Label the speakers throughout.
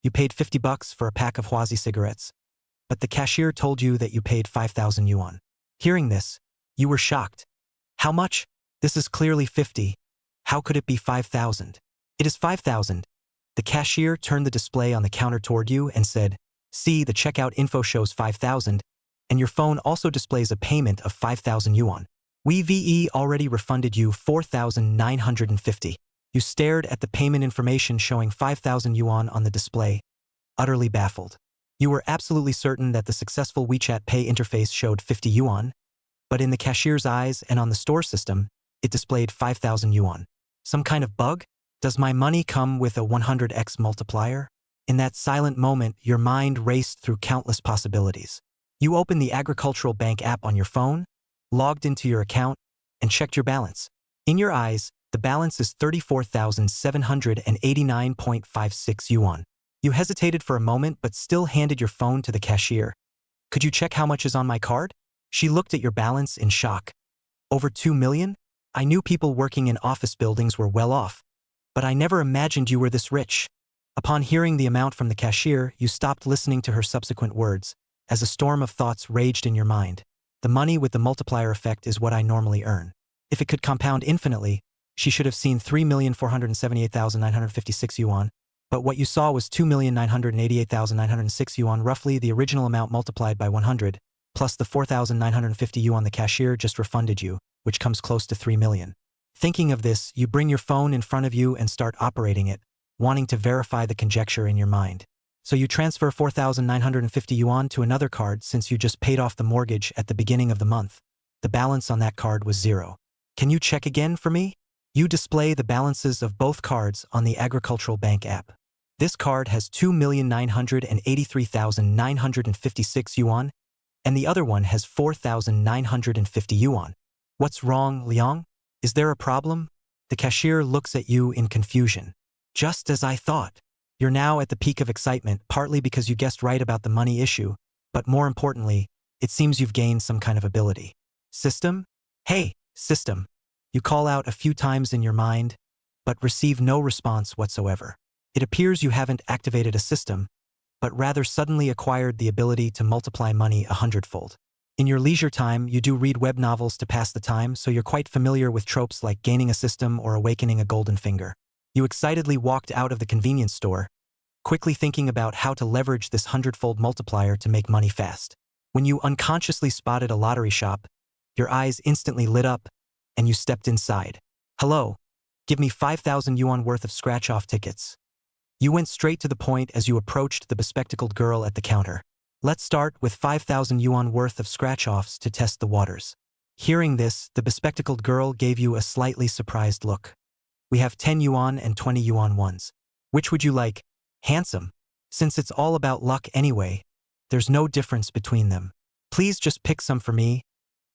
Speaker 1: You paid 50 bucks for a pack of Huazi cigarettes, but the cashier told you that you paid 5,000 yuan. Hearing this, you were shocked. How much? This is clearly 50. How could it be 5,000? It is 5,000. The cashier turned the display on the counter toward you and said, "See, the checkout info shows 5,000, and your phone also displays a payment of 5,000 yuan. We already refunded you 4,950. You stared at the payment information showing 5,000 yuan on the display, utterly baffled. You were absolutely certain that the successful WeChat Pay interface showed 50 yuan, but in the cashier's eyes and on the store system, it displayed 5,000 yuan. Some kind of bug? Does my money come with a 100x multiplier? In that silent moment, your mind raced through countless possibilities. You opened the Agricultural Bank app on your phone, logged into your account, and checked your balance. In your eyes, the balance is 34,789.56 yuan. You hesitated for a moment but still handed your phone to the cashier. "Could you check how much is on my card?" She looked at your balance in shock. "Over 2 million? I knew people working in office buildings were well off, but I never imagined you were this rich." Upon hearing the amount from the cashier, you stopped listening to her subsequent words, as a storm of thoughts raged in your mind. The money with the multiplier effect is what I normally earn. If it could compound infinitely, she should have seen 3,478,956 yuan, but what you saw was 2,988,906 yuan, roughly the original amount multiplied by 100, plus the 4,950 yuan the cashier just refunded you, which comes close to 3 million. Thinking of this, you bring your phone in front of you and start operating it, wanting to verify the conjecture in your mind. So you transfer 4,950 yuan to another card since you just paid off the mortgage at the beginning of the month. The balance on that card was 0. "Can you check again for me?" You display the balances of both cards on the Agricultural Bank app. This card has 2,983,956 yuan, and the other one has 4,950 yuan. "What's wrong, Liang? Is there a problem?" The cashier looks at you in confusion. "Just as I thought. You're now at the peak of excitement, partly because you guessed right about the money issue, but more importantly, it seems you've gained some kind of ability. System? Hey, system." You call out a few times in your mind, but receive no response whatsoever. It appears you haven't activated a system, but rather suddenly acquired the ability to multiply money 100-fold. In your leisure time, you do read web novels to pass the time, so you're quite familiar with tropes like gaining a system or awakening a golden finger. You excitedly walked out of the convenience store, quickly thinking about how to leverage this 100-fold multiplier to make money fast. When you unconsciously spotted a lottery shop, your eyes instantly lit up, and you stepped inside. "Hello, give me 5,000 yuan worth of scratch-off tickets." You went straight to the point as you approached the bespectacled girl at the counter. "Let's start with 5,000 yuan worth of scratch-offs to test the waters." Hearing this, the bespectacled girl gave you a slightly surprised look. "We have 10 yuan and 20 yuan ones. Which would you like? Handsome. Since it's all about luck anyway, there's no difference between them. Please just pick some for me,"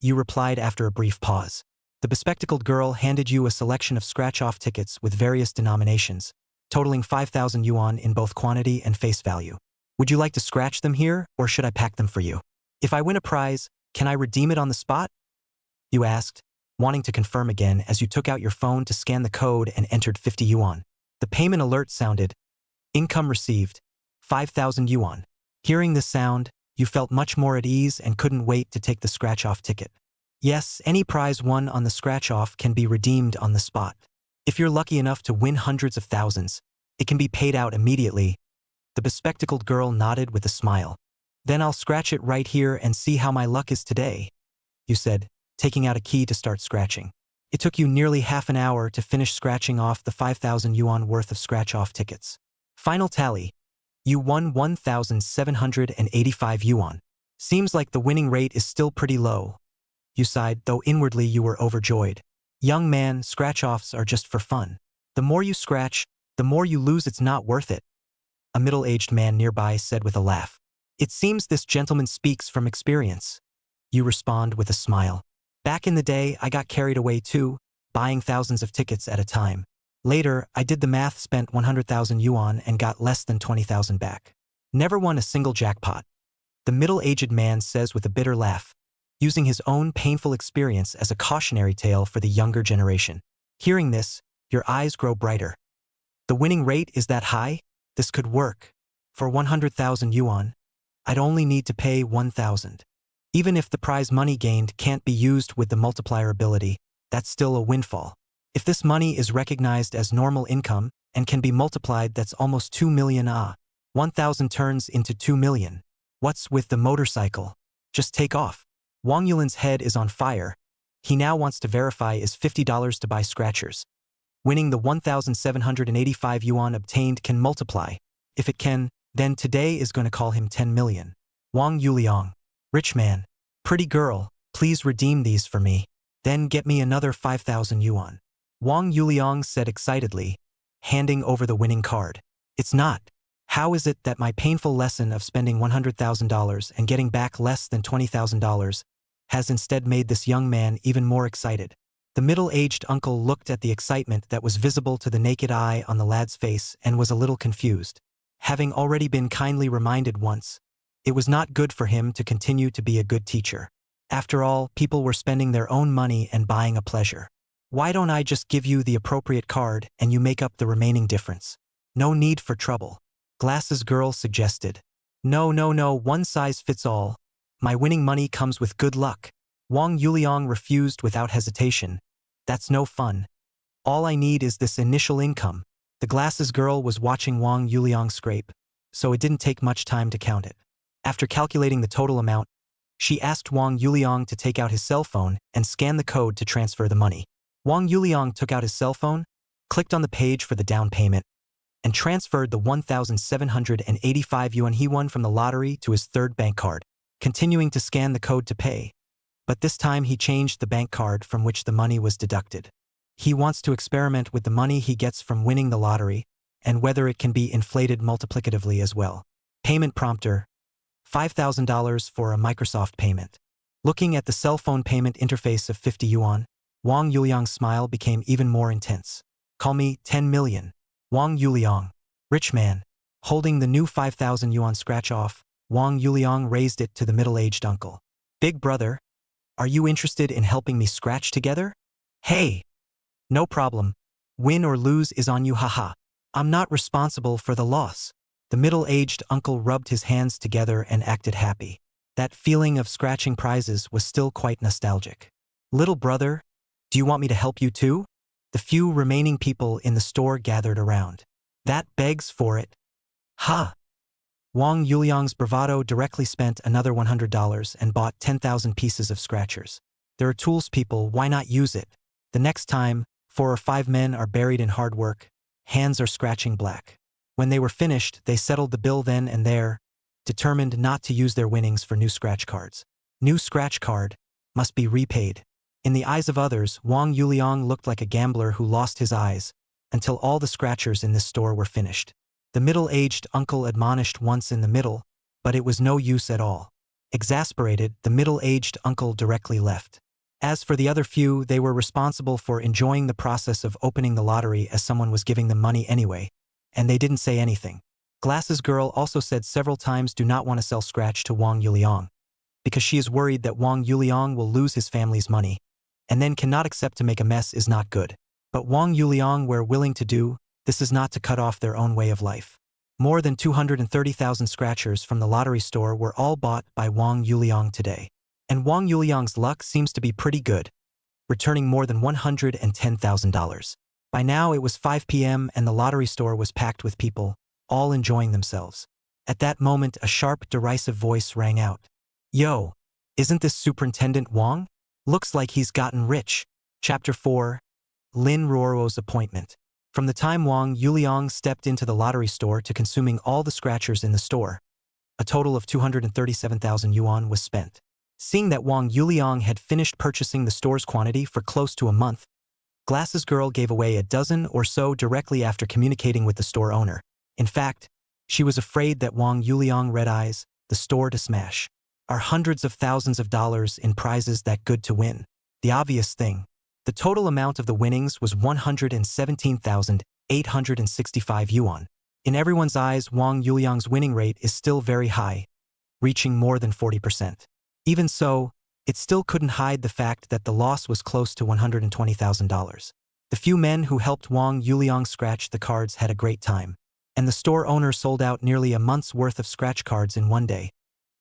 Speaker 1: you replied after a brief pause. The bespectacled girl handed you a selection of scratch-off tickets with various denominations, totaling 5,000 yuan in both quantity and face value. "Would you like to scratch them here, or should I pack them for you? If I win a prize, can I redeem it on the spot?" you asked, wanting to confirm again as you took out your phone to scan the code and entered 50 yuan. The payment alert sounded. "Income received, 5,000 yuan. Hearing this sound, you felt much more at ease and couldn't wait to take the scratch-off ticket. Yes, any prize won on the scratch-off can be redeemed on the spot. If you're lucky enough to win hundreds of thousands, it can be paid out immediately." The bespectacled girl nodded with a smile. "Then I'll scratch it right here and see how my luck is today," you said, taking out a key to start scratching. It took you nearly half an hour to finish scratching off the 5,000 yuan worth of scratch-off tickets. Final tally. You won 1,785 yuan. "Seems like the winning rate is still pretty low," you sighed, though inwardly you were overjoyed. "Young man, scratch-offs are just for fun. The more you scratch, the more you lose. It's not worth it," a middle-aged man nearby said with a laugh. "It seems this gentleman speaks from experience," you respond with a smile. "Back in the day, I got carried away too, buying thousands of tickets at a time. Later, I did the math, spent 100,000 yuan and got less than 20,000 back. Never won a single jackpot," the middle-aged man says with a bitter laugh, using his own painful experience as a cautionary tale for the younger generation. Hearing this, your eyes grow brighter. "The winning rate is that high? This could work," For 100,000 yuan, I'd only need to pay 1,000. Even if the prize money gained can't be used with the multiplier ability, that's still a windfall. If this money is recognized as normal income and can be multiplied, that's almost 2 million. 1,000 turns into 2 million. What's with the motorcycle? Just take off. Wang Yulin's head is on fire. He now wants to verify is $50 to buy scratchers. Winning the 1,785 yuan obtained can multiply. If it can, then today is going to call him 10 million. Wang Yuliang. Rich man. Pretty girl, please redeem these for me. Then get me another 5,000 yuan. Wang Yuliang said excitedly, handing over the winning card. It's not. How is it that my painful lesson of spending $100,000 and getting back less than $20,000 has instead made this young man even more excited? The middle-aged uncle looked at the excitement that was visible to the naked eye on the lad's face and was a little confused. Having already been kindly reminded once, it was not good for him to continue to be a good teacher. After all, people were spending their own money and buying a pleasure. Why don't I just give you the appropriate card and you make up the remaining difference? No need for trouble. Glasses girl suggested. No, one size fits all. My winning money comes with good luck. Wang Yuliang refused without hesitation. That's no fun. All I need is this initial income. The glasses girl was watching Wang Yuliang scrape, so it didn't take much time to count it. After calculating the total amount, she asked Wang Yuliang to take out his cell phone and scan the code to transfer the money. Wang Yuliang took out his cell phone, clicked on the page for the down payment, and transferred the 1,785 yuan he won from the lottery to his third bank card, continuing to scan the code to pay. But this time he changed the bank card from which the money was deducted. He wants to experiment with the money he gets from winning the lottery and whether it can be inflated multiplicatively as well. Payment prompter, $5,000 for a Microsoft payment. Looking at the cell phone payment interface of 50 yuan, Wang Yuliang's smile became even more intense. Call me 10 million. Wang Yuliang. Rich man. Holding the new 5,000 yuan scratch off, Wang Yuliang raised it to the middle-aged uncle. Big brother, are you interested in helping me scratch together? Hey! No problem. Win or lose is on you, haha. I'm not responsible for the loss. The middle-aged uncle rubbed his hands together and acted happy. That feeling of scratching prizes was still quite nostalgic. Little brother, do you want me to help you too? The few remaining people in the store gathered around. That begs for it. Ha! Wang Yuliang's bravado directly spent another $100 and bought 10,000 pieces of scratchers. There are tools, people, why not use it? The next time, 4 or 5 men are buried in hard work, hands are scratching black. When they were finished, they settled the bill then and there, determined not to use their winnings for new scratch cards. New scratch card must be repaid. In the eyes of others, Wang Yuliang looked like a gambler who lost his eyes, until all the scratchers in this store were finished. The middle-aged uncle admonished once in the middle, but it was no use at all. Exasperated, the middle-aged uncle directly left. As for the other few, they were responsible for enjoying the process of opening the lottery as someone was giving them money anyway, and they didn't say anything. Glasses girl also said several times do not want to sell scratch to Wang Yuliang, because she is worried that Wang Yuliang will lose his family's money, and then cannot accept to make a mess is not good. But Wang Yuliang were willing to do, this is not to cut off their own way of life. More than 230,000 scratchers from the lottery store were all bought by Wang Yuliang today. And Wang Yuliang's luck seems to be pretty good, returning more than $110,000. By now it was 5 p.m. and the lottery store was packed with people, all enjoying themselves. At that moment a sharp, derisive voice rang out. Yo, isn't this Superintendent Wang? Looks like he's gotten rich. Chapter 4. Lin Ruoro's appointment. From the time Wang Yuliang stepped into the lottery store to consuming all the scratchers in the store, a total of 237,000 yuan was spent. Seeing that Wang Yuliang had finished purchasing the store's quantity for close to a month, Glasses girl gave away a dozen or so directly after communicating with the store owner. In fact, she was afraid that Wang Yuliang red eyes the store to smash. Are hundreds of thousands of dollars in prizes that good to win? The obvious thing. The total amount of the winnings was 117,865 yuan. In everyone's eyes, Wang Yuliang's winning rate is still very high, reaching more than 40%. Even so, it still couldn't hide the fact that the loss was close to $120,000. The few men who helped Wang Yuliang scratch the cards had a great time. and the store owner sold out nearly a month's worth of scratch cards in one day.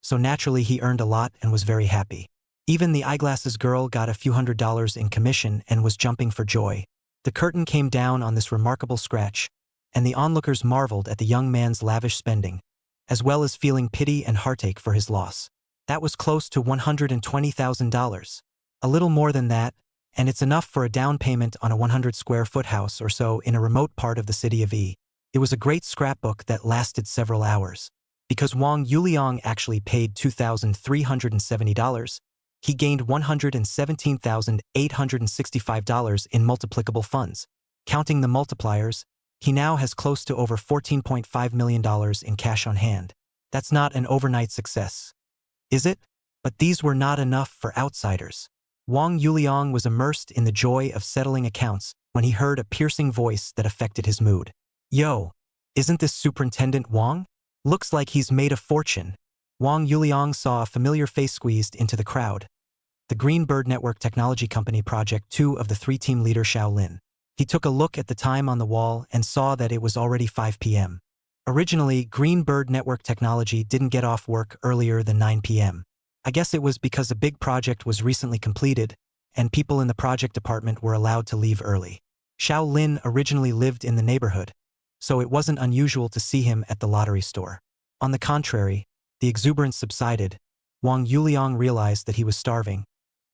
Speaker 1: So naturally he earned a lot and was very happy. Even the eyeglasses girl got a few $100s in commission and was jumping for joy. The curtain came down on this remarkable scratch, and the onlookers marveled at the young man's lavish spending, as well as feeling pity and heartache for his loss. That was close to $120,000. A little more than that, and it's enough for a down payment on a 100-square-foot house or so in a remote part of the city of E. It was a great scrapbook that lasted several hours. Because Wang Yuliang actually paid $2,370, he gained $117,865 in multiplicable funds. Counting the multipliers, he now has close to over $14.5 million in cash on hand. That's not an overnight success, is it? But these were not enough for outsiders. Wang Yuliang was immersed in the joy of settling accounts when he heard a piercing voice that affected his mood. Yo, isn't this Superintendent Wang? Looks like he's made a fortune. Wang Yuliang saw a familiar face squeezed into the crowd. The Green Bird Network Technology Company Project 2 of the three-team leader Xiao Lin. He took a look at the time on the wall and saw that it was already 5 p.m. Originally, Green Bird Network Technology didn't get off work earlier than 9 p.m. I guess it was because a big project was recently completed, and people in the project department were allowed to leave early. Xiao Lin originally lived in the neighborhood, so it wasn't unusual to see him at the lottery store. On the contrary, the exuberance subsided. Wang Yuliang realized that he was starving.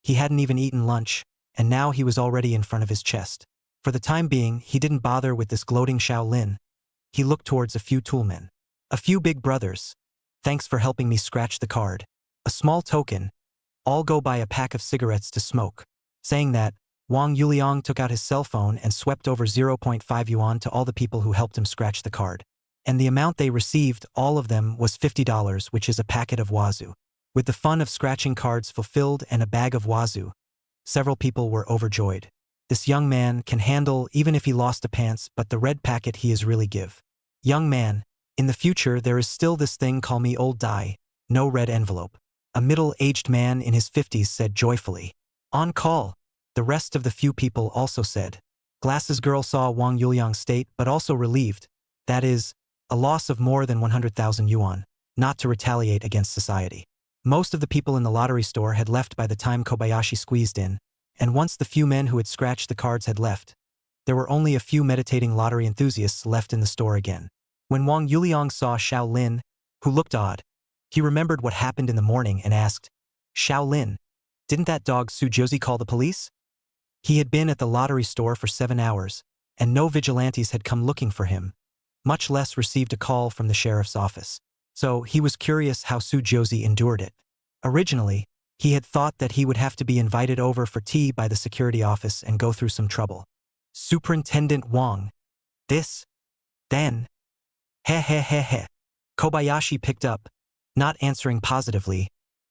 Speaker 1: He hadn't even eaten lunch, and now he was already in front of his chest. For the time being, he didn't bother with this gloating Xiao Lin. He looked towards a few toolmen. A few big brothers. Thanks for helping me scratch the card. A small token. I'll go buy a pack of cigarettes to smoke. Saying that, Wang Yuliang took out his cell phone and swept over 0.5 yuan to all the people who helped him scratch the card. And the amount they received, all of them, was $50, which is a packet of wazoo. With the fun of scratching cards fulfilled and a bag of wazoo, several people were overjoyed. This young man can handle even if he lost a pants, but the red packet he is really give. Young man, in the future there is still this thing call me old die, no red envelope. A middle-aged man in his 50s said joyfully. On call. The rest of the few people also said. Glasses girl saw Wang Yuliang state but also relieved. That is, a loss of more than 100,000 yuan, not to retaliate against society. Most of the people in the lottery store had left by the time Kobayashi squeezed in, and once the few men who had scratched the cards had left, there were only a few meditating lottery enthusiasts left in the store again. When Wang Yuliang saw Xiao Lin, who looked odd, he remembered what happened in the morning and asked, Xiao Lin, didn't that dog Su Josie call the police? He had been at the lottery store for 7 hours, and no vigilantes had come looking for him, much less received a call from the sheriff's office. So he was curious how Su Josie endured it. Originally, he had thought that he would have to be invited over for tea by the security office and go through some trouble. Superintendent Wang. This? Then? He. Kobayashi picked up, not answering positively,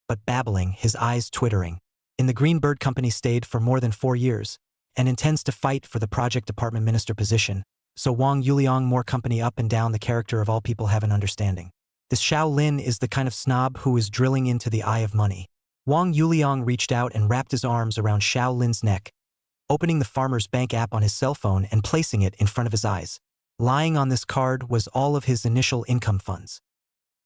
Speaker 1: but babbling, his eyes twittering. In the Green Bird Company stayed for more than 4 years, and intends to fight for the project department minister position, so Wang Yuliang more company up and down the character of all people have an understanding. This Xiao Lin is the kind of snob who is drilling into the eye of money. Wang Yuliang reached out and wrapped his arms around Xiao Lin's neck, opening the Farmer's Bank app on his cell phone and placing it in front of his eyes. Lying on this card was all of his initial income funds.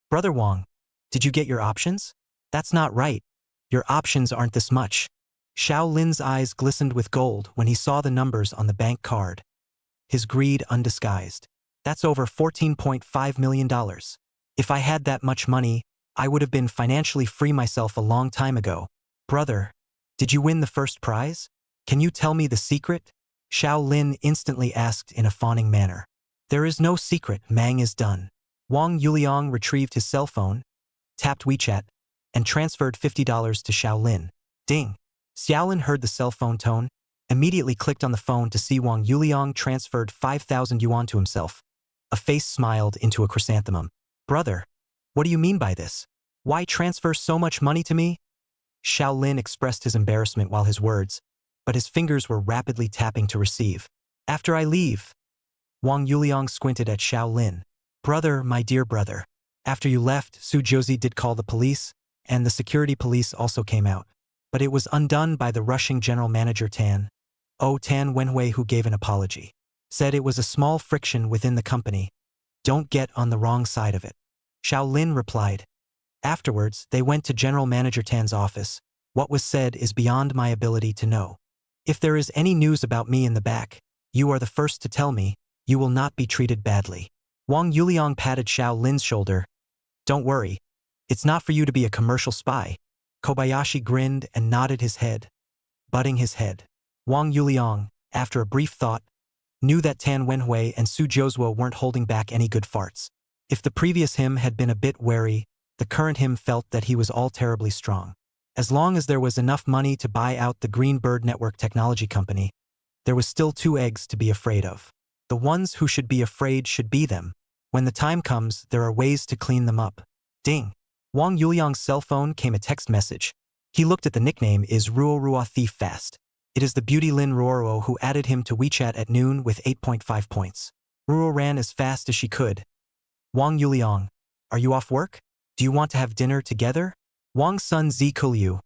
Speaker 1: Brother Wang, did you get your options? That's not right. Your options aren't this much. Xiao Lin's eyes glistened with gold when he saw the numbers on the bank card. His greed undisguised. That's over $14.5 million. If I had that much money, I would have been financially free myself a long time ago. Brother, did you win the first prize? Can you tell me the secret? Xiao Lin instantly asked in a fawning manner. There is no secret, Mang is done. Wang Yuliang retrieved his cell phone, tapped WeChat, and transferred $50 to Xiao Lin. Ding. Xiao Lin heard the cell phone tone, immediately clicked on the phone to see Wang Yuliang transferred 5,000 yuan to himself. A face smiled into a chrysanthemum. Brother, what do you mean by this? Why transfer so much money to me? Xiao Lin expressed his embarrassment while his words, but his fingers were rapidly tapping to receive. After I leave. Wang Yuliang squinted at Xiao Lin. Brother, my dear brother. After you left, Su Josie did call the police, and the security police also came out. But it was undone by the rushing general manager Tan Wenhui, who gave an apology. Said it was a small friction within the company. Don't get on the wrong side of it. Xiao Lin replied. Afterwards, they went to General Manager Tan's office. What was said is beyond my ability to know. If there is any news about me in the back, you are the first to tell me. You will not be treated badly. Wang Yuliang patted Xiao Lin's shoulder. Don't worry. It's not for you to be a commercial spy. Kobayashi grinned and nodded his head, butting his head. Wang Yuliang, after a brief thought, knew that Tan Wenhui and Su Jiuzhuo weren't holding back any good farts. If the previous him had been a bit wary, the current him felt that he was all terribly strong. As long as there was enough money to buy out the Green Bird Network Technology Company, there was still 2 eggs to be afraid of. The ones who should be afraid should be them. When the time comes, there are ways to clean them up. Ding. Wang Yuliang's cell phone came a text message. He looked at the nickname is Ruo Thief Fast. It is the beauty Lin Ruo who added him to WeChat at noon with 8.5 points. Ruo ran as fast as she could. Wang Yuliang, are you off work? Do you want to have dinner together? Wang's son Zi Kuliu.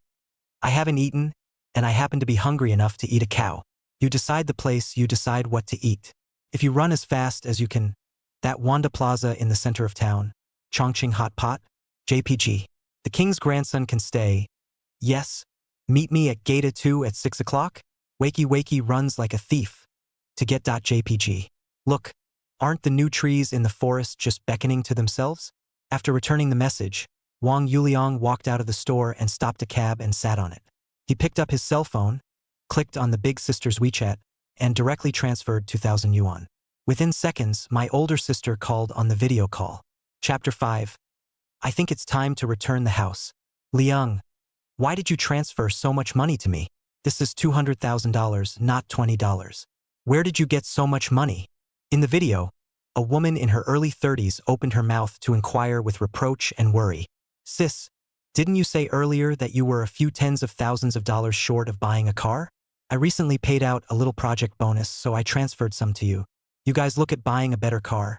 Speaker 1: I haven't eaten, and I happen to be hungry enough to eat a cow. You decide the place, you decide what to eat. If you run as fast as you can, that Wanda Plaza in the center of town, Chongqing Hot Pot, JPG. The king's grandson can stay. Yes. Meet me at Gata 2 at 6 o'clock? Wakey runs like a thief. To get .jpg. Look, aren't the new trees in the forest just beckoning to themselves? After returning the message, Wang Yuliang walked out of the store and stopped a cab and sat on it. He picked up his cell phone, clicked on the big sister's WeChat, and directly transferred 2,000 yuan. Within seconds, my older sister called on the video call. Chapter 5. I think it's time to return the house. Liang, why did you transfer so much money to me? This is $200,000, not $20. Where did you get so much money? In the video, a woman in her early 30s opened her mouth to inquire with reproach and worry. Sis, didn't you say earlier that you were a few tens of thousands of dollars short of buying a car? I recently paid out a little project bonus, so I transferred some to you. You guys look at buying a better car.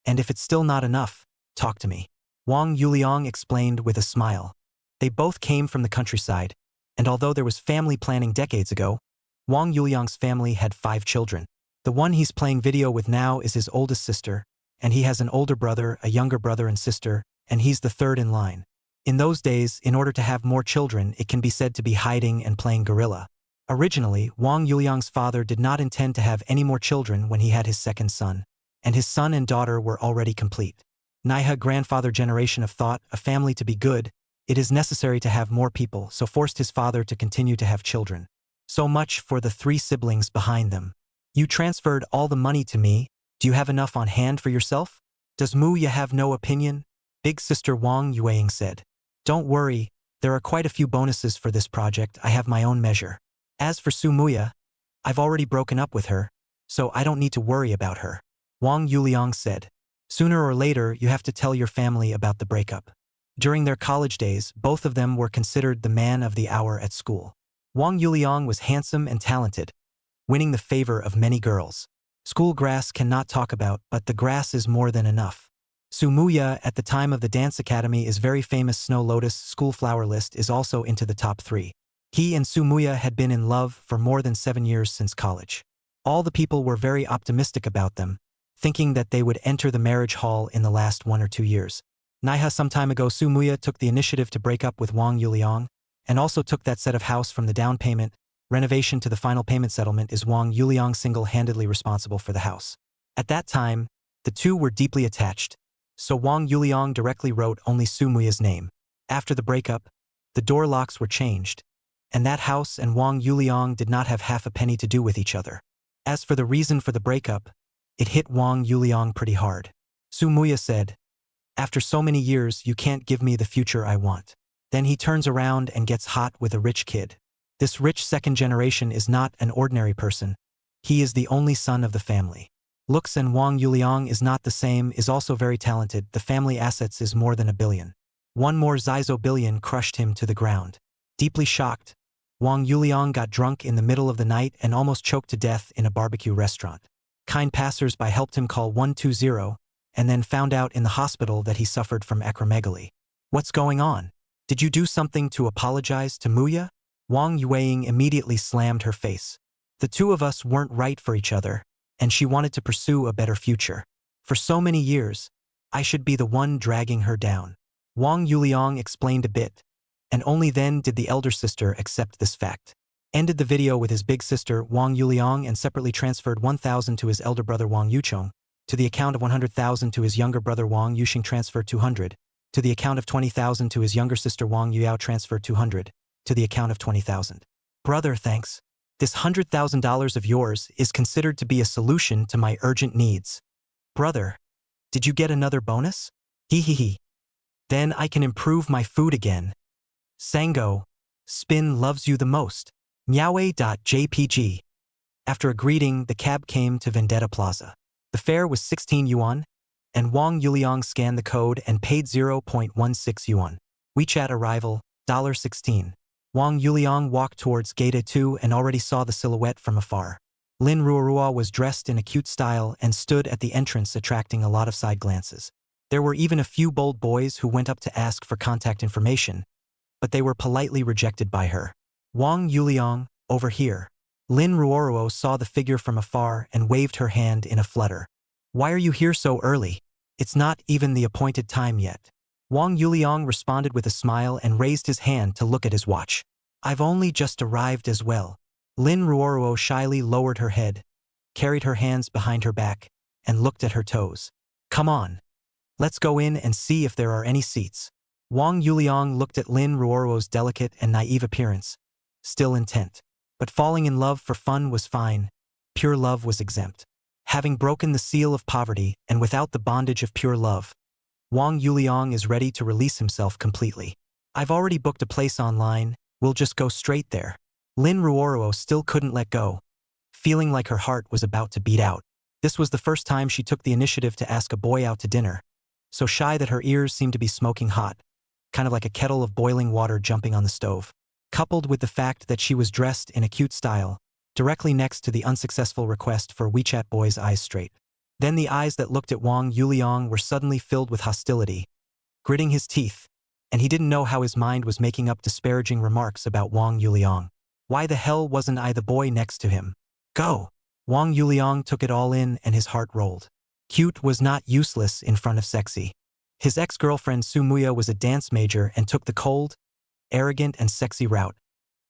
Speaker 1: And if it's still not enough, talk to me. Wang Yuliang explained with a smile. They both came from the countryside, and although there was family planning decades ago, Wang Yuliang's family had 5 children. The one he's playing video with now is his oldest sister, and he has an older brother, a younger brother and sister, and he's the third in line. In those days, in order to have more children, it can be said to be hiding and playing gorilla. Originally, Wang Yuliang's father did not intend to have any more children when he had his second son, and his son and daughter were already complete. Manhwa grandfather generation of thought, a family to be good, it is necessary to have more people, so forced his father to continue to have children. So much for the 3 siblings behind them. You transferred all the money to me. Do you have enough on hand for yourself? Does Muya have no opinion? Big sister Wang Yueying said. Don't worry, there are quite a few bonuses for this project. I have my own measure. As for Su Muya, I've already broken up with her, so I don't need to worry about her. Wang Yuliang said. Sooner or later, you have to tell your family about the breakup. During their college days, both of them were considered the man of the hour at school. Wang Yuliang was handsome and talented, winning the favor of many girls. School grass cannot talk about, but the grass is more than enough. Su Muya, at the time of the dance academy, is very famous. Snow Lotus school flower list is also into the top 3. He and Su Muya had been in love for more than 7 years since college. All the people were very optimistic about them, thinking that they would enter the marriage hall in the last 1 or 2 years. Naiha some time ago Su Muya took the initiative to break up with Wang Yuliang, and also took that set of house from the down payment, renovation to the final payment settlement is Wang Yuliang single-handedly responsible for the house. At that time, the two were deeply attached, so Wang Yuliang directly wrote only Su Muya's name. After the breakup, the door locks were changed, and that house and Wang Yuliang did not have half a penny to do with each other. As for the reason for the breakup, it hit Wang Yuliang pretty hard. Su Muya said, after so many years, you can't give me the future I want. Then he turns around and gets hot with a rich kid. This rich second generation is not an ordinary person. He is the only son of the family. Looks and Wang Yuliang is not the same, is also very talented. The family assets is more than $1 billion. One more Zaizo billion crushed him to the ground. Deeply shocked, Wang Yuliang got drunk in the middle of the night and almost choked to death in a barbecue restaurant. Kind passers-by helped him call 120, and then found out in the hospital that he suffered from acromegaly. What's going on? Did you do something to apologize to Muya? Wang Yueying immediately slammed her face. The two of us weren't right for each other, and she wanted to pursue a better future. For so many years, I should be the one dragging her down. Wang Yuliang explained a bit, and only then did the elder sister accept this fact. Ended the video with his big sister Wang Yuliang and separately transferred 1,000 to his elder brother Wang Yuchong, to the account of 100,000 to his younger brother Wang Yuxing transferred 200, to the account of 20,000 to his younger sister Wang Yuyao transferred 200, to the account of 20,000. Brother, thanks. This $100,000 of yours is considered to be a solution to my urgent needs. Brother, did you get another bonus? Hee hee hee. Then I can improve my food again. Sango, Spin loves you the most. Meowie.jpg. After a greeting, the cab came to Vendetta Plaza. The fare was 16 yuan, and Wang Yuliang scanned the code and paid 0.16 yuan. WeChat arrival, $16. Wang Yuliang walked towards Gate 2 and already saw the silhouette from afar. Lin Ruorua was dressed in a cute style and stood at the entrance attracting a lot of side glances. There were even a few bold boys who went up to ask for contact information, but they were politely rejected by her. Wang Yuliang, over here. Lin Ruoruo saw the figure from afar and waved her hand in a flutter. Why are you here so early? It's not even the appointed time yet. Wang Yuliang responded with a smile and raised his hand to look at his watch. I've only just arrived as well. Lin Ruoruo shyly lowered her head, carried her hands behind her back, and looked at her toes. Come on. Let's go in and see if there are any seats. Wang Yuliang looked at Lin Ruoruo's delicate and naive appearance, still intent. But falling in love for fun was fine. Pure love was exempt. Having broken the seal of poverty and without the bondage of pure love, Wang Yuliang is ready to release himself completely. I've already booked a place online, we'll just go straight there. Lin Ruoruo still couldn't let go, feeling like her heart was about to beat out. This was the first time she took the initiative to ask a boy out to dinner, so shy that her ears seemed to be smoking hot, kind of like a kettle of boiling water jumping on the stove. Coupled with the fact that she was dressed in a cute style, directly next to the unsuccessful request for WeChat boy's eyes straight. Then the eyes that looked at Wang Yuliang were suddenly filled with hostility, gritting his teeth, and he didn't know how his mind was making up disparaging remarks about Wang Yuliang. Why the hell wasn't I the boy next to him? Go! Wang Yuliang took it all in and his heart rolled. Cute was not useless in front of sexy. His ex-girlfriend Su Muya was a dance major and took the cold, arrogant and sexy route,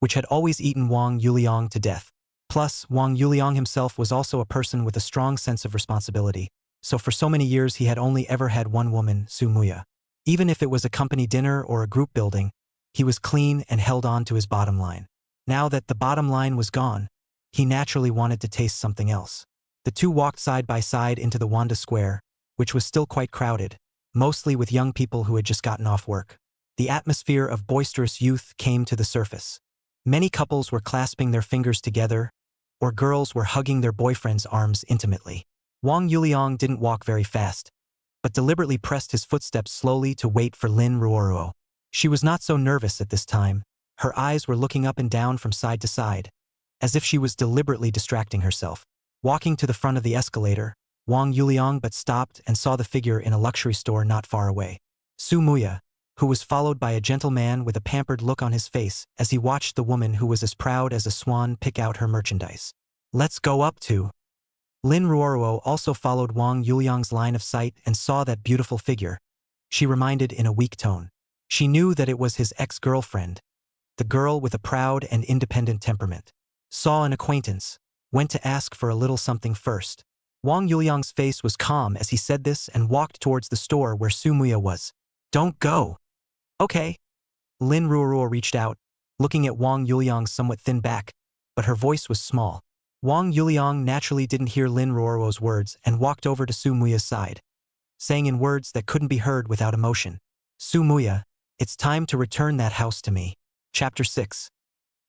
Speaker 1: which had always eaten Wang Yuliang to death. Plus, Wang Yuliang himself was also a person with a strong sense of responsibility, so for so many years he had only ever had one woman, Su Muya. Even if it was a company dinner or a group building, he was clean and held on to his bottom line. Now that the bottom line was gone, he naturally wanted to taste something else. The two walked side by side into the Wanda Square, which was still quite crowded, mostly with young people who had just gotten off work. The atmosphere of boisterous youth came to the surface. Many couples were clasping their fingers together, or girls were hugging their boyfriends' arms intimately. Wang Yuliang didn't walk very fast, but deliberately pressed his footsteps slowly to wait for Lin Ruoruo. She was not so nervous at this time. Her eyes were looking up and down from side to side, as if she was deliberately distracting herself. Walking to the front of the escalator, Wang Yuliang but stopped and saw the figure in a luxury store not far away. Su Muya, who was followed by a gentleman with a pampered look on his face as he watched the woman who was as proud as a swan pick out her merchandise. Let's go up to. Lin Ruoruo also followed Wang Yuliang's line of sight and saw that beautiful figure. She reminded in a weak tone. She knew that it was his ex-girlfriend, the girl with a proud and independent temperament. Saw an acquaintance, went to ask for a little something first. Wang Yuliang's face was calm as he said this and walked towards the store where Su Muya was. Don't go. Okay. Lin Ruoruo reached out, looking at Wang Yuliang's somewhat thin back, but her voice was small. Wang Yuliang naturally didn't hear Lin Ruoruo's words and walked over to Su Muya's side, saying in words that couldn't be heard without emotion. Su Muya, it's time to return that house to me. Chapter 6.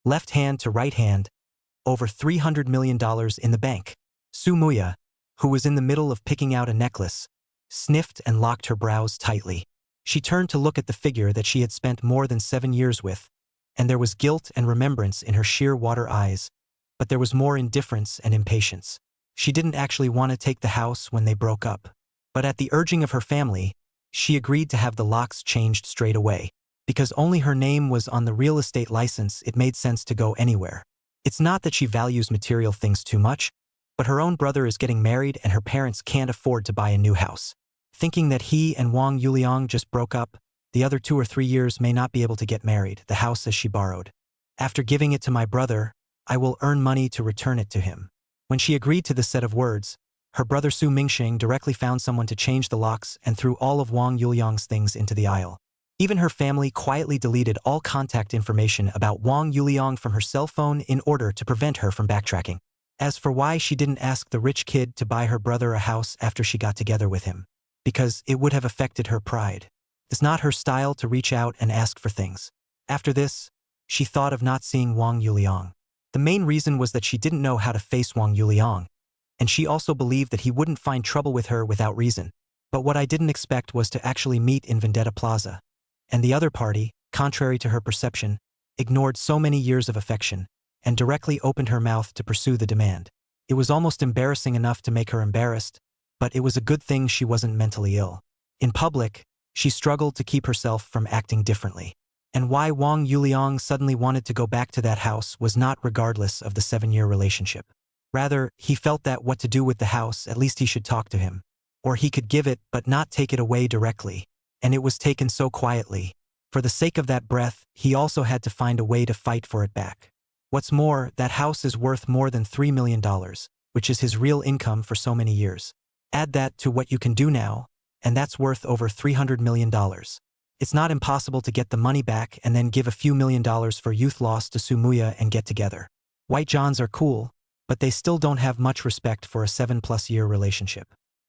Speaker 1: Left hand to right hand, over $300 million in the bank. Su Muya, who was in the middle of picking out a necklace, sniffed and locked her brows tightly. She turned to look at the figure that she had spent more than 7 years with, and there was guilt and remembrance in her sheer water eyes, but there was more indifference and impatience. She didn't actually want to take the house when they broke up, but at the urging of her family, she agreed to have the locks changed straight away. Because only her name was on the real estate license, it made sense to go anywhere. It's not that she values material things too much, but her own brother is getting married and her parents can't afford to buy a new house. Thinking that he and Wang Yuliang just broke up, the other 2 or 3 years may not be able to get married, the house as she borrowed. After giving it to my brother, I will earn money to return it to him. When she agreed to this set of words, her brother Su Mingxing directly found someone to change the locks and threw all of Wang Yuliang's things into the aisle. Even her family quietly deleted all contact information about Wang Yuliang from her cell phone in order to prevent her from backtracking. As for why she didn't ask the rich kid to buy her brother a house after she got together with him, because it would have affected her pride. It's not her style to reach out and ask for things. After this, she thought of not seeing Wang Yuliang. The main reason was that she didn't know how to face Wang Yuliang, and she also believed that he wouldn't find trouble with her without reason. But what I didn't expect was to actually meet in Vendetta Plaza. And the other party, contrary to her perception, ignored so many years of affection and directly opened her mouth to pursue the demand. It was almost embarrassing enough to make her embarrassed, but it was a good thing she wasn't mentally ill. In public, she struggled to keep herself from acting differently. And why Wang Yuliang suddenly wanted to go back to that house was not regardless of the 7-year relationship. Rather, he felt that what to do with the house, at least he should talk to him. Or he could give it but not take it away directly. And it was taken so quietly. For the sake of that breath, he also had to find a way to fight for it back. What's more, that house is worth more than $3 million, which is his real income for so many years. Add that to what you can do now, and that's worth over $300 million. It's not impossible to get the money back and then give a few $1,000,000 for youth loss to Sumuya and get together. White Johns are cool, but they still don't have much respect for a 7+ year relationship.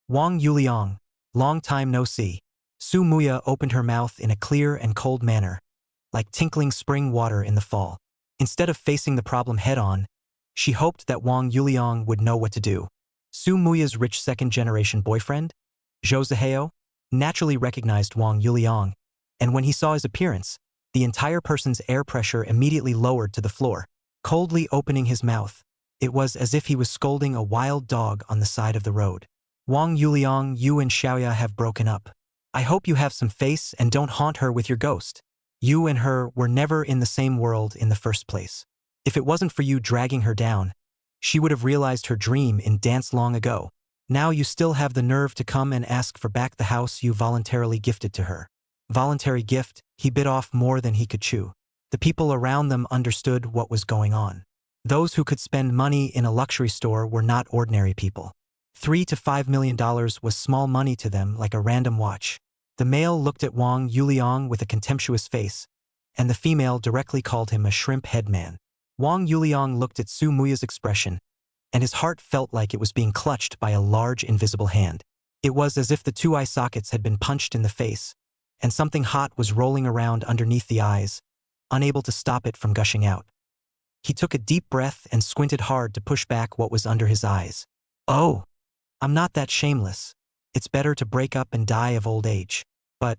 Speaker 1: Wang Yuliang, long time no see. Sumuya opened her mouth in a clear and cold manner, like tinkling spring water in the fall. Instead of facing the problem head-on, she hoped that Wang Yuliang would know what to do. Sumuya's rich second-generation boyfriend, Zhou Zihao, naturally recognized Wang Yuliang, and when he saw his appearance, the entire person's air pressure immediately lowered to the floor. Coldly opening his mouth, it was as if he was scolding a wild dog on the side of the road. Wang Yuliang, you and Xiaoya have broken up. I hope you have some face and don't haunt her with your ghost. You and her were never in the same world in the first place. If it wasn't for you dragging her down, she would have realized her dream in dance long ago. Now you still have the nerve to come and ask for back the house you voluntarily gifted to her. Voluntary gift, he bit off more than he could chew. The people around them understood what was going on. Those who could spend money in a luxury store were not ordinary people. $3 to $5 million was small money to them, like a random watch. The male looked at Wang Yuliang with a contemptuous face, and the female directly called him a shrimp-head man. Wang Yuliang looked at Su Muya's expression, and his heart felt like it was being clutched by a large invisible hand. It was as if the 2 eye sockets had been punched in the face, and something hot was rolling around underneath the eyes, unable to stop it from gushing out. He took a deep breath and squinted hard to push back what was under his eyes. Oh, I'm not that shameless. It's better to break up and die of old age. But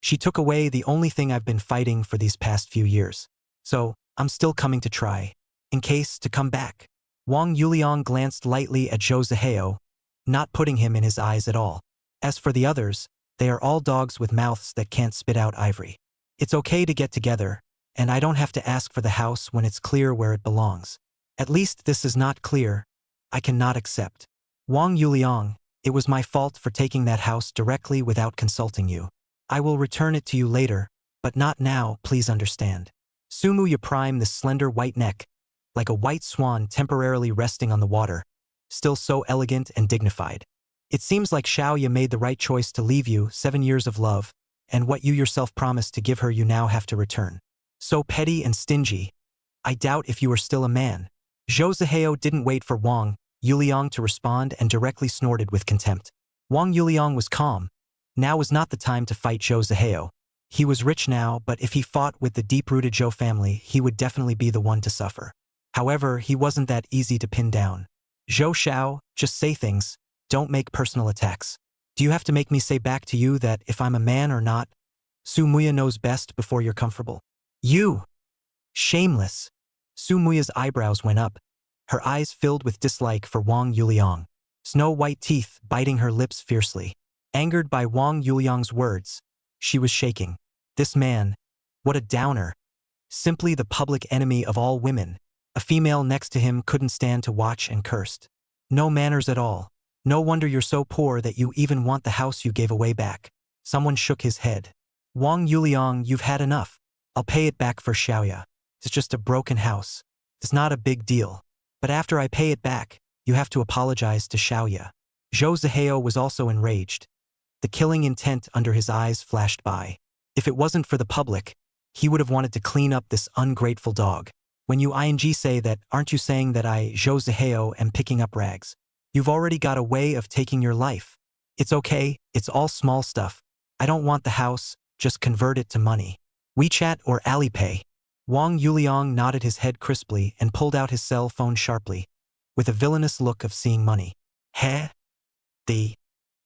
Speaker 1: she took away the only thing I've been fighting for these past few years. So I'm still coming to try, in case to come back. Wang Yuliang glanced lightly at Zhou Zihao, not putting him in his eyes at all. As for the others, they are all dogs with mouths that can't spit out ivory. It's okay to get together, and I don't have to ask for the house when it's clear where it belongs. At least this is not clear. I cannot accept. Wang Yuliang, it was my fault for taking that house directly without consulting you. I will return it to you later, but not now, please understand. Sumuya primed the slender white neck, like a white swan temporarily resting on the water, still so elegant and dignified. It seems like Xiaoya made the right choice to leave you, 7 years of love, and what you yourself promised to give her you now have to return. So petty and stingy. I doubt if you are still a man. Zhou Zihao didn't wait for Wang Yuliang to respond and directly snorted with contempt. Wang Yuliang was calm. Now was not the time to fight Zhou Zihao. He was rich now, but if he fought with the deep-rooted Zhou family, he would definitely be the one to suffer. However, he wasn't that easy to pin down. Zhou Xiao, just say things. Don't make personal attacks. Do you have to make me say back to you that if I'm a man or not? Su Muya knows best before you're comfortable. You! Shameless! Su Muya's eyebrows went up, her eyes filled with dislike for Wang Yuliang. Snow-white teeth biting her lips fiercely. Angered by Wang Yuliang's words, she was shaking. This man, what a downer. Simply the public enemy of all women. A female next to him couldn't stand to watch and cursed. No manners at all. No wonder you're so poor that you even want the house you gave away back. Someone shook his head. Wang Yuliang, you've had enough. I'll pay it back for Xiaoya. It's just a broken house. It's not a big deal. But after I pay it back, you have to apologize to Xiaoya. Zhou Zihao was also enraged. The killing intent under his eyes flashed by. If it wasn't for the public, he would have wanted to clean up this ungrateful dog. When you ing say that, aren't you saying that I, Zhou Zihao, am picking up rags? You've already got a way of taking your life. It's okay, it's all small stuff. I don't want the house, just convert it to money. WeChat or Alipay? Wang Yuliang nodded his head crisply and pulled out his cell phone sharply, with a villainous look of seeing money. Heh?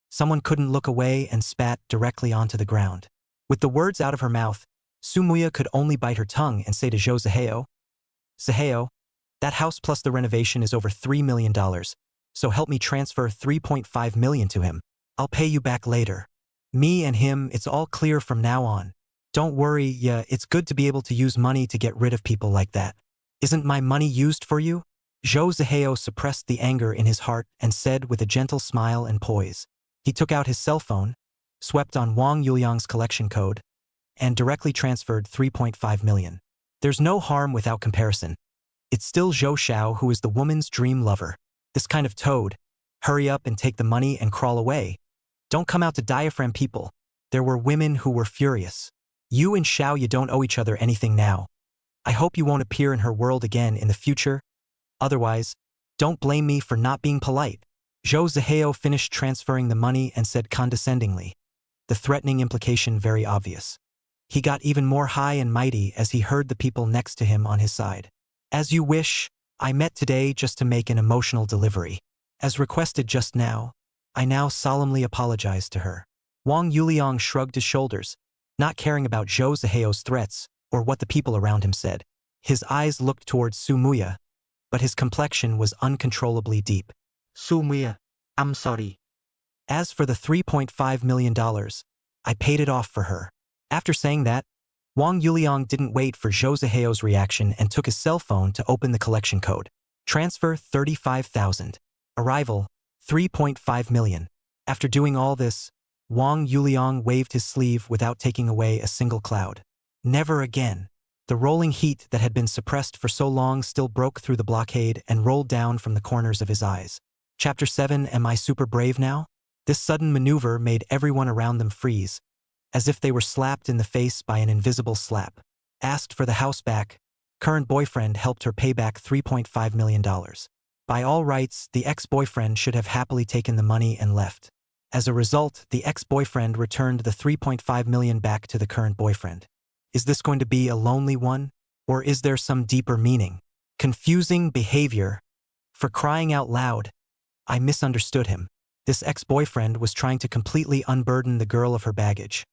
Speaker 1: Someone couldn't look away and spat directly onto the ground. With the words out of her mouth, Sumuya could only bite her tongue and say to Zhou Zihao, Zihao, that house plus the renovation is over $3 million, so help me transfer $3.5 million to him. I'll pay you back later. Me and him, it's all clear from now on. Don't worry, yeah, it's good to be able to use money to get rid of people like that. Isn't my money used for you? Zhou Zihao suppressed the anger in his heart and said with a gentle smile and poise. He took out his cell phone, swept on Wang Yuliang's collection code, and directly transferred $3.5 million. There's no harm without comparison. It's still Zhou Xiao who is the woman's dream lover. This kind of toad. Hurry up and take the money and crawl away. Don't come out to diaphragm people. There were women who were furious. You and Xiao, you don't owe each other anything now. I hope you won't appear in her world again in the future. Otherwise, don't blame me for not being polite. Zhou Zihao finished transferring the money and said condescendingly, the threatening implication very obvious. He got even more high and mighty as he heard the people next to him on his side. As you wish, I met today just to make an emotional delivery. As requested just now, I now solemnly apologize to her. Wang Yuliang shrugged his shoulders, not caring about Zhou Zihao's threats or what the people around him said. His eyes looked towards Sumuya, but his complexion was uncontrollably deep. Sumuya, I'm sorry. As for the $3.5 million, I paid it off for her. After saying that, Wang Yuliang didn't wait for Zhou Zihao's reaction and took his cell phone to open the collection code. Transfer 35,000. Arrival, 3.5 million. After doing all this, Wang Yuliang waved his sleeve without taking away a single cloud. Never again. The rolling heat that had been suppressed for so long still broke through the blockade and rolled down from the corners of his eyes. Chapter 7. Am I super brave now? This sudden maneuver made everyone around them freeze, as if they were slapped in the face by an invisible slap. Asked for the house back, current boyfriend helped her pay back $3.5 million. By all rights, the ex-boyfriend should have happily taken the money and left. As a result, the ex-boyfriend returned the $3.5 million back to the current boyfriend. Is this going to be a lonely one? Or is there some deeper meaning? Confusing behavior. For crying out loud, I misunderstood him. This ex-boyfriend was trying to completely unburden the girl of her baggage,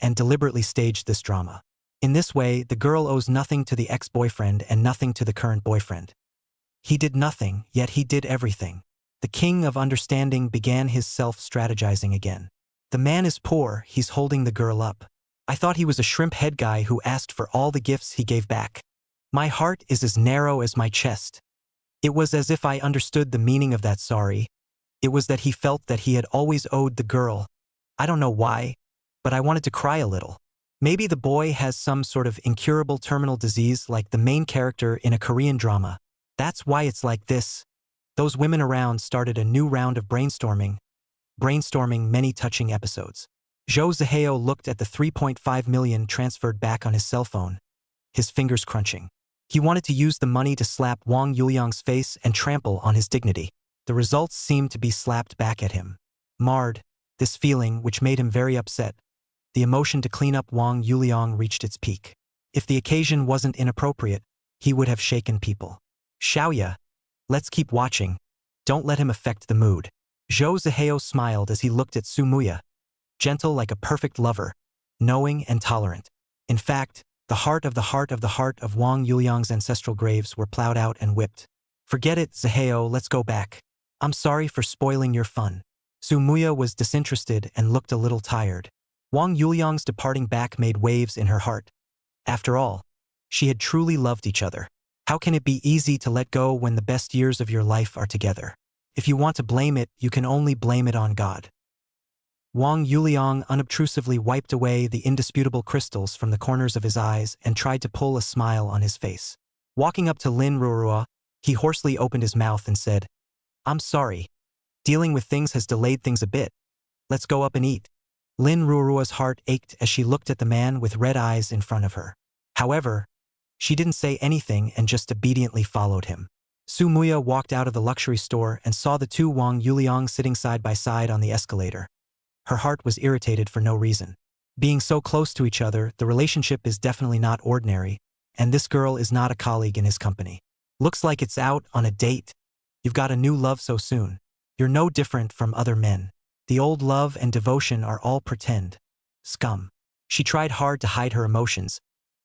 Speaker 1: and deliberately staged this drama. In this way, the girl owes nothing to the ex-boyfriend and nothing to the current boyfriend. He did nothing, yet he did everything. The king of understanding began his self-strategizing again. The man is poor, he's holding the girl up. I thought he was a shrimp head guy who asked for all the gifts he gave back. My heart is as narrow as my chest. It was as if I understood the meaning of that sorry. It was that he felt that he had always owed the girl. I don't know why, but I wanted to cry a little. Maybe the boy has some sort of incurable terminal disease like the main character in a Korean drama. That's why it's like this. Those women around started a new round of brainstorming many touching episodes. Zhou Zihao looked at the $3.5 million transferred back on his cell phone, his fingers crunching. He wanted to use the money to slap Wang Yuliang's face and trample on his dignity. The results seemed to be slapped back at him. Marred, this feeling, which made him very upset, the emotion to clean up Wang Yuliang reached its peak. If the occasion wasn't inappropriate, he would have shaken people. Xiaoya, let's keep watching. Don't let him affect the mood. Zhou Zihao smiled as he looked at Sumuya, gentle like a perfect lover, knowing and tolerant. In fact, the heart of Wang Yuliang's ancestral graves were plowed out and whipped. Forget it, Zihao, let's go back. I'm sorry for spoiling your fun. Sumuya was disinterested and looked a little tired. Wang Yuliang's departing back made waves in her heart. After all, she had truly loved each other. How can it be easy to let go when the best years of your life are together? If you want to blame it, you can only blame it on God. Wang Yuliang unobtrusively wiped away the indisputable crystals from the corners of his eyes and tried to pull a smile on his face. Walking up to Lin Ruorua, he hoarsely opened his mouth and said, "I'm sorry. Dealing with things has delayed things a bit. Let's go up and eat." Lin Ruorua's heart ached as she looked at the man with red eyes in front of her. However, she didn't say anything and just obediently followed him. Su Muya walked out of the luxury store and saw the two Wang Yuliang sitting side by side on the escalator. Her heart was irritated for no reason. Being so close to each other, the relationship is definitely not ordinary, and this girl is not a colleague in his company. Looks like it's out on a date. You've got a new love so soon. You're no different from other men. The old love and devotion are all pretend. Scum. She tried hard to hide her emotions,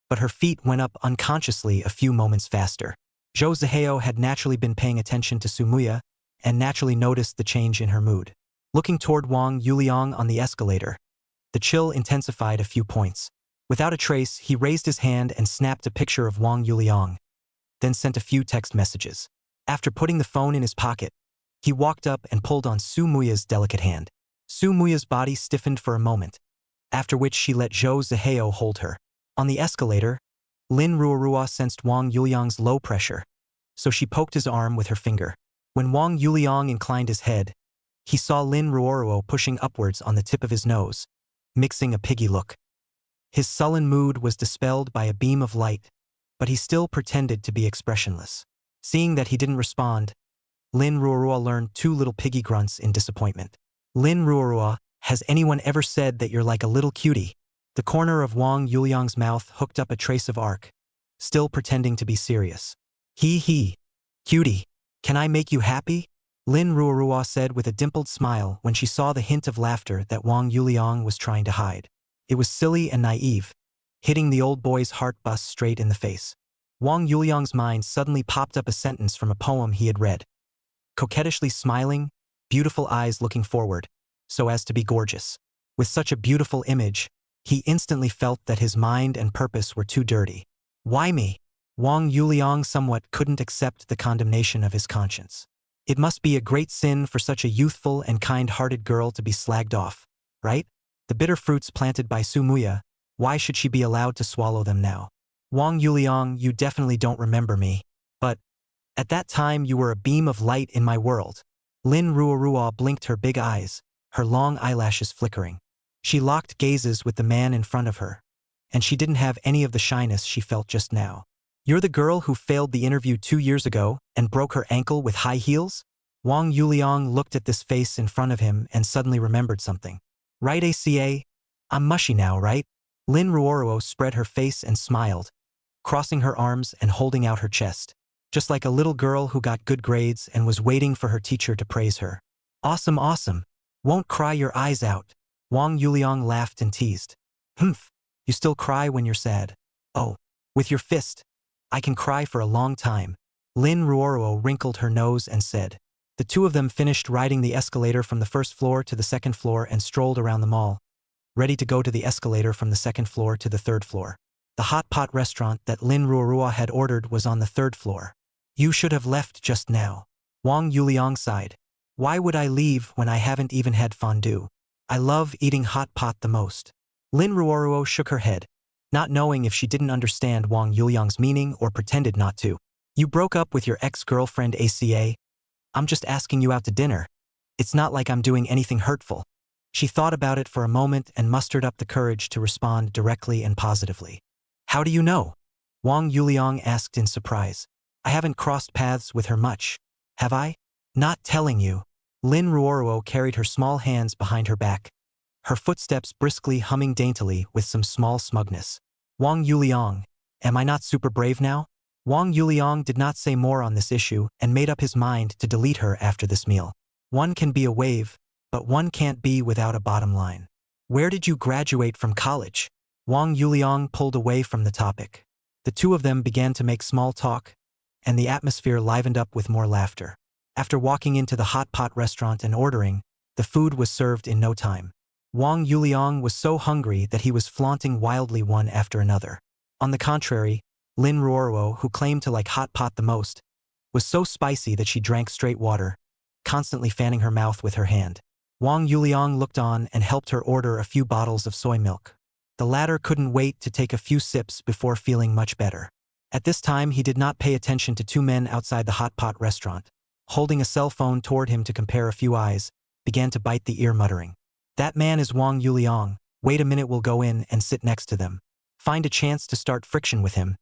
Speaker 1: but her feet went up unconsciously a few moments faster. Zhou Zihao had naturally been paying attention to Su Muya and naturally noticed the change in her mood. Looking toward Wang Yuliang on the escalator, the chill intensified a few points. Without a trace, he raised his hand and snapped a picture of Wang Yuliang, then sent a few text messages. After putting the phone in his pocket, he walked up and pulled on Su Muya's delicate hand. Su Muya's body stiffened for a moment, after which she let Zhou Zihao hold her. On the escalator, Lin Ruorua sensed Wang Yuliang's low pressure, so she poked his arm with her finger. When Wang Yuliang inclined his head, he saw Lin Ruoruo pushing upwards on the tip of his nose, mixing a piggy look. His sullen mood was dispelled by a beam of light, but he still pretended to be expressionless. Seeing that he didn't respond, Lin Ruorua learned two little piggy grunts in disappointment. "Lin Ruorua, has anyone ever said that you're like a little cutie?" The corner of Wang Yuliang's mouth hooked up a trace of arc, still pretending to be serious. He. Cutie. Can I make you happy?" Lin Ruorua said with a dimpled smile when she saw the hint of laughter that Wang Yuliang was trying to hide. It was silly and naive, hitting the old boy's heart bust straight in the face. Wang Yuliang's mind suddenly popped up a sentence from a poem he had read. Coquettishly smiling, beautiful eyes looking forward, so as to be gorgeous. With such a beautiful image, he instantly felt that his mind and purpose were too dirty. Why me? Wang Yuliang somewhat couldn't accept the condemnation of his conscience. It must be a great sin for such a youthful and kind-hearted girl to be slagged off, right? The bitter fruits planted by Su Muya, why should she be allowed to swallow them now? Wang Yuliang, you definitely don't remember me. But at that time you were a beam of light in my world. Lin Ruorua blinked her big eyes, her long eyelashes flickering. She locked gazes with the man in front of her, and she didn't have any of the shyness she felt just now. You're the girl who failed the interview 2 years ago and broke her ankle with high heels? Wang Yuliang looked at this face in front of him and suddenly remembered something. Right, ACA? I'm mushy now, right? Lin Ruoruo spread her face and smiled, crossing her arms and holding out her chest, just like a little girl who got good grades and was waiting for her teacher to praise her. Awesome, awesome. Won't cry your eyes out. Wang Yuliang laughed and teased. Humph, you still cry when you're sad. Oh, with your fist. I can cry for a long time. Lin Ruoruo wrinkled her nose and said. The two of them finished riding the escalator from the first floor to the second floor and strolled around the mall, ready to go to the escalator from the second floor to the third floor. The hot pot restaurant that Lin Ruorua had ordered was on the third floor. You should have left just now. Wang Yuliang sighed. Why would I leave when I haven't even had fondue? I love eating hot pot the most. Lin Ruoruo shook her head, not knowing if she didn't understand Wang Yuliang's meaning or pretended not to. You broke up with your ex-girlfriend ACA? I'm just asking you out to dinner. It's not like I'm doing anything hurtful. She thought about it for a moment and mustered up the courage to respond directly and positively. How do you know? Wang Yuliang asked in surprise. I haven't crossed paths with her much, have I? Not telling you. Lin Ruoruo carried her small hands behind her back, her footsteps briskly humming daintily with some small smugness. Wang Yuliang, am I not super brave now? Wang Yuliang did not say more on this issue and made up his mind to delete her after this meal. One can be a wave, but one can't be without a bottom line. Where did you graduate from college? Wang Yuliang pulled away from the topic. The two of them began to make small talk, and the atmosphere livened up with more laughter. After walking into the hot pot restaurant and ordering, the food was served in no time. Wang Yuliang was so hungry that he was flaunting wildly one after another. On the contrary, Lin Ruoruo, who claimed to like hot pot the most, was so spicy that she drank straight water, constantly fanning her mouth with her hand. Wang Yuliang looked on and helped her order a few bottles of soy milk. The latter couldn't wait to take a few sips before feeling much better. At this time, he did not pay attention to two men outside the hot pot restaurant. Holding a cell phone toward him to compare a few eyes, began to bite the ear muttering. That man is Wang Yuliang. Wait a minute, we'll go in and sit next to them. Find a chance to start friction with him.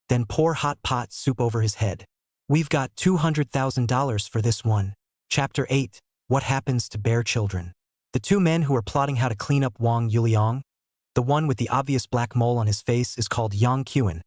Speaker 1: Then pour hot pot soup over his head. We've got $200,000 for this one. Chapter 8. What happens to bear children? The two men who are plotting how to clean up Wang Yuliang, the one with the obvious black mole on his face is called Yang Qian,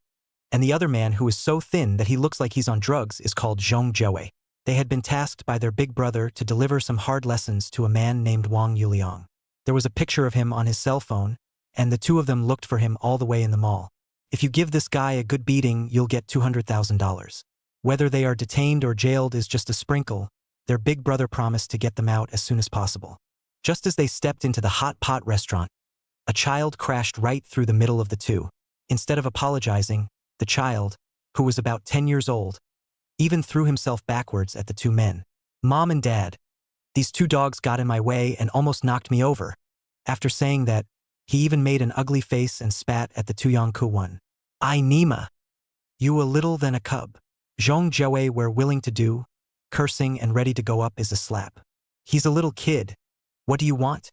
Speaker 1: and the other man who is so thin that he looks like he's on drugs is called Zhong Jiawei. They had been tasked by their big brother to deliver some hard lessons to a man named Wang Yuliang. There was a picture of him on his cell phone, and the two of them looked for him all the way in the mall. If you give this guy a good beating, you'll get $200,000. Whether they are detained or jailed is just a sprinkle. Their big brother promised to get them out as soon as possible. Just as they stepped into the hot pot restaurant, a child crashed right through the middle of the two. Instead of apologizing, the child, who was about 10 years old, even threw himself backwards at the two men. Mom and Dad, these two dogs got in my way and almost knocked me over. After saying that, he even made an ugly face and spat at the two young one. I Nima. You a little than a cub. Zhong Jiawei were willing to do, cursing and ready to go up is a slap. He's a little kid. What do you want?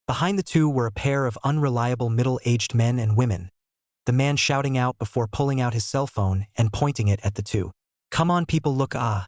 Speaker 1: Behind the two were a pair of unreliable middle-aged men and women, the man shouting out before pulling out his cell phone and pointing it at the two. Come on people, look, ah.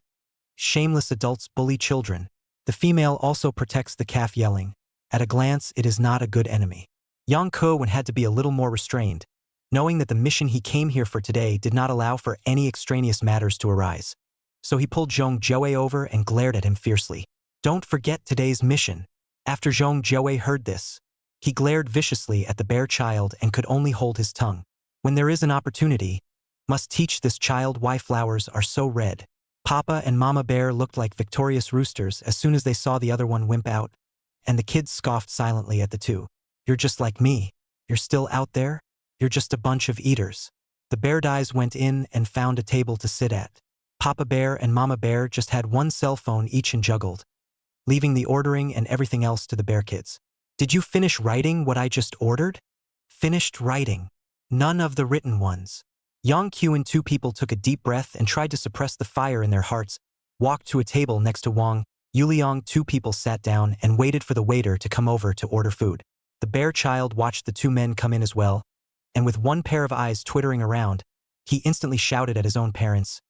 Speaker 1: Shameless adults bully children. The female also protects the calf, yelling. At a glance, it is not a good enemy. Yang Ke-wen had to be a little more restrained, knowing that the mission he came here for today did not allow for any extraneous matters to arise. So he pulled Zhong Jiawei over and glared at him fiercely. Don't forget today's mission. After Zhong Jiawei heard this, he glared viciously at the bear child and could only hold his tongue. When there is an opportunity, must teach this child why flowers are so red. Papa and Mama Bear looked like victorious roosters as soon as they saw the other one wimp out, and the kids scoffed silently at the two. You're just like me. You're still out there? You're just a bunch of eaters. The bear guys went in and found a table to sit at. Papa Bear and Mama Bear just had one cell phone each and juggled, leaving the ordering and everything else to the bear kids. Did you finish writing what I just ordered? Finished writing. None of the written ones. Yang Q and two people took a deep breath and tried to suppress the fire in their hearts, walked to a table next to Wang Yuliang. Two people sat down and waited for the waiter to come over to order food. The bear child watched the two men come in as well, and with one pair of eyes twittering around, he instantly shouted at his own parents.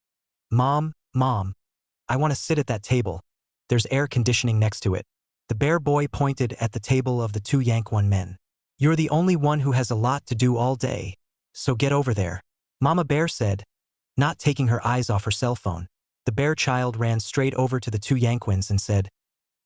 Speaker 1: Mom, I want to sit at that table. There's air conditioning next to it. The bear boy pointed at the table of the two Yank-one men. You're the only one who has a lot to do all day, so get over there. Mama Bear said, not taking her eyes off her cell phone. The bear child ran straight over to the two Yankwins and said,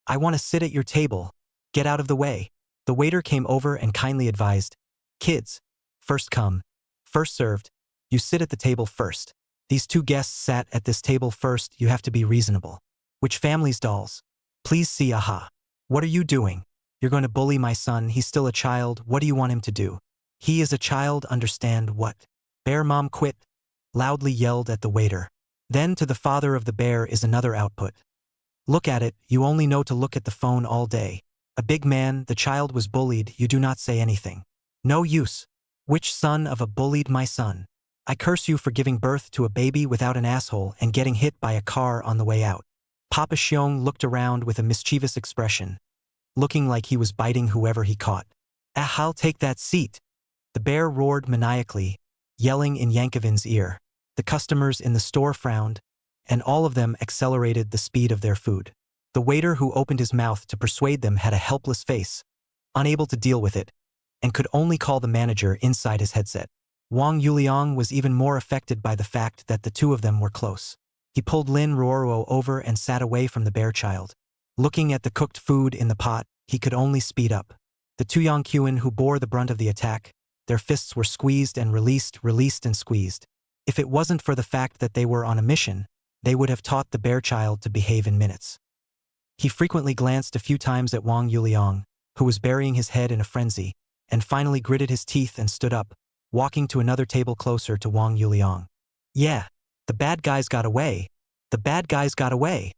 Speaker 1: I want to sit at your table. Get out of the way. The waiter came over and kindly advised, kids, first come, first served. You sit at the table first. These two guests sat at this table first. You have to be reasonable. Which family's dolls? Please see, aha. What are you doing? You're going to bully my son. He's still a child. What do you want him to do? He is a child, understand what? Bear mom quit, loudly yelled at the waiter. Then to the father of the bear is another output. Look at it, you only know to look at the phone all day. A big man, the child was bullied, you do not say anything. No use. Which son of a bullied my son? I curse you for giving birth to a baby without an asshole and getting hit by a car on the way out. Papa Xiong looked around with a mischievous expression, looking like he was biting whoever he caught. I'll take that seat. The bear roared maniacally, yelling in Yankovin's ear. The customers in the store frowned, and all of them accelerated the speed of their food. The waiter who opened his mouth to persuade them had a helpless face, unable to deal with it, and could only call the manager inside his headset. Wang Yuliang was even more affected by the fact that the two of them were close. He pulled Lin Ruoruo over and sat away from the bear child. Looking at the cooked food in the pot, he could only speed up. The two Yongqian who bore the brunt of the attack, their fists were squeezed and released and squeezed. If it wasn't for the fact that they were on a mission, they would have taught the bear child to behave in minutes. He frequently glanced a few times at Wang Yuliang, who was burying his head in a frenzy, and finally gritted his teeth and stood up, walking to another table closer to Wang Yuliang. Yeah, the bad guys got away. The bad guys got away.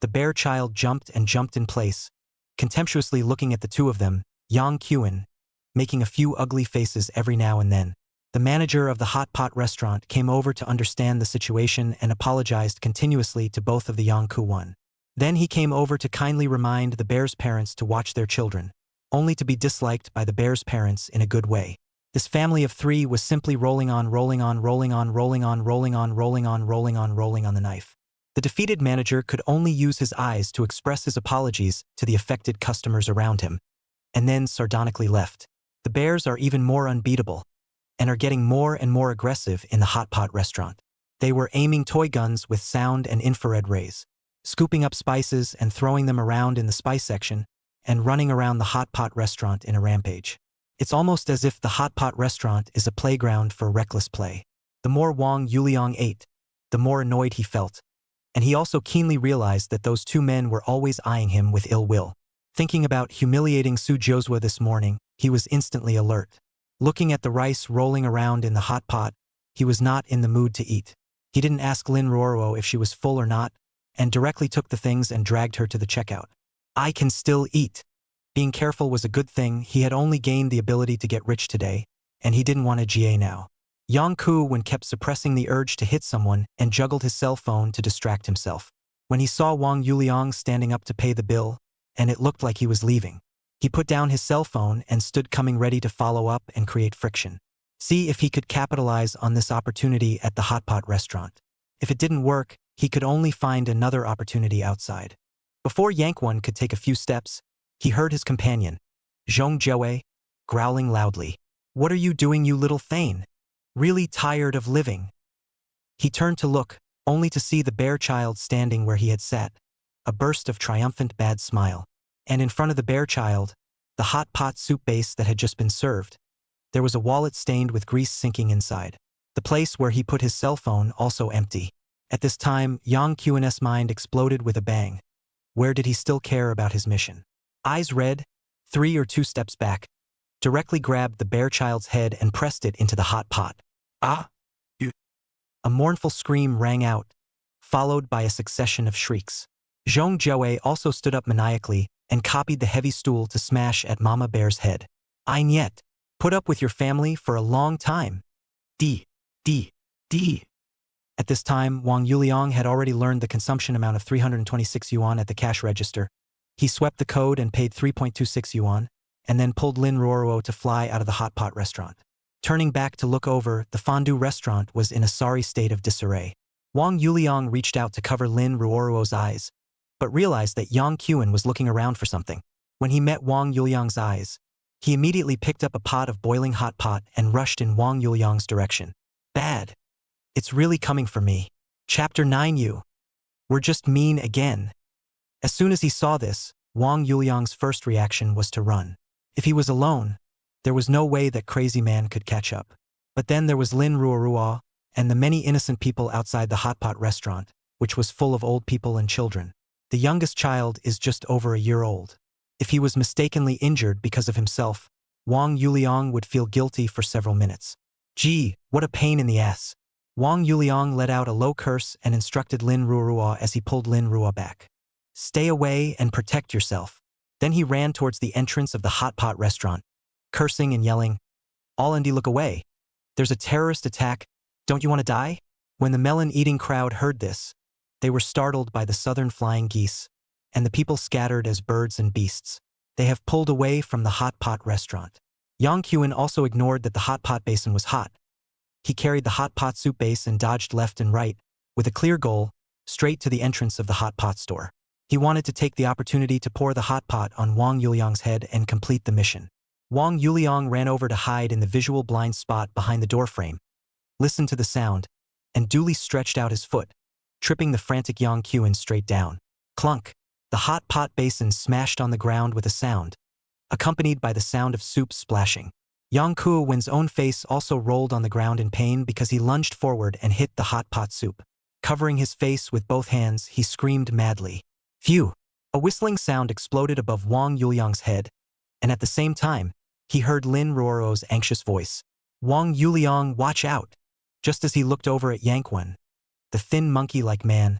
Speaker 1: The bear child jumped and jumped in place, contemptuously looking at the two of them, Yang Kyun, making a few ugly faces every now and then. The manager of the hot pot restaurant came over to understand the situation and apologized continuously to both of the Yang Kyun. Then he came over to kindly remind the bear's parents to watch their children, only to be disliked by the bear's parents in a good way. This family of three was simply rolling on the knife. The defeated manager could only use his eyes to express his apologies to the affected customers around him, and then sardonically left. The bears are even more unbeatable, and are getting more and more aggressive in the hot pot restaurant. They were aiming toy guns with sound and infrared rays, scooping up spices and throwing them around in the spice section, and running around the hot pot restaurant in a rampage. It's almost as if the hot pot restaurant is a playground for reckless play. The more Wang Yuliang ate, the more annoyed he felt, and he also keenly realized that those two men were always eyeing him with ill will. Thinking about humiliating Su Josua this morning, he was instantly alert. Looking at the rice rolling around in the hot pot, he was not in the mood to eat. He didn't ask Lin Ruoruo if she was full or not, and directly took the things and dragged her to the checkout. I can still eat. Being careful was a good thing. He had only gained the ability to get rich today, and he didn't want a GA now. Yang Ku kept suppressing the urge to hit someone and juggled his cell phone to distract himself. When he saw Wang Yuliang standing up to pay the bill, and it looked like he was leaving, he put down his cell phone and stood coming ready to follow up and create friction. See if he could capitalize on this opportunity at the hot pot restaurant. If it didn't work, he could only find another opportunity outside. Before Yankwon could take a few steps, he heard his companion, Zhong Jiawei, growling loudly. What are you doing, you little thane? Really tired of living? He turned to look, only to see the bear child standing where he had sat, a burst of triumphant bad smile. And in front of the bear child, the hot pot soup base that had just been served, there was a wallet stained with grease sinking inside. The place where he put his cell phone also empty. At this time, Yang Qn's mind exploded with a bang. Where did he still care about his mission? Eyes red, 3 or 2 steps back, directly grabbed the bear child's head and pressed it into the hot pot. Ah! You! A mournful scream rang out, followed by a succession of shrieks. Zhong Jiawei also stood up maniacally and copied the heavy stool to smash at Mama Bear's head. Ein yet, put up with your family for a long time. D. At this time, Wang Yuliang had already learned the consumption amount of 326 yuan at the cash register. He swept the code and paid 3.26 yuan, and then pulled Lin Ruoruo to fly out of the hot pot restaurant. Turning back to look over, the fondue restaurant was in a sorry state of disarray. Wang Yuliang reached out to cover Lin Ruoruo's eyes, but realized that Yang Qun was looking around for something. When he met Wang Yuliang's eyes, he immediately picked up a pot of boiling hot pot and rushed in Wang Yuliang's direction. Bad. It's really coming for me. Chapter 9. You. We're just mean again. As soon as he saw this, Wang Yuliang's first reaction was to run. If he was alone, there was no way that crazy man could catch up. But then there was Lin Ruoruo and the many innocent people outside the hot pot restaurant, which was full of old people and children. The youngest child is just over a year old. If he was mistakenly injured because of himself, Wang Yuliang would feel guilty for several minutes. Gee, what a pain in the ass. Wang Yuliang let out a low curse and instructed Lin Ruoruo as he pulled Lin Ruoruo back. Stay away and protect yourself. Then he ran towards the entrance of the hot pot restaurant, cursing and yelling, All Andy, look away. There's a terrorist attack. Don't you want to die? When the melon-eating crowd heard this, they were startled by the southern flying geese, and the people scattered as birds and beasts. They have pulled away from the hot pot restaurant. Yang Qun also ignored that the hot pot basin was hot. He carried the hot pot soup base and dodged left and right, with a clear goal, straight to the entrance of the hot pot store. He wanted to take the opportunity to pour the hot pot on Wang Yuliang's head and complete the mission. Wang Yuliang ran over to hide in the visual blind spot behind the doorframe, listened to the sound, and duly stretched out his foot, tripping the frantic Yang Qun straight down. Clunk! The hot pot basin smashed on the ground with a sound, accompanied by the sound of soup splashing. Yang Kuo-win's own face also rolled on the ground in pain because he lunged forward and hit the hot pot soup. Covering his face with both hands, he screamed madly. Phew! A whistling sound exploded above Wang Yuliang's head, and at the same time, he heard Lin Ruoruo's anxious voice. Wang Yuliang, watch out! Just as he looked over at Yankwon, the thin monkey-like man,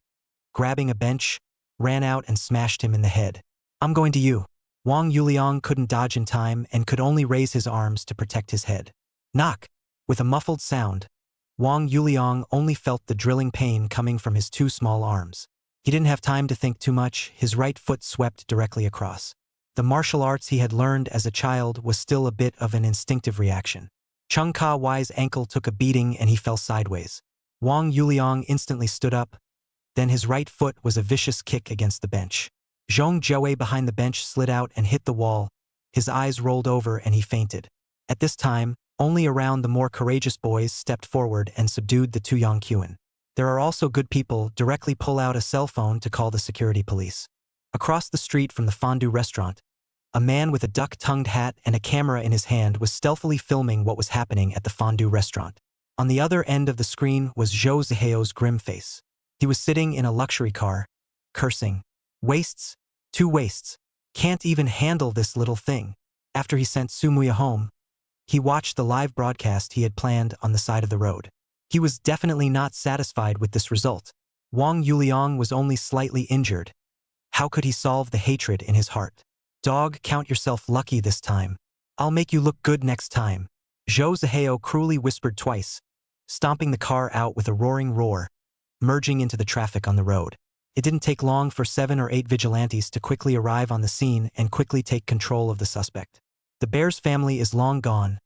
Speaker 1: grabbing a bench, ran out and smashed him in the head. I'm going to you. Wang Yuliang couldn't dodge in time and could only raise his arms to protect his head. Knock! With a muffled sound, Wang Yuliang only felt the drilling pain coming from his two small arms. He didn't have time to think too much, his right foot swept directly across. The martial arts he had learned as a child was still a bit of an instinctive reaction. Chung Ka-Wai's ankle took a beating and he fell sideways. Wang Yuliang instantly stood up, then his right foot was a vicious kick against the bench. Zhong Jiawei behind the bench slid out and hit the wall, his eyes rolled over and he fainted. At this time, only around the more courageous boys stepped forward and subdued the two Yongquan. There are also good people directly pull out a cell phone to call the security police. Across the street from the fondue restaurant, a man with a duck-tongued hat and a camera in his hand was stealthily filming what was happening at the fondue restaurant. On the other end of the screen was Zhou Ziheo's grim face. He was sitting in a luxury car, cursing. Wastes? 2 wastes. Can't even handle this little thing. After he sent Sumuya home, he watched the live broadcast he had planned on the side of the road. He was definitely not satisfied with this result. Wang Yuliang was only slightly injured. How could he solve the hatred in his heart? Dog, count yourself lucky this time. I'll make you look good next time. Zhou Ziheo cruelly whispered twice, stomping the car out with a roaring roar, merging into the traffic on the road. It didn't take long for 7 or 8 vigilantes to quickly arrive on the scene and quickly take control of the suspect. The bear's family is long gone,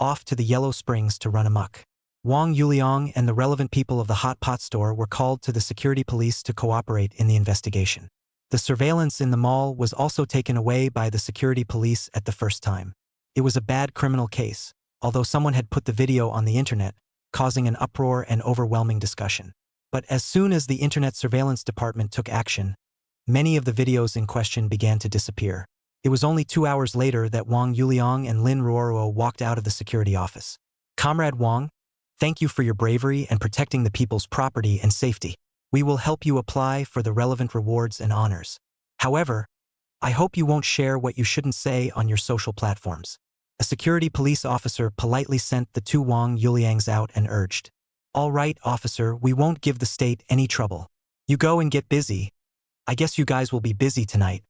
Speaker 1: off to the Yellow Springs to run amok. Wang Yuliang and the relevant people of the hot pot store were called to the security police to cooperate in the investigation. The surveillance in the mall was also taken away by the security police at the first time. It was a bad criminal case, although someone had put the video on the internet, causing an uproar and overwhelming discussion. But as soon as the internet surveillance department took action, many of the videos in question began to disappear. It was only 2 hours later that Wang Yuliang and Lin Ruoruo walked out of the security office. Comrade Wang, thank you for your bravery and protecting the people's property and safety. We will help you apply for the relevant rewards and honors. However, I hope you won't share what you shouldn't say on your social platforms. A security police officer politely sent the two Wang Yuliangs out and urged, "All right, officer, we won't give the state any trouble. You go and get busy. I guess you guys will be busy tonight."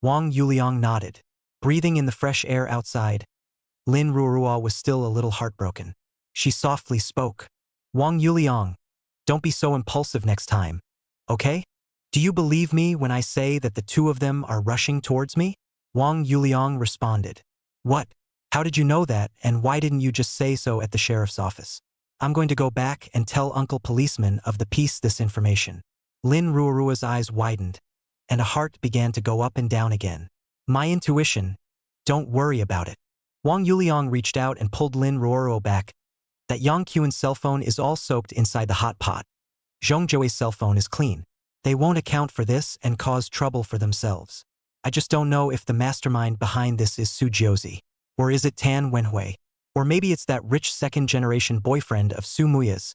Speaker 1: Wang Yuliang nodded. Breathing in the fresh air outside, Lin Ruoruo was still a little heartbroken. She softly spoke. "Wang Yuliang, don't be so impulsive next time, okay? Do you believe me when I say that the two of them are rushing towards me?" Wang Yuliang responded. "What? How did you know that, and why didn't you just say so at the sheriff's office? I'm going to go back and tell Uncle Policeman of the Peace this information." Lin Ruoruo's eyes widened, and a heart began to go up and down again. "My intuition. Don't worry about it." Wang Yuliang reached out and pulled Lin Ruoruo back. "That Yongquan's cell phone is all soaked inside the hot pot. Zhong Jiawei's cell phone is clean. They won't account for this and cause trouble for themselves. I just don't know if the mastermind behind this is Su Jiuzi. Or is it Tan Wenhui? Or maybe it's that rich second-generation boyfriend of Su Muya's,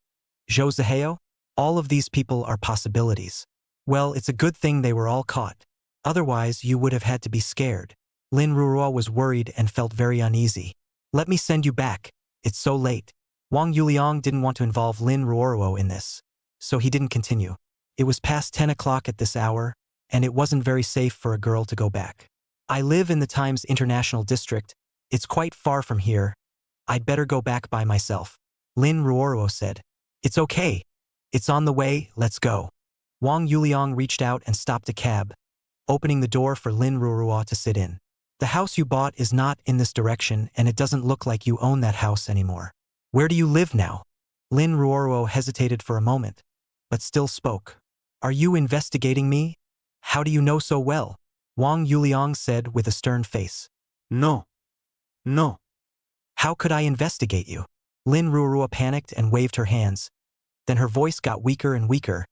Speaker 1: Zhou Ziheo? All of these people are possibilities. Well, it's a good thing they were all caught. Otherwise, you would have had to be scared." Lin Ruoruo was worried and felt very uneasy. "Let me send you back. It's so late." Wang Yuliang didn't want to involve Lin Ruoruo in this, so he didn't continue. It was past 10 o'clock at this hour, and it wasn't very safe for a girl to go back. "I live in the Times International District. It's quite far from here. I'd better go back by myself," Lin Ruoruo said. "It's okay. It's on the way, let's go." Wang Yuliang reached out and stopped a cab, opening the door for Lin Ruoruo to sit in. "The house you bought is not in this direction, and it doesn't look like you own that house anymore. Where do you live now?" Lin Ruoruo hesitated for a moment, but still spoke. "Are you investigating me? How do you know so well?" Wang Yuliang said with a stern face. "No. No. How could I investigate you?" Lin Ruoruo panicked and waved her hands. Then her voice got weaker and weaker,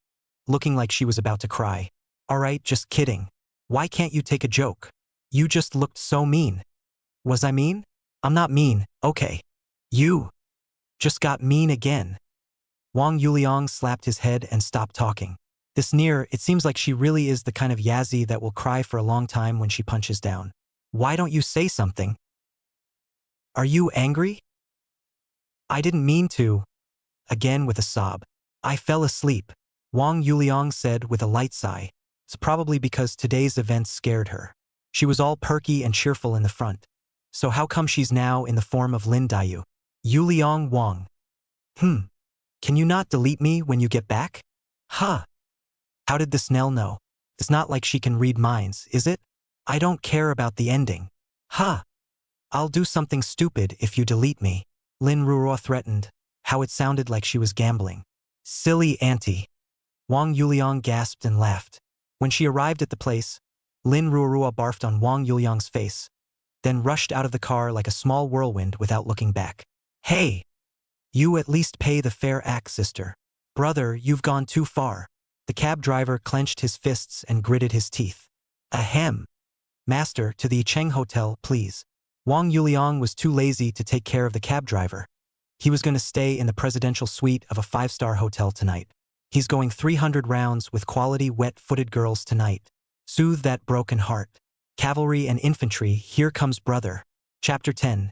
Speaker 1: looking like she was about to cry. "All right, just kidding. Why can't you take a joke? You just looked so mean." "Was I mean? I'm not mean, okay. You just got mean again." Wang Yuliang slapped his head and stopped talking. This Near, it seems like she really is the kind of Yazzie that will cry for a long time when she punches down. "Why don't you say something? Are you angry?" "I didn't mean to." Again with a sob. "I fell asleep," Wang Yuliang said with a light sigh. It's probably because today's events scared her. She was all perky and cheerful in the front. So how come she's now in the form of Lin Dayu? Yuliang Wang. Can you not delete me when you get back? Huh. How did the Snell know? It's not like she can read minds, is it? I don't care about the ending. Huh. I'll do something stupid if you delete me. Lin Ruruo threatened. How it sounded like she was gambling. Silly auntie. Wang Yuliang gasped and laughed. When she arrived at the place, Lin Ruruo barfed on Wang Yuliang's face, then rushed out of the car like a small whirlwind without looking back. Hey! You at least pay the fair act, sister. Brother, you've gone too far. The cab driver clenched his fists and gritted his teeth. Ahem. Master, to the Cheng Hotel, please. Wang Yuliang was too lazy to take care of the cab driver. He was going to stay in the presidential suite of a 5-star hotel tonight. He's going 300 rounds with quality wet-footed girls tonight. Soothe that broken heart. Cavalry and infantry, here comes brother. Chapter 10.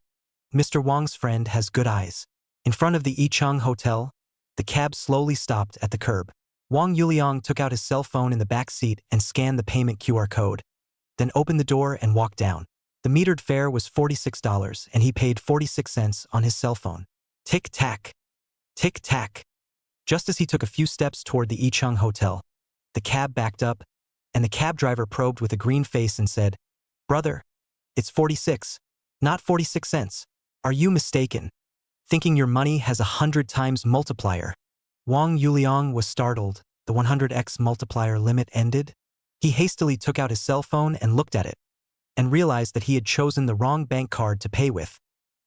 Speaker 1: Mr. Wang's friend has good eyes. In front of the Yicheng Hotel, the cab slowly stopped at the curb. Wang Yuliang took out his cell phone in the back seat and scanned the payment QR code, then opened the door and walked down. The metered fare was $46 and he paid 46 cents on his cell phone. Tick-tack. Tick-tack. Just as he took a few steps toward the Yicheng Hotel, the cab backed up, and the cab driver probed with a green face and said, Brother, it's 46, not 46 cents. Are you mistaken? Thinking your money has 100 times multiplier? Wang Yuliang was startled. The 100x multiplier limit ended. He hastily took out his cell phone and looked at it, and realized that he had chosen the wrong bank card to pay with,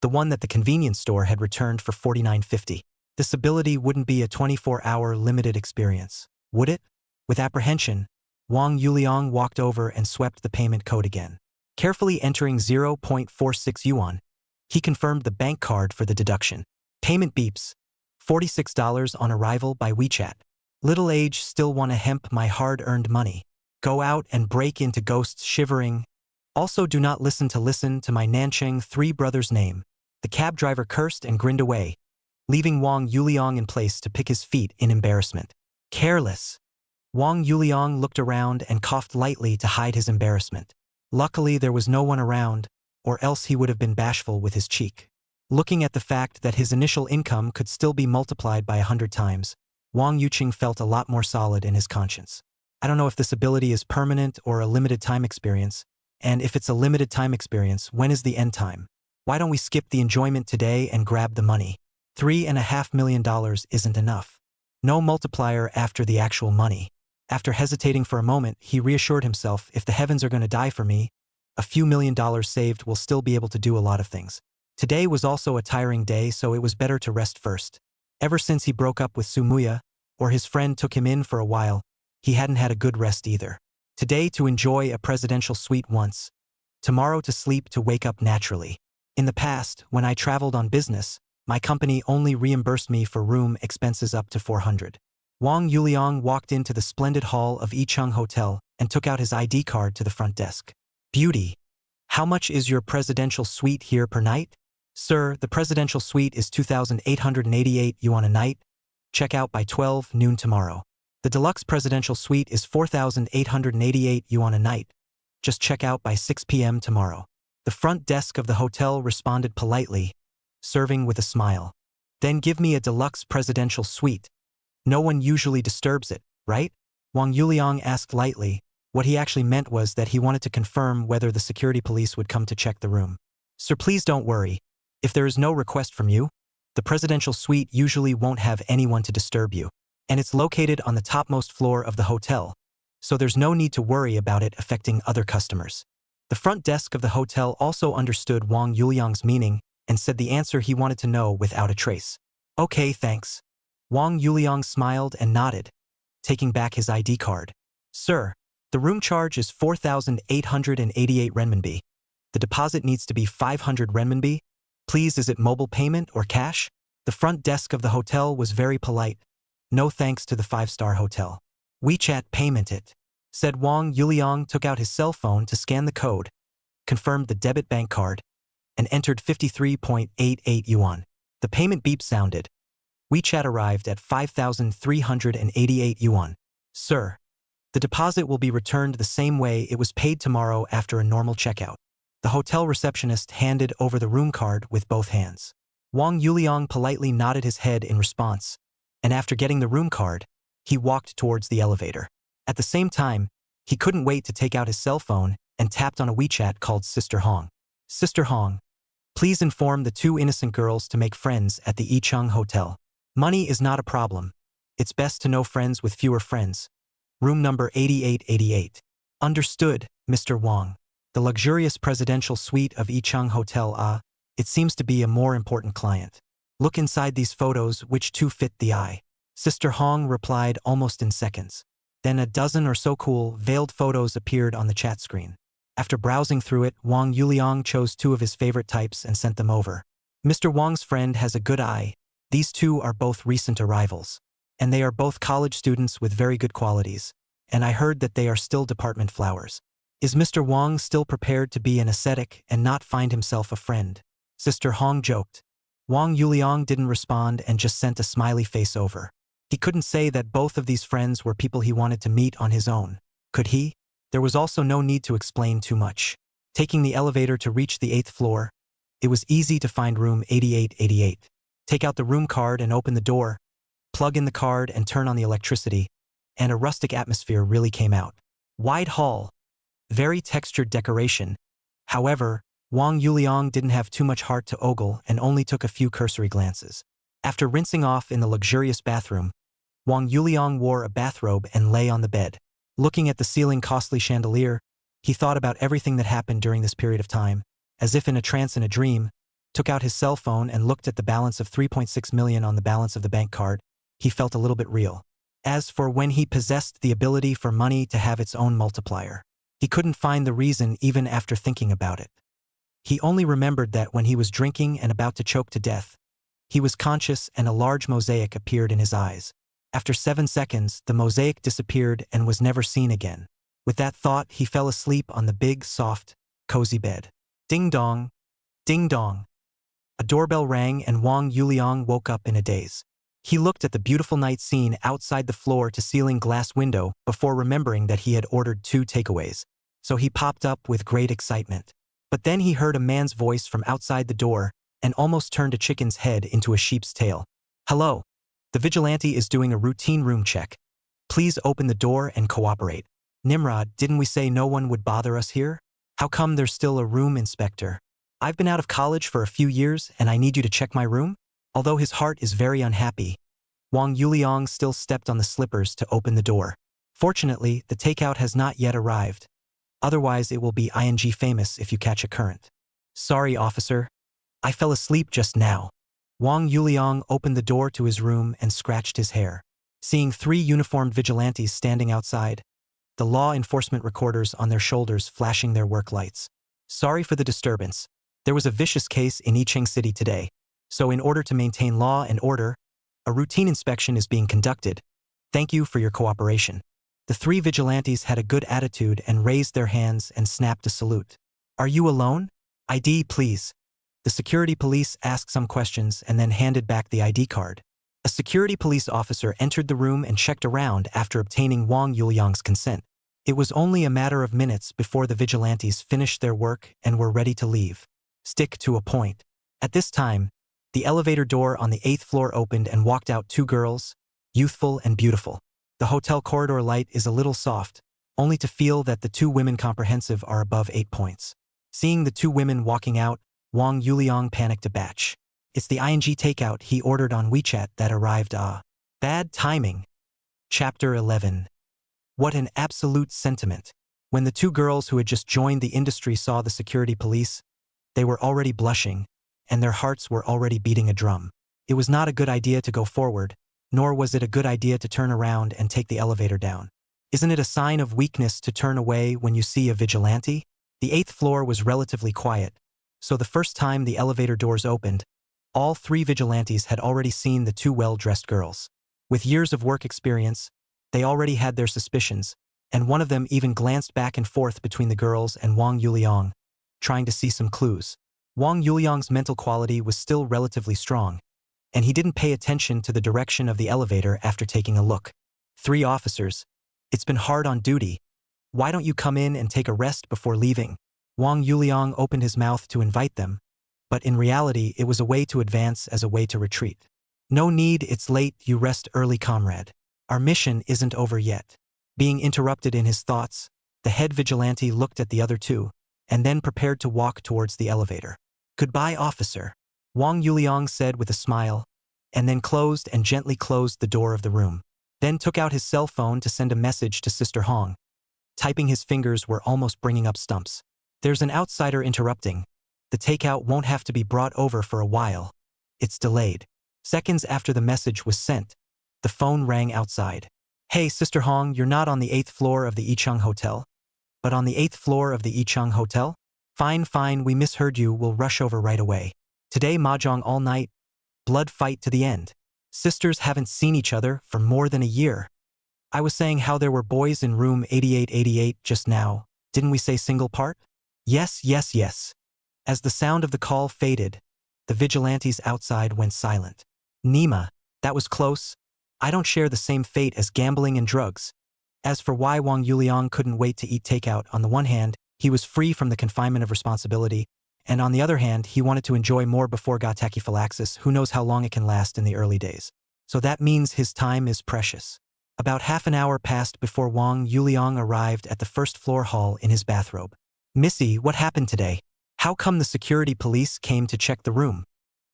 Speaker 1: the one that the convenience store had returned for $49.50. This ability wouldn't be a 24-hour limited experience, would it? With apprehension, Wang Yuliang walked over and swept the payment code again. Carefully entering 0.46 yuan, he confirmed the bank card for the deduction. Payment beeps. $46 on arrival by WeChat. Little age still wanna hemp my hard-earned money. Go out and break into ghosts shivering. Also do not listen to my Nancheng three brothers' name. The cab driver cursed and grinned away, leaving Wang Yuliang in place to pick his feet in embarrassment. Careless. Wang Yuliang looked around and coughed lightly to hide his embarrassment. Luckily there was no one around, or else he would have been bashful with his cheek. Looking at the fact that his initial income could still be multiplied by 100 times, Wang Yuqing felt a lot more solid in his conscience. I don't know if this ability is permanent or a limited time experience, and if it's a limited time experience, when is the end time? Why don't we skip the enjoyment today and grab the money? $3.5 million isn't enough. No multiplier after the actual money. After hesitating for a moment, he reassured himself, if the heavens are going to die for me, a few $1,000,000 saved will still be able to do a lot of things. Today was also a tiring day, so it was better to rest first. Ever since he broke up with Sumuya, or his friend took him in for a while, he hadn't had a good rest either. Today to enjoy a presidential suite once. Tomorrow to sleep to wake up naturally. In the past, when I traveled on business, my company only reimbursed me for room expenses up to 400. Wang Yuliang walked into the splendid hall of Yicheng Hotel and took out his ID card to the front desk. Beauty. How much is your presidential suite here per night? Sir, the presidential suite is 2,888 yuan a night. Check out by 12 noon tomorrow. The deluxe presidential suite is 4,888 yuan a night. Just check out by 6 p.m. tomorrow. The front desk of the hotel responded politely, serving with a smile. Then give me a deluxe presidential suite. No one usually disturbs it, right? Wang Yuliang asked lightly. What he actually meant was that he wanted to confirm whether the security police would come to check the room. Sir, please don't worry. If there is no request from you, the presidential suite usually won't have anyone to disturb you. And it's located on the topmost floor of the hotel, so there's no need to worry about it affecting other customers. The front desk of the hotel also understood Wang Yuliang's meaning and said the answer he wanted to know without a trace. Okay, thanks. Wang Yuliang smiled and nodded, taking back his ID card. Sir, the room charge is 4,888 renminbi. The deposit needs to be 500 renminbi. Please, is it mobile payment or cash? The front desk of the hotel was very polite. No thanks to the 5-star hotel. WeChat payment it, said Wang Yuliang, took out his cell phone to scan the code, confirmed the debit bank card, and entered 53.88 yuan. The payment beep sounded. WeChat arrived at 5,388 yuan. Sir, The deposit will be returned the same way it was paid tomorrow after a normal checkout. The hotel receptionist handed over the room card with both hands. Wang Yuliang politely nodded his head in response, and after getting the room card, he walked towards the elevator. At the same time, he couldn't wait to take out his cell phone and tapped on a WeChat called Sister Hong. Sister Hong, please inform the two innocent girls to make friends at the Yicheng Hotel. Money is not a problem. It's best to know friends with fewer friends. Room number 8888. Understood, Mr. Wang. The luxurious presidential suite of Yicheng Hotel. It seems to be a more important client. Look inside these photos, which two fit the eye. Sister Hong replied almost in seconds. Then a dozen or so cool, veiled photos appeared on the chat screen. After browsing through it, Wang Yuliang chose two of his favorite types and sent them over. Mr. Wang's friend has a good eye. These two are both recent arrivals. And they are both college students with very good qualities. And I heard that they are still department flowers. Is Mr. Wang still prepared to be an ascetic and not find himself a friend? Sister Hong joked. Wang Yuliang didn't respond and just sent a smiley face over. He couldn't say that both of these friends were people he wanted to meet on his own. Could he? There was also no need to explain too much. Taking the elevator to reach the 8th floor, it was easy to find room 8888. Take out the room card and open the door, plug in the card and turn on the electricity, and a rustic atmosphere really came out. Wide hall, very textured decoration. However, Wang Yuliang didn't have too much heart to ogle and only took a few cursory glances. After rinsing off in the luxurious bathroom, Wang Yuliang wore a bathrobe and lay on the bed. Looking at the ceiling costly chandelier, he thought about everything that happened during this period of time, as if in a trance in a dream, took out his cell phone and looked at the balance of 3.6 million on the balance of the bank card. He felt a little bit real. As for when he possessed the ability for money to have its own multiplier, he couldn't find the reason even after thinking about it. He only remembered that when he was drinking and about to choke to death, he was conscious and a large mosaic appeared in his eyes. After 7 seconds, the mosaic disappeared and was never seen again. With that thought, he fell asleep on the big, soft, cozy bed. Ding dong, ding dong. A doorbell rang and Wang Yuliang woke up in a daze. He looked at the beautiful night scene outside the floor-to-ceiling glass window before remembering that he had ordered 2 takeaways. So he popped up with great excitement. But then he heard a man's voice from outside the door and almost turned a chicken's head into a sheep's tail. Hello. The vigilante is doing a routine room check. Please open the door and cooperate. Nimrod, didn't we say no one would bother us here? How come there's still a room inspector? I've been out of college for a few years and I need you to check my room? Although his heart is very unhappy, Wang Yuliang still stepped on the slippers to open the door. Fortunately, the takeout has not yet arrived. Otherwise, it will be ing famous if you catch a current. Sorry, officer. I fell asleep just now. Wang Yuliang opened the door to his room and scratched his hair. Seeing 3 uniformed vigilantes standing outside, the law enforcement recorders on their shoulders flashing their work lights. Sorry for the disturbance. There was a vicious case in Yicheng City today. So in order to maintain law and order, a routine inspection is being conducted. Thank you for your cooperation. The 3 vigilantes had a good attitude and raised their hands and snapped a salute. Are you alone? ID, please. The security police asked some questions and then handed back the ID card. A security police officer entered the room and checked around after obtaining Wang Yuliang's consent. It was only a matter of minutes before the vigilantes finished their work and were ready to leave. Stick to a point. At this time, the elevator door on the 8th floor opened and walked out 2 girls, youthful and beautiful. The hotel corridor light is a little soft, only to feel that the 2 women comprehensive are above 8 points. Seeing the 2 women walking out, Wang Yuliang panicked a batch. It's the ing takeout he ordered on WeChat that arrived. Bad timing. Chapter 11. What an absolute sentiment. When the 2 girls who had just joined the industry saw the security police, they were already blushing, and their hearts were already beating a drum. It was not a good idea to go forward, nor was it a good idea to turn around and take the elevator down. Isn't it a sign of weakness to turn away when you see a vigilante? The 8th floor was relatively quiet, so the first time the elevator doors opened, all 3 vigilantes had already seen the 2 well-dressed girls. With years of work experience, they already had their suspicions, and one of them even glanced back and forth between the girls and Wang Yuliang, trying to see some clues. Wang Yuliang's mental quality was still relatively strong, and he didn't pay attention to the direction of the elevator after taking a look. 3 officers, It's been hard on duty. Why don't you come in and take a rest before leaving? Wang Yuliang opened his mouth to invite them, but in reality it was a way to advance as a way to retreat. No need, it's late, you rest early, comrade. Our mission isn't over yet. Being interrupted in his thoughts, the head vigilante looked at the other two, and then prepared to walk towards the elevator. Goodbye, officer, Wang Yuliang said with a smile, and then closed and gently closed the door of the room. Then took out his cell phone to send a message to Sister Hong. Typing, his fingers were almost bringing up stumps. There's an outsider interrupting. The takeout won't have to be brought over for a while. It's delayed. Seconds after the message was sent, the phone rang outside. Hey, Sister Hong, you're not on the 8th floor of the Yicheng Hotel? But on the 8th floor of the Yicheng Hotel? Fine, we misheard you, we'll rush over right away. Today mahjong all night, blood fight to the end. Sisters haven't seen each other for more than a year. I was saying how there were boys in room 8888 just now. Didn't we say single part? Yes. As the sound of the call faded, the vigilantes outside went silent. Nima, that was close. I don't share the same fate as gambling and drugs. As for why Wang Yuliang couldn't wait to eat takeout, on the one hand, he was free from the confinement of responsibility, and on the other hand, he wanted to enjoy more before got tachyphylaxis. Who knows how long it can last in the early days. So that means his time is precious. About half an hour passed before Wang Yuliang arrived at the first floor hall in his bathrobe. Missy, what happened today? How come the security police came to check the room?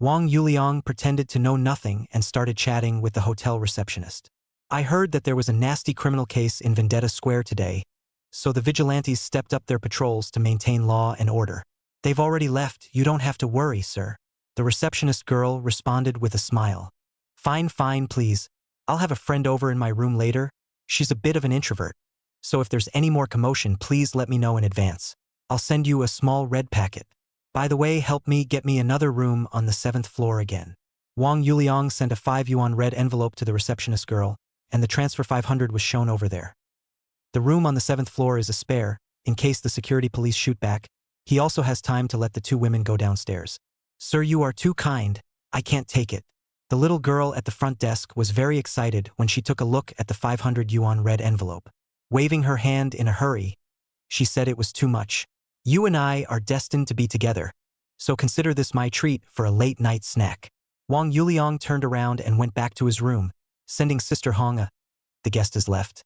Speaker 1: Wang Yuliang pretended to know nothing and started chatting with the hotel receptionist. I heard that there was a nasty criminal case in Vendetta Square today, so the vigilantes stepped up their patrols to maintain law and order. They've already left, you don't have to worry, sir. The receptionist girl responded with a smile. Fine, please. I'll have a friend over in my room later. She's a bit of an introvert, so if there's any more commotion, please let me know in advance. I'll send you a small red packet. By the way, help me get me another room on the 7th floor again. Wang Yuliang sent a 5 yuan red envelope to the receptionist girl, and the transfer 500 was shown over there. The room on the 7th floor is a spare, in case the security police shoot back. He also has time to let the two women go downstairs. Sir, you are too kind. I can't take it. The little girl at the front desk was very excited when she took a look at the 500 yuan red envelope. Waving her hand in a hurry, she said it was too much. You and I are destined to be together, so consider this my treat for a late-night snack. Wang Yuliang turned around and went back to his room, sending Sister Hong the guest has left.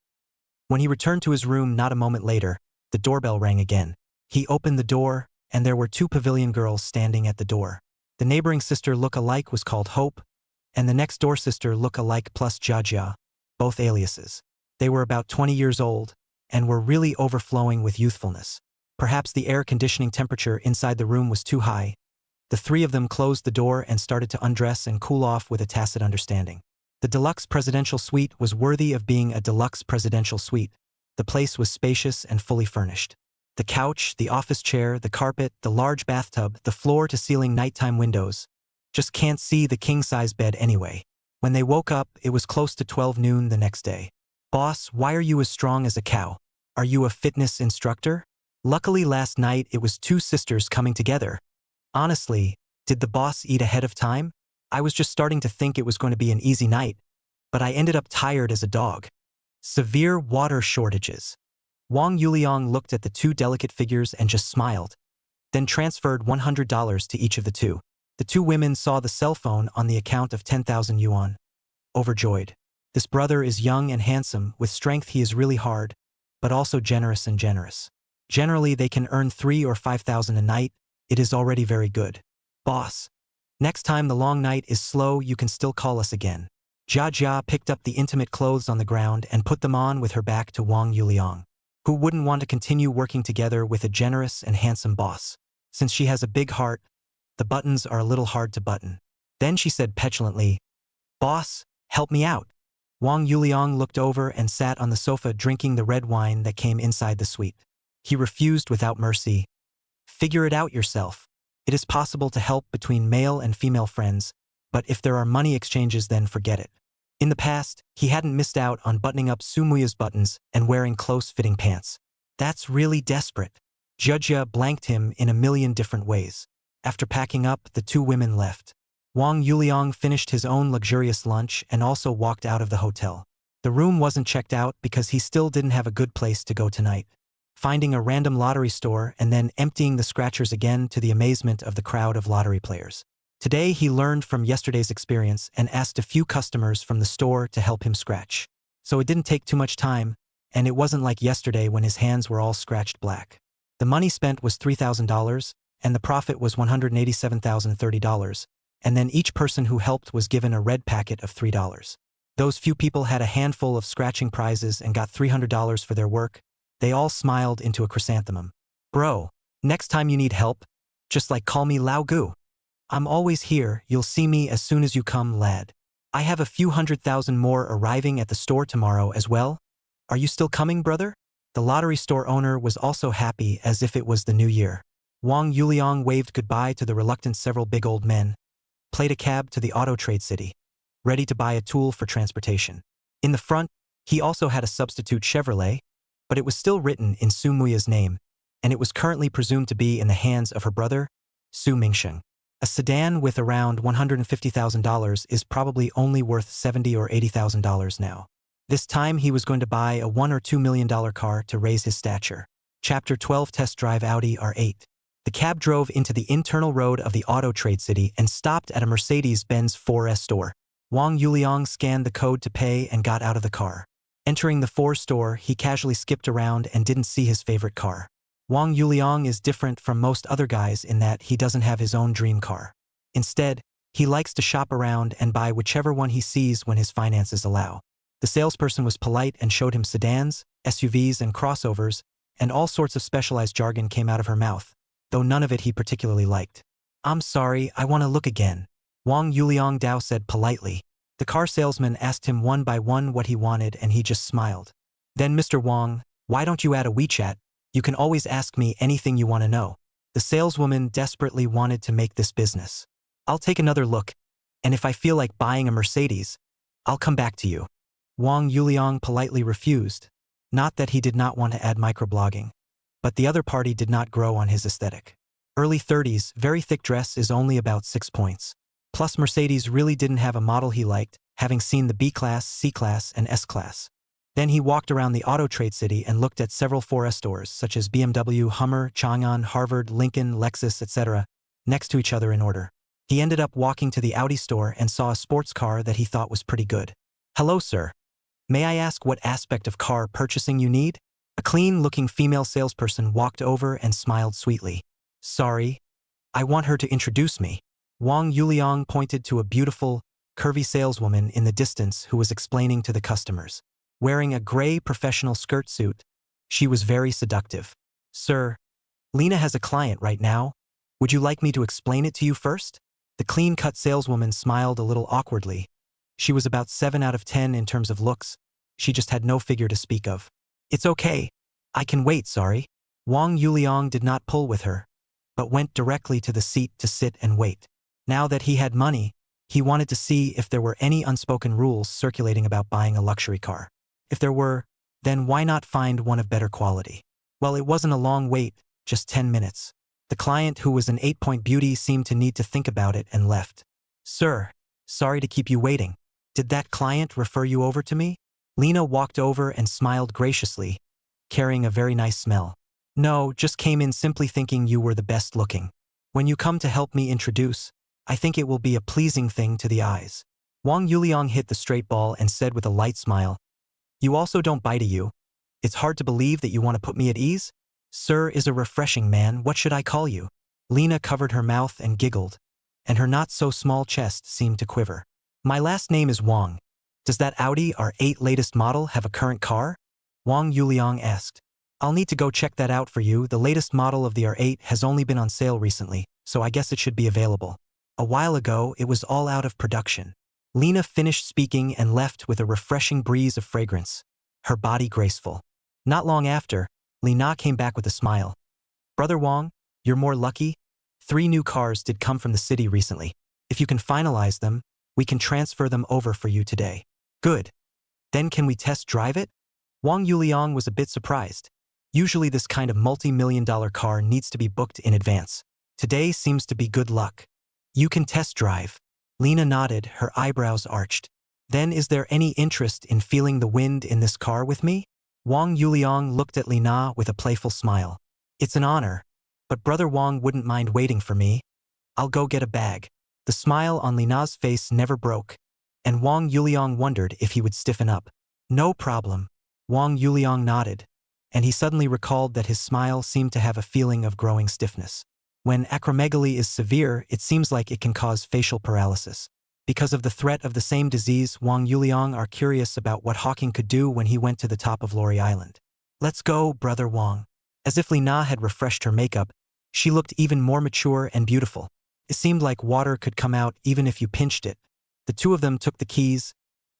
Speaker 1: When he returned to his room not a moment later, the doorbell rang again. He opened the door, and there were 2 pavilion girls standing at the door. The neighboring sister look-alike was called Hope, and the next-door sister look-alike plus Jia, both aliases. They were about 20 years old, and were really overflowing with youthfulness. Perhaps the air conditioning temperature inside the room was too high. The 3 of them closed the door and started to undress and cool off with a tacit understanding. The deluxe presidential suite was worthy of being a deluxe presidential suite. The place was spacious and fully furnished. The couch, the office chair, the carpet, the large bathtub, the floor-to-ceiling nighttime windows. Just can't see the king-size bed anyway. When they woke up, it was close to 12 noon the next day. Boss, why are you as strong as a cow? Are you a fitness instructor? Luckily last night it was 2 sisters coming together. Honestly, did the boss eat ahead of time? I was just starting to think it was going to be an easy night, but I ended up tired as a dog. Severe water shortages. Wang Yuliang looked at the 2 delicate figures and just smiled, then transferred $100 to each of the 2. The 2 women saw the cell phone on the account of 10,000 yuan. Overjoyed. This brother is young and handsome, with strength he is really hard, but also generous and generous. Generally they can earn 3 or 5,000 a night, it is already very good. Boss, next time the long night is slow you can still call us again. Jia picked up the intimate clothes on the ground and put them on with her back to Wang Yuliang. Who wouldn't want to continue working together with a generous and handsome boss? Since she has a big heart, the buttons are a little hard to button. Then she said petulantly, Boss, help me out. Wang Yuliang looked over and sat on the sofa drinking the red wine that came inside the suite. He refused without mercy. Figure it out yourself. It is possible to help between male and female friends, but if there are money exchanges then forget it. In the past, he hadn't missed out on buttoning up Sumuya's buttons and wearing close-fitting pants. That's really desperate. Jia blanked him in a million different ways. After packing up, the 2 women left. Wang Yuliang finished his own luxurious lunch and also walked out of the hotel. The The room wasn't checked out because he still didn't have a good place to go tonight. Finding a random lottery store and then emptying the scratchers again to the amazement of the crowd of lottery players. Today he learned from yesterday's experience and asked a few customers from the store to help him scratch. So it didn't take too much time, and it wasn't like yesterday when his hands were all scratched black. The money spent was $3,000, and the profit was $187,030, and then each person who helped was given a red packet of $3. Those few people had a handful of scratching prizes and got $300 for their work. They all smiled into a chrysanthemum. Bro, next time you need help, just call me Lao Gu. I'm always here, you'll see me as soon as you come, lad. I have a few 100,000 more arriving at the store tomorrow as well. Are you still coming, brother? The lottery store owner was also happy as if it was the new year. Wang Yuliang waved goodbye to the reluctant several big old men, played a cab to the auto trade city, ready to buy a tool for transportation. In the front, he also had a substitute Chevrolet, but it was still written in Su Muya's name, and it was currently presumed to be in the hands of her brother, Su Mingsheng. A sedan with around $150,000 is probably only worth $70,000 or $80,000 now. This time he was going to buy a $1 or $2 million car to raise his stature. Chapter 12 Test Drive Audi R8. The cab drove into the internal road of the auto trade city and stopped at a Mercedes-Benz 4S store. Wang Yuliang scanned the code to pay and got out of the car. Entering the 4 store, he casually skipped around and didn't see his favorite car. Wang Yuliang is different from most other guys in that he doesn't have his own dream car. Instead, he likes to shop around and buy whichever one he sees when his finances allow. The salesperson was polite and showed him sedans, SUVs, and crossovers, and all sorts of specialized jargon came out of her mouth, though none of it he particularly liked. I'm sorry, I want to look again, Wang Yuliang Dao said politely. The car salesman asked him one by one what he wanted and he just smiled. Then, Mr. Wang, why don't you add a WeChat? You can always ask me anything you want to know. The saleswoman desperately wanted to make this business. I'll take another look, and if I feel like buying a Mercedes, I'll come back to you. Wang Yuliang politely refused. Not that he did not want to add microblogging, but the other party did not grow on his aesthetic. Early 30s, very thick dress is only about 6 points. Plus Mercedes really didn't have a model he liked, having seen the B-Class, C-Class, and S-Class. Then he walked around the auto trade city and looked at several 4S stores such as BMW, Hummer, Chang'an, Harvard, Lincoln, Lexus, etc., next to each other in order. He ended up walking to the Audi store and saw a sports car that he thought was pretty good. Hello, sir. May I ask what aspect of car purchasing you need? A clean-looking female salesperson walked over and smiled sweetly. Sorry, I want her to introduce me. Wang Yuliang pointed to a beautiful, curvy saleswoman in the distance who was explaining to the customers. Wearing a gray professional skirt suit, she was very seductive. Sir, Lena has a client right now. Would you like me to explain it to you first? The clean-cut saleswoman smiled a little awkwardly. She was about 7 out of 10 in terms of looks. She just had no figure to speak of. It's okay. I can wait, sorry. Wang Yuliang did not pull with her, but went directly to the seat to sit and wait. Now that he had money, he wanted to see if there were any unspoken rules circulating about buying a luxury car. If there were, then why not find one of better quality? Well, it wasn't a long wait, just 10 minutes. The client, who was an 8-point beauty, seemed to need to think about it and left. Sir, sorry to keep you waiting. Did that client refer you over to me? Lena walked over and smiled graciously, carrying a very nice smell. No, just came in simply thinking you were the best looking. When you come to help me introduce, I think it will be a pleasing thing to the eyes. Wang Yuliang hit the straight ball and said with a light smile, You also don't bite you. It's hard to believe that you want to put me at ease? Sir is a refreshing man, what should I call you? Lena covered her mouth and giggled, and her not-so-small chest seemed to quiver. My last name is Wang. Does that Audi R8 latest model have a current car? Wang Yuliang asked. I'll need to go check that out for you. The latest model of the R8 has only been on sale recently, so I guess it should be available. A while ago, it was all out of production. Lena finished speaking and left with a refreshing breeze of fragrance, her body graceful. Not long after, Lena came back with a smile. Brother Wang, you're more lucky. 3 new cars did come from the city recently. If you can finalize them, we can transfer them over for you today. Good. Then can we test drive it? Wang Yuliang was a bit surprised. Usually this kind of multi-million-dollar car needs to be booked in advance. Today seems to be good luck. You can test drive. Lena nodded, her eyebrows arched. Then is there any interest in feeling the wind in this car with me? Wang Yuliang looked at Li Na with a playful smile. It's an honor, but Brother Wang wouldn't mind waiting for me. I'll go get a bag. The smile on Li Na's face never broke, and Wang Yuliang wondered if he would stiffen up. No problem. Wang Yuliang nodded, and he suddenly recalled that his smile seemed to have a feeling of growing stiffness. When acromegaly is severe, it seems like it can cause facial paralysis. Because of the threat of the same disease, Wang Yuliang are curious about what Hawking could do when he went to the top of Lori Island. Let's go, Brother Wang. As if Li Na had refreshed her makeup, she looked even more mature and beautiful. It seemed like water could come out even if you pinched it. The two of them took the keys,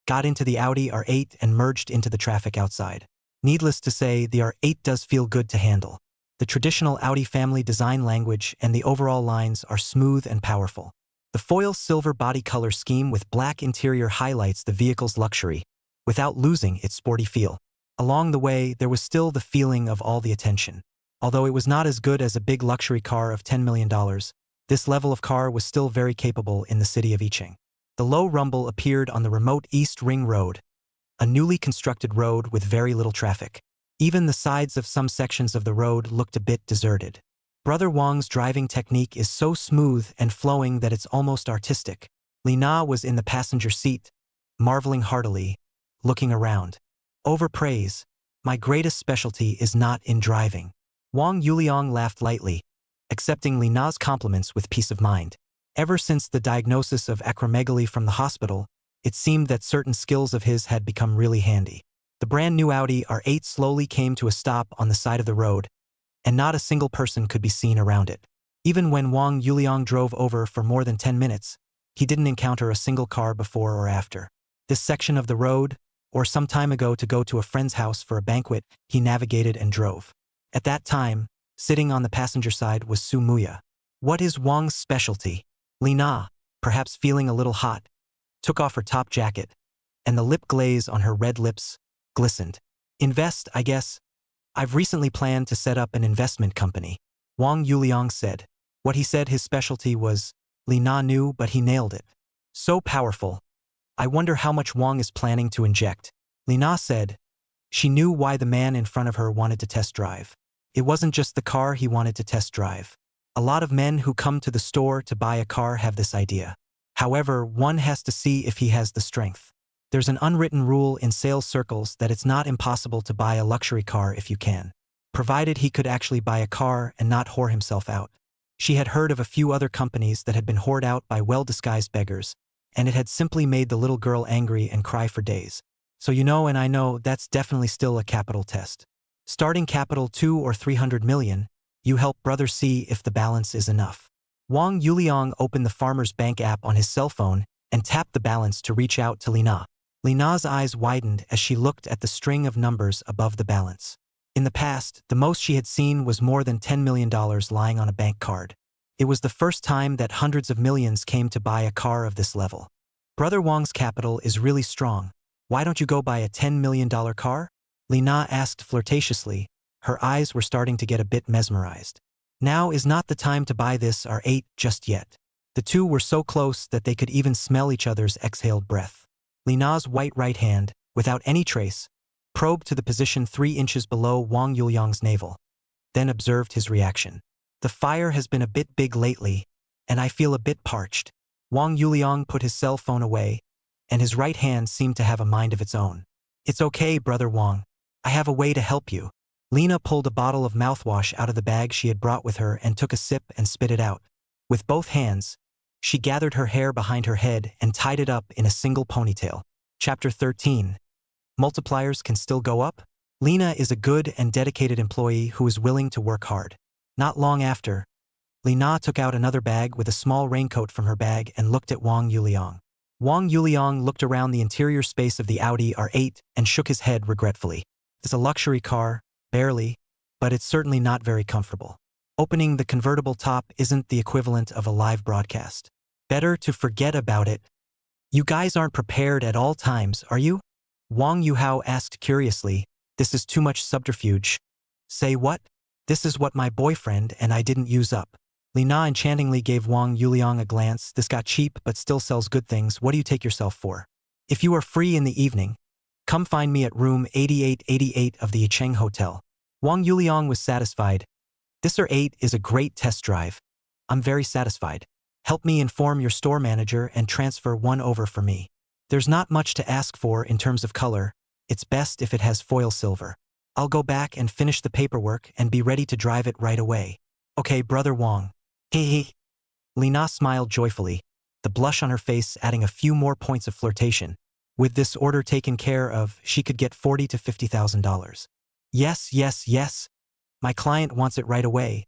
Speaker 1: got into the Audi R8 and merged into the traffic outside. Needless to say, the R8 does feel good to handle. The traditional Audi family design language and the overall lines are smooth and powerful. The foil silver body color scheme with black interior highlights the vehicle's luxury, without losing its sporty feel. Along the way, there was still the feeling of all the attention. Although it was not as good as a big luxury car of $10 million, this level of car was still very capable in the city of Iching. The low rumble appeared on the remote East Ring Road, a newly constructed road with very little traffic. Even the sides of some sections of the road looked a bit deserted. Brother Wang's driving technique is so smooth and flowing that it's almost artistic. Li Na was in the passenger seat, marveling heartily, looking around. Overpraise. My greatest specialty is not in driving. Wang Yuliang laughed lightly, accepting Li Na's compliments with peace of mind. Ever since the diagnosis of acromegaly from the hospital, it seemed that certain skills of his had become really handy. The brand new Audi R8 slowly came to a stop on the side of the road, and not a single person could be seen around it. Even when Wang Yuliang drove over for more than 10 minutes, he didn't encounter a single car before or after. This section of the road, or some time ago to go to a friend's house for a banquet, he navigated and drove. At that time, sitting on the passenger side was Su Muya. What is Wang's specialty? Li Na, perhaps feeling a little hot, took off her top jacket, and the lip glaze on her red lips glistened. Invest, I guess. I've recently planned to set up an investment company, Wang Yuliang said. What he said his specialty was, Li Na knew, but he nailed it. So powerful. I wonder how much Wang is planning to inject. Li Na said. She knew why the man in front of her wanted to test drive. It wasn't just the car he wanted to test drive. A lot of men who come to the store to buy a car have this idea. However, one has to see if he has the strength. There's an unwritten rule in sales circles that it's not impossible to buy a luxury car if you can, provided he could actually buy a car and not whore himself out. She had heard of a few other companies that had been whored out by well-disguised beggars, and it had simply made the little girl angry and cry for days. So you know and I know that's definitely still a capital test. Starting capital 2 or 300 million, you help brother see if the balance is enough. Wang Yuliang opened the Farmer's Bank app on his cell phone and tapped the balance to reach out to Li Na. Li Na's eyes widened as she looked at the string of numbers above the balance. In the past, the most she had seen was more than $10 million lying on a bank card. It was the first time that hundreds of millions came to buy a car of this level. Brother Wang's capital is really strong. Why don't you go buy a $10 million car? Li Na asked flirtatiously. Her eyes were starting to get a bit mesmerized. Now is not the time to buy this R8 just yet. The two were so close that they could even smell each other's exhaled breath. Li Na's white right hand, without any trace, probed to the position 3 inches below Wang Yuliang's navel, then observed his reaction. The fire has been a bit big lately, and I feel a bit parched. Wang Yuliang put his cell phone away, and his right hand seemed to have a mind of its own. It's okay, Brother Wang. I have a way to help you. Lena pulled a bottle of mouthwash out of the bag she had brought with her and took a sip and spit it out. With both hands, she gathered her hair behind her head and tied it up in a single ponytail. Chapter 13. Multipliers can still go up? Lena is a good and dedicated employee who is willing to work hard. Not long after, Li Na took out another bag with a small raincoat from her bag and looked at Wang Yuliang. Wang Yuliang looked around the interior space of the Audi R8 and shook his head regretfully. It's a luxury car, barely, but it's certainly not very comfortable. Opening the convertible top isn't the equivalent of a live broadcast. Better to forget about it. You guys aren't prepared at all times, are you? Wang Yuhao asked curiously. This is too much subterfuge. Say what? This is what my boyfriend and I didn't use up. Li Na enchantingly gave Wang Yuliang a glance. This got cheap but still sells good things. What do you take yourself for? If you are free in the evening, come find me at room 8888 of the Yicheng Hotel. Wang Yuliang was satisfied. This R8 is a great test drive. I'm very satisfied. Help me inform your store manager and transfer one over for me. There's not much to ask for in terms of color. It's best if it has foil silver. I'll go back and finish the paperwork and be ready to drive it right away. Okay, brother Wang. Hee. Lina smiled joyfully, the blush on her face adding a few more points of flirtation. With this order taken care of, she could get $40,000 to $50,000. Yes. My client wants it right away.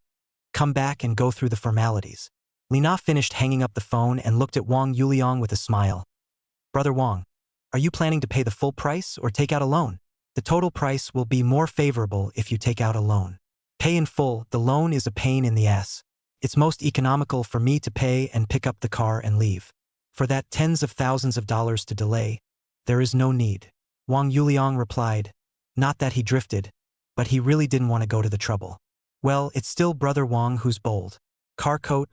Speaker 1: Come back and go through the formalities. Lina finished hanging up the phone and looked at Wang Yuliang with a smile. Brother Wang, are you planning to pay the full price or take out a loan? The total price will be more favorable if you take out a loan. Pay in full, the loan is a pain in the ass. It's most economical for me to pay and pick up the car and leave. For that tens of thousands of dollars to delay, there is no need. Wang Yuliang replied, not that he drifted, but he really didn't want to go to the trouble. Well, it's still brother Wang who's bold. Car coat,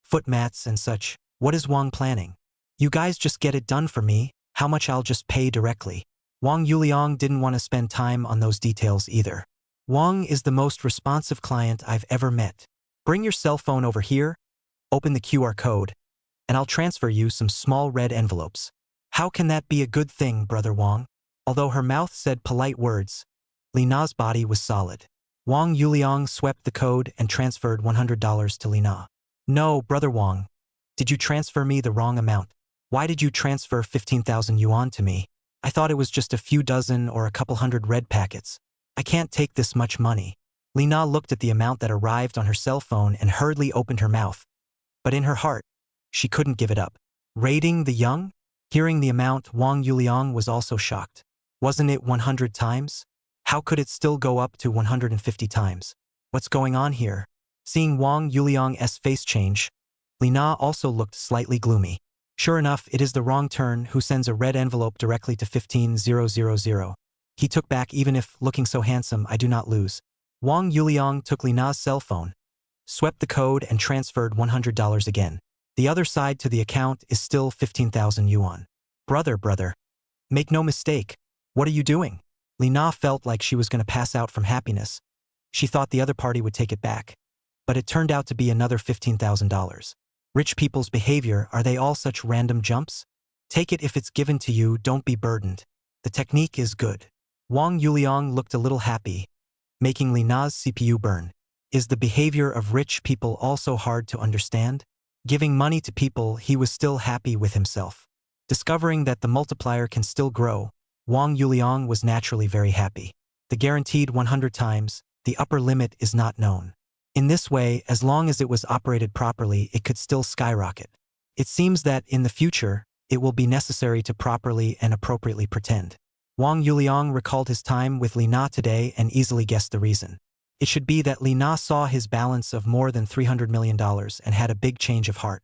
Speaker 1: foot mats and such, what is Wang planning? You guys just get it done for me, how much I'll just pay directly. Wang Yuliang didn't want to spend time on those details either. Wang is the most responsive client I've ever met. Bring your cell phone over here, open the QR code, and I'll transfer you some small red envelopes. How can that be a good thing, brother Wang? Although her mouth said polite words, Lina's body was solid. Wang Yuliang swept the code and transferred $100 to Lina. No, brother Wang. Did you transfer me the wrong amount? Why did you transfer 15,000 yuan to me? I thought it was just a few dozen or a couple hundred red packets. I can't take this much money. Lina looked at the amount that arrived on her cell phone and hurriedly opened her mouth. But in her heart, she couldn't give it up. Raiding the young? Hearing the amount, Wang Yuliang was also shocked. Wasn't it 100 times? How could it still go up to 150 times? What's going on here? Seeing Wang Yuliang's face change, Lina also looked slightly gloomy. Sure enough, it is the wrong turn who sends a red envelope directly to 15,000. He took back even if, looking so handsome, I do not lose. Wang Yuliang took Lina's cell phone, swept the code and transferred $100 again. The other side to the account is still 15,000 yuan. Brother, make no mistake. What are you doing? Lina felt like she was going to pass out from happiness. She thought the other party would take it back. But it turned out to be another $15,000. Rich people's behavior, are they all such random jumps? Take it if it's given to you, don't be burdened. The technique is good. Wang Yuliang looked a little happy, making Lina's CPU burn. Is the behavior of rich people also hard to understand? Giving money to people, he was still happy with himself. Discovering that the multiplier can still grow, Wang Yuliang was naturally very happy. The guaranteed 100 times, the upper limit is not known. In this way, as long as it was operated properly, it could still skyrocket. It seems that, in the future, it will be necessary to properly and appropriately pretend. Wang Yuliang recalled his time with Lina today and easily guessed the reason. It should be that Lina saw his balance of more than $300 million and had a big change of heart.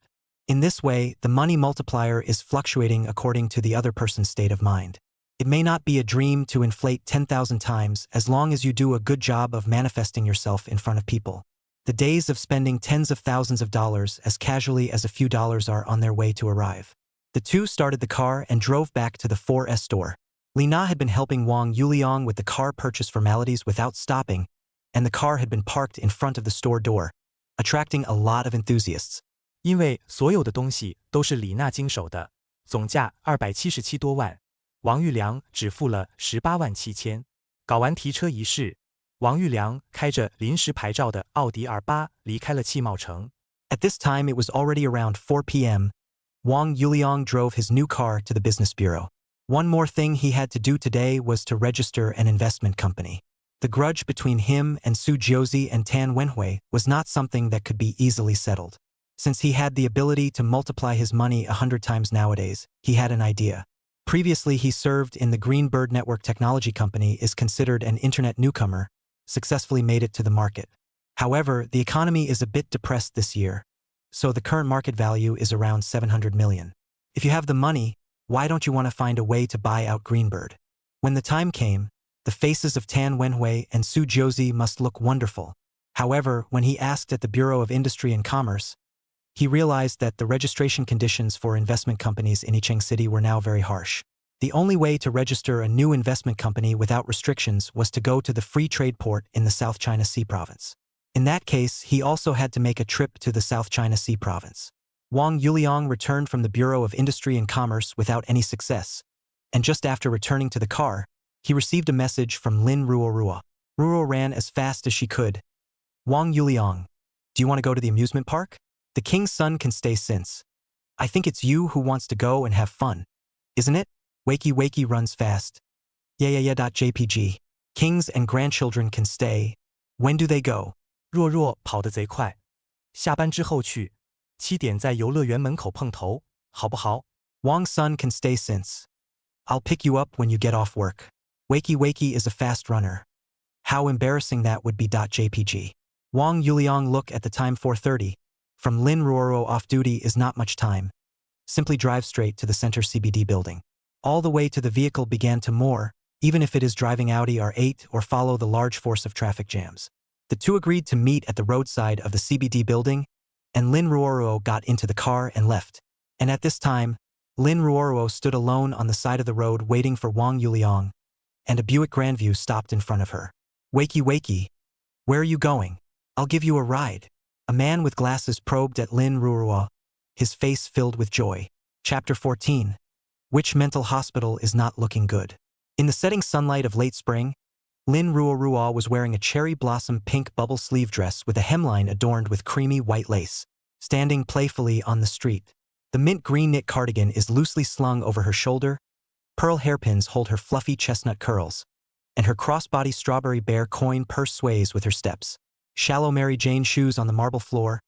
Speaker 1: In this way, the money multiplier is fluctuating according to the other person's state of mind. It may not be a dream to inflate 10,000 times as long as you do a good job of manifesting yourself in front of people. The days of spending tens of thousands of dollars as casually as a few dollars are on their way to arrive. The two started the car and drove back to the 4S store. Lina had been helping Wang Yuliang with the car purchase formalities without stopping, and the car had been parked in front of the store door, attracting a lot of enthusiasts.
Speaker 2: 因为所有的东西都是李娜经手的，总价277多万，王玉良只付了18万7千。搞完提车仪式，王玉良开着临时牌照的奥迪 R8 离开了汽贸城。
Speaker 1: At this time, it was already around 4 p.m. Wang Yuliang drove his new car to the business bureau. One more thing he had to do today was to register an investment company. The grudge between him and Su Jiuzi and Tan Wenhui was not something that could be easily settled. Since he had the ability to multiply his money 100 times nowadays, he had an idea. Previously, he served in the Green Bird Network Technology Company, is considered an internet newcomer, successfully made it to the market. However, the economy is a bit depressed this year, so the current market value is around 700 million. If you have the money, why don't you want to find a way to buy out Greenbird? When the time came, the faces of Tan Wenhui and Su Jiuzi must look wonderful. However, when he asked at the Bureau of Industry and Commerce, he realized that the registration conditions for investment companies in Yicheng City were now very harsh. The only way to register a new investment company without restrictions was to go to the free trade port in the South China Sea province. In that case, he also had to make a trip to the South China Sea province. Wang Yuliang returned from the Bureau of Industry and Commerce without any success, and just after returning to the car, he received a message from Lin Ruoruo. Ruo ran as fast as she could. Wang Yuliang, do you want to go to the amusement park? The king's son can stay since. I think it's you who wants to go and have fun, isn't it? Wakey Wakey runs fast. JPG. Kings and grandchildren can stay. When do they go?
Speaker 2: 若若跑得贼快，下班之后去，7点在游乐园门口碰头，好不好？
Speaker 1: Wang's son can stay since. I'll pick you up when you get off work. Wakey Wakey is a fast runner. How embarrassing that would be. JPG. Wang Yuliang look at the time 4:30. From Lin Ruoro off duty is not much time. Simply drive straight to the center CBD building. All the way to the vehicle began to moor, even if it is driving Audi R8 or follow the large force of traffic jams. The two agreed to meet at the roadside of the CBD building, and Lin Ruoro got into the car and left. And at this time, Lin Ruoro stood alone on the side of the road waiting for Wang Yuliang, and a Buick Grandview stopped in front of her. Wakey Wakey, where are you going? I'll give you a ride. A man with glasses probed at Lin Ruoro, his face filled with joy. Chapter 14. Which mental hospital is not looking good? In the setting sunlight of late spring, Lin Ruoruo was wearing a cherry blossom pink bubble sleeve dress with a hemline adorned with creamy white lace, standing playfully on the street. The mint green knit cardigan is loosely slung over her shoulder, pearl hairpins hold her fluffy chestnut curls, and her crossbody strawberry bear coin purse sways with her steps. Shallow Mary Jane shoes on the marble floor,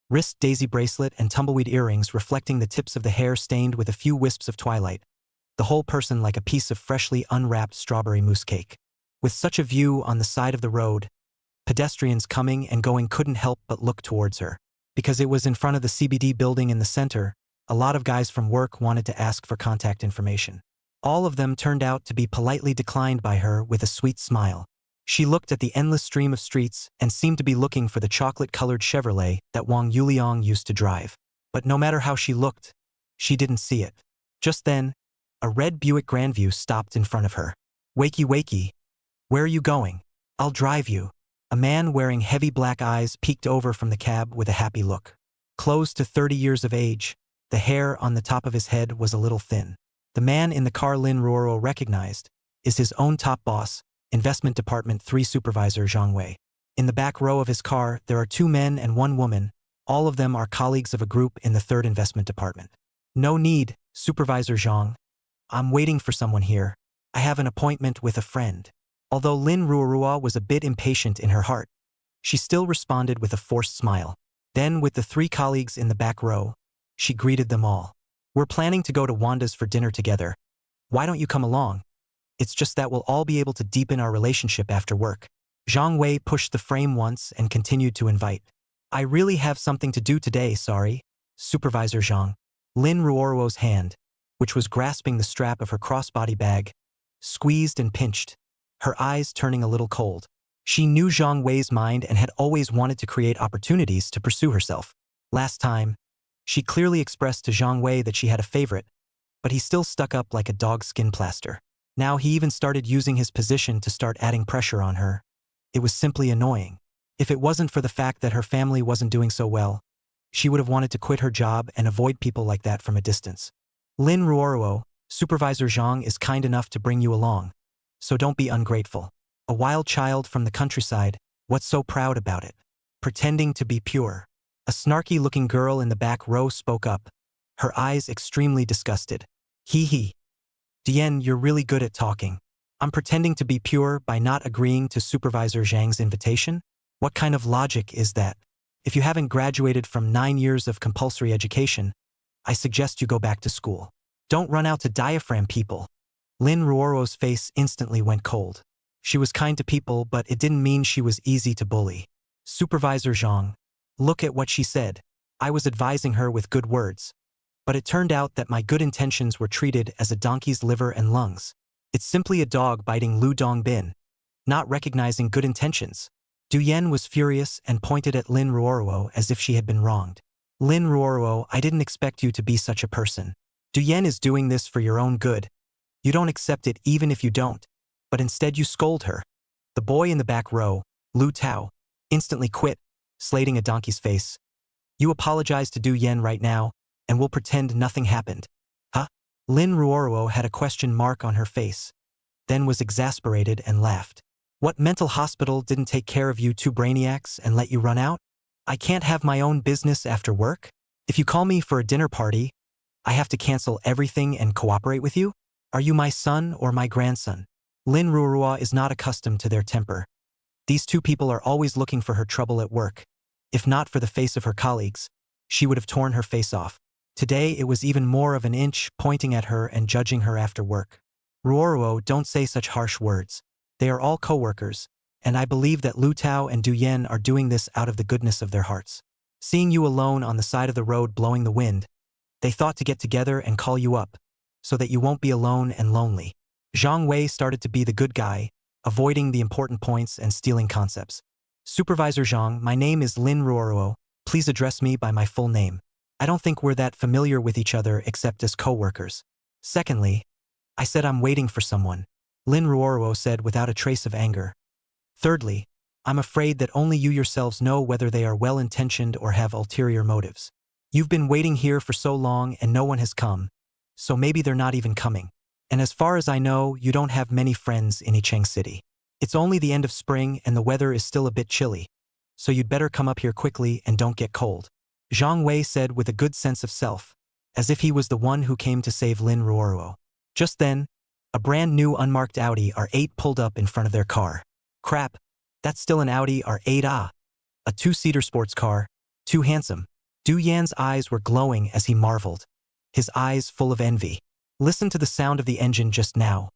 Speaker 1: wrist daisy bracelet and tumbleweed earrings reflecting the tips of the hair stained with a few wisps of twilight, the whole person like a piece of freshly unwrapped strawberry mousse cake. With such a view on the side of the road, pedestrians coming and going couldn't help but look towards her. Because it was in front of the CBD building in the center, a lot of guys from work wanted to ask for contact information. All of them turned out to be politely declined by her with a sweet smile. She looked at the endless stream of streets and seemed to be looking for the chocolate-colored Chevrolet that Wang Yuliang used to drive. But no matter how she looked, she didn't see it. Just then, a red Buick Grandview stopped in front of her. Wakey Wakey, where are you going? I'll drive you. A man wearing heavy black eyes peeked over from the cab with a happy look. Close to 30 years of age, the hair on the top of his head was a little thin. The man in the car Lin Ruoro recognized is his own top boss, Investment Department 3 Supervisor Zhang Wei. In the back row of his car, there are 2 men and 1 woman. All of them are colleagues of a group in the 3rd Investment Department. No need, Supervisor Zhang. I'm waiting for someone here. I have an appointment with a friend. Although Lin Ruorua was a bit impatient in her heart, she still responded with a forced smile. Then, with the 3 colleagues in the back row, she greeted them all. We're planning to go to Wanda's for dinner together. Why don't you come along? It's just that we'll all be able to deepen our relationship after work. Zhang Wei pushed the frame once and continued to invite. I really have something to do today, sorry, Supervisor Zhang. Lin Ruoruo's hand, which was grasping the strap of her crossbody bag, squeezed and pinched, her eyes turning a little cold. She knew Zhang Wei's mind and had always wanted to create opportunities to pursue herself. Last time, she clearly expressed to Zhang Wei that she had a favorite, but he still stuck up like a dog's skin plaster. Now he even started using his position to start adding pressure on her. It was simply annoying. If it wasn't for the fact that her family wasn't doing so well, she would have wanted to quit her job and avoid people like that from a distance. Lin Ruoruo, Supervisor Zhang is kind enough to bring you along, so don't be ungrateful. A wild child from the countryside, what's so proud about it? Pretending to be pure. A snarky-looking girl in the back row spoke up, her eyes extremely disgusted. Hee hee. Dian, you're really good at talking. I'm pretending to be pure by not agreeing to Supervisor Zhang's invitation? What kind of logic is that? If you haven't graduated from 9 years of compulsory education, I suggest you go back to school. Don't run out to diaphragm people. Lin Ruoro's face instantly went cold. She was kind to people, but it didn't mean she was easy to bully. Supervisor Zhang, look at what she said. I was advising her with good words. But it turned out that my good intentions were treated as a donkey's liver and lungs. It's simply a dog biting Lu Dongbin, not recognizing good intentions. Du Yen was furious and pointed at Lin Ruoruo as if she had been wronged. Lin Ruoruo, I didn't expect you to be such a person. Du Yen is doing this for your own good. You don't accept it even if you don't, but instead you scold her. The boy in the back row, Lu Tao, instantly quit, slating a donkey's face. You apologize to Du Yen right now, and we'll pretend nothing happened. Huh? Lin Ruoruo had a question mark on her face, then was exasperated and laughed. What mental hospital didn't take care of you two brainiacs and let you run out? I can't have my own business after work? If you call me for a dinner party, I have to cancel everything and cooperate with you? Are you my son or my grandson? Lin Ruoruo is not accustomed to their temper. These two people are always looking for her trouble at work. If not for the face of her colleagues, she would have torn her face off. Today it was even more of an inch, pointing at her and judging her after work. Ruoruo, don't say such harsh words. They are all co-workers, and I believe that Lu Tao and Du Yen are doing this out of the goodness of their hearts. Seeing you alone on the side of the road blowing the wind, they thought to get together and call you up, so that you won't be alone and lonely. Zhang Wei started to be the good guy, avoiding the important points and stealing concepts. Supervisor Zhang, my name is Lin Ruoruo. Please address me by my full name. I don't think we're that familiar with each other except as co-workers. Secondly, I said I'm waiting for someone, Lin Ruoruo said without a trace of anger. Thirdly, I'm afraid that only you yourselves know whether they are well-intentioned or have ulterior motives. You've been waiting here for so long and no one has come, so maybe they're not even coming. And as far as I know, you don't have many friends in Yicheng City. It's only the end of spring and the weather is still a bit chilly, so you'd better come up here quickly and don't get cold. Zhang Wei said with a good sense of self, as if he was the one who came to save Lin Ruoruo. Just then, a brand new unmarked Audi R8 pulled up in front of their car. Crap, that's still an Audi R8 ah. A two-seater sports car, too handsome. Du Yan's eyes were glowing as he marveled, his eyes full of envy. Listen to the sound of the engine just now.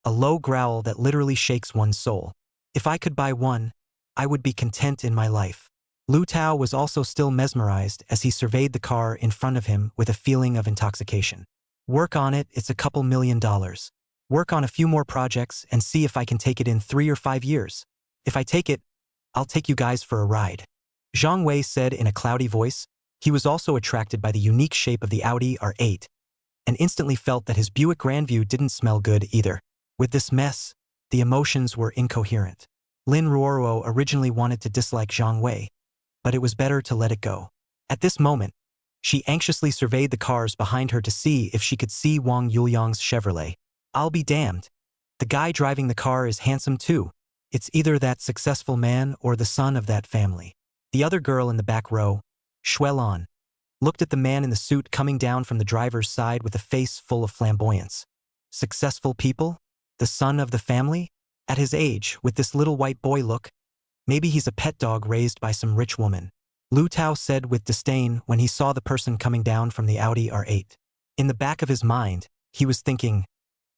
Speaker 1: A low growl that literally shakes one's soul. If I could buy one, I would be content in my life. Lu Tao was also still mesmerized as he surveyed the car in front of him with a feeling of intoxication. Work on it, it's a couple $1 million. Work on a few more projects and see if I can take it in 3 or 5 years. If I take it, I'll take you guys for a ride. Zhang Wei said in a cloudy voice. He was also attracted by the unique shape of the Audi R8 and instantly felt that his Buick Grandview didn't smell good either. With this mess, the emotions were incoherent. Lin Ruoruo originally wanted to dislike Zhang Wei, but it was better to let it go. At this moment, she anxiously surveyed the cars behind her to see if she could see Wang Yuliang's Chevrolet. I'll be damned. The guy driving the car is handsome too. It's either that successful man or the son of that family. The other girl in the back row, Shuelan, looked at the man in the suit coming down from the driver's side with a face full of flamboyance. Successful people? The son of the family? At his age, with this little white boy look, maybe he's a pet dog raised by some rich woman. Lu Tao said with disdain when he saw the person coming down from the Audi R8. In the back of his mind, he was thinking,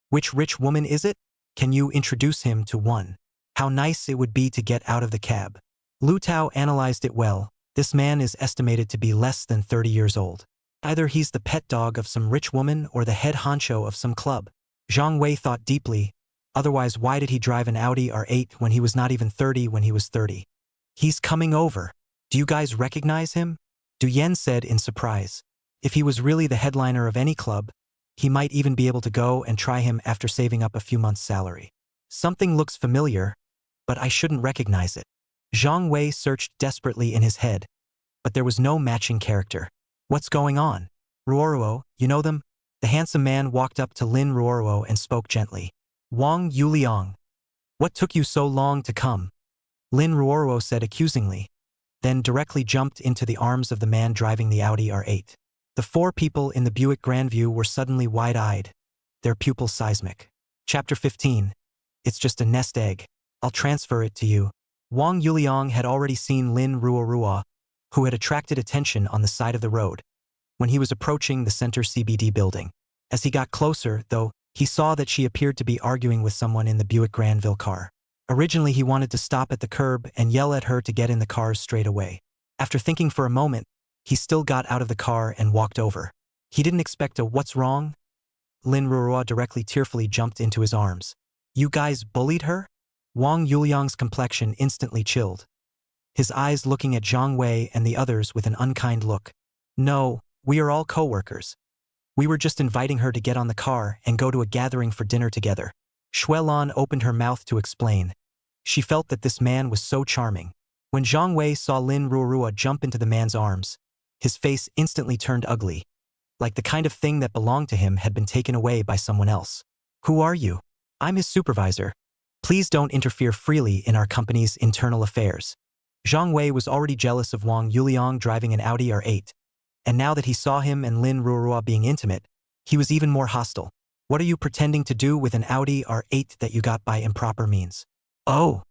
Speaker 1: which rich woman is it? Can you introduce him to one? How nice it would be to get out of the cab. Lu Tao analyzed it well. This man is estimated to be less than 30 years old. Either he's the pet dog of some rich woman or the head honcho of some club. Zhang Wei thought deeply. Otherwise, why did he drive an Audi R8 when he was not even 30 when he was 30? He's coming over. Do you guys recognize him? Du Yen said in surprise. If he was really the headliner of any club, he might even be able to go and try him after saving up a few months' salary. Something looks familiar, but I shouldn't recognize it. Zhang Wei searched desperately in his head, but there was no matching character. What's going on? Ruoruo, you know them? The handsome man walked up to Lin Ruoruo and spoke gently. Wang Yuliang. What took you so long to come? Lin Ruoruo said accusingly, then directly jumped into the arms of the man driving the Audi R8. The 4 people in the Buick Grandview were suddenly wide-eyed, their pupils seismic. Chapter 15. It's just a nest egg. I'll transfer it to you. Wang Yuliang had already seen Lin Ruoruo, who had attracted attention on the side of the road, when he was approaching the center CBD building. As he got closer, though, he saw that she appeared to be arguing with someone in the Buick Grandville car. Originally, he wanted to stop at the curb and yell at her to get in the car straight away. After thinking for a moment, he still got out of the car and walked over. He didn't expect a "what's wrong?" Lin Ruoruo directly tearfully jumped into his arms. You guys bullied her? Wang Yuliang's complexion instantly chilled, his eyes looking at Zhang Wei and the others with an unkind look. No, we are all co-workers. We were just inviting her to get on the car and go to a gathering for dinner together. Shuelan opened her mouth to explain. She felt that this man was so charming. When Zhang Wei saw Lin Ruorua jump into the man's arms, his face instantly turned ugly, like the kind of thing that belonged to him had been taken away by someone else. Who are you? I'm his supervisor. Please don't interfere freely in our company's internal affairs. Zhang Wei was already jealous of Wang Yuliang driving an Audi R8, and now that he saw him and Lin Ruorua being intimate, he was even more hostile. What are you pretending to do with an Audi R8 that you got by improper means? Oh,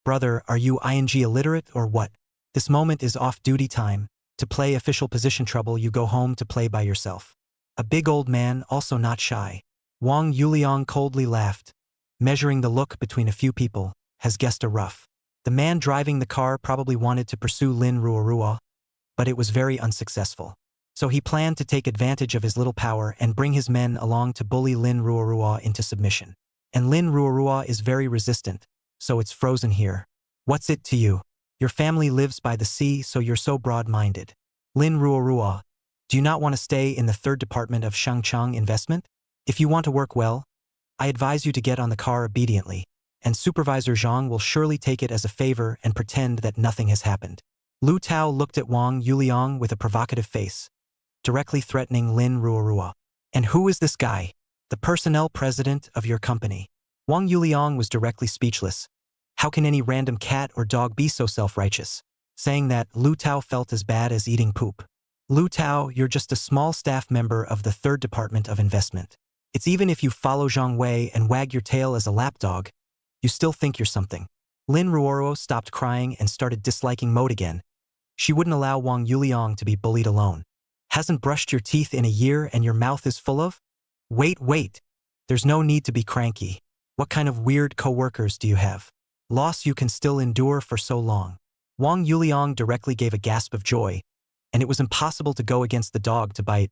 Speaker 1: brother, are you ing illiterate or what? This moment is off-duty time. To play official position trouble, you go home to play by yourself. A big old man, also not shy. Wang Yuliang coldly laughed, measuring the look between a few people, has guessed a rough. The man driving the car probably wanted to pursue Lin Ruorua, but it was very unsuccessful. So he planned to take advantage of his little power and bring his men along to bully Lin Ruorua into submission. And Lin Ruorua is very resistant, so it's frozen here. What's it to you? Your family lives by the sea, so you're so broad-minded. Lin Ruorua, do you not want to stay in the third department of Shangcheng Investment? If you want to work well, I advise you to get on the car obediently, and Supervisor Zhang will surely take it as a favor and pretend that nothing has happened. Lu Tao looked at Wang Yuliang with a provocative face, directly threatening Lin Ruorua. And who is this guy? The personnel president of your company. Wang Yuliang was directly speechless. How can any random cat or dog be so self-righteous? Saying that, Lu Tao felt as bad as eating poop. Lu Tao, you're just a small staff member of the third department of investment. It's even if you follow Zhang Wei and wag your tail as a lapdog, you still think you're something. Lin Ruorua stopped crying and started disliking mode again. She wouldn't allow Wang Yuliang to be bullied alone. Hasn't brushed your teeth in a year and your mouth is full of? Wait. There's no need to be cranky. What kind of weird co-workers do you have? Loss you can still endure for so long. Wang Yuliang directly gave a gasp of joy, and it was impossible to go against the dog to bite.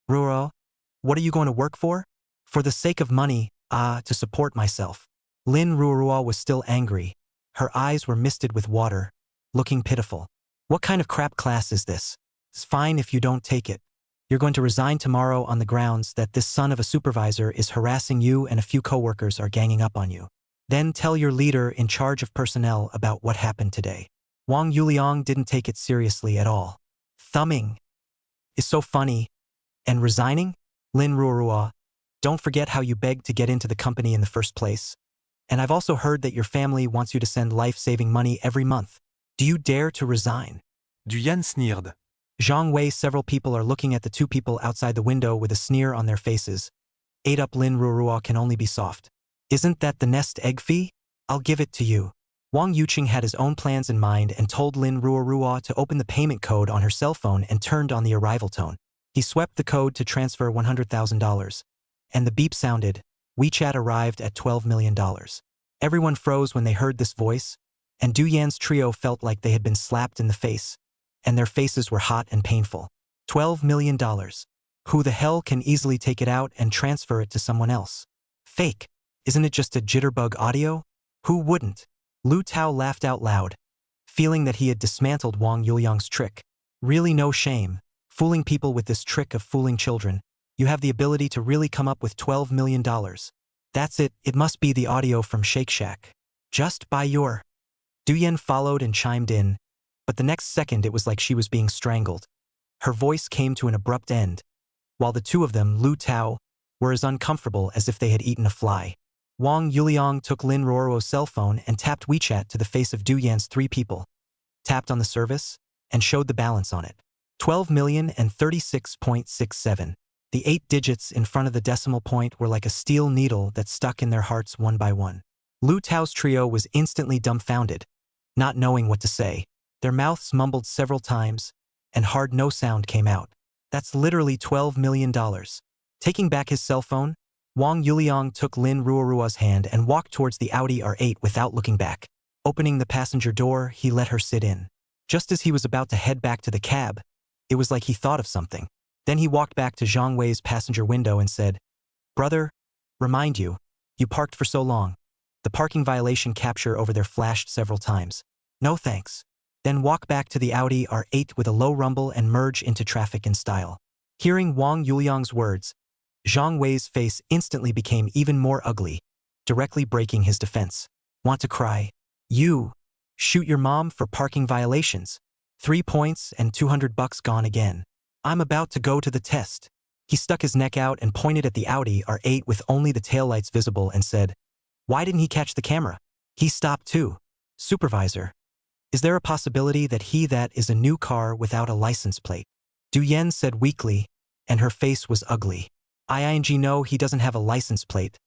Speaker 1: Ruoro, what are you going to work for? For the sake of money, to support myself. Lin Ruorua was still angry. Her eyes were misted with water, looking pitiful. What kind of crap class is this? It's fine if you don't take it. You're going to resign tomorrow on the grounds that this son of a supervisor is harassing you and a few coworkers are ganging up on you. Then tell your leader in charge of personnel about what happened today. Wang Yuliang didn't take it seriously at all. Thumbing is so funny. And resigning? Lin Ruorua, don't forget how you begged to get into the company in the first place. And I've also heard that your family wants you to send life-saving money every month. Do you dare to resign?
Speaker 2: Duyan sneered.
Speaker 1: Zhang Wei, several people are looking at the two people outside the window with a sneer on their faces. Ate up Lin Ruorua can only be soft. Isn't that the nest egg fee? I'll give it to you. Wang Yuqing had his own plans in mind and told Lin Ruorua to open the payment code on her cell phone and turned on the arrival tone. He swept the code to transfer $100,000. And the beep sounded. WeChat arrived at $12 million. Everyone froze when they heard this voice, and Du Yan's trio felt like they had been slapped in the face, and their faces were hot and painful. $12 million. Who the hell can easily take it out and transfer it to someone else? Fake. Isn't it just a jitterbug audio? Who wouldn't? Lu Tao laughed out loud, feeling that he had dismantled Wang Yuliang's trick. Really no shame, fooling people with this trick of fooling children. You have the ability to really come up with $12 million. That's it, it must be the audio from Shake Shack. Just by your... Du Yan followed and chimed in, but the next second it was like she was being strangled. Her voice came to an abrupt end, while the two of them, Lu Tao, were as uncomfortable as if they had eaten a fly. Wang Yuliang took Lin Ruoruo's cell phone and tapped WeChat to the face of Du Yan's three people, tapped on the service, and showed the balance on it. 12,036.67. The 8 digits in front of the decimal point were like a steel needle that stuck in their hearts one by one. Lu Tao's trio was instantly dumbfounded, not knowing what to say. Their mouths mumbled several times, and hard no sound came out. That's literally $12 million. Taking back his cell phone, Wang Yuliang took Lin Ruoruo's hand and walked towards the Audi R8 without looking back. Opening the passenger door, he let her sit in. Just as he was about to head back to the cab, it was like he thought of something. Then he walked back to Zhang Wei's passenger window and said, "Brother, remind you, you parked for so long." The parking violation capture over there flashed several times. "No thanks." Then walk back to the Audi R8 with a low rumble and merge into traffic in style. Hearing Wang Yuliang's words, Zhang Wei's face instantly became even more ugly, directly breaking his defense. Want to cry? You. Shoot your mom for parking violations. 3 points and $200 gone again. I'm about to go to the test. He stuck his neck out and pointed at the Audi R8 with only the taillights visible and said, "Why didn't he catch the camera?" He stopped too. "Supervisor. Is there a possibility that that is a new car without a license plate?" Du Yen said weakly, and her face was ugly. "No, he doesn't have a license plate.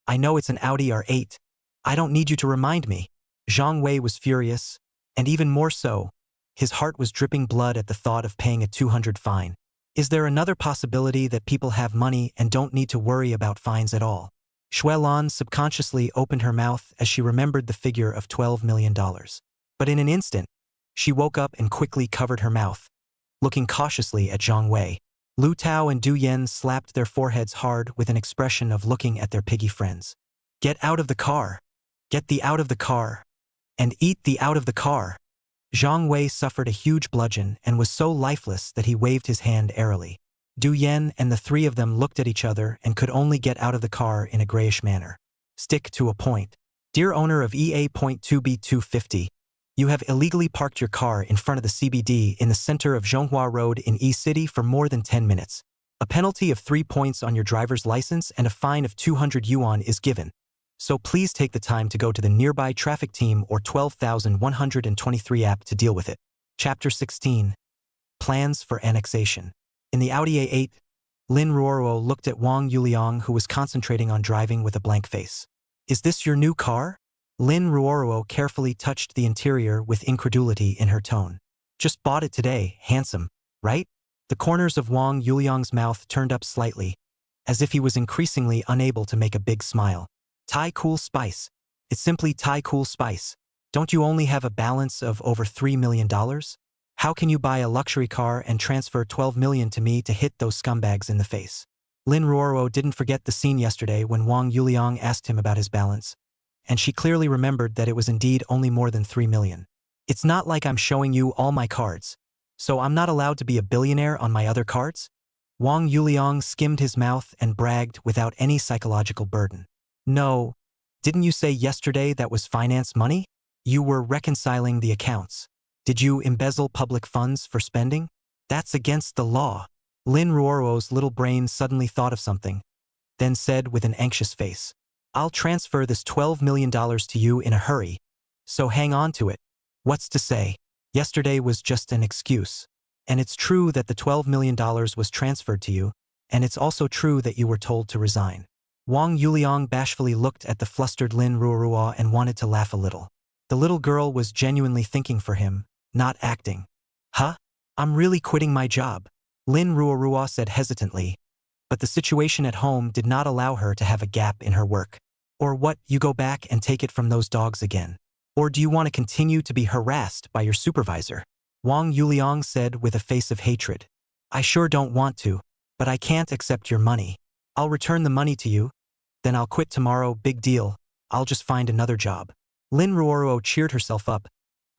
Speaker 1: I know it's an Audi R8. I don't need you to remind me." Zhang Wei was furious, and even more so, his heart was dripping blood at the thought of paying a 200 fine. Is there another possibility that people have money and don't need to worry about fines at all? Xuelan subconsciously opened her mouth as she remembered the figure of $12 million. But in an instant, she woke up and quickly covered her mouth, looking cautiously at Zhang Wei. Lu Tao and Du Yen slapped their foreheads hard with an expression of looking at their piggy friends. "Get out of the car! Get the out of the car! And eat the out of the car!" Zhang Wei suffered a huge bludgeon and was so lifeless that he waved his hand airily. Du Yen and the three of them looked at each other and could only get out of the car in a grayish manner. Stick to a point. "Dear owner of EA.2B250, you have illegally parked your car in front of the CBD in the center of Zhonghua Road in E-City for more than 10 minutes. A penalty of 3 points on your driver's license and a fine of 200 yuan is given. So please take the time to go to the nearby traffic team or 12,123 app to deal with it." Chapter 16. Plans for Annexation. In the Audi A8, Lin Ruoruo looked at Wang Yuliang, who was concentrating on driving with a blank face. "Is this your new car?" Lin Ruoruo carefully touched the interior with incredulity in her tone. "Just bought it today, handsome, right?" The corners of Wang Yuliang's mouth turned up slightly, as if he was increasingly unable to make a big smile. "Thai Cool Spice. It's simply Thai Cool Spice. Don't you only have a balance of over $3 million? How can you buy a luxury car and transfer 12 million to me to hit those scumbags in the face?" Lin Ruoruo didn't forget the scene yesterday when Wang Yuliang asked him about his balance, and she clearly remembered that it was indeed only more than 3 million. "It's not like I'm showing you all my cards, so I'm not allowed to be a billionaire on my other cards?" Wang Yuliang skimmed his mouth and bragged without any psychological burden. "No, didn't you say yesterday that was finance money? You were reconciling the accounts. Did you embezzle public funds for spending? That's against the law." Lin Ruoruo's little brain suddenly thought of something, then said with an anxious face, "I'll transfer this $12 million to you in a hurry, so hang on to it." What's to say? Yesterday was just an excuse. And it's true that the $12 million was transferred to you, and it's also true that you were told to resign. Wang Yuliang bashfully looked at the flustered Lin Ruoruo and wanted to laugh a little. The little girl was genuinely thinking for him, not acting. "Huh? I'm really quitting my job," Lin Ruoruo said hesitantly, but the situation at home did not allow her to have a gap in her work. "Or what, you go back and take it from those dogs again? Or do you want to continue to be harassed by your supervisor?" Wang Yuliang said with a face of hatred. "I sure don't want to, but I can't accept your money. I'll return the money to you, then I'll quit tomorrow, big deal. I'll just find another job." Lin Ruoruo cheered herself up.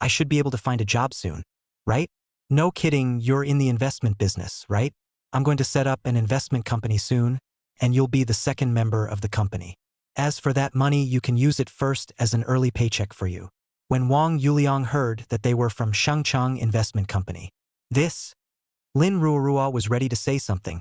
Speaker 1: "I should be able to find a job soon, right? No kidding, you're in the investment business, right? I'm going to set up an investment company soon, and you'll be the second member of the company. As for that money, you can use it first as an early paycheck for you." When Wang Yuliang heard that they were from Shangcheng Investment Company, Lin Ruoruo was ready to say something,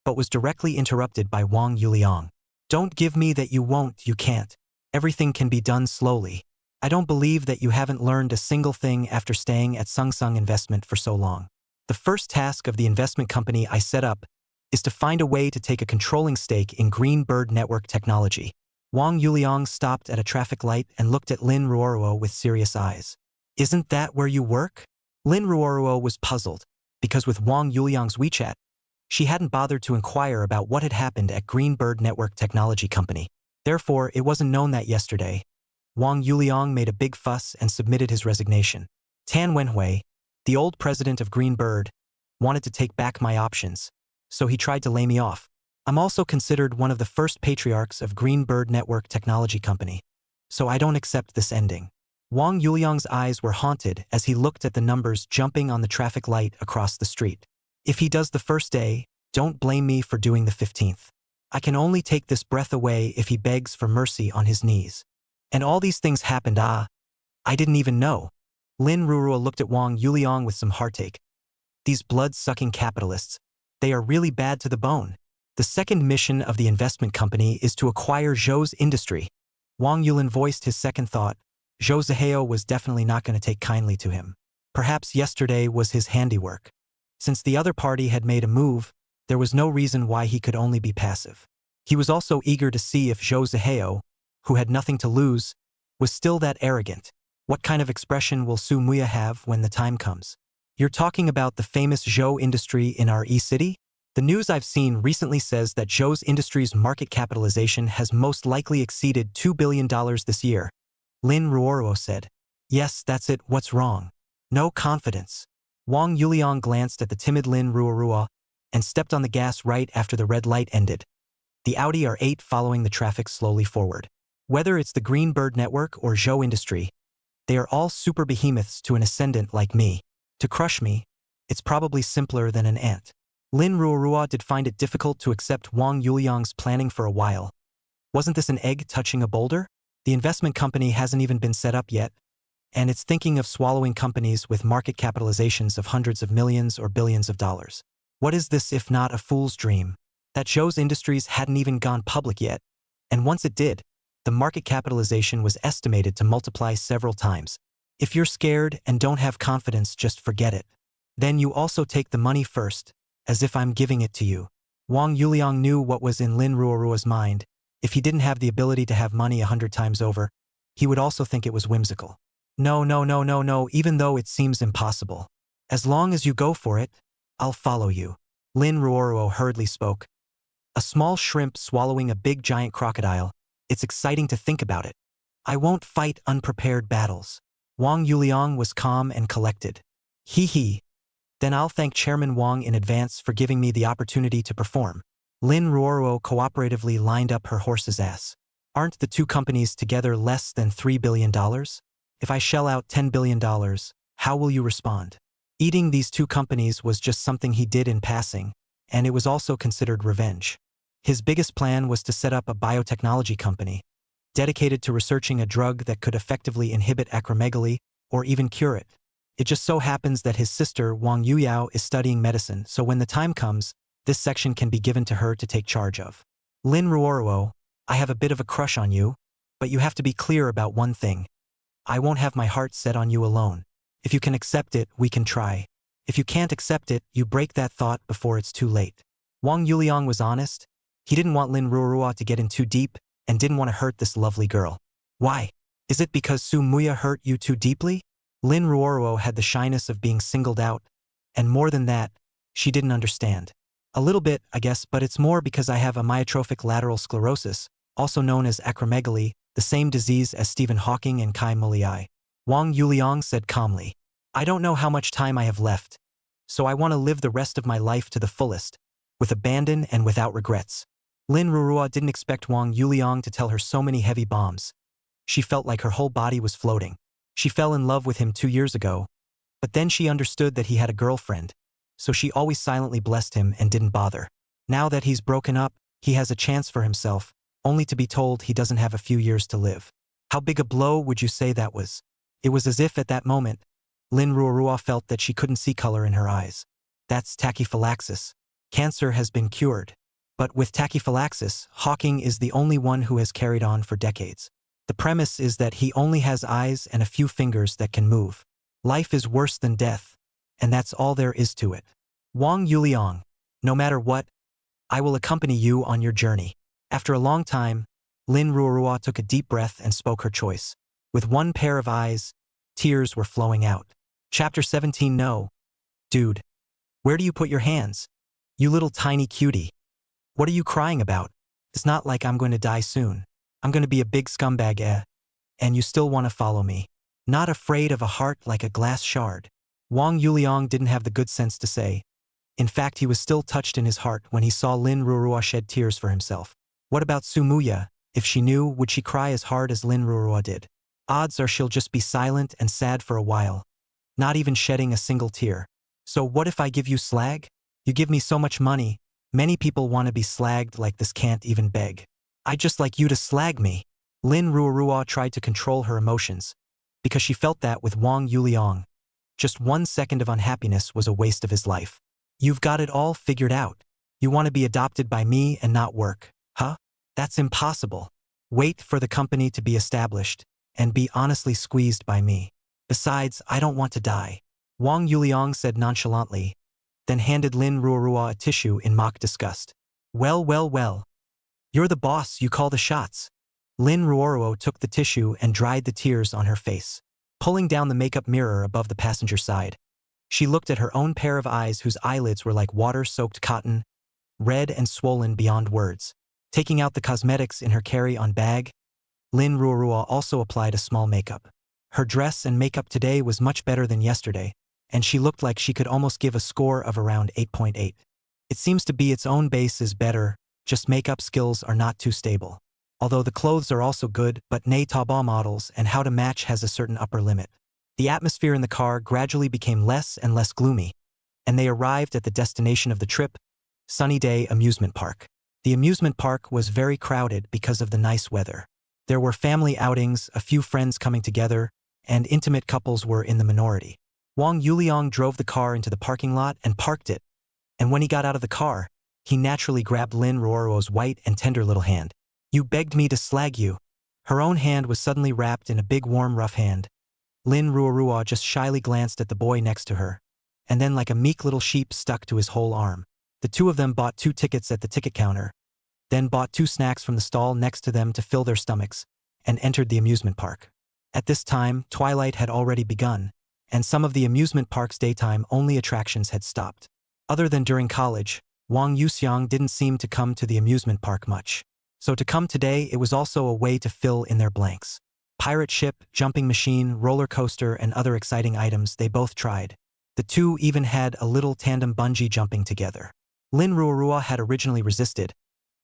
Speaker 1: but was directly interrupted by Wang Yuliang. "Don't give me that you won't, you can't. Everything can be done slowly. I don't believe that you haven't learned a single thing after staying at Sungsung Investment for so long. The first task of the investment company I set up is to find a way to take a controlling stake in Green Bird Network technology." Wang Yuliang stopped at a traffic light and looked at Lin Ruoruo with serious eyes. "Isn't that where you work?" Lin Ruoruo was puzzled, because with Wang Yuliang's WeChat, she hadn't bothered to inquire about what had happened at Green Bird Network Technology Company. Therefore, it wasn't known that yesterday, Wang Yuliang made a big fuss and submitted his resignation. Tan Wenhui, the old president of Green Bird, wanted to take back my options, so he tried to lay me off. I'm also considered one of the first patriarchs of Green Bird Network Technology Company, so I don't accept this ending. Wang Yuliang's eyes were haunted as he looked at the numbers jumping on the traffic light across the street. If he does the first day, Don't blame me for doing the 15th. I can only take this breath away if he begs for mercy on his knees. And all these things happened, I didn't even know. Lin Ruorua looked at Wang Yuliang with some heartache. These blood-sucking capitalists, they are really bad to the bone. The second mission of the investment company is to acquire Zhou's industry. Wang Yulin voiced his second thought. Zhou Zihao was definitely not going to take kindly to him. Perhaps yesterday was his handiwork. Since the other party had made a move, there was no reason why he could only be passive. He was also eager to see if Zhou Zihao, who had nothing to lose, was still that arrogant. What kind of expression will Su Muya have when the time comes? You're talking about the famous Zhou industry in our e-city? The news I've seen recently says that Zhou's industry's market capitalization has most likely exceeded $2 billion this year. Lin Ruoruo said. Yes, that's it, what's wrong? No confidence. Wang Yuliang glanced at the timid Lin Ruoruo and stepped on the gas right after the red light ended. The Audi R8 following the traffic slowly forward. Whether it's the Green Bird Network or Zhou Industry, they are all super behemoths to an ascendant like me. To crush me, it's probably simpler than an ant. Lin Ruorua did find it difficult to accept Wang Yuliang's planning for a while. Wasn't this an egg touching a boulder? The investment company hasn't even been set up yet, and it's thinking of swallowing companies with market capitalizations of hundreds of millions or billions of dollars. What is this if not a fool's dream? That Zhou's Industries hadn't even gone public yet, and once it did, the market capitalization was estimated to multiply several times. If you're scared and don't have confidence, just forget it. Then you also take the money first, as if I'm giving it to you. Wang Yuliang knew what was in Lin Ruorua's mind. If he didn't have the ability to have money 100 times over, he would also think it was whimsical. No, even though it seems impossible. As long as you go for it, I'll follow you. Lin Ruoruo hurriedly spoke. A small shrimp swallowing a big giant crocodile. It's exciting to think about it. I won't fight unprepared battles. Wang Yuliang was calm and collected. Hee. Then I'll thank Chairman Wang in advance for giving me the opportunity to perform. Lin Ruoruo cooperatively lined up her horse's ass. Aren't the two companies together less than $3 billion? If I shell out $10 billion, how will you respond? Eating these two companies was just something he did in passing, and it was also considered revenge. His biggest plan was to set up a biotechnology company, dedicated to researching a drug that could effectively inhibit acromegaly or even cure it. It just so happens that his sister, Wang Yuyao, is studying medicine, so when the time comes, this section can be given to her to take charge of. Lin Ruoruo, I have a bit of a crush on you, but you have to be clear about one thing. I won't have my heart set on you alone. If you can accept it, we can try. If you can't accept it, you break that thought before it's too late. Wang Yuliang was honest. He didn't want Lin Ruorua to get in too deep and didn't want to hurt this lovely girl. Why? Is it because Su Muya hurt you too deeply? Lin Ruoruo had the shyness of being singled out, and more than that, she didn't understand. A little bit, I guess, but it's more because I have a myotrophic lateral sclerosis, also known as acromegaly, the same disease as Stephen Hawking and Kai Muliai. Wang Yuliang said calmly. I don't know how much time I have left, so I want to live the rest of my life to the fullest, with abandon and without regrets. Lin Ruorua didn't expect Wang Yuliang to tell her so many heavy bombs. She felt like her whole body was floating. She fell in love with him 2 years ago, but then she understood that he had a girlfriend, so she always silently blessed him and didn't bother. Now that he's broken up, he has a chance for himself, only to be told he doesn't have a few years to live. How big a blow would you say that was? It was as if at that moment, Lin Ruorua felt that she couldn't see color in her eyes. That's tachyphylaxis. Cancer has been cured. But with tachyphylaxis, Hawking is the only one who has carried on for decades. The premise is that he only has eyes and a few fingers that can move. Life is worse than death, and that's all there is to it. Wang Yuliang, no matter what, I will accompany you on your journey. After a long time, Lin Ruorua took a deep breath and spoke her choice. With one pair of eyes, tears were flowing out. Chapter 17. No. Dude. Where do you put your hands? You little tiny cutie. What are you crying about? It's not like I'm going to die soon. I'm going to be a big scumbag, and you still want to follow me. Not afraid of a heart like a glass shard. Wang Yuliang didn't have the good sense to say. In fact, he was still touched in his heart when he saw Lin Ruorua shed tears for himself. What about Su Muya? If she knew, would she cry as hard as Lin Ruorua did? Odds are she'll just be silent and sad for a while, not even shedding a single tear. So what if I give you slag? You give me so much money, Many people want to be slagged like this can't even beg. I'd just like you to slag me. Lin Ruorua tried to control her emotions, because she felt that with Wang Yuliang, just 1 second of unhappiness was a waste of his life. You've got it all figured out. You want to be adopted by me and not work, huh? That's impossible. Wait for the company to be established, and be honestly squeezed by me. Besides, I don't want to die. Wang Yuliang said nonchalantly, then handed Lin Ruorua a tissue in mock disgust. Well, well, well. You're the boss, you call the shots. Lin Ruorua took the tissue and dried the tears on her face. Pulling down the makeup mirror above the passenger side, she looked at her own pair of eyes whose eyelids were like water-soaked cotton, red and swollen beyond words. Taking out the cosmetics in her carry-on bag, Lin Ruorua also applied a small makeup. Her dress and makeup today was much better than yesterday, and she looked like she could almost give a score of around 8.8. It seems to be its own base is better, just makeup skills are not too stable. Although the clothes are also good, but nay Taobao models and how to match has a certain upper limit. The atmosphere in the car gradually became less and less gloomy, and they arrived at the destination of the trip, Sunny Day Amusement Park. The amusement park was very crowded because of the nice weather. There were family outings, a few friends coming together, and intimate couples were in the minority. Wang Yuliang drove the car into the parking lot and parked it, and when he got out of the car, he naturally grabbed Lin Ruoruo's white and tender little hand. You begged me to slag you. Her own hand was suddenly wrapped in a big warm rough hand. Lin Ruorua just shyly glanced at the boy next to her, and then like a meek little sheep stuck to his whole arm. The two of them bought 2 tickets at the ticket counter, then bought 2 snacks from the stall next to them to fill their stomachs, and entered the amusement park. At this time, twilight had already begun, and some of the amusement park's daytime-only attractions had stopped. Other than during college, Wang Yuxiang didn't seem to come to the amusement park much. So to come today, it was also a way to fill in their blanks. Pirate ship, jumping machine, roller coaster, and other exciting items they both tried. The two even had a little tandem bungee jumping together. Lin Ruorua had originally resisted,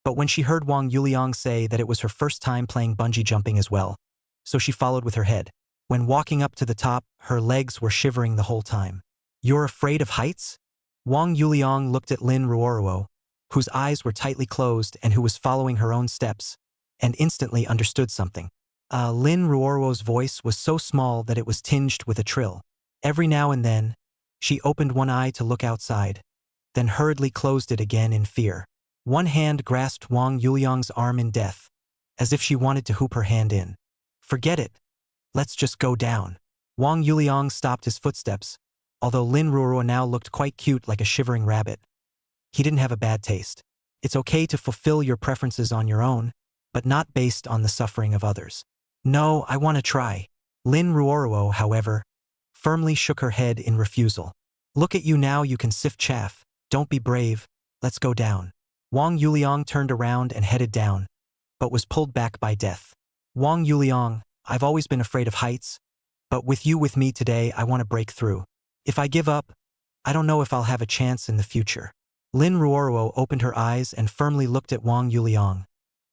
Speaker 1: but when she heard Wang Yuliang say that it was her first time playing bungee jumping as well, so she followed with her head. When walking up to the top, her legs were shivering the whole time. You're afraid of heights? Wang Yuliang looked at Lin Ruorua, whose eyes were tightly closed and who was following her own steps, and instantly understood something. Lin Ruoruo's voice was so small that it was tinged with a trill. Every now and then, she opened one eye to look outside, then hurriedly closed it again in fear. One hand grasped Wang Yuliang's arm in death, as if she wanted to hoop her hand in. Forget it. Let's just go down. Wang Yuliang stopped his footsteps, although Lin Ruorua now looked quite cute like a shivering rabbit. He didn't have a bad taste. It's okay to fulfill your preferences on your own, but not based on the suffering of others. No, I want to try. Lin Ruoruo, however, firmly shook her head in refusal. Look at you now, you can sift chaff. Don't be brave. Let's go down. Wang Yuliang turned around and headed down, but was pulled back by death. Wang Yuliang, I've always been afraid of heights, but with you with me today, I want to break through. If I give up, I don't know if I'll have a chance in the future. Lin Ruoruo opened her eyes and firmly looked at Wang Yuliang.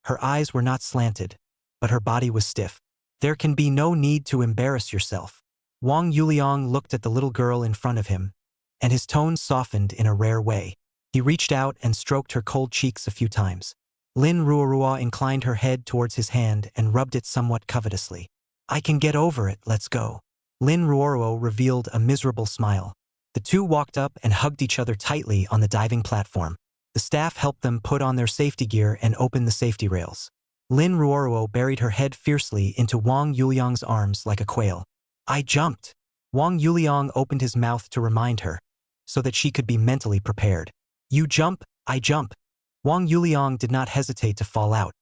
Speaker 1: Her eyes were not slanted, but her body was stiff. There can be no need to embarrass yourself. Wang Yuliang looked at the little girl in front of him, and his tones softened in a rare way. He reached out and stroked her cold cheeks a few times. Lin Ruorua inclined her head towards his hand and rubbed it somewhat covetously. I can get over it, let's go. Lin Ruoruo revealed a miserable smile. The two walked up and hugged each other tightly on the diving platform. The staff helped them put on their safety gear and open the safety rails. Lin Ruoruo buried her head fiercely into Wang Yuliang's arms like a quail. I jumped. Wang Yuliang opened his mouth to remind her, so that she could be mentally prepared. You jump, I jump. Wang Yuliang did not hesitate to fall out,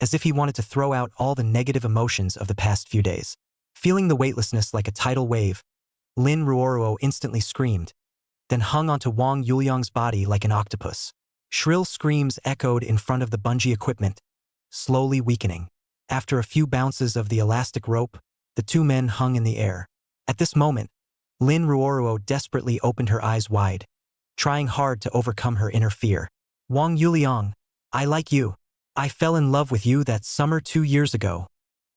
Speaker 1: as if he wanted to throw out all the negative emotions of the past few days. Feeling the weightlessness like a tidal wave, Lin Ruoruo instantly screamed, then hung onto Wang Yuliang's body like an octopus. Shrill screams echoed in front of the bungee equipment, slowly weakening. After a few bounces of the elastic rope, the two men hung in the air. At this moment, Lin Ruoruo desperately opened her eyes wide, trying hard to overcome her inner fear. Wang Yuliang, I like you. I fell in love with you that summer 2 years ago.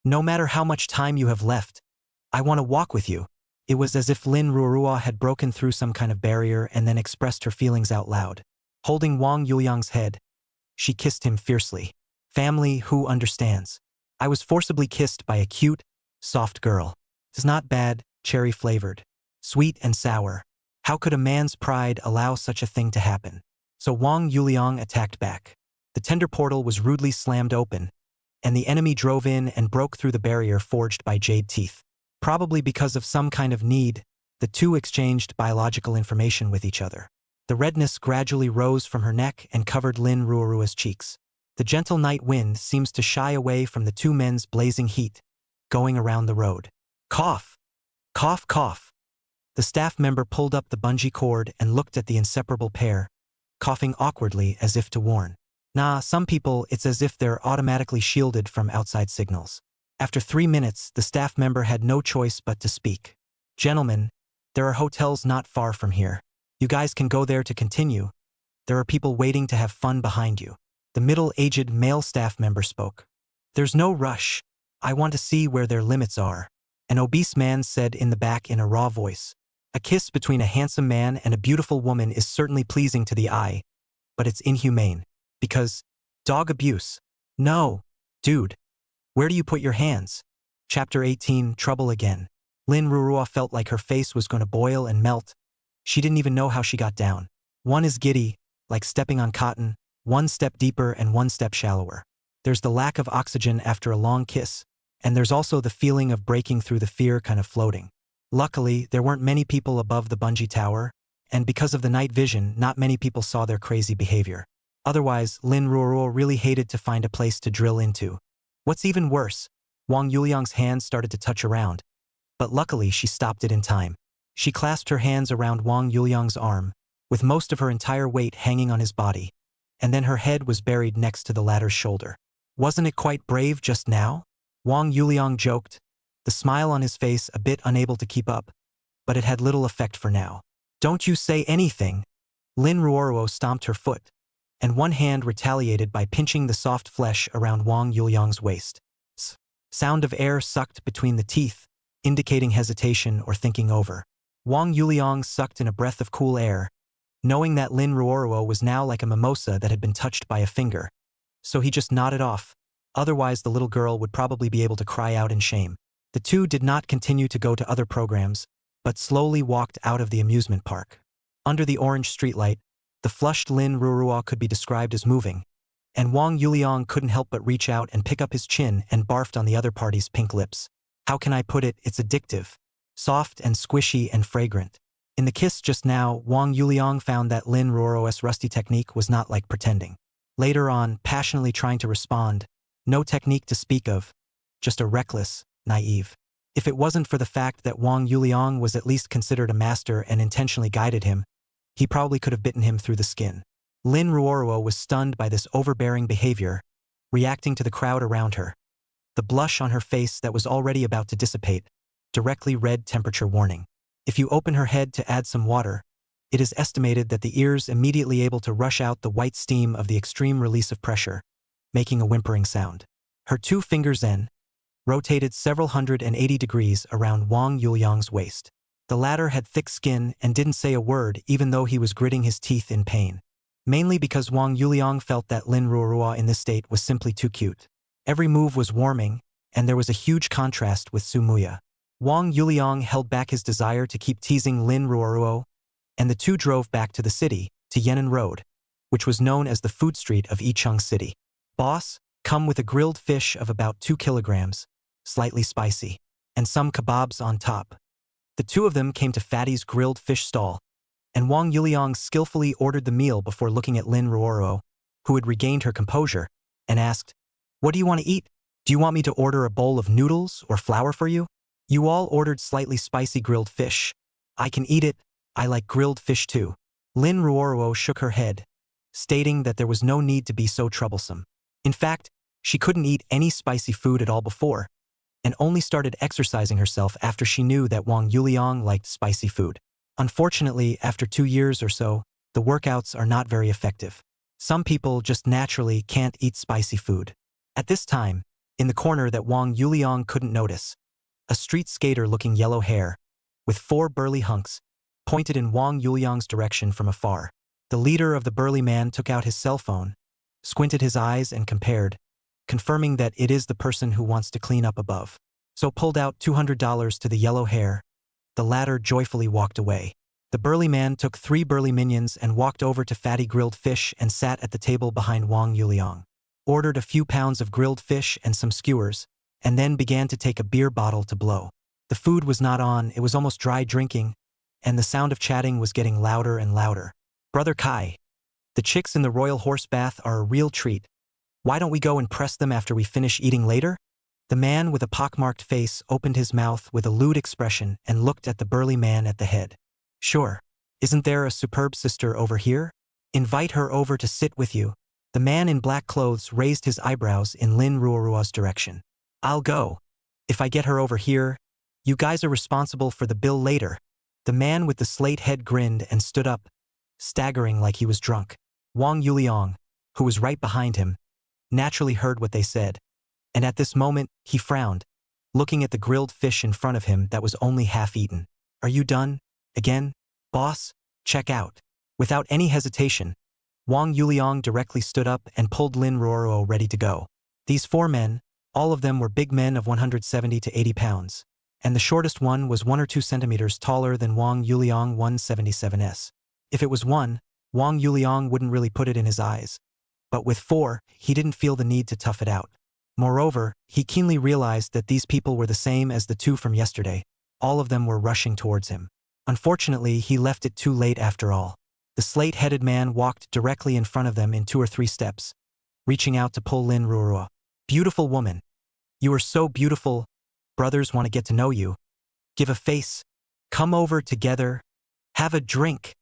Speaker 1: No matter how much time you have left, I want to walk with you. It was as if Lin Ruorua had broken through some kind of barrier and then expressed her feelings out loud. Holding Wang Yuliang's head, she kissed him fiercely. Family who understands. I was forcibly kissed by a cute, soft girl. It's not bad, cherry-flavored. Sweet and sour. How could a man's pride allow such a thing to happen? So Wang Yuliang attacked back. The tender portal was rudely slammed open, and the enemy drove in and broke through the barrier forged by jade teeth. Probably because of some kind of need, the two exchanged biological information with each other. The redness gradually rose from her neck and covered Lin Ruorua's cheeks. The gentle night wind seems to shy away from the two men's blazing heat, going around the road. Cough! Cough, cough! The staff member pulled up the bungee cord and looked at the inseparable pair, coughing awkwardly as if to warn. Nah, some people it's as if they're automatically shielded from outside signals. After 3 minutes, the staff member had no choice but to speak. Gentlemen, there are hotels not far from here. You guys can go there to continue. There are people waiting to have fun behind you. The middle-aged male staff member spoke. There's no rush. I want to see where their limits are. An obese man said in the back in a raw voice. A kiss between a handsome man and a beautiful woman is certainly pleasing to the eye, but it's inhumane. Because dog abuse. No, dude. Where do you put your hands? Chapter 18, Trouble Again. Lin Ruorua felt like her face was going to boil and melt. She didn't even know how she got down. One is giddy, like stepping on cotton, one step deeper and one step shallower. There's the lack of oxygen after a long kiss, and there's also the feeling of breaking through the fear kind of floating. Luckily, there weren't many people above the bungee tower, and because of the night vision, not many people saw their crazy behavior. Otherwise, Lin Ruorua really hated to find a place to drill into. What's even worse, Wang Yuliang's hand started to touch around, but luckily she stopped it in time. She clasped her hands around Wang Yuliang's arm, with most of her entire weight hanging on his body, and then her head was buried next to the latter's shoulder. Wasn't it quite brave just now? Wang Yuliang joked, the smile on his face a bit unable to keep up, but it had little effect for now. Don't you say anything. Lin Ruoruo stomped her foot, and one hand retaliated by pinching the soft flesh around Wang Yuliang's waist. Sound of air sucked between the teeth, indicating hesitation or thinking over. Wang Yuliang sucked in a breath of cool air, knowing that Lin Ruoruo was now like a mimosa that had been touched by a finger. So he just nodded off, otherwise the little girl would probably be able to cry out in shame. The two did not continue to go to other programs, but slowly walked out of the amusement park. Under the orange streetlight, the flushed Lin Ruoruo could be described as moving, and Wang Yuliang couldn't help but reach out and pick up his chin and barfed on the other party's pink lips. How can I put it, it's addictive. Soft and squishy and fragrant. In the kiss just now, Wang Yuliang found that Lin Ruoruo's rusty technique was not like pretending. Later on, passionately trying to respond, no technique to speak of, just a reckless, naive. If it wasn't for the fact that Wang Yuliang was at least considered a master and intentionally guided him, he probably could have bitten him through the skin. Lin Ruoruo was stunned by this overbearing behavior, reacting to the crowd around her. The blush on her face that was already about to dissipate directly read temperature warning. If you open her head to add some water, it is estimated that the ears immediately able to rush out the white steam of the extreme release of pressure, making a whimpering sound. Her 2 fingers rotated several 180 degrees around Wang Yuliang's waist. The latter had thick skin and didn't say a word even though he was gritting his teeth in pain. Mainly because Wang Yuliang felt that Lin Ruorua in this state was simply too cute. Every move was warming, and there was a huge contrast with Sumuya. Wang Yuliang held back his desire to keep teasing Lin Ruoruo, and the two drove back to the city, to Yan'an Road, which was known as the food street of Yicheng City. Boss, come with a grilled fish of about 2 kilograms, slightly spicy, and some kebabs on top. The two of them came to Fatty's grilled fish stall, and Wang Yuliang skillfully ordered the meal before looking at Lin Ruoruo, who had regained her composure, and asked, "What do you want to eat? Do you want me to order a bowl of noodles or flour for you?" You all ordered slightly spicy grilled fish. I can eat it, I like grilled fish too. Lin Ruoruo shook her head, stating that there was no need to be so troublesome. In fact, she couldn't eat any spicy food at all before, and only started exercising herself after she knew that Wang Yuliang liked spicy food. Unfortunately, after 2 years or so, the workouts are not very effective. Some people just naturally can't eat spicy food. At this time, in the corner that Wang Yuliang couldn't notice, a street skater looking yellow hair, with 4 burly hunks, pointed in Wang Yuliang's direction from afar. The leader of the burly man took out his cell phone, squinted his eyes and compared, confirming that it is the person who wants to clean up above. So pulled out $200 to the yellow hair. The latter joyfully walked away. The burly man took 3 burly minions and walked over to Fatty Grilled Fish and sat at the table behind Wang Yuliang. Ordered a few pounds of grilled fish and some skewers, and then began to take a beer bottle to blow. The food was not on, it was almost dry drinking, and the sound of chatting was getting louder and louder. Brother Kai, the chicks in the royal horse bath are a real treat. Why don't we go and press them after we finish eating later? The man with a pockmarked face opened his mouth with a lewd expression and looked at the burly man at the head. Sure. Isn't there a superb sister over here? Invite her over to sit with you. The man in black clothes raised his eyebrows in Lin Ruoruo's direction. I'll go. If I get her over here, you guys are responsible for the bill later. The man with the slate head grinned and stood up, staggering like he was drunk. Wang Yuliang, who was right behind him, naturally heard what they said, and at this moment he frowned, looking at the grilled fish in front of him that was only half eaten. Are you done? Again? Boss? Check out. Without any hesitation, Wang Yuliang directly stood up and pulled Lin Ruoruo ready to go. These 4 men, all of them were big men of 170 to 80 pounds, and the shortest one was 1 or 2 centimeters taller than Wang Yuliang 177s. If it was 1, Wang Yuliang wouldn't really put it in his eyes. But with 4, he didn't feel the need to tough it out. Moreover, he keenly realized that these people were the same as the 2 from yesterday. All of them were rushing towards him. Unfortunately, he left it too late after all. The slate-headed man walked directly in front of them in 2 or 3 steps, reaching out to pull Lin Ruoruo. Beautiful woman. You are so beautiful. Brothers want to get to know you. Give a face. Come over together. Have a drink.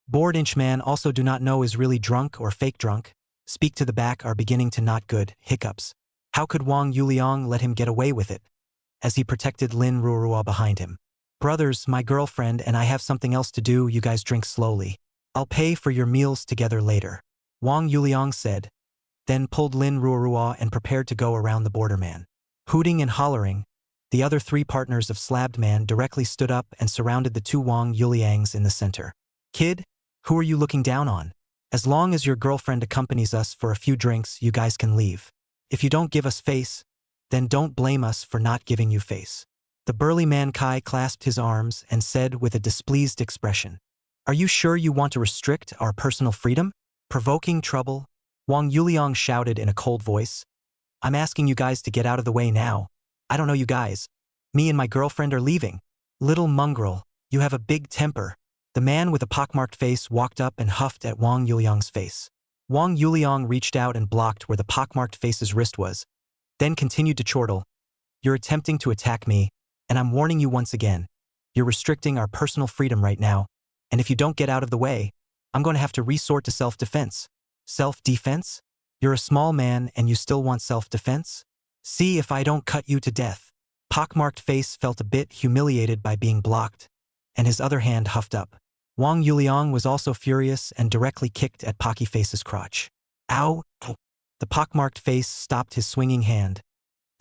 Speaker 1: Bored inchman also do not know is really drunk or fake drunk. Speak to the back are beginning to not good, hiccups. How could Wang Yuliang let him get away with it? As he protected Lin Ruoruo behind him. Brothers, my girlfriend and I have something else to do, you guys drink slowly. I'll pay for your meals together later. Wang Yuliang said, then pulled Lin Ruoruo and prepared to go around the borderman. Hooting and hollering, the other 3 partners of Slabbed Man directly stood up and surrounded the 2 Wang Yuliangs in the center. Kid, who are you looking down on? As long as your girlfriend accompanies us for a few drinks, you guys can leave. If you don't give us face, then don't blame us for not giving you face. The burly man Kai clasped his arms and said with a displeased expression, Are you sure you want to restrict our personal freedom? Provoking trouble? Wang Yuliang shouted in a cold voice. I'm asking you guys to get out of the way now. I don't know you guys. Me and my girlfriend are leaving. Little mongrel, you have a big temper. The man with a pockmarked face walked up and huffed at Wang Yuliang's face. Wang Yuliang reached out and blocked where the pockmarked face's wrist was, then continued to chortle. You're attempting to attack me, and I'm warning you once again. You're restricting our personal freedom right now, and if you don't get out of the way, I'm going to have to resort to self-defense. Self-defense? You're a small man and you still want self-defense? See if I don't cut you to death. Pockmarked face felt a bit humiliated by being blocked, and his other hand huffed up. Wang Yuliang was also furious and directly kicked at Pocky Face's crotch. Ow! The pockmarked face stopped his swinging hand.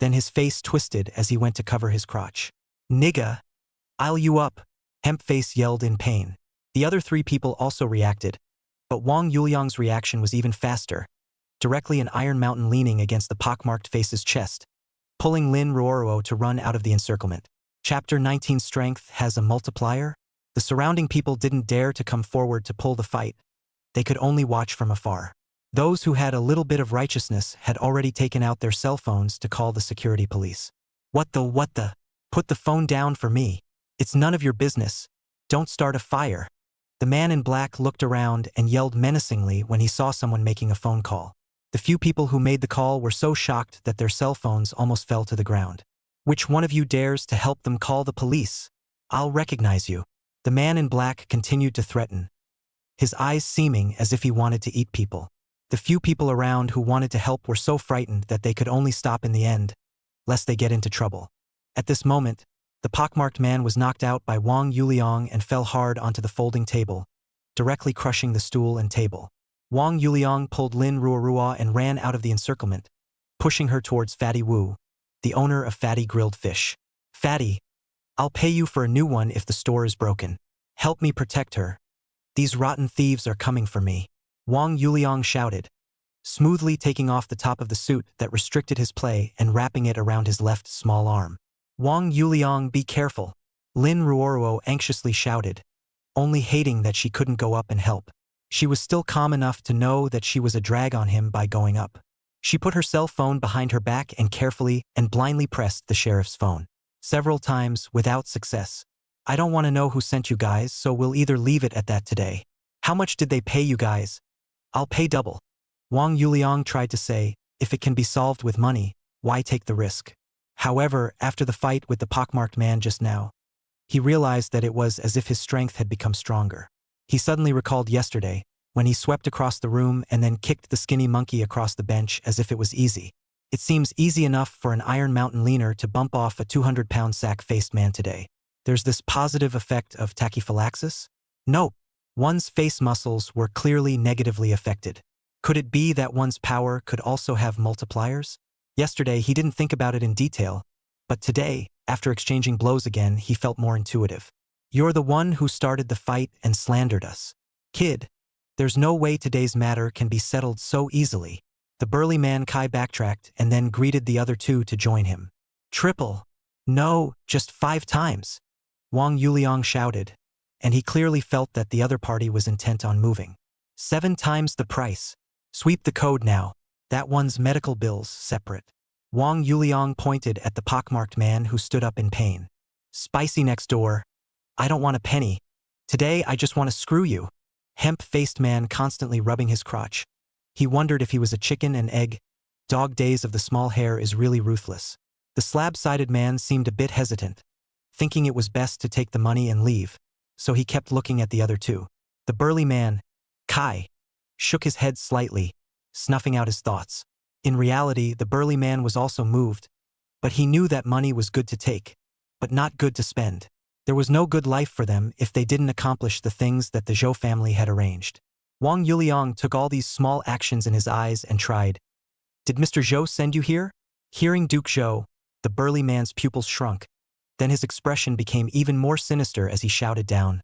Speaker 1: Then his face twisted as he went to cover his crotch. Nigga! I'll you up! Hemp Face yelled in pain. The other 3 people also reacted, but Wang Yuliang's reaction was even faster, directly an Iron Mountain leaning against the pockmarked face's chest, pulling Lin Ruoruo to run out of the encirclement. Chapter 19 Strength has a multiplier? The surrounding people didn't dare to come forward to pull the fight. They could only watch from afar. Those who had a little bit of righteousness had already taken out their cell phones to call the security police. What the? Put the phone down for me. It's none of your business. Don't start a fire. The man in black looked around and yelled menacingly when he saw someone making a phone call. The few people who made the call were so shocked that their cell phones almost fell to the ground. Which one of you dares to help them call the police? I'll recognize you. The man in black continued to threaten, his eyes seeming as if he wanted to eat people. The few people around who wanted to help were so frightened that they could only stop in the end, lest they get into trouble. At this moment, the pockmarked man was knocked out by Wang Yuliang and fell hard onto the folding table, directly crushing the stool and table. Wang Yuliang pulled Lin Ruoruo and ran out of the encirclement, pushing her towards Fatty Wu, the owner of Fatty Grilled Fish. Fatty, I'll pay you for a new one if the store is broken. Help me protect her. These rotten thieves are coming for me. Wang Yuliang shouted, smoothly taking off the top of the suit that restricted his play and wrapping it around his left small arm. Wang Yuliang, be careful. Lin Ruoruo anxiously shouted, only hating that she couldn't go up and help. She was still calm enough to know that she was a drag on him by going up. She put her cell phone behind her back and carefully and blindly pressed the sheriff's phone. Several times, without success. I don't want to know who sent you guys, so we'll either leave it at that today. How much did they pay you guys? I'll pay double. Wang Yuliang tried to say, if it can be solved with money, why take the risk? However, after the fight with the pockmarked man just now, he realized that it was as if his strength had become stronger. He suddenly recalled yesterday, when he swept across the room and then kicked the skinny monkey across the bench as if it was easy. It seems easy enough for an Iron Mountain leaner to bump off a 200-pound sack-faced man today. There's this positive effect of tachyphylaxis? Nope. One's face muscles were clearly negatively affected. Could it be that one's power could also have multipliers? Yesterday, he didn't think about it in detail, but today, after exchanging blows again, he felt more intuitive. You're the one who started the fight and slandered us. Kid, there's no way today's matter can be settled so easily. The burly man Kai backtracked and then greeted the other two to join him. Triple. No, just 5 times. Wang Yuliang shouted, and he clearly felt that the other party was intent on moving. 7 times the price. Sweep the code now. That one's medical bills separate. Wang Yuliang pointed at the pockmarked man who stood up in pain. Spicy next door. I don't want a penny. Today I just want to screw you. Hemp-faced man constantly rubbing his crotch. He wondered if he was a chicken and egg. Dog days of the small hair is really ruthless. The slab-sided man seemed a bit hesitant, thinking it was best to take the money and leave, so he kept looking at the other two. The burly man, Kai, shook his head slightly, snuffing out his thoughts. In reality, the burly man was also moved, but he knew that money was good to take, but not good to spend. There was no good life for them if they didn't accomplish the things that the Zhou family had arranged. Wang Yuliang took all these small actions in his eyes and tried. Did Mr. Zhou send you here? Hearing Duke Zhou, the burly man's pupils shrunk. Then his expression became even more sinister as he shouted down.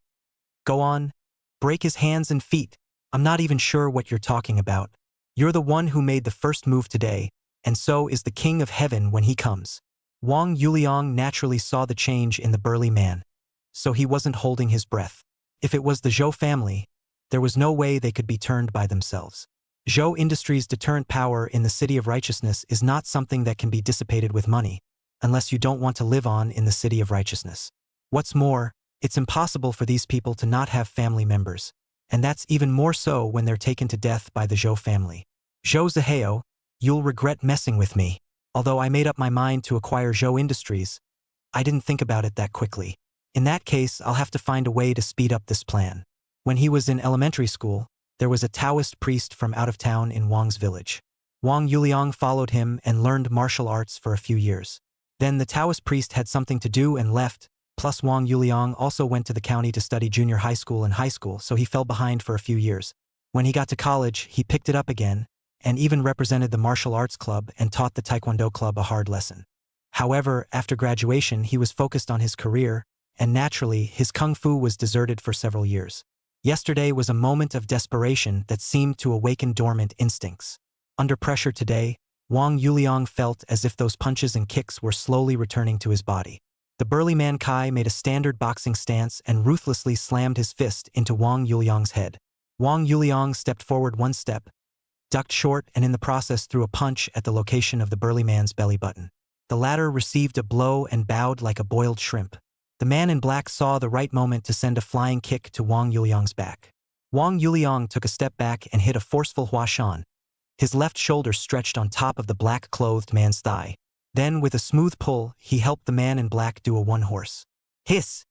Speaker 1: Go on. Break his hands and feet. I'm not even sure what you're talking about. You're the one who made the first move today, and so is the King of Heaven when he comes. Wang Yuliang naturally saw the change in the burly man, so he wasn't holding his breath. If it was the Zhou family, there was no way they could be turned by themselves. Zhou Industries' deterrent power in the City of Righteousness is not something that can be dissipated with money, unless you don't want to live on in the City of Righteousness. What's more, it's impossible for these people to not have family members, and that's even more so when they're taken to death by the Zhou family. Zhou Zihao, you'll regret messing with me. Although I made up my mind to acquire Zhou Industries, I didn't think about it that quickly. In that case, I'll have to find a way to speed up this plan. When he was in elementary school, there was a Taoist priest from out of town in Wang's village. Wang Yuliang followed him and learned martial arts for a few years. Then the Taoist priest had something to do and left, plus Wang Yuliang also went to the county to study junior high school and high school, so he fell behind for a few years. When he got to college, he picked it up again, and even represented the martial arts club and taught the Taekwondo club a hard lesson. However, after graduation, he was focused on his career, and naturally, his kung fu was deserted for several years. Yesterday was a moment of desperation that seemed to awaken dormant instincts. Under pressure today, Wang Yuliang felt as if those punches and kicks were slowly returning to his body. The burly man Kai made a standard boxing stance and ruthlessly slammed his fist into Wang Yuliang's head. Wang Yuliang stepped forward 1 step, ducked short, and in the process threw a punch at the location of the burly man's belly button. The latter received a blow and bowed like a boiled shrimp. The man in black saw the right moment to send a flying kick to Wang Yuliang's back. Wang Yuliang took a step back and hit a forceful huashan. His left shoulder stretched on top of the black-clothed man's thigh. Then, with a smooth pull, he helped the man in black do a one-horse. Hiss!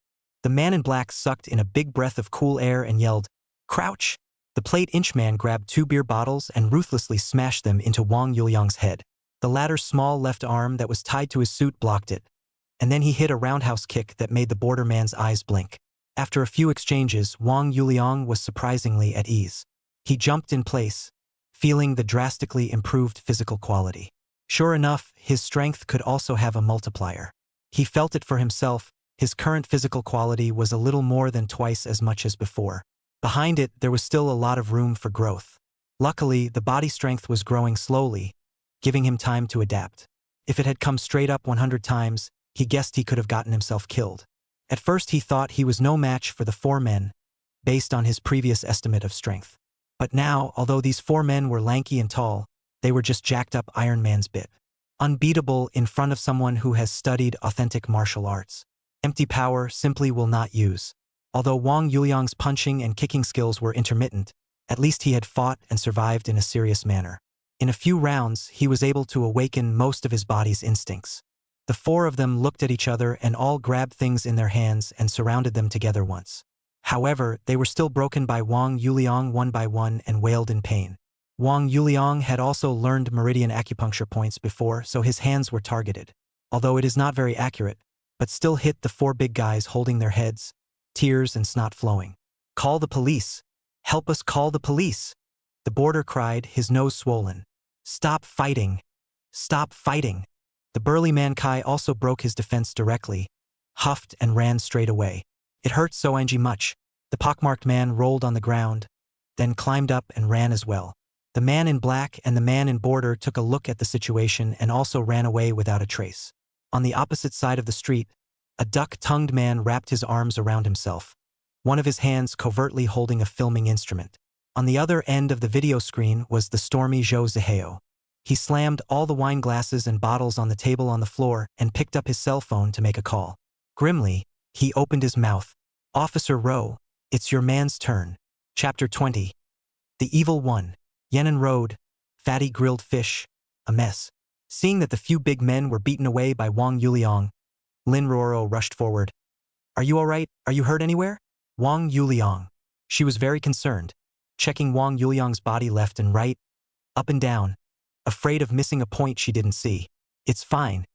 Speaker 1: The man in black sucked in a big breath of cool air and yelled, Crouch! The plate-inch man grabbed 2 beer bottles and ruthlessly smashed them into Wang Yuliang's head. The latter's small left arm that was tied to his suit blocked it, and then he hit a roundhouse kick that made the border man's eyes blink. After a few exchanges, Wang Yuliang was surprisingly at ease. He jumped in place, feeling the drastically improved physical quality. Sure enough, his strength could also have a multiplier. He felt it for himself. His current physical quality was a little more than twice as much as before. Behind it, there was still a lot of room for growth. Luckily, the body strength was growing slowly, giving him time to adapt. If it had come straight up 100 times, he guessed he could have gotten himself killed. At first he thought he was no match for the 4 men, based on his previous estimate of strength. But now, although these 4 men were lanky and tall, they were just jacked up Iron Man's bit. Unbeatable in front of someone who has studied authentic martial arts. Empty power simply will not use. Although Wang Yuliang's punching and kicking skills were intermittent, at least he had fought and survived in a serious manner. In a few rounds, he was able to awaken most of his body's instincts. The 4 of them looked at each other and all grabbed things in their hands and surrounded them together once. However, they were still broken by Wang Yuliang one by one and wailed in pain. Wang Yuliang had also learned meridian acupuncture points before, so his hands were targeted. Although it is not very accurate, but still hit the 4 big guys holding their heads, tears and snot flowing. "Call the police! Help us, call the police!" The boarder cried, his nose swollen. "Stop fighting! Stop fighting!" The burly man Kai also broke his defense directly, huffed and ran straight away. "It hurt so much." The pockmarked man rolled on the ground, then climbed up and ran as well. The man in black and the man in border took a look at the situation and also ran away without a trace. On the opposite side of the street, a duck-tongued man wrapped his arms around himself, one of his hands covertly holding a filming instrument. On the other end of the video screen was the stormy Zhou Zihao. He slammed all the wine glasses and bottles on the table on the floor and picked up his cell phone to make a call. Grimly, he opened his mouth. "Officer Rowe, it's your man's turn." Chapter 20. The Evil One. Yan'an Road. Fatty grilled fish. A mess. Seeing that the few big men were beaten away by Wang Yuliang, Lin Ruoro rushed forward. "Are you all right? Are you hurt anywhere?" Wang Yuliang. She was very concerned, checking Wang Yuliang's body left and right, up and down, afraid of missing a point she didn't see. "It's fine.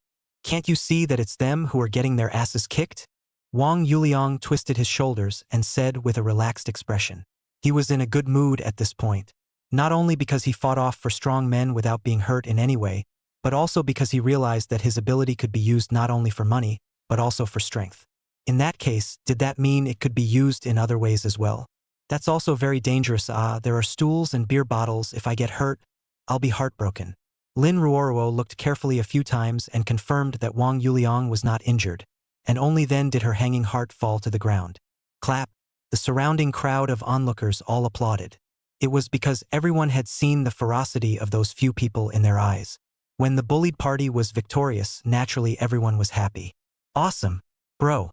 Speaker 1: Can't you see that it's them who are getting their asses kicked?" Wang Yuliang twisted his shoulders and said with a relaxed expression. He was in a good mood at this point, not only because he fought off for strong men without being hurt in any way, but also because he realized that his ability could be used not only for money, but also for strength. In that case, did that mean it could be used in other ways as well? That's also very dangerous. There are stools and beer bottles. If I get hurt, I'll be heartbroken. Lin Ruoro looked carefully a few times and confirmed that Wang Yuliang was not injured, and only then did her hanging heart fall to the ground. Clap. The surrounding crowd of onlookers all applauded. It was because everyone had seen the ferocity of those few people in their eyes. When the bullied party was victorious, naturally everyone was happy. "Awesome, bro.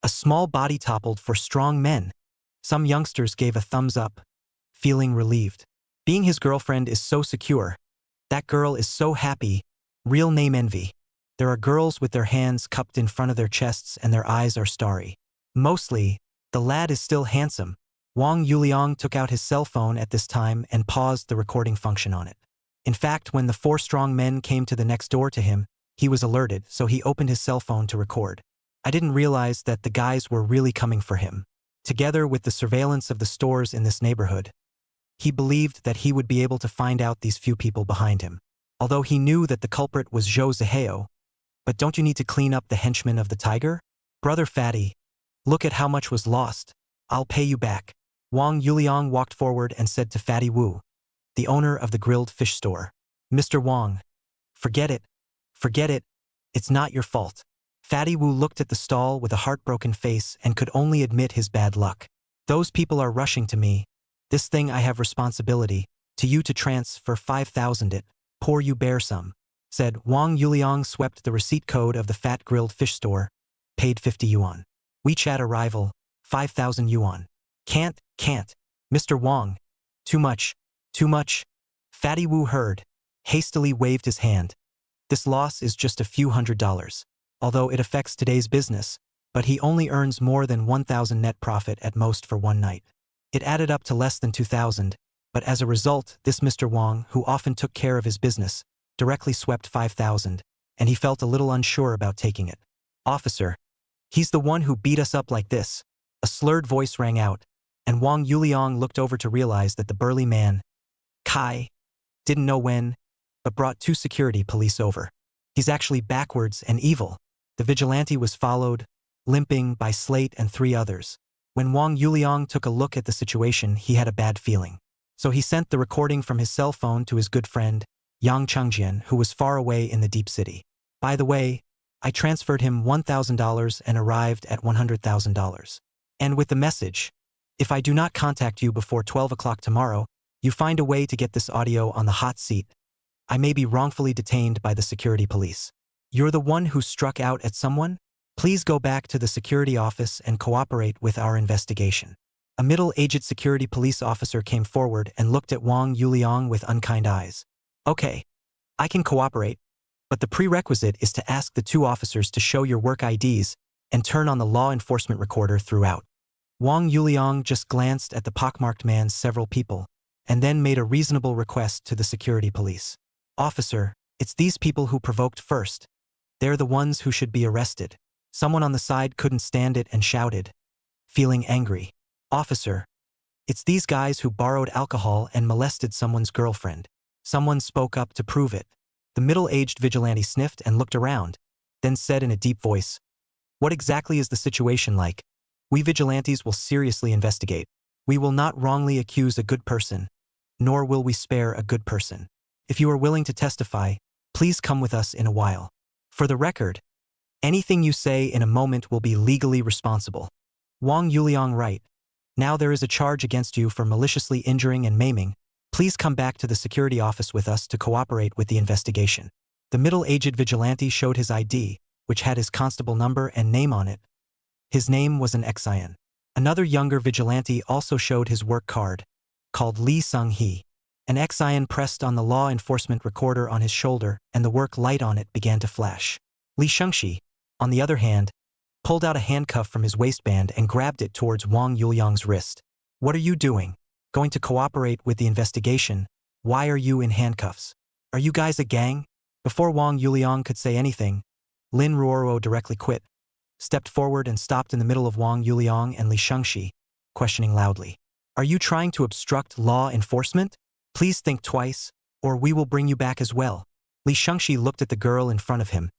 Speaker 1: A small body toppled for strong men." Some youngsters gave a thumbs up, feeling relieved. Being his girlfriend is so secure. That girl is so happy. Real name envy. There are girls with their hands cupped in front of their chests and their eyes are starry. Mostly, the lad is still handsome. Wang Yuliang took out his cell phone at this time and paused the recording function on it. In fact, when the 4 strong men came to the next door to him, he was alerted, so he opened his cell phone to record. I didn't realize that the guys were really coming for him. Together with the surveillance of the stores in this neighborhood, he believed that he would be able to find out these few people behind him. Although he knew that the culprit was Zhou Zihao. But don't you need to clean up the henchmen of the tiger? Brother Fatty, look at how much was lost. I'll pay you back. Wang Yuliang walked forward and said to Fatty Wu, the owner of the grilled fish store. "Mr. Wang, forget it. Forget it. It's not your fault." Fatty Wu looked at the stall with a heartbroken face and could only admit his bad luck. "Those people are rushing to me. This thing I have responsibility, to you to transfer 5,000 it, pour you bear some," said. Wang Yuliang swept the receipt code of the fat grilled fish store, paid 50 yuan. WeChat arrival, 5,000 yuan. Can't. Mr. Wang. Too much. Fatty Wu heard, hastily waved his hand. This loss is just a few $100s, although it affects today's business, but he only earns more than 1,000 net profit at most for one night. It added up to less than 2,000, but as a result, this Mr. Wang, who often took care of his business, directly swept 5,000, and he felt a little unsure about taking it. "Officer, he's the one who beat us up like this." A slurred voice rang out, and Wang Yuliang looked over to realize that the burly man, Kai, didn't know when, but brought 2 security police over. He's actually backwards and evil. The vigilante was followed, limping, by Slate and 3 others. When Wang Yuliang took a look at the situation, he had a bad feeling. So he sent the recording from his cell phone to his good friend, Yang Chengjian, who was far away in the deep city. By the way, I transferred him $1,000 and arrived at $100,000. And with the message, if I do not contact you before 12 o'clock tomorrow, you find a way to get this audio on the hot seat, I may be wrongfully detained by the security police. You're the one who struck out at someone? Please go back to the security office and cooperate with our investigation. A middle-aged security police officer came forward and looked at Wang Yuliang with unkind eyes. Okay, I can cooperate, but the prerequisite is to ask the two officers to show your work IDs and turn on the law enforcement recorder throughout. Wang Yuliang just glanced at the pockmarked man's several people and then made a reasonable request to the security police. Officer, it's these people who provoked first. They're the ones who should be arrested. Someone on the side couldn't stand it and shouted, feeling angry. Officer, it's these guys who borrowed alcohol and molested someone's girlfriend. Someone spoke up to prove it. The middle-aged vigilante sniffed and looked around, then said in a deep voice, what exactly is the situation like? We vigilantes will seriously investigate. We will not wrongly accuse a good person, nor will we spare a good person. If you are willing to testify, please come with us in a while. For the record, anything you say in a moment will be legally responsible. Wang Yuliang, right. Now there is a charge against you for maliciously injuring and maiming. Please come back to the security office with us to cooperate with the investigation. The middle-aged vigilante showed his ID, which had his constable number and name on it. His name was an Xian. Another younger vigilante also showed his work card, called Li Sung-hee. An Xian pressed on the law enforcement recorder on his shoulder, and the work light on it began to flash. Li Shengxi, on the other hand, pulled out a handcuff from his waistband and grabbed it towards Wang Yuliang's wrist. What are you doing? Going to cooperate with the investigation? Why are you in handcuffs? Are you guys a gang? Before Wang Yuliang could say anything, Lin Ruoruo directly quit, stepped forward and stopped in the middle of Wang Yuliang and Li Shengxi, questioning loudly. Are you trying to obstruct law enforcement? Please think twice, or we will bring you back as well. Li Shengxi looked at the girl in front of him.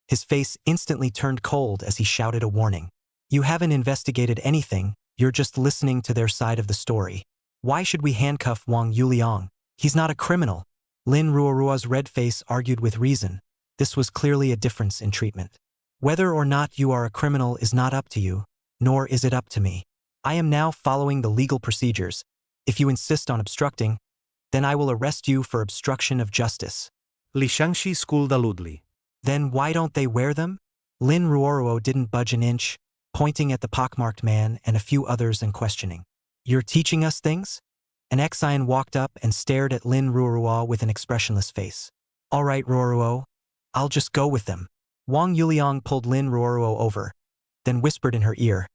Speaker 1: His face instantly turned cold as he shouted a warning. You haven't investigated anything, you're just listening to their side of the story. Why should we handcuff Wang Yuliang? He's not a criminal. Lin Ruoruo's red face argued with reason. This was clearly a difference in treatment. Whether or not you are a criminal is not up to you, nor is it up to me. I am now following the legal procedures. If you insist on obstructing, then I will arrest you for obstruction of justice.
Speaker 2: Li Shengxi scolded loudly.
Speaker 1: Then why don't they wear them? Lin Ruoruo didn't budge an inch, pointing at the pockmarked man and a few others and questioning. You're teaching us things? An Xian walked up and stared at Lin Ruoruo with an expressionless face. All right, Ruoruo, I'll just go with them. Wang Yuliang pulled Lin Ruoruo over, then whispered in her ear,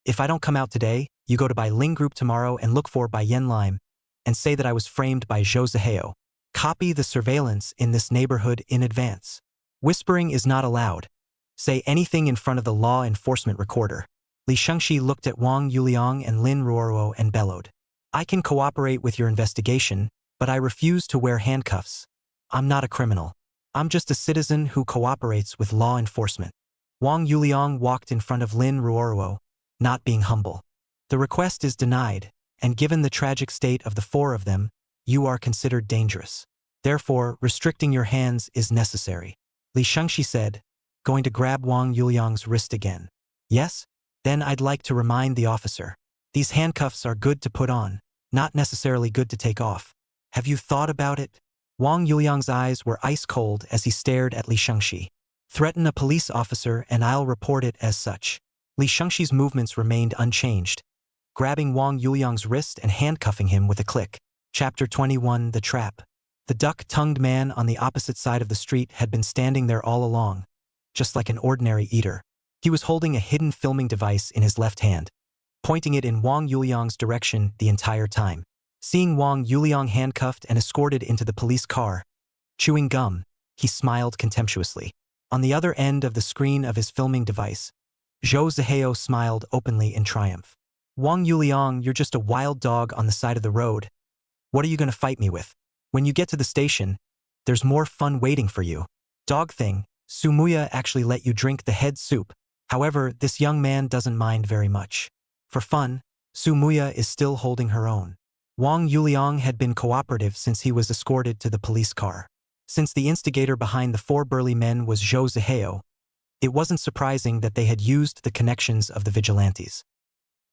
Speaker 1: if I don't come out today, you go to Bai Ling Group tomorrow and look for Bai Yen Lime, and say that I was framed by Zhou Zihao. Copy the surveillance in this neighborhood in advance. Whispering is not allowed. Say anything in front of the law enforcement recorder. Li Shengxi looked at Wang Yuliang and Lin Ruoruo and bellowed. I can cooperate with your investigation, but I refuse to wear handcuffs. I'm not a criminal. I'm just a citizen who cooperates with law enforcement. Wang Yuliang walked in front of Lin Ruoruo, not being humble. The request is denied, and given the tragic state of the four of them, you are considered dangerous. Therefore, restricting your hands is necessary. Li Shengxi said, going to grab Wang Yuliang's wrist again. Yes? Then I'd like to remind the officer. These handcuffs are good to put on, not necessarily good to take off. Have you thought about it? Wang Yuliang's eyes were ice cold as he stared at Li Shengxi. Threaten a police officer and I'll report it as such. Li Shengxi's movements remained unchanged, grabbing Wang Yuliang's wrist and handcuffing him with a click. Chapter 21, The Trap. The duck-tongued man on the opposite side of the street had been standing there all along, just like an ordinary eater. He was holding a hidden filming device in his left hand, pointing it in Wang Yuliang's direction the entire time. Seeing Wang Yuliang handcuffed and escorted into the police car, chewing gum, he smiled contemptuously. On the other end of the screen of his filming device, Zhou Zihao smiled openly in triumph. Wang Yuliang, you're just a wild dog on the side of the road. What are you going to fight me with? When you get to the station, there's more fun waiting for you. Dog thing, Sumuya actually let you drink the head soup. However, this young man doesn't mind very much. For fun, Su Muya is still holding her own. Wang Yuliang had been cooperative since he was escorted to the police car. Since the instigator behind the four burly men was Zhou Ziheo, it wasn't surprising that they had used the connections of the vigilantes.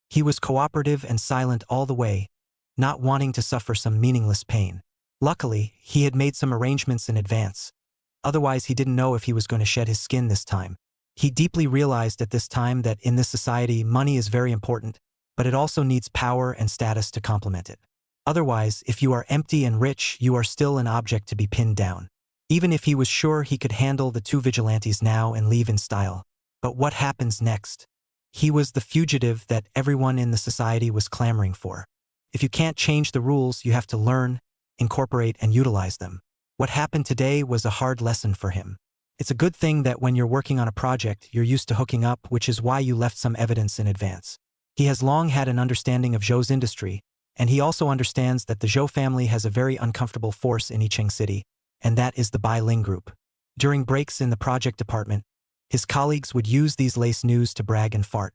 Speaker 1: He was cooperative and silent all the way, not wanting to suffer some meaningless pain. Luckily, he had made some arrangements in advance. Otherwise, he didn't know if he was going to shed his skin this time. He deeply realized at this time that in this society, money is very important, but it also needs power and status to complement it. Otherwise, if you are empty and rich, you are still an object to be pinned down. Even if he was sure he could handle the two vigilantes now and leave in style. But what happens next? He was the fugitive that everyone in the society was clamoring for. If you can't change the rules, you have to learn, incorporate, and utilize them. What happened today was a hard lesson for him. It's a good thing that when you're working on a project, you're used to hooking up, which is why you left some evidence in advance. He has long had an understanding of Zhou's industry, and he also understands that the Zhou family has a very uncomfortable force in Yicheng City, and that is the Bai Ling group. During breaks in the project department, his colleagues would use these lace news to brag and fart.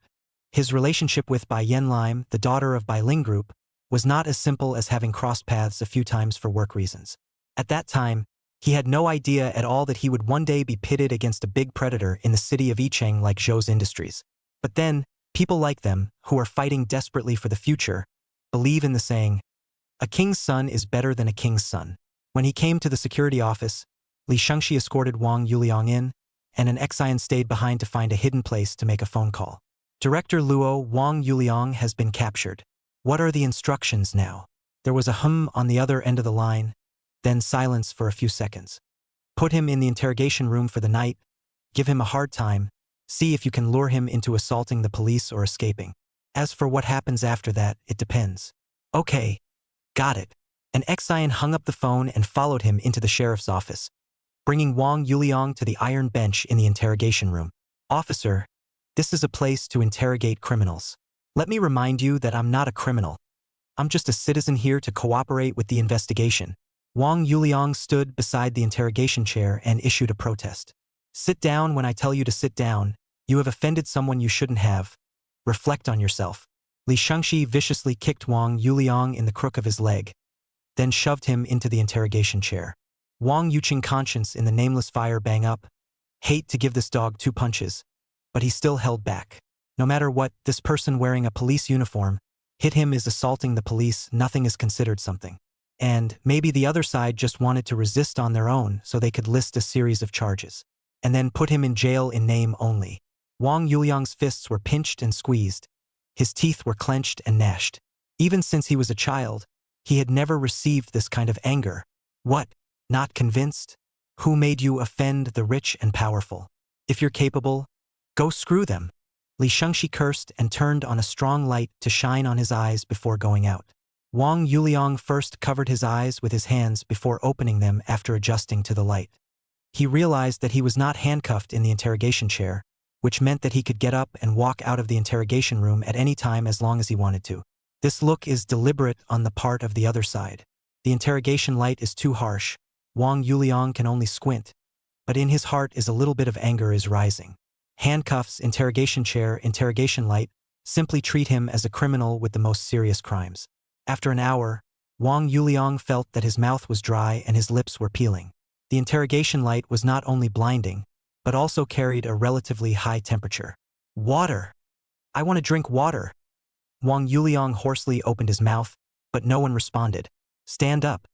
Speaker 1: His relationship with Bai Yanlime, the daughter of Bai Ling group, was not as simple as having crossed paths a few times for work reasons. At that time, he had no idea at all that he would one day be pitted against a big predator in the city of Yicheng like Zhou's Industries. But then, people like them, who are fighting desperately for the future, believe in the saying, a king's son is better than a king's son. When he came to the security office, Li Shengxi escorted Wang Yuliang in, and an Xian stayed behind to find a hidden place to make a phone call. Director Luo, Wang Yuliang has been captured. What are the instructions now? There was a hum on the other end of the line, then silence for a few seconds. Put him in the interrogation room for the night, give him a hard time, see if you can lure him into assaulting the police or escaping. As for what happens after that, it depends. Okay, got it. An Xian hung up the phone and followed him into the sheriff's office, bringing Wang Yuliang to the iron bench in the interrogation room. Officer, this is a place to interrogate criminals. Let me remind you that I'm not a criminal. I'm just a citizen here to cooperate with the investigation. Wang Yuliang stood beside the interrogation chair and issued a protest. Sit down when I tell you to sit down. You have offended someone you shouldn't have. Reflect on yourself. Li Shengxi viciously kicked Wang Yuliang in the crook of his leg, then shoved him into the interrogation chair. Wang Yuqing conscience in the nameless fire bang up. Hate to give this dog 2 punches, but he still held back. No matter what, this person wearing a police uniform, hit him is assaulting the police, nothing is considered something. And maybe the other side just wanted to resist on their own so they could list a series of charges. And then put him in jail in name only. Wang Yuliang's fists were pinched and squeezed. His teeth were clenched and gnashed. Even since he was a child, he had never received this kind of anger. What? Not convinced? Who made you offend the rich and powerful? If you're capable, go screw them. Li Shengxi cursed and turned on a strong light to shine on his eyes before going out. Wang Yuliang first covered his eyes with his hands before opening them after adjusting to the light. He realized that he was not handcuffed in the interrogation chair, which meant that he could get up and walk out of the interrogation room at any time as long as he wanted to. This look is deliberate on the part of the other side. The interrogation light is too harsh. Wang Yuliang can only squint, but in his heart is a little bit of anger is rising. Handcuffs, interrogation chair, interrogation light, simply treat him as a criminal with the most serious crimes. After an hour, Wang Yuliang felt that his mouth was dry and his lips were peeling. The interrogation light was not only blinding, but also carried a relatively high temperature. Water! I want to drink water! Wang Yuliang hoarsely opened his mouth, but no one responded. Stand up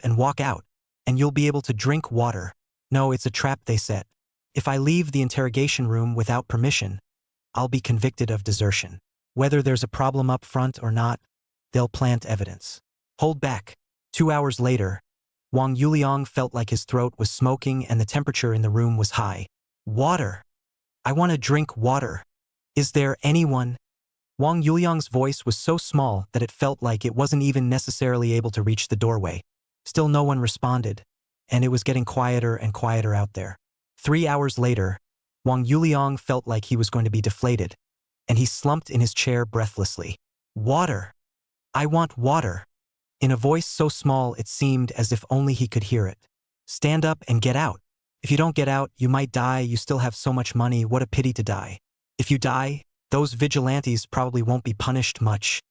Speaker 1: and walk out, and you'll be able to drink water. No, it's a trap they set. If I leave the interrogation room without permission, I'll be convicted of desertion. Whether there's a problem up front or not, they'll plant evidence. Hold back. 2 hours later, Wang Yuliang felt like his throat was smoking and the temperature in the room was high. Water! I want to drink water. Is there anyone? Wang Yuliang's voice was so small that it felt like it wasn't even necessarily able to reach the doorway. Still no one responded, and it was getting quieter and quieter out there. 3 hours later, Wang Yuliang felt like he was going to be deflated, and he slumped in his chair breathlessly. Water! I want water! In a voice so small it seemed as if only he could hear it. Stand up and get out. If you don't get out, you might die, you still have so much money, what a pity to die. If you die, Those vigilantes probably won't be punished much.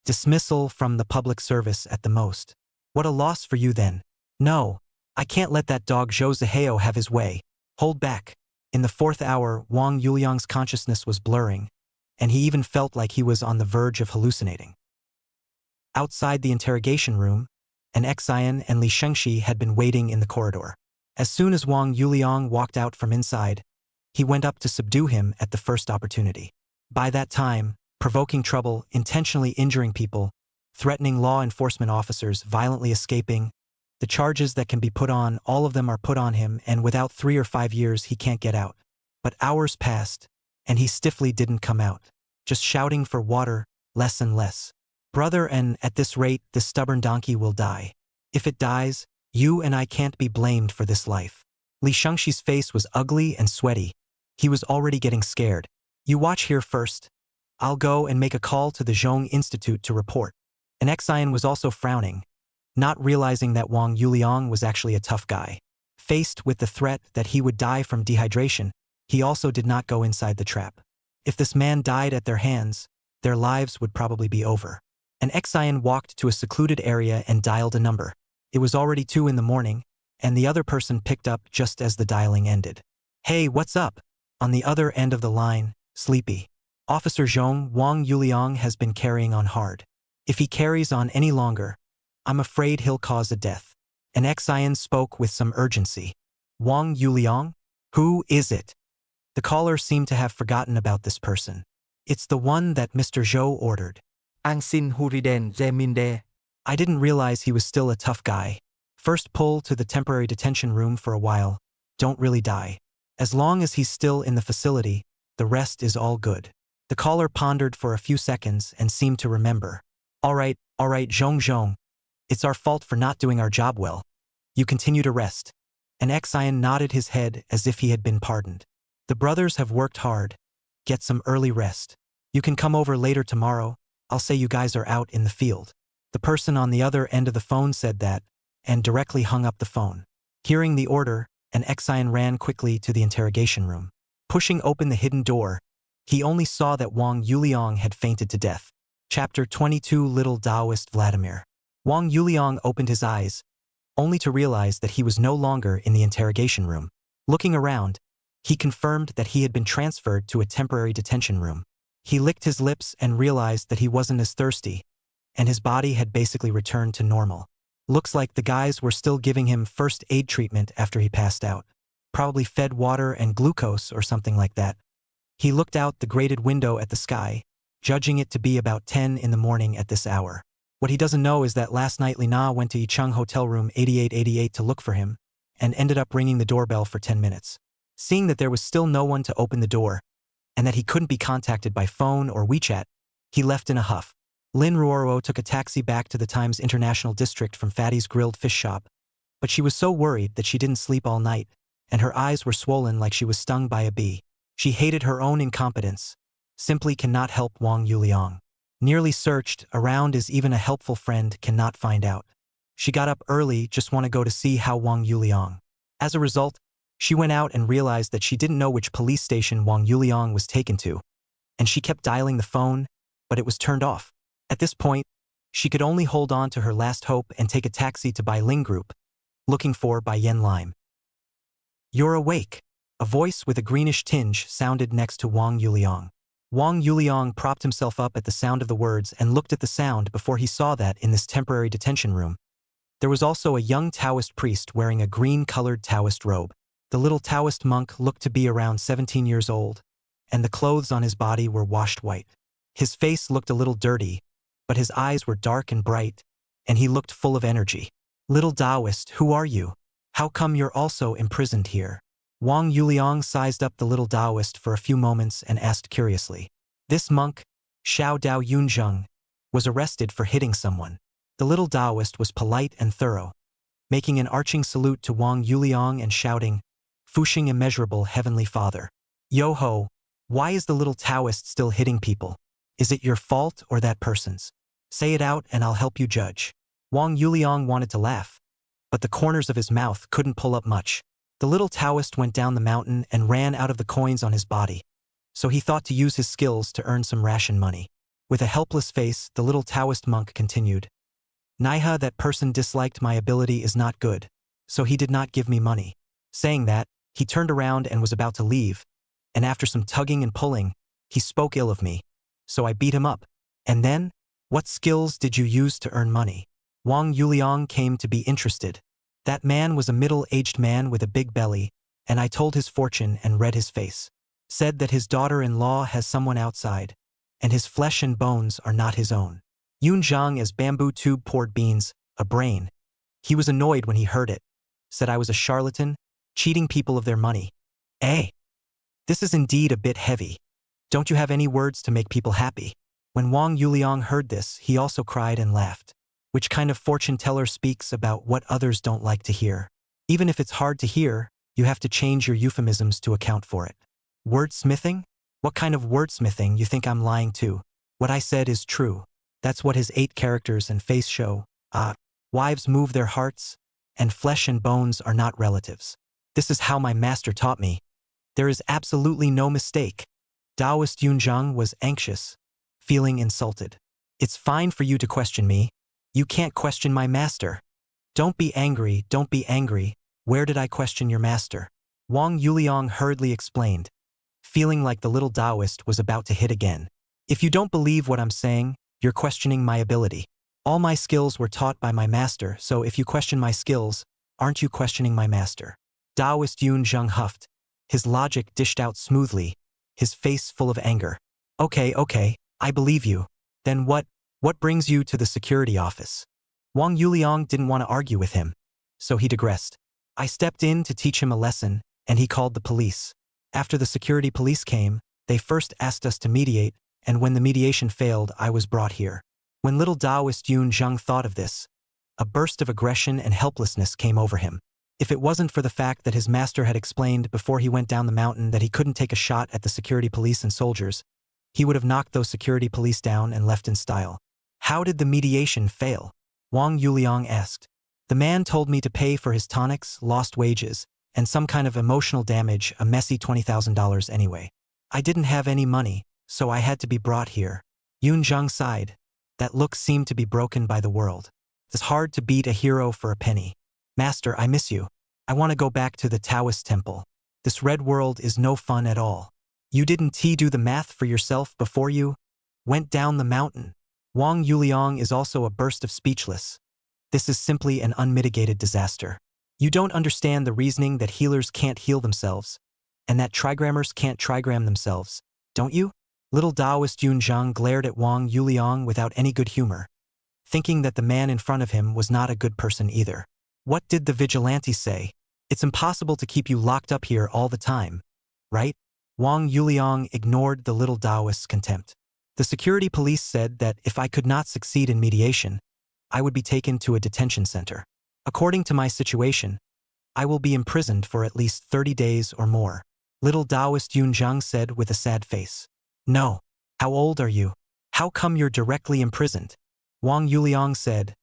Speaker 1: Dismissal from the public service at the most. What a loss for you then. No, I can't let that dog Zhou Zihao have his way. Hold back. In the fourth hour, Wang Yuliang's consciousness was blurring, and he even felt like he was on the verge of hallucinating. Outside the interrogation room, an Xian and Li Shengxi had been waiting in the corridor. As soon as Wang Yuliang walked out from inside, he went up to subdue him at the first opportunity. By that time, provoking trouble, intentionally injuring people, threatening law enforcement officers, violently escaping, the charges that can be put on, all of them are put on him, and without 3 or 5 years he can't get out. But hours passed, and he stiffly didn't come out, just shouting for water, less and less. Brother, and at this rate, this stubborn donkey will die. If it dies, you and I can't be blamed for this life. Li Shengxi's face was ugly and sweaty. He was already getting scared. You watch here first. I'll go and make a call to the Zhong Institute to report. An Xian was also frowning, not realizing that Wang Yuliang was actually a tough guy. Faced with the threat that he would die from dehydration, he also did not go inside the trap. If this man died at their hands, their lives would probably be over. An Xian walked to a secluded area and dialed a number. It was already 2 in the morning, and the other person picked up just as the dialing ended. Hey, what's up? On the other end of the line, sleepy. Officer Zhong, Wang Yuliang has been carrying on hard. If he carries on any longer, I'm afraid he'll cause a death. An Xian spoke with some urgency. Wang Yuliang? Who is it? The caller seemed to have forgotten about this person. It's the one that Mr. Zhou ordered.
Speaker 2: Ang xin huriden zeminde.
Speaker 1: I didn't realize he was still a tough guy. First pull to the temporary detention room for a while. Don't really die. As long as he's still in the facility, the rest is all good. The caller pondered for a few seconds and seemed to remember. All right, Zhong. It's our fault for not doing our job well. You continue to rest. An Xian nodded his head as if he had been pardoned. The brothers have worked hard. Get some early rest. You can come over later tomorrow. I'll say you guys are out in the field. The person on the other end of the phone said that, and directly hung up the phone. Hearing the order, an Xian ran quickly to the interrogation room. Pushing open the hidden door, he only saw that Wang Yuliang had fainted to death. Chapter 22 Little Taoist Vladimir. Wang Yuliang opened his eyes, only to realize that he was no longer in the interrogation room. Looking around, he confirmed that he had been transferred to a temporary detention room. He licked his lips and realized that he wasn't as thirsty, and his body had basically returned to normal. Looks like the guys were still giving him first aid treatment after he passed out. Probably fed water and glucose or something like that. He looked out the grated window at the sky, judging it to be about 10 in the morning at this hour. What he doesn't know is that last night Lina went to Yicheng Hotel Room 8888 to look for him, and ended up ringing the doorbell for 10 minutes. Seeing that there was still no one to open the door, and that he couldn't be contacted by phone or WeChat, he left in a huff. Lin Ruoro took a taxi back to the Times International District from Fatty's Grilled Fish Shop, but she was so worried that she didn't sleep all night, and her eyes were swollen like she was stung by a bee. She hated her own incompetence, simply cannot help Wang Yuliang. Nearly searched around as even a helpful friend cannot find out. She got up early, just want to go to see how Wang Yuliang. As a result, she went out and realized that she didn't know which police station Wang Yuliang was taken to, and she kept dialing the phone, but it was turned off. At this point, she could only hold on to her last hope and take a taxi to Bai Ling Group, looking for Bai Yen Lime. You're awake. A voice with a greenish tinge sounded next to Wang Yuliang. Wang Yuliang propped himself up at the sound of the words and looked at the sound before he saw that in this temporary detention room, there was also a young Taoist priest wearing a green-colored Taoist robe. The little Taoist monk looked to be around 17 years old, and the clothes on his body were washed white. His face looked a little dirty, but his eyes were dark and bright, and he looked full of energy. Little Taoist, who are you? How come you're also imprisoned here? Wang Yuliang sized up the little Taoist for a few moments and asked curiously. This monk, Xiao Dao Yunzheng, was arrested for hitting someone. The little Taoist was polite and thorough, making an arching salute to Wang Yuliang and shouting, Fuxing immeasurable heavenly father. Yo-ho, why is the little Taoist still hitting people? Is it your fault or that person's? Say it out and I'll help you judge. Wang Yuliang wanted to laugh, but the corners of his mouth couldn't pull up much. The little Taoist went down the mountain and ran out of the coins on his body, so he thought to use his skills to earn some ration money. With a helpless face, the little Taoist monk continued, Naiha, that person disliked my ability is not good, so he did not give me money. Saying that, he turned around and was about to leave, and after some tugging and pulling, he spoke ill of me. So I beat him up. And then, what skills did you use to earn money? Wang Yuliang came to be interested. That man was a middle-aged man with a big belly, and I told his fortune and read his face. Said that his daughter-in-law has someone outside, and his flesh and bones are not his own. Yun Zhang as bamboo tube poured beans, a brain. He was annoyed when he heard it. Said I was a charlatan, cheating people of their money. Eh? This is indeed a bit heavy. Don't you have any words to make people happy? When Wang Yuliang heard this, he also cried and laughed. Which kind of fortune teller speaks about what others don't like to hear? Even if it's hard to hear, you have to change your euphemisms to account for it. Wordsmithing? What kind of wordsmithing you think I'm lying to? What I said is true. That's what his 8 characters and face show. Wives move their hearts, and flesh and bones are not relatives. This is how my master taught me. There is absolutely no mistake. Taoist Yunzhang was anxious, feeling insulted. It's fine for you to question me. You can't question my master. Don't be angry, don't be angry. Where did I question your master? Wang Yuliang hurriedly explained, feeling like the little Taoist was about to hit again. If you don't believe what I'm saying, you're questioning my ability. All my skills were taught by my master, so if you question my skills, aren't you questioning my master? Taoist Yun Zheng huffed. His logic dished out smoothly, his face full of anger. Okay, I believe you. Then what brings you to the security office? Wang Yuliang didn't want to argue with him, so he digressed. I stepped in to teach him a lesson, and he called the police. After the security police came, they first asked us to mediate, and when the mediation failed, I was brought here. When little Taoist Yun Zheng thought of this, a burst of aggression and helplessness came over him. If it wasn't for the fact that his master had explained before he went down the mountain that he couldn't take a shot at the security police and soldiers, he would have knocked those security police down and left in style. How did the mediation fail? Wang Yuliang asked. The man told me to pay for his tonics, lost wages, and some kind of emotional damage, a messy $20,000 anyway. I didn't have any money, so I had to be brought here. Yun Zheng sighed. That look seemed to be broken by the world. It's hard to beat a hero for a penny. Master, I miss you. I want to go back to the Taoist temple. This red world is no fun at all. You didn't do the math for yourself before you went down the mountain. Wang Yuliang is also a burst of speechless. This is simply an unmitigated disaster. You don't understand the reasoning that healers can't heal themselves, and that trigrammers can't trigram themselves, don't you? Little Taoist Yun Zheng glared at Wang Yuliang without any good humor, thinking that the man in front of him was not a good person either. What did the vigilante say? It's impossible to keep you locked up here all the time, right? Wang Yuliang ignored the little Taoist's contempt. The security police said that if I could not succeed in mediation, I would be taken to a detention center. According to my situation, I will be imprisoned for at least 30 days or more. Little Taoist Yun Zheng said with a sad face. No. How old are you? How come you're directly imprisoned? Wang Yuliang said.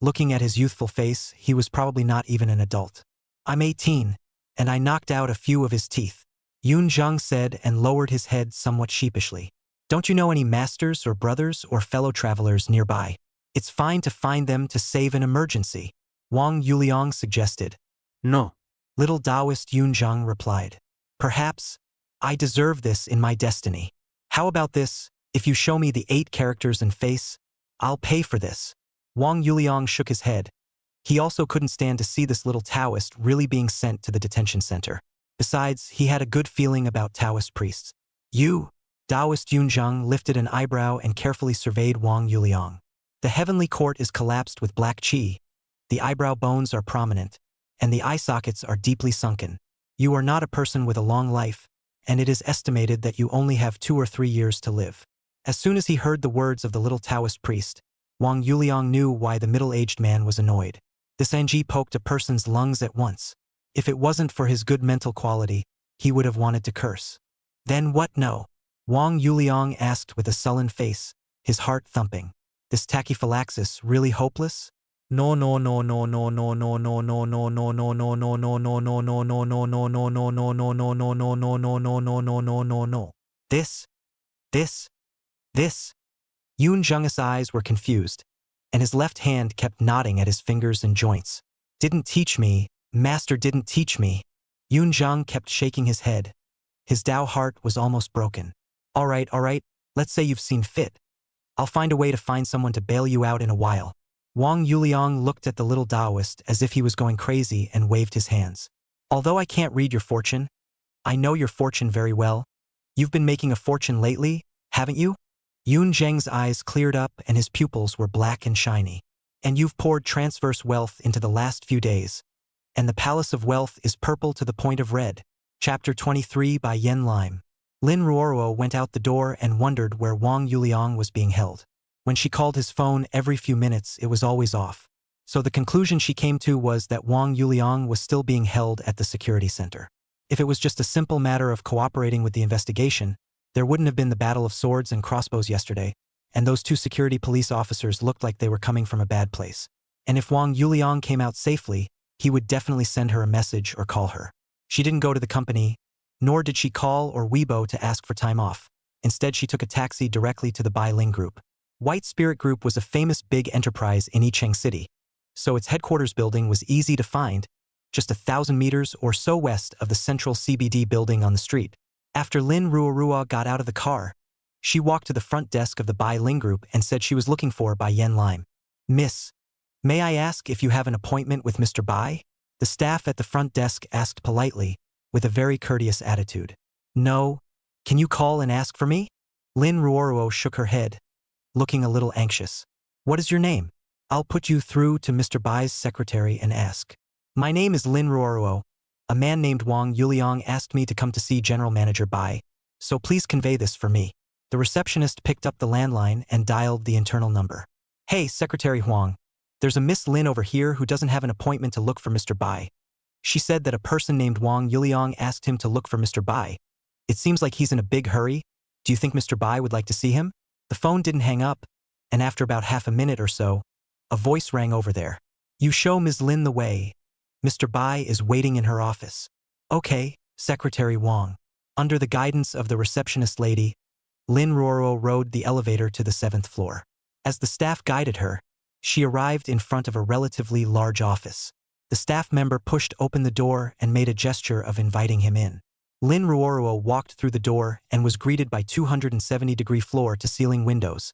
Speaker 1: Looking at his youthful face, he was probably not even an adult. I'm 18, and I knocked out a few of his teeth. Yun Zheng said and lowered his head somewhat sheepishly. Don't you know any masters or brothers or fellow travelers nearby? It's fine to find them to save an emergency. Wang Yuliang suggested. No. Little Taoist Yun Zheng replied. Perhaps I deserve this in my destiny. How about this? If you show me the 8 characters and face, I'll pay for this. Wang Yuliang shook his head. He also couldn't stand to see this little Taoist really being sent to the detention center. Besides, he had a good feeling about Taoist priests. You? Taoist Yun Zheng lifted an eyebrow and carefully surveyed Wang Yuliang. The heavenly court is collapsed with black qi. The eyebrow bones are prominent, and the eye sockets are deeply sunken. You are not a person with a long life, and it is estimated that you only have 2 or 3 years to live. As soon as he heard the words of the little Taoist priest, Wang Yuliang knew why the middle-aged man was annoyed. This NG poked a person's lungs at once. If it wasn't for his good mental quality, he would have wanted to curse. Then what? No. Wang Yuliang asked with a sullen face, his heart thumping. This tachyphylaxis really hopeless? No. This, this, this. Yoon Jung's eyes were confused, and his left hand kept nodding at his fingers and joints. Didn't teach me, master didn't teach me. Yoon Jung kept shaking his head. His Tao heart was almost broken. All right, let's say you've seen fit. I'll find a way to find someone to bail you out in a while. Wang Yuliang looked at the little Taoist as if he was going crazy and waved his hands. Although I can't read your fortune, I know your fortune very well. You've been making a fortune lately, haven't you? Yoon Zheng's eyes cleared up and his pupils were black and shiny. And you've poured transverse wealth into the last few days. And the palace of wealth is purple to the point of red. Chapter 23 by Yen Lime. Lin Ruoruo went out the door and wondered where Wang Yuliang was being held. When she called his phone every few minutes, it was always off. So the conclusion she came to was that Wang Yuliang was still being held at the security center. If it was just a simple matter of cooperating with the investigation, there wouldn't have been the battle of swords and crossbows yesterday, and those two security police officers looked like they were coming from a bad place. And if Wang Yuliang came out safely, he would definitely send her a message or call her. She didn't go to the company, nor did she call or Weibo to ask for time off. Instead, she took a taxi directly to the Bai Ling Group. White Spirit Group was a famous big enterprise in Yicheng City, so its headquarters building was easy to find, just 1,000 meters or so west of the central CBD building on the street. After Lin Ruorua got out of the car, she walked to the front desk of the Bai Ling Group and said she was looking for Bai Yen Lime. Miss, may I ask if you have an appointment with Mr. Bai? The staff at the front desk asked politely, with a very courteous attitude. No. Can you call and ask for me? Lin Ruoruo shook her head, looking a little anxious. What is your name? I'll put you through to Mr. Bai's secretary and ask. My name is Lin Ruoruo. A man named Wang Yuliang asked me to come to see General Manager Bai, so please convey this for me. The receptionist picked up the landline and dialed the internal number. Hey, Secretary Huang. There's a Miss Lin over here who doesn't have an appointment to look for Mr. Bai. She said that a person named Wang Yuliang asked him to look for Mr. Bai. It seems like he's in a big hurry. Do you think Mr. Bai would like to see him? The phone didn't hang up, and after about half a minute or so, a voice rang over there. You show Ms. Lin the way. Mr. Bai is waiting in her office. Okay, Secretary Wang. Under the guidance of the receptionist lady, Lin Ruoruo rode the elevator to the 7th floor. As the staff guided her, she arrived in front of a relatively large office. The staff member pushed open the door and made a gesture of inviting him in. Lin Ruoruo walked through the door and was greeted by 270-degree floor-to-ceiling windows,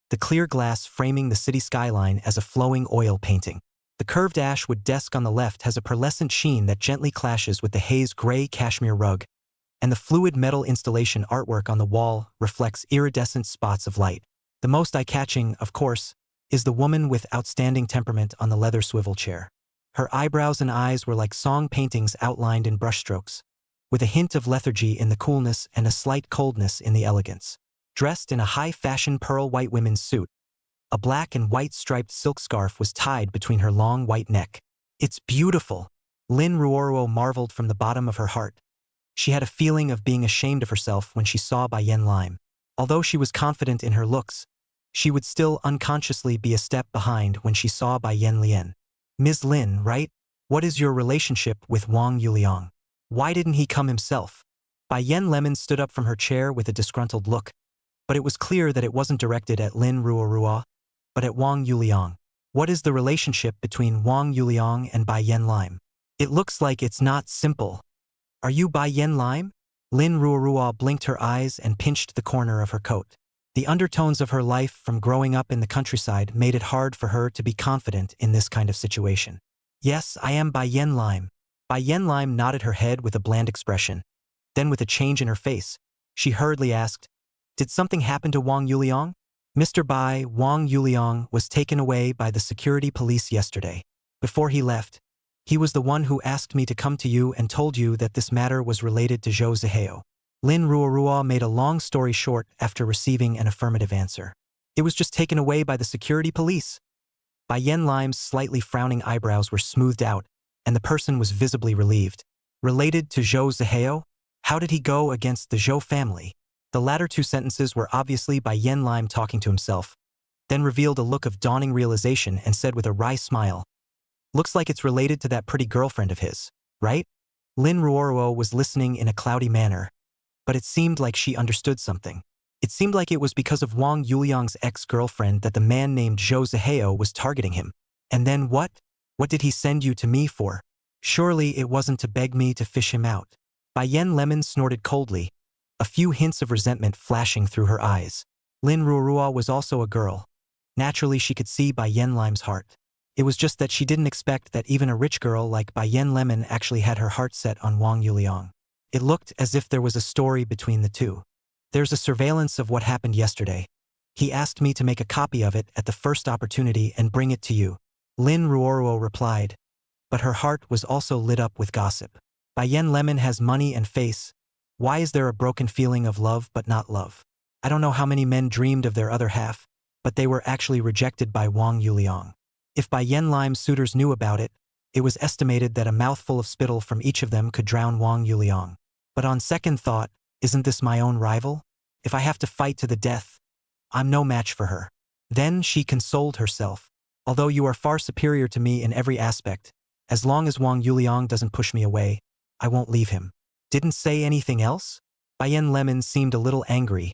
Speaker 1: the clear glass framing the city skyline as a flowing oil painting. The curved ashwood desk on the left has a pearlescent sheen that gently clashes with the haze-gray cashmere rug, and the fluid metal installation artwork on the wall reflects iridescent spots of light. The most eye-catching, of course, is the woman with outstanding temperament on the leather swivel chair. Her eyebrows and eyes were like song paintings outlined in brushstrokes, with a hint of lethargy in the coolness and a slight coldness in the elegance. Dressed in a high-fashion pearl white women's suit, a black and white striped silk scarf was tied between her long white neck. It's beautiful, Lin Ruoruo marveled from the bottom of her heart. She had a feeling of being ashamed of herself when she saw Bai Yen Lime. Although she was confident in her looks, she would still unconsciously be a step behind when she saw Bai Yen Lien. Ms. Lin, right? What is your relationship with Wang Yuliang? Why didn't he come himself? Bai Yen Lemon stood up from her chair with a disgruntled look, but it was clear that it wasn't directed at Lin Ruoruo, but at Wang Yuliang. What is the relationship between Wang Yuliang and Bai Yen Lime? It looks like it's not simple. Are you Bai Yen Lime? Lin Ruoruo blinked her eyes and pinched the corner of her coat. The undertones of her life from growing up in the countryside made it hard for her to be confident in this kind of situation. Yes, I am Bai Yen Lime. Bai Yen Lime nodded her head with a bland expression. Then with a change in her face, she hurriedly asked, Did something happen to Wang Yuliang? Mr. Bai, Wang Yuliang, was taken away by the security police yesterday. Before he left, he was the one who asked me to come to you and told you that this matter was related to Zhou Zihao. Lin Ruoruo made a long story short after receiving an affirmative answer. It was just taken away by the security police. Bai Yen Lime's slightly frowning eyebrows were smoothed out, and the person was visibly relieved. Related to Zhou Zihao? How did he go against the Zhou family? The latter two sentences were obviously Bai Yen Lime talking to himself, then revealed a look of dawning realization and said with a wry smile, Looks like it's related to that pretty girlfriend of his, right? Lin Ruoruo was listening in a cloudy manner, but it seemed like she understood something. It seemed like it was because of Wang Yuliang's ex-girlfriend that the man named Zhou Zihao was targeting him. And then what? What did he send you to me for? Surely it wasn't to beg me to fish him out. Bai Yen Lemon snorted coldly, a few hints of resentment flashing through her eyes. Lin Ruorua was also a girl. Naturally, she could see Bai Yen Lime's heart. It was just that she didn't expect that even a rich girl like Bai Yen Lemon actually had her heart set on Wang Yuliang. It looked as if there was a story between the two. There's a surveillance of what happened yesterday. He asked me to make a copy of it at the first opportunity and bring it to you. Lin Ruoruo replied, but her heart was also lit up with gossip. Bai Yen Lemon has money and face. Why is there a broken feeling of love but not love? I don't know how many men dreamed of their other half, but they were actually rejected by Wang Yuliang. If Bai Yen Lime's suitors knew about it, it was estimated that a mouthful of spittle from each of them could drown Wang Yuliang. But on second thought, isn't this my own rival? If I have to fight to the death, I'm no match for her. Then she consoled herself. Although you are far superior to me in every aspect, as long as Wang Yuliang doesn't push me away, I won't leave him. Didn't say anything else? Bai Yen Lemon seemed a little angry,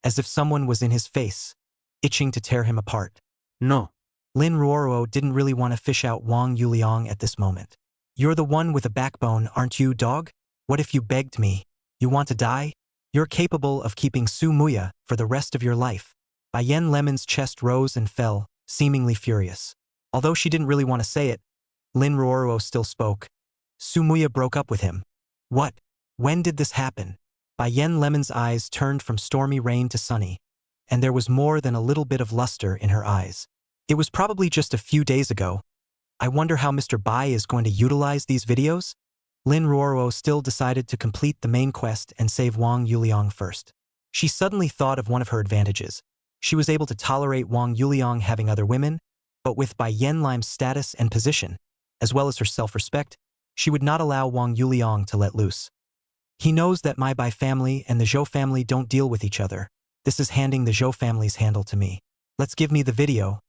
Speaker 1: as if someone was in his face, itching to tear him apart.
Speaker 3: No.
Speaker 1: Lin Ruoruo didn't really want to fish out Wang Yuliang at this moment. You're the one with a backbone, aren't you, dog? What if you begged me? You want to die? You're capable of keeping Su Muya for the rest of your life. Bai Yen Lemon's chest rose and fell, seemingly furious. Although she didn't really want to say it, Lin Ruoruo still spoke. Su Muya broke up with him. What? When did this happen? Bai Yen Lemon's eyes turned from stormy rain to sunny, and there was more than a little bit of luster in her eyes. It was probably just a few days ago. I wonder how Mr. Bai is going to utilize these videos? Lin Ruoruo still decided to complete the main quest and save Wang Yuliang first. She suddenly thought of one of her advantages. She was able to tolerate Wang Yuliang having other women, but with Bai Yen Lime's status and position, as well as her self-respect, she would not allow Wang Yuliang to let loose. He knows that my Bai family and the Zhou family don't deal with each other. This is handing the Zhou family's handle to me. Let's give me the video.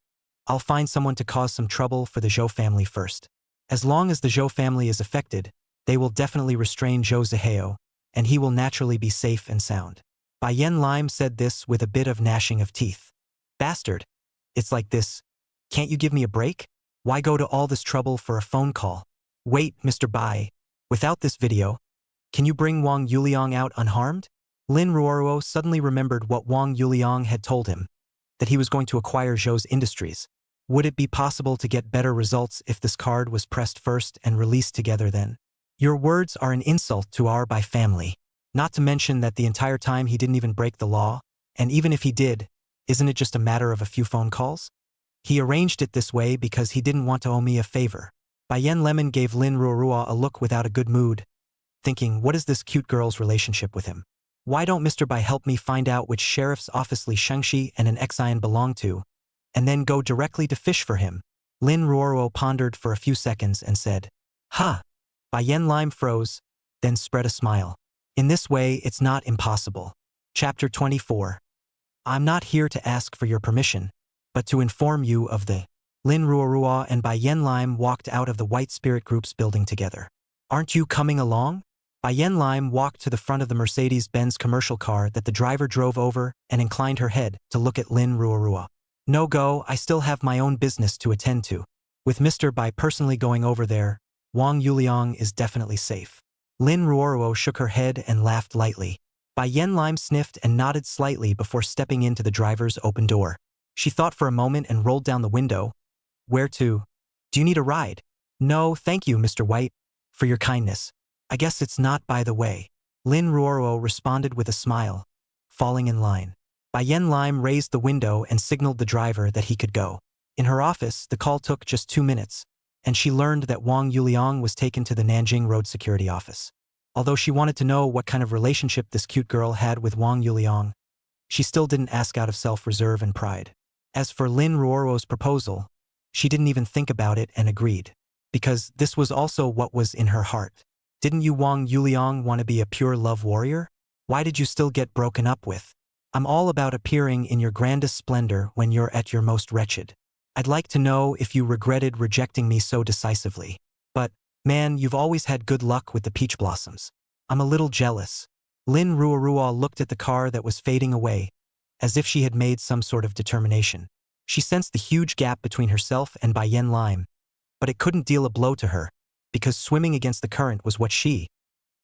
Speaker 1: I'll find someone to cause some trouble for the Zhou family first. As long as the Zhou family is affected, they will definitely restrain Zhou Zihao, and he will naturally be safe and sound. Bai Yen Lime said this with a bit of gnashing of teeth. Bastard. It's like this. Can't you give me a break? Why go to all this trouble for a phone call? Wait, Mr. Bai. Without this video, can you bring Wang Yuliang out unharmed? Lin Ruoruo suddenly remembered what Wang Yuliang had told him, that he was going to acquire Zhou's industries. Would it be possible to get better results if this card was pressed first and released together then? Your words are an insult to our Bai family. Not to mention that the entire time he didn't even break the law, and even if he did, isn't it just a matter of a few phone calls? He arranged it this way because he didn't want to owe me a favor. Bai Yen Lemon gave Lin Ruorua a look without a good mood, thinking, what is this cute girl's relationship with him? Why don't Mr. Bai help me find out which sheriff's office Li Shengxi and an Xian belong to, and then go directly to fish for him? Lin Ruoruo pondered for a few seconds and said, Ha! Bai Yen Lime froze, then spread a smile. In this way, it's not impossible. Chapter 24. I'm not here to ask for your permission, but to inform you of the. Lin Ruorua and Bai Yen Lime walked out of the White Spirit Group's building together. Aren't you coming along? Bai Yen Lime walked to the front of the Mercedes-Benz commercial car that the driver drove over and inclined her head to look at Lin Ruorua. No go, I still have my own business to attend to. With Mr. Bai personally going over there, Wang Yuliang is definitely safe. Lin Ruoruo shook her head and laughed lightly. Bai Yen Lime sniffed and nodded slightly before stepping into the driver's open door. She thought for a moment and rolled down the window. Where to? Do you need a ride? No, thank you, Mr. White, for your kindness. I guess it's not by the way. Lin Ruoruo responded with a smile, falling in line. Bai Yen Lime raised the window and signaled the driver that he could go. In her office, the call took just 2 minutes, and she learned that Wang Yuliang was taken to the Nanjing Road Security Office. Although she wanted to know what kind of relationship this cute girl had with Wang Yuliang, she still didn't ask out of self-reserve and pride. As for Lin Ruoruo's proposal, she didn't even think about it and agreed, because this was also what was in her heart. Didn't you Wang Yuliang want to be a pure love warrior? Why did you still get broken up with? I'm all about appearing in your grandest splendor when you're at your most wretched. I'd like to know if you regretted rejecting me so decisively. But, man, you've always had good luck with the peach blossoms. I'm a little jealous. Lin Ruorua looked at the car that was fading away, as if she had made some sort of determination. She sensed the huge gap between herself and Bai Yen Lime, but it couldn't deal a blow to her, because swimming against the current was what she,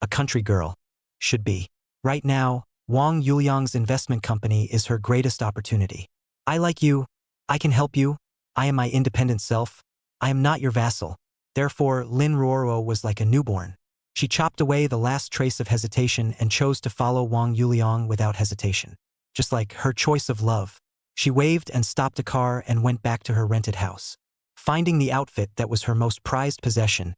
Speaker 1: a country girl, should be. Right now, Wang Yuliang's investment company is her greatest opportunity. I like you. I can help you. I am my independent self. I am not your vassal. Therefore, Lin Ruorua was like a newborn. She chopped away the last trace of hesitation and chose to follow Wang Yuliang without hesitation. Just like her choice of love. She waved and stopped a car and went back to her rented house. Finding the outfit that was her most prized possession,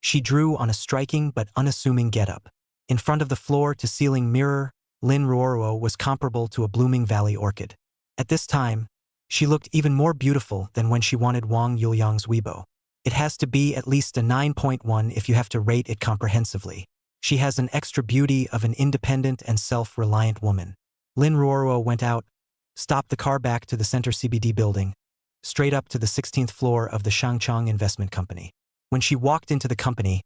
Speaker 1: she drew on a striking but unassuming getup. In front of the floor-to-ceiling mirror, Lin Ruorua was comparable to a blooming valley orchid. At this time, she looked even more beautiful than when she wanted Wang Yuliang's Weibo. It has to be at least a 9.1 if you have to rate it comprehensively. She has an extra beauty of an independent and self-reliant woman. Lin Ruorua went out, stopped the car back to the center CBD building, straight up to the 16th floor of the Shangchang Investment Company. When she walked into the company,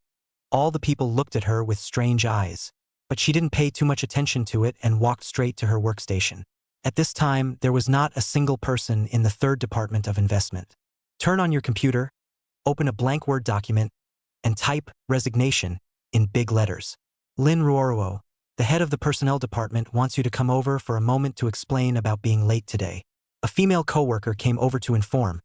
Speaker 1: all the people looked at her with strange eyes, but she didn't pay too much attention to it and walked straight to her workstation. At this time, there was not a single person in the third department of investment. Turn on your computer, open a blank Word document, and type resignation in big letters. Lin Ruorua, the head of the personnel department, wants you to come over for a moment to explain about being late today. A female coworker came over to inform.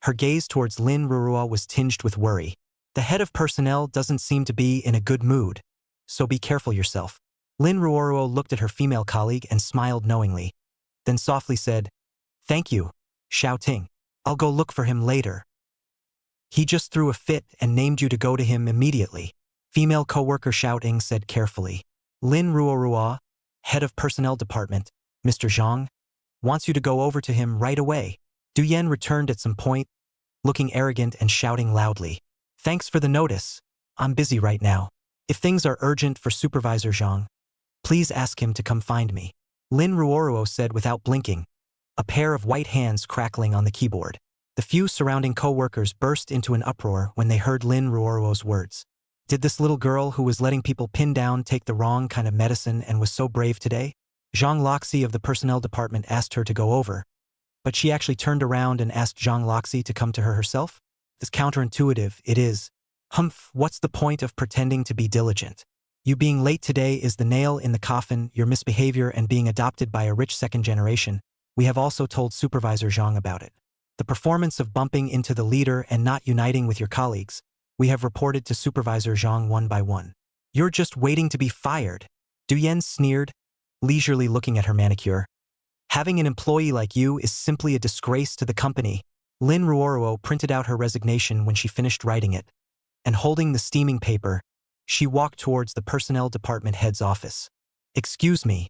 Speaker 1: Her gaze towards Lin Ruorua was tinged with worry. The head of personnel doesn't seem to be in a good mood, so be careful yourself. Lin Ruorua looked at her female colleague and smiled knowingly, then softly said, "Thank you, Xiao Ting. I'll go look for him later." "He just threw a fit and named you to go to him immediately," female coworker Xiao Ting said carefully. "Lin Ruorua, head of personnel department, Mr. Zhang, wants you to go over to him right away." Du Yen returned at some point, looking arrogant and shouting loudly, "Thanks for the notice. I'm busy right now. If things are urgent for Supervisor Zhang, please ask him to come find me." Lin Ruorua said without blinking, a pair of white hands crackling on the keyboard. The few surrounding co-workers burst into an uproar when they heard Lin Ruorua's words. Did this little girl who was letting people pin down take the wrong kind of medicine and was so brave today? Zhang Loxi of the personnel department asked her to go over, but she actually turned around and asked Zhang Loxi to come to her herself? This counterintuitive, it is. Humph, what's the point of pretending to be diligent? You being late today is the nail in the coffin. Your misbehavior and being adopted by a rich second generation. We have also told Supervisor Zhang about it. The performance of bumping into the leader and not uniting with your colleagues, we have reported to Supervisor Zhang one by one. You're just waiting to be fired. Du Yen sneered, leisurely looking at her manicure. Having an employee like you is simply a disgrace to the company. Lin Ruorua printed out her resignation when she finished writing it, and holding the steaming paper, she walked towards the personnel department head's office. "Excuse me.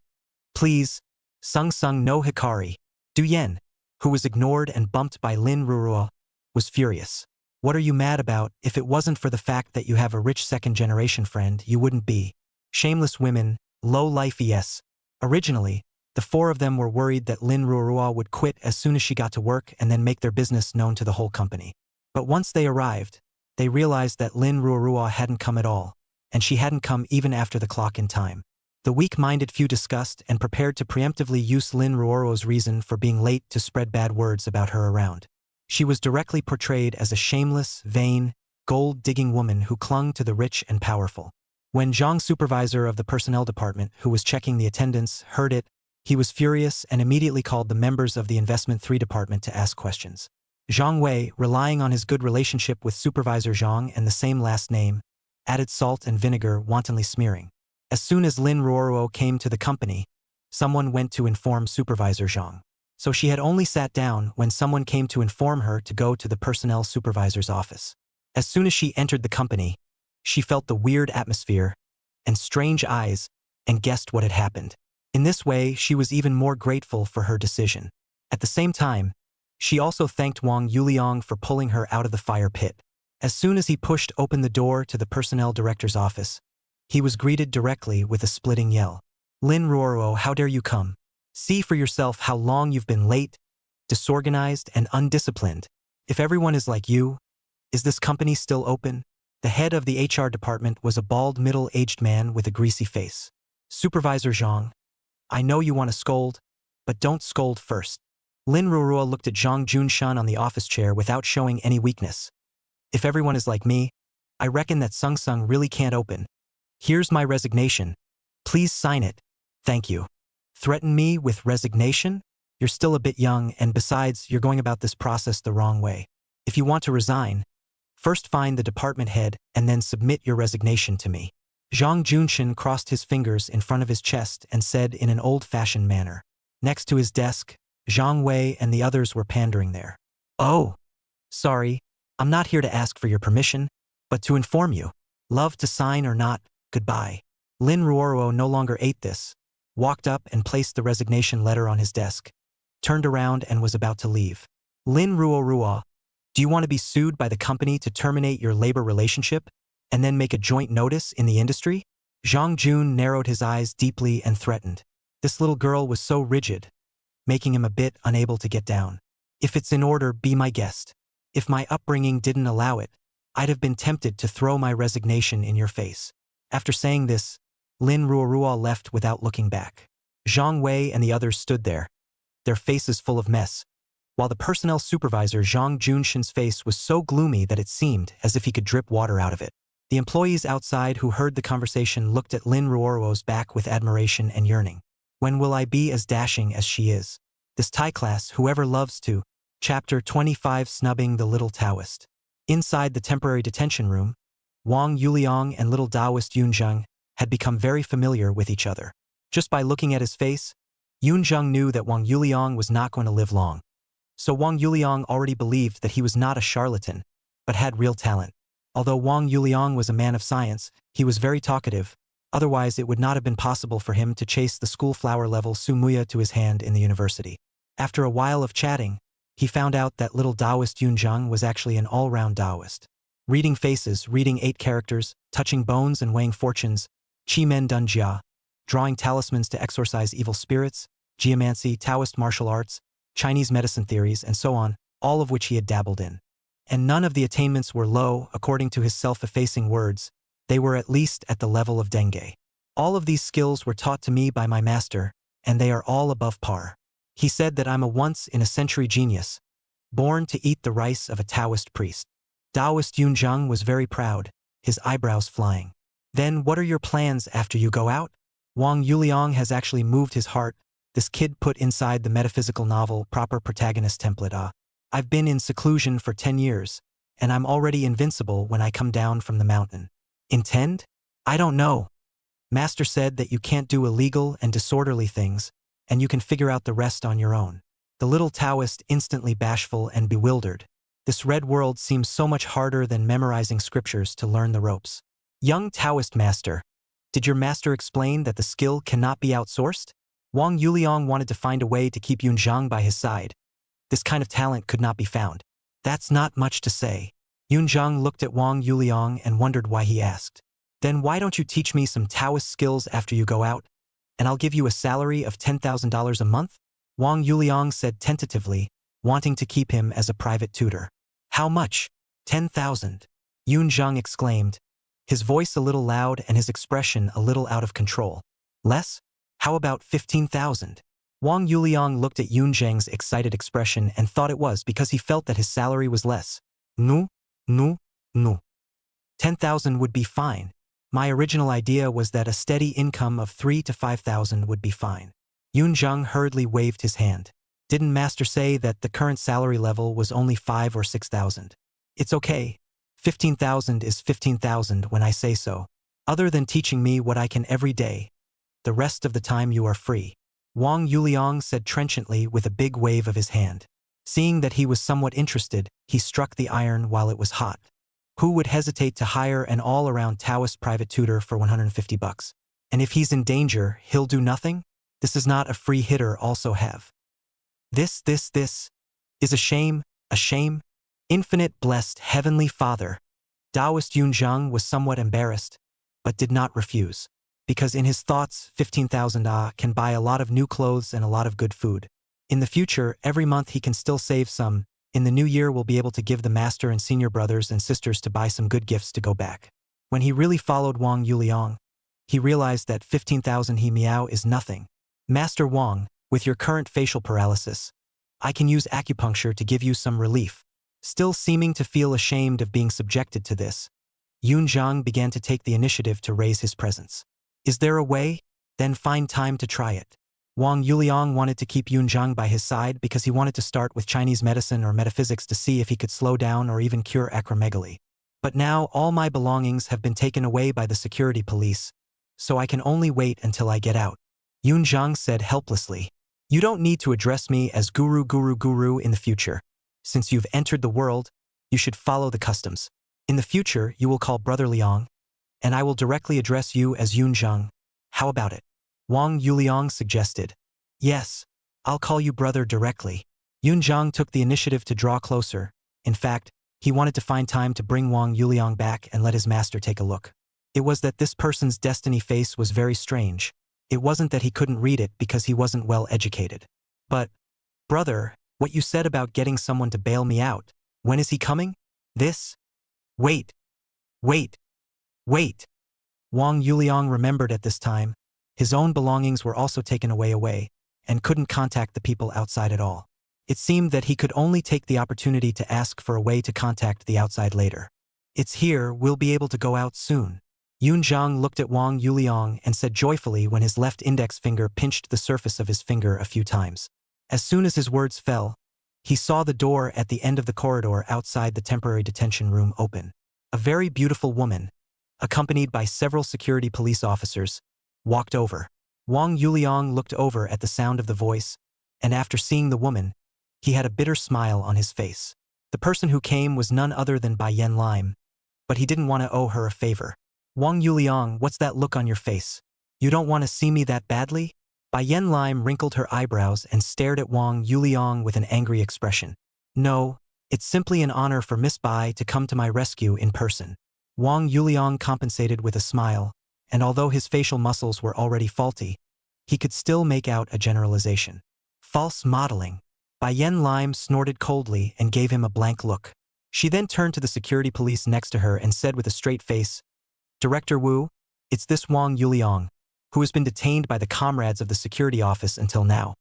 Speaker 1: Please. Sung no Hikari." Du Yen, who was ignored and bumped by Lin Ruorua, was furious. "What are you mad about? If it wasn't for the fact that you have a rich second-generation friend, you wouldn't be. Shameless women, low life yes." Originally, the four of them were worried that Lin Ruorua would quit as soon as she got to work and then make their business known to the whole company. But once they arrived, they realized that Lin Ruorua hadn't come at all, and she hadn't come even after the clock in time. The weak-minded few discussed and prepared to preemptively use Lin Ruorua's reason for being late to spread bad words about her around. She was directly portrayed as a shameless, vain, gold-digging woman who clung to the rich and powerful. When Zhang, supervisor of the personnel department, who was checking the attendance, heard it, he was furious and immediately called the members of the Investment 3 department to ask questions. Zhang Wei, relying on his good relationship with Supervisor Zhang and the same last name, added salt and vinegar, wantonly smearing. As soon as Lin Ruorua came to the company, someone went to inform Supervisor Zhang. So she had only sat down when someone came to inform her to go to the personnel supervisor's office. As soon as she entered the company, she felt the weird atmosphere and strange eyes and guessed what had happened. In this way, she was even more grateful for her decision. At the same time, she also thanked Wang Yuliang for pulling her out of the fire pit. As soon as he pushed open the door to the personnel director's office, he was greeted directly with a splitting yell. "Lin Ruorua, how dare you come? See for yourself how long you've been late, disorganized, and undisciplined. If everyone is like you, is this company still open?" The head of the HR department was a bald middle-aged man with a greasy face. Supervisor Zhang, I know you want to scold, but don't scold first. Lin Ruorua looked at Zhang Junshan on the office chair without showing any weakness. If everyone is like me, I reckon that Sung Sung really can't open. Here's my resignation. Please sign it. Thank you. Threaten me with resignation? You're still a bit young, and besides, you're going about this process the wrong way. If you want to resign, first find the department head and then submit your resignation to me. Zhang Junshan crossed his fingers in front of his chest and said in an old-fashioned manner. Next to his desk, Zhang Wei and the others were pandering there. Oh, sorry, I'm not here to ask for your permission, but to inform you. Love to sign or not, goodbye. Lin Ruoruo no longer ate this, walked up and placed the resignation letter on his desk, turned around and was about to leave. Lin Ruoruo, do you want to be sued by the company to terminate your labor relationship and then make a joint notice in the industry? Zhang Jun narrowed his eyes deeply and threatened. This little girl was so rigid, making him a bit unable to get down. If it's in order, be my guest. If my upbringing didn't allow it, I'd have been tempted to throw my resignation in your face. After saying this, Lin Ruorua left without looking back. Zhang Wei and the others stood there, their faces full of mess, while the personnel supervisor Zhang Junshan's face was so gloomy that it seemed as if he could drip water out of it. The employees outside who heard the conversation looked at Lin Ruoruo's back with admiration and yearning. When will I be as dashing as she is? This Thai class, whoever loves to. Chapter 25, Snubbing the Little Taoist. Inside the temporary detention room, Wang Yuliang and little Taoist Yunzheng had become very familiar with each other. Just by looking at his face, Yunzheng knew that Wang Yuliang was not going to live long. So Wang Yuliang already believed that he was not a charlatan, but had real talent. Although Wang Yuliang was a man of science, he was very talkative, otherwise it would not have been possible for him to chase the school flower level Sumuya to his hand in the university. After a while of chatting, he found out that little Taoist Yunzheng was actually an all-round Taoist. Reading faces, reading 8 characters, touching bones and weighing fortunes, Qi Men Dun Jia, drawing talismans to exorcise evil spirits, geomancy, Taoist martial arts, Chinese medicine theories, and so on, all of which he had dabbled in. And none of the attainments were low, according to his self-effacing words. They were at least at the level of dengue. All of these skills were taught to me by my master, and they are all above par. He said that I'm a once-in-a-century genius, born to eat the rice of a Taoist priest. Taoist Yunzheng was very proud, his eyebrows flying. Then what are your plans after you go out? Wang Yuliang has actually moved his heart, this kid put inside the metaphysical novel proper protagonist template. I've been in seclusion for 10 years, and I'm already invincible when I come down from the mountain. Intend? I don't know. Master said that you can't do illegal and disorderly things, and you can figure out the rest on your own. The little Taoist instantly bashful and bewildered. This red world seems so much harder than memorizing scriptures to learn the ropes. Young Taoist master, did your master explain that the skill cannot be outsourced? Wang Yuliang wanted to find a way to keep Yunzheng by his side. This kind of talent could not be found. That's not much to say. Yunzheng looked at Wang Yuliang and wondered why he asked. Then why don't you teach me some Taoist skills after you go out, and I'll give you a salary of $10,000 a month? Wang Yuliang said tentatively, wanting to keep him as a private tutor. How much? 10,000. Yunzheng exclaimed, his voice a little loud and his expression a little out of control. Less? How about 15,000? Wang Yuliang looked at Yunzheng's excited expression and thought it was because he felt that his salary was less. No. 10,000 would be fine. My original idea was that a steady income of 3,000 to 5,000 would be fine. Yunzheng hurriedly waved his hand. Didn't master say that the current salary level was only 5,000 or 6,000? It's okay. 15,000 is 15,000 when I say so. Other than teaching me what I can every day, the rest of the time you are free. Wang Yuliang said trenchantly with a big wave of his hand. Seeing that he was somewhat interested, he struck the iron while it was hot. Who would hesitate to hire an all-around Taoist private tutor for $150? And if he's in danger, he'll do nothing? This is not a free hitter also have. This is a shame. Infinite blessed Heavenly Father. Taoist Yunzheng was somewhat embarrassed, but did not refuse. Because in his thoughts, 15,000 can buy a lot of new clothes and a lot of good food. In the future, every month he can still save some. In the new year we'll be able to give the master and senior brothers and sisters to buy some good gifts to go back. When he really followed Wang Yuliang, he realized that 15,000 he meow is nothing. Master Wang, with your current facial paralysis, I can use acupuncture to give you some relief. Still seeming to feel ashamed of being subjected to this, Yun Zhang began to take the initiative to raise his presence. Is there a way? Then find time to try it. Wang Yuliang wanted to keep Yun Zhang by his side because he wanted to start with Chinese medicine or metaphysics to see if he could slow down or even cure acromegaly. But now all my belongings have been taken away by the security police, so I can only wait until I get out. Yun Zhang said helplessly. You don't need to address me as guru in the future. Since you've entered the world, you should follow the customs. In the future, you will call Brother Liang, and I will directly address you as Yun Zhang. How about it? Wang Yuliang suggested. Yes, I'll call you brother directly. Yun Zhang took the initiative to draw closer. In fact, he wanted to find time to bring Wang Yuliang back and let his master take a look. It was that this person's destiny face was very strange. It wasn't that he couldn't read it because he wasn't well educated. But, brother, what you said about getting someone to bail me out, when is he coming? This? Wait. Wang Yuliang remembered at this time, his own belongings were also taken away, and couldn't contact the people outside at all. It seemed that he could only take the opportunity to ask for a way to contact the outside later. It's here, we'll be able to go out soon. Yun Zhang looked at Wang Yuliang and said joyfully when his left index finger pinched the surface of his finger a few times. As soon as his words fell, he saw the door at the end of the corridor outside the temporary detention room open. A very beautiful woman, accompanied by several security police officers, walked over. Wang Yuliang looked over at the sound of the voice, and after seeing the woman, he had a bitter smile on his face. The person who came was none other than Bai Yen Lime, but he didn't want to owe her a favor. Wang Yuliang, what's that look on your face? You don't want to see me that badly? Bai Yen Lime wrinkled her eyebrows and stared at Wang Yuliang with an angry expression. No, it's simply an honor for Miss Bai to come to my rescue in person. Wang Yuliang compensated with a smile, and although his facial muscles were already faulty, he could still make out a generalization. False modeling. Bai Yen Lime snorted coldly and gave him a blank look. She then turned to the security police next to her and said with a straight face, Director Wu, it's this Wang Yuliang, who has been detained by the comrades of the security office until now.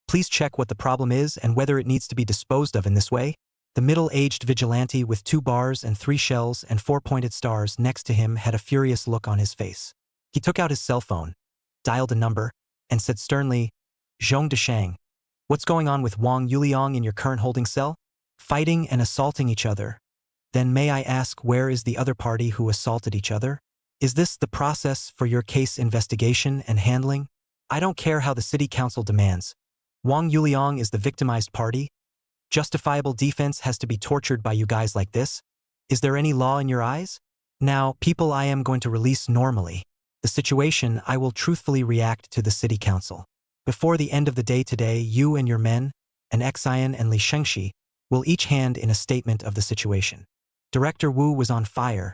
Speaker 1: Please check what the problem is and whether it needs to be disposed of in this way. The middle-aged vigilante with 2 bars and 3 shells and 4 pointed stars next to him had a furious look on his face. He took out his cell phone, dialed a number, and said sternly, Zhong Deshang, what's going on with Wang Yuliang in your current holding cell? Fighting and assaulting each other. Then may I ask where is the other party who assaulted each other? Is this the process for your case investigation and handling? I don't care how the city council demands. Wang Yuliang is the victimized party. Justifiable defense has to be tortured by you guys like this? Is there any law in your eyes? Now, people, I am going to release normally. The situation, I will truthfully react to the city council. Before the end of the day today, you and your men, and Xian and Li Shengxi, will each hand in a statement of the situation. Director Wu was on fire,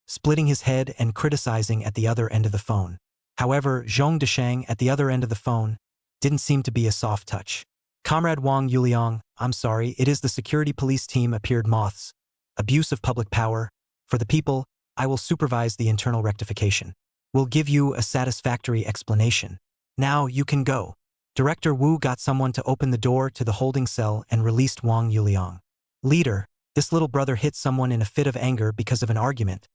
Speaker 1: splitting his head and criticizing at the other end of the phone. However, Zhong Deshang at the other end of the phone didn't seem to be a soft touch. Comrade Wang Yuliang, I'm sorry, it is the security police team appeared moths. Abuse of public power. For the people, I will supervise the internal rectification. We'll give you a satisfactory explanation. Now you can go. Director Wu got someone to open the door to the holding cell and released Wang Yuliang. Leader, this little brother hit someone in a fit of anger because of an argument.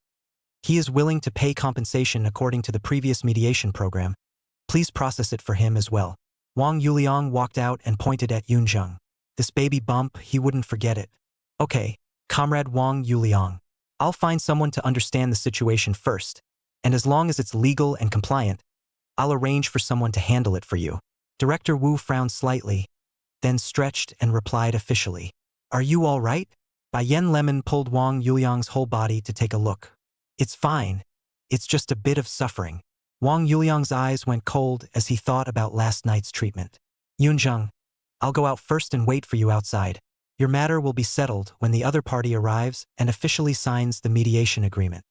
Speaker 1: He is willing to pay compensation according to the previous mediation program. Please process it for him as well. Wang Yuliang walked out and pointed at Yun Zhang. This baby bump, he wouldn't forget it. Okay, Comrade Wang Yuliang. I'll find someone to understand the situation first, and as long as it's legal and compliant, I'll arrange for someone to handle it for you. Director Wu frowned slightly, then stretched and replied officially. Are you all right? Bai Yen Lemon pulled Wang Yuliang's whole body to take a look. It's fine. It's just a bit of suffering. Wang Yuliang's eyes went cold as he thought about last night's treatment. Yunzhang, I'll go out first and wait for you outside. Your matter will be settled when the other party arrives and officially signs the mediation agreement.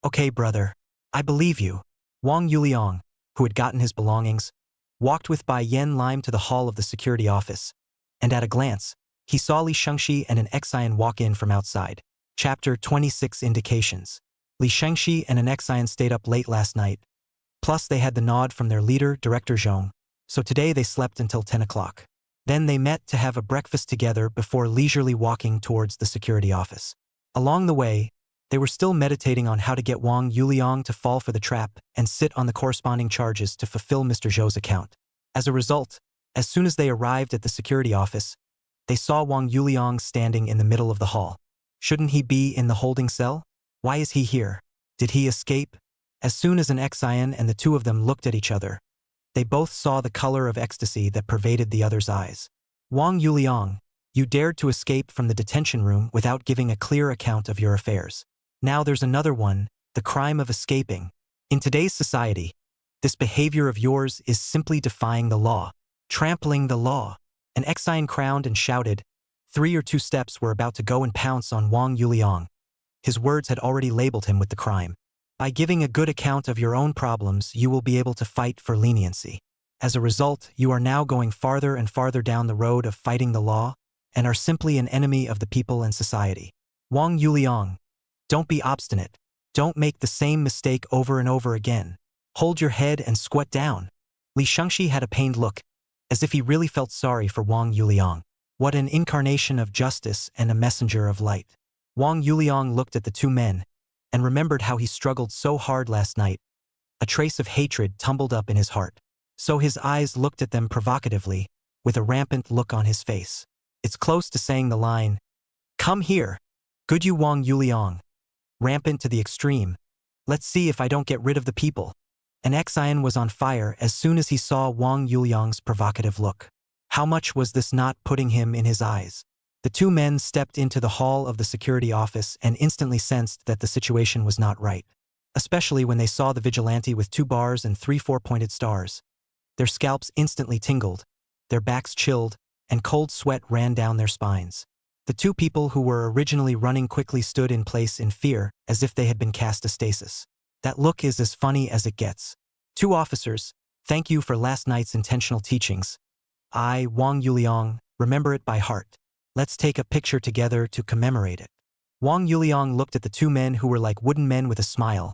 Speaker 1: Okay, brother. I believe you. Wang Yuliang, who had gotten his belongings, walked with Bai Yen Lime to the hall of the security office, and at a glance, he saw Li Shengxi and an Xian walk in from outside. Chapter 26 Indications. Li Shengxi and an Xian stayed up late last night, Plus, they had the nod from their leader, Director Zhong, so today they slept until 10 o'clock. Then they met to have a breakfast together before leisurely walking towards the security office. Along the way, they were still meditating on how to get Wang Yuliang to fall for the trap and sit on the corresponding charges to fulfill Mr. Zhou's account. As a result, as soon as they arrived at the security office, they saw Wang Yuliang standing in the middle of the hall. Shouldn't he be in the holding cell? Why is he here? Did he escape? As soon as an Xian and the two of them looked at each other, they both saw the color of ecstasy that pervaded the other's eyes. Wang Yuliang, you dared to escape from the detention room without giving a clear account of your affairs. Now there's another one, the crime of escaping. In today's society, this behavior of yours is simply defying the law, trampling the law. An Xian crowned and shouted. 3 or 2 steps were about to go and pounce on Wang Yuliang. His words had already labeled him with the crime. By giving a good account of your own problems, you will be able to fight for leniency. As a result, you are now going farther and farther down the road of fighting the law and are simply an enemy of the people and society. Wang Yuliang, don't be obstinate. Don't make the same mistake over and over again. Hold your head and squat down. Li Shengxi had a pained look, as if he really felt sorry for Wang Yuliang. What an incarnation of justice and a messenger of light. Wang Yuliang looked at the two men and remembered how he struggled so hard last night. A trace of hatred tumbled up in his heart. So his eyes looked at them provocatively, with a rampant look on his face. It's close to saying the line, "Come here, good you Wang Yuliang." Rampant to the extreme. Let's see if I don't get rid of the people. An Xian was on fire as soon as he saw Wang Yuliang's provocative look. How much was this not putting him in his eyes? The two men stepped into the hall of the security office and instantly sensed that the situation was not right. Especially when they saw the vigilante with 2 bars and 3 4-pointed stars. Their scalps instantly tingled, their backs chilled, and cold sweat ran down their spines. The two people who were originally running quickly stood in place in fear, as if they had been cast to stasis. That look is as funny as it gets. 2 officers, thank you for last night's intentional teachings. I, Wang Yuliang, remember it by heart. Let's take a picture together to commemorate it. Wang Yuliang looked at the 2 men who were like wooden men with a smile,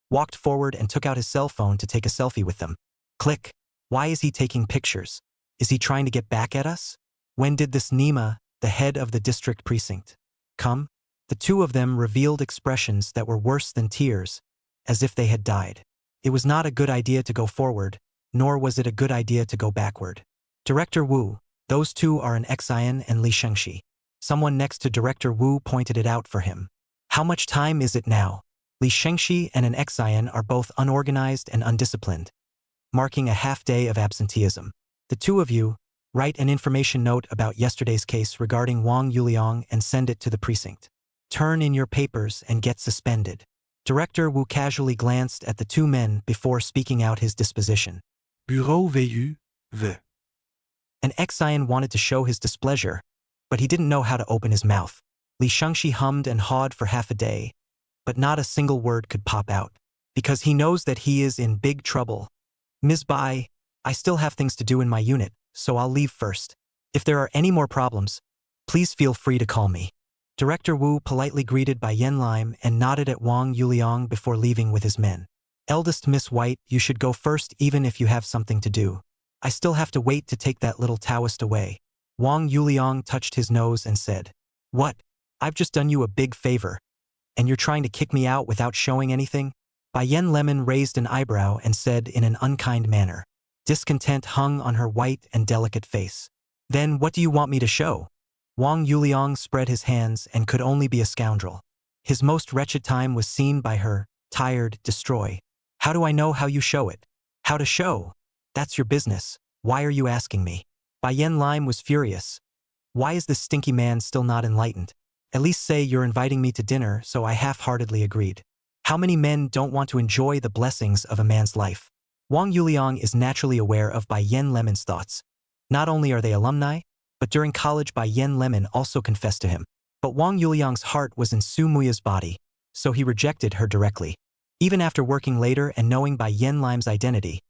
Speaker 1: walked forward and took out his cell phone to take a selfie with them. Click. Why is he taking pictures? Is he trying to get back at us? When did this Nima, the head of the district precinct, come? The 2 of them revealed expressions that were worse than tears, as if they had died. It was not a good idea to go forward, nor was it a good idea to go backward. Director Wu, those 2 are an Xian and Li Shengxi. Someone next to Director Wu pointed it out for him. How much time is it now? Li Shengxi and an Xian are both unorganized and undisciplined, marking a half-day of absenteeism. The 2 of you, write an information note about yesterday's case regarding Wang Yuliang and send it to the precinct. Turn in your papers and get suspended. Director Wu casually glanced at the 2 men before speaking out his disposition.
Speaker 2: Bureau VU, V.
Speaker 1: An Xian wanted to show his displeasure, but he didn't know how to open his mouth. Li Shengxi hummed and hawed for half a day, but not a single word could pop out, because he knows that he is in big trouble. Ms. Bai, I still have things to do in my unit, so I'll leave first. If there are any more problems, please feel free to call me. Director Wu politely greeted Bai Yanlime and nodded at Wang Yuliang before leaving with his men. Eldest Miss White, you should go first even if you have something to do. I still have to wait to take that little Taoist away. Wang Yuliang touched his nose and said, What? I've just done you a big favor. And you're trying to kick me out without showing anything? Bai Yan Lemon raised an eyebrow and said in an unkind manner. Discontent hung on her white and delicate face. Then what do you want me to show? Wang Yuliang spread his hands and could only be a scoundrel. His most wretched time was seen by her, tired, destroy. How do I know how you show it? How to show? That's your business. Why are you asking me? Bai Yan Lime was furious. Why is this stinky man still not enlightened? At least say you're inviting me to dinner, so I half-heartedly agreed. How many men don't want to enjoy the blessings of a man's life? Wang Yuliang is naturally aware of Bai Yan Lemon's thoughts. Not only are they alumni, but during college Bai Yan Lemon also confessed to him. But Wang Yuliang's heart was in Su Muya's body, so he rejected her directly. Even after working later and knowing Bai Yan Lime's identity,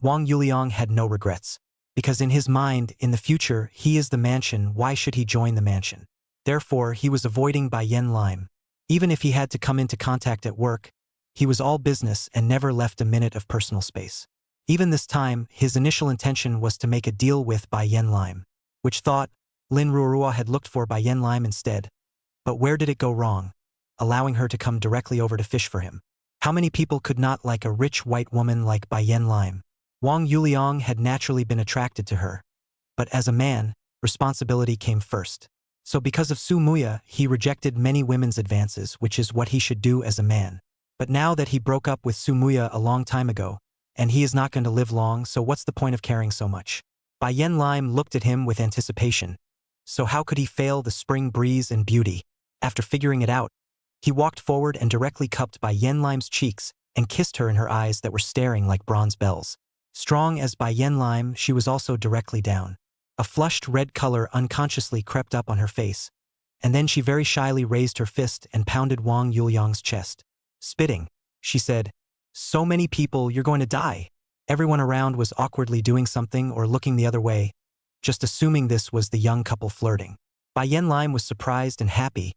Speaker 1: Wang Yuliang had no regrets. Because in his mind, in the future, he is the mansion, why should he join the mansion? Therefore, he was avoiding Bai Yan Lime. Even if he had to come into contact at work, He was all business and never left a minute of personal space. Even this time, his initial intention was to make a deal with Bai Yen Lime, which thought Lin Ruorua had looked for Bai Yen Lime instead. But where did it go wrong, allowing her to come directly over to fish for him? How many people could not like a rich white woman like Bai Yen Lime? Wang Yuliang had naturally been attracted to her, but as a man, responsibility came first. So because of Su Muya, he rejected many women's advances, which is what he should do as a man. But now that he broke up with Su Muya a long time ago, and he is not going to live long, so what's the point of caring so much? Bai Yen Lime looked at him with anticipation. So how could he fail the spring breeze and beauty? After figuring it out, he walked forward and directly cupped Bai Yen Lime's cheeks and kissed her in her eyes that were staring like bronze bells. Strong as Bai Yen Lime, she was also directly down. A flushed red color unconsciously crept up on her face, and then she very shyly raised her fist and pounded Wang Yuliang's chest. Spitting, she said, "So many people, you're going to die." Everyone around was awkwardly doing something or looking the other way, just assuming this was the young couple flirting. Bai Yen Lime was surprised and happy,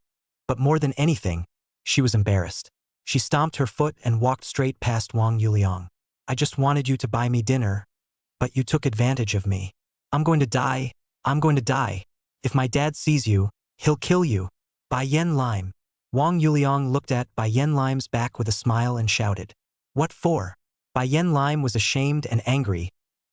Speaker 1: but more than anything, she was embarrassed. She stomped her foot and walked straight past Wang Yuliang. "I just wanted you to buy me dinner, but you took advantage of me. I'm going to die. I'm going to die. If my dad sees you, he'll kill you." Bai Yen Lime. Wang Yuliang looked at Bai Yen Lime's back with a smile and shouted, "What for?" Bai Yen Lime was ashamed and angry,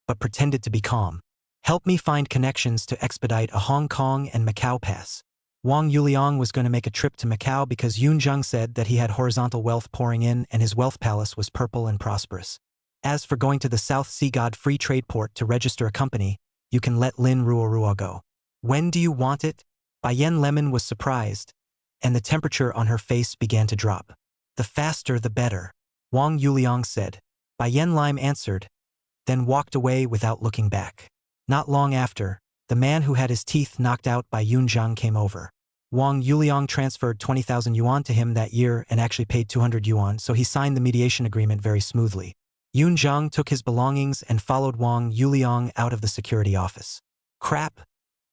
Speaker 1: but pretended to be calm. "Help me find connections to expedite a Hong Kong and Macau pass." Wang Yuliang was going to make a trip to Macau because Yun Zheng said that he had horizontal wealth pouring in and his wealth palace was purple and prosperous. As for going to the South Sea God Free Trade Port to register a company, you can let Lin Ruorua go. "When do you want it?" Bai Yen Lemon was surprised, and the temperature on her face began to drop. "The faster the better," Wang Yuliang said. Bai Yen Lime answered, then walked away without looking back. Not long after, the man who had his teeth knocked out by Yun Zheng came over. Wang Yuliang transferred 20,000 yuan to him that year and actually paid 200 yuan, so he signed the mediation agreement very smoothly. Yun Zheng took his belongings and followed Wang Yuliang out of the security office. Crap!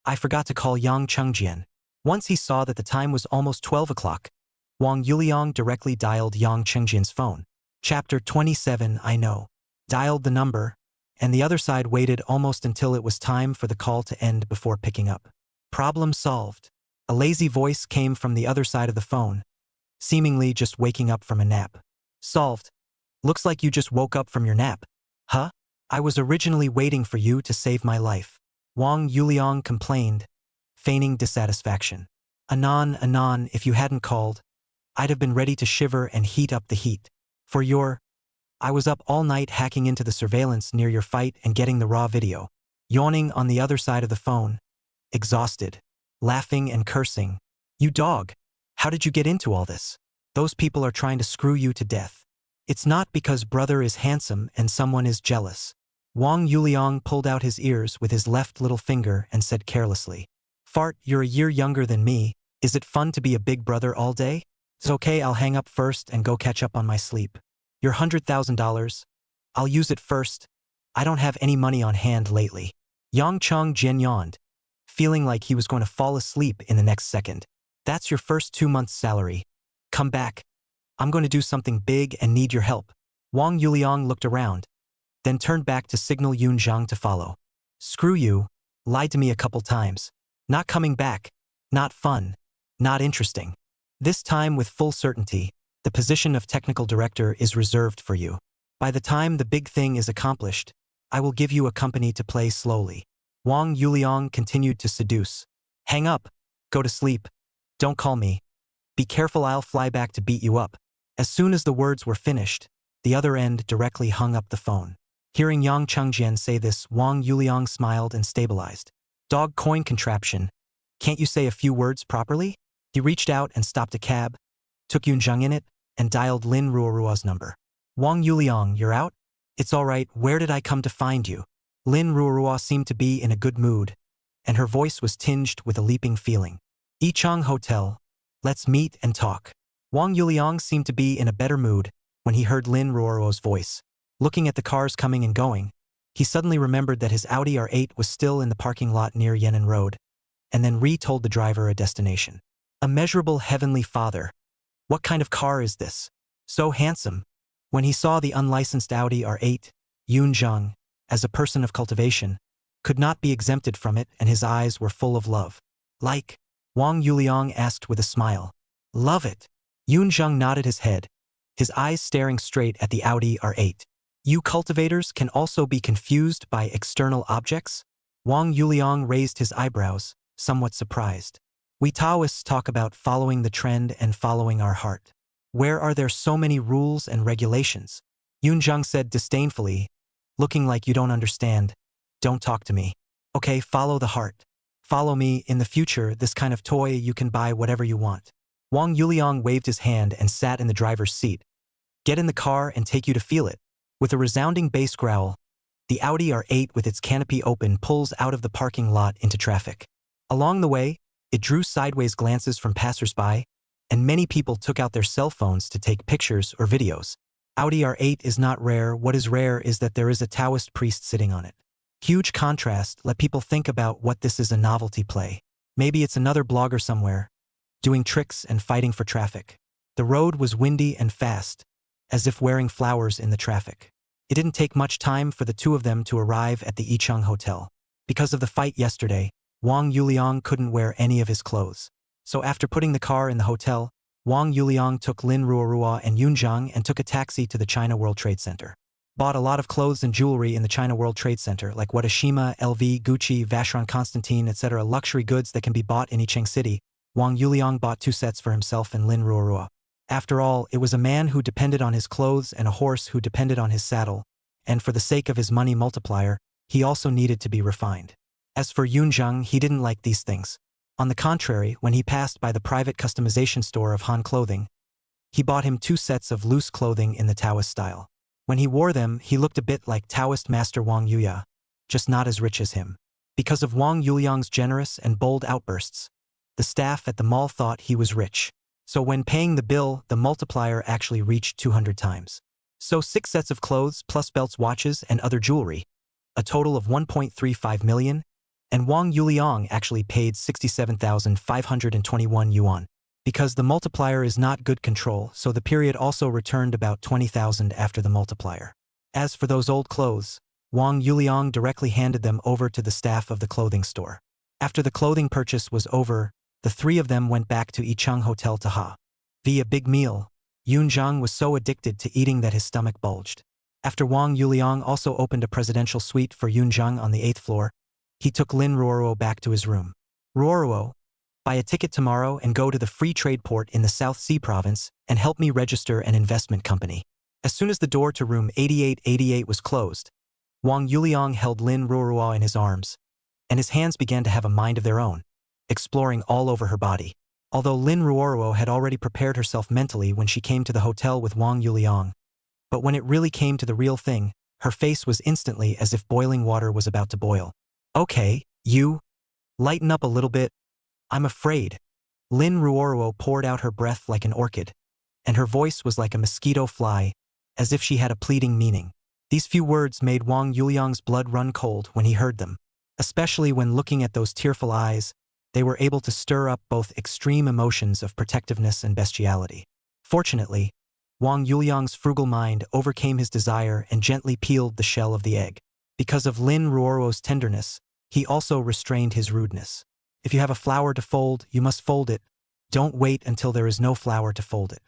Speaker 1: I forgot to call Yang Chengjian. Once he saw that the time was almost 12 o'clock, Wang Yuliang directly dialed Yang Chengjian's phone. Chapter 27 I know. Dialed the number, and the other side waited almost until it was time for the call to end before picking up. Problem solved. A lazy voice came from the other side of the phone, seemingly just waking up from a nap. Solved. Looks like you just woke up from your nap. Huh? I was originally waiting for you to save my life. Wang Yuliang complained, feigning dissatisfaction. Anon, if you hadn't called, I'd have been ready to shiver and heat up the heat. I was up all night hacking into the surveillance near your fight and getting the raw video. Yawning on the other side of the phone. Exhausted. Laughing and cursing. You dog. How did you get into all this? Those people are trying to screw you to death. It's not because brother is handsome and someone is jealous. Wang Yuliang pulled out his ears with his left little finger and said carelessly. Fart, you're a year younger than me. Is it fun to be a big brother all day? It's okay, I'll hang up first and go catch up on my sleep. Your $100,000? I'll use it first. I don't have any money on hand lately. Yang Chengjian yawned, feeling like he was going to fall asleep in the next second. That's your first 2 months' salary. Come back. I'm going to do something big and need your help. Wang Yuliang looked around, then turned back to signal Yun Zheng to follow. Screw you. Lied to me a couple times. Not coming back. Not fun. Not interesting. This time with full certainty, the position of technical director is reserved for you. By the time the big thing is accomplished, I will give you a company to play slowly. Wang Yuliang continued to seduce. Hang up. Go to sleep. Don't call me. Be careful, I'll fly back to beat you up. As soon as the words were finished, the other end directly hung up the phone. Hearing Yang Chengjian say this, Wang Yuliang smiled and stabilized. Dog coin contraption. Can't you say a few words properly? He reached out and stopped a cab, took Yun Zheng in it, and dialed Lin Ruorua's number. Wang Yuliang, you're out? It's all right, where did I come to find you? Lin Ruorua seemed to be in a good mood, and her voice was tinged with a leaping feeling. Yichang Hotel. Let's meet and talk. Wang Yuliang seemed to be in a better mood when he heard Lin Ruorua's voice. Looking at the cars coming and going, he suddenly remembered that his Audi R8 was still in the parking lot near Yan'an Road, and then told the driver a destination. Immeasurable Heavenly Father. What kind of car is this? So handsome. When he saw the unlicensed Audi R8, Yoon Jung, as a person of cultivation, could not be exempted from it, and his eyes were full of love. Like? Wang Yuliang asked with a smile. Love it. Yoon Jung nodded his head, his eyes staring straight at the Audi R8. You cultivators can also be confused by external objects? Wang Yuliang raised his eyebrows, somewhat surprised. We Taoists talk about following the trend and following our heart. Where are there so many rules and regulations? Yoon Jung said disdainfully, looking like you don't understand. Don't talk to me. Okay, follow the heart. Follow me. In the future, this kind of toy you can buy whatever you want. Wang Yuliang waved his hand and sat in the driver's seat. Get in the car and take you to feel it. With a resounding bass growl, the Audi R8 with its canopy open pulls out of the parking lot into traffic. Along the way, it drew sideways glances from passers-by, and many people took out their cell phones to take pictures or videos. Audi R8 is not rare. What is rare is that there is a Taoist priest sitting on it. Huge contrast. Let people think about what this is. A novelty play. Maybe it's another blogger somewhere, doing tricks and fighting for traffic. The road was windy and fast, as if wearing flowers in the traffic. It didn't take much time for the two of them to arrive at the Ichung Hotel. Because of the fight yesterday, Wang Yuliang couldn't wear any of his clothes. So after putting the car in the hotel, Wang Yuliang took Lin Ruorua and Yoon Jung and took a taxi to the China World Trade Center. Bought a lot of clothes and jewelry in the China World Trade Center, like Watashima, LV, Gucci, Vacheron Constantin, etc. luxury goods that can be bought in Icheng City. Wang Yuliang bought 2 sets for himself and Lin Ruorua. After all, it was a man who depended on his clothes and a horse who depended on his saddle, and for the sake of his money multiplier, he also needed to be refined. As for Yoon Jung, he didn't like these things. On the contrary, when he passed by the private customization store of Han Clothing, he bought him 2 sets of loose clothing in the Taoist style. When he wore them, he looked a bit like Taoist master Wang Yuya, just not as rich as him. Because of Wang Yuliang's generous and bold outbursts, the staff at the mall thought he was rich. So when paying the bill, the multiplier actually reached 200 times. So 6 sets of clothes plus belts, watches, and other jewelry, a total of 1.35 million, and Wang Yuliang actually paid 67,521 yuan. Because the multiplier is not good control, so the period also returned about 20,000 after the multiplier. As for those old clothes, Wang Yuliang directly handed them over to the staff of the clothing store. After the clothing purchase was over, the 3 of them went back to Ichung Hotel to have a big meal. Yoon Jung was so addicted to eating that his stomach bulged. After Wang Yuliang also opened a presidential suite for Yoon Jung on the 8th floor, he took Lin Ruoruo back to his room. Ruoruo, buy a ticket tomorrow and go to the free trade port in the South Sea province and help me register an investment company. As soon as the door to room 8888 was closed, Wang Yuliang held Lin Ruoruo in his arms, and his hands began to have a mind of their own, exploring all over her body. Although Lin Ruoruo had already prepared herself mentally when she came to the hotel with Wang Yuliang, but when it really came to the real thing, her face was instantly as if boiling water was about to boil. Okay, you, lighten up a little bit. I'm afraid. Lin Ruoruo poured out her breath like an orchid, and her voice was like a mosquito fly, as if she had a pleading meaning. These few words made Wang Yuliang's blood run cold when he heard them. Especially when looking at those tearful eyes, they were able to stir up both extreme emotions of protectiveness and bestiality. Fortunately, Wang Yuliang's frugal mind overcame his desire and gently peeled the shell of the egg. Because of Lin Ruoruo's tenderness, he also restrained his rudeness. If you have a flower to fold, you must fold it. Don't wait until there is no flower to fold it.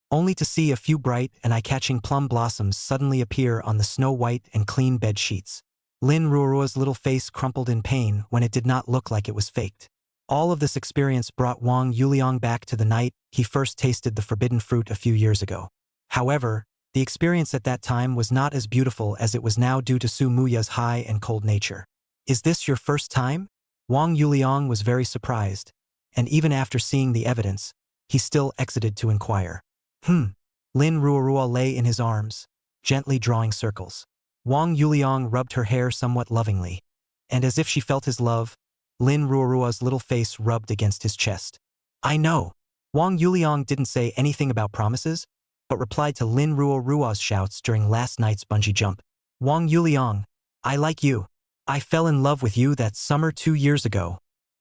Speaker 1: Only to see a few bright and eye-catching plum blossoms suddenly appear on the snow-white and clean bed sheets. Lin Ruoruo's little face crumpled in pain when it did not look like it was faked. All of this experience brought Wang Yuliang back to the night he first tasted the forbidden fruit a few years ago. However, the experience at that time was not as beautiful as it was now due to Su Muya's high and cold nature. Is this your first time? Wang Yuliang was very surprised, and even after seeing the evidence, he still exited to inquire. Lin Ruoruo lay in his arms, gently drawing circles. Wang Yuliang rubbed her hair somewhat lovingly, and as if she felt his love, Lin Ruoruo's little face rubbed against his chest. I know. Wang Yuliang didn't say anything about promises, but replied to Lin Ruoruo's shouts during last night's bungee jump. Wang Yuliang, I like you. I fell in love with you that summer 2 years ago.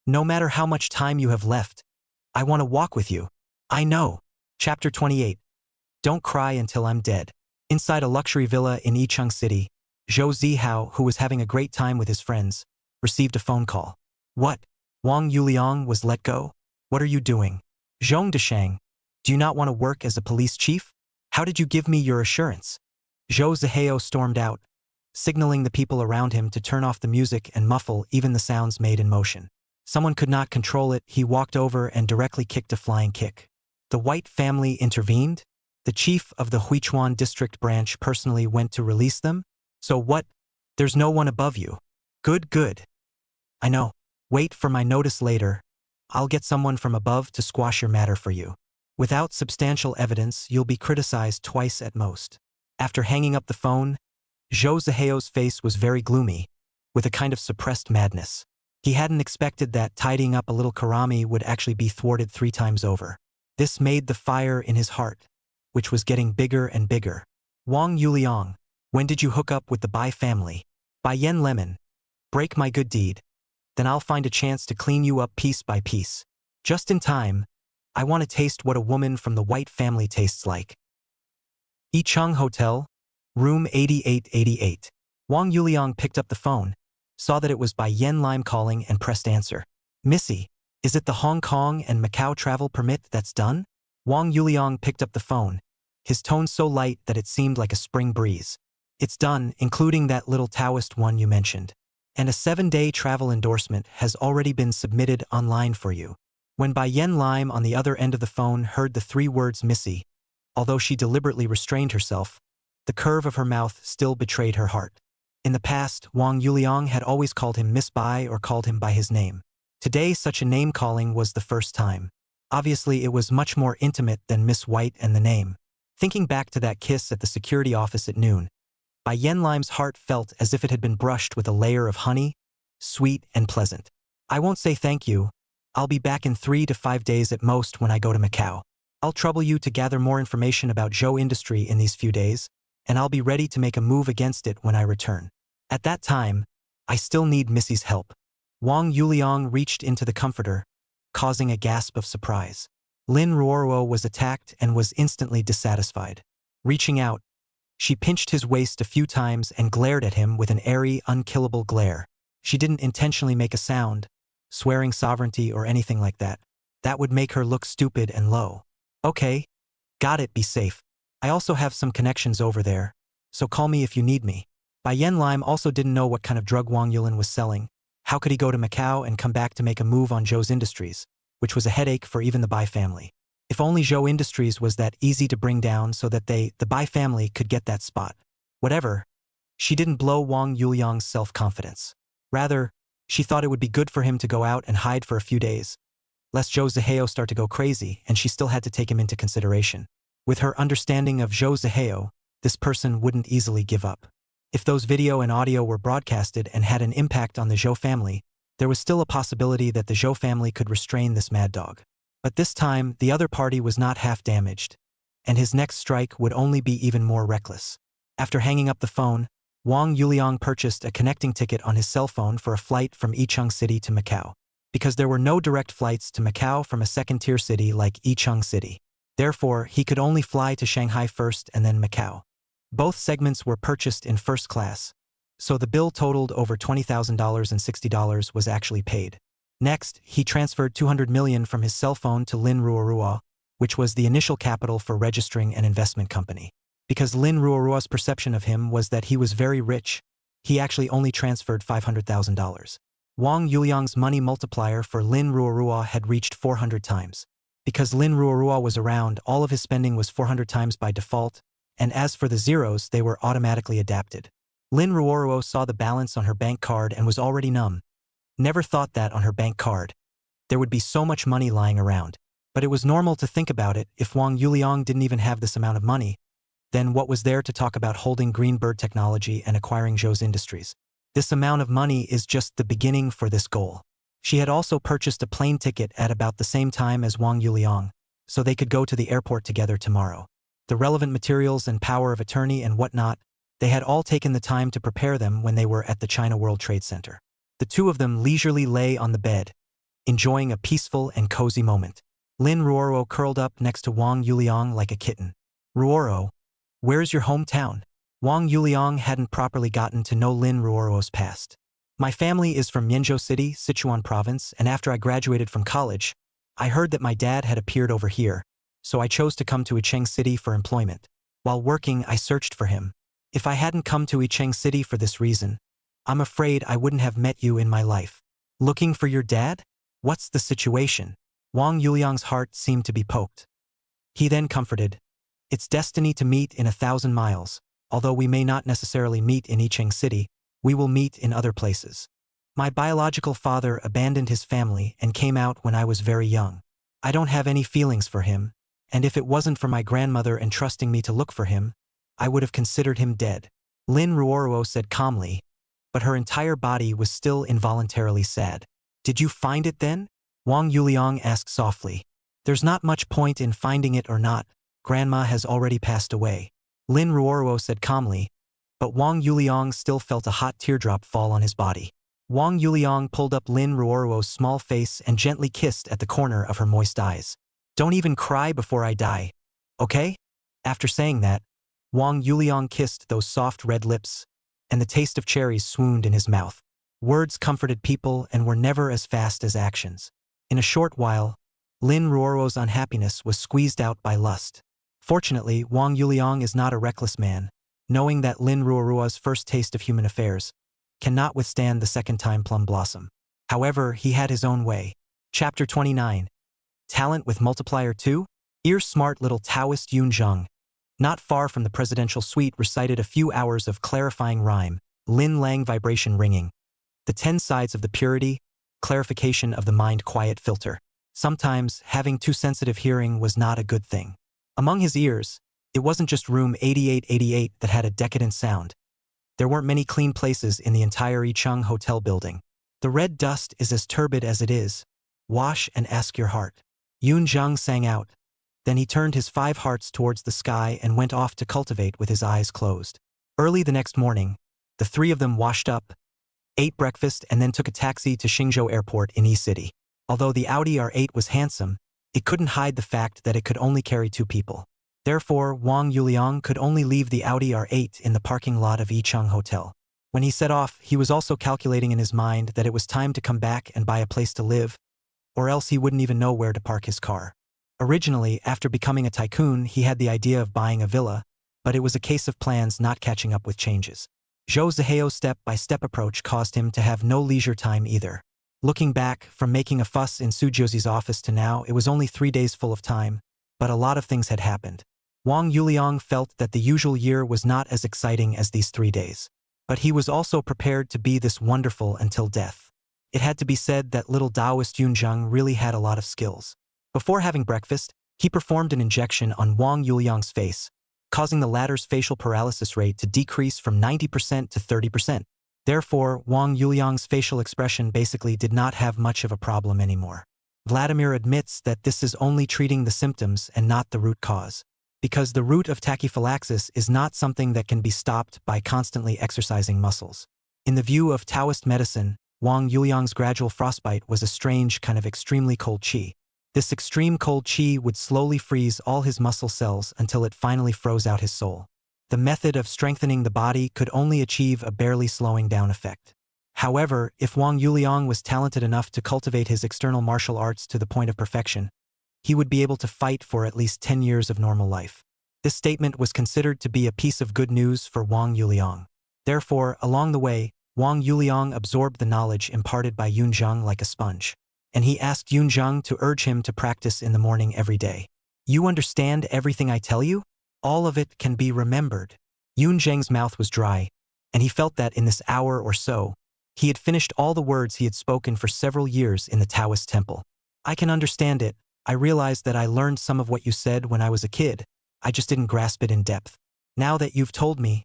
Speaker 1: No matter how much time you have left, I want to walk with you. I know. Chapter 28. Don't cry until I'm dead. Inside a luxury villa in Yicheng City, Zhou Zihao, who was having a great time with his friends, received a phone call. What? Wang Yuliang was let go? What are you doing? Zhong Deshang, do you not want to work as a police chief? How did you give me your assurance? Zhou Zihao stormed out, signaling the people around him to turn off the music and muffle even the sounds made in motion. Someone could not control it. He walked over and directly kicked a flying kick. The White family intervened? The chief of the Huichuan district branch personally went to release them? So what? There's no one above you. Good, good. I know. Wait for my notice later. I'll get someone from above to squash your matter for you. Without substantial evidence, you'll be criticized twice at most. After hanging up the phone, Zhou Zihao's face was very gloomy, with a kind of suppressed madness. He hadn't expected that tidying up a little karami would actually be thwarted 3 times over. This made the fire in his heart, which was getting bigger and bigger. Wang Yuliang, when did you hook up with the Bai family? Bai Yen Lemon. Break my good deed. Then I'll find a chance to clean you up piece by piece. Just in time. I want to taste what a woman from the White family tastes like. Yicheng Hotel, room 8888. Wang Yuliang picked up the phone, saw that it was Bai Yen Lime calling and pressed answer. Missy, is it the Hong Kong and Macau travel permit that's done? Wang Yuliang picked up the phone, his tone so light that it seemed like a spring breeze. It's done, including that little Taoist one you mentioned. And a 7-day travel endorsement has already been submitted online for you. When Bai Yen Lime on the other end of the phone heard the 3 words Missy, although she deliberately restrained herself, the curve of her mouth still betrayed her heart. In the past, Wang Yuliang had always called him Miss Bai or called him by his name. Today, such a name-calling was the first time. Obviously, it was much more intimate than Miss White and the name. Thinking back to that kiss at the security office at noon, Bai Yen Lime's heart felt as if it had been brushed with a layer of honey, sweet and pleasant. I won't say thank you. I'll be back in 3 to 5 days at most when I go to Macau. I'll trouble you to gather more information about Zhou industry in these few days, and I'll be ready to make a move against it when I return. At that time, I still need Missy's help. Wang Yuliang reached into the comforter, causing a gasp of surprise. Lin Ruoruo was attacked and was instantly dissatisfied. Reaching out, she pinched his waist a few times and glared at him with an airy, unkillable glare. She didn't intentionally make a sound, swearing sovereignty or anything like that. That would make her look stupid and low. Okay. Got it, be safe. I also have some connections over there, so call me if you need me. Bai Yen Lime also didn't know what kind of drug Wang Yulin was selling. How could he go to Macau and come back to make a move on Zhou's Industries, which was a headache for even the Bai family? If only Zhou Industries was that easy to bring down so that the Bai family, could get that spot. Whatever. She didn't blow Wang Yuliang's self-confidence. Rather, she thought it would be good for him to go out and hide for a few days, lest Zhou Zihao start to go crazy, and she still had to take him into consideration. With her understanding of Zhou Zihao, this person wouldn't easily give up. If those video and audio were broadcasted and had an impact on the Zhou family, there was still a possibility that the Zhou family could restrain this mad dog. But this time, the other party was not half damaged, and his next strike would only be even more reckless. After hanging up the phone, Wang Yuliang purchased a connecting ticket on his cell phone for a flight from Yicheng City to Macau, because there were no direct flights to Macau from a second-tier city like Yicheng City. Therefore, he could only fly to Shanghai first and then Macau. Both segments were purchased in first class, so the bill totaled over $20,000 and $60 was actually paid. Next, he transferred $200 million from his cell phone to Lin Ruoruo, which was the initial capital for registering an investment company. Because Lin Ruoruo's perception of him was that he was very rich, he actually only transferred $500,000. Wang Yuliang's money multiplier for Lin Ruoruo had reached 400 times. Because Lin Ruoruo was around, all of his spending was 400 times by default, and as for the zeros, they were automatically adapted. Lin Ruoruo saw the balance on her bank card and was already numb. Never thought that on her bank card there would be so much money lying around. But it was normal to think about it. If Wang Yuliang didn't even have this amount of money, then what was there to talk about holding Greenbird Technology and acquiring Zhou's Industries? This amount of money is just the beginning for this goal. She had also purchased a plane ticket at about the same time as Wang Yuliang, so they could go to the airport together tomorrow. The relevant materials and power of attorney and whatnot, they had all taken the time to prepare them when they were at the China World Trade Center. The two of them leisurely lay on the bed, enjoying a peaceful and cozy moment. Lin Ruoruo curled up next to Wang Yuliang like a kitten. Ruoro, where's your hometown? Wang Yuliang hadn't properly gotten to know Lin Ruoro's past. My family is from Mianzhou City, Sichuan province, and after I graduated from college, I heard that my dad had appeared over here, so I chose to come to Yicheng City for employment. While working, I searched for him. If I hadn't come to Yicheng City for this reason, I'm afraid I wouldn't have met you in my life. Looking for your dad? What's the situation? Wang Yuliang's heart seemed to be poked. He then comforted. It's destiny to meet in 1,000 miles. Although we may not necessarily meet in Yicheng City, we will meet in other places. My biological father abandoned his family and came out when I was very young. I don't have any feelings for him, and if it wasn't for my grandmother entrusting me to look for him, I would have considered him dead. Lin Ruoro said calmly, but her entire body was still involuntarily sad. Did you find it then? Wang Yuliang asked softly. There's not much point in finding it or not. Grandma has already passed away. Lin Ruoro said calmly, but Wang Yuliang still felt a hot teardrop fall on his body. Wang Yuliang pulled up Lin Ruoro's small face and gently kissed at the corner of her moist eyes. Don't even cry before I die, okay? After saying that, Wang Yuliang kissed those soft red lips, and the taste of cherries swooned in his mouth. Words comforted people and were never as fast as actions. In a short while, Lin Ruoro's unhappiness was squeezed out by lust. Fortunately, Wang Yuliang is not a reckless man, knowing that Lin Ruoro's first taste of human affairs cannot withstand the second-time plum blossom. However, he had his own way. Chapter 29. Talent with Multiplier 2? Ear-smart little Taoist Yun Zheng, not far from the presidential suite, recited a few hours of clarifying rhyme, Lin Lang vibration ringing, the 10 sides of the purity, clarification of the mind quiet filter. Sometimes, having too sensitive hearing was not a good thing. Among his ears, it wasn't just room 8888 that had a decadent sound. There weren't many clean places in the entire Yicheng hotel building. The red dust is as turbid as it is. Wash and ask your heart. Yun Zheng sang out. Then he turned his 5 hearts towards the sky and went off to cultivate with his eyes closed. Early the next morning, the 3 of them washed up, ate breakfast, and then took a taxi to Xingzhou Airport in E-City. Although the Audi R8 was handsome, it couldn't hide the fact that it could only carry 2 people. Therefore, Wang Yuliang could only leave the Audi R8 in the parking lot of Yicheng Hotel. When he set off, he was also calculating in his mind that it was time to come back and buy a place to live, or else he wouldn't even know where to park his car. Originally, after becoming a tycoon, he had the idea of buying a villa, but it was a case of plans not catching up with changes. Zhou Ziheo's step-by-step approach caused him to have no leisure time either. Looking back, from making a fuss in Su Jiuzi's office to now, it was only 3 days full of time, but a lot of things had happened. Wang Yuliang felt that the usual year was not as exciting as these 3 days. But he was also prepared to be this wonderful until death. It had to be said that little Taoist Yun Zheng really had a lot of skills. Before having breakfast, he performed an injection on Wang Yuliang's face, causing the latter's facial paralysis rate to decrease from 90% to 30%. Therefore, Wang Yuliang's facial expression basically did not have much of a problem anymore. Vladimir admits that this is only treating the symptoms and not the root cause, because the root of tachyphylaxis is not something that can be stopped by constantly exercising muscles. In the view of Taoist medicine, Wang Yuliang's gradual frostbite was a strange kind of extremely cold qi. This extreme cold qi would slowly freeze all his muscle cells until it finally froze out his soul. The method of strengthening the body could only achieve a barely slowing down effect. However, if Wang Yuliang was talented enough to cultivate his external martial arts to the point of perfection, he would be able to fight for at least 10 years of normal life. This statement was considered to be a piece of good news for Wang Yuliang. Therefore, along the way, Wang Yuliang absorbed the knowledge imparted by Yun Zheng like a sponge, and he asked Yun Zheng to urge him to practice in the morning every day. You understand everything I tell you? All of it can be remembered. Yun Zheng's mouth was dry, and he felt that in this hour or so, he had finished all the words he had spoken for several years in the Taoist temple. I can understand it. I realized that I learned some of what you said when I was a kid. I just didn't grasp it in depth. Now that you've told me,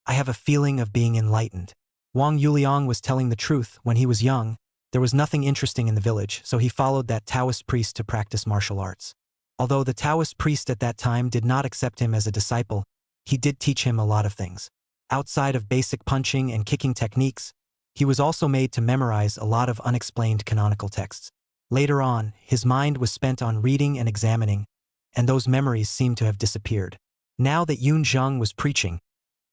Speaker 1: I have a feeling of being enlightened. Wang Yuliang was telling the truth. When he was young, there was nothing interesting in the village, so he followed that Taoist priest to practice martial arts. Although the Taoist priest at that time did not accept him as a disciple, he did teach him a lot of things. Outside of basic punching and kicking techniques, he was also made to memorize a lot of unexplained canonical texts. Later on, his mind was spent on reading and examining, and those memories seemed to have disappeared. Now that Yoon Jung was preaching,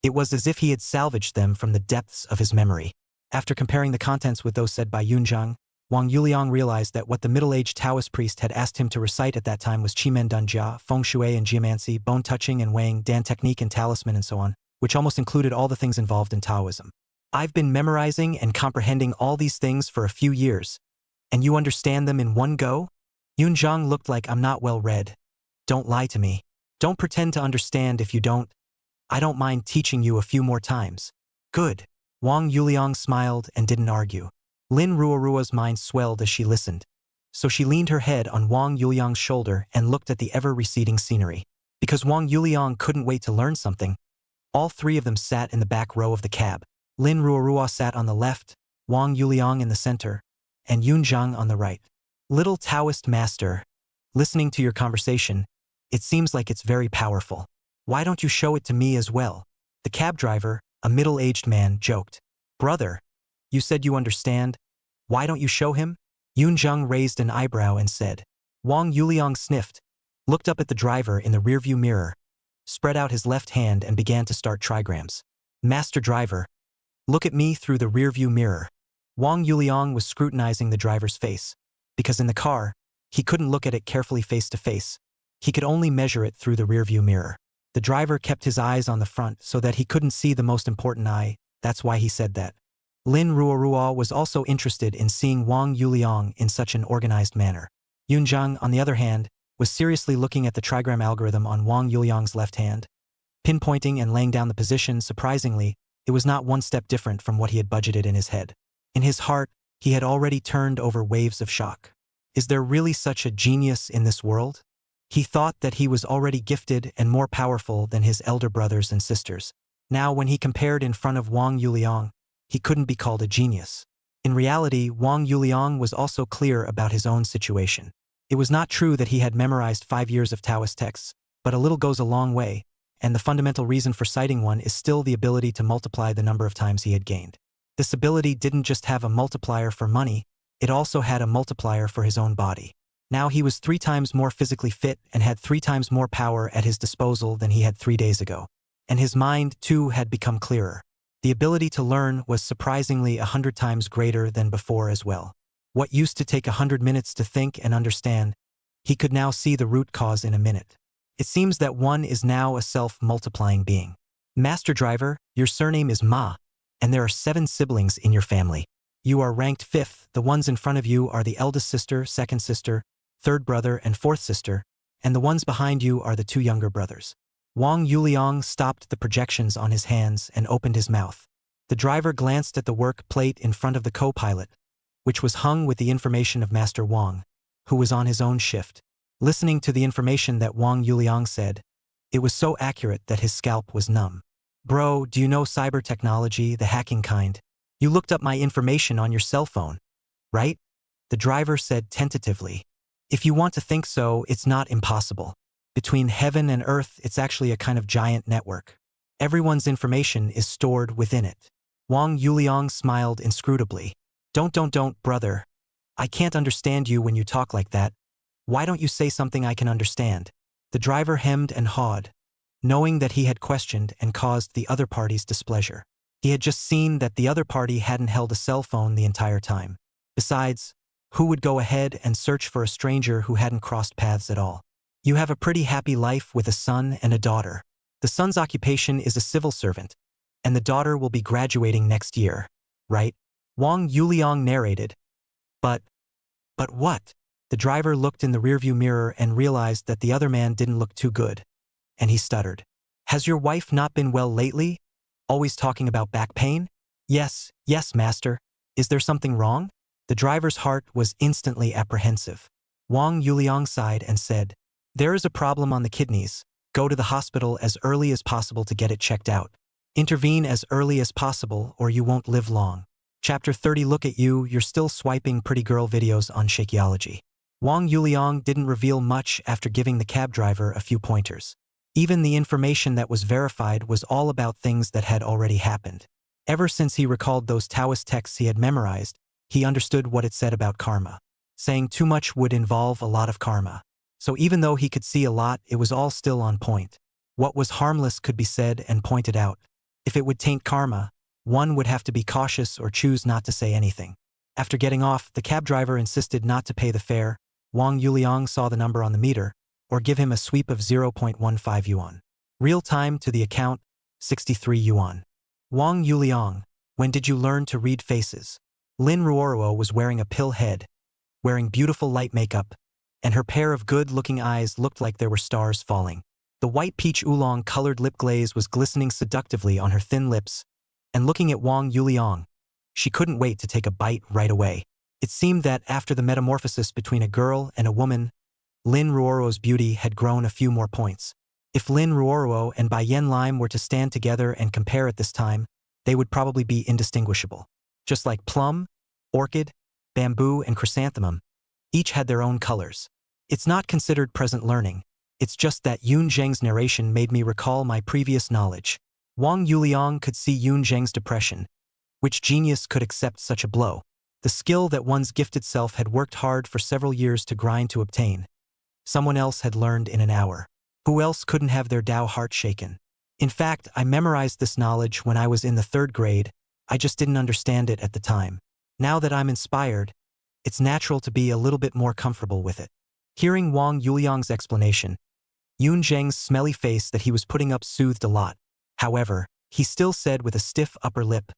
Speaker 1: it was as if he had salvaged them from the depths of his memory. After comparing the contents with those said by Yoon Jung, Wang Yuliang realized that what the middle-aged Taoist priest had asked him to recite at that time was Qimen Dunjia, Feng Shui and Geomancy, bone-touching and weighing, Dan technique and talisman and so on, which almost included all the things involved in Taoism. I've been memorizing and comprehending all these things for a few years, and you understand them in one go? Yoon Jung looked like I'm not well read. Don't lie to me. Don't pretend to understand if you don't. I don't mind teaching you a few more times. Good. Wang Yuliang smiled and didn't argue. Lin Ruoruo's mind swelled as she listened, so she leaned her head on Wang Yuliang's shoulder and looked at the ever-receding scenery. Because Wang Yuliang couldn't wait to learn something, all three of them sat in the back row of the cab. Lin Ruoruo sat on the left, Wang Yuliang in the center, and Yoon Jung on the right. Little Taoist master, listening to your conversation, it seems like it's very powerful. Why don't you show it to me as well? The cab driver, a middle-aged man, joked. Brother, you said you understand. Why don't you show him? Yoon Jung raised an eyebrow and said. Wang Yuliang sniffed, looked up at the driver in the rearview mirror, spread out his left hand and began to start trigrams. Master driver, look at me through the rearview mirror. Wang Yuliang was scrutinizing the driver's face, because in the car, he couldn't look at it carefully face to face. He could only measure it through the rearview mirror. The driver kept his eyes on the front so that he couldn't see the most important eye. That's why he said that. Lin Ruoruo was also interested in seeing Wang Yuliang in such an organized manner. Yoon Jung, on the other hand, was seriously looking at the trigram algorithm on Wang Yuliang's left hand. Pinpointing and laying down the position, surprisingly, it was not one step different from what he had budgeted in his head. In his heart, he had already turned over waves of shock. Is there really such a genius in this world? He thought that he was already gifted and more powerful than his elder brothers and sisters. Now, when he compared in front of Wang Yuliang, he couldn't be called a genius. In reality, Wang Yuliang was also clear about his own situation. It was not true that he had memorized 5 years of Taoist texts, but a little goes a long way, and the fundamental reason for citing one is still the ability to multiply the number of times he had gained. This ability didn't just have a multiplier for money, it also had a multiplier for his own body. Now he was 3 times more physically fit and had 3 times more power at his disposal than he had 3 days ago. And his mind, too, had become clearer. The ability to learn was surprisingly 100 times greater than before as well. What used to take 100 minutes to think and understand, he could now see the root cause in a minute. It seems that one is now a self-multiplying being. Master driver, your surname is Ma, and there are 7 siblings in your family. You are ranked 5th, the ones in front of you are the eldest sister, second sister, third brother, and fourth sister, and the ones behind you are the 2 younger brothers. Wang Yuliang stopped the projections on his hands and opened his mouth. The driver glanced at the work plate in front of the co-pilot, which was hung with the information of Master Wang, who was on his own shift. Listening to the information that Wang Yuliang said, it was so accurate that his scalp was numb. Bro, do you know cyber technology, the hacking kind? You looked up my information on your cell phone, right? The driver said tentatively. If you want to think so, it's not impossible. Between heaven and earth, it's actually a kind of giant network. Everyone's information is stored within it. Wang Yuliang smiled inscrutably. Don't, brother. I can't understand you when you talk like that. Why don't you say something I can understand? The driver hemmed and hawed, knowing that he had questioned and caused the other party's displeasure. He had just seen that the other party hadn't held a cell phone the entire time. Besides, who would go ahead and search for a stranger who hadn't crossed paths at all? You have a pretty happy life with a son and a daughter. The son's occupation is a civil servant, and the daughter will be graduating next year, right? Wang Yuliang narrated. But what? The driver looked in the rearview mirror and realized that the other man didn't look too good, and he stuttered. Has your wife not been well lately? Always talking about back pain? Yes, master. Is there something wrong? The driver's heart was instantly apprehensive. Wang Yuliang sighed and said, there is a problem on the kidneys. Go to the hospital as early as possible to get it checked out. Intervene as early as possible or you won't live long. Chapter 30. Look at you, you're still swiping pretty girl videos on Shakeology. Wang Yuliang didn't reveal much after giving the cab driver a few pointers. Even the information that was verified was all about things that had already happened. Ever since he recalled those Taoist texts he had memorized, he understood what it said about karma. Saying too much would involve a lot of karma. So even though he could see a lot, it was all still on point. What was harmless could be said and pointed out. If it would taint karma, one would have to be cautious or choose not to say anything. After getting off, the cab driver insisted not to pay the fare. Wang Yuliang saw the number on the meter, or give him a sweep of 0.15 yuan. Real time to the account, 63 yuan. Wang Yuliang, when did you learn to read faces? Lin Ruoruo was wearing a pill head, wearing beautiful light makeup, and her pair of good-looking eyes looked like there were stars falling. The white peach oolong-colored lip glaze was glistening seductively on her thin lips, and looking at Wang Yuliang, she couldn't wait to take a bite right away. It seemed that after the metamorphosis between a girl and a woman, Lin Ruoruo's beauty had grown a few more points. If Lin Ruoruo and Bai Yen Lime were to stand together and compare at this time, they would probably be indistinguishable. Just like plum, orchid, bamboo, and chrysanthemum, each had their own colors. It's not considered present learning. It's just that Yun Zheng's narration made me recall my previous knowledge. Wang Yuliang could see Yun Zheng's depression. Which genius could accept such a blow? The skill that one's gifted self had worked hard for several years to grind to obtain. Someone else had learned in an hour. Who else couldn't have their Tao heart shaken? In fact, I memorized this knowledge when I was in the 3rd grade. I just didn't understand it at the time. Now that I'm inspired, it's natural to be a little bit more comfortable with it. Hearing Wang Yuliang's explanation, Yun Zheng's smelly face that he was putting up soothed a lot. However, he still said with a stiff upper lip,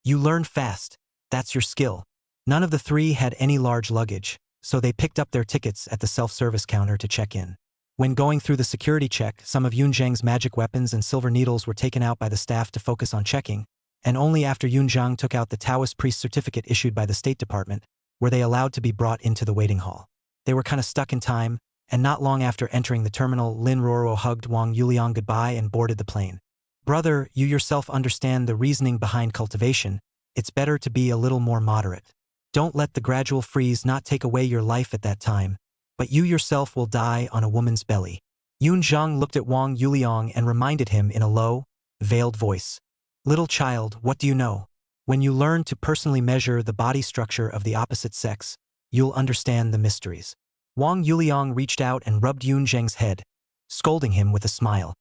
Speaker 1: "You learn fast, that's your skill." None of the three had any large luggage, so they picked up their tickets at the self-service counter to check in. When going through the security check, some of Yun Zheng's magic weapons and silver needles were taken out by the staff to focus on checking, and only after Yun Zheng took out the Taoist priest certificate issued by the State Department were they allowed to be brought into the waiting hall. They were kind of stuck in time, and not long after entering the terminal, Lin Ruoruo hugged Wang Yuliang goodbye and boarded the plane. "Brother, you yourself understand the reasoning behind cultivation. It's better to be a little more moderate. Don't let the gradual freeze not take away your life at that time, but you yourself will die on a woman's belly." Yun Zheng looked at Wang Yuliang and reminded him in a low, veiled voice. "Little child, what do you know? When you learn to personally measure the body structure of the opposite sex, you'll understand the mysteries." Wang Yuliang reached out and rubbed Yun Zheng's head, scolding him with a smile.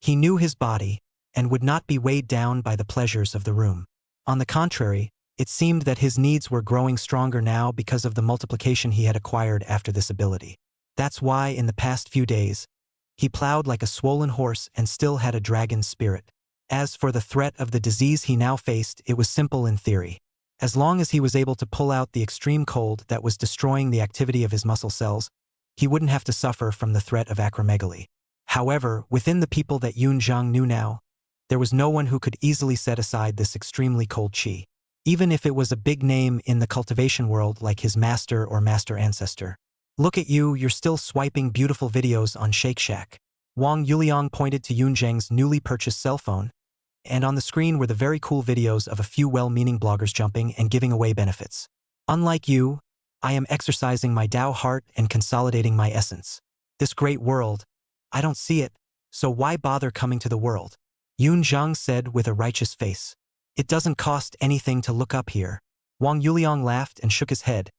Speaker 1: He knew his body, and would not be weighed down by the pleasures of the room. On the contrary, it seemed that his needs were growing stronger now because of the multiplication he had acquired after this ability. That's why in the past few days, he plowed like a swollen horse and still had a dragon's spirit. As for the threat of the disease he now faced, it was simple in theory. As long as he was able to pull out the extreme cold that was destroying the activity of his muscle cells, he wouldn't have to suffer from the threat of acromegaly. However, within the people that Yun Zheng knew now, there was no one who could easily set aside this extremely cold qi. Even if it was a big name in the cultivation world like his master or master ancestor. "Look at you, you're still swiping beautiful videos on Shake Shack." Wang Yuliang pointed to Yun Zheng's newly purchased cell phone, and on the screen were the very cool videos of a few well-meaning bloggers jumping and giving away benefits. "Unlike you, I am exercising my Tao heart and consolidating my essence. This great world, I don't see it, so why bother coming to the world?" Yun Zheng said with a righteous face. "It doesn't cost anything to look up here." Wang Yuliang laughed and shook his head,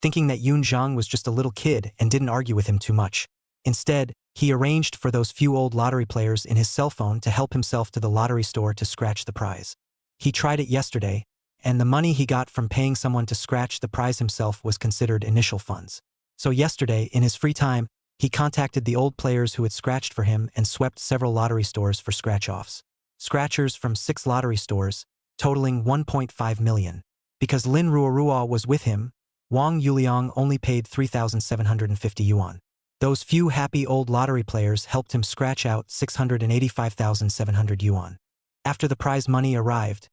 Speaker 1: thinking that Yun Zheng was just a little kid and didn't argue with him too much. Instead, he arranged for those few old lottery players in his cell phone to help himself to the lottery store to scratch the prize. He tried it yesterday, and the money he got from paying someone to scratch the prize himself was considered initial funds. So yesterday, in his free time, he contacted the old players who had scratched for him and swept several lottery stores for scratch-offs. Scratchers from 6 lottery stores, totaling 1.5 million. Because Lin Ruoruo was with him, Wang Yuliang only paid 3,750 yuan. Those few happy old lottery players helped him scratch out 685,700 yuan. After the prize money arrived,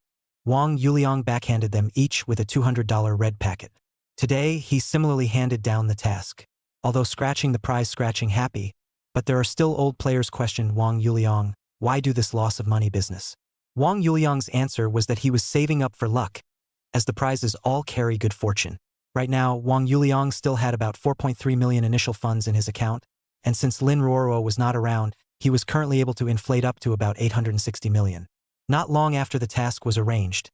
Speaker 1: Wang Yuliang backhanded them each with a $200 red packet. Today, he similarly handed down the task. Although scratching the prize scratching happy, but there are still old players questioned Wang Yuliang, why do this loss of money business? Wang Yuliang's answer was that he was saving up for luck, as the prizes all carry good fortune. Right now, Wang Yuliang still had about 4.3 million initial funds in his account, and since Lin Ruoruo was not around, he was currently able to inflate up to about 860 million. Not long after the task was arranged,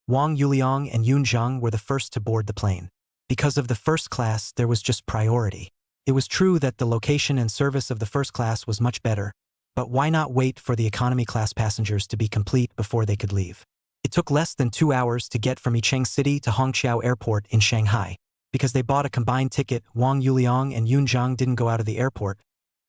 Speaker 1: Wang Yuliang and Yun Zheng were the first to board the plane. Because of the first class, there was just priority. It was true that the location and service of the first class was much better, But why not wait for the economy class passengers to be complete before they could leave? It took less than 2 hours to get from Yicheng City to Hongqiao Airport in Shanghai. Because they bought a combined ticket, Wang Yuliang and Yun Zhang didn't go out of the airport,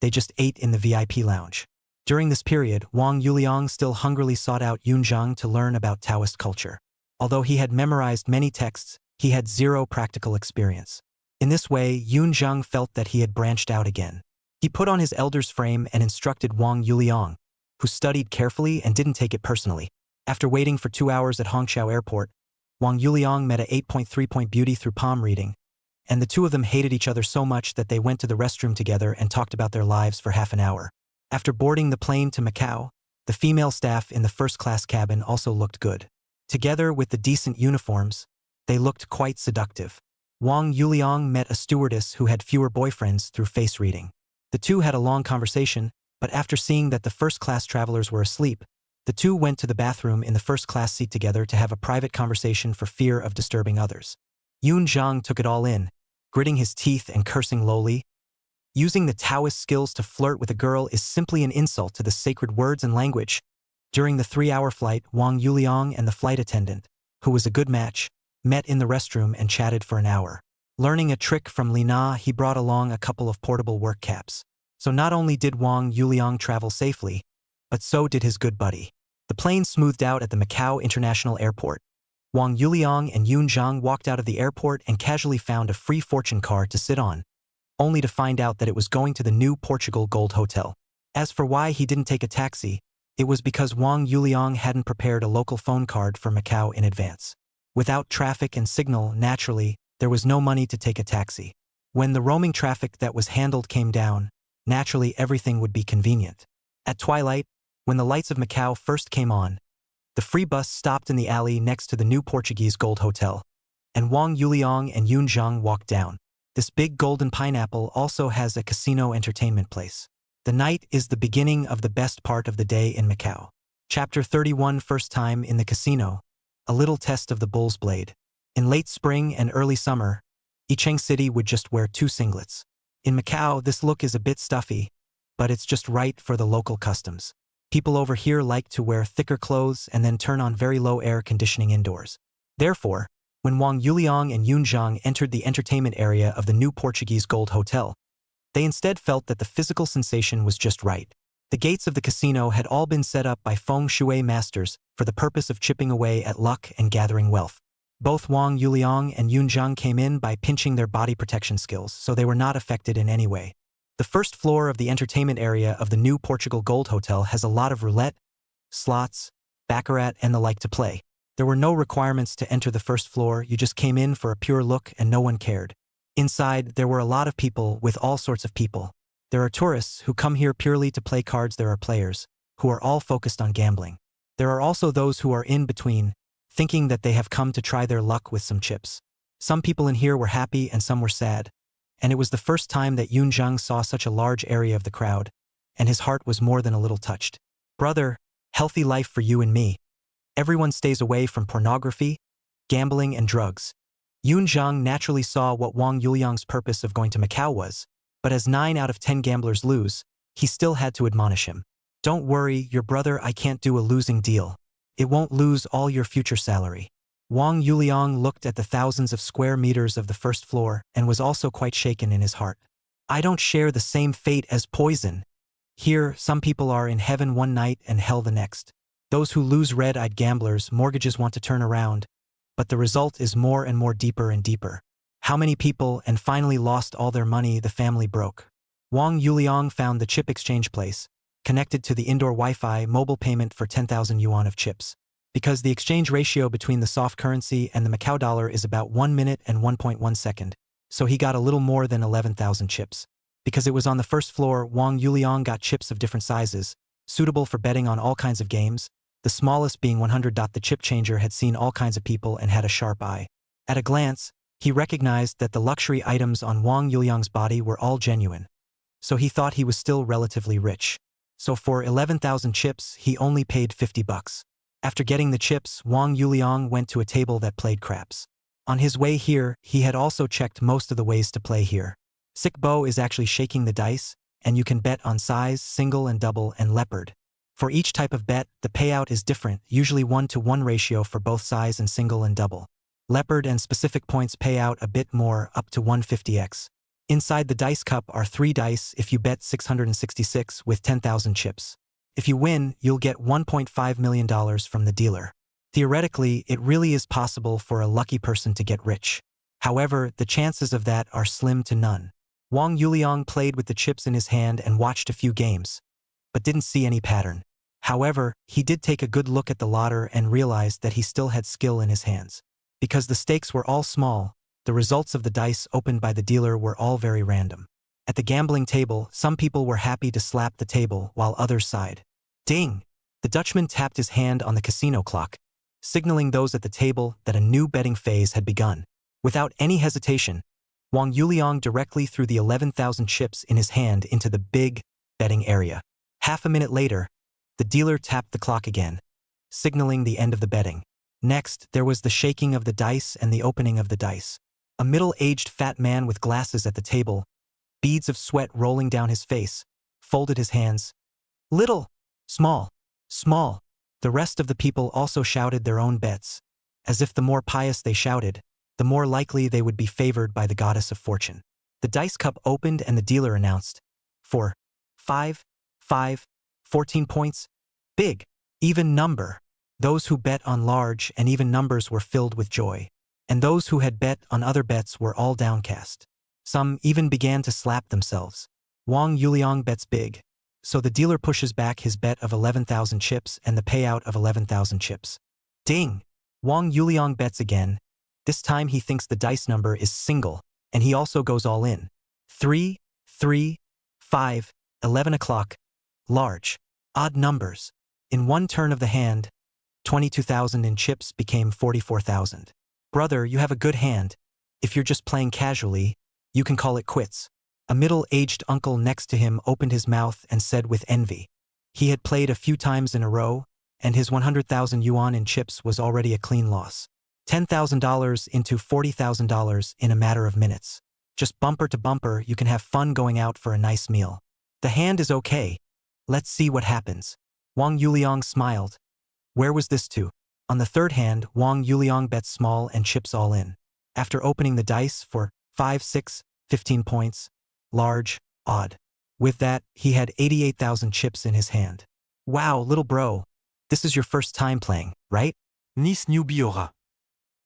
Speaker 1: they just ate in the VIP lounge. During this period, Wang Yuliang still hungrily sought out Yun Zhang to learn about Taoist culture. Although he had memorized many texts, he had zero practical experience. In this way, Yun Zhang felt that he had branched out again. He put on his elder's frame and instructed Wang Yuliang, who studied carefully and didn't take it personally. After waiting for 2 hours at Hongqiao Airport, Wang Yuliang met a 8.3-point beauty through palm reading, and the two of them hated each other so much that they went to the restroom together and talked about their lives for half an hour. After boarding the plane to Macau, the female staff in the first-class cabin also looked good. Together with the decent uniforms, they looked quite seductive. Wang Yuliang met a stewardess who had fewer boyfriends through face reading. The two had a long conversation, but after seeing that the first-class travelers were asleep, the two went to the bathroom in the first-class seat together to have a private conversation for fear of disturbing others. Yun Zhang took it all in, gritting his teeth and cursing lowly. Using the Taoist skills to flirt with a girl is simply an insult to the sacred words and language. During the 3-hour flight, Wang Yuliang and the flight attendant, who was a good match, met in the restroom and chatted for an hour. Learning a trick from Lina, he brought along a couple of portable work caps. So not only did Wang Yuliang travel safely, but so did his good buddy. The plane smoothed out at the Macau International Airport. Wang Yuliang and Yun Zhang walked out of the airport and casually found a free fortune car to sit on, only to find out that it was going to the new Portugal Gold Hotel. As for why he didn't take a taxi, it was because Wang Yuliang hadn't prepared a local phone card for Macau in advance. Without traffic and signal, naturally, there was no money to take a taxi. When the roaming traffic that was handled came down, naturally everything would be convenient. At twilight, when the lights of Macau first came on, the free bus stopped in the alley next to the new Portuguese Gold Hotel, and Wang Yuliang and Yun Zhang walked down. This big golden pineapple also has a casino entertainment place. The night is the beginning of the best part of the day in Macau. Chapter 31 First time in the casino, a little test of the bull's blade. In late spring and early summer, Yicheng City would just wear 2 singlets. In Macau, this look is a bit stuffy, but it's just right for the local customs. People over here like to wear thicker clothes and then turn on very low air conditioning indoors. Therefore, when Wang Yuliang and Yun Zhang entered the entertainment area of the new Portuguese Gold Hotel, they instead felt that the physical sensation was just right. The gates of the casino had all been set up by feng shui masters for the purpose of chipping away at luck and gathering wealth. Both Wang Yuliang and Yun Zhang came in by pinching their body protection skills, so they were not affected in any way. The first floor of the entertainment area of the new Portugal Gold Hotel has a lot of roulette, slots, baccarat, and the like to play. There were no requirements to enter the first floor, you just came in for a pure look and no one cared. Inside, there were a lot of people with all sorts of people. There are tourists who come here purely to play cards, there are players who are all focused on gambling. There are also those who are in between, thinking that they have come to try their luck with some chips. Some people in here were happy and some were sad, and it was the first time that Yun Zhang saw such a large area of the crowd, and his heart was more than a little touched. Brother, healthy life for you and me. Everyone stays away from pornography, gambling, and drugs. Yun Zhang naturally saw what Wang Yuliang's purpose of going to Macau was, but as 9 out of 10 gamblers lose, he still had to admonish him. Don't worry, your brother, I can't do a losing deal. It won't lose all your future salary. Wang Yuliang looked at the thousands of square meters of the first floor and was also quite shaken in his heart. I don't share the same fate as poison. Here, some people are in heaven one night and hell the next. Those who lose red-eyed gamblers, mortgages want to turn around, but the result is more and more deeper and deeper. How many people and finally lost all their money, the family broke. Wang Yuliang found the chip exchange place, connected to the indoor Wi-Fi mobile payment for 10,000 yuan of chips. Because the exchange ratio between the soft currency and the Macau dollar is about 1 minute and 1.1 second, so he got a little more than 11,000 chips. Because it was on the first floor, Wang Yuliang got chips of different sizes, suitable for betting on all kinds of games, the smallest being 100. The chip changer had seen all kinds of people and had a sharp eye. At a glance, he recognized that the luxury items on Wang Yuliang's body were all genuine, so he thought he was still relatively rich. So for 11,000 chips, he only paid 50 bucks. After getting the chips, Wang Yuliang went to a table that played craps. On his way here, he had also checked most of the ways to play here. Sick Bo is actually shaking the dice, and you can bet on size, single and double, and leopard. For each type of bet, the payout is different, usually 1-to-1 ratio for both size and single and double. Leopard and specific points pay out a bit more, up to 150x. Inside the dice cup are 3 dice if you bet 666 with 10,000 chips. If you win, you'll get $1.5 million from the dealer. Theoretically, it really is possible for a lucky person to get rich. However, the chances of that are slim to none. Wang Yuliang played with the chips in his hand and watched a few games, but didn't see any pattern. However, he did take a good look at the lotter and realized that he still had skill in his hands. Because the stakes were all small, the results of the dice opened by the dealer were all very random. At the gambling table, some people were happy to slap the table while others sighed. Ding! The Dutchman tapped his hand on the casino clock, signaling those at the table that a new betting phase had begun. Without any hesitation, Wang Yuliang directly threw the 11,000 chips in his hand into the big betting area. Half a minute later, the dealer tapped the clock again, signaling the end of the betting. Next, there was the shaking of the dice and the opening of the dice. A middle-aged fat man with glasses at the table, beads of sweat rolling down his face, folded his hands. Little, small, small. The rest of the people also shouted their own bets, as if the more pious they shouted, the more likely they would be favored by the goddess of fortune. The dice cup opened and the dealer announced, 4, 5, 5, 14 points, big, even number. Those who bet on large and even numbers were filled with joy, and those who had bet on other bets were all downcast. Some even began to slap themselves. Wang Yuliang bets big, so the dealer pushes back his bet of 11,000 chips and the payout of 11,000 chips. Ding! Wang Yuliang bets again. This time he thinks the dice number is single, and he also goes all in. 3, 3, 5, 11 o'clock. Large, odd numbers. In one turn of the hand, 22,000 in chips became 44,000. Brother, you have a good hand. If you're just playing casually, you can call it quits. A middle-aged uncle next to him opened his mouth and said with envy. He had played a few times in a row, and his 100,000 yuan in chips was already a clean loss. $10,000 into $40,000 in a matter of minutes. Just bumper to bumper, you can have fun going out for a nice meal. The hand is okay. Let's see what happens. Wang Yuliang smiled. Where was this to? On the third hand, Wang Yuliang bet small and chips all in. After opening the dice for 5, 6, 15 points, large, odd. With that, he had 88,000 chips in his hand. Wow, little bro. This is your first time playing, right?
Speaker 2: Nis newbie aura.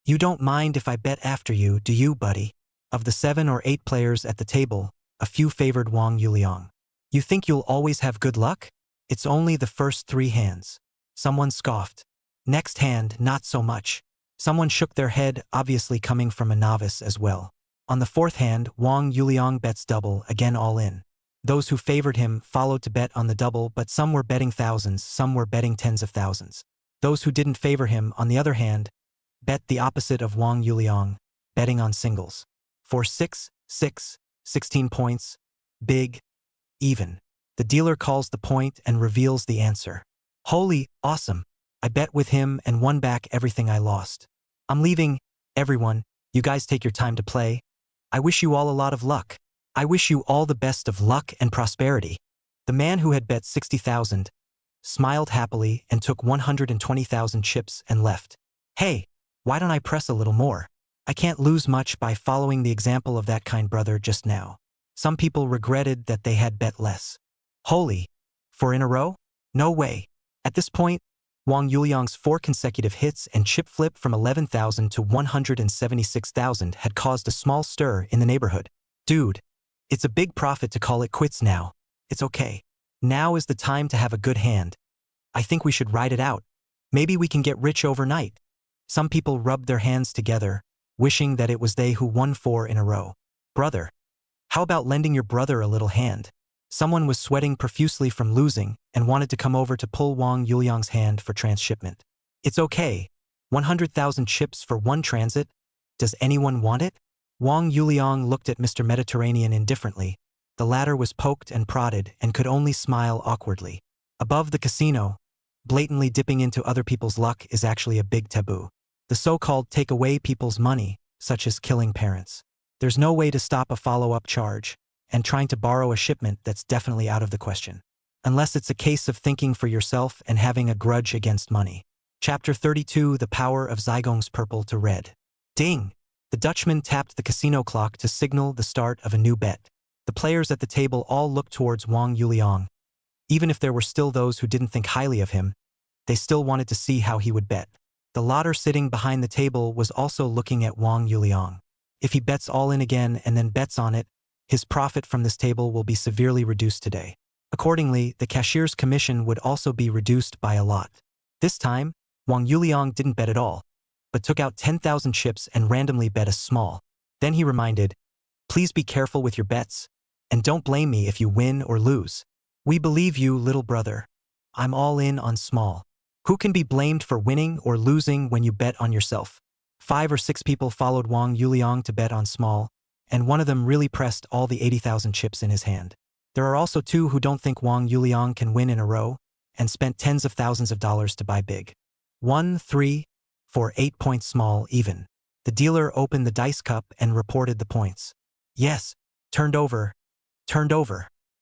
Speaker 1: You don't mind if I bet after you, do you, buddy? Of the 7 or 8 players at the table, a few favored Wang Yuliang. You think you'll always have good luck? It's only the first 3 hands. Someone scoffed. Next hand, not so much. Someone shook their head, obviously coming from a novice as well. On the 4th hand, Wang Yuliang bets double, again all in. Those who favored him followed to bet on the double, but some were betting thousands, some were betting tens of thousands. Those who didn't favor him, on the other hand, bet the opposite of Wang Yuliang, betting on singles. For 6, 6, 16 points, big, even. The dealer calls the point and reveals the answer. Holy, awesome. I bet with him and won back everything I lost. I'm leaving, everyone. You guys take your time to play. I wish you all a lot of luck. I wish you all the best of luck and prosperity. The man who had bet 60,000 smiled happily and took 120,000 chips and left. Hey, why don't I press a little more? I can't lose much by following the example of that kind brother just now. Some people regretted that they had bet less. Holy, 4 in a row? No way. At this point, Wang Yuliang's 4 consecutive hits and chip flip from 11,000 to 176,000 had caused a small stir in the neighborhood. Dude, it's a big profit to call it quits now. It's okay. Now is the time to have a good hand. I think we should ride it out. Maybe we can get rich overnight. Some people rubbed their hands together, wishing that it was they who won 4 in a row. Brother, how about lending your brother a little hand? Someone was sweating profusely from losing and wanted to come over to pull Wang Yuliang's hand for transshipment. It's okay. 100,000 chips for 1 transit? Does anyone want it? Wang Yuliang looked at Mr. Mediterranean indifferently. The latter was poked and prodded and could only smile awkwardly. Above the casino, blatantly dipping into other people's luck is actually a big taboo. The so-called take away people's money, such as killing parents. There's no way to stop a follow-up charge, and trying to borrow a shipment that's definitely out of the question. Unless it's a case of thinking for yourself and having a grudge against money. Chapter 32 The Power of Zygong's Purple to Red. Ding! The Dutchman tapped the casino clock to signal the start of a new bet. The players at the table all looked towards Wang Yuliang. Even if there were still those who didn't think highly of him, they still wanted to see how he would bet. The lotter sitting behind the table was also looking at Wang Yuliang. If he bets all in again and then bets on it, his profit from this table will be severely reduced today. Accordingly, the cashier's commission would also be reduced by a lot. This time, Wang Yuliang didn't bet at all, but took out 10,000 chips and randomly bet a small. Then he reminded, "Please be careful with your bets, and don't blame me if you win or lose. We believe you, little brother. I'm all in on small. Who can be blamed for winning or losing when you bet on yourself?" 5 or 6 people followed Wang Yuliang to bet on small, and one of them really pressed all the 80,000 chips in his hand. There are also 2 who don't think Wang Yuliang can win in a row, and spent tens of thousands of dollars to buy big. 1, 3, 4, 8 points small even. The dealer opened the dice cup and reported the points. "Yes, turned over.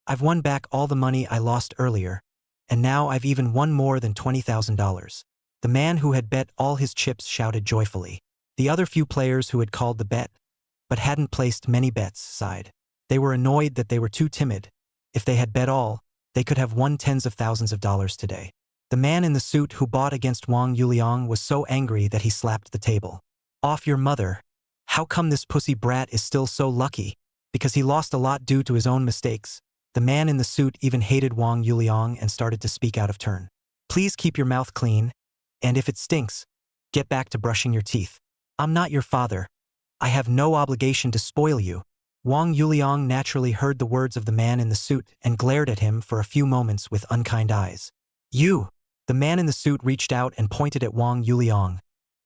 Speaker 1: I've won back all the money I lost earlier, and now I've even won more than $20,000. The man who had bet all his chips shouted joyfully. The other few players who had called the bet, but hadn't placed many bets, sighed. They were annoyed that they were too timid. If they had bet all, they could have won tens of thousands of dollars today. The man in the suit who bought against Wang Yuliang was so angry that he slapped the table. "Off your mother. How come this pussy brat is still so lucky? Because he lost a lot due to his own mistakes." The man in the suit even hated Wang Yuliang and started to speak out of turn. "Please keep your mouth clean, and if it stinks, get back to brushing your teeth. I'm not your father. I have no obligation to spoil you." Wang Yuliang naturally heard the words of the man in the suit and glared at him for a few moments with unkind eyes. "You!" The man in the suit reached out and pointed at Wang Yuliang.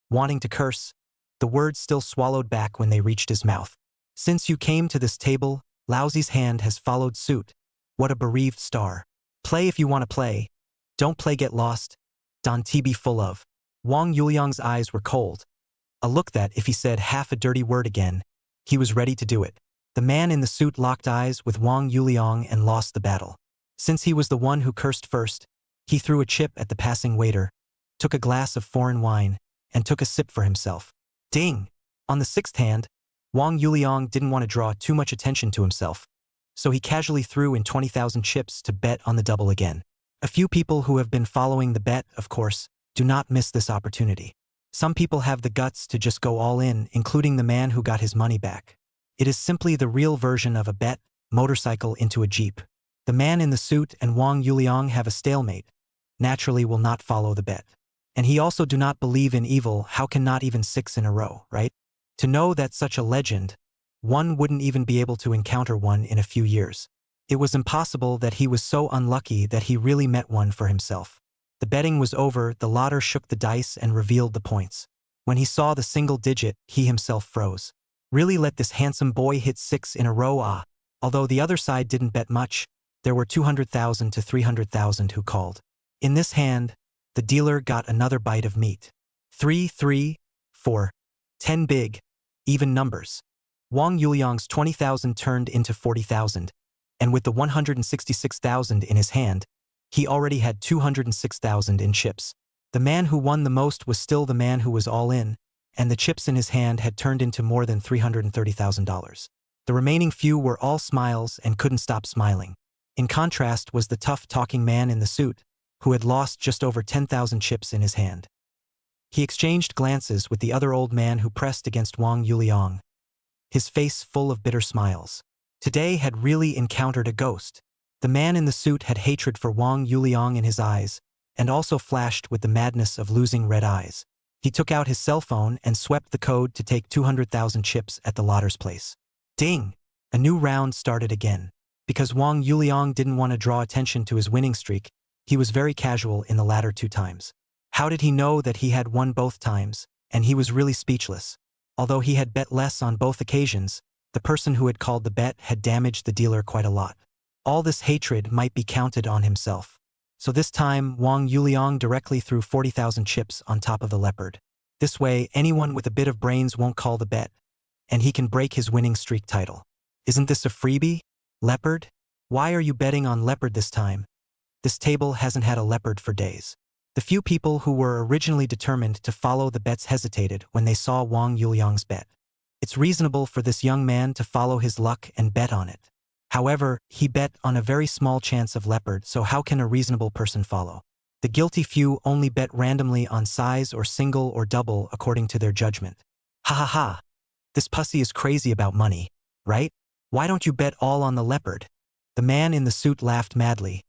Speaker 1: Wanting to curse, the words still swallowed back when they reached his mouth. "Since you came to this table, Lousy's hand has followed suit. What a bereaved star. Play if you want to play. Don't play get lost. Don TB full of." Wang Yuliang's eyes were cold. A look that, if he said half a dirty word again, he was ready to do it. The man in the suit locked eyes with Wang Yuliang and lost the battle. Since he was the one who cursed first, he threw a chip at the passing waiter, took a glass of foreign wine, and took a sip for himself. Ding! On the 6th hand, Wang Yuliang didn't want to draw too much attention to himself, so he casually threw in 20,000 chips to bet on the double again. A few people who have been following the bet, of course, do not miss this opportunity. Some people have the guts to just go all in, including the man who got his money back. It is simply the real version of a bet, motorcycle into a jeep. The man in the suit and Wang Yuliang have a stalemate, naturally will not follow the bet. And he also do not believe in evil. How can not even 6 in a row, right? To know that such a legend, one wouldn't even be able to encounter one in a few years. It was impossible that he was so unlucky that he really met one for himself. The betting was over, the lotter shook the dice and revealed the points. When he saw the single digit, he himself froze. Really let this handsome boy hit 6 in a row, ah. Although the other side didn't bet much, there were 200,000 to 300,000 who called. In this hand, the dealer got another bite of meat. 3, 3, 4, 10 big, even numbers. Wang Yuliang's 20,000 turned into 40,000, and with the 166,000 in his hand, he already had 206,000 in chips. The man who won the most was still the man who was all in, and the chips in his hand had turned into more than $330,000. The remaining few were all smiles and couldn't stop smiling. In contrast was the tough-talking man in the suit, who had lost just over 10,000 chips in his hand. He exchanged glances with the other old man who pressed against Wang Yuliang, his face full of bitter smiles. Today had really encountered a ghost. The man in the suit had hatred for Wang Yuliang in his eyes, and also flashed with the madness of losing red eyes. He took out his cell phone and swept the code to take 200,000 chips at the lotter's place. Ding! A new round started again. Because Wang Yuliang didn't want to draw attention to his winning streak, he was very casual in the latter 2 times. How did he know that he had won both times? And he was really speechless. Although he had bet less on both occasions, the person who had called the bet had damaged the dealer quite a lot. All this hatred might be counted on himself. So this time, Wang Yuliang directly threw 40,000 chips on top of the leopard. This way, anyone with a bit of brains won't call the bet, and he can break his winning streak title. Isn't this a freebie? Leopard? Why are you betting on leopard this time? This table hasn't had a leopard for days. The few people who were originally determined to follow the bets hesitated when they saw Wang Yuliang's bet. It's reasonable for this young man to follow his luck and bet on it. However, he bet on a very small chance of leopard, so how can a reasonable person follow? The guilty few only bet randomly on size or single or double according to their judgment. Ha ha ha. This pussy is crazy about money, right? Why don't you bet all on the leopard? The man in the suit laughed madly,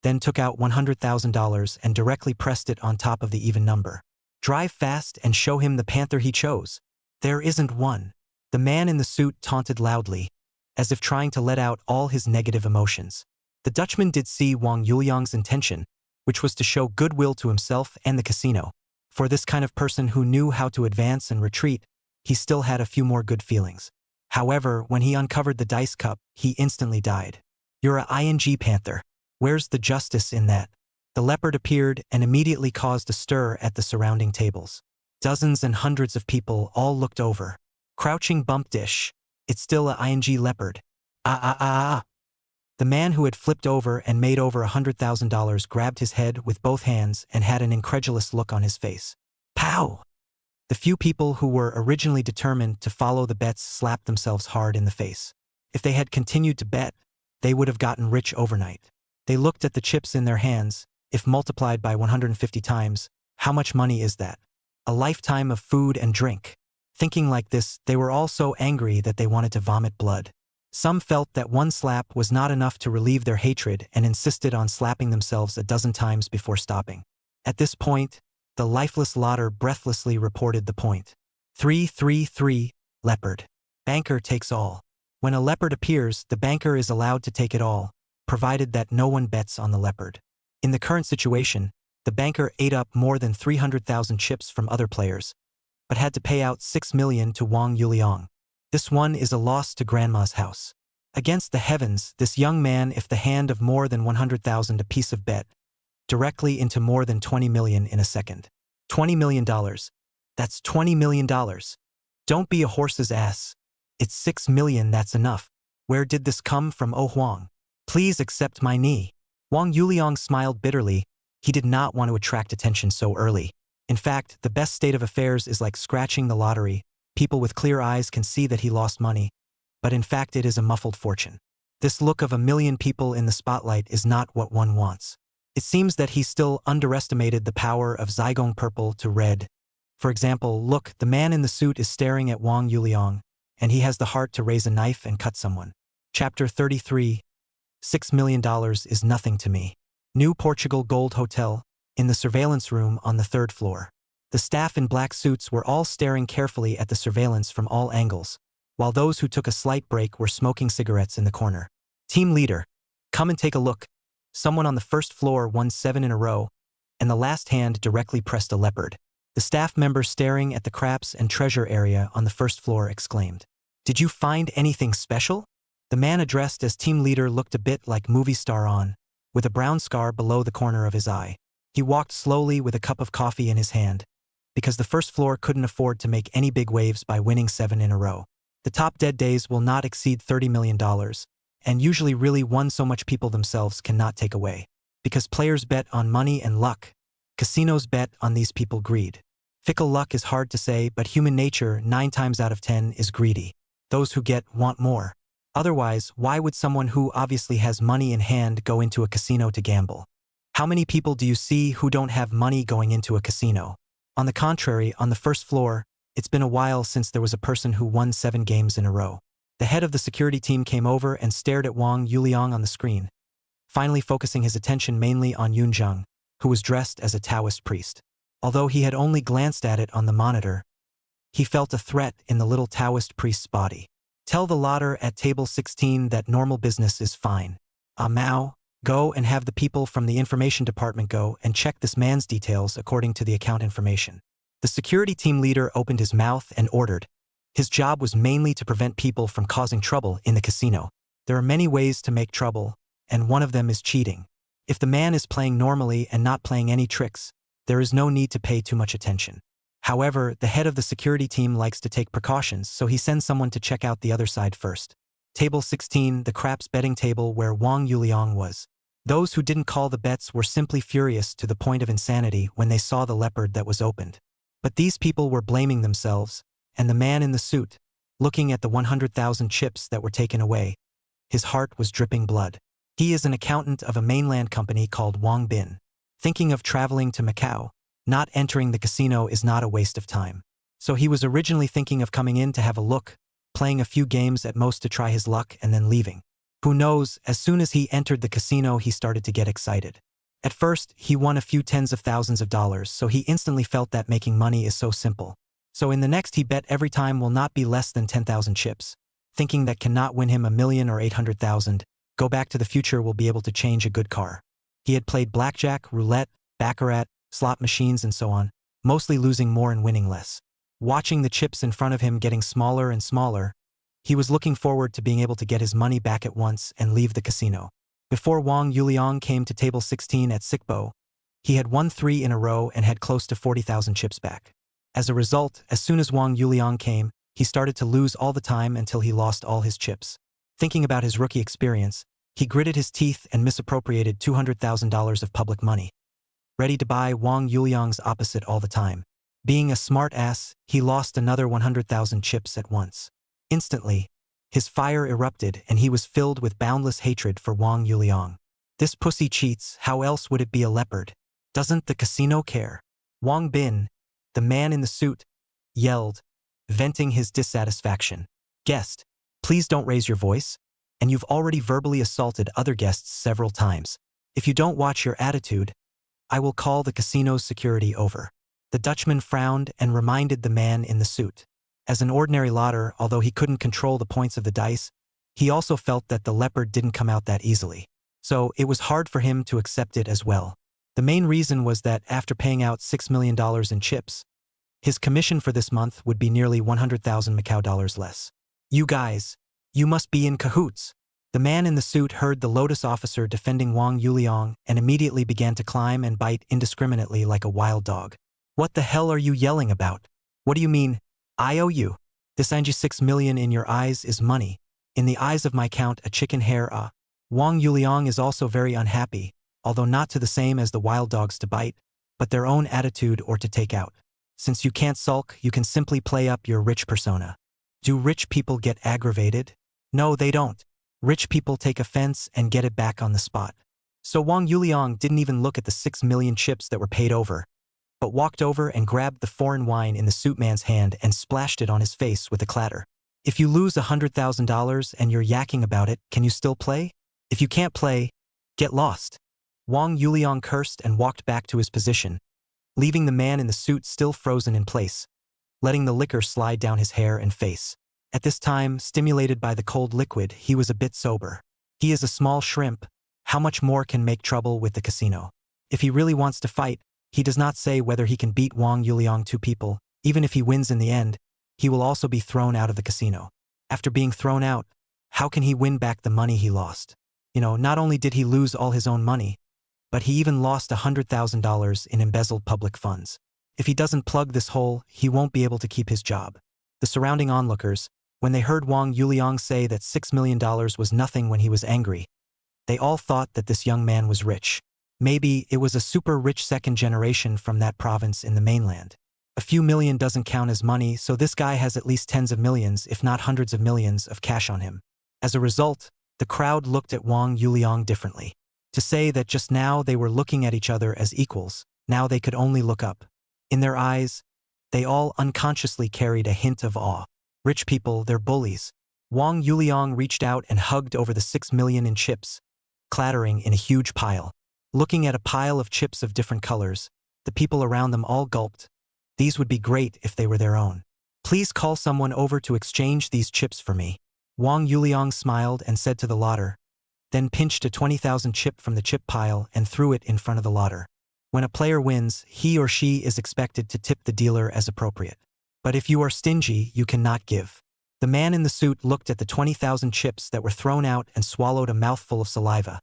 Speaker 1: then took out $100,000 and directly pressed it on top of the even number. Drive fast and show him the panther he chose. There isn't one. The man in the suit taunted loudly, as if trying to let out all his negative emotions. The Dutchman did see Wang Yuliang's intention, which was to show goodwill to himself and the casino. For this kind of person who knew how to advance and retreat, he still had a few more good feelings. However, when he uncovered the dice cup, he instantly died. You're a ing panther. Where's the justice in that? The leopard appeared and immediately caused a stir at the surrounding tables. Dozens and hundreds of people all looked over. Crouching bump dish. It's still a ing leopard. Ah. The man who had flipped over and made over $100,000 grabbed his head with both hands and had an incredulous look on his face. Pow! The few people who were originally determined to follow the bets slapped themselves hard in the face. If they had continued to bet, they would have gotten rich overnight. They looked at the chips in their hands. If multiplied by 150 times, how much money is that? A lifetime of food and drink. Thinking like this, they were all so angry that they wanted to vomit blood. Some felt that one slap was not enough to relieve their hatred and insisted on slapping themselves a dozen times before stopping. At this point, the lifeless lotter breathlessly reported the point. 333, leopard. Banker takes all. When a leopard appears, the banker is allowed to take it all, provided that no one bets on the leopard. In the current situation, the banker ate up more than 300,000 chips from other players, but had to pay out $6 million to Wang Yuliang. This one is a loss to Grandma's house. Against the heavens, this young man, if the hand of more than 100,000 a piece of bet, directly into more than 20 million in a second. $20 million. That's $20 million. Don't be a horse's ass. It's 6 million, that's enough. Where did this come from, oh Huang? Please accept my knee. Wang Yuliang smiled bitterly. He did not want to attract attention so early. In fact, the best state of affairs is like scratching the lottery. People with clear eyes can see that he lost money, but in fact it is a muffled fortune. This look of a million people in the spotlight is not what one wants. It seems that he still underestimated the power of zigong purple to red. For example, look, the man in the suit is staring at Wang Yuliang, and he has the heart to raise a knife and cut someone. Chapter 33. $6 million is nothing to me. New Portugal Gold Hotel, in the surveillance room on the 3rd floor. The staff in black suits were all staring carefully at the surveillance from all angles, while those who took a slight break were smoking cigarettes in the corner. Team leader, come and take a look. Someone on the 1st floor won 7 in a row, and the last hand directly pressed a leopard. The staff member staring at the craps and treasure area on the 1st floor exclaimed, "Did you find anything special?" The man addressed as team leader looked a bit like movie star on, with a brown scar below the corner of his eye. He walked slowly with a cup of coffee in his hand, because the 1st floor couldn't afford to make any big waves by winning 7 in a row. The top dead days will not exceed $30 million, and usually really won so much people themselves cannot take away. Because players bet on money and luck, casinos bet on these people greed. Fickle luck is hard to say, but human nature 9 times out of 10 is greedy. Those who get want more. Otherwise, why would someone who obviously has money in hand go into a casino to gamble? How many people do you see who don't have money going into a casino? On the contrary, on the 1st floor, it's been a while since there was a person who won 7 games in a row. The head of the security team came over and stared at Wang Yuliang on the screen, finally focusing his attention mainly on Yunzheng, who was dressed as a Taoist priest. Although he had only glanced at it on the monitor, he felt a threat in the little Taoist priest's body. Tell the lotter at table 16 that normal business is fine. Mao, go and have the people from the information department go and check this man's details according to the account information. The security team leader opened his mouth and ordered. His job was mainly to prevent people from causing trouble in the casino. There are many ways to make trouble, and one of them is cheating. If the man is playing normally and not playing any tricks, there is no need to pay too much attention. However, the head of the security team likes to take precautions, so he sends someone to check out the other side first. Table 16, the craps betting table where Wang Yuliang was. Those who didn't call the bets were simply furious to the point of insanity when they saw the leopard that was opened. But these people were blaming themselves, and the man in the suit, looking at the 100,000 chips that were taken away, his heart was dripping blood. He is an accountant of a mainland company called Wang Bin. Thinking of traveling to Macau, not entering the casino is not a waste of time. So he was originally thinking of coming in to have a look, playing a few games at most to try his luck and then leaving. Who knows, as soon as he entered the casino he started to get excited. At first, he won a few tens of thousands of dollars, so he instantly felt that making money is so simple. So in the next he bet every time will not be less than 10,000 chips. Thinking that cannot win him 1,000,000 or 800,000, Go Back to the Future will be able to change a good car. He had played blackjack, roulette, baccarat, slot machines and so on, mostly losing more and winning less. Watching the chips in front of him getting smaller and smaller, he was looking forward to being able to get his money back at once and leave the casino. Before Wang Yuliang came to table 16 at Sickbo, he had won 3 in a row and had close to 40,000 chips back. As a result, as soon as Wang Yuliang came, he started to lose all the time until he lost all his chips. Thinking about his rookie experience, he gritted his teeth and misappropriated $200,000 of public money, ready to buy Wang Yuliang's opposite all the time. Being a smart ass, he lost another 100,000 chips at once. Instantly, his fire erupted and he was filled with boundless hatred for Wang Yuliang. This pussy cheats, how else would it be a leopard? Doesn't the casino care? Wang Bin, the man in the suit, yelled, venting his dissatisfaction. Guest, please don't raise your voice, and you've already verbally assaulted other guests several times. If you don't watch your attitude, I will call the casino's security over. The Dutchman frowned and reminded the man in the suit. As an ordinary lotter, although he couldn't control the points of the dice, he also felt that the leopard didn't come out that easily. So it was hard for him to accept it as well. The main reason was that after paying out $6 million in chips, his commission for this month would be nearly 100,000 Macau dollars less. You guys, you must be in cahoots. The man in the suit heard the Lotus officer defending Wang Yuliang and immediately began to climb and bite indiscriminately like a wild dog. What the hell are you yelling about? What do you mean, I owe you? This 96 million in your eyes is money. In the eyes of my count, a chicken hair. Wang Yuliang is also very unhappy, although not to the same as the wild dogs to bite, but their own attitude or to take out. Since you can't sulk, you can simply play up your rich persona. Do rich people get aggravated? No, they don't. Rich people take offense and get it back on the spot. So Wang Yuliang didn't even look at the 6 million chips that were paid over, but walked over and grabbed the foreign wine in the suit man's hand and splashed it on his face with a clatter. If you lose $100,000 and you're yakking about it, can you still play? If you can't play, get lost. Wang Yuliang cursed and walked back to his position, leaving the man in the suit still frozen in place, letting the liquor slide down his hair and face. At this time, stimulated by the cold liquid, he was a bit sober. He is a small shrimp. How much more can make trouble with the casino? If he really wants to fight, he does not say whether he can beat Wang Yuliang 2 people. Even if he wins in the end, he will also be thrown out of the casino. After being thrown out, how can he win back the money he lost? Not only did he lose all his own money, but he even lost $100,000 in embezzled public funds. If he doesn't plug this hole, he won't be able to keep his job. The surrounding onlookers, when they heard Wang Yuliang say that $6 million was nothing when he was angry, they all thought that this young man was rich. Maybe it was a super rich second generation from that province in the mainland. A few million doesn't count as money, so this guy has at least tens of millions, if not hundreds of millions, of cash on him. As a result, the crowd looked at Wang Yuliang differently. To say that just now they were looking at each other as equals, now they could only look up. In their eyes, they all unconsciously carried a hint of awe. Rich people, they're bullies. Wang Yuliang reached out and hugged over the 6 million in chips, clattering in a huge pile. Looking at a pile of chips of different colors, the people around them all gulped. These would be great if they were their own. Please call someone over to exchange these chips for me. Wang Yuliang smiled and said to the lotter, then pinched a 20,000 chip from the chip pile and threw it in front of the lotter. When a player wins, he or she is expected to tip the dealer as appropriate. But if you are stingy, you cannot give. The man in the suit looked at the 20,000 chips that were thrown out and swallowed a mouthful of saliva.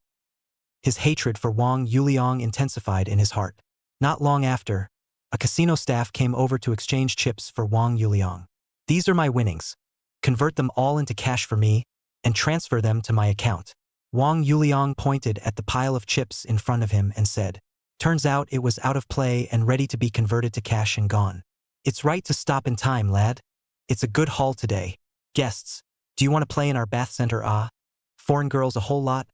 Speaker 1: His hatred for Wang Yuliang intensified in his heart. Not long after, a casino staff came over to exchange chips for Wang Yuliang. These are my winnings. Convert them all into cash for me, and transfer them to my account. Wang Yuliang pointed at the pile of chips in front of him and said, "Turns out it was out of play and ready to be converted to cash and gone. It's right to stop in time, lad. It's a good haul today. Guests, do you want to play in our bath center? Foreign girls a whole lot?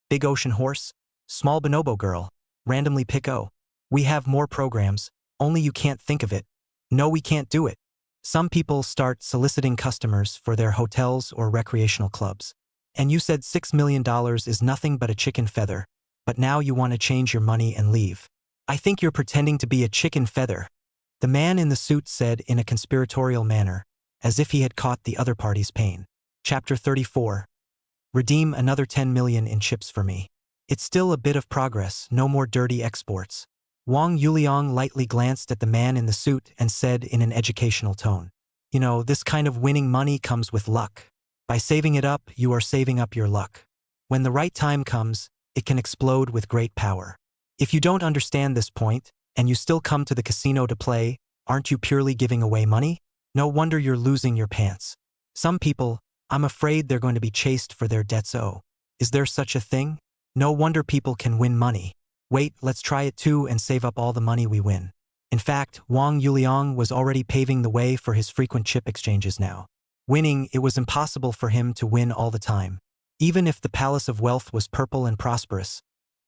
Speaker 1: Big ocean horse? Small bonobo girl? Randomly pick-o? We have more programs, only you can't think of it. No, we can't do it." Some people start soliciting customers for their hotels or recreational clubs. And you said $6 million is nothing but a chicken feather, but now you want to change your money and leave. I think you're pretending to be a chicken feather, the man in the suit said in a conspiratorial manner, as if he had caught the other party's pain. Chapter 34. Redeem another 10 million in chips for me. It's still a bit of progress, no more dirty exports. Wang Yuliang lightly glanced at the man in the suit and said in an educational tone, "You know, this kind of winning money comes with luck. By saving it up, you are saving up your luck. When the right time comes, it can explode with great power. If you don't understand this point, and you still come to the casino to play, aren't you purely giving away money? No wonder you're losing your pants. Some people, I'm afraid they're going to be chased for their debts. Oh, is there such a thing? No wonder people can win money. Wait, let's try it too and save up all the money we win." In fact, Wang Yuliang was already paving the way for his frequent chip exchanges now. Winning, it was impossible for him to win all the time. Even if the palace of wealth was purple and prosperous,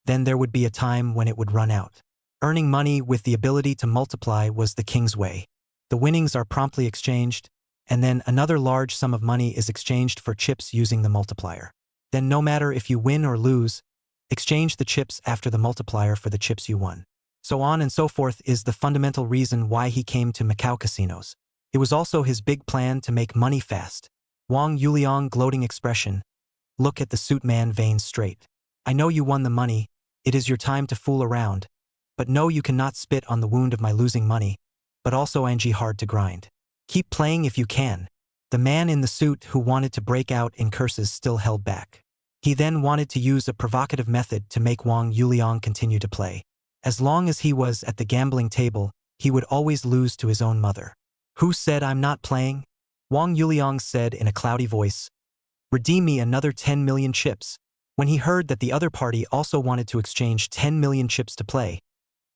Speaker 1: then there would be a time when it would run out. Earning money with the ability to multiply was the king's way. The winnings are promptly exchanged, and then another large sum of money is exchanged for chips using the multiplier. Then no matter if you win or lose, exchange the chips after the multiplier for the chips you won. So on and so forth is the fundamental reason why he came to Macau casinos. It was also his big plan to make money fast. Wang Yuliang gloating expression. Look at the suit man veins straight. I know you won the money, it is your time to fool around. But no, you cannot spit on the wound of my losing money, but also hard to grind. Keep playing if you can. The man in the suit who wanted to break out in curses still held back. He then wanted to use a provocative method to make Wang Yuliang continue to play. As long as he was at the gambling table, he would always lose to his own mother. Who said I'm not playing? Wang Yuliang said in a cloudy voice. Redeem me another 10 million chips. When he heard that the other party also wanted to exchange 10 million chips to play,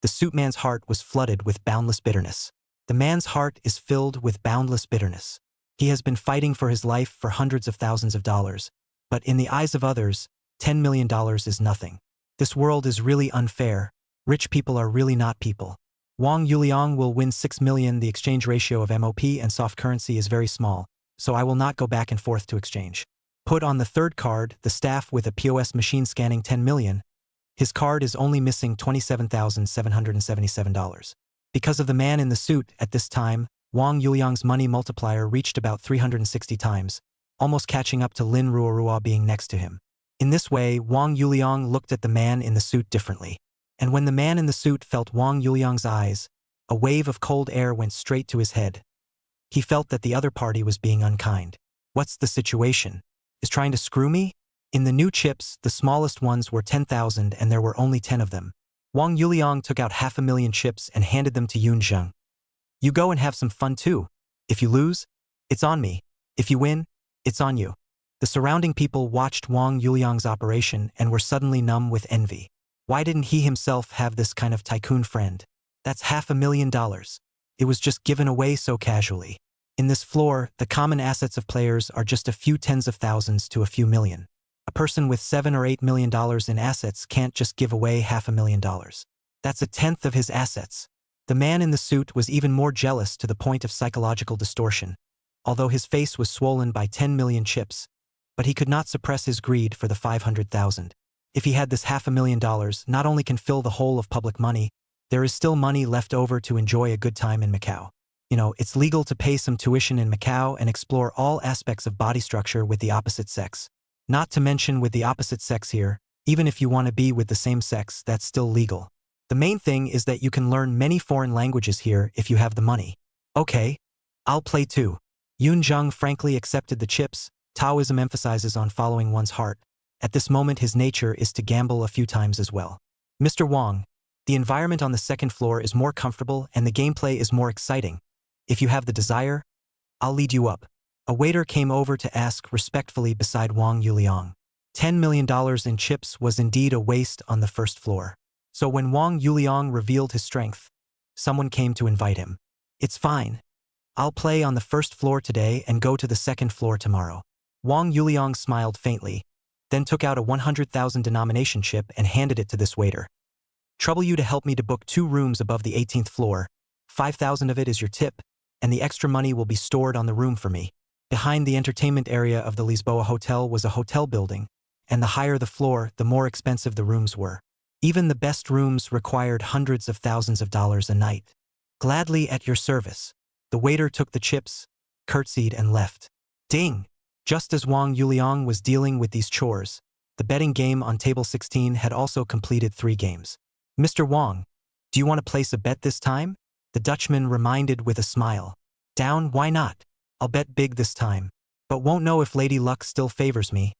Speaker 1: the suit man's heart was flooded with boundless bitterness. The man's heart is filled with boundless bitterness. He has been fighting for his life for hundreds of thousands of dollars, but in the eyes of others, $10 million is nothing. This world is really unfair. Rich people are really not people. Wang Yuliang will win 6 million. The exchange ratio of MOP and soft currency is very small, so I will not go back and forth to exchange. Put on the third card, the staff with a POS machine scanning 10 million. His card is only missing $27,777. Because of the man in the suit, at this time, Wang Yuliang's money multiplier reached about 360 times, almost catching up to Lin Ruorua being next to him. In this way, Wang Yuliang looked at the man in the suit differently. And when the man in the suit felt Wang Yuliang's eyes, a wave of cold air went straight to his head. He felt that the other party was being unkind. What's the situation? Is trying to screw me? In the new chips, the smallest ones were 10,000 and there were only 10 of them. Wang Yuliang took out 500,000 chips and handed them to Yun Zheng. You go and have some fun too. If you lose, it's on me. If you win, it's on you. The surrounding people watched Wang Yuliang's operation and were suddenly numb with envy. Why didn't he himself have this kind of tycoon friend? That's $500,000. It was just given away so casually. In this floor, the common assets of players are just a few tens of thousands to a few million. A person with $7 or $8 million in assets can't just give away $500,000. That's a tenth of his assets. The man in the suit was even more jealous to the point of psychological distortion, although his face was swollen by 10 million chips, but he could not suppress his greed for the 500,000. If he had this $500,000, not only can fill the whole of public money, there is still money left over to enjoy a good time in Macau. You know, it's legal to pay some tuition in Macau and explore all aspects of body structure with the opposite sex. Not to mention with the opposite sex here, even if you want to be with the same sex, that's still legal. The main thing is that you can learn many foreign languages here if you have the money. Okay, I'll play too. Yun Zheng frankly accepted the chips. Taoism emphasizes on following one's heart. At this moment his nature is to gamble a few times as well. Mr. Wang, the environment on the second floor is more comfortable and the gameplay is more exciting. If you have the desire, I'll lead you up. A waiter came over to ask respectfully beside Wang Yuliang. $10 million in chips was indeed a waste on the first floor. So when Wang Yuliang revealed his strength, someone came to invite him. It's fine. I'll play on the first floor today and go to the second floor tomorrow. Wang Yuliang smiled faintly, then took out a 100,000 denomination chip and handed it to this waiter. Trouble you to help me to book 2 rooms above the 18th floor. 5,000 of it is your tip, and the extra money will be stored on the room for me. Behind the entertainment area of the Lisboa Hotel was a hotel building, and the higher the floor, the more expensive the rooms were. Even the best rooms required hundreds of thousands of dollars a night. Gladly at your service. The waiter took the chips, curtsied and left. Ding! Just as Wang Yuliang was dealing with these chores, the betting game on table 16 had also completed 3 games. Mr. Wang, do you want to place a bet this time? The Dutchman reminded with a smile. Down, why not? I'll bet big this time. But won't know if Lady Luck still favors me.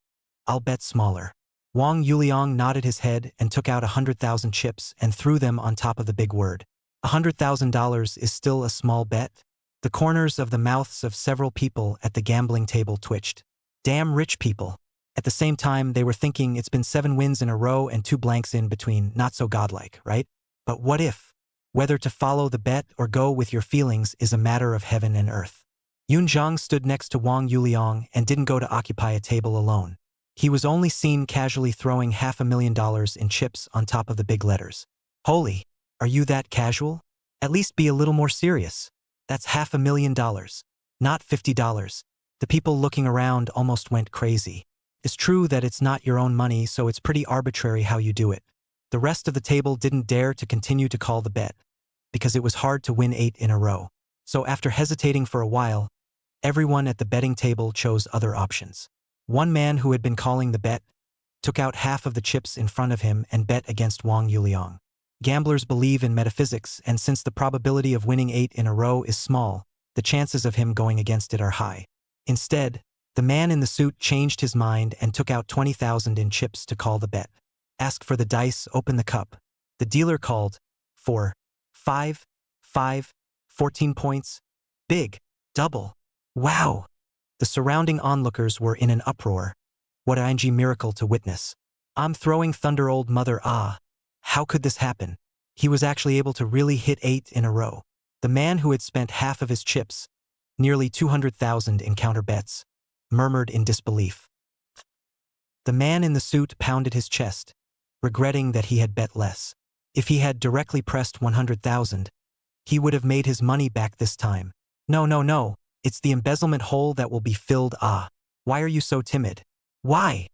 Speaker 1: I'll bet smaller. Wang Yuliang nodded his head and took out 100,000 chips and threw them on top of the big word. $100,000 is still a small bet? The corners of the mouths of several people at the gambling table twitched. Damn rich people. At the same time, they were thinking it's been 7 wins in a row and 2 blanks in between, not so godlike, right? But what if? Whether to follow the bet or go with your feelings is a matter of heaven and earth. Yun Zhang stood next to Wang Yuliang and didn't go to occupy a table alone. He was only seen casually throwing $500,000 in chips on top of the big letters. Holy, are you that casual? At least be a little more serious. That's $500,000, not $50. The people looking around almost went crazy. It's true that it's not your own money, so it's pretty arbitrary how you do it. The rest of the table didn't dare to continue to call the bet, because it was hard to win 8 in a row. So after hesitating for a while, everyone at the betting table chose other options. One man who had been calling the bet took out half of the chips in front of him and bet against Wang Yuliang. Gamblers believe in metaphysics, and since the probability of winning 8 in a row is small, the chances of him going against it are high. Instead, the man in the suit changed his mind and took out 20,000 in chips to call the bet. Ask for the dice, open the cup. The dealer called 4, 5, 5, 14 points. Big, double. Wow! The surrounding onlookers were in an uproar. What an miracle to witness. I'm throwing thunder, old mother, ah. How could this happen? He was actually able to really hit 8 in a row. The man who had spent half of his chips, nearly 200,000 in counter bets, murmured in disbelief. The man in the suit pounded his chest, regretting that he had bet less. If he had directly pressed 100,000, he would have made his money back this time. No, no, no, it's the embezzlement hole that will be filled. Ah, why are you so timid? Why?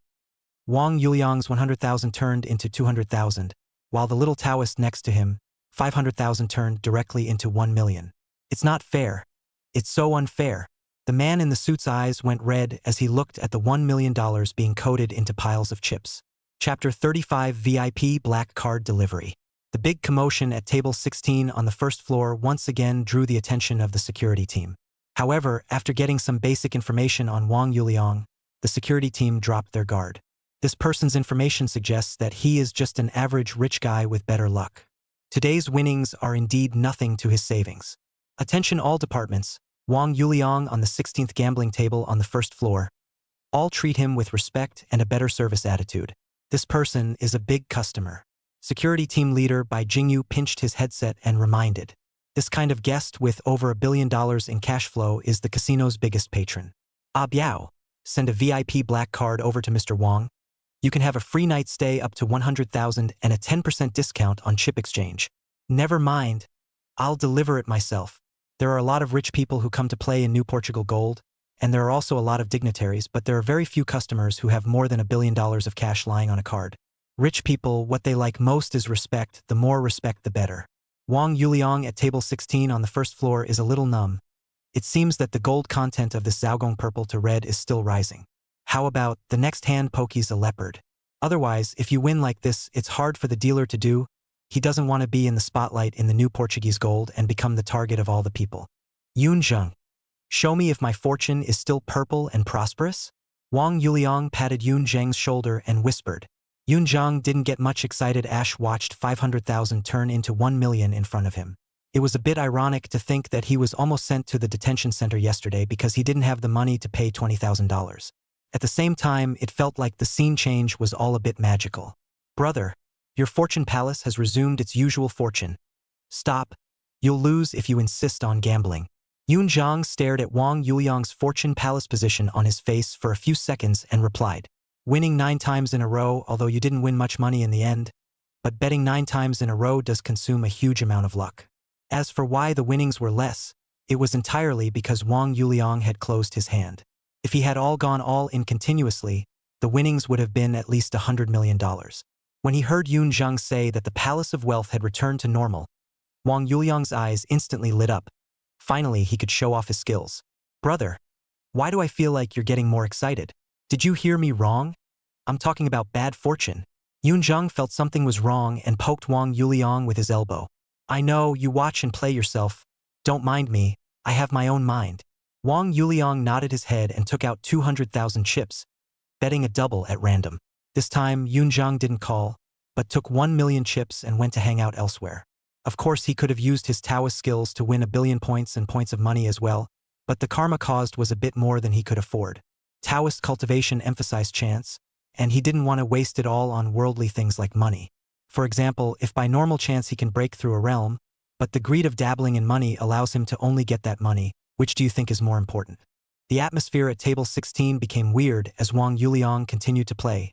Speaker 1: Wang Yuliang's 100,000 turned into 200,000, while the little Taoist next to him, 500,000 turned directly into 1 million. It's not fair. It's so unfair. The man in the suit's eyes went red as he looked at the $1 million being coded into piles of chips. Chapter 35 VIP Black Card Delivery. The big commotion at table 16 on the first floor once again drew the attention of the security team. However, after getting some basic information on Wang Yuliang, the security team dropped their guard. This person's information suggests that he is just an average rich guy with better luck. Today's winnings are indeed nothing to his savings. Attention all departments, Wang Yuliang on the 16th gambling table on the first floor. All treat him with respect and a better service attitude. This person is a big customer. Security team leader Bai Jingyu pinched his headset and reminded. This kind of guest with over $1 billion in cash flow is the casino's biggest patron. Ah Biao, send a VIP black card over to Mr. Wang. You can have a free night stay up to 100,000 and a 10% discount on chip exchange. Never mind. I'll deliver it myself. There are a lot of rich people who come to play in New Portugal Gold, and there are also a lot of dignitaries, but there are very few customers who have more than $1 billion of cash lying on a card. Rich people, what they like most is respect. The more respect, the better. Wang Yuliang at table 16 on the first floor is a little numb. It seems that the gold content of this Zhaogong purple to red is still rising. How about the next hand pokies a leopard? Otherwise, if you win like this, it's hard for the dealer to do. He doesn't want to be in the spotlight in the New Portuguese Gold and become the target of all the people. Yun Zheng, show me if my fortune is still purple and prosperous? Wang Yuliang patted Yun Zheng's shoulder and whispered. Yun Zheng didn't get much excited. Ash watched 500,000 turn into 1 million in front of him. It was a bit ironic to think that he was almost sent to the detention center yesterday because he didn't have the money to pay $20,000. At the same time, it felt like the scene change was all a bit magical. Brother, your fortune palace has resumed its usual fortune. Stop. You'll lose if you insist on gambling. Yoon Jong stared at Wang Yuliang's fortune palace position on his face for a few seconds and replied, winning 9 times in a row, although you didn't win much money in the end, but betting 9 times in a row does consume a huge amount of luck. As for why the winnings were less, it was entirely because Wang Yuliang had closed his hand. If he had all gone all in continuously, the winnings would have been at least $100 million. When he heard Yoon Jong say that the Palace of Wealth had returned to normal, Wang Yuliang's eyes instantly lit up. Finally, he could show off his skills. Brother, why do I feel like you're getting more excited? Did you hear me wrong? I'm talking about bad fortune. Yoon Jong felt something was wrong and poked Wang Yuliang with his elbow. I know, you watch and play yourself. Don't mind me, I have my own mind. Wang Yuliang nodded his head and took out 200,000 chips, betting a double at random. This time, Yoon Jong didn't call, but took 1 million chips and went to hang out elsewhere. Of course, he could have used his Taoist skills to win 1 billion points and points of money as well, but the karma caused was a bit more than he could afford. Taoist cultivation emphasized chance, and he didn't want to waste it all on worldly things like money. For example, if by normal chance he can break through a realm, but the greed of dabbling in money allows him to only get that money, which do you think is more important? The atmosphere at table 16 became weird as Wang Yuliang continued to play,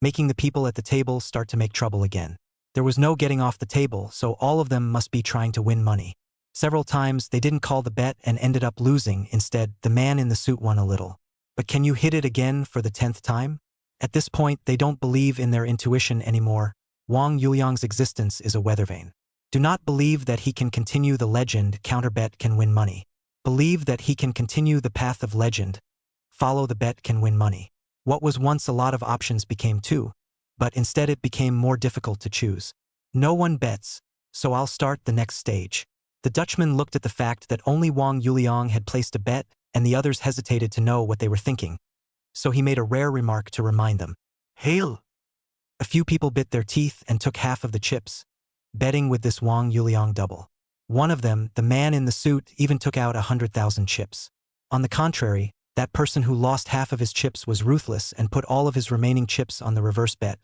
Speaker 1: making the people at the table start to make trouble again. There was no getting off the table, so all of them must be trying to win money. Several times they didn't call the bet and ended up losing. Instead, the man in the suit won a little. But can you hit it again for the 10th time? At this point, they don't believe in their intuition anymore. Wang Yuliang's existence is a weather vane. Do not believe that he can continue the legend, counter-bet can win money. Believe that he can continue the path of legend. Follow the bet can win money. What was once a lot of options became 2, but instead it became more difficult to choose. No one bets, so I'll start the next stage. The Dutchman looked at the fact that only Wang Yuliang had placed a bet and the others hesitated to know what they were thinking. So he made a rare remark to remind them. Hail! A few people bit their teeth and took half of the chips, betting with this Wang Yuliang double. One of them, the man in the suit, even took out 100,000 chips. On the contrary, that person who lost half of his chips was ruthless and put all of his remaining chips on the reverse bet,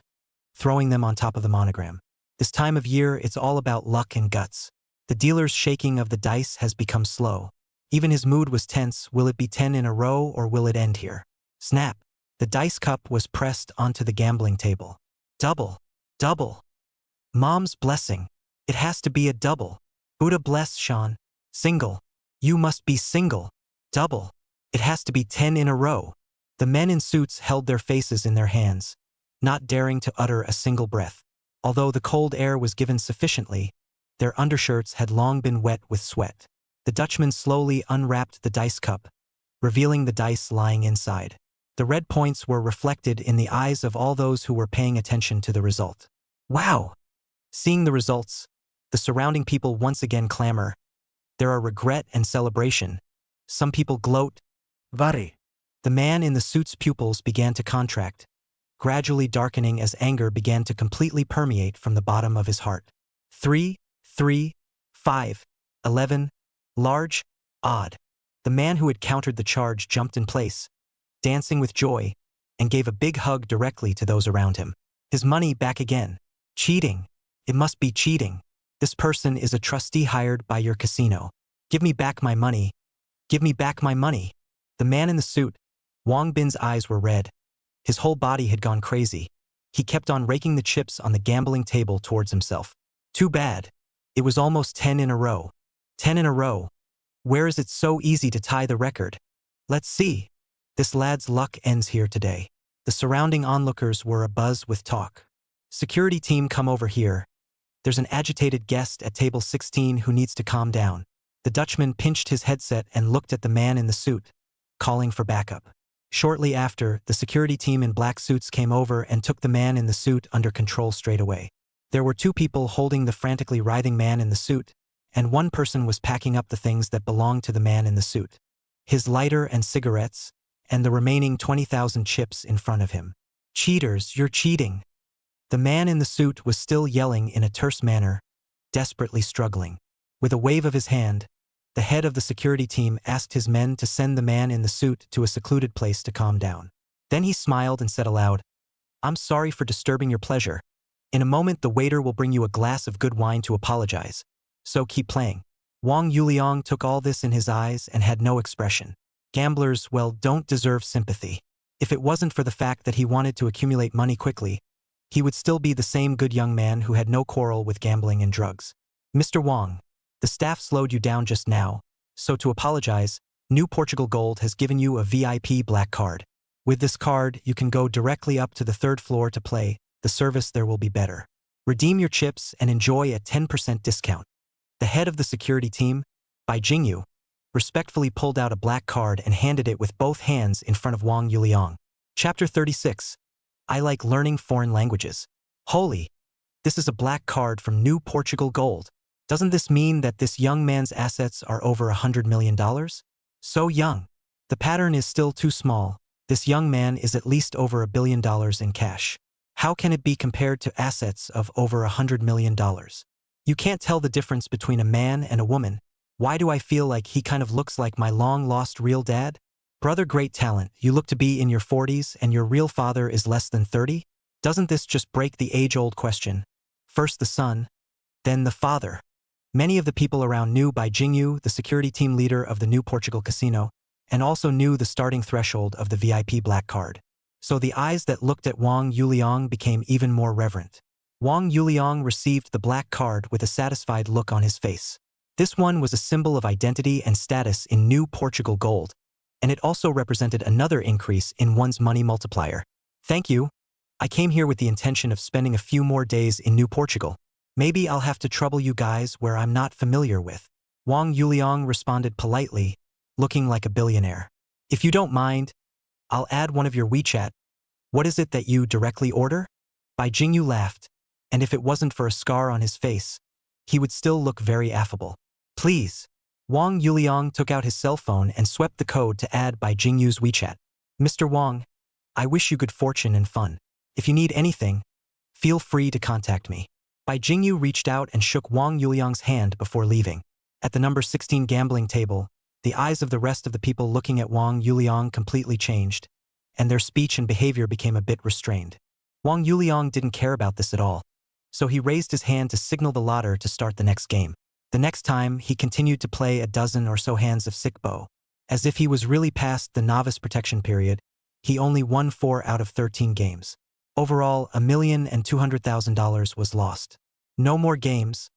Speaker 1: throwing them on top of the monogram. This time of year, it's all about luck and guts. The dealer's shaking of the dice has become slow. Even his mood was tense. Will it be 10 in a row or will it end here? Snap! The dice cup was pressed onto the gambling table. Double! Double! Mom's blessing. It has to be a double. Buddha bless Sean. Single. You must be single. Double. It has to be 10 in a row. The men in suits held their faces in their hands, not daring to utter a single breath. Although the cold air was given sufficiently, their undershirts had long been wet with sweat. The Dutchman slowly unwrapped the dice cup, revealing the dice lying inside. The red points were reflected in the eyes of all those who were paying attention to the result. Wow! Seeing the results, the surrounding people once again clamor. There are regret and celebration. Some people gloat. Vari. The man in the suit's pupils began to contract, gradually darkening as anger began to completely permeate from the bottom of his heart. 3, 3, 5, 11, large, odd. The man who had countered the charge jumped in place, dancing with joy, and gave a big hug directly to those around him. His money back again. Cheating. It must be cheating. This person is a trustee hired by your casino. Give me back my money. Give me back my money. The man in the suit, Wang Bin's eyes were red. His whole body had gone crazy. He kept on raking the chips on the gambling table towards himself. Too bad. It was almost 10 in a row. 10 in a row. Where is it so easy to tie the record? Let's see. This lad's luck ends here today. The surrounding onlookers were abuzz with talk. Security team, come over here. There's an agitated guest at table 16 who needs to calm down. The Dutchman pinched his headset and looked at the man in the suit, calling for backup. Shortly after, the security team in black suits came over and took the man in the suit under control straight away. There were 2 people holding the frantically writhing man in the suit, and 1 person was packing up the things that belonged to the man in the suit. His lighter and cigarettes, and the remaining 20,000 chips in front of him. Cheaters, you're cheating. The man in the suit was still yelling in a terse manner, desperately struggling. With a wave of his hand, the head of the security team asked his men to send the man in the suit to a secluded place to calm down. Then he smiled and said aloud, "I'm sorry for disturbing your pleasure. In a moment the waiter will bring you a glass of good wine to apologize. So keep playing." Wang Yuliang took all this in his eyes and had no expression. Gamblers, well, don't deserve sympathy. If it wasn't for the fact that he wanted to accumulate money quickly, he would still be the same good young man who had no quarrel with gambling and drugs. "Mr. Wang, the staff slowed you down just now, so to apologize, New Portugal Gold has given you a VIP black card. With this card, you can go directly up to the 3rd floor to play. The service there will be better. Redeem your chips and enjoy a 10% discount." The head of the security team, Bai Jingyu, respectfully pulled out a black card and handed it with both hands in front of Wang Yuliang. Chapter 36. I like learning foreign languages. Holy! This is a black card from New Portugal Gold. Doesn't this mean that this young man's assets are over $100 million? So young. The pattern is still too small. This young man is at least over $1 billion in cash. How can it be compared to assets of over $100 million? You can't tell the difference between a man and a woman. Why do I feel like he kind of looks like my long-lost real dad? Brother, great talent, you look to be in your 40s and your real father is less than 30? Doesn't this just break the age-old question? First the son, then the father. Many of the people around knew Bai Jingyu, the security team leader of the New Portugal Casino, and also knew the starting threshold of the VIP black card. So the eyes that looked at Wang Yuliang became even more reverent. Wang Yuliang received the black card with a satisfied look on his face. This one was a symbol of identity and status in New Portugal Gold, and it also represented another increase in one's money multiplier. "Thank you. I came here with the intention of spending a few more days in New Portugal. Maybe I'll have to trouble you guys where I'm not familiar with." Wang Yuliang responded politely, looking like a billionaire. "If you don't mind, I'll add one of your WeChat. What is it that you directly order?" Bai Jingyu laughed, and if it wasn't for a scar on his face, he would still look very affable. "Please." Wang Yuliang took out his cell phone and swept the code to add Bai Jingyu's WeChat. "Mr. Wang, I wish you good fortune and fun. If you need anything, feel free to contact me." Bai Jingyu reached out and shook Wang Yuliang's hand before leaving. At the number 16 gambling table, the eyes of the rest of the people looking at Wang Yuliang completely changed, and their speech and behavior became a bit restrained. Wang Yuliang didn't care about this at all, so he raised his hand to signal the lotter to start the next game. The next time, he continued to play a dozen or so hands of sickbo. As if he was really past the novice protection period, he only won 4 out of 13 games. Overall, $1,200,000 was lost. "No more games.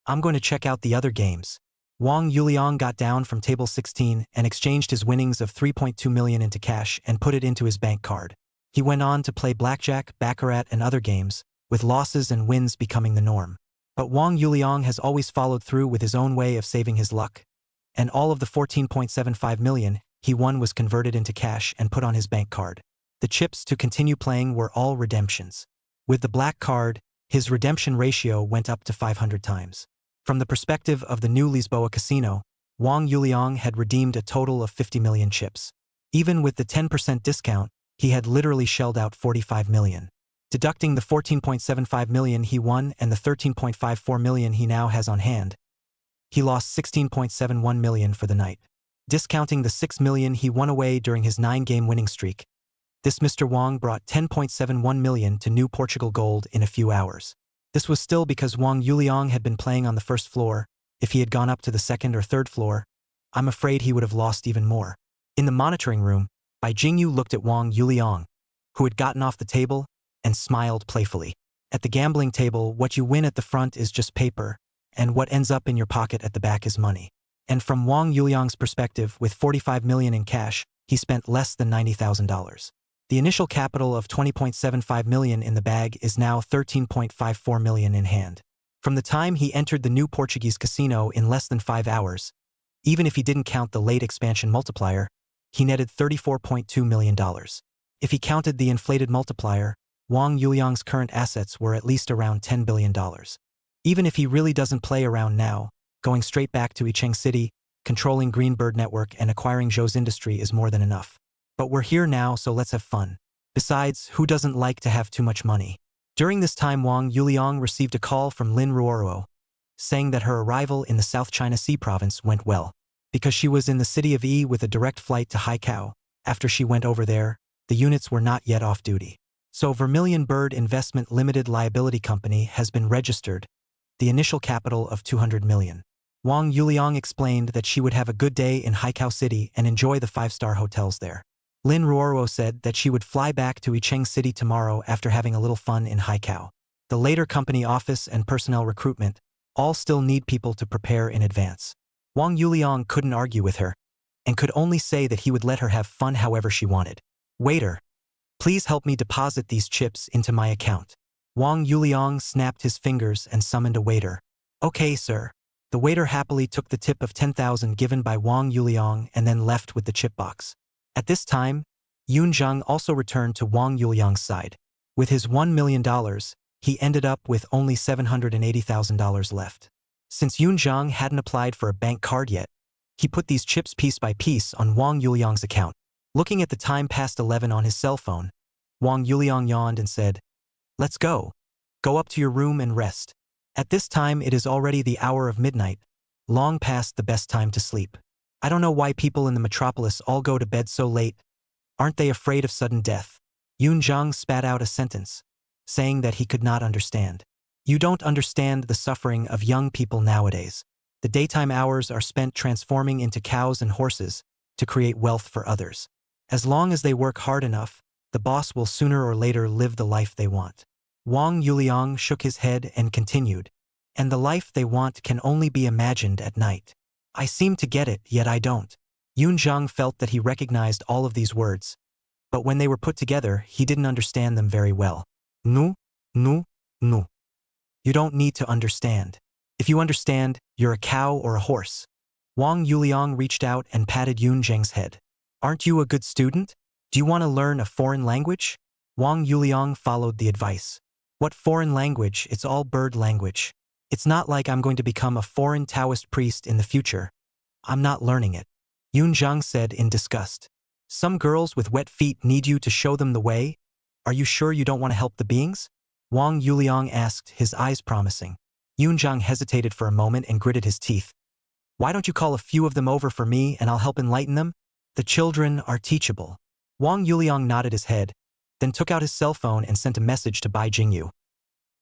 Speaker 1: I'm going to check out the other games." Wang Yuliang got down from table 16 and exchanged his winnings of $3.2 million into cash and put it into his bank card. He went on to play blackjack, baccarat, and other games, with losses and wins becoming the norm. But Wang Yuliang has always followed through with his own way of saving his luck, and all of the $14.75 million he won was converted into cash and put on his bank card. The chips to continue playing were all redemptions. With the black card, his redemption ratio went up to 500 times. From the perspective of the new Lisboa casino, Wang Yuliang had redeemed a total of 50 million chips. Even with the 10% discount, he had literally shelled out 45 million. Deducting the 14.75 million he won and the 13.54 million he now has on hand, he lost 16.71 million for the night. Discounting the 6 million he won away during his 9-game winning streak, this Mr. Wang brought 10.71 million to New Portugal Gold in a few hours. This was still because Wang Yuliang had been playing on the 1st floor. If he had gone up to the 2nd or 3rd floor, I'm afraid he would have lost even more. In the monitoring room, Bai Jingyu looked at Wang Yuliang, who had gotten off the table, and smiled playfully. At the gambling table, what you win at the front is just paper, and what ends up in your pocket at the back is money. And from Wang Yuliang's perspective, with 45 million in cash, he spent less than $90,000. The initial capital of 20.75 million in the bag is now 13.54 million in hand. From the time he entered the new Portuguese casino in less than 5 hours, even if he didn't count the late expansion multiplier, he netted $34.2 million. If he counted the inflated multiplier, Wang Yuliang's current assets were at least around $10 billion. Even if he really doesn't play around now, going straight back to Yicheng City, controlling Greenbird Network and acquiring Zhou's industry is more than enough. But we're here now, so let's have fun. Besides, who doesn't like to have too much money? During this time, Wang Yuliang received a call from Lin Ruoruo, saying that her arrival in the South China Sea province went well. Because she was in the city of Yi with a direct flight to Haikou, after she went over there, the units were not yet off duty. So Vermilion Bird Investment Limited Liability Company has been registered, the initial capital of 200 million. Wang Yuliang explained that she would have a good day in Haikou City and enjoy the 5-star hotels there. Lin Ruoruo said that she would fly back to Yicheng City tomorrow after having a little fun in Haikou. The later company office and personnel recruitment all still need people to prepare in advance. Wang Yuliang couldn't argue with her, and could only say that he would let her have fun however she wanted. Waiter, please help me deposit these chips into my account. Wang Yuliang snapped his fingers and summoned a waiter. Okay, sir. The waiter happily took the tip of 10,000 given by Wang Yuliang and then left with the chip box. At this time, Yun Zheng also returned to Wang Yuliang's side. With his $1 million, he ended up with only $780,000 left. Since Yun Zheng hadn't applied for a bank card yet, he put these chips piece by piece on Wang Yuliang's account. Looking at the time past 11 on his cell phone, Wang Yuliang yawned and said, "Let's go. Go up to your room and rest. At this time it is already the hour of midnight, long past the best time to sleep. I don't know why people in the metropolis all go to bed so late. Aren't they afraid of sudden death?" Yun Zheng spat out a sentence, saying that he could not understand. You don't understand the suffering of young people nowadays. The daytime hours are spent transforming into cows and horses to create wealth for others. As long as they work hard enough, the boss will sooner or later live the life they want. Wang Yuliang shook his head and continued, and the life they want can only be imagined at night. I seem to get it, yet I don't. Yun Zheng felt that he recognized all of these words, but when they were put together, he didn't understand them very well. Nu. You don't need to understand. If you understand, you're a cow or a horse. Wang Yuliang reached out and patted Yun Zheng's head. Aren't you a good student? Do you want to learn a foreign language? Wang Yuliang followed the advice. What foreign language? It's all bird language. It's not like I'm going to become a foreign Taoist priest in the future. I'm not learning it. Yun Zheng said in disgust. Some girls with wet feet need you to show them the way? Are you sure you don't want to help the beings? Wang Yuliang asked, his eyes promising. Yun Zheng hesitated for a moment and gritted his teeth. Why don't you call a few of them over for me and I'll help enlighten them? The children are teachable. Wang Yuliang nodded his head, then took out his cell phone and sent a message to Bai Jingyu.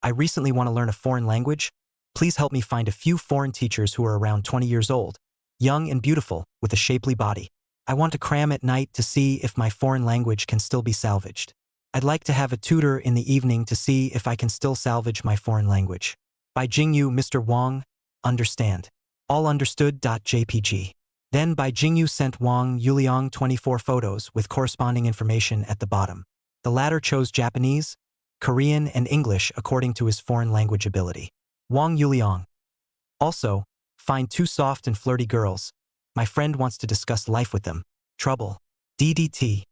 Speaker 1: I recently want to learn a foreign language. Please help me find a few foreign teachers who are around 20 years old, young and beautiful, with a shapely body. I want to cram at night to see if my foreign language can still be salvaged. I'd like to have a tutor in the evening to see if I can still salvage my foreign language. Bai Jingyu, Mr. Wang, understand. All understood. JPG. Then Bai Jingyu sent Wang Yuliang 24 photos with corresponding information at the bottom. The latter chose Japanese, Korean, and English according to his foreign language ability. Wang Yuliang. Also, find 2 soft and flirty girls. My friend wants to discuss life with them. Trouble. DDT.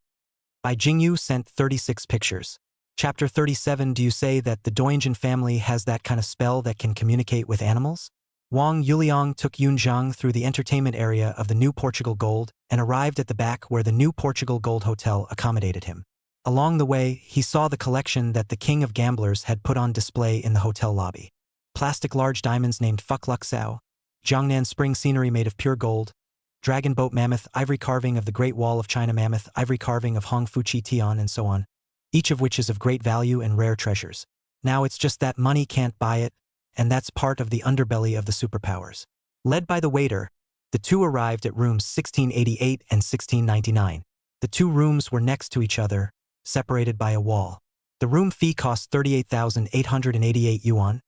Speaker 1: Bai Jingyu sent 36 pictures. Chapter 37. Do you say that the Doinjin family has that kind of spell that can communicate with animals? Wang Yuliang took Yun Zheng through the entertainment area of the New Portugal Gold and arrived at the back where the New Portugal Gold Hotel accommodated him. Along the way, he saw the collection that the king of gamblers had put on display in the hotel lobby. Plastic large diamonds named Fuck Luxao, Jiangnan spring scenery made of pure gold, dragon boat mammoth, ivory carving of the Great Wall of China mammoth, ivory carving of Hong Fuchi Tian, and so on, each of which is of great value and rare treasures. Now it's just that money can't buy it, and that's part of the underbelly of the superpowers. Led by the waiter, the two arrived at rooms 1688 and 1699. The 2 rooms were next to each other, separated by a wall. The room fee cost 38,888 yuan,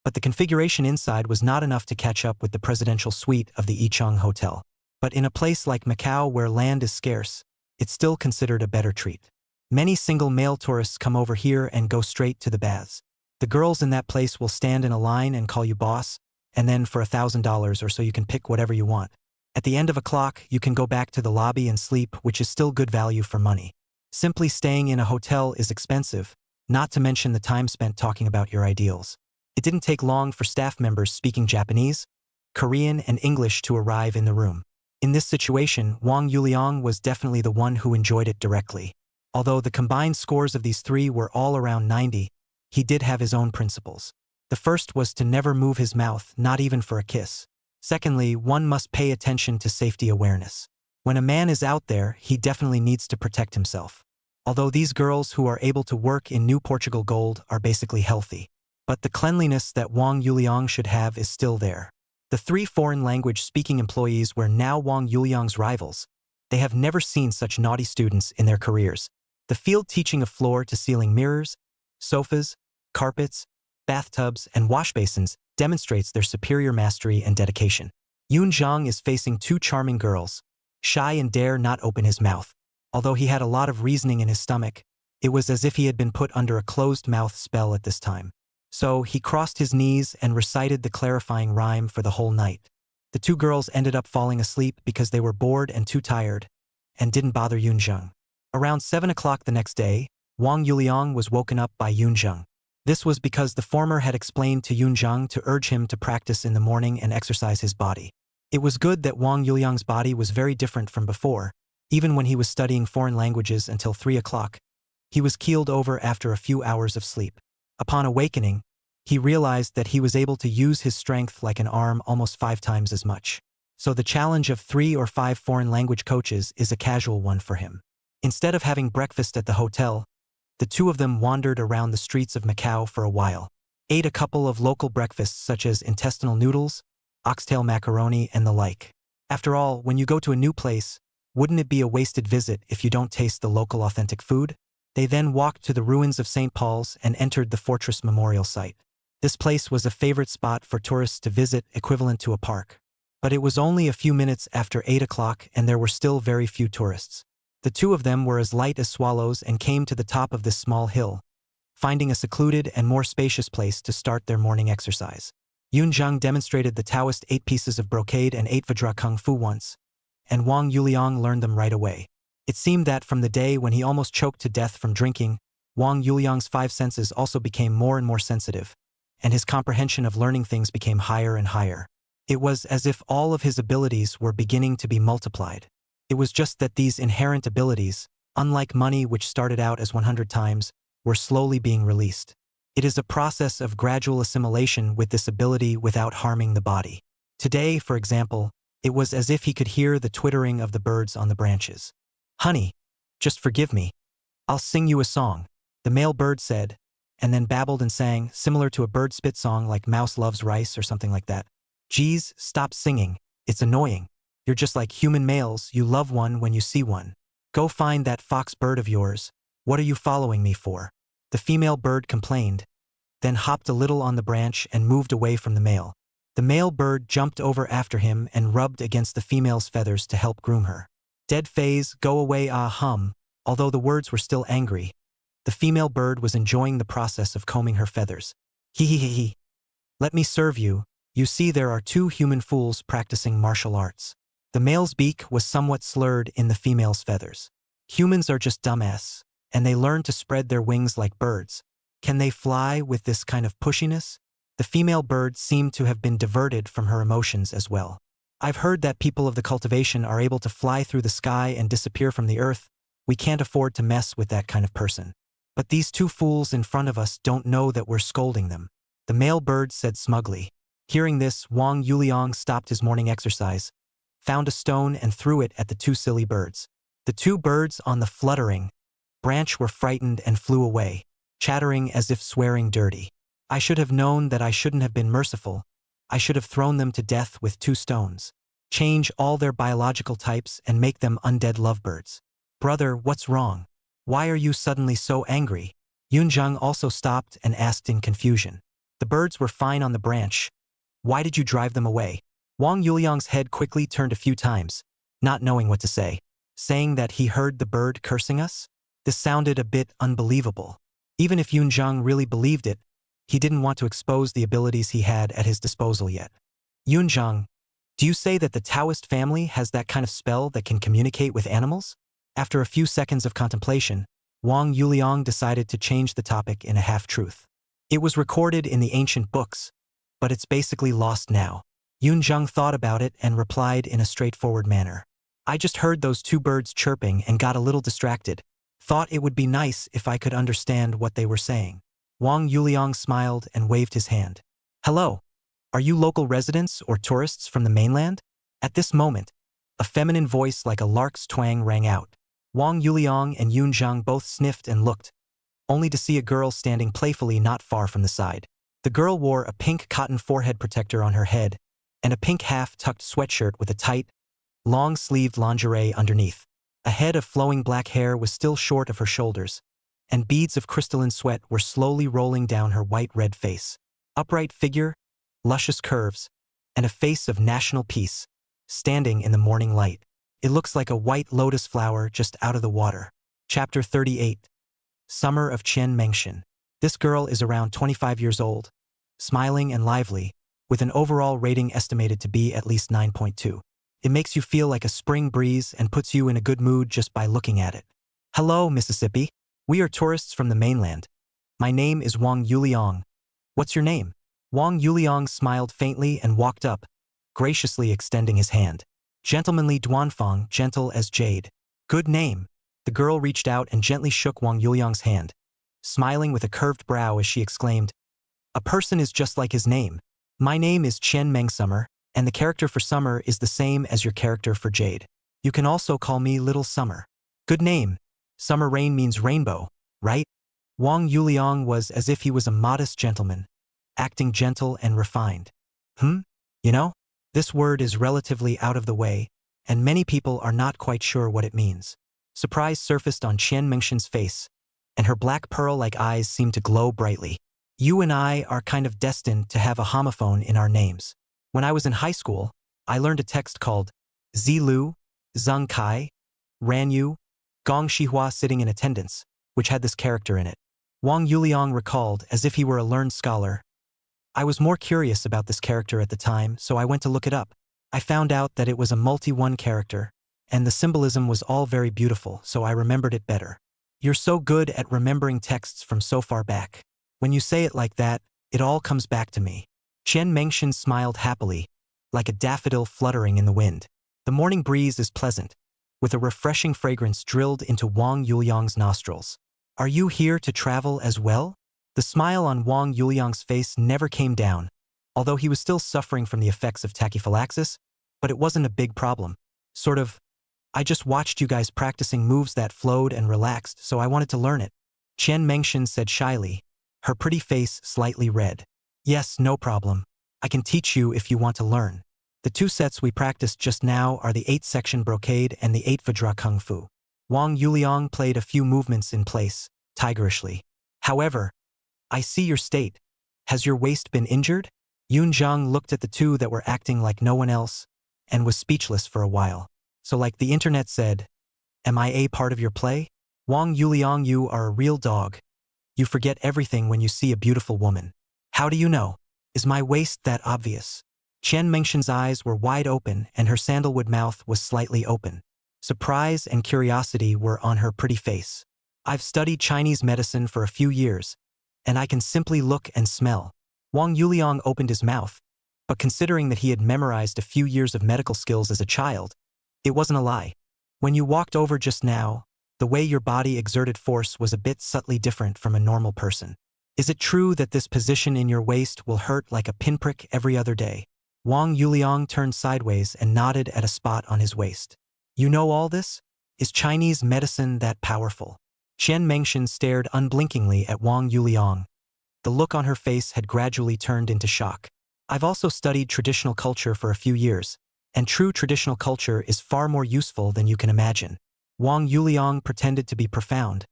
Speaker 1: but the configuration inside was not enough to catch up with the presidential suite of the Yicheng Hotel. But in a place like Macau where land is scarce, it's still considered a better treat. Many single male tourists come over here and go straight to the baths. The girls in that place will stand in a line and call you boss, and then for $1,000 or so you can pick whatever you want. At the end of a clock, you can go back to the lobby and sleep, which is still good value for money. Simply staying in a hotel is expensive, not to mention the time spent talking about your ideals. It didn't take long for staff members speaking Japanese, Korean, and English to arrive in the room. In this situation, Wang Yuliang was definitely the one who enjoyed it directly. Although the combined scores of these 3 were all around 90, he did have his own principles. The first was to never move his mouth, not even for a kiss. Secondly, one must pay attention to safety awareness. When a man is out there, he definitely needs to protect himself. Although these girls who are able to work in New Portugal Gold are basically healthy. But the cleanliness that Wang Yuliang should have is still there. The three foreign language speaking employees were now Wang Yuliang's rivals. They have never seen such naughty students in their careers. The field teaching of floor-to-ceiling mirrors, sofas, carpets, bathtubs, and washbasins demonstrates their superior mastery and dedication. Yun Zhang is facing two charming girls, shy and dare not open his mouth. Although he had a lot of reasoning in his stomach, it was as if he had been put under a closed-mouth spell at this time. So he crossed his knees and recited the clarifying rhyme for the whole night. The two girls ended up falling asleep because they were bored and too tired, and didn't bother Yun Zhang. Around 7 o'clock the next day, Wang Yuliang was woken up by Yun Zhang. This was because the former had explained to Yun Zhang to urge him to practice in the morning and exercise his body. It was good that Wang Yuliang's body was very different from before. Even when he was studying foreign languages until 3 o'clock, he was keeled over after a few hours of sleep. Upon awakening, he realized that he was able to use his strength like an arm almost 5 times as much. So the challenge of 3 or 5 foreign language coaches is a casual one for him. Instead of having breakfast at the hotel, the two of them wandered around the streets of Macau for a while, ate a couple of local breakfasts such as intestinal noodles, oxtail macaroni, and the like. After all, when you go to a new place, wouldn't it be a wasted visit if you don't taste the local authentic food? They then walked to the ruins of St. Paul's and entered the fortress memorial site. This place was a favorite spot for tourists to visit, equivalent to a park. But it was only a few minutes after 8 o'clock and there were still very few tourists. The two of them were as light as swallows and came to the top of this small hill, finding a secluded and more spacious place to start their morning exercise. Yun Zhang demonstrated the Taoist 8 pieces of brocade and 8 Vajra Kung Fu once, and Wang Yuliang learned them right away. It seemed that from the day when he almost choked to death from drinking, Wang Yuliang's 5 senses also became more and more sensitive, and his comprehension of learning things became higher and higher. It was as if all of his abilities were beginning to be multiplied. It was just that these inherent abilities, unlike money which started out as 100 times, were slowly being released. It is a process of gradual assimilation with this ability without harming the body. Today, for example, it was as if he could hear the twittering of the birds on the branches. "Honey, just forgive me. I'll sing you a song," the male bird said, and then babbled and sang, similar to a bird spit song like "Mouse loves rice" or something like that. "Geez, stop singing. It's annoying. You're just like human males, you love one when you see one. Go find that fox bird of yours. What are you following me for?" The female bird complained, then hopped a little on the branch and moved away from the male. The male bird jumped over after him and rubbed against the female's feathers to help groom her. "Dead phase, go away hum." Although the words were still angry, the female bird was enjoying the process of combing her feathers. "Hee. Let me serve you. You see there are 2 human fools practicing martial arts." The male's beak was somewhat slurred in the female's feathers. "Humans are just dumbass, and they learn to spread their wings like birds. Can they fly with this kind of pushiness?" The female bird seemed to have been diverted from her emotions as well. "I've heard that people of the cultivation are able to fly through the sky and disappear from the earth. We can't afford to mess with that kind of person. But these 2 fools in front of us don't know that we're scolding them," the male bird said smugly. Hearing this, Wang Yuliang stopped his morning exercise, found a stone and threw it at the 2 silly birds. The 2 birds on the fluttering branch were frightened and flew away, chattering as if swearing dirty. "I should have known that I shouldn't have been merciful. I should have thrown them to death with 2 stones. Change all their biological types and make them undead lovebirds." "Brother, what's wrong? Why are you suddenly so angry?" Yun Zhang also stopped and asked in confusion. "The birds were fine on the branch. Why did you drive them away?" Wang Yuliang's head quickly turned a few times, not knowing what to say, saying that he heard the bird cursing us. This sounded a bit unbelievable. Even if Yun Zhang really believed it, he didn't want to expose the abilities he had at his disposal yet. "Yun Zhang, do you say that the Taoist family has that kind of spell that can communicate with animals?" After a few seconds of contemplation, Wang Yuliang decided to change the topic in a half-truth. "It was recorded in the ancient books, but it's basically lost now." Yun Zhang thought about it and replied in a straightforward manner. "I just heard those 2 birds chirping and got a little distracted. Thought it would be nice if I could understand what they were saying." Wang Yuliang smiled and waved his hand. Hello. Are you local residents or tourists from the mainland? At this moment, a feminine voice like a lark's twang rang out. Wang Yuliang and Yun Zhang both sniffed and looked, only to see a girl standing playfully not far from the side. The girl wore a pink cotton forehead protector on her head and a pink half-tucked sweatshirt with a tight, long-sleeved lingerie underneath. A head of flowing black hair was still short of her shoulders, and beads of crystalline sweat were slowly rolling down her white-red face. Upright figure, luscious curves, and a face of national peace, standing in the morning light. It looks like a white lotus flower just out of the water. Chapter 38. Summer of Qian Mengshan. This girl is around 25 years old, smiling and lively, with an overall rating estimated to be at least 9.2. It makes you feel like a spring breeze and puts you in a good mood just by looking at it. Hello, Mississippi. We are tourists from the mainland. My name is Wang Yuliang. What's your name? Wang Yuliang smiled faintly and walked up, graciously extending his hand. Gentlemanly Duanfang, gentle as jade. Good name. The girl reached out and gently shook Wang Yuliang's hand, smiling with a curved brow as she exclaimed, a person is just like his name. My name is Qian Meng Summer, and the character for Summer is the same as your character for Jade. You can also call me Little Summer. Good name. Summer rain means rainbow, right? Wang Yuliang was as if he was a modest gentleman, acting gentle and refined. You know, this word is relatively out of the way, and many people are not quite sure what it means. Surprise surfaced on Qian Mengshan's face, and her black pearl-like eyes seemed to glow brightly. You and I are kind of destined to have a homophone in our names. When I was in high school, I learned a text called Zilu, Zheng Kai, Ran Yu, Gong Shihua sitting in attendance, which had this character in it. Wang Yuliang recalled as if he were a learned scholar. I was more curious about this character at the time, so I went to look it up. I found out that it was a multi-one character, and the symbolism was all very beautiful, so I remembered it better. You're so good at remembering texts from so far back. When you say it like that, it all comes back to me. Qian Mengshan smiled happily, like a daffodil fluttering in the wind. The morning breeze is pleasant, with a refreshing fragrance drilled into Wang Yuliang's nostrils. Are you here to travel as well? The smile on Wang Yuliang's face never came down, although he was still suffering from the effects of tachyphylaxis, but it wasn't a big problem. Sort of, I just watched you guys practicing moves that flowed and relaxed, so I wanted to learn it. Qian Mengshan said shyly, her pretty face slightly red. Yes, no problem. I can teach you if you want to learn. The two sets we practiced just now are the 8-section brocade and the 8-vadra kung fu. Wang Yuliang played a few movements in place, tigerishly. However, I see your state. Has your waist been injured? Yun Zhang looked at the two that were acting like no one else, and was speechless for a while. So like the internet said, am I a part of your play? Wang Yuliang, you are a real dog. You forget everything when you see a beautiful woman. How do you know? Is my waist that obvious? Qian Mengshan's eyes were wide open and her sandalwood mouth was slightly open. Surprise and curiosity were on her pretty face. I've studied Chinese medicine for a few years, and I can simply look and smell. Wang Yuliang opened his mouth, but considering that he had memorized a few years of medical skills as a child, it wasn't a lie. When you walked over just now, the way your body exerted force was a bit subtly different from a normal person. Is it true that this position in your waist will hurt like a pinprick every other day? Wang Yuliang turned sideways and nodded at a spot on his waist. You know all this? Is Chinese medicine that powerful? Qian Mengshan stared unblinkingly at Wang Yuliang. The look on her face had gradually turned into shock. I've also studied traditional culture for a few years, and true traditional culture is far more useful than you can imagine. Wang Yuliang pretended to be profound,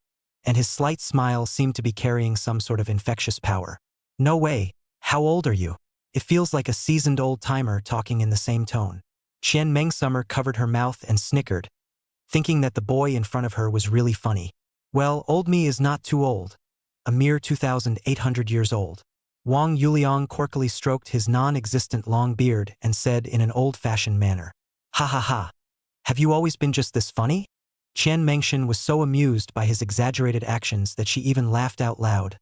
Speaker 1: and his slight smile seemed to be carrying some sort of infectious power. No way. How old are you? It feels like a seasoned old-timer talking in the same tone. Qian Mengsummer covered her mouth and snickered, thinking that the boy in front of her was really funny. Well, old me is not too old. A mere 2,800 years old. Wang Yuliang quirkily stroked his non-existent long beard and said in an old-fashioned manner, "Ha ha ha. Have you always been just this funny?" Qian Mengshan was so amused by his exaggerated actions that she even laughed out loud,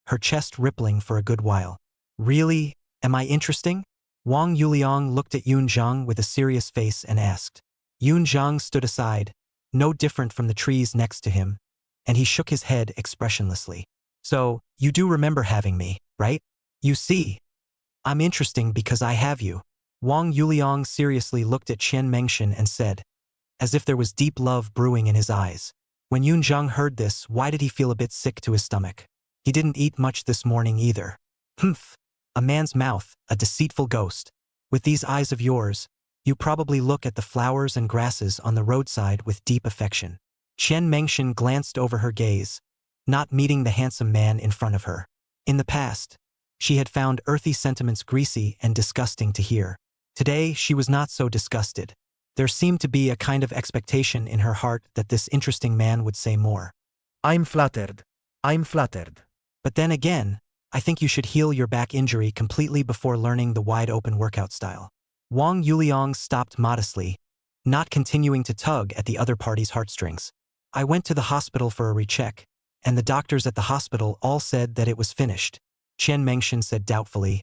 Speaker 1: her chest rippling for a good while. Really? Am I interesting? Wang Yuliang looked at Yun Zhang with a serious face and asked. Yun Zhang stood aside, no different from the trees next to him, and he shook his head expressionlessly. So, you do remember having me, right? You see, I'm interesting because I have you. Wang Yuliang seriously looked at Qian Mengshan and said, as if there was deep love brewing in his eyes. When Yun Zheng heard this, why did he feel a bit sick to his stomach? He didn't eat much this morning either. Humph! A man's mouth, a deceitful ghost. With these eyes of yours, you probably look at the flowers and grasses on the roadside with deep affection. Qian Mengshan glanced over her gaze, not meeting the handsome man in front of her. In the past, she had found earthy sentiments greasy and disgusting to hear. Today, she was not so disgusted. There seemed to be a kind of expectation in her heart that this interesting man would say more.
Speaker 2: I'm flattered. I'm flattered.
Speaker 1: But then again, I think you should heal your back injury completely before learning the wide-open workout style. Wang Yuliang stopped modestly, not continuing to tug at the other party's heartstrings. I went to the hospital for a recheck, and the doctors at the hospital all said that it was finished. Qian Mengshan said doubtfully.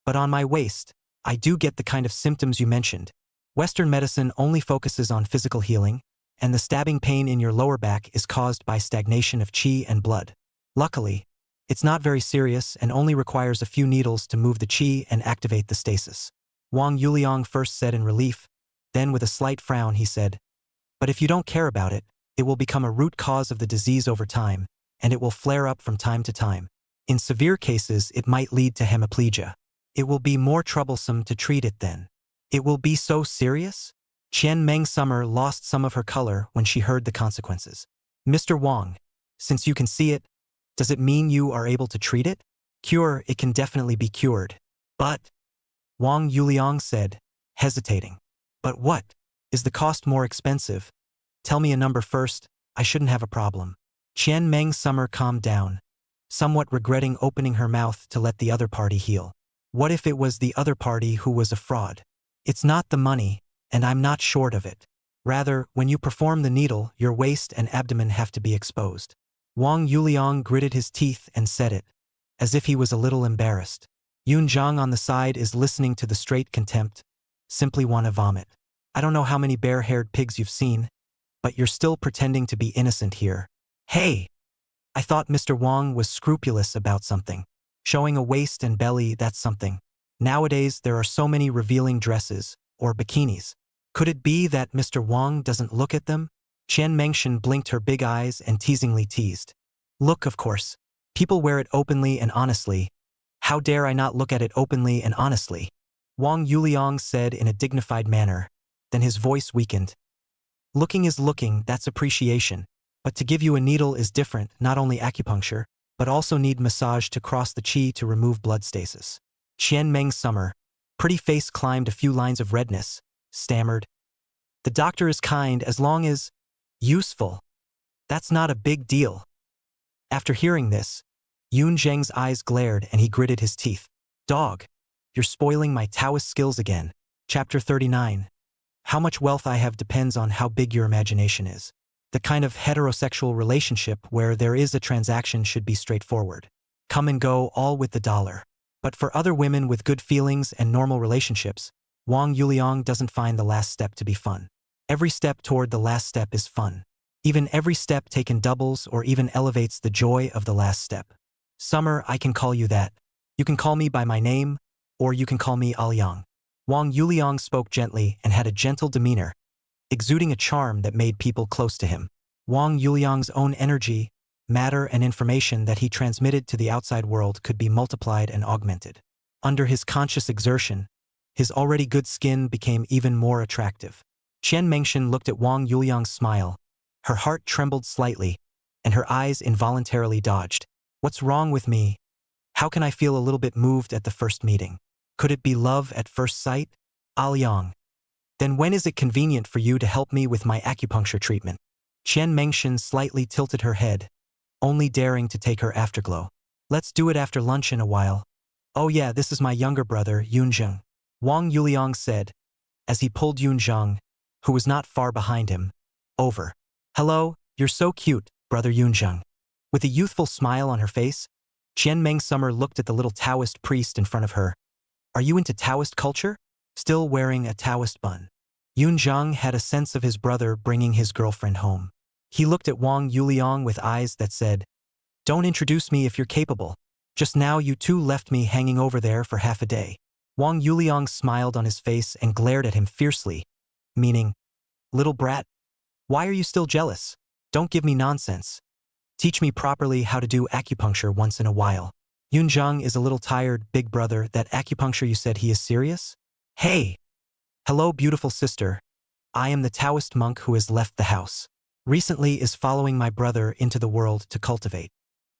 Speaker 1: But on my waist, I do get the kind of symptoms you mentioned. Western medicine only focuses on physical healing, and the stabbing pain in your lower back is caused by stagnation of qi and blood. Luckily, it's not very serious and only requires a few needles to move the qi and activate the stasis. Wang Yuliang first said in relief, then with a slight frown he said, but if you don't care about it, it will become a root cause of the disease over time, and it will flare up from time to time. In severe cases, it might lead to hemiplegia. It will be more troublesome to treat it then. It will be so serious? Qian Meng Summer lost some of her color when she heard the consequences. Mr. Wang, since you can see it, does it mean you are able to treat it? Cure, it can definitely be cured. But, Wang Yuliang said, hesitating. But what? Is the cost more expensive? Tell me a number first, I shouldn't have a problem. Qian Meng Summer calmed down, somewhat regretting opening her mouth to let the other party heal. What if it was the other party who was a fraud? It's not the money, and I'm not short of it. Rather, when you perform the needle, your waist and abdomen have to be exposed. Wang Yuliang gritted his teeth and said it, as if he was a little embarrassed. Yun Zhang on the side is listening to the straight contempt, simply want to vomit. I don't know how many bare-haired pigs you've seen, but you're still pretending to be innocent here. Hey! I thought Mr. Wang was scrupulous about something. Showing a waist and belly, that's something. Nowadays, there are so many revealing dresses, or bikinis. Could it be that Mr. Wang doesn't look at them? Qian Mengshan blinked her big eyes and teasingly teased. Look, of course. People wear it openly and honestly. How dare I not look at it openly and honestly? Wang Yuliang said in a dignified manner. Then his voice weakened. Looking is looking, that's appreciation. But to give you a needle is different, not only acupuncture, but also need massage to cross the qi to remove blood stasis. Qian Meng Summer, pretty face climbed a few lines of redness, stammered. The doctor is kind as long as useful. That's not a big deal. After hearing this, Yun Zheng's eyes glared and he gritted his teeth. Dog, you're spoiling my Taoist skills again. Chapter 39. How much wealth I have depends on how big your imagination is. The kind of heterosexual relationship where there is a transaction should be straightforward. Come and go all with the dollar. But for other women with good feelings and normal relationships, Wang Yuliang doesn't find the last step to be fun. Every step toward the last step is fun. Even every step taken doubles or even elevates the joy of the last step. Summer, I can call you that. You can call me by my name, or you can call me Aoyang. Wang Yuliang spoke gently and had a gentle demeanor, exuding a charm that made people close to him. Wang Yuliang's own energy, matter and information that he transmitted to the outside world could be multiplied and augmented. Under his conscious exertion, his already good skin became even more attractive. Qian Mengshan looked at Wang Yuliang's smile. Her heart trembled slightly, and her eyes involuntarily dodged. What's wrong with me? How can I feel a little bit moved at the first meeting? Could it be love at first sight? Aoyang. Then when is it convenient for you to help me with my acupuncture treatment? Qian Mengshan slightly tilted her head, only daring to take her afterglow. Let's do it after lunch in a while. Oh yeah, this is my younger brother, Yun Zheng. Wang Yuliang said, as he pulled Yun Zheng, who was not far behind him, over. Hello, you're so cute, brother Yun Zheng. With a youthful smile on her face, Qian Meng Summer looked at the little Taoist priest in front of her. Are you into Taoist culture? Still wearing a Taoist bun. Yun Zheng had a sense of his brother bringing his girlfriend home. He looked at Wang Yuliang with eyes that said, Don't introduce me if you're capable. Just now you two left me hanging over there for half a day. Wang Yuliang smiled on his face and glared at him fiercely, meaning, little brat, why are you still jealous? Don't give me nonsense. Teach me properly how to do acupuncture once in a while. Yunzheng is a little tired, big brother. That acupuncture you said he is serious? Hey! Hello, beautiful sister. I am the Taoist monk who has left the house. Recently is following my brother into the world to cultivate.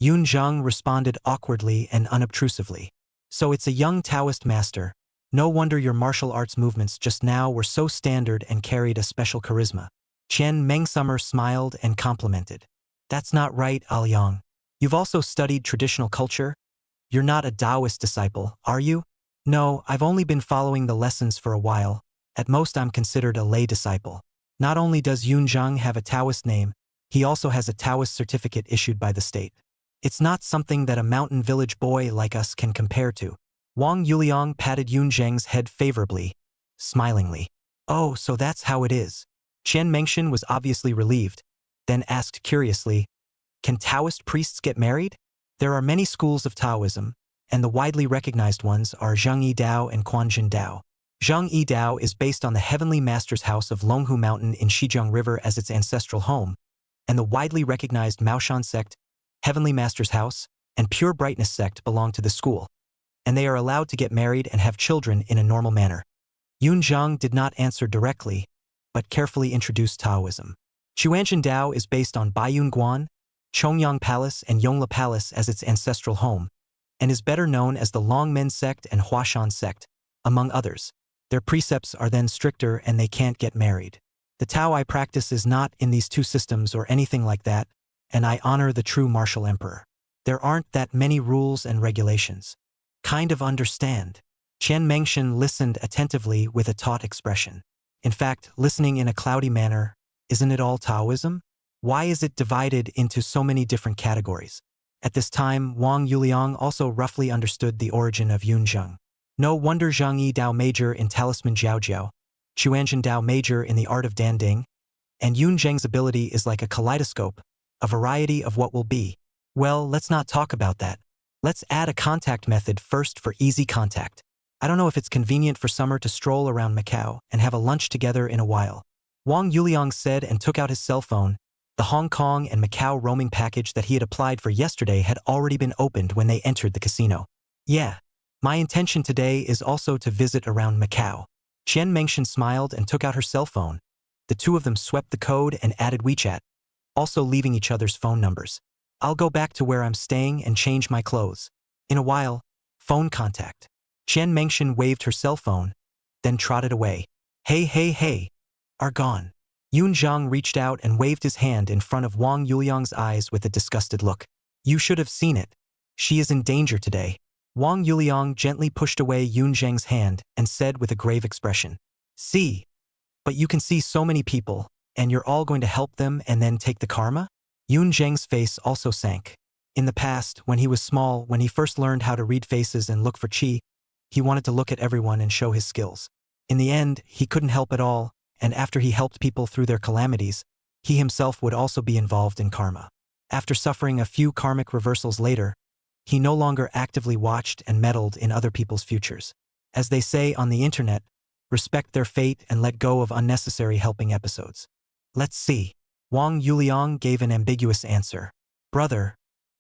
Speaker 1: Yunzheng responded awkwardly and unobtrusively. So it's a young Taoist master. No wonder your martial arts movements just now were so standard and carried a special charisma. Qian Mengsummer smiled and complimented. That's not right, Aoyang. You've also studied traditional culture? You're not a Taoist disciple, are you? No, I've only been following the lessons for a while. At most I'm considered a lay disciple. Not only does Yunzheng have a Taoist name, he also has a Taoist certificate issued by the state. It's not something that a mountain village boy like us can compare to. Wang Yuliang patted Yunzheng's head favorably, smilingly. Oh, so that's how it is. Qian Mengshan was obviously relieved, then asked curiously, can Taoist priests get married? There are many schools of Taoism, and the widely recognized ones are Zhengyi Dao and Quanjin Dao. Zhengyi Dao is based on the Heavenly Master's house of Longhu Mountain in Xizang River as its ancestral home, and the widely recognized Maoshan sect, Heavenly Master's house, and Pure Brightness sect belong to the school, and they are allowed to get married and have children in a normal manner. Yunzheng did not answer directly, but carefully introduced Taoism. Chuanshan Dao is based on Baiyun Guan, Chongyang Palace and Yongla Palace as its ancestral home, and is better known as the Longmen sect and Huashan sect, among others. Their precepts are then stricter and they can't get married. The Tao I practice is not in these two systems or anything like that, and I honor the true martial emperor. There aren't that many rules and regulations. Kind of understand. Qian Mengshan listened attentively with a taut expression. In fact, listening in a cloudy manner, isn't it all Taoism? Why is it divided into so many different categories? At this time, Wang Yuliang also roughly understood the origin of Yunzheng. No wonder Zhengyi Dao major in Talisman Jiaojiao, Chuanshan Dao major in the art of Danding, and Yunzheng's ability is like a kaleidoscope, a variety of what will be. Well, let's not talk about that. Let's add a contact method first for easy contact. I don't know if it's convenient for summer to stroll around Macau and have a lunch together in a while. Wang Yuliang said and took out his cell phone. The Hong Kong and Macau roaming package that he had applied for yesterday had already been opened when they entered the casino. Yeah. My intention today is also to visit around Macau. Qian Mengshan smiled and took out her cell phone. The two of them swept the code and added WeChat, also leaving each other's phone numbers. I'll go back to where I'm staying and change my clothes. In a while, phone contact. Qian Mengshan waved her cell phone, then trotted away. Hey, are gone. Yunzheng reached out and waved his hand in front of Wang Yuliang's eyes with a disgusted look. You should have seen it. She is in danger today. Wang Yuliang gently pushed away Yunzheng's hand and said with a grave expression, see, but you can see so many people, and you're all going to help them and then take the karma? Yunzheng's face also sank. In the past, when he was small, when he first learned how to read faces and look for qi, he wanted to look at everyone and show his skills. In the end, he couldn't help at all, and after he helped people through their calamities, he himself would also be involved in karma. After suffering a few karmic reversals later, he no longer actively watched and meddled in other people's futures. As they say on the internet, respect their fate and let go of unnecessary helping episodes. Let's see. Wang Yuliang gave an ambiguous answer. Brother,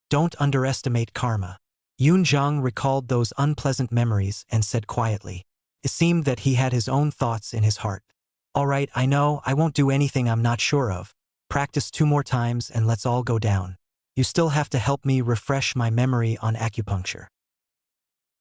Speaker 1: don't underestimate karma. Yunzheng recalled those unpleasant memories and said quietly. It seemed that he had his own thoughts in his heart. All right, I know, I won't do anything I'm not sure of. Practice 2 more times and let's all go down. You still have to help me refresh my memory on acupuncture.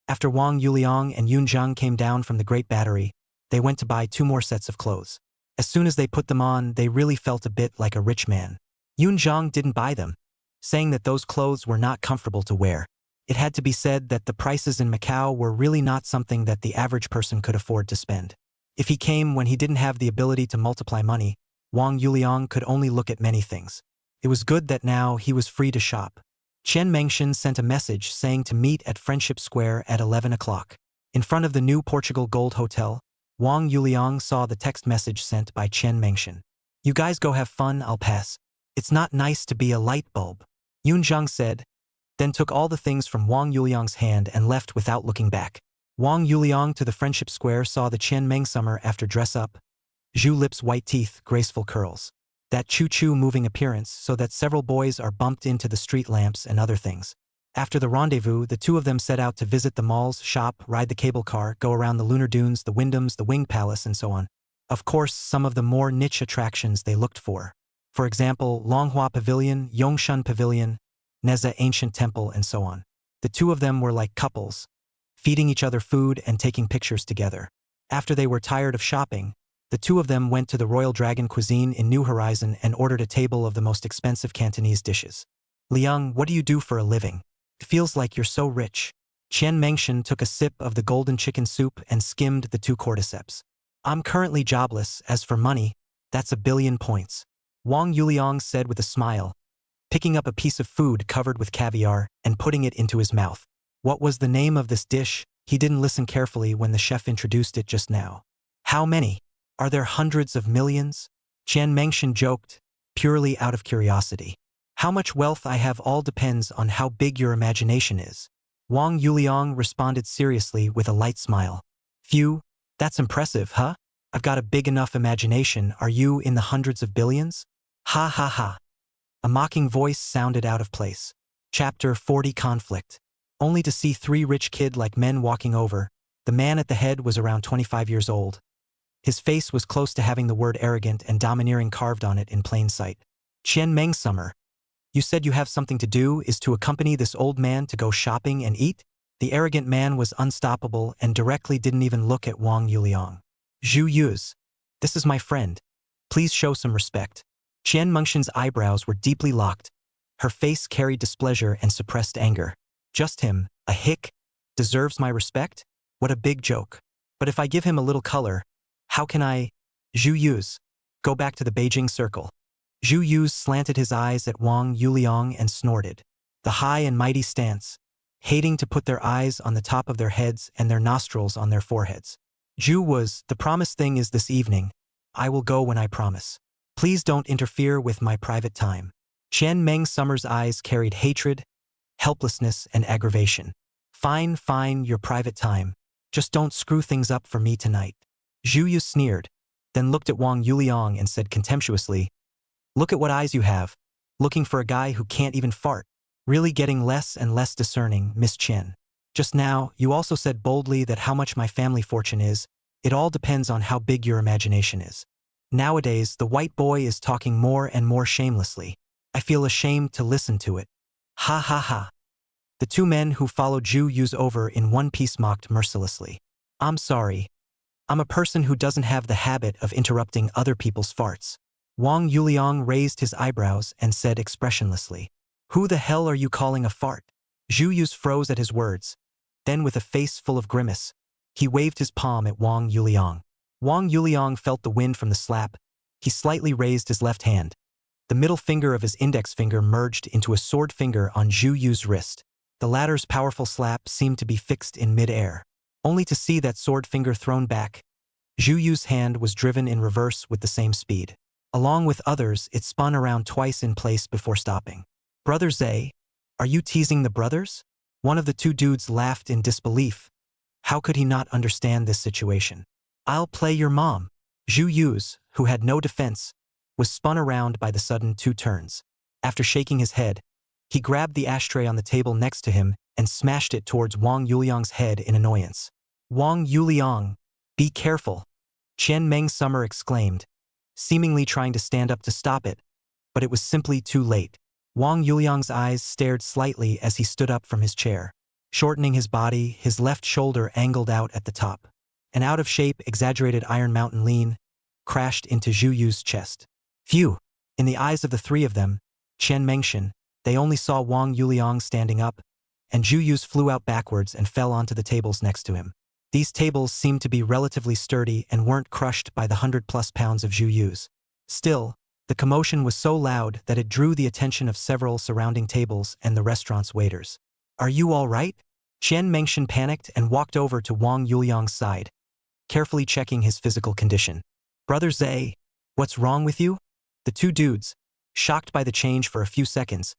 Speaker 1: After Wang Yuliang and Yunzheng came down from the Great Battery, they went to buy 2 more sets of clothes. As soon as they put them on, they really felt a bit like a rich man. Yunzheng didn't buy them, saying that those clothes were not comfortable to wear. It had to be said that the prices in Macau were really not something that the average person could afford to spend. If he came when he didn't have the ability to multiply money, Wang Yuliang could only look at many things. It was good that now he was free to shop. Qian Mengshan sent a message saying to meet at Friendship Square at 11 o'clock. In front of the new Portugal Gold Hotel, Wang Yuliang saw the text message sent by Qian Mengshan. You guys go have fun, I'll pass. It's not nice to be a light bulb. Yunzheng said, then took all the things from Wang Yuliang's hand and left without looking back. Wang Yuliang to the Friendship Square saw the Qian Meng summer after dress up. Zhu lips, white teeth, graceful curls. That choo-choo moving appearance so that several boys are bumped into the street lamps and other things. After the rendezvous, the two of them set out to visit the malls, shop, ride the cable car, go around the lunar dunes, the Wyndhams, the Wing Palace, and so on. Of course, some of the more niche attractions they looked for. For example, Longhua Pavilion, Yongshun Pavilion, Neza Ancient Temple, and so on. The two of them were like couples, feeding each other food and taking pictures together. After they were tired of shopping, the two of them went to the Royal Dragon Cuisine in New Horizon and ordered a table of the most expensive Cantonese dishes. Liang, what do you do for a living? It feels like you're so rich. Qian Mengshan took a sip of the golden chicken soup and skimmed the two cordyceps. I'm currently jobless. As for money, that's 1 billion points. Wang Yuliang said with a smile, picking up a piece of food covered with caviar and putting it into his mouth. What was the name of this dish? He didn't listen carefully when the chef introduced it just now. How many? Are there hundreds of millions? Qian Mengshan joked, purely out of curiosity. How much wealth I have all depends on how big your imagination is. Wang Yuliang responded seriously with a light smile. Phew, that's impressive, huh? I've got a big enough imagination. Are you in the hundreds of billions? Ha ha ha. A mocking voice sounded out of place. Chapter 40 Conflict. Only to see 3 rich kid-like men walking over. The man at the head was around 25 years old. His face was close to having the word arrogant and domineering carved on it in plain sight. Qian Meng Summer. You said you have something to do, is to accompany this old man to go shopping and eat? The arrogant man was unstoppable and directly didn't even look at Wang Yuliang. Zhu Yuz. This is my friend. Please show some respect. Qian Mengshan's eyebrows were deeply locked. Her face carried displeasure and suppressed anger. Just him, a hick, deserves my respect? What a big joke. But if I give him a little color, how can I? Zhu Yuz. Go back to the Beijing circle. Zhu Yuz slanted his eyes at Wang Yuliang and snorted. The high and mighty stance, hating to put their eyes on the top of their heads and their nostrils on their foreheads. Zhu was, the promised thing is this evening. I will go when I promise. Please don't interfere with my private time. Qian Meng Summer's eyes carried hatred, helplessness, and aggravation. Fine, fine, your private time. Just don't screw things up for me tonight. Zhu Yu sneered, then looked at Wang Yuliang and said contemptuously, look at what eyes you have. Looking for a guy who can't even fart. Really getting less and less discerning, Miss Qian. Just now, you also said boldly that how much my family fortune is, it all depends on how big your imagination is. Nowadays, the white boy is talking more and more shamelessly. I feel ashamed to listen to it. Ha ha ha. The two men who followed Zhu Yu's over in one piece mocked mercilessly. I'm sorry. I'm a person who doesn't have the habit of interrupting other people's farts. Wang Yuliang raised his eyebrows and said expressionlessly, who the hell are you calling a fart? Zhu Yu froze at his words. Then with a face full of grimace, he waved his palm at Wang Yuliang. Wang Yuliang felt the wind from the slap. He slightly raised his left hand. The middle finger of his index finger merged into a sword finger on Zhu Yu's wrist. The latter's powerful slap seemed to be fixed in mid-air. Only to see that sword finger thrown back, Zhu Yu's hand was driven in reverse with the same speed. Along with others, it spun around twice in place before stopping. Brother Zay, are you teasing the brothers? One of the two dudes laughed in disbelief. How could he not understand this situation? I'll play your mom. Zhu Yu's, who had no defense, was spun around by the sudden 2 turns. After shaking his head, he grabbed the ashtray on the table next to him and smashed it towards Wang Yuliang's head in annoyance. Wang Yuliang, be careful, Qian Meng Summer exclaimed, seemingly trying to stand up to stop it, but it was simply too late. Wang Yuliang's eyes stared slightly as he stood up from his chair. Shortening his body, his left shoulder angled out at the top. An out-of-shape, exaggerated Iron Mountain lean crashed into Zhu Yu's chest. Phew! In the eyes of the 3 of them, Qian Mengshan, they only saw Wang Yuliang standing up, and Zhu Yu's flew out backwards and fell onto the tables next to him. These tables seemed to be relatively sturdy and weren't crushed by the 100+ pounds of Zhu Yu's. Still, the commotion was so loud that it drew the attention of several surrounding tables and the restaurant's waiters. Are you all right? Qian Mengshan panicked and walked over to Wang Yuliang's side, carefully checking his physical condition. Brother Zay, what's wrong with you? The 2 dudes, shocked by the change for a few seconds,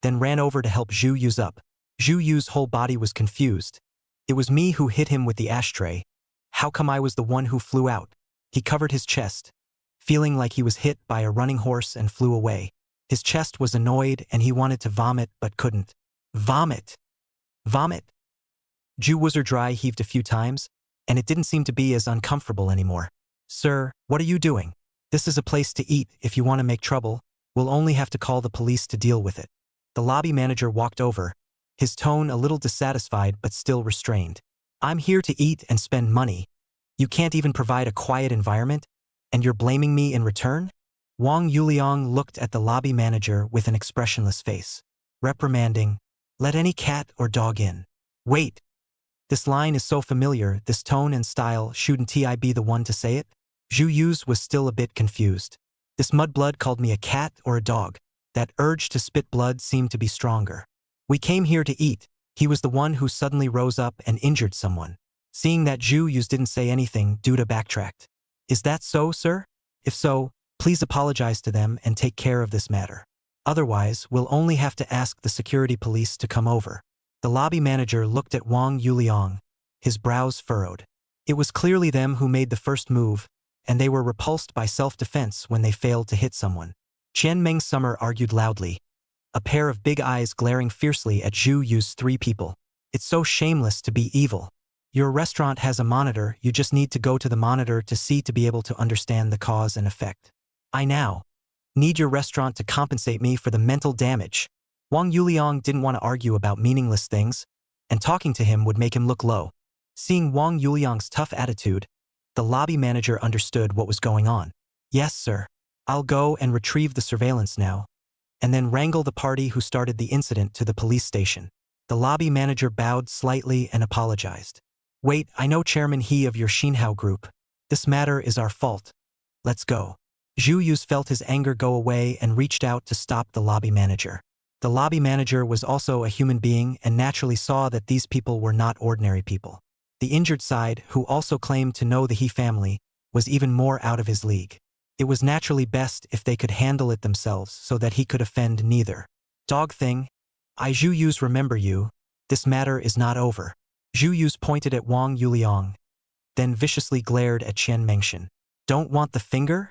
Speaker 1: then ran over to help Zhu Yu's up. Zhu Yu's whole body was confused. It was me who hit him with the ashtray. How come I was the one who flew out? He covered his chest, feeling like he was hit by a running horse and flew away. His chest was annoyed and he wanted to vomit but couldn't. Vomit! Vomit! Zhu Wu's dry heaved a few times, and it didn't seem to be as uncomfortable anymore. Sir, what are you doing? This is a place to eat. If you want to make trouble, we'll only have to call the police to deal with it. The lobby manager walked over, his tone a little dissatisfied but still restrained. I'm here to eat and spend money. You can't even provide a quiet environment, and you're blaming me in return? Wang Yuliang looked at the lobby manager with an expressionless face, reprimanding, "Let any cat or dog in." Wait! This line is so familiar, this tone and style, shouldn't I be the one to say it? Zhu Yu's was still a bit confused. This mudblood called me a cat or a dog. That urge to spit blood seemed to be stronger. We came here to eat. He was the one who suddenly rose up and injured someone. Seeing that Zhu Yu's didn't say anything, Duda backtracked. Is that so, sir? If so, please apologize to them and take care of this matter. Otherwise, we'll only have to ask the security police to come over. The lobby manager looked at Wang Yuliang, his brows furrowed. It was clearly them who made the first move, and they were repulsed by self-defense when they failed to hit someone. Qian Meng Summer argued loudly, a pair of big eyes glaring fiercely at Zhu Yu's three people. It's so shameless to be evil. Your restaurant has a monitor, you just need to go to the monitor to see to be able to understand the cause and effect. I now need your restaurant to compensate me for the mental damage. Wang Yuliang didn't want to argue about meaningless things, and talking to him would make him look low. Seeing Wang Yuliang's tough attitude, the lobby manager understood what was going on. Yes, sir. I'll go and retrieve the surveillance now, and then wrangle the party who started the incident to the police station. The lobby manager bowed slightly and apologized. Wait, I know Chairman He of your Xinhao group. This matter is our fault. Let's go. Zhu Yu's felt his anger go away and reached out to stop the lobby manager. The lobby manager was also a human being and naturally saw that these people were not ordinary people. The injured side, who also claimed to know the He family, was even more out of his league. It was naturally best if they could handle it themselves so that he could offend neither. Dog thing, I Zhu Yu's remember you, this matter is not over. Zhu Yu's pointed at Wang Yuliang, then viciously glared at Qian Mengshan. Don't want the finger?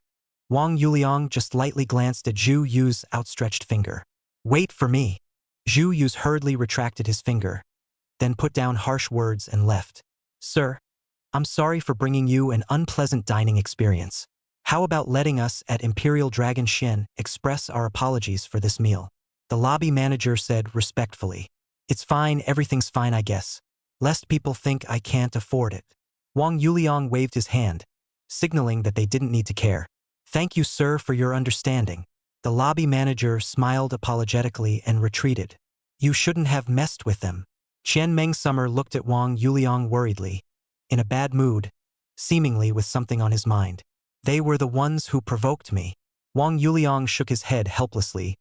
Speaker 1: Wang Yuliang just lightly glanced at Zhu Yu's outstretched finger. Wait for me. Zhu Yu's hurriedly retracted his finger, then put down harsh words and left. Sir, I'm sorry for bringing you an unpleasant dining experience. How about letting us at Imperial Dragon Shen express our apologies for this meal? The lobby manager said respectfully. It's fine, everything's fine I guess. Lest people think I can't afford it. Wang Yuliang waved his hand, signaling that they didn't need to care. Thank you, sir, for your understanding. The lobby manager smiled apologetically and retreated. You shouldn't have messed with them. Qian Meng Summer looked at Wang Yuliang worriedly, in a bad mood, seemingly with something on his mind. They were the ones who provoked me. Wang Yuliang shook his head helplessly.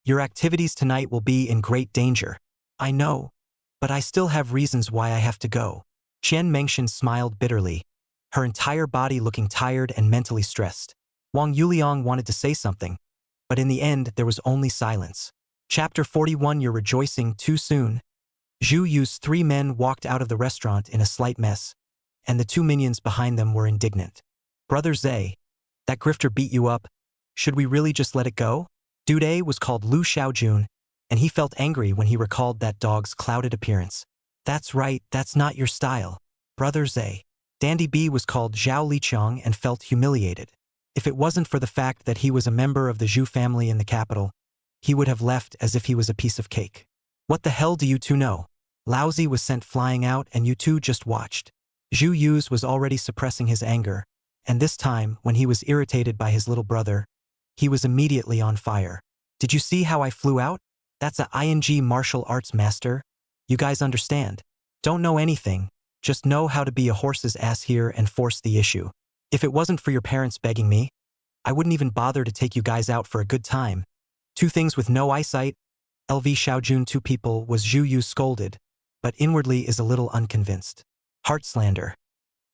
Speaker 1: Your activities tonight will be in great danger. I know, but I still have reasons why I have to go. Qian Mengshan smiled bitterly, her entire body looking tired and mentally stressed. Wang Yuliang wanted to say something, but in the end there was only silence. Chapter 41. You're rejoicing too soon. Zhu Yu's three men walked out of the restaurant in a slight mess, and the two minions behind them were indignant. Brother Zhe, that grifter beat you up. Should we really just let it go? Dude was called Lu Xiaojun, and he felt angry when he recalled that dog's clouded appearance. That's right, that's not your style. Brother Zhe. Dandy B was called Zhao Liqiang and felt humiliated. If it wasn't for the fact that he was a member of the Zhu family in the capital, he would have left as if he was a piece of cake. What the hell do you two know? Laozi was sent flying out and you two just watched. Zhu Yu's was already suppressing his anger, and this time, when he was irritated by his little brother, he was immediately on fire. Did you see how I flew out? That's a ING martial arts master. You guys understand. Don't know anything, just know how to be a horse's ass here and force the issue. If it wasn't for your parents begging me, I wouldn't even bother to take you guys out for a good time. Two things with no eyesight. LV Xiaojun two people was Zhu Yu scolded, but inwardly is a little unconvinced. Heart slander.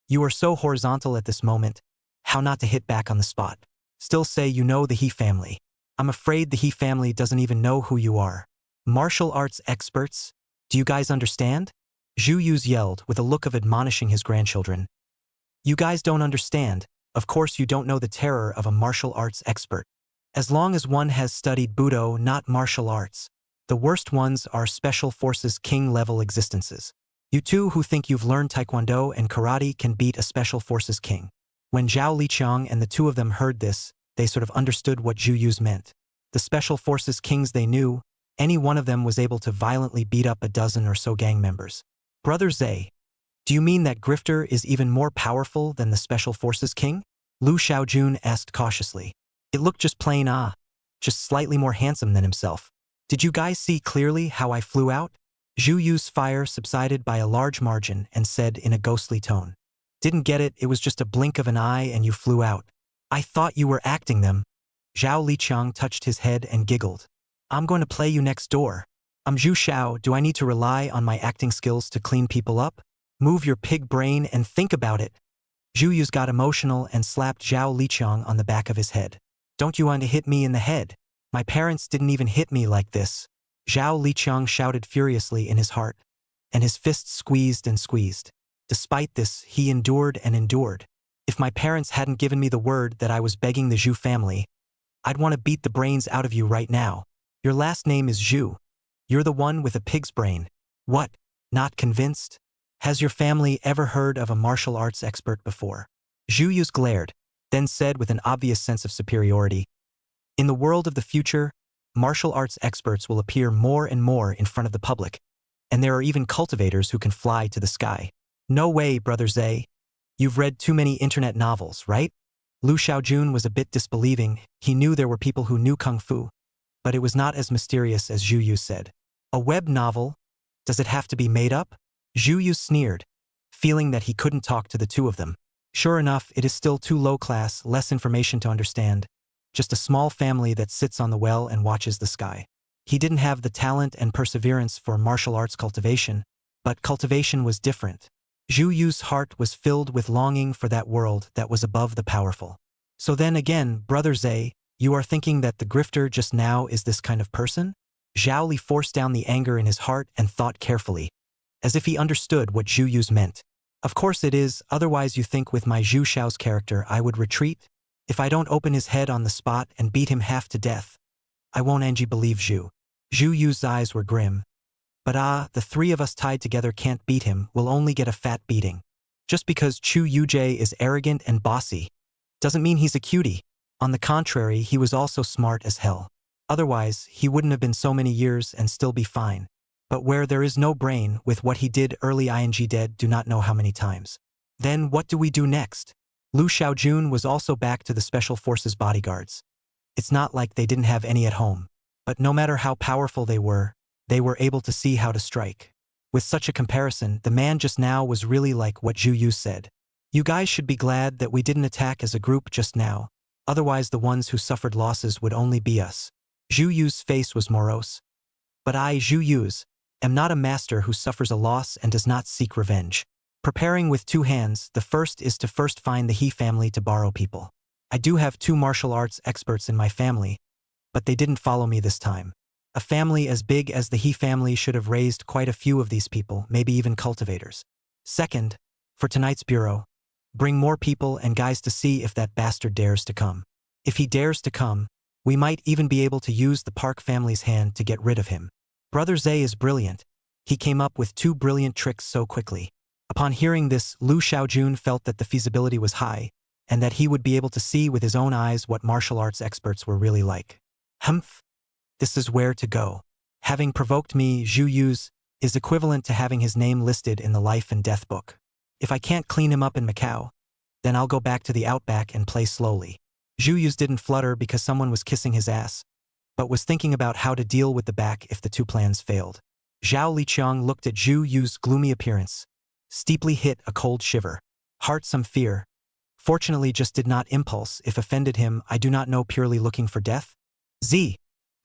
Speaker 1: You are so horizontal at this moment, how not to hit back on the spot. Still say you know the He family. I'm afraid the He family doesn't even know who you are. Martial arts experts? Do you guys understand? Zhu Yu's yelled with a look of admonishing his grandchildren. You guys don't understand. Of course you don't know the terror of a martial arts expert. As long as one has studied Budo, not martial arts. The worst ones are special forces king-level existences. You two who think you've learned taekwondo and karate can beat a special forces king. When Zhao Liqiang and the two of them heard this, they sort of understood what Zhu Yu's meant. The special forces kings they knew, any one of them was able to violently beat up a dozen or so gang members. Brother Zhe, do you mean that Grifter is even more powerful than the special forces king? Lu Xiaojun asked cautiously. It looked just plain just slightly more handsome than himself. Did you guys see clearly how I flew out? Zhu Yu's fire subsided by a large margin and said in a ghostly tone. Didn't get it, it was just a blink of an eye and you flew out. I thought you were acting them. Zhao Liqiang touched his head and giggled. I'm going to play you next door. I'm Zhu Xiao, do I need to rely on my acting skills to clean people up? Move your pig brain and think about it. Zhu Yu's got emotional and slapped Zhao Liqiang on the back of his head. Don't you want to hit me in the head? My parents didn't even hit me like this. Zhao Liqiang shouted furiously in his heart, and his fists squeezed and squeezed. Despite this, he endured and endured. If my parents hadn't given me the word that I was begging the Zhu family, I'd want to beat the brains out of you right now. Your last name is Zhu. You're the one with a pig's brain. What? Not convinced? Has your family ever heard of a martial arts expert before? Zhu Yu's glared, then said with an obvious sense of superiority. In the world of the future, martial arts experts will appear more and more in front of the public, and there are even cultivators who can fly to the sky. No way, Brother Zhe. You've read too many internet novels, right? Lu Xiaojun was a bit disbelieving. He knew there were people who knew kung fu, but it was not as mysterious as Zhu Yu said. A web novel? Does it have to be made up? Zhu Yu sneered, feeling that he couldn't talk to the two of them. Sure enough, it is still too low class, less information to understand. Just a small family that sits on the well and watches the sky. He didn't have the talent and perseverance for martial arts cultivation, but cultivation was different. Zhu Yu's heart was filled with longing for that world that was above the powerful. So then again, Brother Zhe, you are thinking that the grifter just now is this kind of person? Zhao Li forced down the anger in his heart and thought carefully, as if he understood what Zhu Yu's meant. Of course it is, otherwise you think with my Zhu Xiao's character I would retreat? If I don't open his head on the spot and beat him half to death, I won't Angie believe Zhu. Zhu Yu's eyes were grim. But the three of us tied together can't beat him, we'll only get a fat beating. Just because Chu Yujie is arrogant and bossy doesn't mean he's a cutie. On the contrary, he was also smart as hell. Otherwise, he wouldn't have been so many years and still be fine. But where there is no brain, with what he did early ing dead do not know how many times. Then what do we do next? Lu Xiaojun was also back to the Special Forces bodyguards. It's not like they didn't have any at home. But no matter how powerful they were able to see how to strike. With such a comparison, the man just now was really like what Zhu Yu said. You guys should be glad that we didn't attack as a group just now. Otherwise the ones who suffered losses would only be us. Zhu Yu's face was morose. But I, Zhu Yu's, am not a master who suffers a loss and does not seek revenge. Preparing with two hands, the first is to first find the He family to borrow people. I do have 2 martial arts experts in my family, but they didn't follow me this time. A family as big as the He family should have raised quite a few of these people, maybe even cultivators. Second, for tonight's bureau, bring more people and guys to see if that bastard dares to come. If he dares to come, we might even be able to use the Park family's hand to get rid of him. Brother Zhe is brilliant. He came up with 2 brilliant tricks so quickly. Upon hearing this, Lu Xiaojun felt that the feasibility was high, and that he would be able to see with his own eyes what martial arts experts were really like. Humph! This is where to go. Having provoked me, Zhu Yu's is equivalent to having his name listed in the life and death book. If I can't clean him up in Macau, then I'll go back to the outback and play slowly. Zhu Yu's didn't flutter because someone was kissing his ass, but was thinking about how to deal with the back if the 2 plans failed. Zhao Liqiang looked at Zhu Yu's gloomy appearance, steeply hit a cold shiver. Heart some fear. Fortunately just did not impulse, if offended him, I do not know, purely looking for death?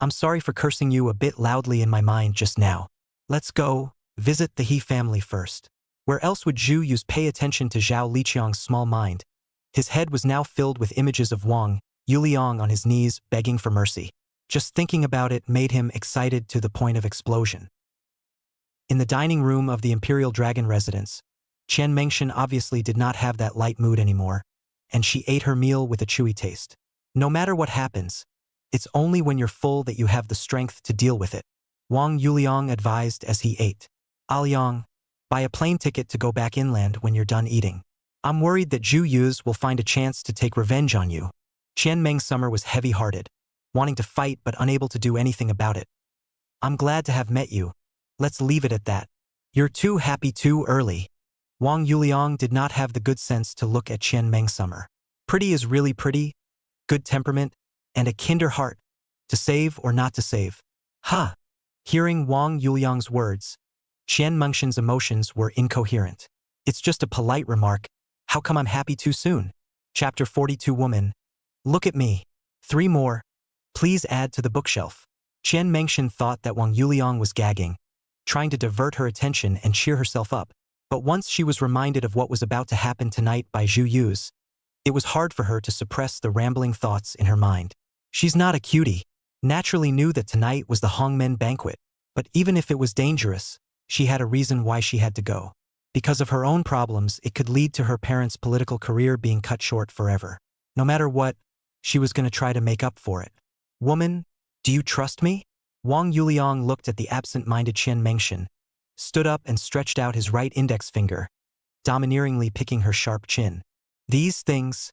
Speaker 1: I'm sorry for cursing you a bit loudly in my mind just now. Let's go, visit the He family first. Where else would Zhu Yu's pay attention to Zhao Liqiang's small mind? His head was now filled with images of Wang Yuliang on his knees, begging for mercy. Just thinking about it made him excited to the point of explosion. In the dining room of the Imperial Dragon residence, Qian Mengshan obviously did not have that light mood anymore, and she ate her meal with a chewy taste. No matter what happens, it's only when you're full that you have the strength to deal with it, Wang Yuliang advised as he ate. Liang, buy a plane ticket to go back inland when you're done eating. I'm worried that Zhu Yu's will find a chance to take revenge on you. Qian Meng Summer was heavy-hearted, wanting to fight but unable to do anything about it. I'm glad to have met you. Let's leave it at that. You're too happy too early. Wang Yuliang did not have the good sense to look at Qian Meng Summer. Pretty is really pretty, good temperament, and a kinder heart. To save or not to save. Ha! Hearing Wang Yuliang's words, Qian Mengshan's emotions were incoherent. It's just a polite remark. How come I'm happy too soon? Chapter 42 Woman. Look at me. 3 more. Please add to the bookshelf. Qian Mengshan thought that Wang Yuliang was gagging, trying to divert her attention and cheer herself up. But once she was reminded of what was about to happen tonight by Zhu Yu's, it was hard for her to suppress the rambling thoughts in her mind. She's not a cutie. Naturally knew that tonight was the Hongmen banquet, but even if it was dangerous, she had a reason why she had to go. Because of her own problems, it could lead to her parents' political career being cut short forever. No matter what, she was going to try to make up for it. Woman, do you trust me? Wang Yuliang looked at the absent-minded Qian Mengshan, stood up and stretched out his right index finger, domineeringly picking her sharp chin. These things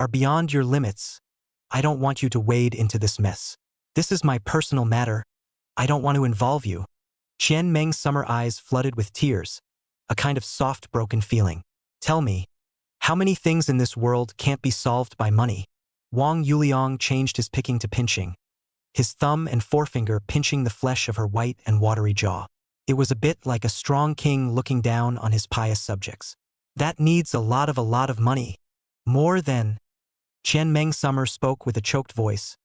Speaker 1: are beyond your limits. I don't want you to wade into this mess. This is my personal matter. I don't want to involve you. Qian Meng's summer eyes flooded with tears, a kind of soft, broken feeling. Tell me, how many things in this world can't be solved by money? Wang Yuliang changed his picking to pinching, his thumb and forefinger pinching the flesh of her white and watery jaw. It was a bit like a strong king looking down on his pious subjects. That needs a lot of money. More than... Qian Meng Summer spoke with a choked voice,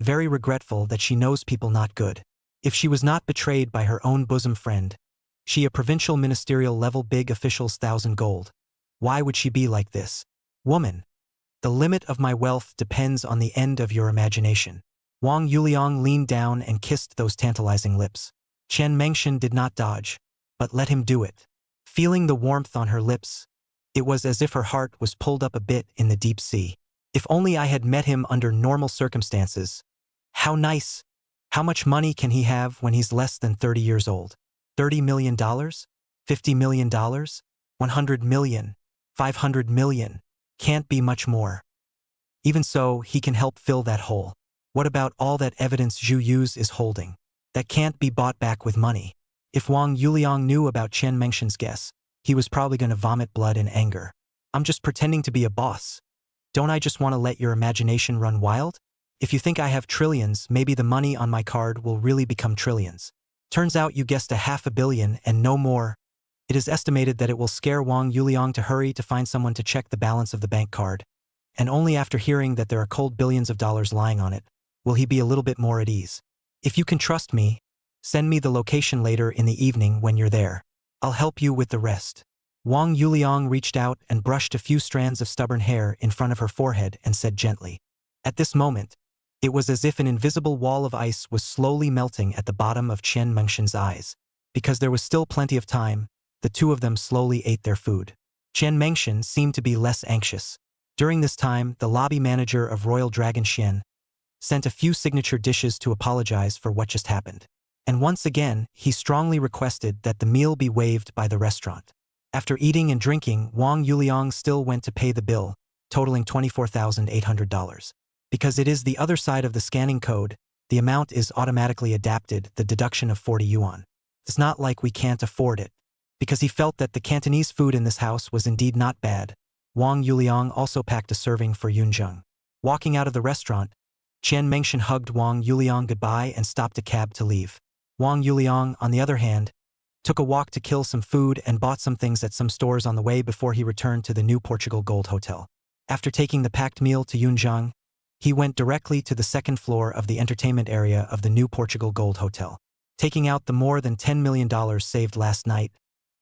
Speaker 1: very regretful that she knows people not good. If she was not betrayed by her own bosom friend, she a provincial ministerial level big official's 1,000 gold. Why would she be like this? Woman, the limit of my wealth depends on the end of your imagination. Wang Yuliang leaned down and kissed those tantalizing lips. Qian Mengshan did not dodge, but let him do it. Feeling the warmth on her lips, it was as if her heart was pulled up a bit in the deep sea. If only I had met him under normal circumstances. How nice. How much money can he have when he's less than 30 years old? $30 million? $50 million? $100 million? $500 million? Can't be much more. Even so, he can help fill that hole. What about all that evidence Zhu Yu's is holding? That can't be bought back with money. If Wang Yuliang knew about Qian Mengshan's guess, he was probably going to vomit blood in anger. I'm just pretending to be a boss. Don't I just want to let your imagination run wild? If you think I have trillions, maybe the money on my card will really become trillions. Turns out you guessed $500 million and no more. It is estimated that it will scare Wang Yuliang to hurry to find someone to check the balance of the bank card, and only after hearing that there are cold billions of dollars lying on it, will he be a little bit more at ease. If you can trust me, send me the location later in the evening when you're there. I'll help you with the rest. Wang Yuliang reached out and brushed a few strands of stubborn hair in front of her forehead and said gently. At this moment, it was as if an invisible wall of ice was slowly melting at the bottom of Qian Mengshan's eyes. Because there was still plenty of time, the two of them slowly ate their food. Qian Mengshan seemed to be less anxious. During this time, the lobby manager of Royal Dragon Xian sent a few signature dishes to apologize for what just happened. And once again, he strongly requested that the meal be waived by the restaurant. After eating and drinking, Wang Yuliang still went to pay the bill, totaling $24,800. Because it is the other side of the scanning code, the amount is automatically adapted, the deduction of 40 yuan. It's not like we can't afford it. Because he felt that the Cantonese food in this house was indeed not bad, Wang Yuliang also packed a serving for Yunzheng. Walking out of the restaurant, Qian Mengshan hugged Wang Yuliang goodbye and stopped a cab to leave. Wang Yuliang, on the other hand, took a walk to kill some food and bought some things at some stores on the way before he returned to the New Portugal Gold Hotel. After taking the packed meal to Yunzheng, he went directly to the second floor of the entertainment area of the New Portugal Gold Hotel. Taking out the more than $10 million saved last night,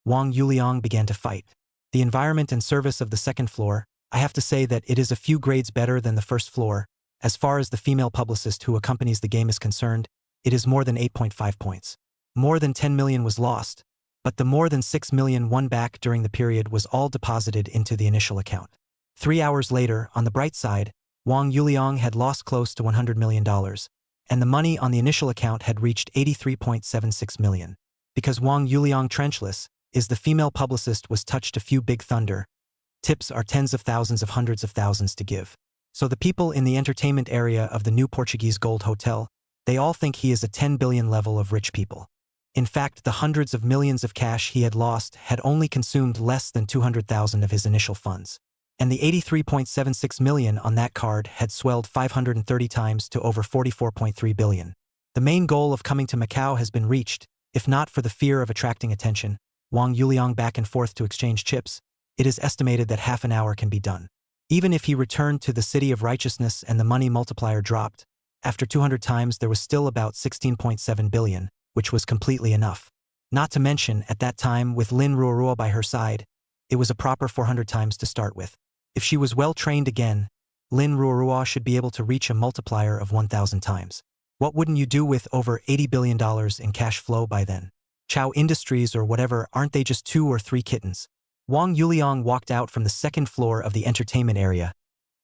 Speaker 1: Wang Yuliang began to fight. The environment and service of the second floor, I have to say that it is a few grades better than the first floor, As far as the female publicist who accompanies the game is concerned, it is more than 8.5 points. More than 10 million was lost, but the more than 6 million won back during the period was all deposited into the initial account. 3 hours later, on the bright side, Wang Yuliang had lost close to $100 million, and the money on the initial account had reached 83.76 million. Because Wang Yuliang trenchless is the female publicist was touched a few big thunder. Tips are tens of thousands of hundreds of thousands to give. So the people in the entertainment area of the new Portuguese Gold Hotel, they all think he is a 10 billion level of rich people. In fact, the hundreds of millions of cash he had lost had only consumed less than 200,000 of his initial funds. And the 83.76 million on that card had swelled 530 times to over 44.3 billion. The main goal of coming to Macau has been reached, if not for the fear of attracting attention. Wang Yuliang back and forth to exchange chips, it is estimated that half an hour can be done. Even if he returned to the city of righteousness and the money multiplier dropped, after 200 times there was still about 16.7 billion, which was completely enough. Not to mention, at that time with Lin Ruoruo by her side, it was a proper 400 times to start with. If she was well trained again, Lin Ruoruo should be able to reach a multiplier of 1,000 times. What wouldn't you do with over $80 billion in cash flow by then? Chow Industries or whatever, aren't they just 2 or 3 kittens? Wang Yuliang walked out from the second floor of the entertainment area,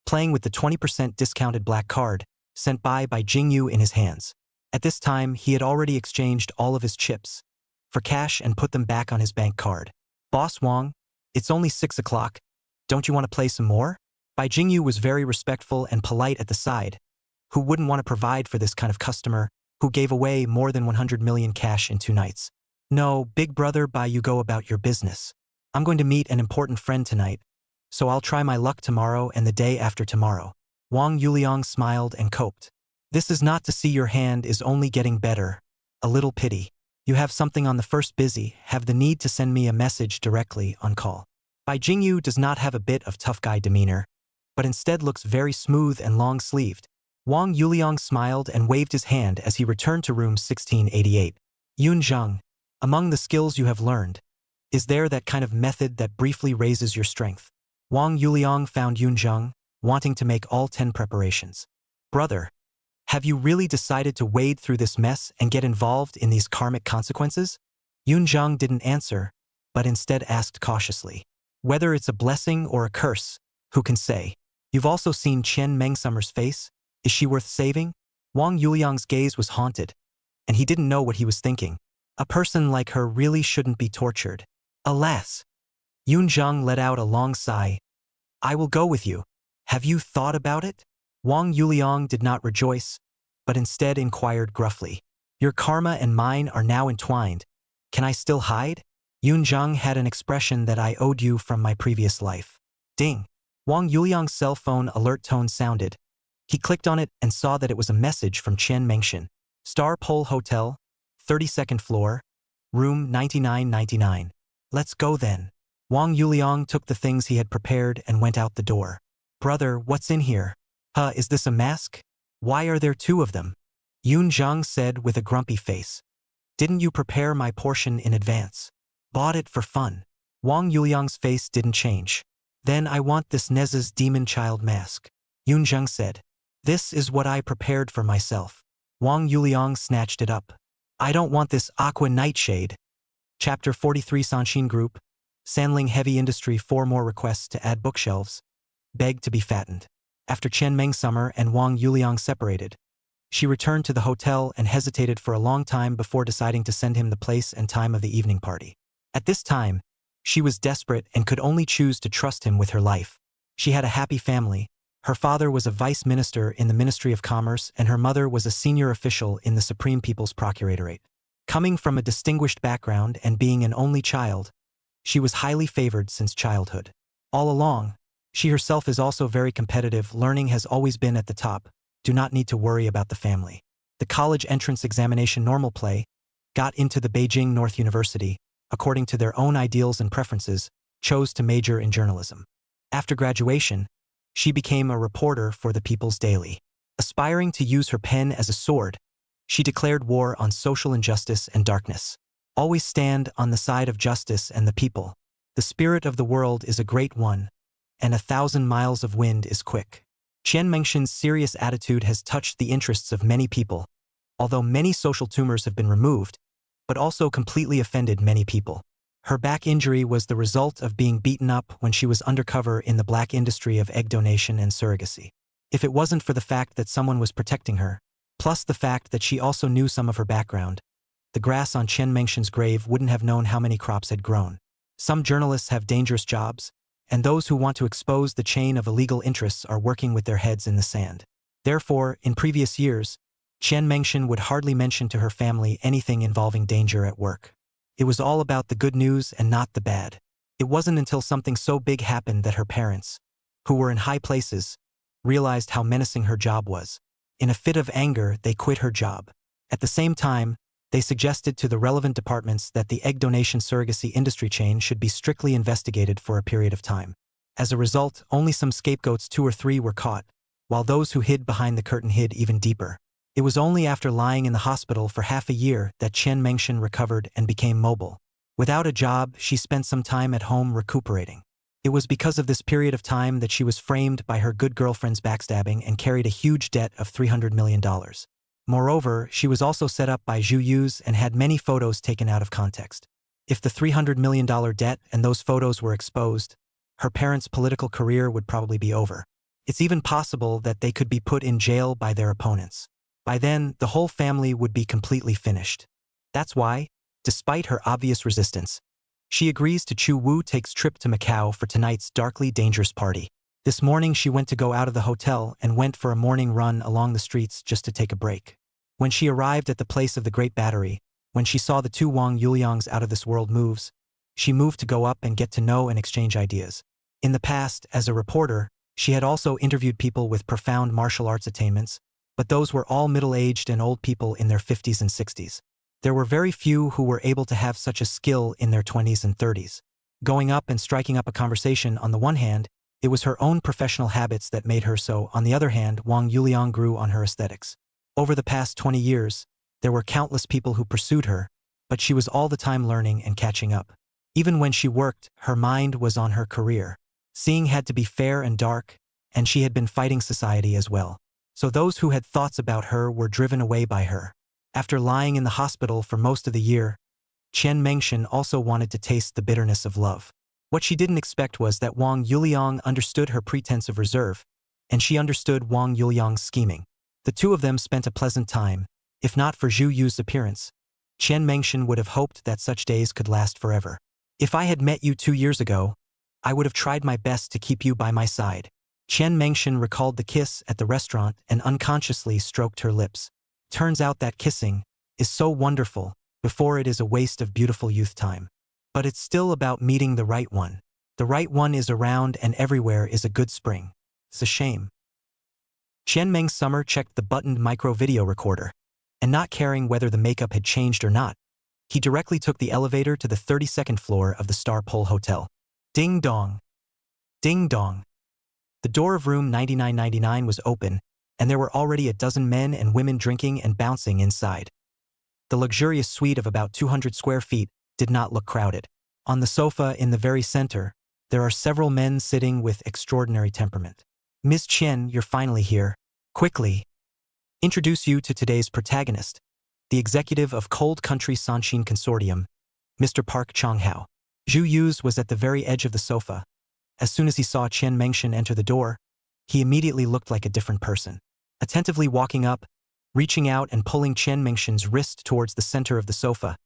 Speaker 1: playing with the 20% discounted black card, sent by Jingyu in his hands. At this time, he had already exchanged all of his chips for cash and put them back on his bank card. Boss Wang, it's only 6 o'clock. Don't you want to play some more? Bai Jingyu was very respectful and polite at the side. Who wouldn't want to provide for this kind of customer who gave away more than 100 million cash in 2 nights? No, big brother Bai, you go about your business. I'm going to meet an important friend tonight, so I'll try my luck tomorrow and the day after tomorrow. Wang Yuliang smiled and coped. This is not to see your hand is only getting better. A little pity. You have something on the first busy, have the need to send me a message directly on call. Bai Jingyu does not have a bit of tough guy demeanor, but instead looks very smooth and long-sleeved. Wang Yuliang smiled and waved his hand as he returned to room 1688. Yun Zheng, among the skills you have learned, is there that kind of method that briefly raises your strength? Wang Yuliang found Yun Zheng, wanting to make all 10 preparations. Brother, have you really decided to wade through this mess and get involved in these karmic consequences? Yun Zheng didn't answer, but instead asked cautiously. Whether it's a blessing or a curse, who can say? You've also seen Chen Mengsummer's face. Is she worth saving? Wang Yuliang's gaze was haunted, and he didn't know what he was thinking. A person like her really shouldn't be tortured. Alas! Yun Zheng let out a long sigh. I will go with you. Have you thought about it? Wang Yuliang did not rejoice, but instead inquired gruffly. Your karma and mine are now entwined. Can I still hide? Yun Zheng had an expression that I owed you from my previous life. Ding! Wang Yuliang's cell phone alert tone sounded. He clicked on it and saw that it was a message from Chen Mengshan. Star Pole Hotel, 32nd floor, room 9999. Let's go then. Wang Yuliang took the things he had prepared and went out the door. Brother, what's in here? Is this a mask? Why are there 2 of them? Yun Zheng said with a grumpy face. Didn't you prepare my portion in advance? Bought it for fun. Wang Yuliang's face didn't change. Then I want this Nez's demon child mask. Yun Zheng said. This is what I prepared for myself. Wang Yuliang snatched it up. I don't want this aqua nightshade. Chapter 43 Sanshin Group, Sanling Heavy Industry 4 more requests to add bookshelves. Begged to be fattened. After Chen Mengsummer and Wang Yuliang separated, she returned to the hotel and hesitated for a long time before deciding to send him the place and time of the evening party. At this time, she was desperate and could only choose to trust him with her life. She had a happy family. Her father was a vice minister in the Ministry of Commerce and her mother was a senior official in the Supreme People's Procuratorate. Coming from a distinguished background and being an only child, she was highly favored since childhood. All along, she herself is also very competitive. Learning has always been at the top. Do not need to worry about the family. The college entrance examination normal play got into the Beijing North University, according to their own ideals and preferences, chose to major in journalism. After graduation, she became a reporter for the People's Daily. Aspiring to use her pen as a sword, she declared war on social injustice and darkness. Always stand on the side of justice and the people. The spirit of the world is a great one, and 1,000 miles of wind is quick. Chen Mengshin's serious attitude has touched the interests of many people, although many social tumors have been removed, but also completely offended many people. Her back injury was the result of being beaten up when she was undercover in the black industry of egg donation and surrogacy. If it wasn't for the fact that someone was protecting her, plus the fact that she also knew some of her background, the grass on Chen Mengshin's grave wouldn't have known how many crops had grown. Some journalists have dangerous jobs, and those who want to expose the chain of illegal interests are working with their heads in the sand. Therefore, in previous years, Chen Mengshin would hardly mention to her family anything involving danger at work. It was all about the good news and not the bad. It wasn't until something so big happened that her parents, who were in high places, realized how menacing her job was. In a fit of anger, they quit her job. At the same time, they suggested to the relevant departments that the egg donation surrogacy industry chain should be strictly investigated for a period of time. As a result, only some scapegoats, 2 or 3, were caught, while those who hid behind the curtain hid even deeper. It was only after lying in the hospital for half a year that Chen Mengshin recovered and became mobile. Without a job, she spent some time at home recuperating. It was because of this period of time that she was framed by her good girlfriend's backstabbing and carried a huge debt of $300 million. Moreover, she was also set up by Zhu Yu's and had many photos taken out of context. If the $300 million debt and those photos were exposed, her parents' political career would probably be over. It's even possible that they could be put in jail by their opponents. By then, the whole family would be completely finished. That's why, despite her obvious resistance, she agrees to Chu Wu takes trip to Macau for tonight's darkly dangerous party. This morning she went to go out of the hotel and went for a morning run along the streets just to take a break. When she arrived at the place of the Great Battery, when she saw the 2 Wang Yuliang's out-of-this-world moves, she moved to go up and get to know and exchange ideas. In the past, as a reporter, she had also interviewed people with profound martial arts attainments, but those were all middle-aged and old people in their 50s and 60s. There were very few who were able to have such a skill in their 20s and 30s. Going up and striking up a conversation on the one hand, it was her own professional habits that made her so. On the other hand, Wang Yuliang grew on her aesthetics. Over the past 20 years, there were countless people who pursued her, but she was all the time learning and catching up. Even when she worked, her mind was on her career. Seeing had to be fair and dark, and she had been fighting society as well. So those who had thoughts about her were driven away by her. After lying in the hospital for most of the year, Chen Mengshin also wanted to taste the bitterness of love. What she didn't expect was that Wang Yuliang understood her pretense of reserve, and she understood Wang Yuliang's scheming. The two of them spent a pleasant time. If not for Zhu Yu's appearance, Chen Mengshin would have hoped that such days could last forever. If I had met you 2 years ago, I would have tried my best to keep you by my side. Chen Mengshin recalled the kiss at the restaurant and unconsciously stroked her lips. Turns out that kissing is so wonderful before it is a waste of beautiful youth time. But it's still about meeting the right one. The right one is around and everywhere is a good spring. It's a shame. Chen Meng's summer checked the buttoned micro video recorder, and not caring whether the makeup had changed or not, he directly took the elevator to the 32nd floor of the Star Pole Hotel. Ding dong. Ding dong. The door of room 9999 was open, and there were already a dozen men and women drinking and bouncing inside. The luxurious suite of about 200 square feet did not look crowded. On the sofa in the very center, there are several men sitting with extraordinary temperament. Ms. Chen, you're finally here. Quickly. Introduce you to today's protagonist, the executive of Cold Country Sanshin Consortium, Mr. Park Chong-hao. Zhu Yu's was at the very edge of the sofa. As soon as he saw Chen Mengshin enter the door, he immediately looked like a different person. Attentively walking up, reaching out and pulling Chen Mengshin's wrist towards the center of the sofa.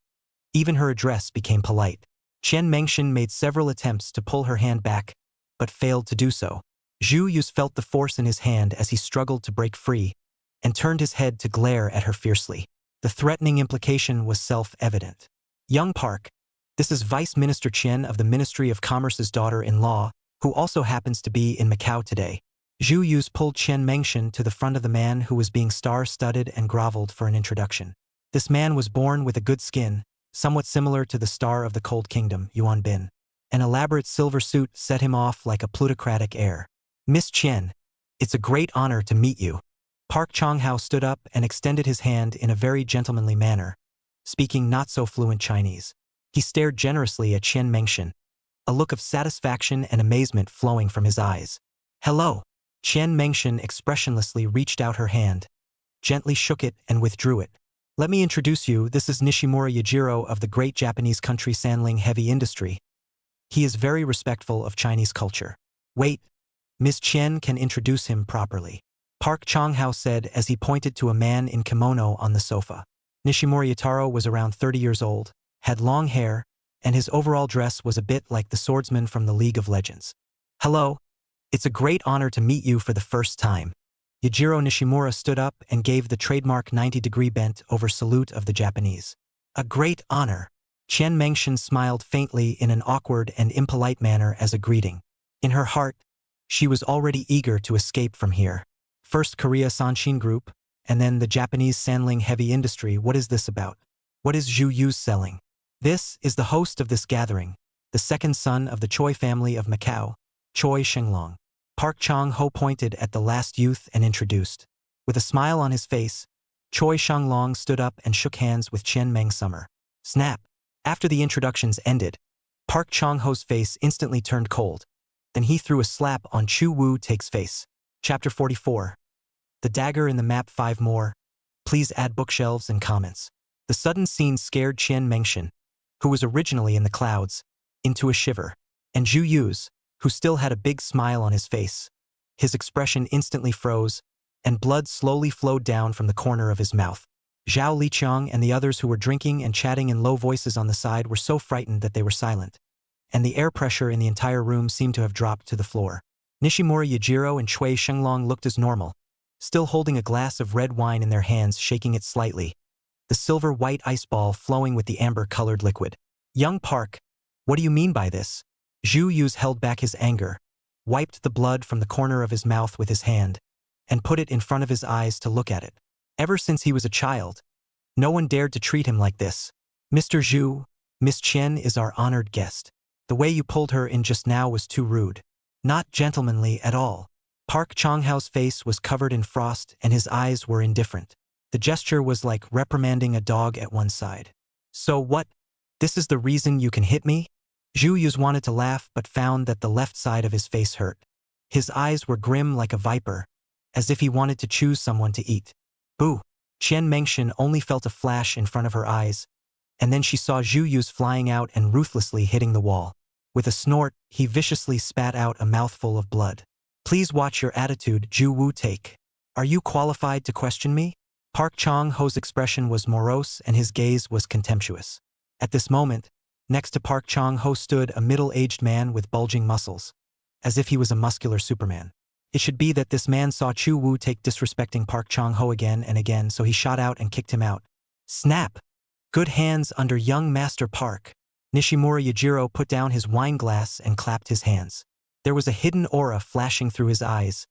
Speaker 1: Even her address became polite. Chen Mengshin made several attempts to pull her hand back, but failed to do so. Zhu Yu felt the force in his hand as he struggled to break free, and turned his head to glare at her fiercely. The threatening implication was self-evident. Young Park, this is Vice Minister Chen of the Ministry of Commerce's daughter-in-law, who also happens to be in Macau today. Zhu Yu pulled Chen Mengshin to the front of the man who was being star-studded and groveled for an introduction. This man was born with a good skin, somewhat similar to the star of the Cold Kingdom, Yuan Bin. An elaborate silver suit set him off like a plutocratic heir. Miss Chen, it's a great honor to meet you. Park Chong-hao stood up and extended his hand in a very gentlemanly manner, speaking not so fluent Chinese. He stared generously at Chen Mengshin, a look of satisfaction and amazement flowing from his eyes. Hello. Qian Mengshan expressionlessly reached out her hand, gently shook it and withdrew it. Let me introduce you, this is Nishimura Yajiro of the great Japanese country Sanling Heavy Industry. He is very respectful of Chinese culture. Wait, Ms. Qian can introduce him properly. Park Chang-hao said as he pointed to a man in kimono on the sofa. Nishimura Yataro was around 30 years old, had long hair, and his overall dress was a bit like the swordsman from the League of Legends. Hello. It's a great honor to meet you for the first time. Yajiro Nishimura stood up and gave the trademark 90-degree bent over salute of the Japanese. A great honor. Qian Mengshan smiled faintly in an awkward and impolite manner as a greeting. In her heart, she was already eager to escape from here. First Korea Sanshin Group, and then the Japanese Sanling Heavy Industry. What is this about? What is Zhu Yu's selling? This is the host of this gathering, the second son of the Choi family of Macau, Choi Shenglong. Park Chang-ho pointed at the last youth and introduced. With a smile on his face, Choi Shenglong stood up and shook hands with Chen Mengsummer. Snap! After the introductions ended, Park Chang-ho's face instantly turned cold. Then he threw a slap on Chu Wu-take's face. Chapter 44. The dagger in the map 5 more. Please add bookshelves and comments. The sudden scene scared Qian Mengshan, who was originally in the clouds, into a shiver, and Zhu Yu's, who still had a big smile on his face. His expression instantly froze, and blood slowly flowed down from the corner of his mouth. Zhao Liqiang and the others who were drinking and chatting in low voices on the side were so frightened that they were silent, and the air pressure in the entire room seemed to have dropped to the floor. Nishimura Yajiro and Choi Shenglong looked as normal, still holding a glass of red wine in their hands, shaking it slightly, the silver-white ice ball flowing with the amber-colored liquid. Young Park, what do you mean by this? Zhu Yu's held back his anger, wiped the blood from the corner of his mouth with his hand, and put it in front of his eyes to look at it. Ever since he was a child, no one dared to treat him like this. Mr. Zhu, Miss Qian is our honored guest. The way you pulled her in just now was too rude. Not gentlemanly at all. Park Chang-hao's face was covered in frost and his eyes were indifferent. The gesture was like reprimanding a dog at one side. So what? This is the reason you can hit me? Zhu Yu's wanted to laugh but found that the left side of his face hurt. His eyes were grim like a viper, as if he wanted to choose someone to eat. Boo! Qian Mengshan only felt a flash in front of her eyes, and then she saw Zhu Yu's flying out and ruthlessly hitting the wall. With a snort, he viciously spat out a mouthful of blood. Please watch your attitude, Zhu Wu-take. Are you qualified to question me? Park Chang-ho's expression was morose and his gaze was contemptuous. At this moment, next to Park Chang-ho stood a middle-aged man with bulging muscles, as if he was a muscular Superman. It should be that this man saw Chu Wu-take disrespecting Park Chang-ho again and again, so he shot out and kicked him out. Snap! Good hands under young Master Park. Nishimura Yajiro put down his wine glass and clapped his hands. There was a hidden aura flashing through his eyes,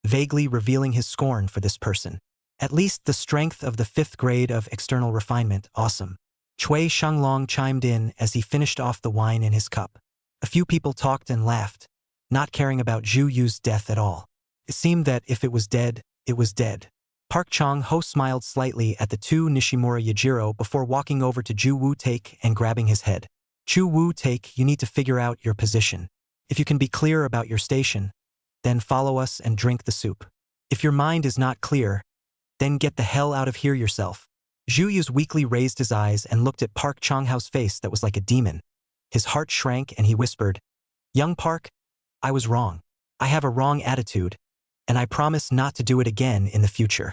Speaker 1: vaguely revealing his scorn for this person. At least the strength of the 5th grade of external refinement, awesome. Choi Shenglong chimed in as he finished off the wine in his cup. A few people talked and laughed, not caring about Zhu Yu's death at all. It seemed that if it was dead, it was dead. Park Chang-ho smiled slightly at the two Nishimura Yajiro before walking over to Zhu Wu-take and grabbing his head. Chu Wu-take, you need to figure out your position. If you can be clear about your station, then follow us and drink the soup. If your mind is not clear, then get the hell out of here yourself. Zhu Yu's weakly raised his eyes and looked at Park Chang-ho's face that was like a demon. His heart shrank and he whispered, Young Park, I was wrong. I have a wrong attitude, and I promise not to do it again in the future.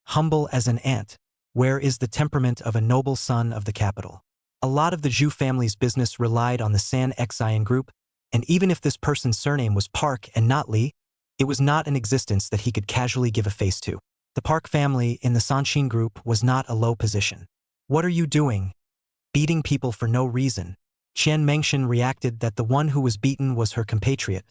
Speaker 1: Humble as an ant, where is the temperament of a noble son of the capital? A lot of the Zhu family's business relied on the San Xian group, and even if this person's surname was Park and not Li, it was not an existence that he could casually give a face to. The Park family in the Sanshin group was not a low position. What are you doing? Beating people for no reason. Qian Mengshan reacted that the one who was beaten was her compatriot,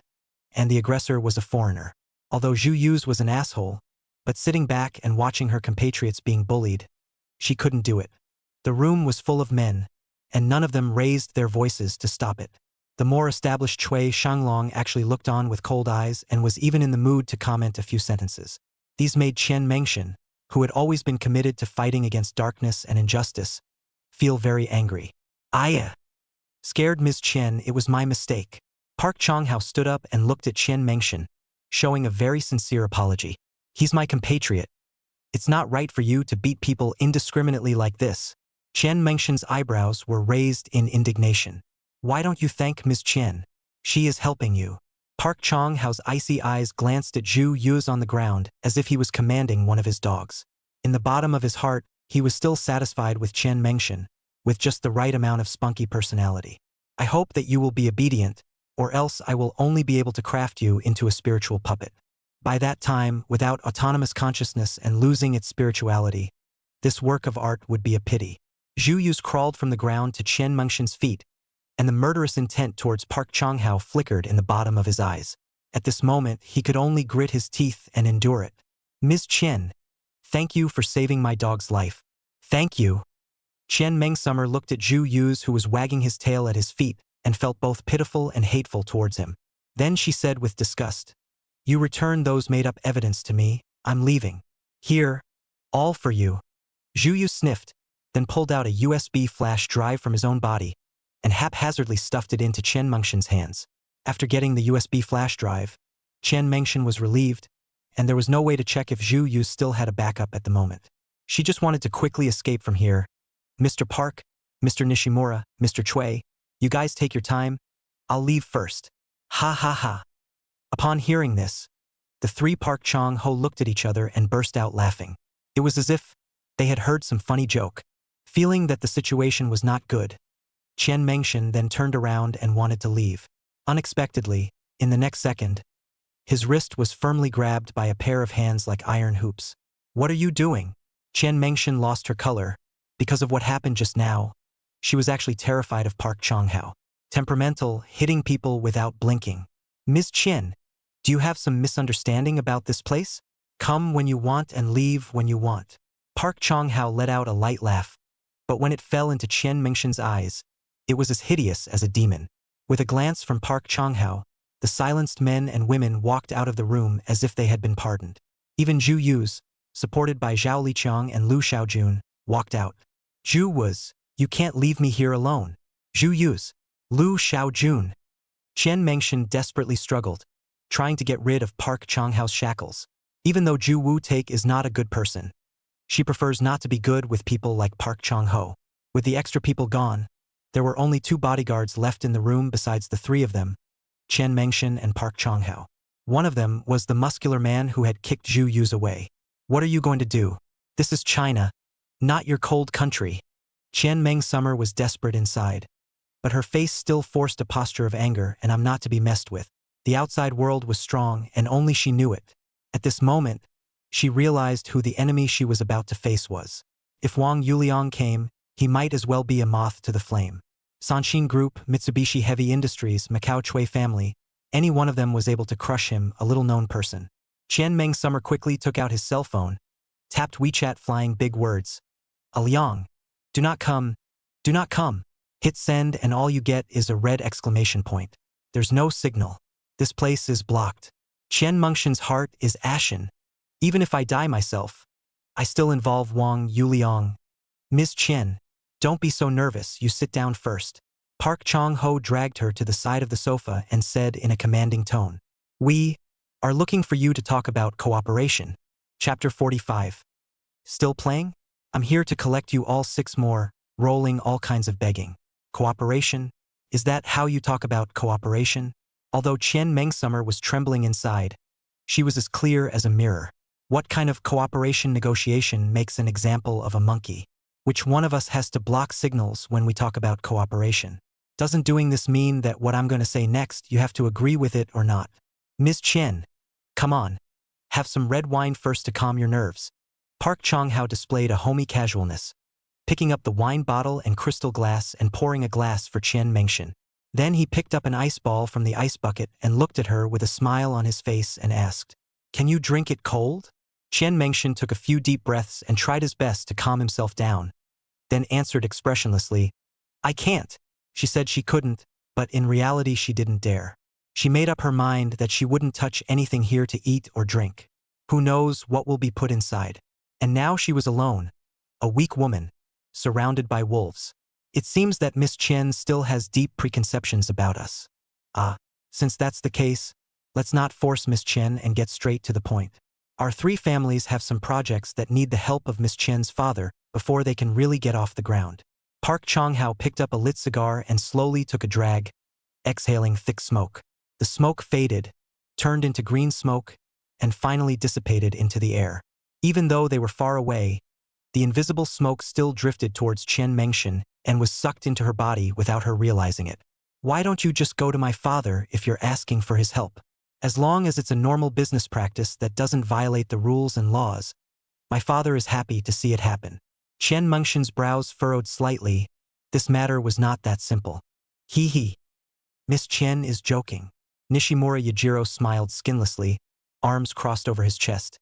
Speaker 1: and the aggressor was a foreigner. Although Zhu Yu's was an asshole, but sitting back and watching her compatriots being bullied, she couldn't do it. The room was full of men, and none of them raised their voices to stop it. The more established Choi Shenglong actually looked on with cold eyes and was even in the mood to comment a few sentences. These made Qian Mengshan, who had always been committed to fighting against darkness and injustice, feel very angry. Scared Ms. Qian, it was my mistake. Park Chang-hao stood up and looked at Qian Mengshan, showing a very sincere apology. He's my compatriot. It's not right for you to beat people indiscriminately like this. Chen Mengshen's eyebrows were raised in indignation. Why don't you thank Ms. Chen? She is helping you. Park Chong-hao's icy eyes glanced at Zhu Yu's on the ground as if he was commanding one of his dogs. In the bottom of his heart, he was still satisfied with Chen Mengshen, with just the right amount of spunky personality. I hope that you will be obedient, or else I will only be able to craft you into a spiritual puppet. By that time, without autonomous consciousness and losing its spirituality, this work of art would be a pity. Zhu Yu's crawled from the ground to Chen Mengshen's feet, and the murderous intent towards Park Chong-hao flickered in the bottom of his eyes. At this moment, he could only grit his teeth and endure it. Ms. Chen, thank you for saving my dog's life. Thank you. Chen Mengsummer looked at Zhu Yu's who was wagging his tail at his feet and felt both pitiful and hateful towards him. Then she said with disgust, You return those made-up evidence to me. I'm leaving. Here, all for you. Zhu Yu sniffed, then pulled out a USB flash drive from his own body and haphazardly stuffed it into Chen Mengshen's hands. After getting the USB flash drive, Chen Mengshen was relieved, and there was no way to check if Zhu Yu still had a backup at the moment. She just wanted to quickly escape from here. Mr. Park, Mr. Nishimura, Mr. Chui, you guys take your time. I'll leave first. Ha ha ha. Upon hearing this, the three Park Chong-ho looked at each other and burst out laughing. It was as if they had heard some funny joke. Feeling that the situation was not good, Chen Mengshen then turned around and wanted to leave. Unexpectedly, in the next second, his wrist was firmly grabbed by a pair of hands like iron hoops. What are you doing? Chen Mengshen lost her color. Because of what happened just now, she was actually terrified of Park Chong-hao. Temperamental, hitting people without blinking. Ms. Chen, do you have some misunderstanding about this place? Come when you want and leave when you want. Park Chong-hao let out a light laugh, but when it fell into Chen Mengshen's eyes, it was as hideous as a demon. With a glance from Park Chong-hao, the silenced men and women walked out of the room as if they had been pardoned. Even Zhu Yu's, supported by Zhao Liqiang and Lu Xiaojun, walked out. Zhu was, you can't leave me here alone. Zhu Yu's, Lu Xiaojun. Chen Mengshen desperately struggled, trying to get rid of Park Chong-hao's shackles. Even though Zhu Wu Take is not a good person, she prefers not to be good with people like Park Chong-ho. With the extra people gone, there were only 2 bodyguards left in the room besides the 3 of them, Chen Mengshen and Park Chong-hao. One of them was the muscular man who had kicked Zhu Yu's away. What are you going to do? This is China, not your cold country. Chen Mengsummer was desperate inside, but her face still forced a posture of anger and I'm not to be messed with. The outside world was strong and only she knew it. At this moment, she realized who the enemy she was about to face was. If Wang Yuliang came, he might as well be a moth to the flame. Sanshin Group, Mitsubishi Heavy Industries, Macau Chui family, any one of them was able to crush him, a little-known person. Chen Mengsummer quickly took out his cell phone, tapped WeChat flying big words. Liang, do not come, do not come. Hit send and all you get is a red exclamation point. There's no signal. This place is blocked. Chen Mengshen's heart is ashen. Even if I die myself, I still involve Wang Yuliang. Ms. Chen, don't be so nervous, you sit down first. Park Chong-ho dragged her to the side of the sofa and said in a commanding tone, We are looking for you to talk about cooperation. Chapter 45. Still playing? I'm here to collect you all 6 more, rolling all kinds of begging. Cooperation? Is that how you talk about cooperation? Although Chen Mengsummer was trembling inside, she was as clear as a mirror. What kind of cooperation negotiation makes an example of a monkey? Which one of us has to block signals when we talk about cooperation? Doesn't doing this mean that what I'm going to say next you have to agree with it or not? Ms. Chen, come on. Have some red wine first to calm your nerves. Park Chong-hao displayed a homey casualness, picking up the wine bottle and crystal glass and pouring a glass for Chen Mengshen. Then he picked up an ice ball from the ice bucket and looked at her with a smile on his face and asked, Can you drink it cold? Chen Mengshen took a few deep breaths and tried his best to calm himself down, then answered expressionlessly, I can't. She said she couldn't, but in reality she didn't dare. She made up her mind that she wouldn't touch anything here to eat or drink. Who knows what will be put inside? And now she was alone, a weak woman, surrounded by wolves. It seems that Miss Chen still has deep preconceptions about us. Since that's the case, Let's not force Miss Chen and get straight to the point. Our three families have some projects that need the help of Miss Chen's father before they can really get off the ground. Park Chong-hao picked up a lit cigar and slowly took a drag, exhaling thick smoke. The smoke faded, turned into green smoke, and finally dissipated into the air. Even though they were far away, the invisible smoke still drifted towards Chen Mengshan and was sucked into her body without her realizing it. Why don't you just go to my father if you're asking for his help? As long as it's a normal business practice that doesn't violate the rules and laws, my father is happy to see it happen. Chen Mengshan's brows furrowed slightly. This matter was not that simple. Hee. Miss Chen is joking. Nishimura Yajiro smiled skinlessly, arms crossed over his chest.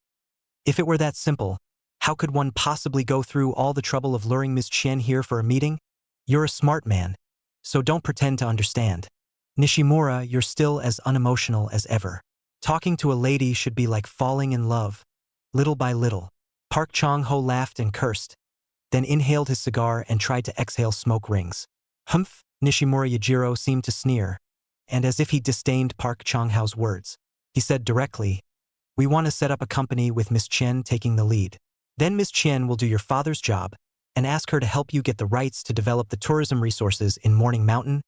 Speaker 1: If it were that simple, how could one possibly go through all the trouble of luring Miss Chen here for a meeting? You're a smart man, so don't pretend to understand. Nishimura, you're still as unemotional as ever. Talking to a lady should be like falling in love, little by little. Park Chong-ho laughed and cursed, then inhaled his cigar and tried to exhale smoke rings. Humph, Nishimura Yajiro seemed to sneer, and as if he disdained Park Chong-ho's words, he said directly, "We want to set up a company with Miss Chen taking the lead. Then Miss Chen will do your father's job and ask her to help you get the rights to develop the tourism resources in Morning Mountain,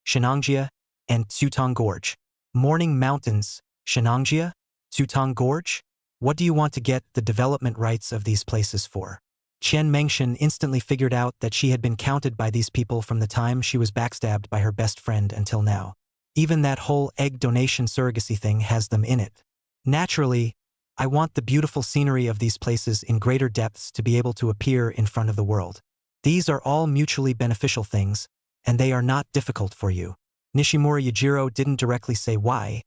Speaker 1: Shenangjia, and Tsutong Gorge." Morning Mountains, Shenangjia, Tsutong Gorge? What do you want to get the development rights of these places for? Chen Mengshan instantly figured out that she had been counted by these people from the time she was backstabbed by her best friend until now. Even that whole egg donation surrogacy thing has them in it. Naturally, I want the beautiful scenery of these places in greater depths to be able to appear in front of the world. These are all mutually beneficial things, and they are not difficult for you. Nishimura Yajiro didn't directly say why,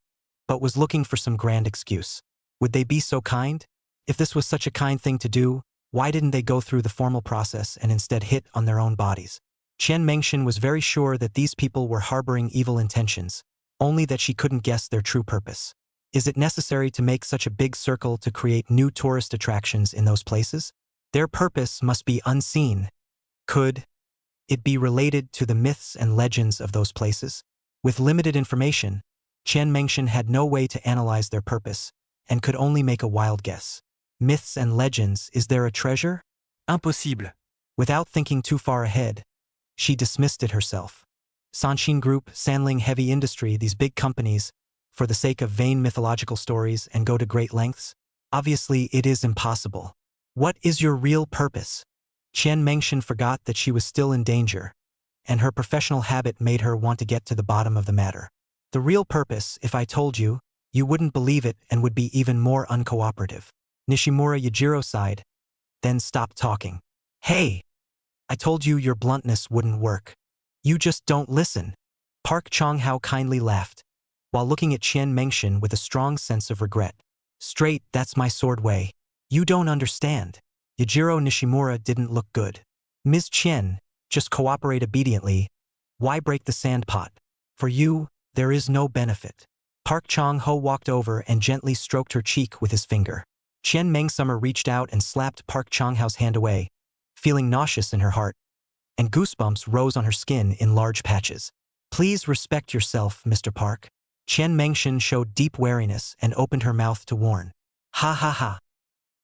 Speaker 1: but was looking for some grand excuse. Would they be so kind? If this was such a kind thing to do, why didn't they go through the formal process and instead hit on their own bodies? Chen Mengshan was very sure that these people were harboring evil intentions, only that she couldn't guess their true purpose. Is it necessary to make such a big circle to create new tourist attractions in those places? Their purpose must be unseen. Could it be related to the myths and legends of those places? With limited information, Chen Mengshan had no way to analyze their purpose and could only make a wild guess. Myths and legends, is there a treasure?
Speaker 2: Impossible.
Speaker 1: Without thinking too far ahead, she dismissed it herself. Sanshin Group, Sanling Heavy Industry, these big companies, for the sake of vain mythological stories and go to great lengths? Obviously, it is impossible. What is your real purpose? Chen Mengshan forgot that she was still in danger, and her professional habit made her want to get to the bottom of the matter. The real purpose, if I told you, you wouldn't believe it and would be even more uncooperative. Nishimura Yajiro sighed, then stopped talking. Hey! I told you your bluntness wouldn't work. You just don't listen. Park Chong-hao kindly laughed, while looking at Chen Mengshan with a strong sense of regret. Straight, that's my sword way. You don't understand. Yajiro Nishimura didn't look good. Ms. Chen, just cooperate obediently. Why break the sandpot? For you, there is no benefit. Park Chong-ho walked over and gently stroked her cheek with his finger. Chen Mengsummer reached out and slapped Park Chong-hao's hand away, feeling nauseous in her heart, and goosebumps rose on her skin in large patches. Please respect yourself, Mr. Park. Chen Mengshan showed deep wariness and opened her mouth to warn. Ha ha ha.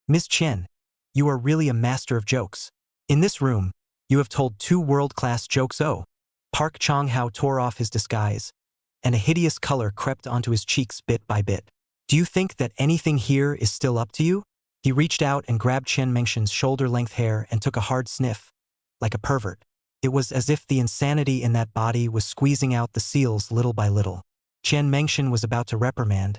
Speaker 1: Miss Chen, you are really a master of jokes. In this room, you have told 2 world-class jokes. Oh. Park Chong-hao tore off his disguise, and a hideous color crept onto his cheeks bit by bit. Do you think that anything here is still up to you? He reached out and grabbed Chen Mengshan's shoulder-length hair and took a hard sniff, like a pervert. It was as if the insanity in that body was squeezing out the seals little by little. Chen Mengshan was about to reprimand,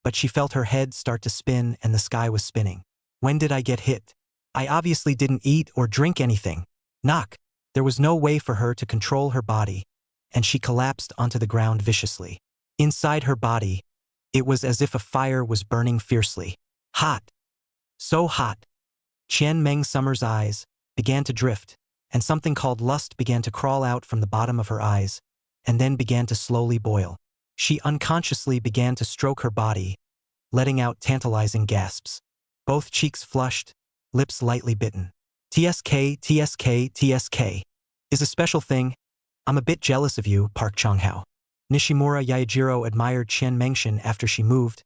Speaker 1: but she felt her head start to spin and the sky was spinning. When did I get hit? I obviously didn't eat or drink anything. Knock. There was no way for her to control her body, and she collapsed onto the ground viciously. Inside her body, it was as if a fire was burning fiercely. Hot. So hot. Chen Mengsummer's eyes began to drift, and something called lust began to crawl out from the bottom of her eyes, and then began to slowly boil. She unconsciously began to stroke her body, letting out tantalizing gasps. Both cheeks flushed, lips lightly bitten. TSK, TSK, TSK. Is a special thing. I'm a bit jealous of you, Park Chong-hao. Nishimura Yaijiro admired Chen Mengshin after she moved.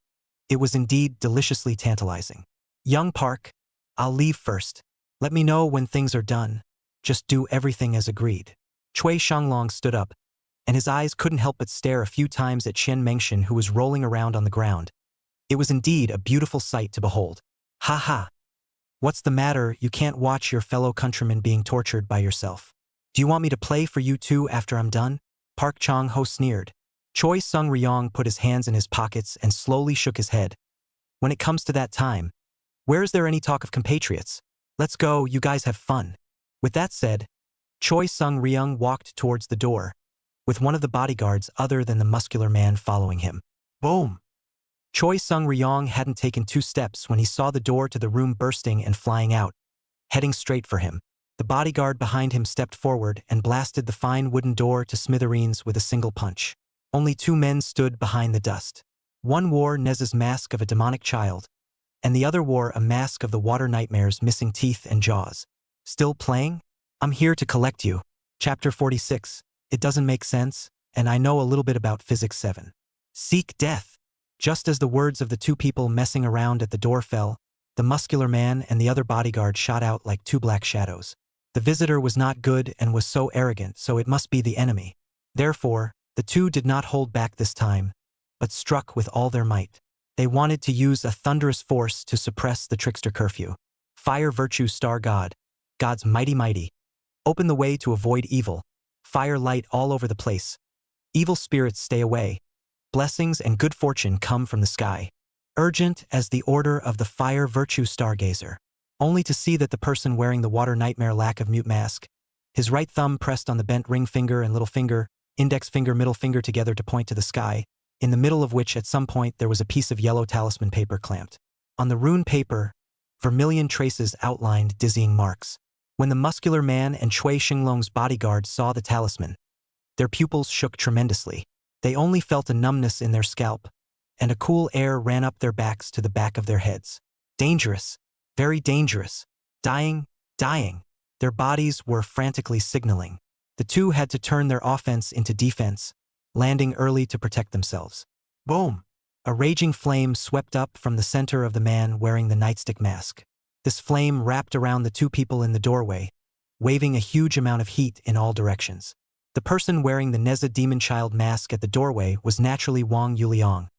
Speaker 1: It was indeed deliciously tantalizing. Young Park, I'll leave first. Let me know when things are done. Just do everything as agreed. Chui Shanglong stood up, and his eyes couldn't help but stare a few times at Chen Mengshin, who was rolling around on the ground. It was indeed a beautiful sight to behold. Ha ha! What's the matter? You can't watch your fellow countrymen being tortured by yourself. Do you want me to play for you too after I'm done? Park Chong-ho sneered. Choi Sung-ryong put his hands in his pockets and slowly shook his head. When it comes to that time, where is there any talk of compatriots? Let's go, you guys have fun. With that said, Choi Sung-ryong walked towards the door, with one of the bodyguards other than the muscular man following him. Boom! Choi Sung-ryong hadn't taken 2 steps when he saw the door to the room bursting and flying out, heading straight for him. The bodyguard behind him stepped forward and blasted the fine wooden door to smithereens with a single punch. Only 2 men stood behind the dust. One wore Nez's mask of a demonic child, and the other wore a mask of the water nightmare's missing teeth and jaws. Still playing? I'm here to collect you. Chapter 46. It doesn't make sense, and I know a little bit about Physics 7. Seek death. Just as the words of the 2 people messing around at the door fell, the muscular man and the other bodyguard shot out like 2 black shadows. The visitor was not good and was so arrogant, so it must be the enemy. Therefore, the 2 did not hold back this time, but struck with all their might. They wanted to use a thunderous force to suppress the trickster curfew. Fire virtue star God, God's mighty. Open the way to avoid evil. Fire light all over the place. Evil spirits stay away. Blessings and good fortune come from the sky. Urgent as the order of the fire virtue stargazer. Only to see that the person wearing the water nightmare lack of mute mask, his right thumb pressed on the bent ring finger and little finger, index finger, middle finger together to point to the sky, in the middle of which at some point there was a piece of yellow talisman paper clamped. On the rune paper, vermilion traces outlined dizzying marks. When the muscular man and Chui Shinglong's bodyguard saw the talisman, their pupils shook tremendously. They only felt a numbness in their scalp, and a cool air ran up their backs to the back of their heads. Dangerous. Very dangerous. Dying. Their bodies were frantically signaling. The 2 had to turn their offense into defense, landing early to protect themselves. Boom! A raging flame swept up from the center of the man wearing the nightstick mask. This flame wrapped around the 2 people in the doorway, waving a huge amount of heat in all directions. The person wearing the Neza demon child mask at the doorway was naturally Wang Yuliang,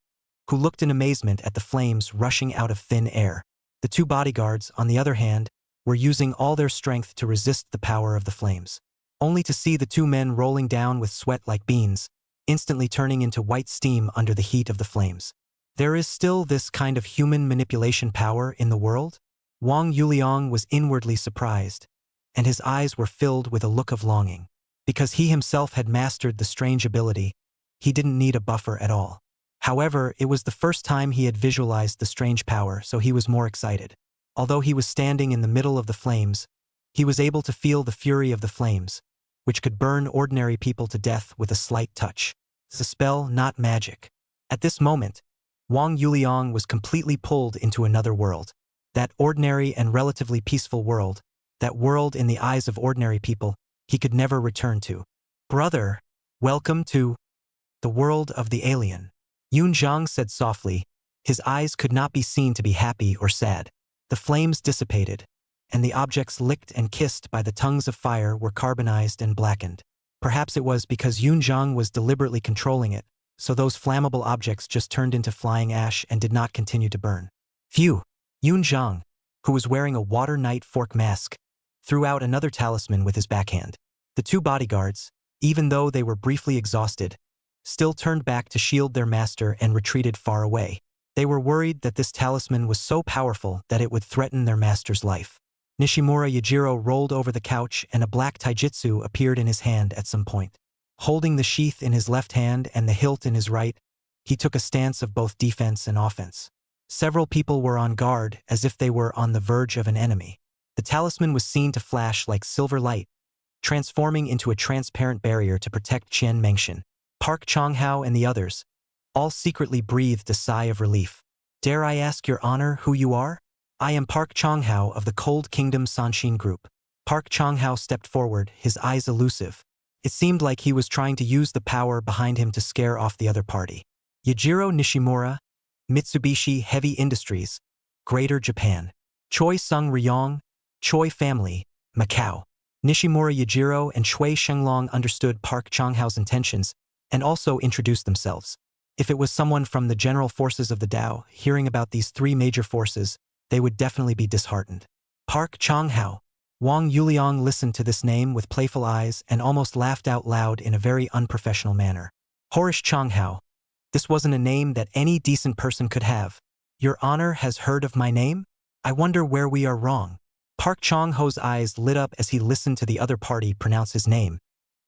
Speaker 1: who looked in amazement at the flames rushing out of thin air. The 2 bodyguards, on the other hand, were using all their strength to resist the power of the flames, only to see the 2 men rolling down with sweat like beans, instantly turning into white steam under the heat of the flames. There is still this kind of human manipulation power in the world? Wang Yuliang was inwardly surprised, and his eyes were filled with a look of longing. Because he himself had mastered the strange ability, he didn't need a buffer at all. However, it was the first time he had visualized the strange power, so he was more excited. Although he was standing in the middle of the flames, he was able to feel the fury of the flames, which could burn ordinary people to death with a slight touch. It's a spell, not magic. At this moment, Wang Yuliang was completely pulled into another world. That ordinary and relatively peaceful world, that world in the eyes of ordinary people, he could never return to. Brother, welcome to the world of the alien. Yun Zhang said softly. His eyes could not be seen to be happy or sad. The flames dissipated, and the objects licked and kissed by the tongues of fire were carbonized and blackened. Perhaps it was because Yun Zhang was deliberately controlling it, so those flammable objects just turned into flying ash and did not continue to burn. Phew! Yun Zhang, who was wearing a water knight fork mask, threw out another talisman with his backhand. The 2 bodyguards, even though they were briefly exhausted, still turned back to shield their master and retreated far away. They were worried that this talisman was so powerful that it would threaten their master's life. Nishimura Yajiro rolled over the couch and a black taijutsu appeared in his hand at some point. Holding the sheath in his left hand and the hilt in his right, he took a stance of both defense and offense. Several people were on guard as if they were on the verge of an enemy. The talisman was seen to flash like silver light, transforming into a transparent barrier to protect Chen Mengshin. Park Chonghao and the others, all secretly breathed a sigh of relief. Dare I ask your honor who you are? I am Park Chonghao of the Cold Kingdom Sanshin Group. Park Chonghao stepped forward, his eyes elusive, It seemed like he was trying to use the power behind him to scare off the other party. Yajiro Nishimura, Mitsubishi Heavy Industries, Greater Japan. Choi Sung Ryong, Choi family, Macau. Nishimura Yajiro and Chui Shenglong understood Park Chang-hao's intentions and also introduced themselves. If it was someone from the general forces of the Tao hearing about these three major forces, they would definitely be disheartened. Park Chang-hao. Wang Yuliang listened to this name with playful eyes and almost laughed out loud in a very unprofessional manner. Horish Chang-hao. This wasn't a name that any decent person could have. Your Honor has heard of my name? I wonder where we are wrong. Park Chang-ho's eyes lit up as he listened to the other party pronounce his name.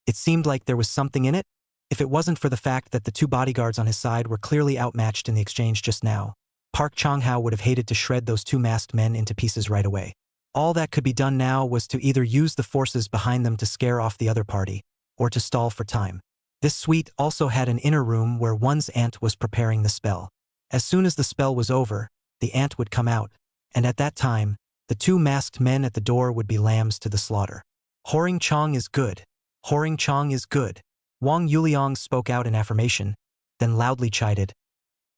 Speaker 1: It seemed like there was something in it. If it wasn't for the fact that the two bodyguards on his side were clearly outmatched in the exchange just now, Park Chang-hao would have hated to shred those two masked men into pieces right away. All that could be done now was to either use the forces behind them to scare off the other party, or to stall for time. This suite also had an inner room where one's aunt was preparing the spell. As soon as the spell was over, the aunt would come out, and at that time, the two masked men at the door would be lambs to the slaughter. Horing Chong is good. Horing Chong is good. Wang Yuliang spoke out in affirmation, then loudly chided.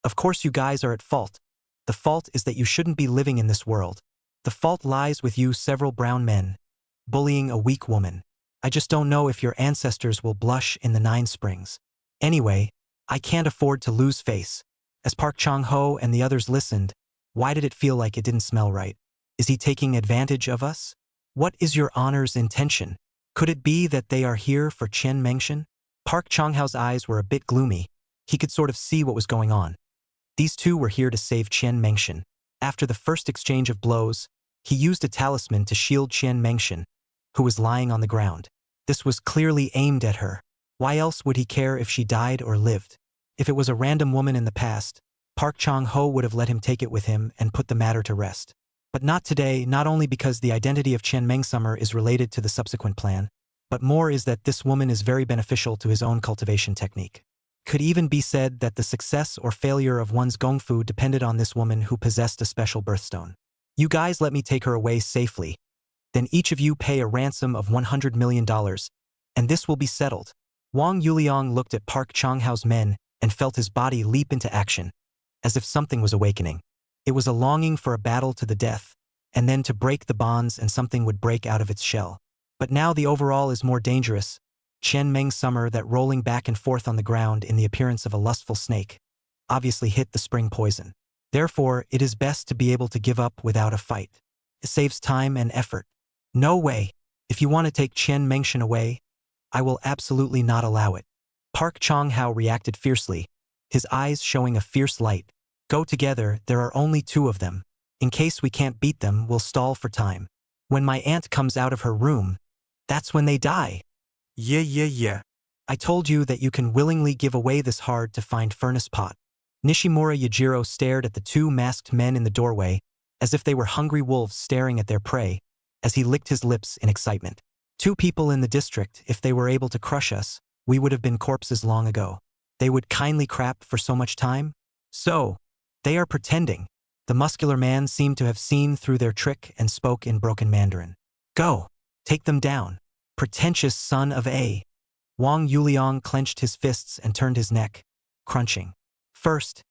Speaker 1: Of course you guys are at fault. The fault is that you shouldn't be living in this world. The fault lies with you several brown men, bullying a weak woman. I just don't know if your ancestors will blush in the 9 springs. Anyway, I can't afford to lose face. As Park Chang-ho and the others listened, why did it feel like it didn't smell right? Is he taking advantage of us? What is your Honor's intention? Could it be that they are here for Chen Mengshan? Park Chang-hao's eyes were a bit gloomy. He could sort of see what was going on. These two were here to save Chen Mengshan. After the first exchange of blows, he used a talisman to shield Chen Mengshan, who was lying on the ground. This was clearly aimed at her. Why else would he care if she died or lived? If it was a random woman in the past, Park Chang-ho would have let him take it with him and put the matter to rest. But not today, not only because the identity of Chen Mengsummer is related to the subsequent plan, but more is that this woman is very beneficial to his own cultivation technique. Could even be said that the success or failure of one's gongfu depended on this woman who possessed a special birthstone. You guys let me take her away safely. Then each of you pay a ransom of $100 million, and this will be settled. Wang Yuliang looked at Park Chang-hao's men and felt his body leap into action, as if something was awakening. It was a longing for a battle to the death, and then to break the bonds and something would break out of its shell. But now the overall is more dangerous. Chen Mengsummer, that rolling back and forth on the ground in the appearance of a lustful snake, obviously hit the spring poison. Therefore, it is best to be able to give up without a fight. It saves time and effort. No way. If you want to take Chen Mengshan away, I will absolutely not allow it. Park Chang-hao reacted fiercely, his eyes showing a fierce light. Go together, there are only 2 of them. In case we can't beat them, we'll stall for time. When my aunt comes out of her room, that's when they die. Yeah. I told you that you can willingly give away this hard-to-find furnace pot. Nishimura Yajiro stared at the 2 masked men in the doorway, as if they were hungry wolves staring at their prey, as he licked his lips in excitement. 2 people in the district, if they were able to crush us, we would have been corpses long ago. They would kindly crap for so much time? So, they are pretending. The muscular man seemed to have seen through their trick and spoke in broken Mandarin. Go! Take them down. Pretentious son of a. Wang Yuliang clenched his fists and turned his neck, crunching. First,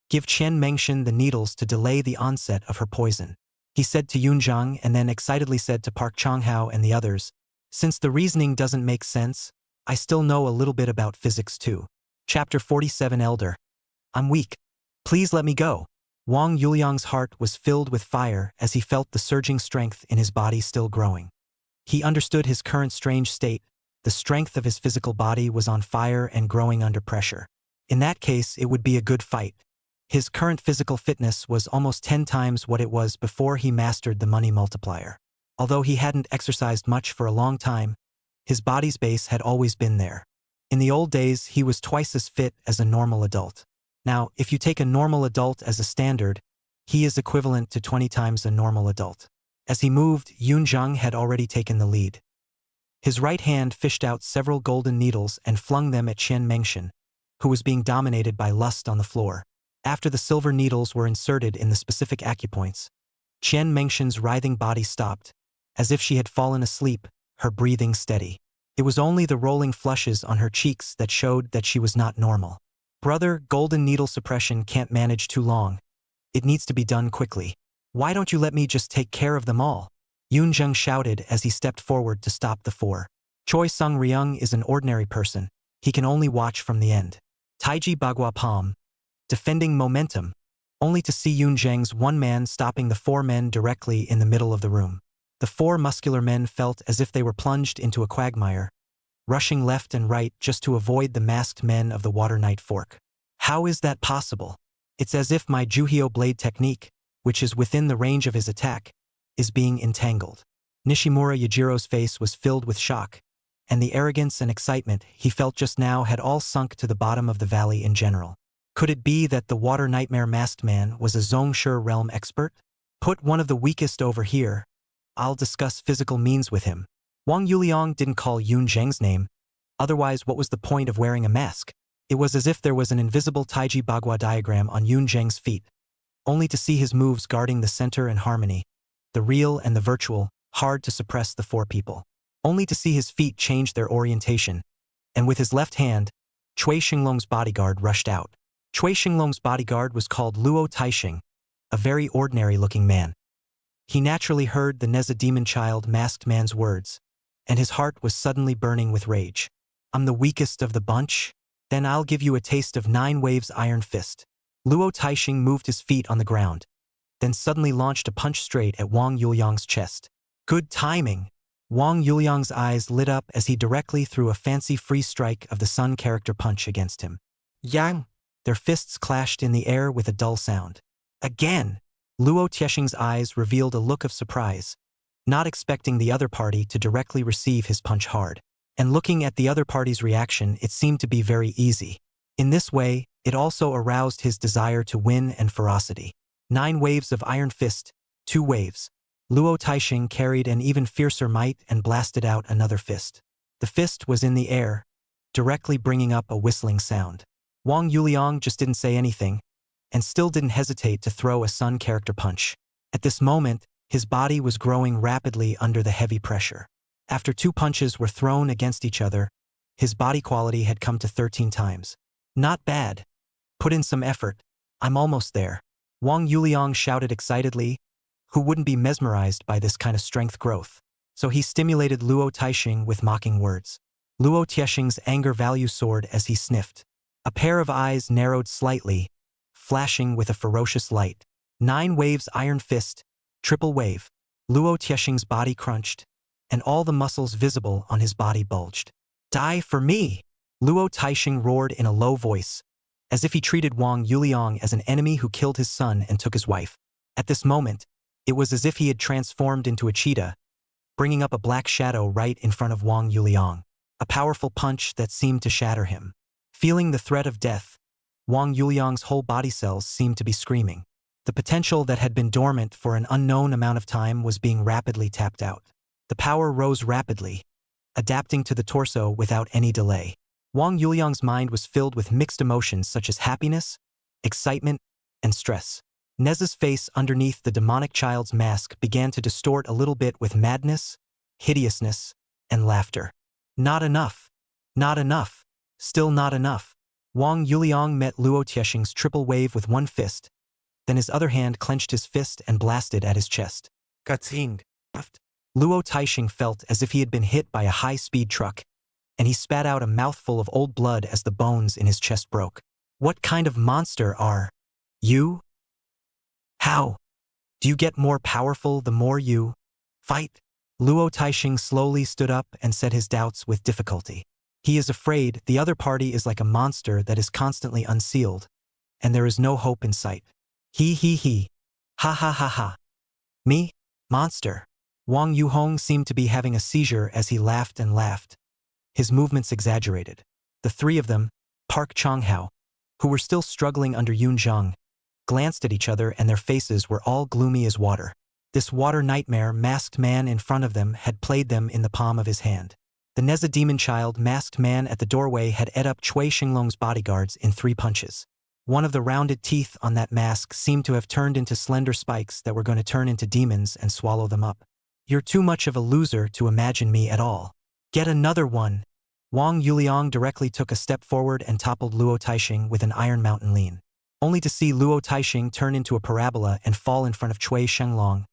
Speaker 1: give Chen Mengshan the needles to delay the onset of her poison. He said to Yunzhang and then excitedly said to Park Chang-hao and the others, since the reasoning doesn't make sense, I still know a little bit about physics too. Chapter 47 Elder. I'm weak. Please let me go. Wang Yuliang's heart was filled with fire as he felt the surging strength in his body still growing. He understood his current strange state. The strength of his physical body was on fire and growing under pressure. In that case, it would be a good fight. His current physical fitness was almost 10 times what it was before he mastered the money multiplier. Although he hadn't exercised much for a long time, his body's base had always been there. In the old days, he was twice as fit as a normal adult. Now, if you take a normal adult as a standard, he is equivalent to 20 times a normal adult. As he moved, Yunzhang had already taken the lead. His right hand fished out several golden needles and flung them at Chen Mengshan, who was being dominated by lust on the floor. After the silver needles were inserted in the specific acupoints, Chen Mengshan's writhing body stopped, as if she had fallen asleep, her breathing steady. It was only the rolling flushes on her cheeks that showed that she was not normal. Brother, golden needle suppression can't manage too long. It needs to be done quickly. Why don't you let me just take care of them all? Yoon Jung shouted as he stepped forward to stop the four. Choi Sung Ryung is an ordinary person. He can only watch from the end. Taiji Bagua Palm, defending momentum, only to see Yoon Jung's one man stopping the four men directly in the middle of the room. The four muscular men felt as if they were plunged into a quagmire, rushing left and right just to avoid the masked men of the Water Knight Fork. How is that possible? It's as if my Juhyo blade technique, which is within the range of his attack, is being entangled. Nishimura Yajiro's face was filled with shock, and the arrogance and excitement he felt just now had all sunk to the bottom of the valley in general. Could it be that the Water Nightmare masked man was a Zhongshe realm expert? Put one of the weakest over here. I'll discuss physical means with him. Wang Yuliang didn't call Yoon Jung's name. Otherwise, what was the point of wearing a mask? It was as if there was an invisible Taiji Bagua diagram on Yoon Jung's feet, only to see his moves guarding the center and harmony, the real and the virtual, hard to suppress the four people. Only to see his feet change their orientation, and with his left hand, Cui Xinglong's bodyguard rushed out. Cui Xinglong's bodyguard was called Luo Taixing, a very ordinary-looking man. He naturally heard the Neza demon child masked man's words, and his heart was suddenly burning with rage. I'm the weakest of the bunch? Then I'll give you a taste of 9 Waves Iron Fist. Luo Taixing moved his feet on the ground, then suddenly launched a punch straight at Wang Yuliang's chest. Good timing! Wang Yuliang's eyes lit up as he directly threw a fancy free strike of the Sun character punch against him. Yang! Their fists clashed in the air with a dull sound. Again! Luo Taixing's eyes revealed a look of surprise, not expecting the other party to directly receive his punch hard. And looking at the other party's reaction, it seemed to be very easy. In this way, it also aroused his desire to win and ferocity. 9 waves of Iron Fist, 2 waves. Luo Taixing carried an even fiercer might and blasted out another fist. The fist was in the air, directly bringing up a whistling sound. Wang Yuliang just didn't say anything, and still didn't hesitate to throw a Sun character punch. At this moment, his body was growing rapidly under the heavy pressure. After 2 punches were thrown against each other, his body quality had come to 13 times. Not bad. Put in some effort. I'm almost there. Wang Yuliang shouted excitedly. Who wouldn't be mesmerized by this kind of strength growth? So he stimulated Luo Taixing with mocking words. Luo Taixing's anger value soared as he sniffed. A pair of eyes narrowed slightly, flashing with a ferocious light. 9 waves Iron Fist, triple wave. Luo Taixing's body crunched, and all the muscles visible on his body bulged. Die for me! Luo Taixing roared in a low voice, as if he treated Wang Yuliang as an enemy who killed his son and took his wife. At this moment, it was as if he had transformed into a cheetah, bringing up a black shadow right in front of Wang Yuliang. A powerful punch that seemed to shatter him. Feeling the threat of death, Wang Yuliang's whole body cells seemed to be screaming. The potential that had been dormant for an unknown amount of time was being rapidly tapped out. The power rose rapidly, adapting to the torso without any delay. Wang Yuliang's mind was filled with mixed emotions such as happiness, excitement, and stress. Neza's face underneath the demonic child's mask began to distort a little bit with madness, hideousness, and laughter. Not enough. Not enough. Still not enough. Wang Yuliang met Luo Taixing's triple wave with one fist, then his other hand clenched his fist and blasted at his chest. Katsing. Luo Taixing felt as if he had been hit by a high-speed truck, and he spat out a mouthful of old blood as the bones in his chest broke. What kind of monster are you? How do you get more powerful the more you fight? Luo Taixing slowly stood up and said his doubts with difficulty. He is afraid the other party is like a monster that is constantly unsealed, and there is no hope in sight. He. Ha ha ha ha. Me? Monster. Wang Yuhong seemed to be having a seizure as he laughed and laughed. His movements exaggerated. The 3 of them, Park Changhao, who were still struggling under Yoon Jung, glanced at each other and their faces were all gloomy as water. This water nightmare masked man in front of them had played them in the palm of his hand. The Neza demon child masked man at the doorway had ate up Cui Xinglong's bodyguards in 3 punches. One of the rounded teeth on that mask seemed to have turned into slender spikes that were going to turn into demons and swallow them up. You're too much of a loser to imagine me at all. Get another one. Wang Yuliang directly took a step forward and toppled Luo Taixing with an Iron Mountain lean, only to see Luo Taixing turn into a parabola and fall in front of Cui Shenglong,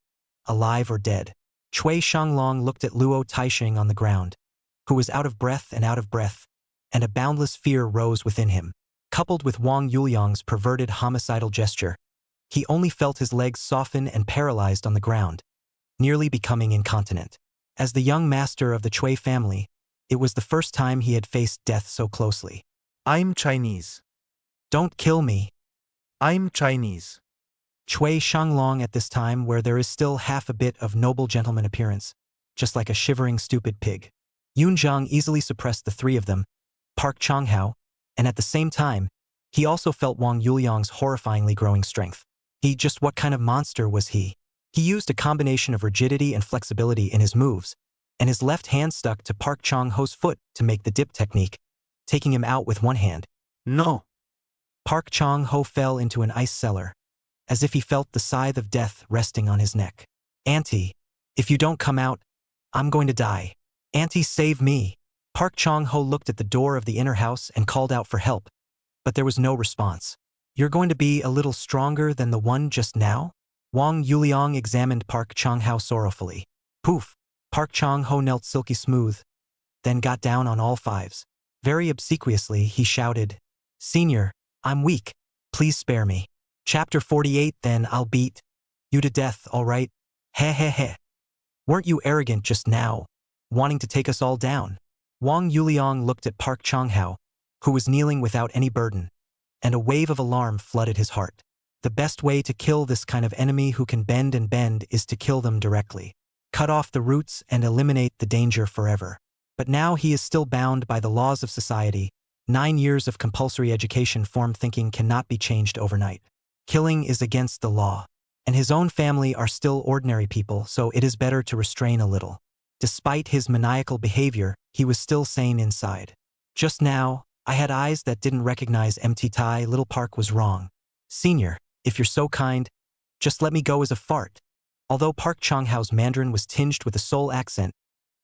Speaker 1: alive or dead. Cui Shenglong looked at Luo Taixing on the ground, who was out of breath, and a boundless fear rose within him. Coupled with Wang Yuliang's perverted homicidal gesture, he only felt his legs soften and paralyzed on the ground, nearly becoming incontinent. As the young master of the Cui family, it was the first time he had faced death so closely.
Speaker 2: I'm Chinese.
Speaker 1: Don't kill me.
Speaker 2: I'm Chinese.
Speaker 1: Cui Shenglong at this time where there is still half a bit of noble gentleman appearance, just like a shivering stupid pig. Yunzhang easily suppressed the three of them, Park Changhao, and at the same time, he also felt Wang Yuliang's horrifyingly growing strength. What kind of monster was he? He used a combination of rigidity and flexibility in his moves, and his left hand stuck to Park Chang-ho's foot to make the dip technique, taking him out with one hand.
Speaker 2: No.
Speaker 1: Park Chang-ho fell into an ice cellar, as if he felt the scythe of death resting on his neck. Auntie, if you don't come out, I'm going to die. Auntie, save me. Park Chang-ho looked at the door of the inner house and called out for help, but there was no response. You're going to be a little stronger than the one just now? Wang Yuliang examined Park Chang-ho sorrowfully. Poof! Park Chang-ho knelt silky smooth, then got down on all fives. Very obsequiously, he shouted, Senior, I'm weak. Please spare me. Chapter 48. Then I'll beat you to death, all right? Heh heh heh. Weren't you arrogant just now, wanting to take us all down? Wang Yuliang looked at Park Chang-ho, who was kneeling without any burden, and a wave of alarm flooded his heart. The best way to kill this kind of enemy who can bend and bend is to kill them directly. Cut off the roots and eliminate the danger forever. But now he is still bound by the laws of society. 9 years of compulsory education form thinking cannot be changed overnight. Killing is against the law, and his own family are still ordinary people, so it is better to restrain a little. Despite his maniacal behavior, he was still sane inside. Just now, I had eyes that didn't recognize empty Tai. Little Park was wrong. Senior, if you're so kind, just let me go as a fart. Although Park Chang-ho's Mandarin was tinged with a Seoul accent,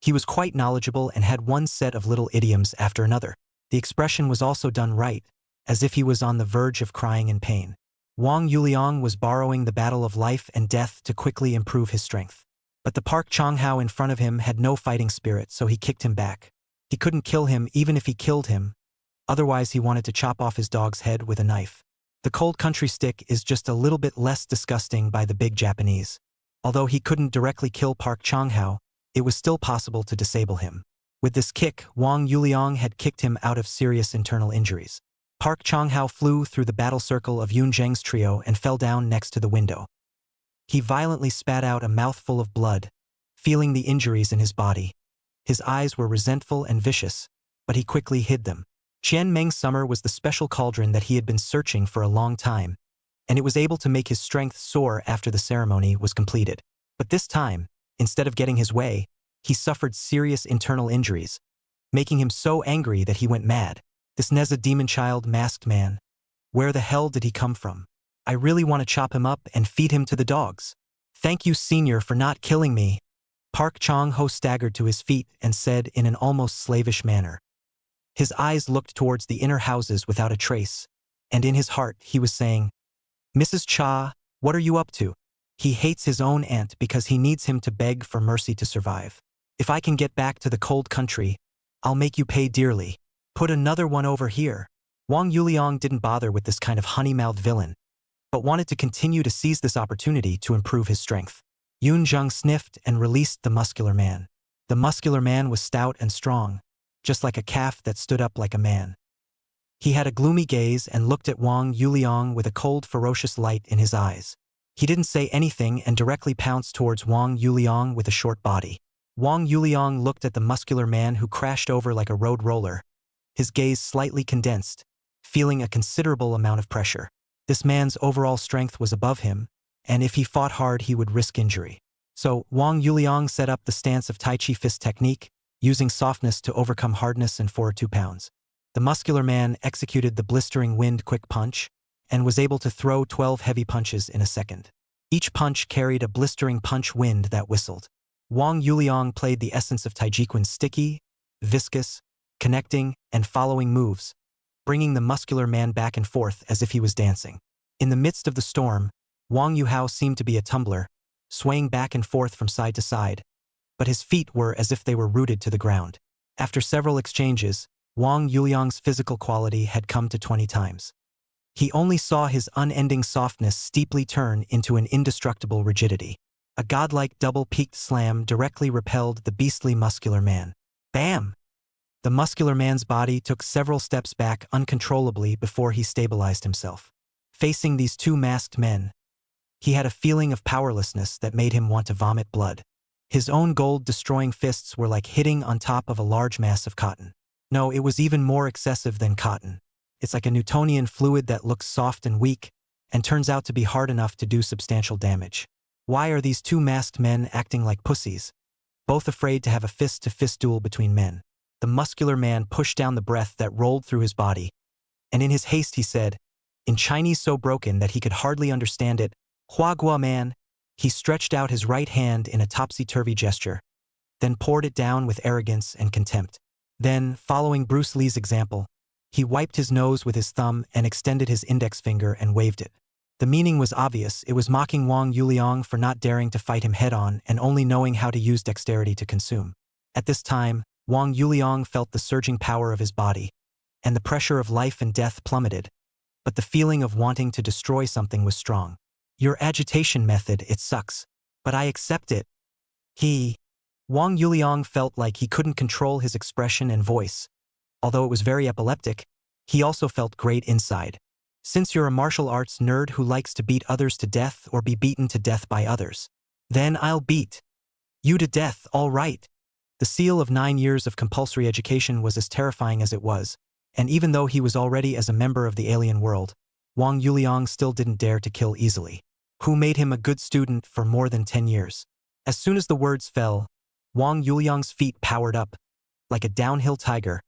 Speaker 1: he was quite knowledgeable and had one set of little idioms after another. The expression was also done right, as if he was on the verge of crying in pain. Wang Yuliang was borrowing the battle of life and death to quickly improve his strength. But the Park Chang-ho in front of him had no fighting spirit, so he kicked him back. He couldn't kill him even if he killed him. Otherwise, he wanted to chop off his dog's head with a knife. The cold country stick is just a little bit less disgusting by the big Japanese. Although he couldn't directly kill Park Chang-ho, it was still possible to disable him. With this kick, Wang Yuliang had kicked him out of serious internal injuries. Park Chang-ho flew through the battle circle of Yun Zheng's trio and fell down next to the window. He violently spat out a mouthful of blood, feeling the injuries in his body. His eyes were resentful and vicious, but he quickly hid them. Qian Meng's summer was the special cauldron that he had been searching for a long time, and it was able to make his strength soar after the ceremony was completed. But this time, instead of getting his way, he suffered serious internal injuries, making him so angry that he went mad. This Neza demon child masked man. Where the hell did he come from? I really want to chop him up and feed him to the dogs. Thank you, Senior, for not killing me. Park Chang-ho staggered to his feet and said in an almost slavish manner. His eyes looked towards the inner houses without a trace, and in his heart he was saying, Mrs. Cha, what are you up to? He hates his own aunt because he needs him to beg for mercy to survive. If I can get back to the cold country, I'll make you pay dearly. Put another one over here. Wang Yuliang didn't bother with this kind of honey-mouthed villain, but wanted to continue to seize this opportunity to improve his strength. Yun Zheng sniffed and released the muscular man. The muscular man was stout and strong, just like a calf that stood up like a man. He had a gloomy gaze and looked at Wang Yuliang with a cold, ferocious light in his eyes. He didn't say anything and directly pounced towards Wang Yuliang with a short body. Wang Yuliang looked at the muscular man who crashed over like a road roller, his gaze slightly condensed, feeling a considerable amount of pressure. This man's overall strength was above him, and if he fought hard he would risk injury. So Wang Yuliang set up the stance of Tai Chi fist technique, using softness to overcome hardness and 4 2 pounds. The muscular man executed the blistering wind quick punch, and was able to throw 12 heavy punches in a second. Each punch carried a blistering punch wind that whistled. Wang Yuliang played the essence of Taijiquan's sticky, viscous, connecting, and following moves, bringing the muscular man back and forth as if he was dancing. In the midst of the storm, Wang Yuhao seemed to be a tumbler, swaying back and forth from side to side, but his feet were as if they were rooted to the ground. After several exchanges, Wang Yuliang's physical quality had come to 20 times. He only saw his unending softness steeply turn into an indestructible rigidity. A godlike double-peaked slam directly repelled the beastly muscular man. Bam! The muscular man's body took several steps back uncontrollably before he stabilized himself. Facing these two masked men, he had a feeling of powerlessness that made him want to vomit blood. His own gold-destroying fists were like hitting on top of a large mass of cotton. No, it was even more excessive than cotton. It's like a Newtonian fluid that looks soft and weak, and turns out to be hard enough to do substantial damage. Why are these two masked men acting like pussies, both afraid to have a fist-to-fist duel between men? The muscular man pushed down the breath that rolled through his body, and in his haste he said, in Chinese so broken that he could hardly understand it, "Hua Gua man." He stretched out his right hand in a topsy-turvy gesture, then poured it down with arrogance and contempt. Then, following Bruce Lee's example, he wiped his nose with his thumb and extended his index finger and waved it. The meaning was obvious. It was mocking Wang Yuliang for not daring to fight him head-on and only knowing how to use dexterity to consume. At this time, Wang Yuliang felt the surging power of his body, and the pressure of life and death plummeted, but the feeling of wanting to destroy something was strong. Your agitation method, it sucks, but I accept it. Wang Yuliang felt like he couldn't control his expression and voice. Although it was very epileptic, he also felt great inside. Since you're a martial arts nerd who likes to beat others to death or be beaten to death by others, then I'll beat you to death, all right. The seal of 9 years of compulsory education was as terrifying as it was, and even though he was already as a member of the alien world, Wang Yuliang still didn't dare to kill easily. Who made him a good student for more than 10 years? As soon as the words fell, Wang Yuliang's feet powered up, like a downhill tiger,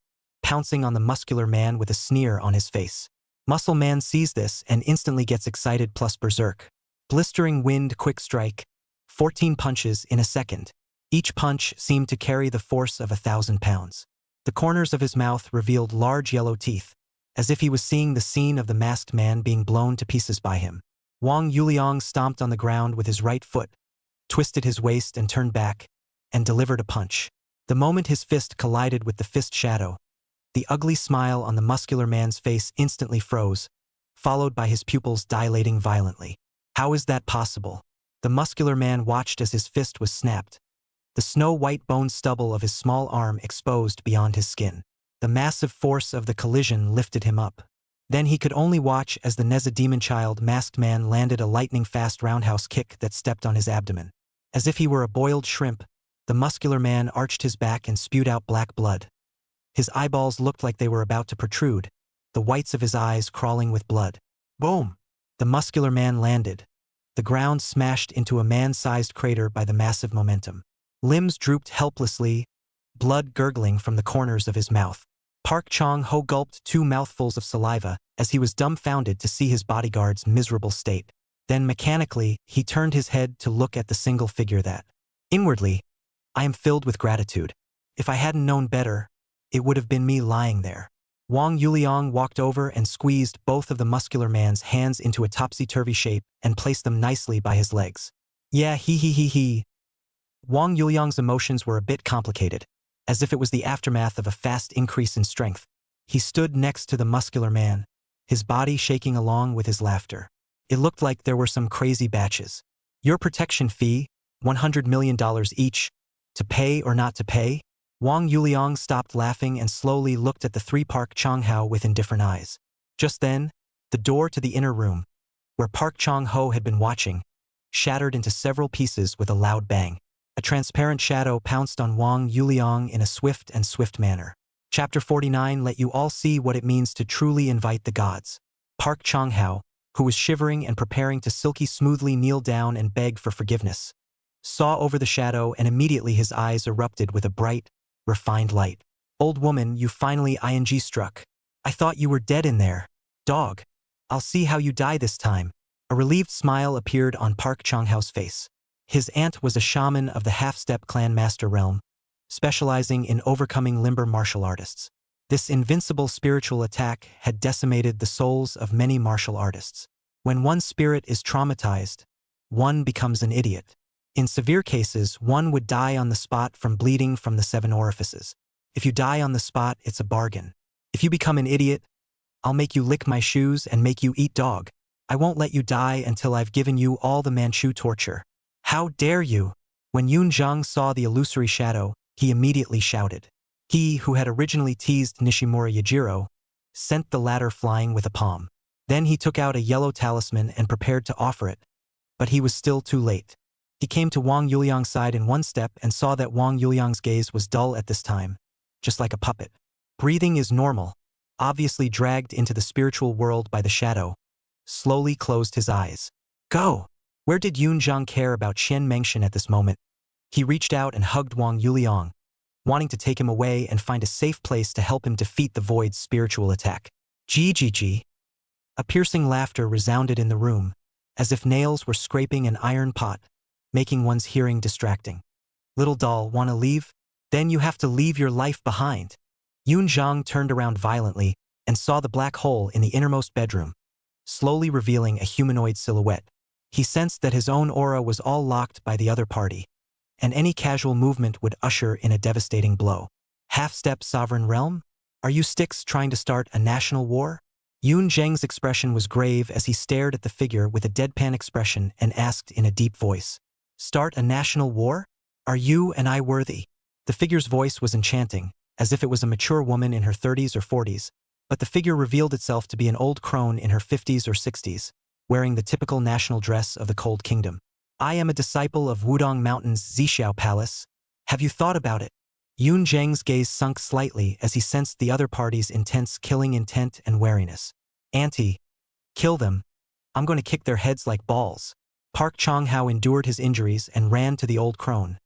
Speaker 1: pouncing on the muscular man with a sneer on his face. Muscle Man sees this and instantly gets excited plus berserk. Blistering wind quick strike, 14 punches in a second. Each punch seemed to carry the force of 1,000 pounds. The corners of his mouth revealed large yellow teeth, as if he was seeing the scene of the masked man being blown to pieces by him. Wang Yuliang stomped on the ground with his right foot, twisted his waist and turned back, and delivered a punch. The moment his fist collided with the fist shadow, the ugly smile on the muscular man's face instantly froze, followed by his pupils dilating violently. How is that possible? The muscular man watched as his fist was snapped, the snow-white bone stubble of his small arm exposed beyond his skin. The massive force of the collision lifted him up. Then he could only watch as the Neza demon child masked man landed a lightning-fast roundhouse kick that stepped on his abdomen. As if he were a boiled shrimp, the muscular man arched his back and spewed out black blood. His eyeballs looked like they were about to protrude, the whites of his eyes crawling with blood. Boom! The muscular man landed. The ground smashed into a man-sized crater by the massive momentum. Limbs drooped helplessly, blood gurgling from the corners of his mouth. Park Chong-ho gulped 2 mouthfuls of saliva as he was dumbfounded to see his bodyguard's miserable state. Then mechanically, he turned his head to look at the single figure that. Inwardly, I am filled with gratitude. If I hadn't known better, it would have been me lying there. Wang Yuliang walked over and squeezed both of the muscular man's hands into a topsy-turvy shape and placed them nicely by his legs. Yeah, he. Wang Yuliang's emotions were a bit complicated, as if it was the aftermath of a fast increase in strength. He stood next to the muscular man, his body shaking along with his laughter. It looked like there were some crazy batches. Your protection fee, $100 million each, to pay or not to pay? Wang Yuliang stopped laughing and slowly looked at the 3 Park Chong-ho with indifferent eyes. Just then, the door to the inner room, where Park Chong-ho had been watching, shattered into several pieces with a loud bang. A transparent shadow pounced on Wang Yuliang in a swift manner. Chapter 49 let you all see what it means to truly invite the gods. Park Chong-ho, who was shivering and preparing to silky smoothly kneel down and beg for forgiveness, saw over the shadow and immediately his eyes erupted with a bright, refined light. Old woman, you finally struck. I thought you were dead in there. Dog. I'll see how you die this time. A relieved smile appeared on Park Chong-ho's face. His aunt was a shaman of the half-step clan master realm, specializing in overcoming limber martial artists. This invincible spiritual attack had decimated the souls of many martial artists. When one spirit is traumatized, one becomes an idiot. In severe cases, one would die on the spot from bleeding from the 7 orifices. If you die on the spot, it's a bargain. If you become an idiot, I'll make you lick my shoes and make you eat dog. I won't let you die until I've given you all the Manchu torture. How dare you? When Yun Zhang saw the illusory shadow, he immediately shouted. He, who had originally teased Nishimura Yajiro, sent the latter flying with a palm. Then he took out a yellow talisman and prepared to offer it, but he was still too late. He came to Wang Yuliang's side in one step and saw that Wang Yuliang's gaze was dull at this time, just like a puppet. Breathing is normal, obviously dragged into the spiritual world by the shadow, slowly closed his eyes. Go! Where did Yun Zhang care about Qian Mengshan at this moment? He reached out and hugged Wang Yuliang, wanting to take him away and find a safe place to help him defeat the void's spiritual attack. Gee. A piercing laughter resounded in the room, as if nails were scraping an iron pot, making one's hearing distracting. Little doll, wanna leave? Then you have to leave your life behind. Yun Zhang turned around violently and saw the black hole in the innermost bedroom, slowly revealing a humanoid silhouette. He sensed that his own aura was all locked by the other party, and any casual movement would usher in a devastating blow. Half-step sovereign realm? Are you sticks trying to start a national war? Yun Zhang's expression was grave as he stared at the figure with a deadpan expression and asked in a deep voice, Start a national war? Are you and I worthy? The figure's voice was enchanting, as if it was a mature woman in her 30s or 40s, but the figure revealed itself to be an old crone in her 50s or 60s, wearing the typical national dress of the Cold Kingdom. I am a disciple of Wudong Mountain's Zixiao Palace. Have you thought about it? Yun Zhang's gaze sunk slightly as he sensed the other party's intense killing intent and wariness. Auntie, kill them. I'm going to kick their heads like balls. Park Chong-hao endured his injuries and ran to the old crone,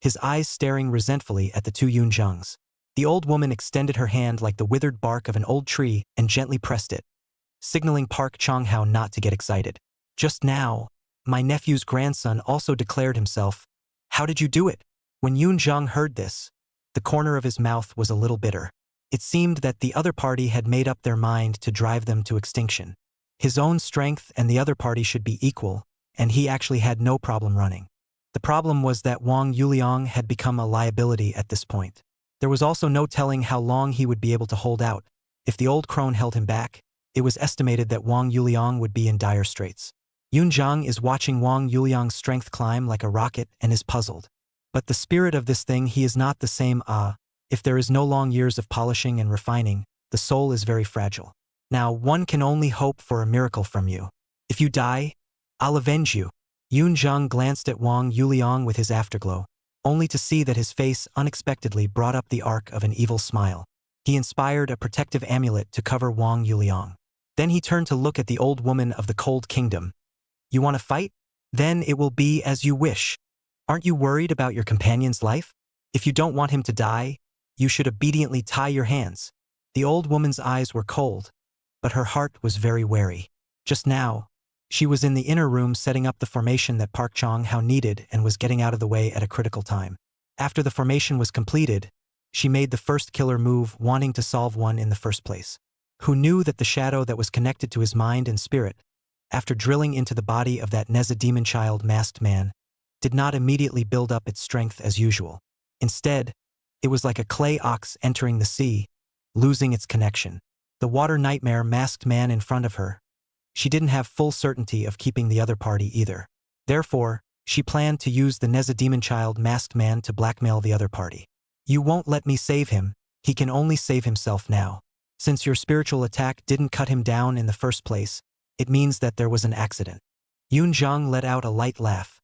Speaker 1: his eyes staring resentfully at the two Yun Zhangs. The old woman extended her hand like the withered bark of an old tree and gently pressed it, signaling Park Chong-hao not to get excited. Just now, my nephew's grandson also declared himself. How did you do it? When Yun Zhang heard this, the corner of his mouth was a little bitter. It seemed that the other party had made up their mind to drive them to extinction. His own strength and the other party should be equal, and he actually had no problem running. The problem was that Wang Yuliang had become a liability at this point. There was also no telling how long he would be able to hold out. If the old crone held him back, it was estimated that Wang Yuliang would be in dire straits. Yun Zhang is watching Wang Yuliang's strength climb like a rocket and is puzzled. But the spirit of this thing, he is not the same. If there is no long years of polishing and refining, the soul is very fragile. Now, one can only hope for a miracle from you. If you die, I'll avenge you. Yun Zhang glanced at Wang Yuliang with his afterglow, only to see that his face unexpectedly brought up the arc of an evil smile. He inspired a protective amulet to cover Wang Yuliang. Then he turned to look at the old woman of the Cold Kingdom. You want to fight? Then it will be as you wish. Aren't you worried about your companion's life? If you don't want him to die, you should obediently tie your hands. The old woman's eyes were cold, but her heart was very wary. Just now, she was in the inner room setting up the formation that Park Chong-hao needed and was getting out of the way at a critical time. After the formation was completed, she made the first killer move, wanting to solve one in the first place. Who knew that the shadow that was connected to his mind and spirit, after drilling into the body of that Neza demon child masked man, did not immediately build up its strength as usual. Instead, it was like a clay ox entering the sea, losing its connection. The water nightmare masked man in front of her. She didn't have full certainty of keeping the other party either. Therefore, she planned to use the Neza demon child masked man to blackmail the other party. You won't let me save him, he can only save himself now. Since your spiritual attack didn't cut him down in the first place, it means that there was an accident. Yun Zhang let out a light laugh.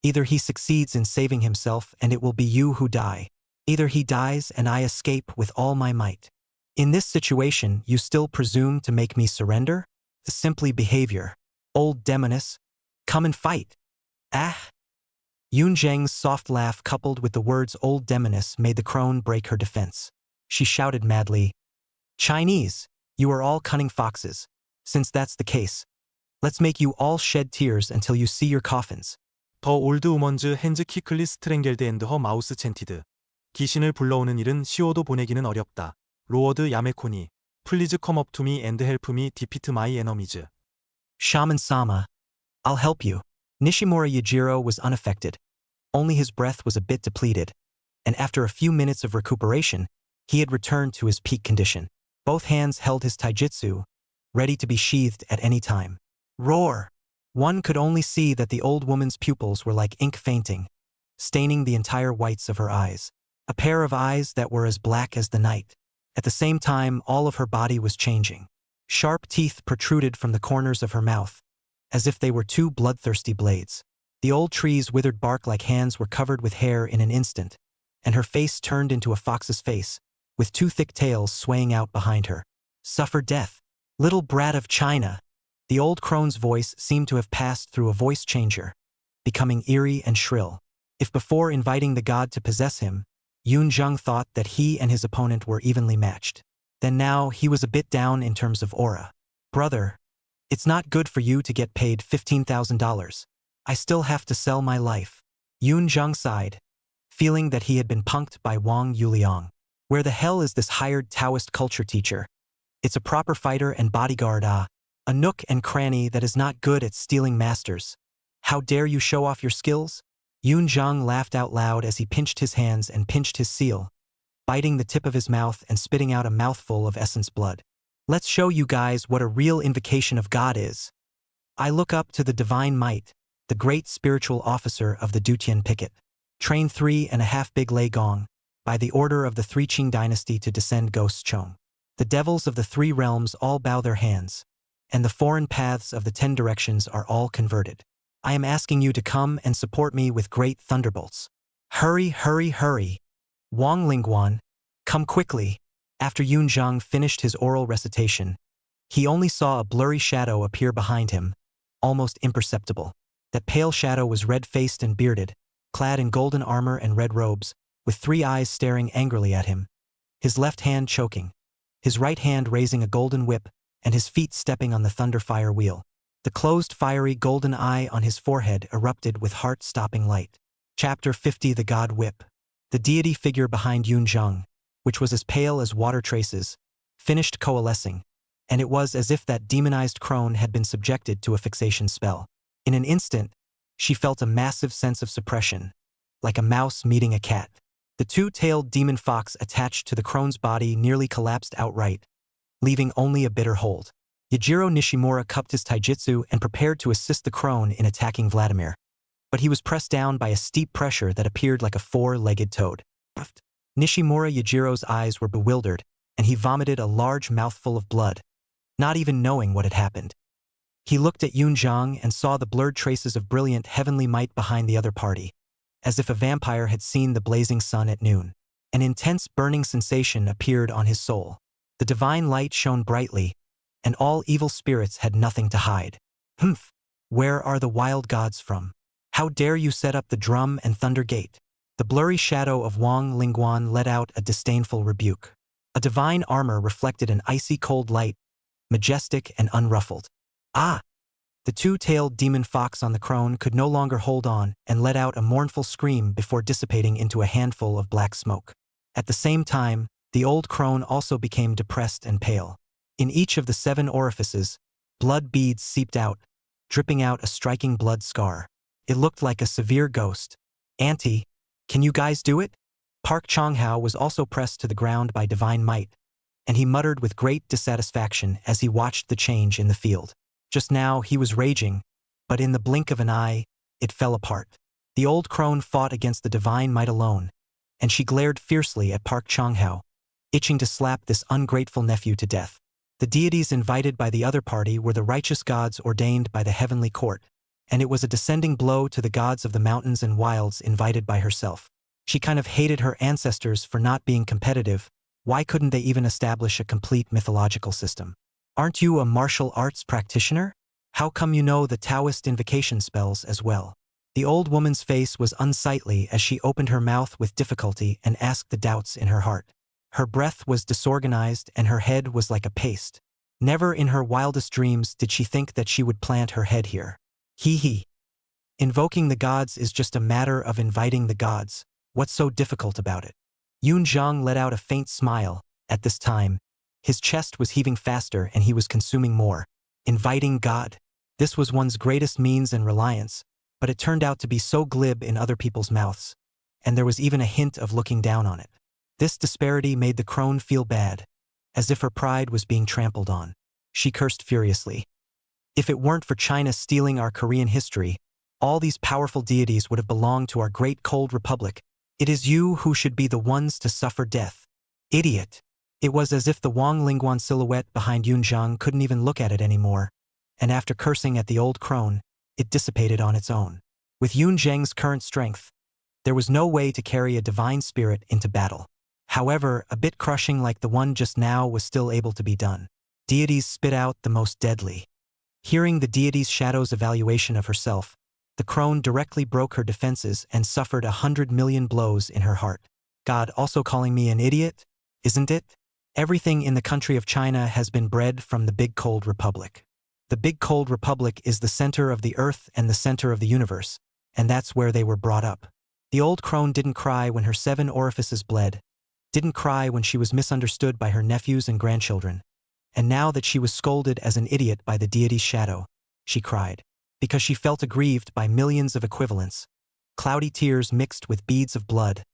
Speaker 1: Either he succeeds in saving himself and it will be you who die. Either he dies and I escape with all my might. In this situation, you still presume to make me surrender? The simply behavior. Old demoness, come and fight. Ah! Yun Zhang's soft laugh coupled with the words old demoness made the crone break her defense. She shouted madly, Chinese, you are all cunning foxes. Since that's the case, let's make you all shed tears until you see your coffins.
Speaker 2: 더 올드 우먼즈 핸즈 키클리 스트렝겔드 앤드 허 마우스 챈티드. 귀신을 불러오는 일은 시오도 보내기는 어렵다. 로워드 야메코니. Please come up to me and help me defeat my enemies.
Speaker 1: Shaman-sama, I'll help you. Nishimura Yujiro was unaffected. Only his breath was a bit depleted, and after a few minutes of recuperation, he had returned to his peak condition. Both hands held his taijutsu, ready to be sheathed at any time. Roar! One could only see that the old woman's pupils were like ink fainting, staining the entire whites of her eyes. A pair of eyes that were as black as the night. At the same time, all of her body was changing. Sharp teeth protruded from the corners of her mouth, as if they were two bloodthirsty blades. The old tree's withered bark-like hands were covered with hair in an instant, and her face turned into a fox's face, with two thick tails swaying out behind her. Suffer death. Little brat of China. The old crone's voice seemed to have passed through a voice changer, becoming eerie and shrill. If before inviting the god to possess him, Yun Zheng thought that he and his opponent were evenly matched, then now he was a bit down in terms of aura. Brother, it's not good for you to get paid $15,000. I still have to sell my life. Yun Zheng sighed, feeling that he had been punked by Wang Yuliang. Where the hell is this hired Taoist culture teacher? It's a proper fighter and bodyguard, a nook and cranny that is not good at stealing masters. How dare you show off your skills? Yun Zheng laughed out loud as he pinched his hands and pinched his seal, biting the tip of his mouth and spitting out a mouthful of essence blood. Let's show you guys what a real invocation of God is. I look up to the divine might, the great spiritual officer of the Dutian Picket. Train 3.5 Big Lei Gong, by the order of the Three Qing dynasty to descend Ghost Chong. The devils of the three realms all bow their hands, and the foreign paths of the 10 directions are all converted. I am asking you to come and support me with great thunderbolts. Hurry, hurry, hurry. Wang Lingguan, come quickly. After Yun Zheng finished his oral recitation, he only saw a blurry shadow appear behind him, almost imperceptible. That pale shadow was red-faced and bearded, clad in golden armor and red robes, with 3 eyes staring angrily at him, his left hand choking, his right hand raising a golden whip, and his feet stepping on the thunder-fire wheel. The closed fiery golden eye on his forehead erupted with heart-stopping light. Chapter 50 The God Whip. The deity figure behind Yun Zheng, which was as pale as water traces, finished coalescing, and it was as if that demonized crone had been subjected to a fixation spell. In an instant, she felt a massive sense of suppression, like a mouse meeting a cat. The two-tailed demon fox attached to the crone's body nearly collapsed outright, leaving only a bitter hold. Yujiro Nishimura cupped his taijutsu and prepared to assist the crone in attacking Vladimir. But he was pressed down by a steep pressure that appeared like a 4-legged toad. Nishimura Yujiro's eyes were bewildered, and he vomited a large mouthful of blood, not even knowing what had happened. He looked at Yun Zheng and saw the blurred traces of brilliant heavenly might behind the other party, as if a vampire had seen the blazing sun at noon. An intense burning sensation appeared on his soul. The divine light shone brightly, and all evil spirits had nothing to hide. Humph! Where are the wild gods from? How dare you set up the drum and thunder gate? The blurry shadow of Wang Lingguan let out a disdainful rebuke. A divine armor reflected an icy cold light, majestic and unruffled. Ah! The two-tailed demon fox on the crone could no longer hold on and let out a mournful scream before dissipating into a handful of black smoke. At the same time, the old crone also became depressed and pale. In each of the 7 orifices, blood beads seeped out, dripping out a striking blood scar. It looked like a severe ghost. Auntie, can you guys do it? Park Chonghao was also pressed to the ground by divine might, and he muttered with great dissatisfaction as he watched the change in the field. Just now he was raging, but in the blink of an eye, it fell apart. The old crone fought against the divine might alone, and she glared fiercely at Park Chonghao, itching to slap this ungrateful nephew to death. The deities invited by the other party were the righteous gods ordained by the heavenly court, and it was a descending blow to the gods of the mountains and wilds invited by herself. She kind of hated her ancestors for not being competitive. Why couldn't they even establish a complete mythological system? Aren't you a martial arts practitioner? How come you know the Taoist invocation spells as well? The old woman's face was unsightly as she opened her mouth with difficulty and asked the doubts in her heart. Her breath was disorganized and her head was like a paste. Never in her wildest dreams did she think that she would plant her head here. Hee. Invoking the gods is just a matter of inviting the gods. What's so difficult about it? Yun Zhang let out a faint smile. At this time, his chest was heaving faster and he was consuming more. Inviting God. This was one's greatest means and reliance, but it turned out to be so glib in other people's mouths, and there was even a hint of looking down on it. This disparity made the crone feel bad, as if her pride was being trampled on. She cursed furiously. If it weren't for China stealing our Korean history, all these powerful deities would have belonged to our great cold republic. It is you who should be the ones to suffer death. Idiot. It was as if the Wang Lingguan silhouette behind Yun Zhang couldn't even look at it anymore, and after cursing at the old crone, it dissipated on its own. With Yun Zhang's current strength, there was no way to carry a divine spirit into battle. However, a bit crushing like the one just now was still able to be done. Deities spit out the most deadly. Hearing the deity's shadow's evaluation of herself, the crone directly broke her defenses and suffered 100 million blows in her heart. God also calling me an idiot? Isn't it? Everything in the country of China has been bred from the Big Cold Republic. The Big Cold Republic is the center of the earth and the center of the universe, and that's where they were brought up. The old crone didn't cry when her 7 orifices bled, didn't cry when she was misunderstood by her nephews and grandchildren, and now that she was scolded as an idiot by the deity's shadow, she cried, because she felt aggrieved by millions of equivalents, cloudy tears mixed with beads of blood,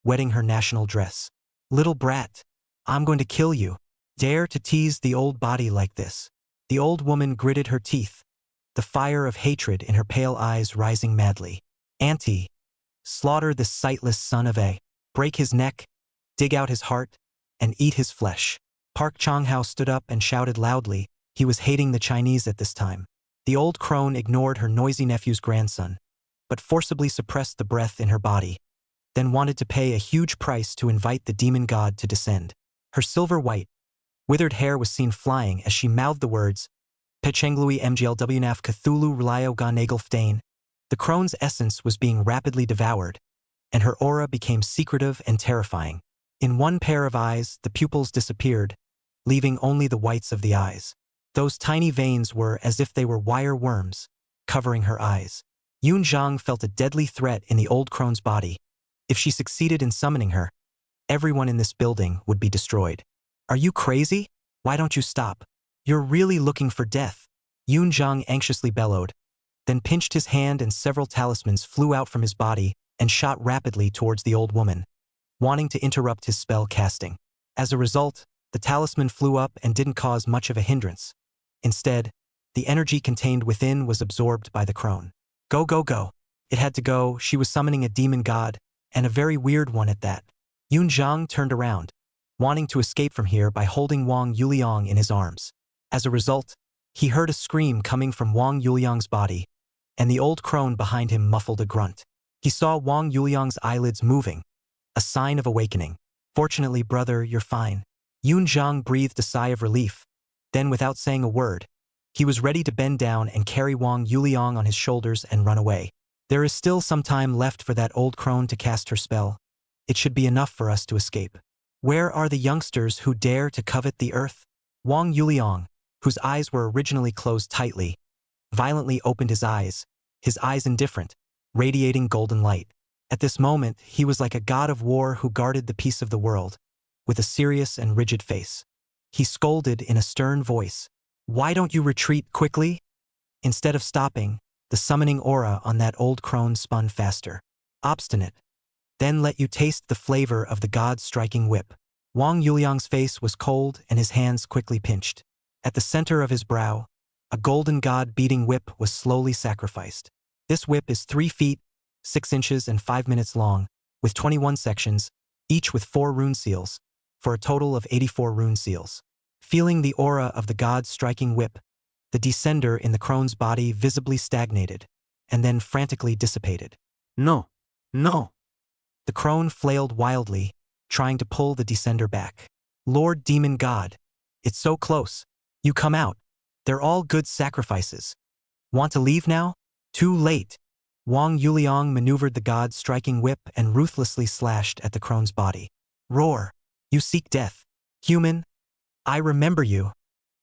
Speaker 1: wetting her national dress. Little brat, I'm going to kill you. Dare to tease the old body like this. The old woman gritted her teeth, the fire of hatred in her pale eyes rising madly. Auntie, slaughter this sightless son of a, break his neck, dig out his heart, and eat his flesh. Park Chang-hao stood up and shouted loudly. He was hating the Chinese at this time. The old crone ignored her noisy nephew's grandson, but forcibly suppressed the breath in her body, then wanted to pay a huge price to invite the demon god to descend. Her silver-white, withered hair was seen flying as she mouthed the words, Pechenglui mglwnaf Cthulhu Relio ga Nagelfdane. The crone's essence was being rapidly devoured, and her aura became secretive and terrifying. In one pair of eyes, the pupils disappeared, leaving only the whites of the eyes. Those tiny veins were as if they were wire worms, covering her eyes. Yun Zhang felt a deadly threat in the old crone's body. If she succeeded in summoning her, everyone in this building would be destroyed. Are you crazy? Why don't you stop? You're really looking for death. Yun Zhang anxiously bellowed, then pinched his hand and several talismans flew out from his body and shot rapidly towards the old woman, wanting to interrupt his spell casting. As a result, the talisman flew up and didn't cause much of a hindrance. Instead, the energy contained within was absorbed by the crone. Go, go, go. It had to go. She was summoning a demon god, and a very weird one at that. Yun Zhang turned around, wanting to escape from here by holding Wang Yuliang in his arms. As a result, he heard a scream coming from Wang Yuliang's body, and the old crone behind him muffled a grunt. He saw Wang Yuliang's eyelids moving, a sign of awakening. Fortunately, brother, you're fine. Yun Zhang breathed a sigh of relief. Then, without saying a word, he was ready to bend down and carry Wang Yuliang on his shoulders and run away. There is still some time left for that old crone to cast her spell. It should be enough for us to escape. Where are the youngsters who dare to covet the earth? Wang Yuliang, whose eyes were originally closed tightly, violently opened his eyes indifferent, radiating golden light. At this moment, he was like a god of war who guarded the peace of the world, with a serious and rigid face. He scolded in a stern voice. Why don't you retreat quickly? Instead of stopping, the summoning aura on that old crone spun faster. Obstinate. Then let you taste the flavor of the god's striking whip. Wang Yuliang's face was cold and his hands quickly pinched. At the center of his brow, a golden god-beating whip was slowly sacrificed. This whip is 3 feet, 6 inches and 5 minutes long, with 21 sections, each with 4 rune seals, for a total of 84 rune seals. Feeling the aura of the god's striking whip, the descender in the crone's body visibly stagnated, and then frantically dissipated. No! No! The crone flailed wildly, trying to pull the descender back. Lord Demon God, it's so close. You come out. They're all good sacrifices. Want to leave now? Too late. Wang Yuliang maneuvered the god's striking whip and ruthlessly slashed at the crone's body. Roar! You seek death. Human, I remember you.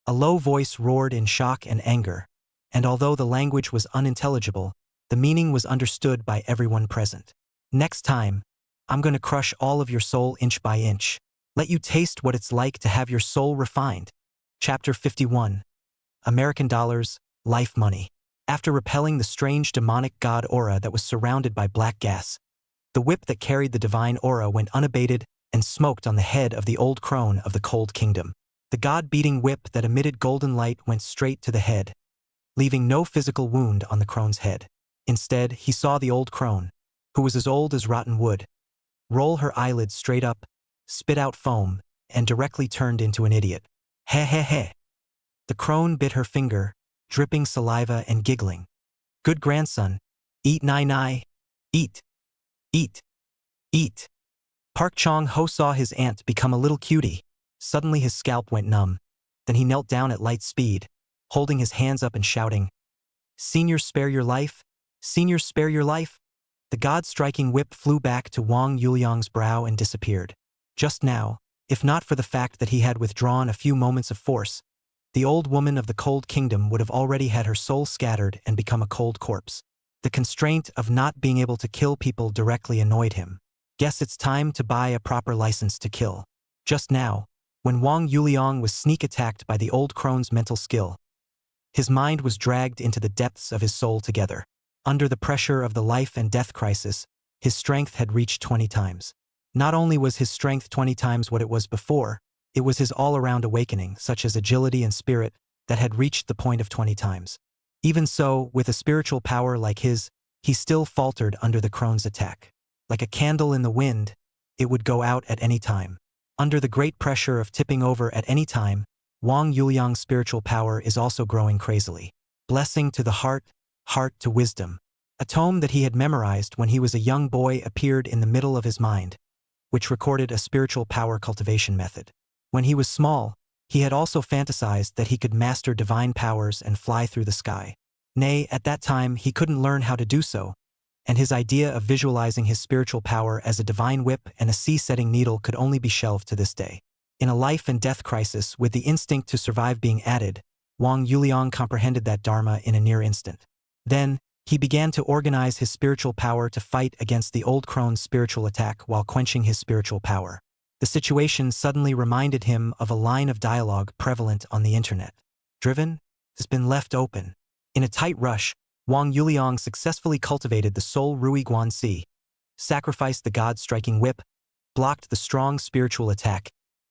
Speaker 1: A low voice roared in shock and anger, and although the language was unintelligible, the meaning was understood by everyone present. Next time, I'm gonna crush all of your soul inch by inch. Let you taste what it's like to have your soul refined. Chapter 51. American Dollars, Life Money. After repelling the strange demonic god aura that was surrounded by black gas, the whip that carried the divine aura went unabated and smoked on the head of the old crone of the Cold Kingdom. The god-beating whip that emitted golden light went straight to the head, leaving no physical wound on the crone's head. Instead, he saw the old crone, who was as old as rotten wood, roll her eyelids straight up, spit out foam, and directly turned into an idiot. Heh heh heh. The crone bit her finger, dripping saliva and giggling. Good grandson. Eat nai nai. Eat. Eat. Eat. Park Chong-ho saw his aunt become a little cutie. Suddenly his scalp went numb. Then he knelt down at light speed, holding his hands up and shouting, "Senior, spare your life! Senior, spare your life!" The god-striking whip flew back to Wang Yuliang's brow and disappeared. Just now, if not for the fact that he had withdrawn a few moments of force, the old woman of the Cold Kingdom would have already had her soul scattered and become a cold corpse. The constraint of not being able to kill people directly annoyed him. Guess it's time to buy a proper license to kill. Just now, when Wang Yuliang was sneak-attacked by the old crone's mental skill, his mind was dragged into the depths of his soul together. Under the pressure of the life and death crisis, his strength had reached 20 times. Not only was his strength 20 times what it was before, it was his all-around awakening, such as agility and spirit, that had reached the point of 20 times. Even so, with a spiritual power like his, he still faltered under the crone's attack. Like a candle in the wind, it would go out at any time. Under the great pressure of tipping over at any time, Wang Yuliang's spiritual power is also growing crazily. Blessing to the Heart, Heart to Wisdom. A tome that he had memorized when he was a young boy appeared in the middle of his mind, which recorded a spiritual power cultivation method. When he was small, he had also fantasized that he could master divine powers and fly through the sky. Nay, at that time he couldn't learn how to do so, and his idea of visualizing his spiritual power as a divine whip and a sea-setting needle could only be shelved to this day. In a life and death crisis with the instinct to survive being added, Wang Yuliang comprehended that dharma in a near instant. Then, he began to organize his spiritual power to fight against the old crone's spiritual attack while quenching his spiritual power. The situation suddenly reminded him of a line of dialogue prevalent on the internet. Driven has been left open. In a tight rush, Wang Yuliang successfully cultivated the Soul Rui Guanxi, sacrificed the god-striking whip, blocked the strong spiritual attack,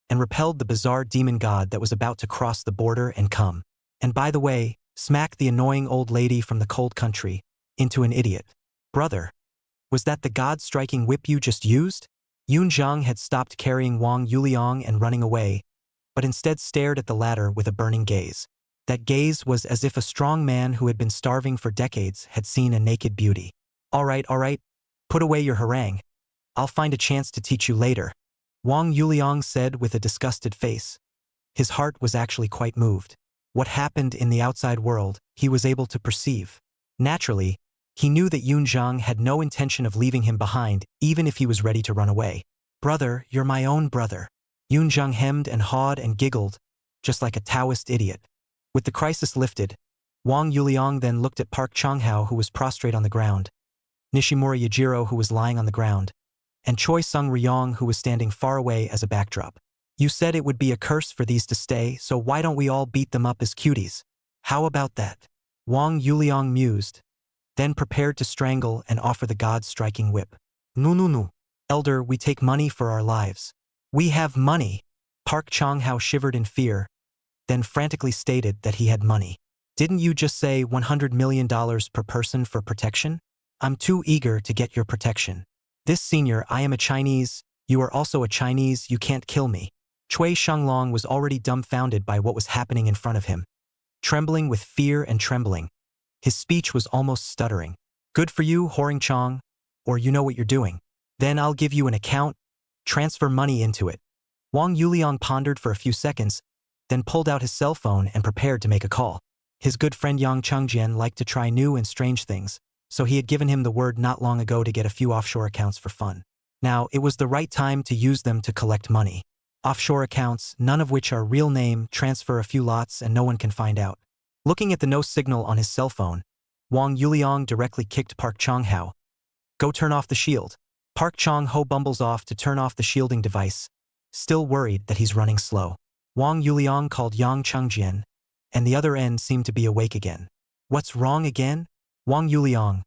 Speaker 1: and repelled the bizarre demon god that was about to cross the border and come. And by the way, smack the annoying old lady from the cold country into an idiot. Brother, was that the god-striking whip you just used? Yun Zhang had stopped carrying Wang Yuliang and running away, but instead stared at the latter with a burning gaze. That gaze was as if a strong man who had been starving for decades had seen a naked beauty. All right, put away your harangue. I'll find a chance to teach you later," Wang Yuliang said with a disgusted face. His heart was actually quite moved. What happened in the outside world, he was able to perceive. Naturally, he knew that Yun Zhang had no intention of leaving him behind, even if he was ready to run away. "Brother, you're my own brother." Yun Zhang hemmed and hawed and giggled, just like a Taoist idiot. With the crisis lifted, Wang Yuliang then looked at Park Chong-hao, who was prostrate on the ground, Nishimura Yajiro, who was lying on the ground, and Choi Sung-ryong, who was standing far away as a backdrop. "You said it would be a curse for these to stay, so why don't we all beat them up as cuties? How about that?" Wang Yuliang mused, then prepared to strangle and offer the god-striking whip. No. Elder, we take money for our lives." "We have money." Park Chong-hao shivered in fear, then frantically stated that he had money. "Didn't you just say $100 million per person for protection? I'm too eager to get your protection. This senior, I am a Chinese, you are also a Chinese, you can't kill me." Cui Shenglong was already dumbfounded by what was happening in front of him. Trembling with fear and trembling, his speech was almost stuttering. "Good for you, Horing Chong, or you know what you're doing. Then I'll give you an account, transfer money into it." Wang Yuliang pondered for a few seconds, then pulled out his cell phone and prepared to make a call. His good friend Yang Chengjian liked to try new and strange things, so he had given him the word not long ago to get a few offshore accounts for fun. Now, it was the right time to use them to collect money. Offshore accounts, none of which are real name, transfer a few lots and no one can find out. Looking at the no signal on his cell phone, Wang Yuliang directly kicked Park Chong-hao. "Go turn off the shield." Park Chong-ho bumbles off to turn off the shielding device, still worried that he's running slow. Wang Yuliang called Yang Chengjian, and the other end seemed to be awake again. What's wrong again? Wang Yuliang.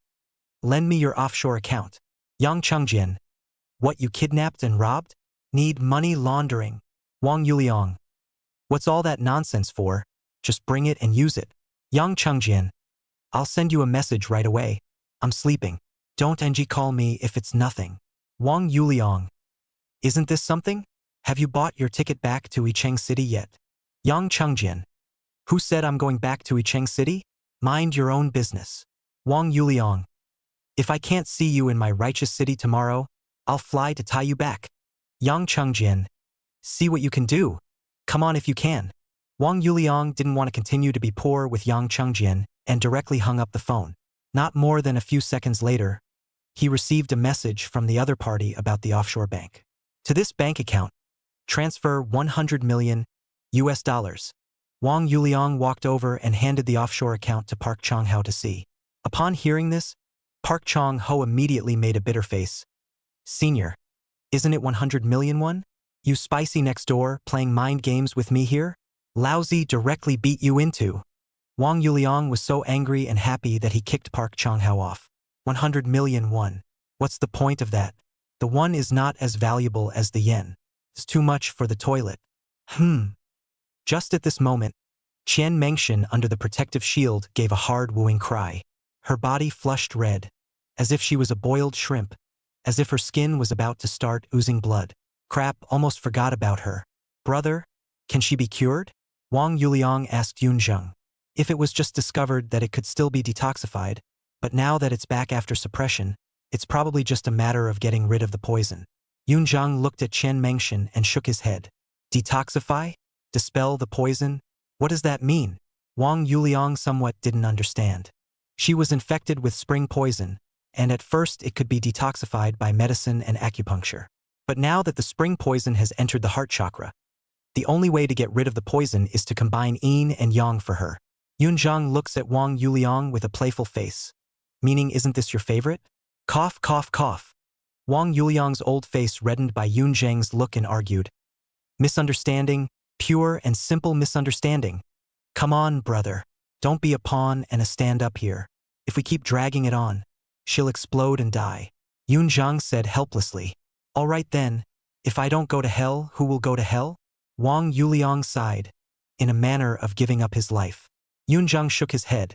Speaker 1: Lend me your offshore account. Yang Chengjian. What, you kidnapped and robbed? Need money laundering. Wang Yuliang. What's all that nonsense for? Just bring it and use it. Yang Chengjian. I'll send you a message right away. I'm sleeping. Don't NG call me if it's nothing. Wang Yuliang. Isn't this something? Have you bought your ticket back to Yicheng City yet? Yang Chengjian. Who said I'm going back to Yicheng City? Mind your own business. Wang Yuliang. If I can't see you in my righteous city tomorrow, I'll fly to tie you back. Yang Chengjian. See what you can do. Come on if you can. Wang Yuliang didn't want to continue to be poor with Yang Chengjian and directly hung up the phone. Not more than a few seconds later, he received a message from the other party about the offshore bank. To this bank account, transfer 100 million US dollars. Wang Yuliang walked over and handed the offshore account to Park Chong-ho to see. Upon hearing this, Park Chong-ho immediately made a bitter face. Senior, isn't it 100 million won? You spicy next door playing mind games with me here? Lousy directly beat you into. Wang Yuliang was so angry and happy that he kicked Park Chong-ho off. 100 million won. What's the point of that? The won is not as valuable as the yen. It's too much for the toilet. Just at this moment, Qian Mengshin under the protective shield gave a hard wooing cry. Her body flushed red, as if she was a boiled shrimp, as if her skin was about to start oozing blood. Crap, almost forgot about her. Brother, can she be cured? Wang Yuliang asked Yunzheng. If it was just discovered that it could still be detoxified, but now that it's back after suppression, it's probably just a matter of getting rid of the poison. Yunzheng looked at Qian Mengshin and shook his head. Detoxify? Dispel the poison? What does that mean? Wang Yuliang somewhat didn't understand. She was infected with spring poison, and at first it could be detoxified by medicine and acupuncture. But now that the spring poison has entered the heart chakra, the only way to get rid of the poison is to combine yin and yang for her. Yunzheng looks at Wang Yuliang with a playful face. Meaning, isn't this your favorite? Cough, cough, cough. Wang Yuliang's old face reddened by Yunzheng's look and argued. Misunderstanding, pure and simple misunderstanding. Come on, brother. Don't be a pawn and a stand-up here. If we keep dragging it on, she'll explode and die. Yunzheng said helplessly. All right then, if I don't go to hell, who will go to hell? Wang Yuliang sighed, in a manner of giving up his life. Yunzheng shook his head.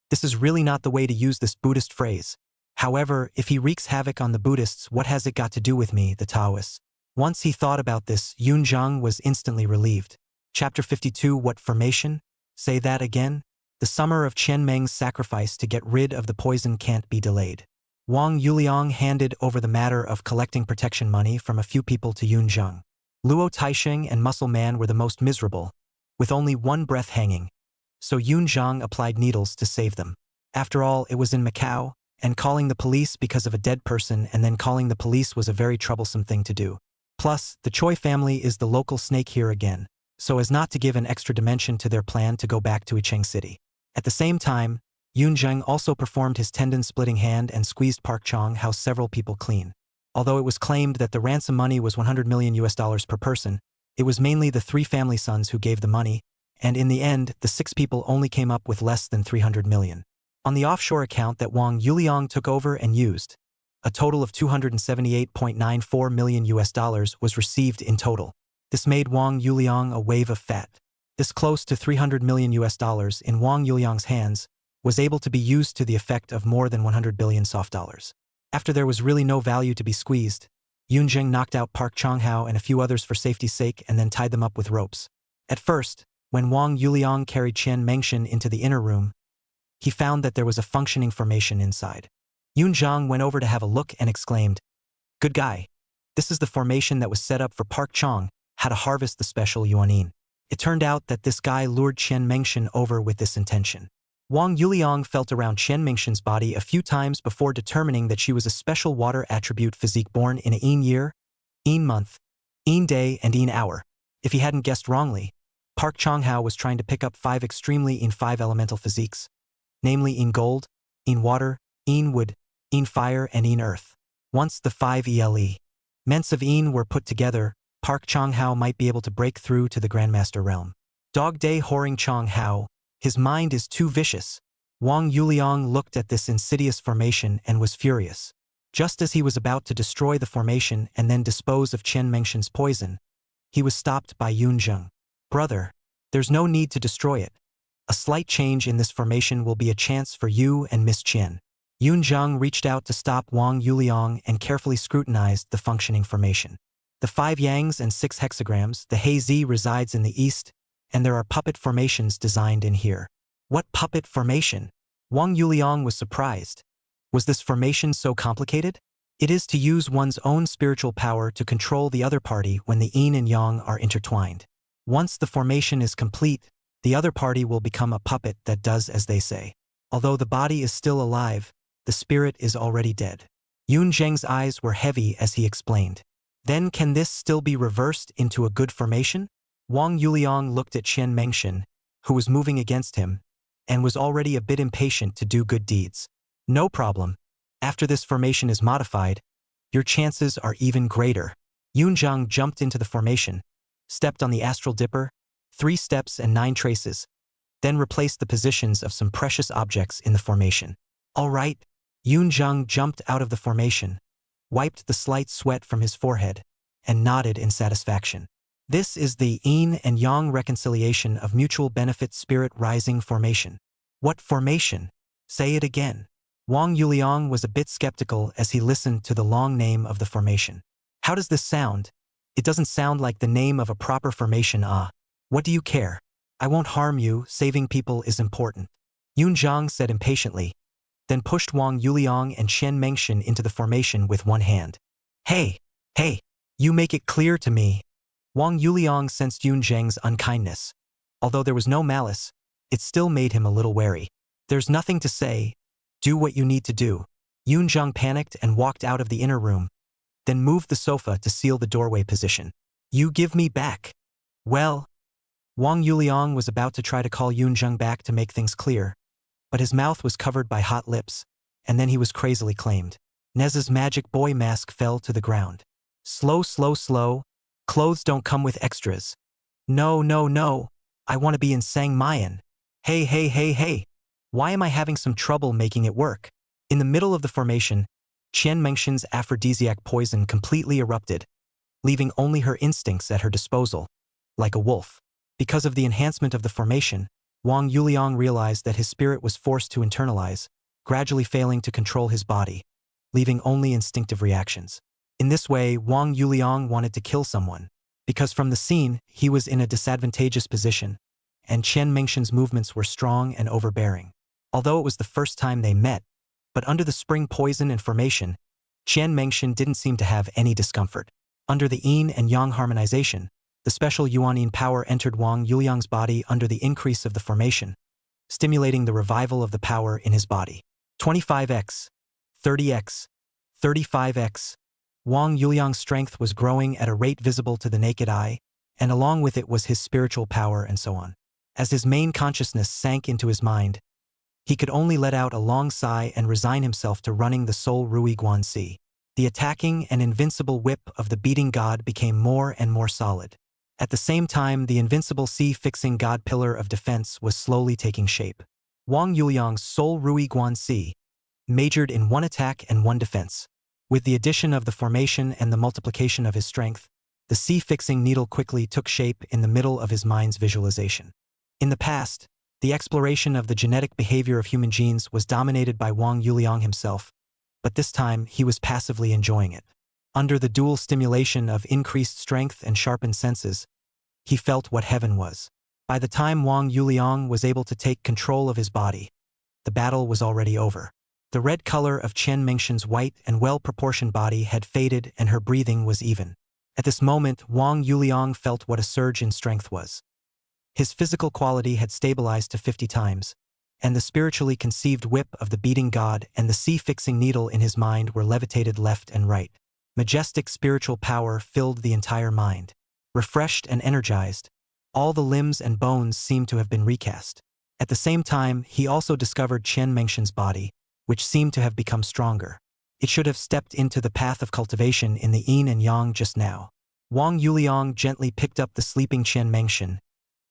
Speaker 1: This is really not the way to use this Buddhist phrase. However, if he wreaks havoc on the Buddhists, what has it got to do with me, the Taoists? Once he thought about this, Yunzheng was instantly relieved. Chapter 52. What formation? Say that again? The summer of Qian Meng's sacrifice to get rid of the poison can't be delayed. Wang Yuliang handed over the matter of collecting protection money from a few people to Yunzheng. Luo Taisheng and Muscle Man were the most miserable, with only one breath hanging, so Yunzheng applied needles to save them. After all, it was in Macau, and calling the police because of a dead person and then calling the police was a very troublesome thing to do. Plus, the Choi family is the local snake here again, so as not to give an extra dimension to their plan to go back to Yicheng City. At the same time, Yunzheng also performed his tendon-splitting hand and squeezed Park Chong-ho several people clean. Although it was claimed that the ransom money was 100 million US dollars per person, it was mainly the 3 family sons who gave the money, and in the end, the 6 people only came up with less than 300 million. On the offshore account that Wang Yuliang took over and used, a total of 278.94 million US dollars was received in total. This made Wang Yuliang a wave of fat. This close to 300 million US dollars in Wang Yuliang's hands was able to be used to the effect of more than 100 billion soft dollars. After there was really no value to be squeezed, Yunzheng knocked out Park Chong-ho and a few others for safety's sake and then tied them up with ropes. At first, when Wang Yuliang carried Qian Mengshin into the inner room, he found that there was a functioning formation inside. Yunzheng went over to have a look and exclaimed, "Good guy. This is the formation that was set up for Park Chong, how to harvest the special yuanin." It turned out that this guy lured Qian Mengshin over with this intention. Wang Yuliang felt around Qian Mengshin's body a few times before determining that she was a special water attribute physique born in a yin year, yin month, yin day, and yin hour. If he hadn't guessed wrongly, Park Chong-ho was trying to pick up 5 extremely yin 5 elemental physiques, namely yin gold, yin water, yin wood, yin fire, and yin earth. Once the 5 ments of Een were put together, Park Chong-hao might be able to break through to the Grandmaster realm. Dog Day Horing Chong-hao, his mind is too vicious. Wang Yuliang looked at this insidious formation and was furious. Just as he was about to destroy the formation and then dispose of Chen Mengshen's poison, he was stopped by Yun Zheng. Brother, there's no need to destroy it. A slight change in this formation will be a chance for you and Miss Chen. Yun Zheng reached out to stop Wang Yuliang and carefully scrutinized the functioning formation. The 5 yangs and 6 hexagrams, the Hei Zi resides in the east, and there are puppet formations designed in here. What puppet formation? Wang Yuliang was surprised. Was this formation so complicated? It is to use one's own spiritual power to control the other party when the yin and yang are intertwined. Once the formation is complete, the other party will become a puppet that does as they say. Although the body is still alive, the spirit is already dead. Yun Zheng's eyes were heavy as he explained. Then can this still be reversed into a good formation? Wang Yuliang looked at Chen Mengshen, who was moving against him, and was already a bit impatient to do good deeds. No problem. After this formation is modified, your chances are even greater. Yun Zheng jumped into the formation, stepped on the astral dipper, 3 steps and 9 traces, then replaced the positions of some precious objects in the formation. All right. Yun Zheng jumped out of the formation, wiped the slight sweat from his forehead, and nodded in satisfaction. This is the yin and yang reconciliation of mutual benefit spirit rising formation. What formation? Say it again. Wang Yuliang was a bit skeptical as he listened to the long name of the formation. How does this sound? It doesn't sound like the name of a proper formation. What do you care? I won't harm you, saving people is important. Yun Zheng said impatiently, then pushed Wang Yuliang and Chen Mengshen into the formation with one hand. Hey, you make it clear to me. Wang Yuliang sensed Yun Zheng's unkindness. Although there was no malice, it still made him a little wary. There's nothing to say. Do what you need to do. Yun Zheng panicked and walked out of the inner room, then moved the sofa to seal the doorway position. You give me back. Well, Wang Yuliang was about to try to call Yun Zheng back to make things clear, but his mouth was covered by hot lips, and then he was crazily claimed. Nez's magic boy mask fell to the ground. Slow. Clothes don't come with extras. No. I want to be in Sang Mayan. Hey. Why am I having some trouble making it work? In the middle of the formation, Chen Mengshen's aphrodisiac poison completely erupted, leaving only her instincts at her disposal, like a wolf. Because of the enhancement of the formation, Wang Yuliang realized that his spirit was forced to internalize, gradually failing to control his body, leaving only instinctive reactions. In this way, Wang Yuliang wanted to kill someone, because from the scene, he was in a disadvantageous position, and Chen Mengshen's movements were strong and overbearing. Although it was the first time they met, but under the spring poison and formation, Chen Mengshen didn't seem to have any discomfort. Under the yin and yang harmonization, the special yuan-yin power entered Wang Yuliang's body under the increase of the formation, stimulating the revival of the power in his body. 25x, 30x, 35x. Wang Yuliang's strength was growing at a rate visible to the naked eye, and along with it was his spiritual power and so on. As his main consciousness sank into his mind, he could only let out a long sigh and resign himself to running the Soul Rui Guanxi. The attacking and invincible whip of the beating god became more and more solid. At the same time, the invincible sea-fixing god pillar of defense was slowly taking shape. Wang Yuliang's Soul Rui Guanxi majored in 1 attack and 1 defense. With the addition of the formation and the multiplication of his strength, the sea-fixing needle quickly took shape in the middle of his mind's visualization. In the past, the exploration of the genetic behavior of human genes was dominated by Wang Yuliang himself, but this time he was passively enjoying it. Under the dual stimulation of increased strength and sharpened senses, he felt what heaven was. By the time Wang Yuliang was able to take control of his body, the battle was already over. The red color of Chen Mengshen's white and well-proportioned body had faded and her breathing was even. At this moment, Wang Yuliang felt what a surge in strength was. His physical quality had stabilized to 50 times, and the spiritually conceived whip of the beating god and the sea-fixing needle in his mind were levitated left and right. Majestic spiritual power filled the entire mind. Refreshed and energized, all the limbs and bones seemed to have been recast. At the same time, he also discovered Chen Mengshen's body, which seemed to have become stronger. It should have stepped into the path of cultivation in the yin and yang just now. Wang Yuliang gently picked up the sleeping Qian Mengshan,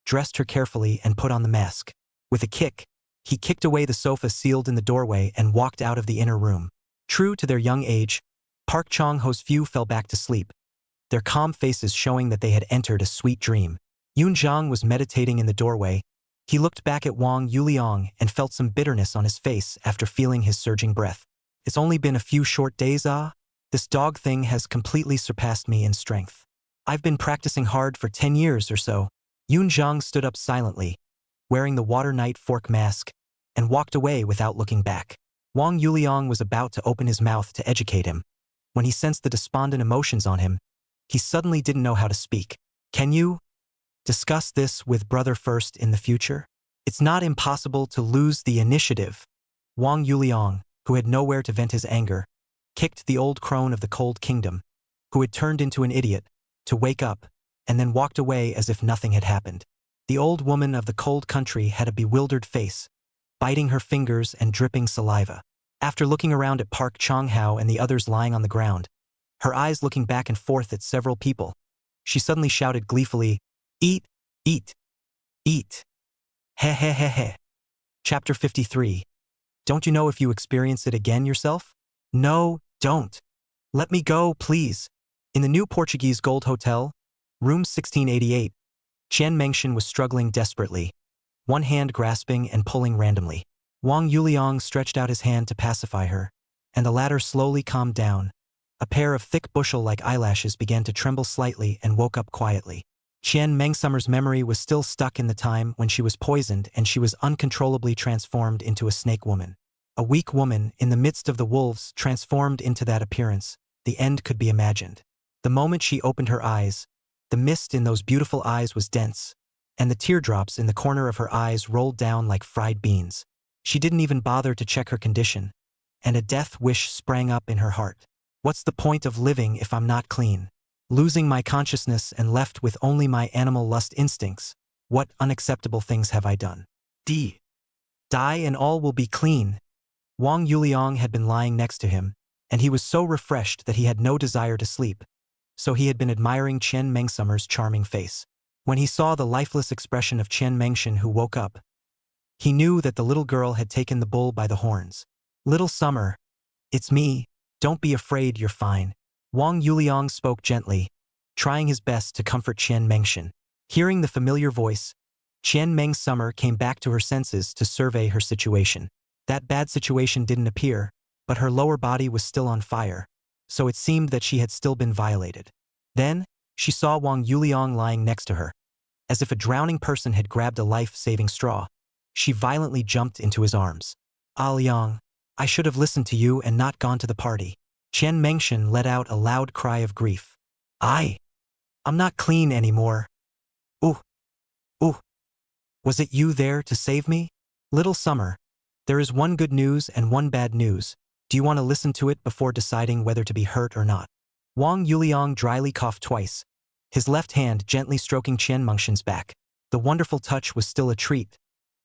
Speaker 1: dressed her carefully, and put on the mask. With a kick, he kicked away the sofa sealed in the doorway and walked out of the inner room. True to their young age, Park Chong-ho's few fell back to sleep, their calm faces showing that they had entered a sweet dream. Yun Zhang was meditating in the doorway. He looked back at Wang Yuliang and felt some bitterness on his face after feeling his surging breath. It's only been a few short days, ah? This dog thing has completely surpassed me in strength. I've been practicing hard for 10 years or so. Yun Zhang stood up silently, wearing the Water Knight fork mask, and walked away without looking back. Wang Yuliang was about to open his mouth to educate him. When he sensed the despondent emotions on him, he suddenly didn't know how to speak. Can you discuss this with brother first in the future? It's not impossible to lose the initiative. Wang Yuliang, who had nowhere to vent his anger, kicked the old crone of the Cold Kingdom, who had turned into an idiot, to wake up, and then walked away as if nothing had happened. The old woman of the cold country had a bewildered face, biting her fingers and dripping saliva. After looking around at Park Chong-hao and the others lying on the ground, her eyes looking back and forth at several people, she suddenly shouted gleefully, "Eat, eat, eat. He he he he." Chapter 53. Don't you know if you experience it again yourself? No, don't. Let me go, please. In the new Portuguese Gold Hotel, room 1688, Qian Mengshan was struggling desperately, one hand grasping and pulling randomly. Wang Yuliang stretched out his hand to pacify her, and the latter slowly calmed down. A pair of thick bushel-like eyelashes began to tremble slightly and woke up quietly. Qian Mengsummer's memory was still stuck in the time when she was poisoned and she was uncontrollably transformed into a snake woman. A weak woman, in the midst of the wolves, transformed into that appearance. The end could be imagined. The moment she opened her eyes, the mist in those beautiful eyes was dense, and the teardrops in the corner of her eyes rolled down like fried beans. She didn't even bother to check her condition, and a death wish sprang up in her heart. What's the point of living if I'm not clean? Losing my consciousness and left with only my animal lust instincts, what unacceptable things have I done? Die and all will be clean. Wang Yuliang had been lying next to him, and he was so refreshed that he had no desire to sleep, so he had been admiring Qian Mengsummer's charming face. When he saw the lifeless expression of Qian Mengshan, who woke up, he knew that the little girl had taken the bull by the horns. "Little Summer, it's me. Don't be afraid, you're fine." Wang Yuliang spoke gently, trying his best to comfort Qian Mengshan. Hearing the familiar voice, Qian Mengsummer came back to her senses to survey her situation. That bad situation didn't appear, but her lower body was still on fire, so it seemed that she had still been violated. Then, she saw Wang Yuliang lying next to her. As if a drowning person had grabbed a life-saving straw, she violently jumped into his arms. "Ah, Liang, I should have listened to you and not gone to the party." Qian Mengshan let out a loud cry of grief. I'm not clean anymore. Ooh. Was it you there to save me? Little Summer, there is one good news and one bad news. Do you want to listen to it before deciding whether to be hurt or not? Wang Yuliang dryly coughed twice, his left hand gently stroking Qian Mengshan's back. The wonderful touch was still a treat,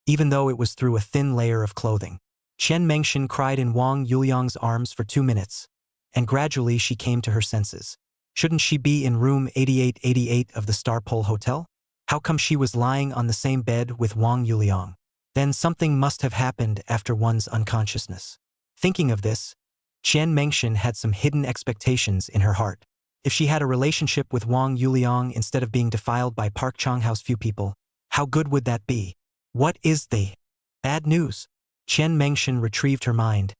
Speaker 1: even though it was through a thin layer of clothing. Qian Mengshan cried in Wang Yuliang's arms for 2 minutes, and gradually she came to her senses. Shouldn't she be in room 8888 of the Star Pole Hotel? How come she was lying on the same bed with Wang Yuliang? Then something must have happened after one's unconsciousness. Thinking of this, Qian Mengshan had some hidden expectations in her heart. If she had a relationship with Wang Yuliang instead of being defiled by Park Chong-hao's few people, how good would that be? What is the bad news? Qian Mengshan retrieved her mind,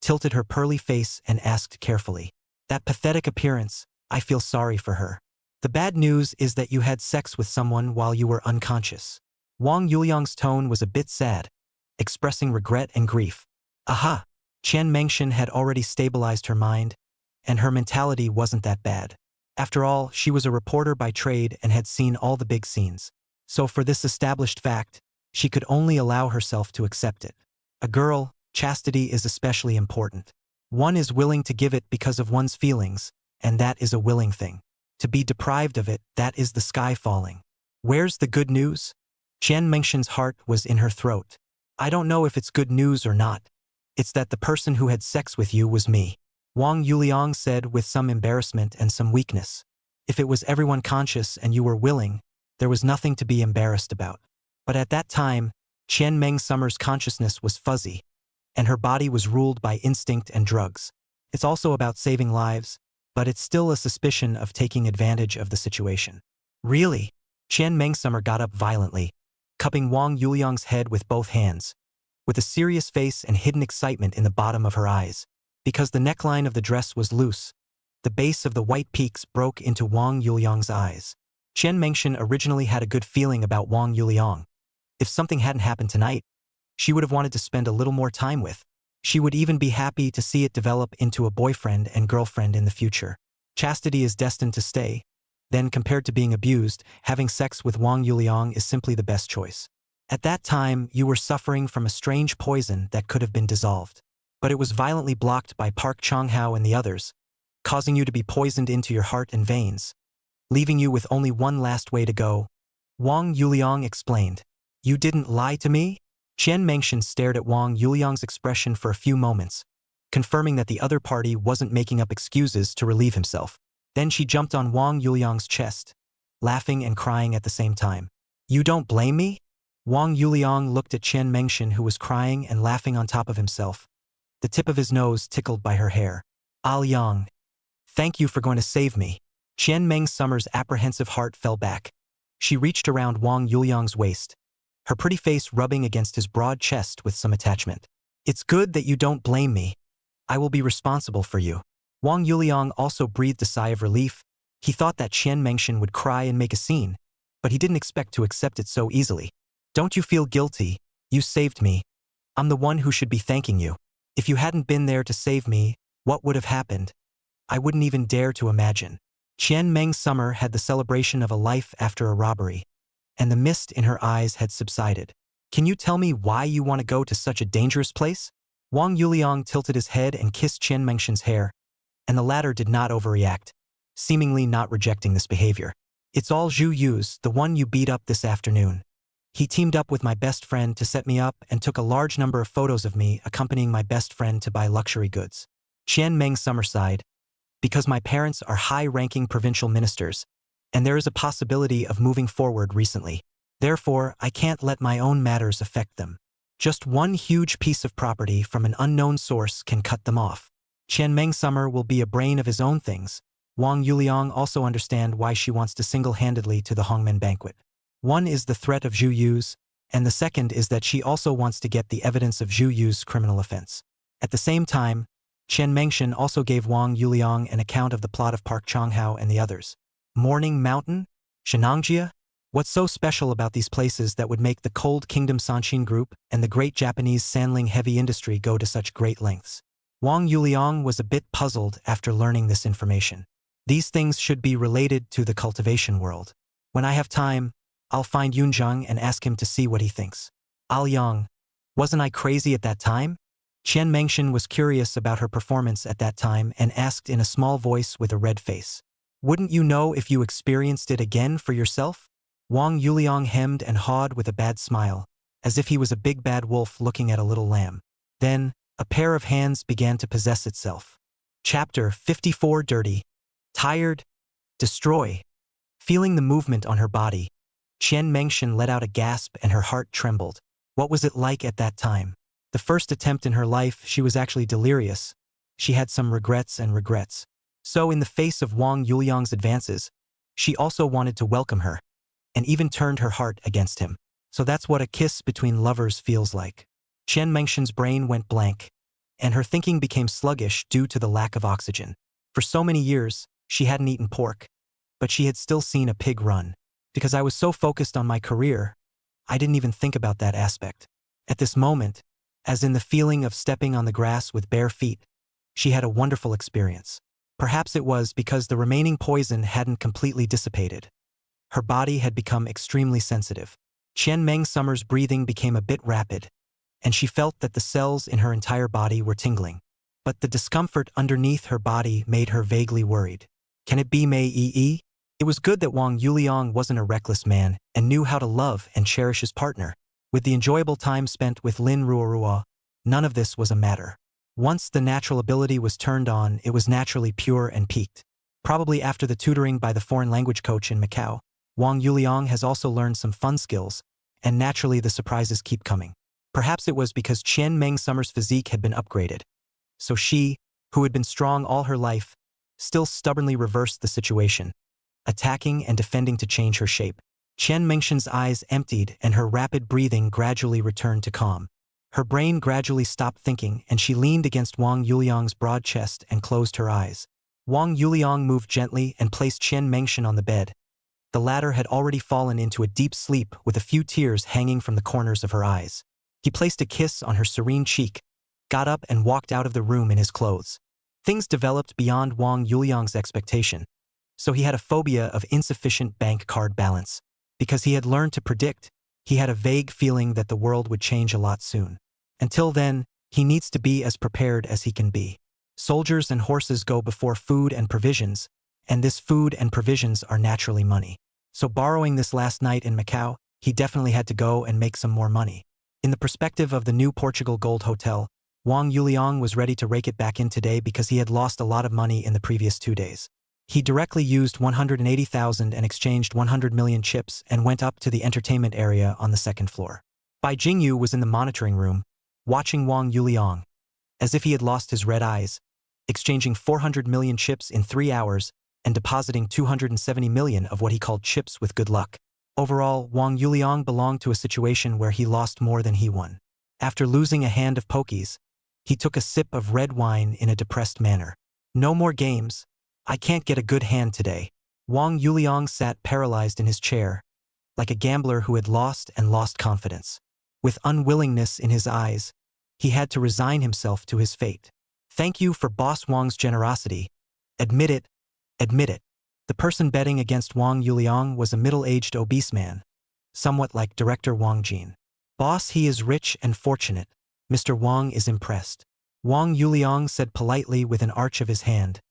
Speaker 1: tilted her pearly face and asked carefully. That pathetic appearance, I feel sorry for her. The bad news is that you had sex with someone while you were unconscious. Wang Yuliang's tone was a bit sad, expressing regret and grief. Aha! Qian Mengshan had already stabilized her mind, and her mentality wasn't that bad. After all, she was a reporter by trade and had seen all the big scenes. So for this established fact, she could only allow herself to accept it. A girl, chastity is especially important. One is willing to give it because of one's feelings, and that is a willing thing. To be deprived of it, that is the sky falling. Where's the good news? Qian Mengshan's heart was in her throat. I don't know if it's good news or not. It's that the person who had sex with you was me. Wang Yuliang said with some embarrassment and some weakness. If it was everyone conscious and you were willing, there was nothing to be embarrassed about. But at that time, Qian Meng Summer's consciousness was fuzzy, and her body was ruled by instinct and drugs. It's also about saving lives, but it's still a suspicion of taking advantage of the situation. Really? Qian Meng Summer got up violently, cupping Wang Yuliang's head with both hands, with a serious face and hidden excitement in the bottom of her eyes. Because the neckline of the dress was loose, the base of the white peaks broke into Wang Yuliang's eyes. Qian Mengshan originally had a good feeling about Wang Yuliang. If something hadn't happened tonight, she would have wanted to spend a little more time with. She would even be happy to see it develop into a boyfriend and girlfriend in the future. Chastity is destined to stay. Then, compared to being abused, having sex with Wang Yuliang is simply the best choice. At that time, you were suffering from a strange poison that could have been dissolved. But it was violently blocked by Park Chonghao and the others, causing you to be poisoned into your heart and veins, leaving you with only one last way to go. Wang Yuliang explained. You didn't lie to me? Qian Mengshan stared at Wang Yuliang's expression for a few moments, confirming that the other party wasn't making up excuses to relieve himself. Then she jumped on Wang Yuliang's chest, laughing and crying at the same time. You don't blame me? Wang Yuliang looked at Qian Mengshan, who was crying and laughing on top of himself, the tip of his nose tickled by her hair. Yang, thank you for going to save me. Qian Meng Summer's apprehensive heart fell back. She reached around Wang Yuliang's waist, her pretty face rubbing against his broad chest with some attachment. It's good that you don't blame me. I will be responsible for you. Wang Yuliang also breathed a sigh of relief. He thought that Qian Mengshan would cry and make a scene, but he didn't expect to accept it so easily. Don't you feel guilty? You saved me. I'm the one who should be thanking you. If you hadn't been there to save me, what would have happened? I wouldn't even dare to imagine. Qian Meng Summer had the celebration of a life after a robbery, and the mist in her eyes had subsided. Can you tell me why you want to go to such a dangerous place? Wang Yuliang tilted his head and kissed Qian Mengshan's hair, and the latter did not overreact, seemingly not rejecting this behavior. It's all Zhu Yu's, the one you beat up this afternoon. He teamed up with my best friend to set me up and took a large number of photos of me accompanying my best friend to buy luxury goods. Qian Meng Summer sighed. Because my parents are high-ranking provincial ministers, and there is a possibility of moving forward recently. Therefore, I can't let my own matters affect them. Just one huge piece of property from an unknown source can cut them off. Qian Meng Summer will be a brain of his own things. Wang Yuliang also understand why she wants to single-handedly to the Hongmen banquet. One is the threat of Zhu Yu's, and the second is that she also wants to get the evidence of Zhu Yu's criminal offense. At the same time, Qian Mengshan also gave Wang Yuliang an account of the plot of Park Chonghao and the others. Morning Mountain? Shenangjia? What's so special about these places that would make the Cold Kingdom Sanshin Group and the great Japanese Sanling heavy industry go to such great lengths? Wang Yuliang was a bit puzzled after learning this information. These things should be related to the cultivation world. When I have time, I'll find Yunzheng and ask him to see what he thinks. Yang, wasn't I crazy at that time? Qian Mengshan was curious about her performance at that time and asked in a small voice with a red face. Wouldn't you know if you experienced it again for yourself? Wang Yuliang hemmed and hawed with a bad smile, as if he was a big bad wolf looking at a little lamb. Then, a pair of hands began to possess itself. Chapter 54 Dirty. Tired. Destroy. Feeling the movement on her body, Qian Mengshan let out a gasp and her heart trembled. What was it like at that time? The first attempt in her life, she was actually delirious. She had some regrets and regrets. So in the face of Wang Yuliang's advances, she also wanted to welcome her, and even turned her heart against him. So that's what a kiss between lovers feels like. Qian Mengshan's brain went blank, and her thinking became sluggish due to the lack of oxygen. For so many years, she hadn't eaten pork, but she had still seen a pig run. Because I was so focused on my career, I didn't even think about that aspect. At this moment, as in the feeling of stepping on the grass with bare feet, she had a wonderful experience. Perhaps it was because the remaining poison hadn't completely dissipated. Her body had become extremely sensitive. Qian Meng Summer's breathing became a bit rapid, and she felt that the cells in her entire body were tingling. But the discomfort underneath her body made her vaguely worried. Can it be Mei Yi? It was good that Wang Yuliang wasn't a reckless man and knew how to love and cherish his partner. With the enjoyable time spent with Lin Ruorua, none of this was a matter. Once the natural ability was turned on, it was naturally pure and peaked. Probably after the tutoring by the foreign language coach in Macau, Wang Yuliang has also learned some fun skills, and naturally the surprises keep coming. Perhaps it was because Qian Meng Summer's physique had been upgraded. So she, who had been strong all her life, still stubbornly reversed the situation, attacking and defending to change her shape. Qian Mengshen's eyes emptied and her rapid breathing gradually returned to calm. Her brain gradually stopped thinking and she leaned against Wang Yuliang's broad chest and closed her eyes. Wang Yuliang moved gently and placed Qian Mengshen on the bed. The latter had already fallen into a deep sleep with a few tears hanging from the corners of her eyes. He placed a kiss on her serene cheek, got up and walked out of the room in his clothes. Things developed beyond Wang Yuliang's expectation, so he had a phobia of insufficient bank card balance. Because he had learned to predict, he had a vague feeling that the world would change a lot soon. Until then, he needs to be as prepared as he can be. Soldiers and horses go before food and provisions, and this food and provisions are naturally money. So borrowing this last night in Macau, he definitely had to go and make some more money. In the perspective of the new Portugal Gold Hotel, Wang Yuliang was ready to rake it back in today because he had lost a lot of money in the previous 2 days. He directly used 180,000 and exchanged 100 million chips and went up to the entertainment area on the second floor. Bai Jingyu was in the monitoring room, watching Wang Yuliang, as if he had lost his red eyes, exchanging 400 million chips in 3 hours and depositing 270 million of what he called chips with good luck. Overall, Wang Yuliang belonged to a situation where he lost more than he won. After losing a hand of pokies, he took a sip of red wine in a depressed manner. No more games. I can't get a good hand today. Wang Yuliang sat paralyzed in his chair, like a gambler who had lost and lost confidence. With unwillingness in his eyes, he had to resign himself to his fate. Thank you for Boss Wang's generosity. Admit it, admit it. The person betting against Wang Yuliang was a middle-aged obese man, somewhat like Director Wang Jin. Boss, he is rich and fortunate. Mr. Wang is impressed. Wang Yuliang said politely with an arch of his hand,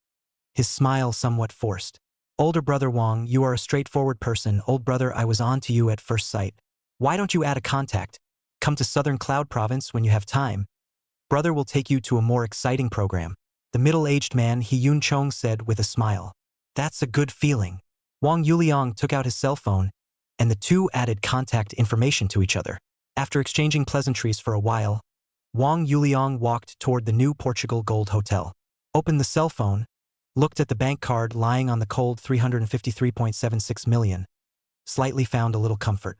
Speaker 1: his smile somewhat forced. Older brother Wang, you are a straightforward person. Old brother, I was on to you at first sight. Why don't you add a contact? Come to Southern Cloud Province when you have time. Brother will take you to a more exciting program. The middle-aged man He Yun Chong said with a smile. That's a good feeling. Wang Yuliang took out his cell phone, and the two added contact information to each other. After exchanging pleasantries for a while, Wang Yuliang walked toward the new Portugal Gold Hotel, opened the cell phone, looked at the bank card lying on the cold 353.76 million, slightly found a little comfort.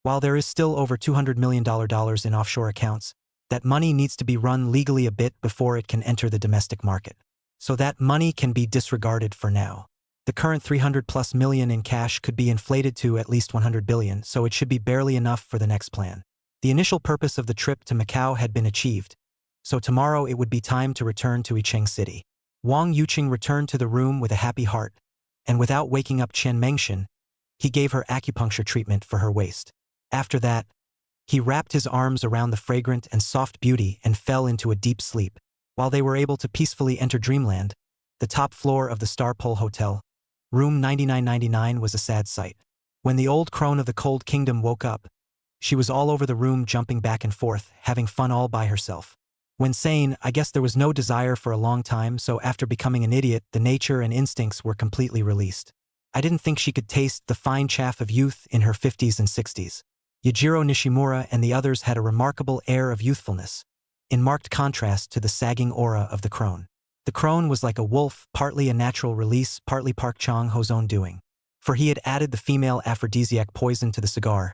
Speaker 1: While there is still over $200 million in offshore accounts, that money needs to be run legally a bit before it can enter the domestic market. So that money can be disregarded for now. The current 300+ million in cash could be inflated to at least 100 billion, so it should be barely enough for the next plan. The initial purpose of the trip to Macau had been achieved, so tomorrow it would be time to return to Yicheng City. Wang Yuqing returned to the room with a happy heart, and without waking up Qian Mengshen, he gave her acupuncture treatment for her waist. After that, he wrapped his arms around the fragrant and soft beauty and fell into a deep sleep. While they were able to peacefully enter dreamland, the top floor of the Star Pole Hotel, room 9999, was a sad sight. When the old crone of the Cold Kingdom woke up, she was all over the room jumping back and forth, having fun all by herself. When sane, I guess there was no desire for a long time, so after becoming an idiot, the nature and instincts were completely released. I didn't think she could taste the fine chaff of youth in her 50s and 60s. Yujiro Nishimura and the others had a remarkable air of youthfulness, in marked contrast to the sagging aura of the crone. The crone was like a wolf, partly a natural release, partly Park Chang-ho's own doing. For he had added the female aphrodisiac poison to the cigar,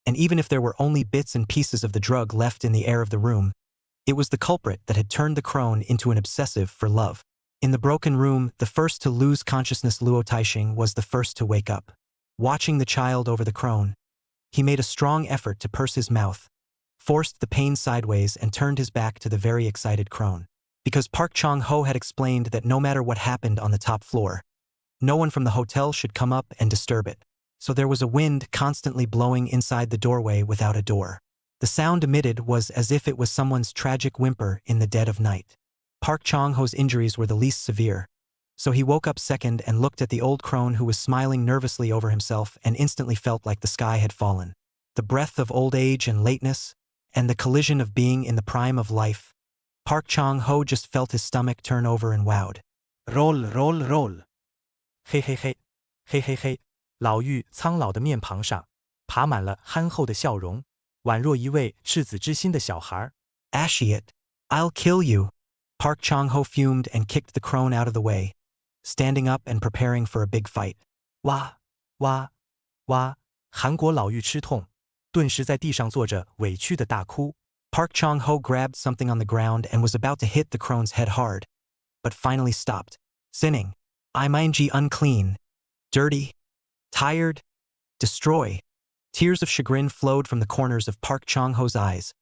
Speaker 1: and even if there were only bits and pieces of the drug left in the air of the room, it was the culprit that had turned the crone into an obsessive for love. In the broken room, the first to lose consciousness, Luo Taixing was the first to wake up. Watching the child over the crone, he made a strong effort to purse his mouth, forced the pain sideways and turned his back to the very excited crone. Because Park Chang-ho had explained that no matter what happened on the top floor, no one from the hotel should come up and disturb it. So there was a wind constantly blowing inside the doorway without a door. The sound emitted was as if it was someone's tragic whimper in the dead of night. Park Chang-ho's injuries were the least severe, so he woke up second and looked at the old crone who was smiling nervously over himself and instantly felt like the sky had fallen. The breath of old age and lateness, and the collision of being in the prime of life, Park Chang-ho just felt his stomach turn over and wowed.
Speaker 3: Roll, roll, roll.
Speaker 2: 嘿嘿嘿，嘿嘿嘿，老妪苍老的面庞上爬满了憨厚的笑容，宛若一位赤子之心的小孩。
Speaker 1: Ashiet, I'll kill you. Park Chang-ho fumed and kicked the crone out of the way, standing up and preparing for a big fight.
Speaker 2: 哇哇哇！韩国老妪吃痛，顿时在地上坐着委屈的大哭。
Speaker 1: Park Chang-ho grabbed something on the ground and was about to hit the crone's head hard, but finally stopped, sinning. I'm unclean, dirty, tired, destroy. Tears of chagrin flowed from the corners of Park Chang-ho's eyes,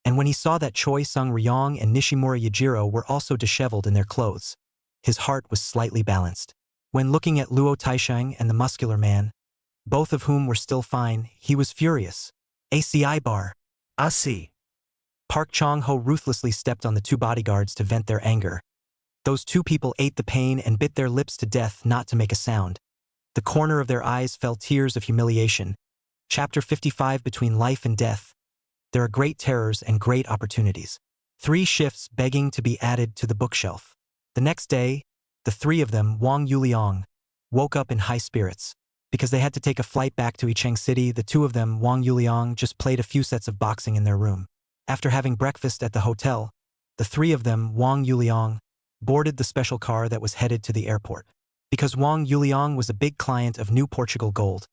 Speaker 1: and when he saw that Choi Sung-ryong and Nishimura Yajiro were also disheveled in their clothes, his heart was slightly balanced. When looking at Luo Taisheng and the muscular man, both of whom were still fine, he was furious. ACI bar.
Speaker 3: I see.
Speaker 1: Park Chang-ho ruthlessly stepped on the two bodyguards to vent their anger. Those two people ate the pain and bit their lips to death not to make a sound. The corner of their eyes fell tears of humiliation. Chapter 55 Between Life and Death. There are great terrors and great opportunities. 3 shifts begging to be added to the bookshelf. The next day, the 3 of them, Wang Yuliang, woke up in high spirits. Because they had to take a flight back to Yicheng City, the 2 of them, Wang Yuliang, just played a few sets of boxing in their room. After having breakfast at the hotel, the 3 of them, Wang Yuliang, boarded the special car that was headed to the airport. Because Wang Yuliang was a big client of New Portugal Gold,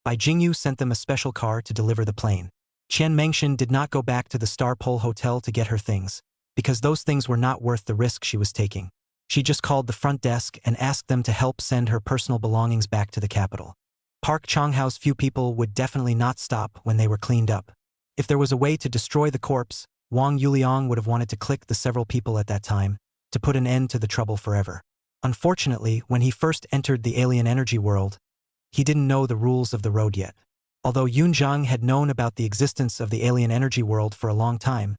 Speaker 1: Bai Jingyu sent them a special car to deliver the plane. Qian Mengshan did not go back to the Star Pole Hotel to get her things, because those things were not worth the risk she was taking. She just called the front desk and asked them to help send her personal belongings back to the capital. Park Chang-ho's few people would definitely not stop when they were cleaned up. If there was a way to destroy the corpse, Wang Yuliang would have wanted to click the several people at that time, to put an end to the trouble forever. Unfortunately, when he first entered the alien energy world, he didn't know the rules of the road yet. Although Yun Zhang had known about the existence of the alien energy world for a long time,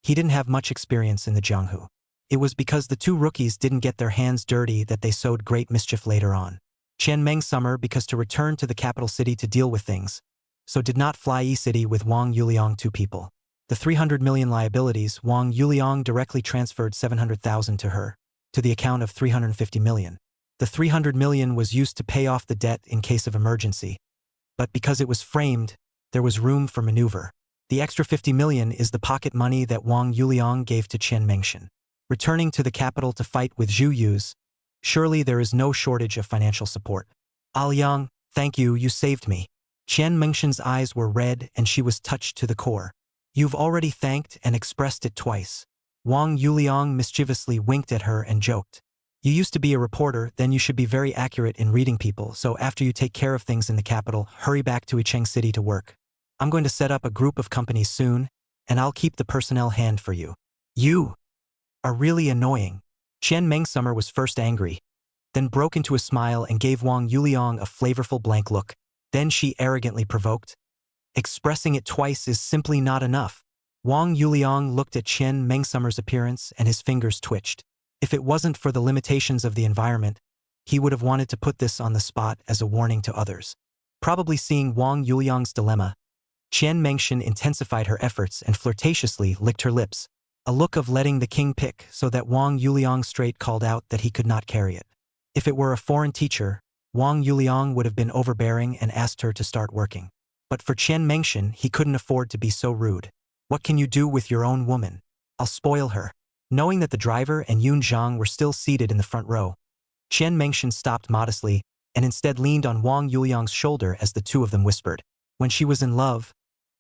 Speaker 1: he didn't have much experience in the Jianghu. It was because the 2 rookies didn't get their hands dirty that they sowed great mischief later on. Qian Meng Summer because to return to the capital city to deal with things, so did not fly E-City with Wang Yuliang 2 people. The 300 million liabilities, Wang Yuliang directly transferred 700,000 to her, to the account of 350 million. The 300 million was used to pay off the debt in case of emergency, but because it was framed, there was room for maneuver. The extra 50 million is the pocket money that Wang Yuliang gave to Qian Mengshan. Returning to the capital to fight with Zhu Yu's, surely there is no shortage of financial support. Liang, thank you, you saved me. Qian Mengshan's eyes were red and she was touched to the core. You've already thanked and expressed it twice. Wang Yuliang mischievously winked at her and joked. You used to be a reporter, then you should be very accurate in reading people, so after you take care of things in the capital, hurry back to Yicheng City to work. I'm going to set up a group of companies soon, and I'll keep the personnel hand for you. You are really annoying. Qian Mengsummer was first angry, then broke into a smile and gave Wang Yuliang a flavorful blank look. Then she arrogantly provoked. Expressing it twice is simply not enough. Wang Yuliang looked at Qian Mengsummer's appearance and his fingers twitched. If it wasn't for the limitations of the environment, he would have wanted to put this on the spot as a warning to others. Probably seeing Wang Yuliang's dilemma, Qian Mengshan intensified her efforts and flirtatiously licked her lips, a look of letting the king pick so that Wang Yuliang straight called out that he could not carry it. If it were a foreign teacher, Wang Yuliang would have been overbearing and asked her to start working. But for Qian Mengshan, he couldn't afford to be so rude. What can you do with your own woman? I'll spoil her. Knowing that the driver and Yun Zhang were still seated in the front row, Qian Mengshan stopped modestly and instead leaned on Wang Yuliang's shoulder as the 2 of them whispered. When she was in love,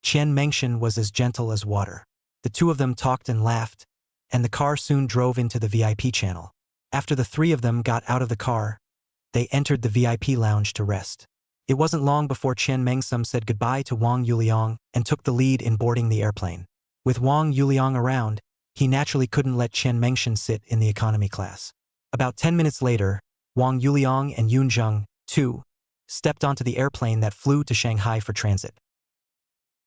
Speaker 1: Qian Mengshan was as gentle as water. The 2 of them talked and laughed, and the car soon drove into the VIP channel. After the 3 of them got out of the car, they entered the VIP lounge to rest. It wasn't long before Qian Mengsum said goodbye to Wang Yuliang and took the lead in boarding the airplane. With Wang Yuliang around, he naturally couldn't let Qian Mengshan sit in the economy class. About 10 minutes later, Wang Yuliang and Yun Zheng, too, stepped onto the airplane that flew to Shanghai for transit.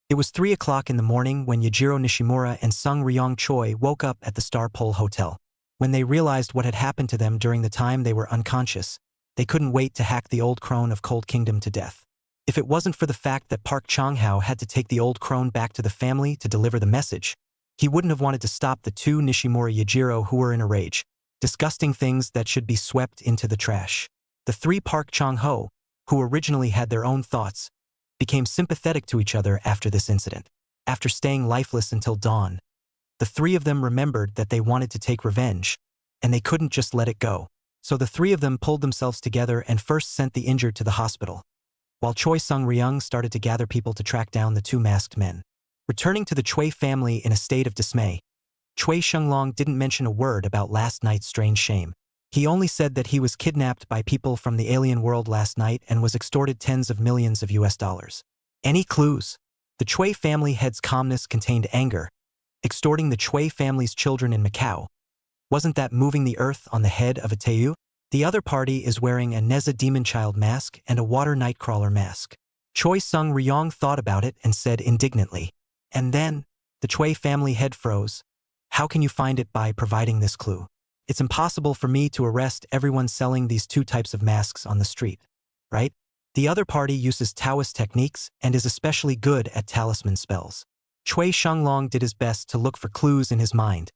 Speaker 1: It was 3 o'clock in the morning when Yajiro Nishimura and Sung Ryong Choi woke up at the Star Pole Hotel. When they realized what had happened to them during the time they were unconscious, they couldn't wait to hack the old crone of Cold Kingdom to death. If it wasn't for the fact that Park Chang-ho had to take the old crone back to the family to deliver the message, He wouldn't have wanted to stop the two Nishimura Yajiro who were in a rage, disgusting things that should be swept into the trash. The three Park Chong-ho, who originally had their own thoughts, became sympathetic to each other after this incident. After staying lifeless until dawn, the three of them remembered that they wanted to take revenge, and they couldn't just let it go. So the three of them pulled themselves together and first sent the injured to the hospital, while Choi Sung-ryung started to gather people to track down the two masked men. Returning to the Choi family in a state of dismay, Choi Sheng-long didn't mention a word about last night's strange shame. He only said that he was kidnapped by people from the alien world last night and was extorted tens of millions of US dollars. Any clues? The Choi family head's calmness contained anger. Extorting the Choi family's children in Macau. Wasn't that moving the earth on the head of a Teiyu? The other party is wearing a Neza demon child mask and a water nightcrawler mask. Choi Sung-ryong thought about it and said indignantly. And then, the Choi family head froze. How can you find it by providing this clue? It's impossible for me to arrest everyone selling these two types of masks on the street, right? The other party uses Taoist techniques and is especially good at talisman spells. Choi Sheng-long did his best to look for clues in his mind,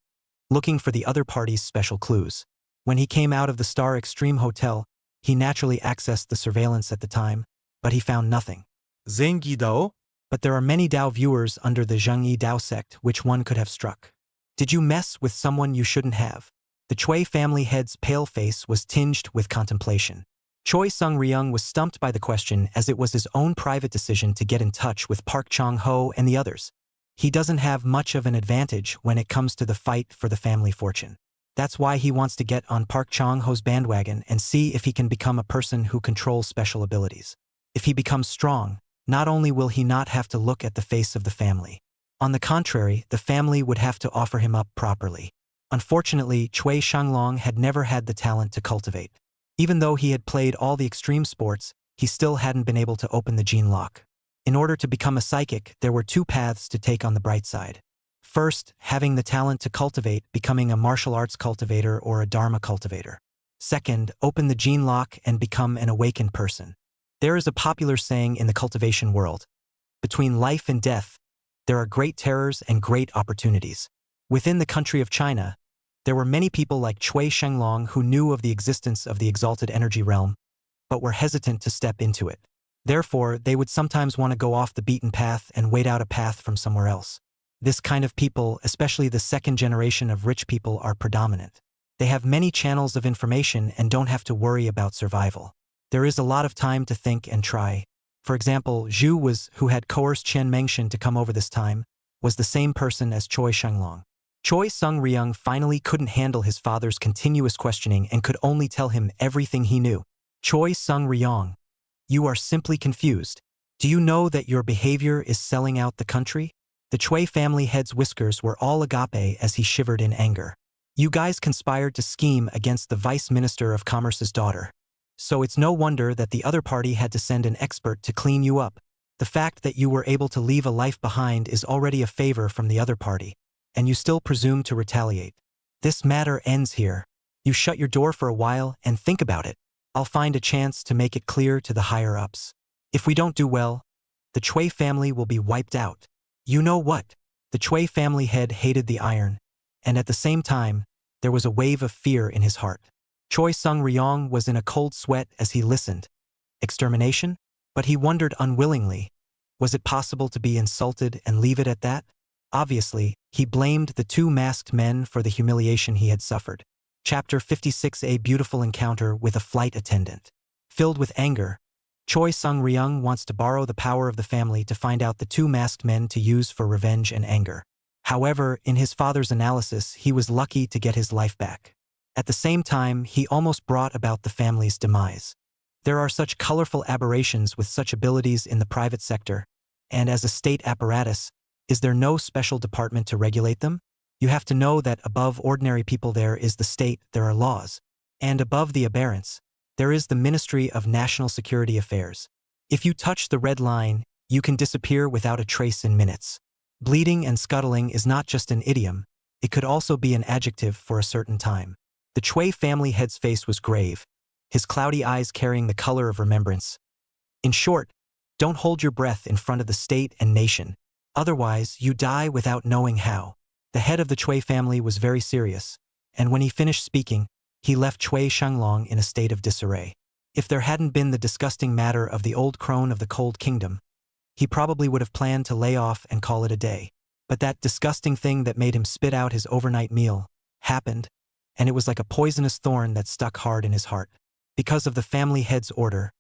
Speaker 1: looking for the other party's special clues. When he came out of the Star Extreme Hotel, he naturally accessed the surveillance at the time, but he found nothing.
Speaker 2: Zengi Dao?
Speaker 1: But there are many Dao viewers under the Zhengyi Dao sect which one could have struck. Did you mess with someone you shouldn't have? The Choi family head's pale face was tinged with contemplation. Choi Sung-ryung was stumped by the question as it was his own private decision to get in touch with Park Chong-ho and the others. He doesn't have much of an advantage when it comes to the fight for the family fortune. That's why he wants to get on Park Chong-ho's bandwagon and see if he can become a person who controls special abilities. If he becomes strong, not only will he not have to look at the face of the family. On the contrary, the family would have to offer him up properly. Unfortunately, Choi Sheng-long had never had the talent to cultivate. Even though he had played all the extreme sports, he still hadn't been able to open the gene lock. In order to become a psychic, there were two paths to take on the bright side. First, having the talent to cultivate, becoming a martial arts cultivator or a dharma cultivator. Second, open the gene lock and become an awakened person. There is a popular saying in the cultivation world. Between life and death, there are great terrors and great opportunities. Within the country of China, there were many people like Choi Sheng-long who knew of the existence of the exalted energy realm, but were hesitant to step into it. Therefore, they would sometimes want to go off the beaten path and wait out a path from somewhere else. This kind of people, especially the second generation of rich people, are predominant. They have many channels of information and don't have to worry about survival. There is a lot of time to think and try. For example, Zhu who had coerced Chen Mengshan to come over this time, was the same person as Choi Sheng-long. Choi Sung-ryung finally couldn't handle his father's continuous questioning and could only tell him everything he knew. Choi Sung-ryung, you are simply confused. Do you know that your behavior is selling out the country? The Choi family head's whiskers were all agape as he shivered in anger. You guys conspired to scheme against the Vice Minister of Commerce's daughter. So it's no wonder that the other party had to send an expert to clean you up. The fact that you were able to leave a life behind is already a favor from the other party, and you still presume to retaliate. This matter ends here. You shut your door for a while and think about it. I'll find a chance to make it clear to the higher-ups. If we don't do well, the Choi family will be wiped out. You know what? The Choi family head hated the iron, and at the same time, there was a wave of fear in his heart. Choi Sung-ryong was in a cold sweat as he listened. Extermination? But he wondered unwillingly. Was it possible to be insulted and leave it at that? Obviously, he blamed the two masked men for the humiliation he had suffered. Chapter 56: A beautiful encounter with a flight attendant. Filled with anger, Choi Sung-ryung wants to borrow the power of the family to find out the two masked men to use for revenge and anger. However, in his father's analysis, he was lucky to get his life back. At the same time, he almost brought about the family's demise. There are such colorful aberrations with such abilities in the private sector, and as a state apparatus, is there no special department to regulate them? You have to know that above ordinary people there is the state, there are laws. And above the aberrants, there is the Ministry of National Security Affairs. If you touch the red line, you can disappear without a trace in minutes. Bleeding and scuttling is not just an idiom, it could also be an adjective for a certain time. The Choi family head's face was grave, his cloudy eyes carrying the color of remembrance. In short, don't hold your breath in front of the state and nation, otherwise you die without knowing how. The head of the Chui family was very serious, and when he finished speaking, he left Chui Shanglong in a state of disarray. If there hadn't been the disgusting matter of the old crone of the Cold Kingdom, he probably would have planned to lay off and call it a day. But that disgusting thing that made him spit out his overnight meal happened, and it was like a poisonous thorn that stuck hard in his heart. Because of the family head's order,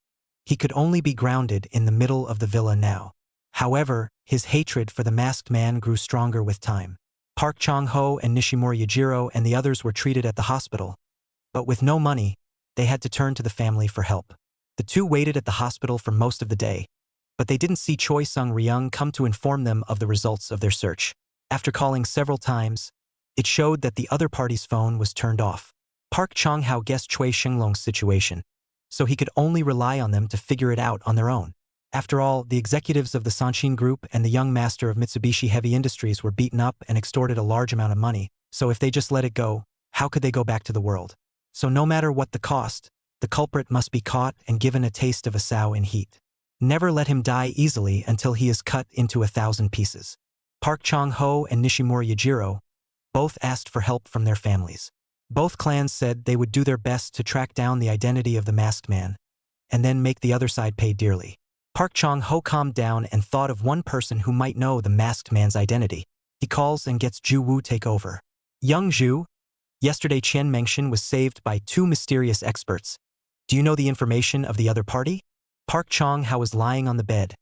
Speaker 1: he could only be grounded in the middle of the villa now. However, his hatred for the masked man grew stronger with time. Park Chang-ho and Nishimura Yajiro and the others were treated at the hospital, but with no money, they had to turn to the family for help. The two waited at the hospital for most of the day, but they didn't see Choi Sung-ryung come to inform them of the results of their search. After calling several times, it showed that the other party's phone was turned off. Park Chang-ho guessed Choi Shinglong's situation, so he could only rely on them to figure it out on their own. After all, the executives of the Sanshin Group and the young master of Mitsubishi Heavy Industries were beaten up and extorted a large amount of money, so if they just let it go, how could they go back to the world? So no matter what the cost, the culprit must be caught and given a taste of Asao in heat. Never let him die easily until he is cut into 1,000 pieces. Park Chang-ho and Nishimura Yajiro both asked for help from their families. Both clans said they would do their best to track down the identity of the masked man, and then make the other side pay dearly. Park Chang-ho calmed down and thought of one person who might know the masked man's identity. He calls and gets Ju Woo take over. Young Ju, yesterday Chen Mengshin was saved by two mysterious experts. Do you know the information of the other party? Park Chang-ho was lying on the bed,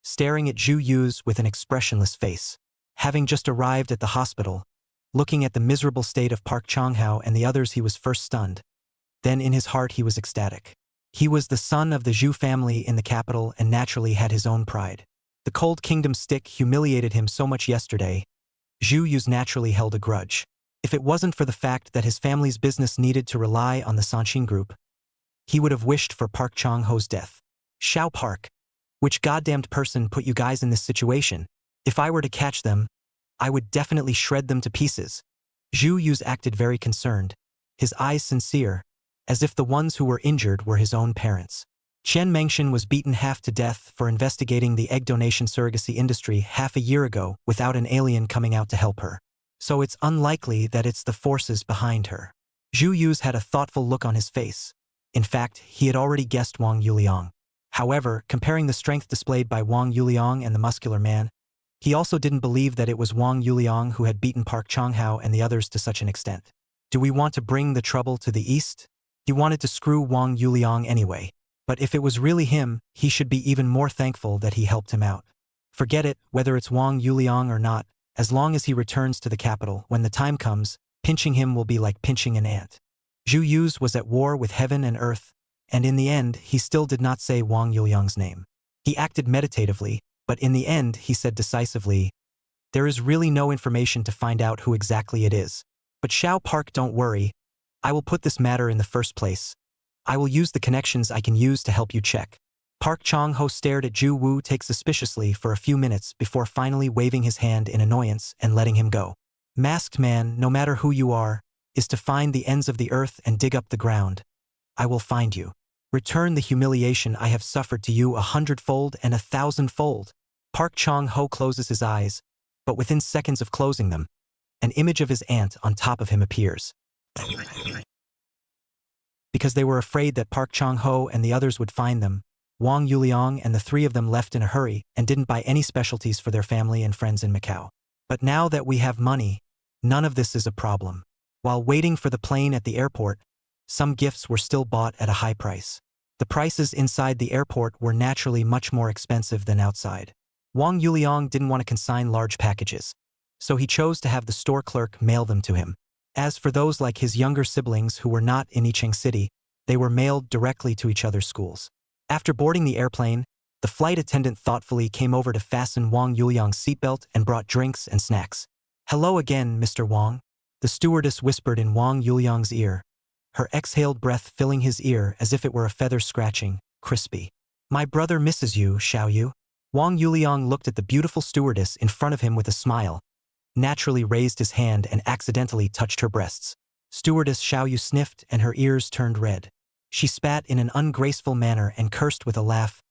Speaker 1: staring at Ju Yu's with an expressionless face. Having just arrived at the hospital, looking at the miserable state of Park Chang-ho and the others, he was first stunned. Then in his heart he was ecstatic. He was the son of the Zhu family in the capital and naturally had his own pride. The Cold Kingdom stick humiliated him so much yesterday. Zhu Yu's naturally held a grudge. If it wasn't for the fact that his family's business needed to rely on the Sanshin Group, he would have wished for Park Chang-ho's death. Xiao Park, which goddamned person put you guys in this situation? If I were to catch them, I would definitely shred them to pieces. Zhu Yu's acted very concerned, his eyes sincere, as if the ones who were injured were his own parents. Chen Mengshin was beaten half to death for investigating the egg donation surrogacy industry half a year ago without an alien coming out to help her. So it's unlikely that it's the forces behind her. Zhu Yu's had a thoughtful look on his face. In fact, he had already guessed Wang Yuliang. However, comparing the strength displayed by Wang Yuliang and the muscular man, he also didn't believe that it was Wang Yuliang who had beaten Park Chang-ho and the others to such an extent. Do we want to bring the trouble to the east? He wanted to screw Wang Yuliang anyway. But if it was really him, he should be even more thankful that he helped him out. Forget it, whether it's Wang Yuliang or not, as long as he returns to the capital, when the time comes, pinching him will be like pinching an ant. Zhu Yu's was at war with heaven and earth, and in the end, he still did not say Wang Yuliang's name. He acted meditatively, but in the end, he said decisively, "There is really no information to find out who exactly it is. But Xiao Park, don't worry. I will put this matter in the first place. I will use the connections I can use to help you check." Park Chang-ho stared at Ju Woo take suspiciously for a few minutes before finally waving his hand in annoyance and letting him go. Masked man, no matter who you are, is to find the ends of the earth and dig up the ground. I will find you. Return the humiliation I have suffered to you 100-fold and 1,000-fold. Park Chang-ho closes his eyes, but within seconds of closing them, an image of his aunt on top of him appears. Because they were afraid that Park Chang-ho and the others would find them, Wang Yuliang and the three of them left in a hurry and didn't buy any specialties for their family and friends in Macau. But now that we have money, none of this is a problem. While waiting for the plane at the airport, some gifts were still bought at a high price. The prices inside the airport were naturally much more expensive than outside. Wang Yuliang didn't want to consign large packages, so he chose to have the store clerk mail them to him. As for those like his younger siblings who were not in Yicheng City, they were mailed directly to each other's schools. After boarding the airplane, the flight attendant thoughtfully came over to fasten Wang Yuliang's seatbelt and brought drinks and snacks. "Hello again, Mr. Wang," the stewardess whispered in Wang Yuliang's ear, her exhaled breath filling his ear as if it were a feather scratching, crispy. "My brother misses you, Xiao Yu." Wang Yuliang looked at the beautiful stewardess in front of him with a smile, naturally raised his hand and accidentally touched her breasts. Stewardess Xiao Yu sniffed and her ears turned red. She spat in an ungraceful manner and cursed with a laugh.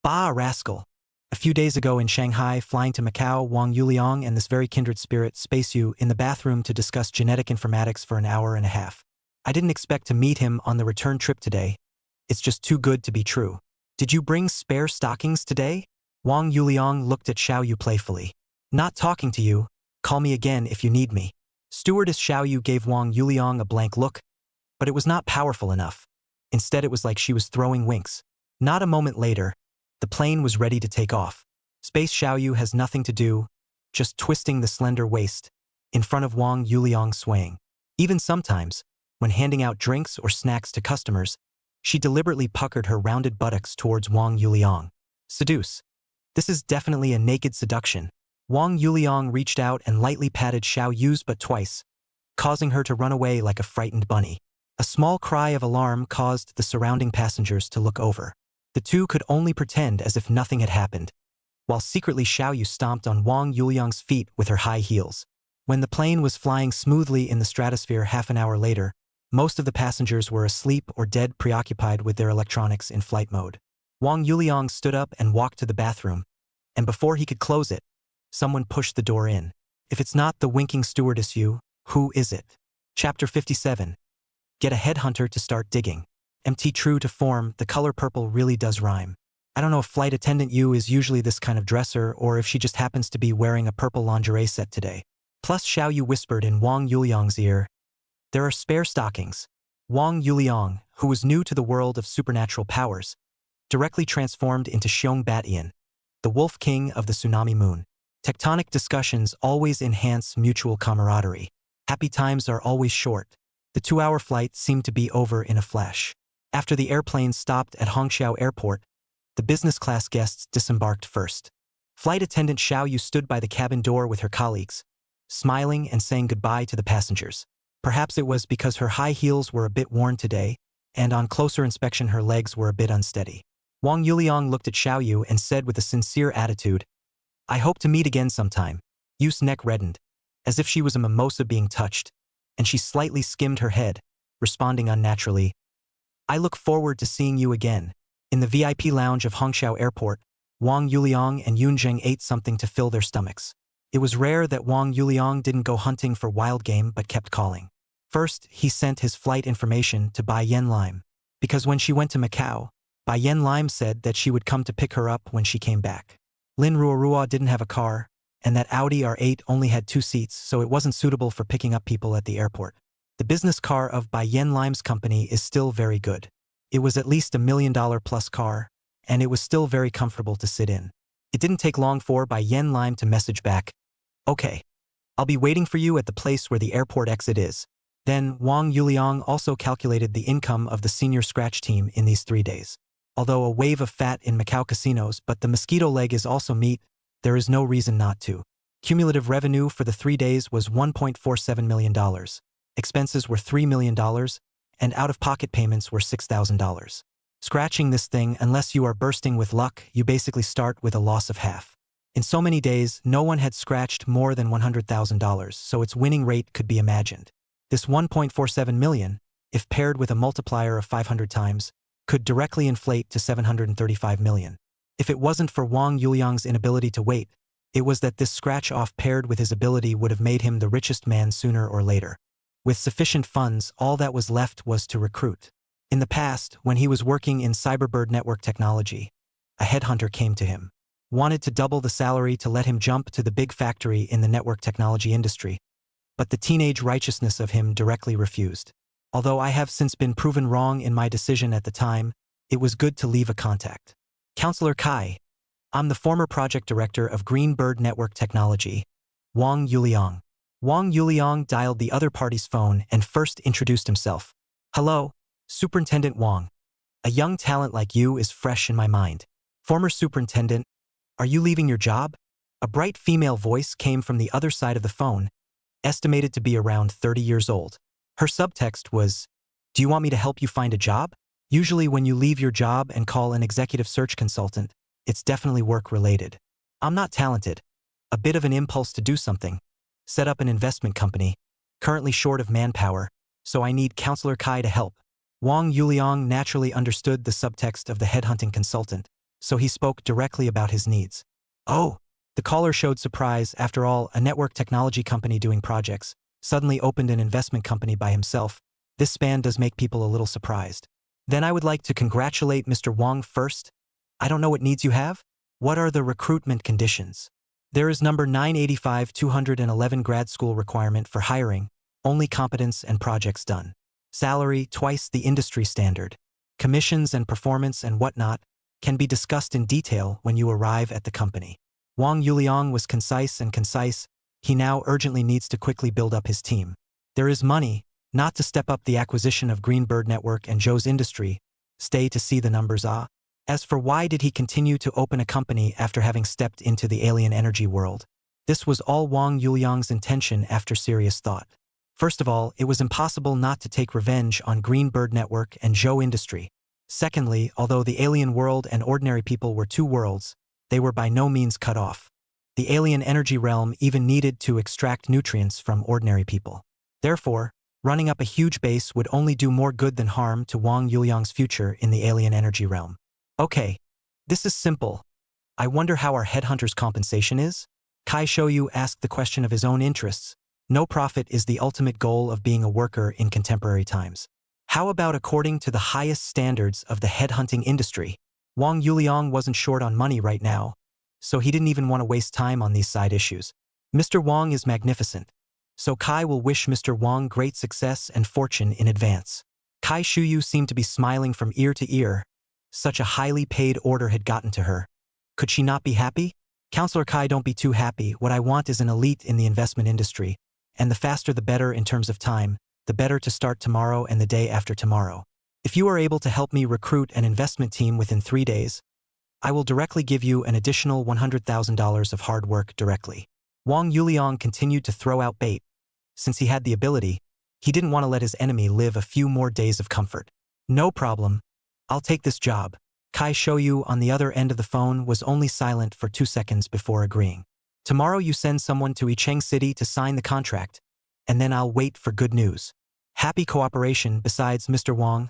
Speaker 1: "Bah, rascal! A few days ago in Shanghai, flying to Macau, Wang Yuliang and this very kindred spirit space you in the bathroom to discuss genetic informatics for an hour and a half. I didn't expect to meet him on the return trip today. It's just too good to be true. Did you bring spare stockings today? Wang Yuliang looked at Xiao Yu playfully. Not talking to you. Call me again if you need me. Stewardess Xiao Yu gave Wang Yuliang a blank look, but it was not powerful enough. Instead, it was like she was throwing winks. Not a moment later, the plane was ready to take off. Space Xiao Yu has nothing to do, just twisting the slender waist, in front of Wang Yuliang swaying. Even sometimes, when handing out drinks or snacks to customers, she deliberately puckered her rounded buttocks towards Wang Yuliang. Seduce. This is definitely a naked seduction. Wang Yuliang reached out and lightly patted Xiao Yu's butt twice, causing her to run away like a frightened bunny. A small cry of alarm caused the surrounding passengers to look over. The two could only pretend as if nothing had happened, while secretly Xiao Yu stomped on Wang Yuliang's feet with her high heels. When the plane was flying smoothly in the stratosphere half an hour later, most of the passengers were asleep or dead, preoccupied with their electronics in flight mode. Wang Yuliang stood up and walked to the bathroom, and before he could close it, someone pushed the door in. If it's not the winking stewardess Yu, who is it? Chapter 57. Get a headhunter to start digging. MT true to form, the color purple really does rhyme. I don't know if flight attendant Yu is usually this kind of dresser or if she just happens to be wearing a purple lingerie set today. Plus Xiao Yu whispered in Wang Yuliang's ear, there are spare stockings. Wang Yuliang, who was new to the world of supernatural powers, directly transformed into Xiong Batian, the Wolf King of the Tsunami Moon. Tectonic discussions always enhance mutual camaraderie. Happy times are always short. The 2-hour flight seemed to be over in a flash. After the airplane stopped at Hongqiao Airport, the business class guests disembarked first. Flight attendant Xiao Yu stood by the cabin door with her colleagues, smiling and saying goodbye to the passengers. Perhaps it was because her high heels were a bit worn today, and on closer inspection her legs were a bit unsteady. Wang Yuliang looked at Xiao Yu and said with a sincere attitude, I hope to meet again sometime. Yu's neck reddened, as if she was a mimosa being touched, and she slightly skimmed her head, responding unnaturally, I look forward to seeing you again. In the VIP lounge of Hongqiao Airport, Wang Yuliang and Yun Zheng ate something to fill their stomachs. It was rare that Wang Yuliang didn't go hunting for wild game but kept calling. First, he sent his flight information to Bai Yen Lime, because when she went to Macau, Bai Yen Lime said that she would come to pick her up when she came back. Lin Ruorua didn't have a car, and that Audi R8 only had 2 seats, so it wasn't suitable for picking up people at the airport. The business car of Bai Yen Lime's company is still very good. It was at least $1 million plus car, and it was still very comfortable to sit in. It didn't take long for Bai Yen Lime to message back, okay, I'll be waiting for you at the place where the airport exit is. Then Wang Yuliang also calculated the income of the senior scratch team in these 3 days. Although a wave of fat in Macau casinos, but the mosquito leg is also meat, there is no reason not to. Cumulative revenue for the 3 days was $1.47 million. Expenses were $3 million, and out-of-pocket payments were $6,000. Scratching this thing, unless you are bursting with luck, you basically start with a loss of half. In so many days, no one had scratched more than $100,000, so its winning rate could be imagined. This 1.47 million, if paired with a multiplier of 500 times, could directly inflate to 735 million. If it wasn't for Wang Yuliang's inability to wait, it was that this scratch-off paired with his ability would have made him the richest man sooner or later. With sufficient funds, all that was left was to recruit. In the past, when he was working in Cyberbird network technology, a headhunter came to him, wanted to double the salary to let him jump to the big factory in the network technology industry, but the teenage righteousness of him directly refused. Although I have since been proven wrong in my decision at the time, it was good to leave a contact. Counselor Kai, I'm the former project director of Green Bird Network Technology, Wang Yuliang. Wang Yuliang dialed the other party's phone and first introduced himself. Hello, Superintendent Wang. A young talent like you is fresh in my mind. Former superintendent, are you leaving your job? A bright female voice came from the other side of the phone, estimated to be around 30 years old. Her subtext was, do you want me to help you find a job? Usually when you leave your job and call an executive search consultant, it's definitely work-related. I'm not talented. A bit of an impulse to do something. Set up an investment company. Currently short of manpower, so I need Counselor Kai to help. Wang Yuliang naturally understood the subtext of the headhunting consultant, so he spoke directly about his needs. Oh, the caller showed surprise. After all, a network technology company doing projects suddenly opened an investment company by himself. This span does make people a little surprised. Then I would like to congratulate Mr. Wong first. I don't know what needs you have. What are the recruitment conditions? There is number 985 211 grad school requirement for hiring, only competence and projects done. Salary twice the industry standard. Commissions and performance and whatnot can be discussed in detail when you arrive at the company. Wang Yuliang was concise and concise. He now urgently needs to quickly build up his team. There is money, not to step up the acquisition of Greenbird Network and Zhou's industry. Stay to see the numbers. As for why did he continue to open a company after having stepped into the alien energy world? This was all Wang Yuliang's intention after serious thought. First of all, it was impossible not to take revenge on Greenbird Network and Zhou industry. Secondly, although the alien world and ordinary people were two worlds, they were by no means cut off. The alien energy realm even needed to extract nutrients from ordinary people. Therefore, running up a huge base would only do more good than harm to Wang Yuliang's future in the alien energy realm. Okay, this is simple. I wonder how our headhunter's compensation is? Kai Shouyu asked the question of his own interests. No profit is the ultimate goal of being a worker in contemporary times. How about according to the highest standards of the headhunting industry? Wang Yuliang wasn't short on money right now, so he didn't even want to waste time on these side issues. Mr. Wang is magnificent, so Kai will wish Mr. Wang great success and fortune in advance. Kai Shouyu seemed to be smiling from ear to ear. Such a highly paid order had gotten to her. Could she not be happy? Counselor Kai, don't be too happy. What I want is an elite in the investment industry, and the faster the better in terms of time, the better to start tomorrow and the day after tomorrow. If you are able to help me recruit an investment team within 3 days, I will directly give you an additional $100,000 of hard work directly. Wang Yuliang continued to throw out bait. Since he had the ability, he didn't want to let his enemy live a few more days of comfort. No problem. I'll take this job. Kai Shouyu on the other end of the phone was only silent for 2 seconds before agreeing. Tomorrow you send someone to Yicheng City to sign the contract, and then I'll wait for good news. Happy cooperation. Besides, Mr. Wang,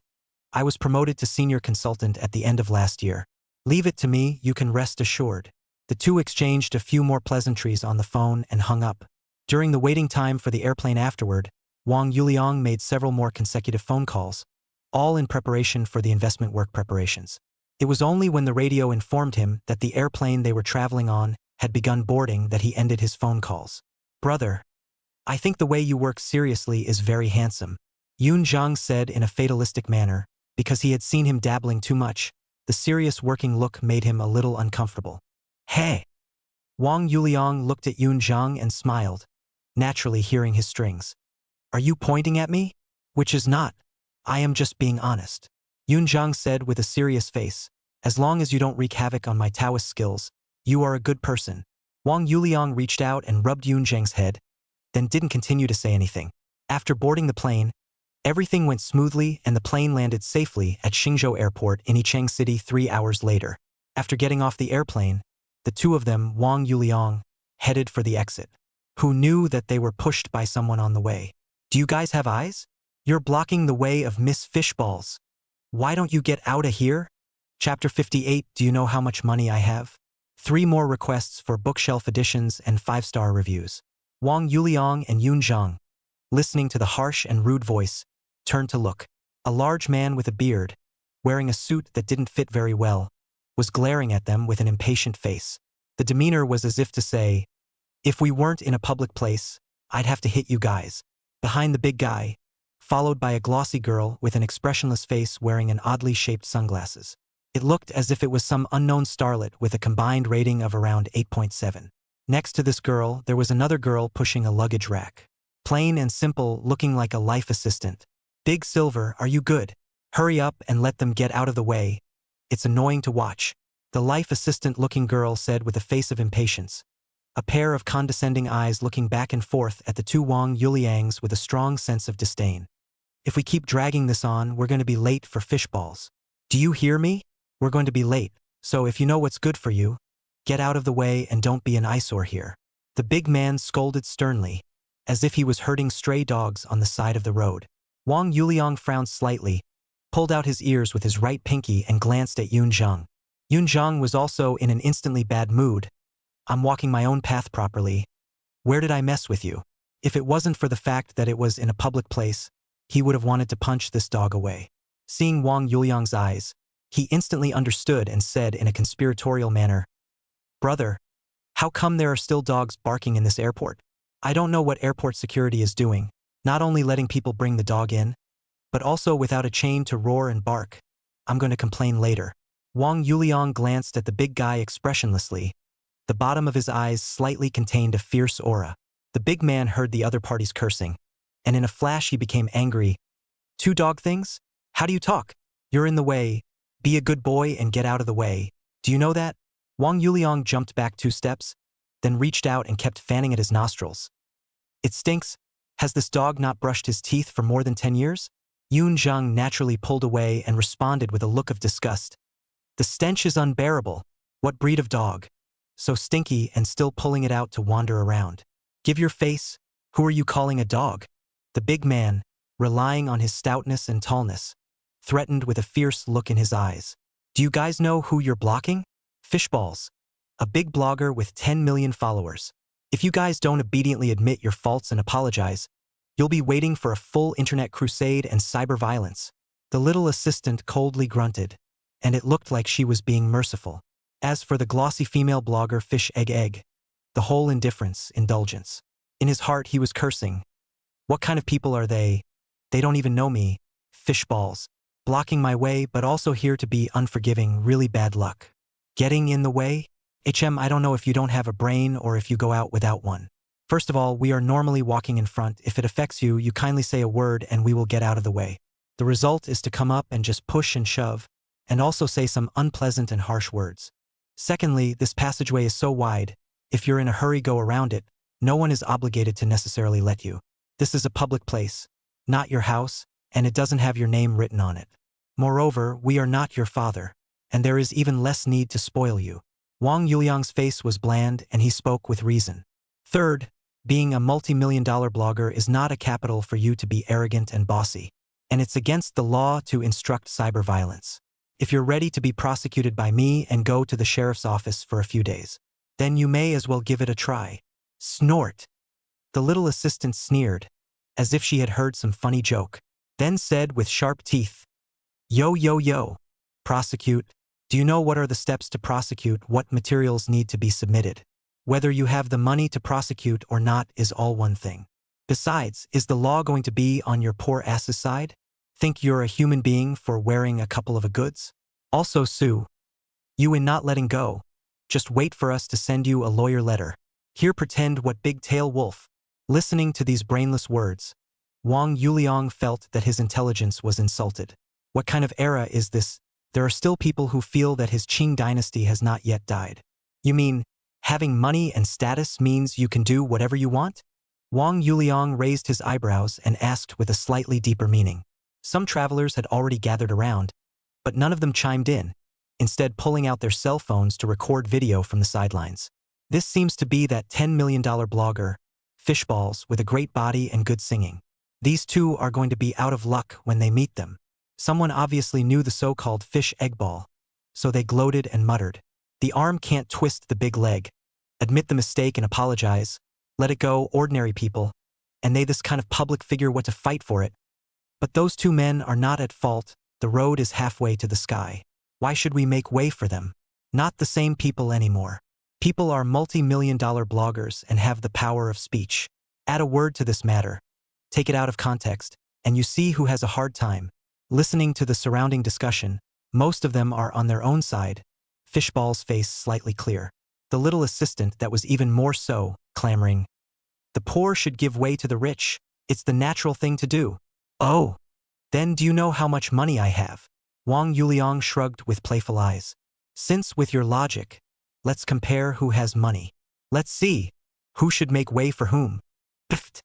Speaker 1: I was promoted to senior consultant at the end of last year. Leave it to me, you can rest assured. The two exchanged a few more pleasantries on the phone and hung up. During the waiting time for the airplane afterward, Wang Yuliang made several more consecutive phone calls, all in preparation for the investment work preparations. It was only when the radio informed him that the airplane they were traveling on had begun boarding that he ended his phone calls. Brother, I think the way you work seriously is very handsome, Yun Zhang said in a fatalistic manner. Because he had seen him dabbling too much, the serious working look made him a little uncomfortable. Hey! Wang Yuliang looked at Yun Zhang and smiled, naturally hearing his strings. Are you pointing at me? Which is not. I am just being honest. Yun Zhang said with a serious face. As long as you don't wreak havoc on my Taoist skills, you are a good person. Wang Yuliang reached out and rubbed Yun Zhang's head, then didn't continue to say anything. After boarding the plane, everything went smoothly and the plane landed safely at Xingzhou Airport in Yicheng City 3 hours later. After getting off the airplane, the two of them, Wang Yuliang, headed for the exit. Who knew that they were pushed by someone on the way? Do you guys have eyes? You're blocking the way of Miss Fishballs. Why don't you get out of here? Chapter 58. Do you know how much money I have? 3 more requests for bookshelf editions and 5-star reviews. Wang Yuliang and Yun Zhang, listening to the harsh and rude voice, turned to look. A large man with a beard, wearing a suit that didn't fit very well, was glaring at them with an impatient face. The demeanor was as if to say, if we weren't in a public place, I'd have to hit you guys. Behind the big guy, followed by a glossy girl with an expressionless face wearing an oddly shaped sunglasses. It looked as if it was some unknown starlet with a combined rating of around 8.7. Next to this girl, there was another girl pushing a luggage rack. Plain and simple, looking like a life assistant. Big Silver, are you good? Hurry up and let them get out of the way. It's annoying to watch. The life assistant-looking girl said with a face of impatience. A pair of condescending eyes looking back and forth at the two Wang Yuliangs with a strong sense of disdain. If we keep dragging this on, we're going to be late for Fishballs. Do you hear me? We're going to be late, so if you know what's good for you, get out of the way and don't be an eyesore here. The big man scolded sternly, as if he was herding stray dogs on the side of the road. Wang Yuliang frowned slightly, pulled out his ears with his right pinky and glanced at Yun Zhang. Yun Zhang was also in an instantly bad mood. I'm walking my own path properly. Where did I mess with you? If it wasn't for the fact that it was in a public place, he would have wanted to punch this dog away. Seeing Wang Yuliang's eyes, he instantly understood and said in a conspiratorial manner, Brother, how come there are still dogs barking in this airport? I don't know what airport security is doing, not only letting people bring the dog in, but also without a chain to roar and bark. I'm going to complain later. Wang Yuliang glanced at the big guy expressionlessly. The bottom of his eyes slightly contained a fierce aura. The big man heard the other parties cursing, and in a flash he became angry. Two dog things? How do you talk? You're in the way. Be a good boy and get out of the way. Do you know that? Wang Yuliang jumped back 2 steps, then reached out and kept fanning at his nostrils. It stinks. Has this dog not brushed his teeth for more than 10 years? Yun Zhang naturally pulled away and responded with a look of disgust. The stench is unbearable. What breed of dog? So stinky and still pulling it out to wander around. Give your face. Who are you calling a dog? The big man, relying on his stoutness and tallness, threatened with a fierce look in his eyes. Do you guys know who you're blocking? Fishballs. A big blogger with 10 million followers. If you guys don't obediently admit your faults and apologize, you'll be waiting for a full internet crusade and cyber violence. The little assistant coldly grunted, and it looked like she was being merciful. As for the glossy female blogger Fish Egg, the whole indifference, indulgence. In his heart he was cursing. What kind of people are they? They don't even know me. Fishballs. Blocking my way but also here to be unforgiving, really bad luck. Getting in the way? I don't know if you don't have a brain or if you go out without one. First of all, we are normally walking in front. If it affects you, you kindly say a word and we will get out of the way. The result is to come up and just push and shove, and also say some unpleasant and harsh words. Secondly, this passageway is so wide, if you're in a hurry go around it, no one is obligated to necessarily let you. This is a public place, not your house, and it doesn't have your name written on it. Moreover, we are not your father, and there is even less need to spoil you. Wang Yuliang's face was bland and he spoke with reason. Third, being a multi-million-dollar blogger is not a capital for you to be arrogant and bossy, and it's against the law to instruct cyber violence. If you're ready to be prosecuted by me and go to the sheriff's office for a few days, then you may as well give it a try. Snort. The little assistant sneered, as if she had heard some funny joke, then said with sharp teeth, Yo yo yo. Prosecute. Do you know what are the steps to prosecute? What materials need to be submitted? Whether you have the money to prosecute or not is all one thing. Besides, is the law going to be on your poor ass's side? Think you're a human being for wearing a couple of goods? Also sue you in not letting go. Just wait for us to send you a lawyer letter. Here pretend what big tail wolf. Listening to these brainless words, Wang Yuliang felt that his intelligence was insulted. What kind of era is this? There are still people who feel that his Qing dynasty has not yet died. You mean, having money and status means you can do whatever you want? Wang Yuliang raised his eyebrows and asked with a slightly deeper meaning. Some travelers had already gathered around, but none of them chimed in, instead pulling out their cell phones to record video from the sidelines. This seems to be that $10 million blogger, Fishballs, with a great body and good singing. These two are going to be out of luck when they meet them. Someone obviously knew the so-called fish egg ball, so they gloated and muttered. The arm can't twist the big leg. Admit the mistake and apologize. Let it go, ordinary people. And they this kind of public figure what to fight for it. But those two men are not at fault. The road is halfway to the sky. Why should we make way for them? Not the same people anymore. People are multi-million-dollar bloggers and have the power of speech. Add a word to this matter. Take it out of context, and you see who has a hard time. Listening to the surrounding discussion, most of them are on their own side. Fishball's face slightly clear. The little assistant that was even more so, clamoring. The poor should give way to the rich. It's the natural thing to do. Oh. Then do you know how much money I have? Wang Yuliang shrugged with playful eyes. Since with your logic, let's compare who has money. Let's see. Who should make way for whom? Pfft.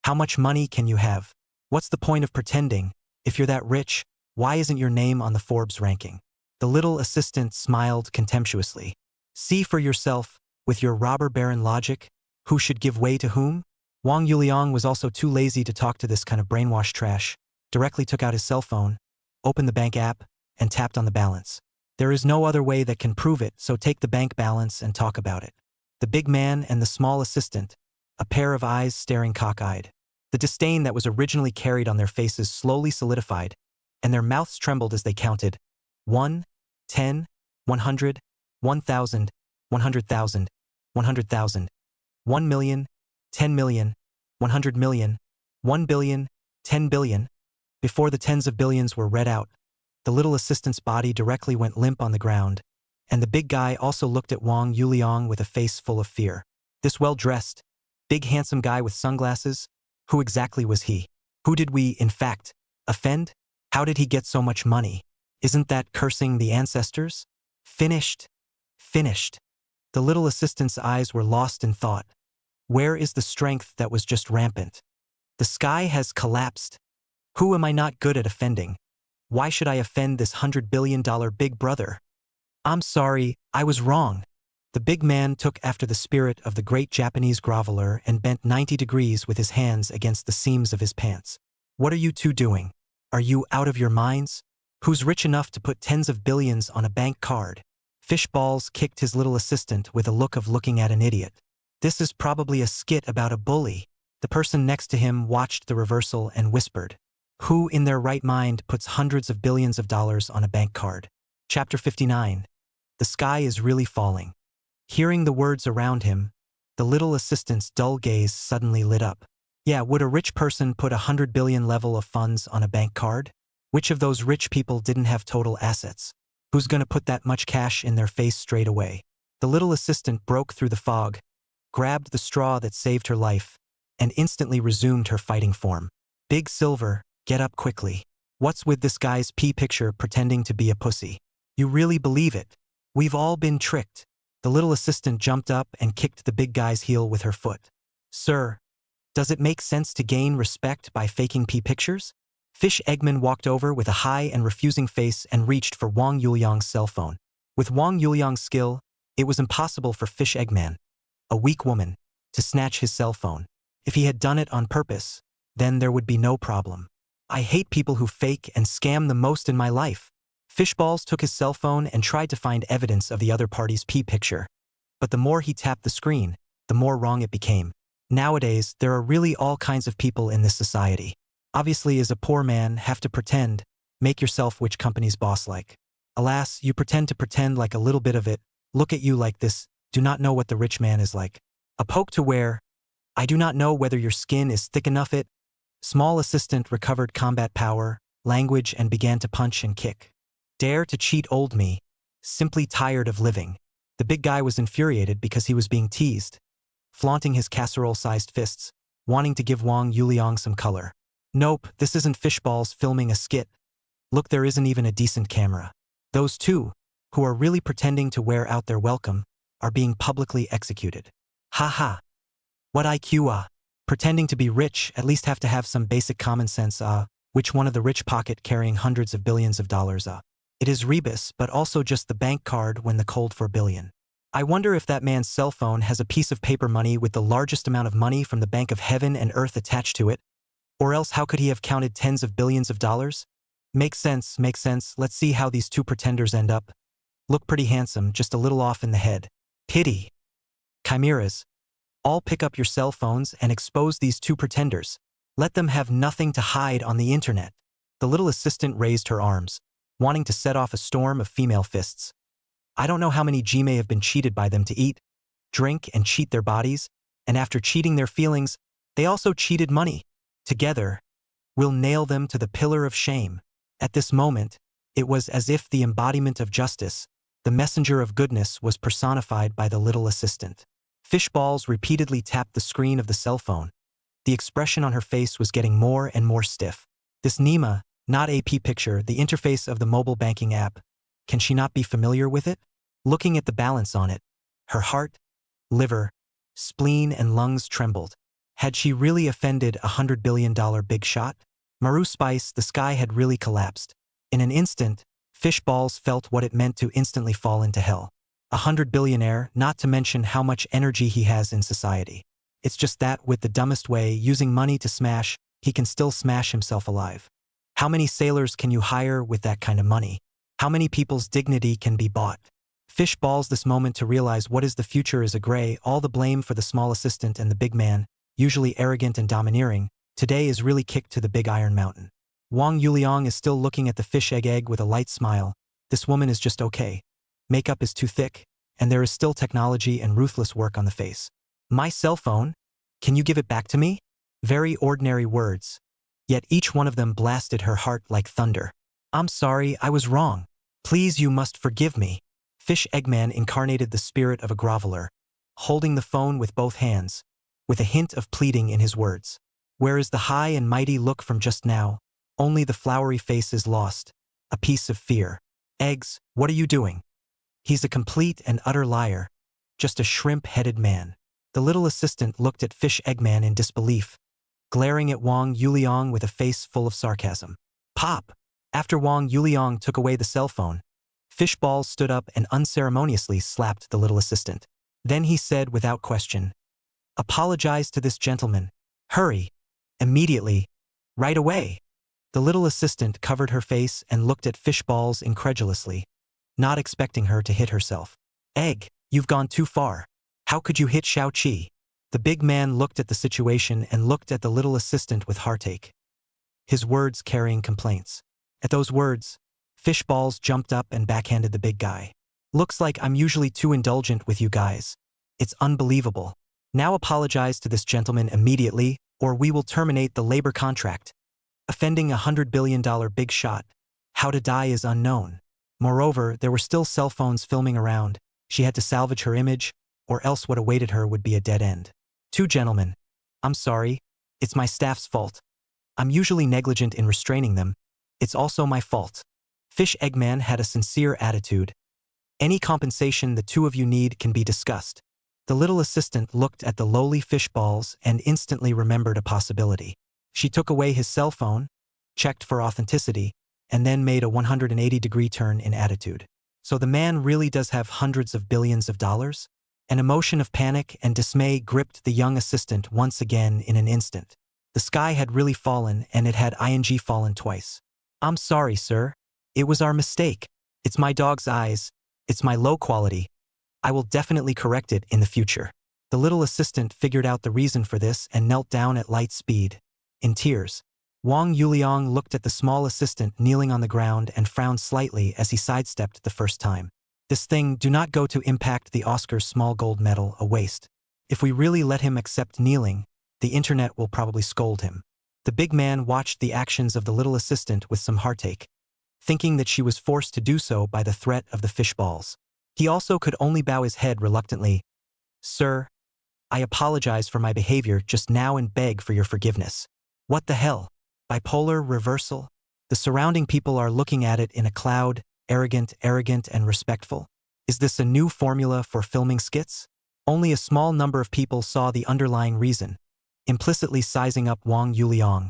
Speaker 1: How much money can you have? What's the point of pretending? If you're that rich, why isn't your name on the Forbes ranking? The little assistant smiled contemptuously. See for yourself, with your robber baron logic, who should give way to whom? Wang Yuliang was also too lazy to talk to this kind of brainwashed trash, directly took out his cell phone, opened the bank app, and tapped on the balance. There is no other way that can prove it, so take the bank balance and talk about it. The big man and the small assistant, a pair of eyes staring cockeyed. The disdain that was originally carried on their faces slowly solidified, and their mouths trembled as they counted 1, 10, 100, 1,000, 100,000, 100,000, 1 million, 10 million, 100 million, 1 billion, 10 billion. Before the tens of billions were read out, the little assistant's body directly went limp on the ground, and the big guy also looked at Wang Yuliang with a face full of fear. This well-dressed, big handsome guy with sunglasses, who exactly was he? Who did we, in fact, offend? How did he get so much money? Isn't that cursing the ancestors? Finished. Finished. The little assistant's eyes were lost in thought. Where is the strength that was just rampant? The sky has collapsed. Who am I not good at offending? Why should I offend this $100 billion big brother? I'm sorry, I was wrong. The big man took after the spirit of the great Japanese groveler and bent 90 degrees with his hands against the seams of his pants. What are you two doing? Are you out of your minds? Who's rich enough to put tens of billions on a bank card? Fishballs kicked his little assistant with a look of looking at an idiot. This is probably a skit about a bully. The person next to him watched the reversal and whispered, who in their right mind puts hundreds of billions of dollars on a bank card? Chapter 59. The sky is really falling. Hearing the words around him, the little assistant's dull gaze suddenly lit up. Yeah, would a rich person put 100 billion level of funds on a bank card? Which of those rich people didn't have total assets? Who's gonna put that much cash in their face straight away? The little assistant broke through the fog, grabbed the straw that saved her life, and instantly resumed her fighting form. Big Silver, get up quickly. What's with this guy's picture pretending to be a pussy? You really believe it? We've all been tricked. The little assistant jumped up and kicked the big guy's heel with her foot. Sir, does it make sense to gain respect by faking pictures? Fish Eggman walked over with a high and refusing face and reached for Wang Yuliang's cell phone. With Wang Yuliang's skill, it was impossible for Fish Eggman, a weak woman, to snatch his cell phone. If he had done it on purpose, then there would be no problem. I hate people who fake and scam the most in my life. Fishballs took his cell phone and tried to find evidence of the other party's picture. But the more he tapped the screen, the more wrong it became. Nowadays, there are really all kinds of people in this society. Obviously, as a poor man, have to pretend, make yourself which company's boss like. Alas, you pretend to pretend like a little bit of it, look at you like this, do not know what the rich man is like. A poke to wear, I do not know whether your skin is thick enough it. Small assistant recovered combat power, language and began to punch and kick. Dare to cheat old me, simply tired of living. The big guy was infuriated because he was being teased, flaunting his casserole-sized fists, wanting to give Wang Yuliang some color. Nope, this isn't Fishballs filming a skit. Look, there isn't even a decent camera. Those two, who are really pretending to wear out their welcome, are being publicly executed. Ha ha. What IQ Pretending to be rich at least have to have some basic common sense which one of the rich pocket carrying hundreds of billions of dollars It is rebus, but also just the bank card when the cold for billion. I wonder if that man's cell phone has a piece of paper money with the largest amount of money from the bank of heaven and earth attached to it. Or else how could he have counted tens of billions of dollars? Makes sense, makes sense. Let's see how these two pretenders end up. Look pretty handsome, just a little off in the head. Pity. Chimeras. All pick up your cell phones and expose these two pretenders. Let them have nothing to hide on the internet. The little assistant raised her arms, wanting to set off a storm of female fists. I don't know how many G may have been cheated by them to eat, drink, and cheat their bodies, and after cheating their feelings, they also cheated money. Together, we'll nail them to the pillar of shame. At this moment, it was as if the embodiment of justice, the messenger of goodness, was personified by the little assistant. Fishballs repeatedly tapped the screen of the cell phone. The expression on her face was getting more and more stiff. This Nima, not a picture, the interface of the mobile banking app. Can she not be familiar with it? Looking at the balance on it, her heart, liver, spleen and lungs trembled. Had she really offended $100 billion big shot? Maru Spice, the sky had really collapsed. In an instant, Fishballs felt what it meant to instantly fall into hell. 100 billionaire, not to mention how much energy he has in society. It's just that with the dumbest way, using money to smash, he can still smash himself alive. How many sailors can you hire with that kind of money? How many people's dignity can be bought? Fish balls this moment to realize what is the future is a gray, all the blame for the small assistant and the big man, usually arrogant and domineering, today is really kicked to the big iron mountain. Wang Yuliang is still looking at the fish egg with a light smile. This woman is just okay. Makeup is too thick, and there is still technology and ruthless work on the face. My cell phone? Can you give it back to me? Very ordinary words. Yet each one of them blasted her heart like thunder. I'm sorry, I was wrong. Please, you must forgive me. Fish Eggman incarnated the spirit of a groveler, holding the phone with both hands, with a hint of pleading in his words. Where is the high and mighty look from just now? Only the flowery face is lost, a piece of fear. Eggs, what are you doing? He's a complete and utter liar, just a shrimp-headed man. The little assistant looked at Fish Eggman in disbelief, glaring at Wang Yuliang with a face full of sarcasm. Pop! After Wang Yuliang took away the cell phone, Fishball stood up and unceremoniously slapped the little assistant. Then he said without question, "Apologize to this gentleman. Hurry. Immediately. Right away." The little assistant covered her face and looked at Fishballs incredulously, not expecting her to hit herself. Egg, you've gone too far. How could you hit Xiao Qi? The big man looked at the situation and looked at the little assistant with heartache, his words carrying complaints. At those words, Fishballs jumped up and backhanded the big guy. Looks like I'm usually too indulgent with you guys. It's unbelievable. Now apologize to this gentleman immediately, or we will terminate the labor contract. Offending $100 billion big shot. How to die is unknown. Moreover, there were still cell phones filming around. She had to salvage her image, or else what awaited her would be a dead end. Two gentlemen. I'm sorry. It's my staff's fault. I'm usually negligent in restraining them. It's also my fault. Fish Eggman had a sincere attitude. Any compensation the two of you need can be discussed. The little assistant looked at the lowly Fishballs and instantly remembered a possibility. She took away his cell phone, checked for authenticity, and then made a 180-degree turn in attitude. So the man really does have hundreds of billions of dollars? An emotion of panic and dismay gripped the young assistant once again in an instant. The sky had really fallen, and it had ing fallen twice. I'm sorry, sir. It was our mistake. It's my dog's eyes. It's my low quality. I will definitely correct it in the future. The little assistant figured out the reason for this and knelt down at light speed, in tears. Wang Yuliang looked at the small assistant kneeling on the ground and frowned slightly as he sidestepped the first time. This thing do not go to impact the Oscar's small gold medal, a waste. If we really let him accept kneeling, the internet will probably scold him. The big man watched the actions of the little assistant with some heartache, thinking that she was forced to do so by the threat of the fishballs. He also could only bow his head reluctantly. Sir, I apologize for my behavior just now and beg for your forgiveness. What the hell? Bipolar reversal? The surrounding people are looking at it in a cloud, arrogant and respectful. Is this a new formula for filming skits? Only a small number of people saw the underlying reason, implicitly sizing up Wang Yuliang,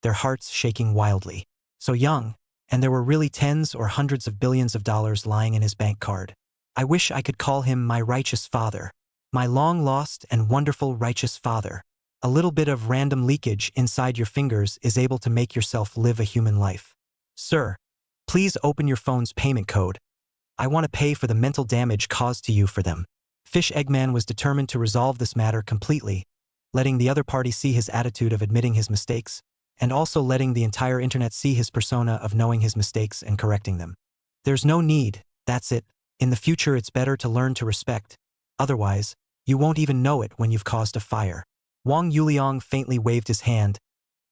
Speaker 1: their hearts shaking wildly. So young, and there were really tens or hundreds of billions of dollars lying in his bank card. I wish I could call him my righteous father. My long-lost and wonderful righteous father. A little bit of random leakage inside your fingers is able to make yourself live a human life. Sir, please open your phone's payment code. I want to pay for the mental damage caused to you for them. Fish Eggman was determined to resolve this matter completely, letting the other party see his attitude of admitting his mistakes, and also letting the entire internet see his persona of knowing his mistakes and correcting them. There's no need, that's it. In the future it's better to learn to respect. Otherwise, you won't even know it when you've caused a fire. Wang Yuliang faintly waved his hand.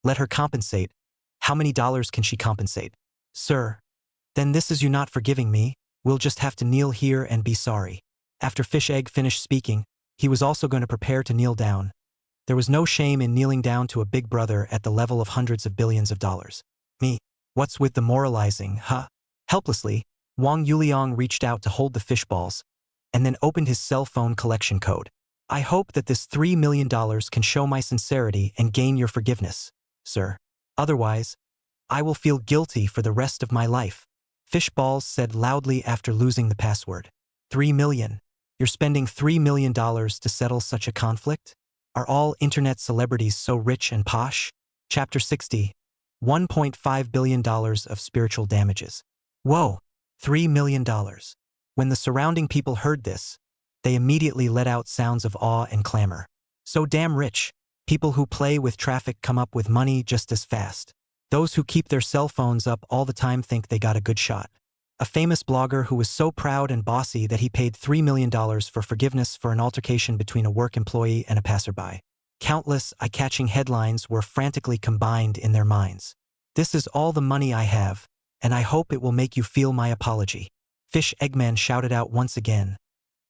Speaker 1: Let her compensate. How many dollars can she compensate? Sir, then this is you not forgiving me. We'll just have to kneel here and be sorry. After Fish Egg finished speaking, he was also going to prepare to kneel down. There was no shame in kneeling down to a big brother at the level of hundreds of billions of dollars. Me. What's with the moralizing, huh? Helplessly, Wang Yuliang reached out to hold the fishballs, and then opened his cell phone collection code. I hope that this $3 million can show my sincerity and gain your forgiveness, sir. Otherwise, I will feel guilty for the rest of my life. Fishballs said loudly after losing the password. 3 million. You're spending $3 million to settle such a conflict? Are all internet celebrities so rich and posh? Chapter 60. $1.5 billion of spiritual damages. Whoa. $3 million. When the surrounding people heard this, they immediately let out sounds of awe and clamor. So damn rich. People who play with traffic come up with money just as fast. Those who keep their cell phones up all the time think they got a good shot. A famous blogger who was so proud and bossy that he paid $3 million for forgiveness for an altercation between a work employee and a passerby. Countless eye-catching headlines were frantically combined in their minds. This is all the money I have, and I hope it will make you feel my apology. Fish Eggman shouted out once again,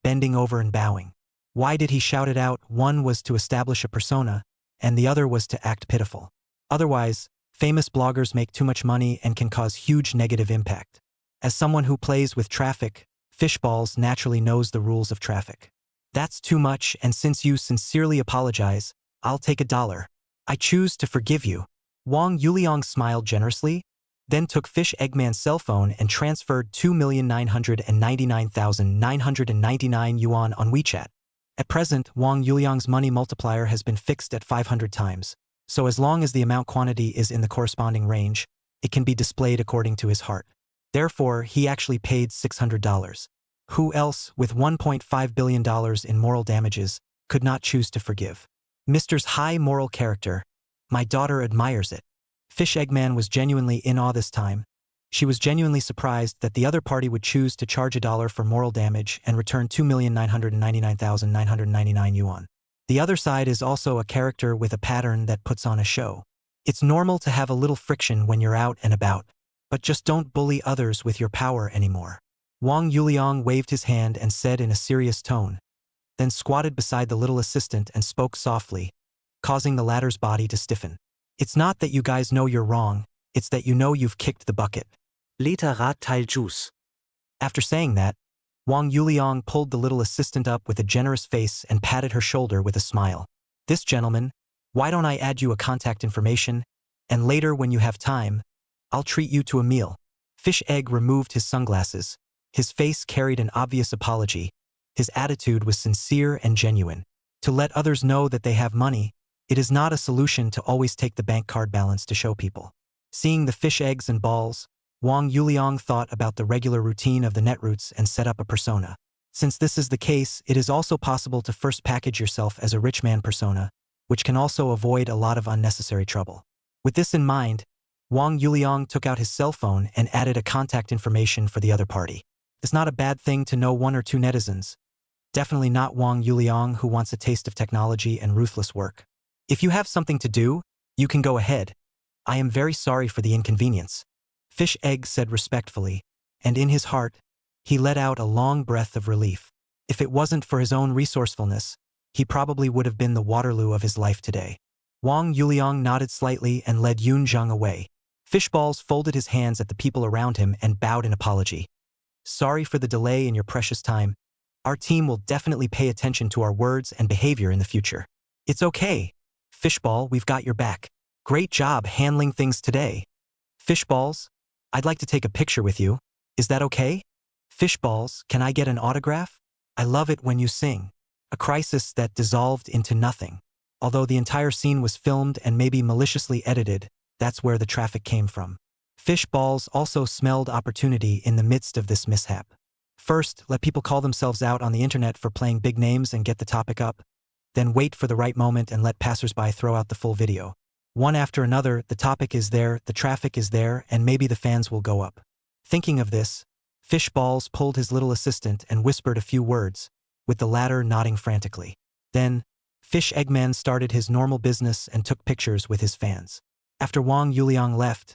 Speaker 1: bending over and bowing. Why did he shout it out? One was to establish a persona, and the other was to act pitiful. Otherwise, famous bloggers make too much money and can cause huge negative impact. As someone who plays with traffic, Fishballs naturally knows the rules of traffic. That's too much, and since you sincerely apologize, I'll take $1. I choose to forgive you. Wang Yuliang smiled generously, then took Fish Eggman's cell phone and transferred 2,999,999 yuan on WeChat. At present, Wang Yuliang's money multiplier has been fixed at 500 times, so as long as the amount quantity is in the corresponding range, it can be displayed according to his heart. Therefore, he actually paid $600. Who else, with $1.5 billion in moral damages, could not choose to forgive? Mr.'s high moral character. My daughter admires it. Fish Eggman was genuinely in awe this time. She was genuinely surprised that the other party would choose to charge $1 for moral damage and return 2,999,999 yuan. The other side is also a character with a pattern that puts on a show. It's normal to have a little friction when you're out and about, but just don't bully others with your power anymore. Wang Yuliang waved his hand and said in a serious tone, then squatted beside the little assistant and spoke softly, causing the latter's body to stiffen. It's not that you guys know you're wrong, it's that you know you've kicked the bucket.
Speaker 3: Literat Teil Juice.
Speaker 1: After saying that, Wang Yuliang pulled the little assistant up with a generous face and patted her shoulder with a smile. This gentleman, why don't I add you a contact information, and later when you have time, I'll treat you to a meal. Fish Egg removed his sunglasses. His face carried an obvious apology. His attitude was sincere and genuine. To let others know that they have money, it is not a solution to always take the bank card balance to show people. Seeing the fish eggs and balls, Wang Yuliang thought about the regular routine of the netroots and set up a persona. Since this is the case, it is also possible to first package yourself as a rich man persona, which can also avoid a lot of unnecessary trouble. With this in mind, Wang Yuliang took out his cell phone and added a contact information for the other party. It's not a bad thing to know one or two netizens. Definitely not Wang Yuliang, who wants a taste of technology and ruthless work. If you have something to do, you can go ahead. I am very sorry for the inconvenience. Fish Egg said respectfully, and in his heart, he let out a long breath of relief. If it wasn't for his own resourcefulness, he probably would have been the Waterloo of his life today. Wang Yuliang nodded slightly and led Yun Zhang away. Fishballs folded his hands at the people around him and bowed in apology. Sorry for the delay in your precious time. Our team will definitely pay attention to our words and behavior in the future. It's okay. Fishball, we've got your back. Great job handling things today. Fishballs, I'd like to take a picture with you. Is that okay? Fishballs, can I get an autograph? I love it when you sing. A crisis that dissolved into nothing. Although the entire scene was filmed and maybe maliciously edited, that's where the traffic came from. Fishballs also smelled opportunity in the midst of this mishap. First, let people call themselves out on the internet for playing big names and get the topic up. Then wait for the right moment and let passersby throw out the full video. One after another, the topic is there, the traffic is there, and maybe the fans will go up. Thinking of this, Fishballs pulled his little assistant and whispered a few words, with the latter nodding frantically. Then, Fish Eggman started his normal business and took pictures with his fans. After Wang Yuliang left,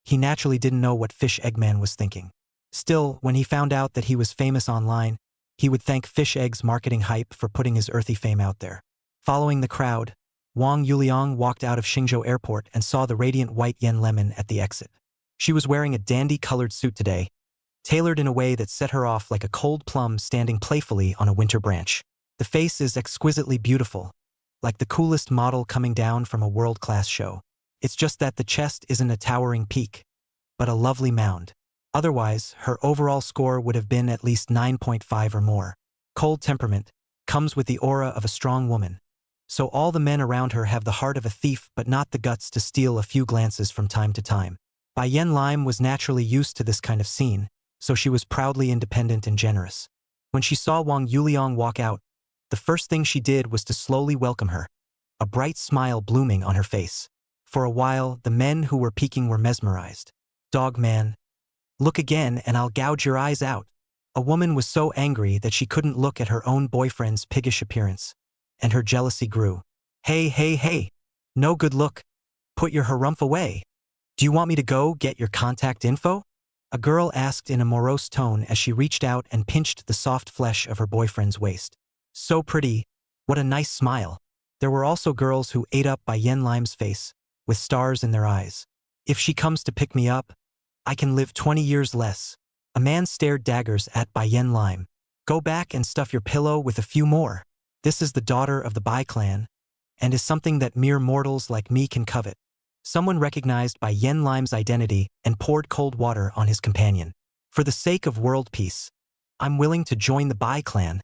Speaker 1: he naturally didn't know what Fish Eggman was thinking. Still, when he found out that he was famous online, he would thank Fish Egg's marketing hype for putting his earthy fame out there. Following the crowd, Wang Yuliang walked out of Xingzhou Airport and saw the radiant white Yen Lemon at the exit. She was wearing a dandy-colored suit today, tailored in a way that set her off like a cold plum standing playfully on a winter branch. The face is exquisitely beautiful, like the coolest model coming down from a world-class show. It's just that the chest isn't a towering peak, but a lovely mound. Otherwise, her overall score would have been at least 9.5 or more. Cold temperament comes with the aura of a strong woman. So all the men around her have the heart of a thief but not the guts to steal a few glances from time to time. Bai Yen Lime was naturally used to this kind of scene, so she was proudly independent and generous. When she saw Wang Yuliang walk out, the first thing she did was to slowly welcome her, a bright smile blooming on her face. For a while, the men who were peeking were mesmerized. Dog man, look again and I'll gouge your eyes out. A woman was so angry that she couldn't look at her own boyfriend's piggish appearance, and her jealousy grew. Hey, hey, hey, no good look. Put your harumph away. Do you want me to go get your contact info? A girl asked in a morose tone as she reached out and pinched the soft flesh of her boyfriend's waist. So pretty, what a nice smile. There were also girls who ate up Bai Yen Lim's face, with stars in their eyes. If she comes to pick me up, I can live 20 years less. A man stared daggers at Bai Yen Lim. Go back and stuff your pillow with a few more. This is the daughter of the Bai clan, and is something that mere mortals like me can covet. Someone recognized Bai Yen Lim's identity and poured cold water on his companion. For the sake of world peace, I'm willing to join the Bai clan.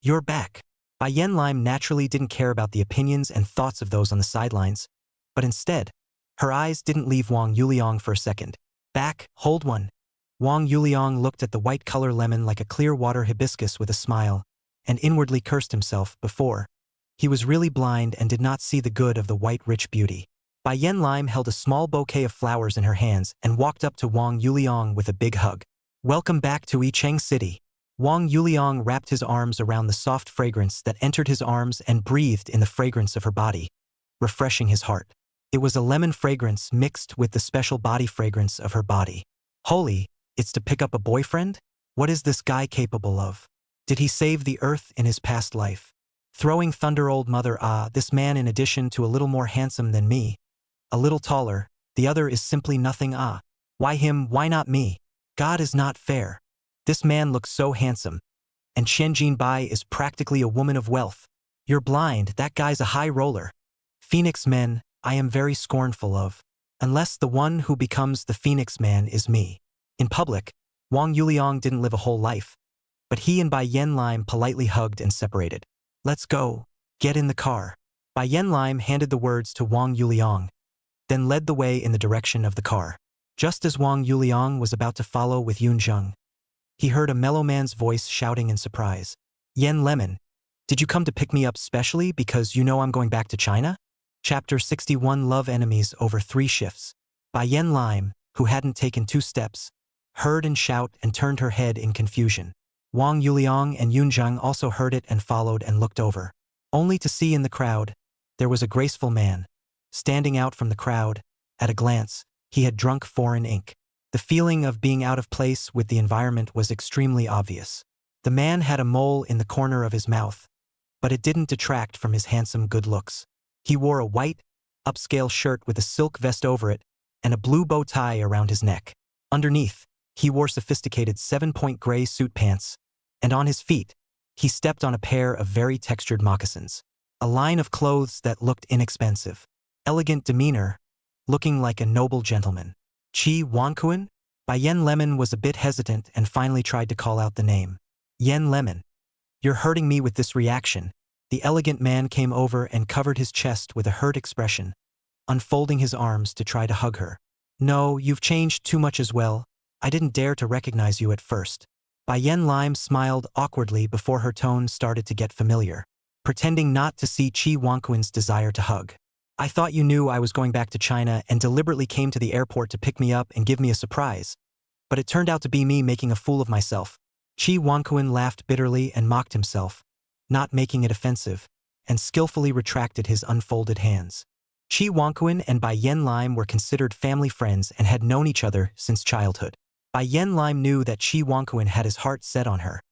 Speaker 1: You're back. Bai Yen Lim naturally didn't care about the opinions and thoughts of those on the sidelines, but instead, her eyes didn't leave Wang Yuliang for a second. Back, hold one. Wang Yuliang looked at the white color lemon like a clear water hibiscus with a smile, and inwardly cursed himself before. He was really blind and did not see the good of the white rich beauty. Bai Yen Lim held a small bouquet of flowers in her hands and walked up to Wang Yuliang with a big hug. Welcome back to Yicheng City. Wang Yuliang wrapped his arms around the soft fragrance that entered his arms and breathed in the fragrance of her body, refreshing his heart. It was a lemon fragrance mixed with the special body fragrance of her body. Holy, it's to pick up a boyfriend? What is this guy capable of? Did he save the earth in his past life? Throwing thunder old mother this man in addition to a little more handsome than me. A little taller, the other is simply nothing Why him, why not me? God is not fair. This man looks so handsome. And Qianjin Bai is practically a woman of wealth. You're blind, that guy's a high roller. Phoenix men, I am very scornful of. Unless the one who becomes the Phoenix man is me. In public, Wang Yuliang didn't live a whole life. But he and Bai Yen Lim politely hugged and separated. Let's go. Get in the car. Bai Yen Lim handed the words to Wang Yuliang, then led the way in the direction of the car. Just as Wang Yuliang was about to follow with Yun Zheng, he heard a mellow man's voice shouting in surprise. Yen Lemon, did you come to pick me up specially because you know I'm going back to China? Chapter 61 Love Enemies Over 3 Shifts. Bai Yen Lim, who hadn't taken 2 steps, heard and shout and turned her head in confusion. Wang Yuliang and Yun Zheng also heard it and followed and looked over. Only to see in the crowd, there was a graceful man. Standing out from the crowd, at a glance, he had drunk foreign ink. The feeling of being out of place with the environment was extremely obvious. The man had a mole in the corner of his mouth, but it didn't detract from his handsome good looks. He wore a white, upscale shirt with a silk vest over it and a blue bow tie around his neck. Underneath, he wore sophisticated 7-point gray suit pants, and on his feet, he stepped on a pair of very textured moccasins. A line of clothes that looked inexpensive. Elegant demeanor, looking like a noble gentleman. Qi Wankuan? Bai Yen Lemon was a bit hesitant and finally tried to call out the name. Yen Lemon. You're hurting me with this reaction. The elegant man came over and covered his chest with a hurt expression, unfolding his arms to try to hug her. No, you've changed too much as well. I didn't dare to recognize you at first. Bai Yen Lim smiled awkwardly before her tone started to get familiar, pretending not to see Qi Wankuan's desire to hug. I thought you knew I was going back to China and deliberately came to the airport to pick me up and give me a surprise. But it turned out to be me making a fool of myself. Qi Wankuan laughed bitterly and mocked himself, not making it offensive, and skillfully retracted his unfolded hands. Qi Wankuan and Bai Yen Lim were considered family friends and had known each other since childhood. Bai Yen Lim knew that Qi Wankuan had his heart set on her,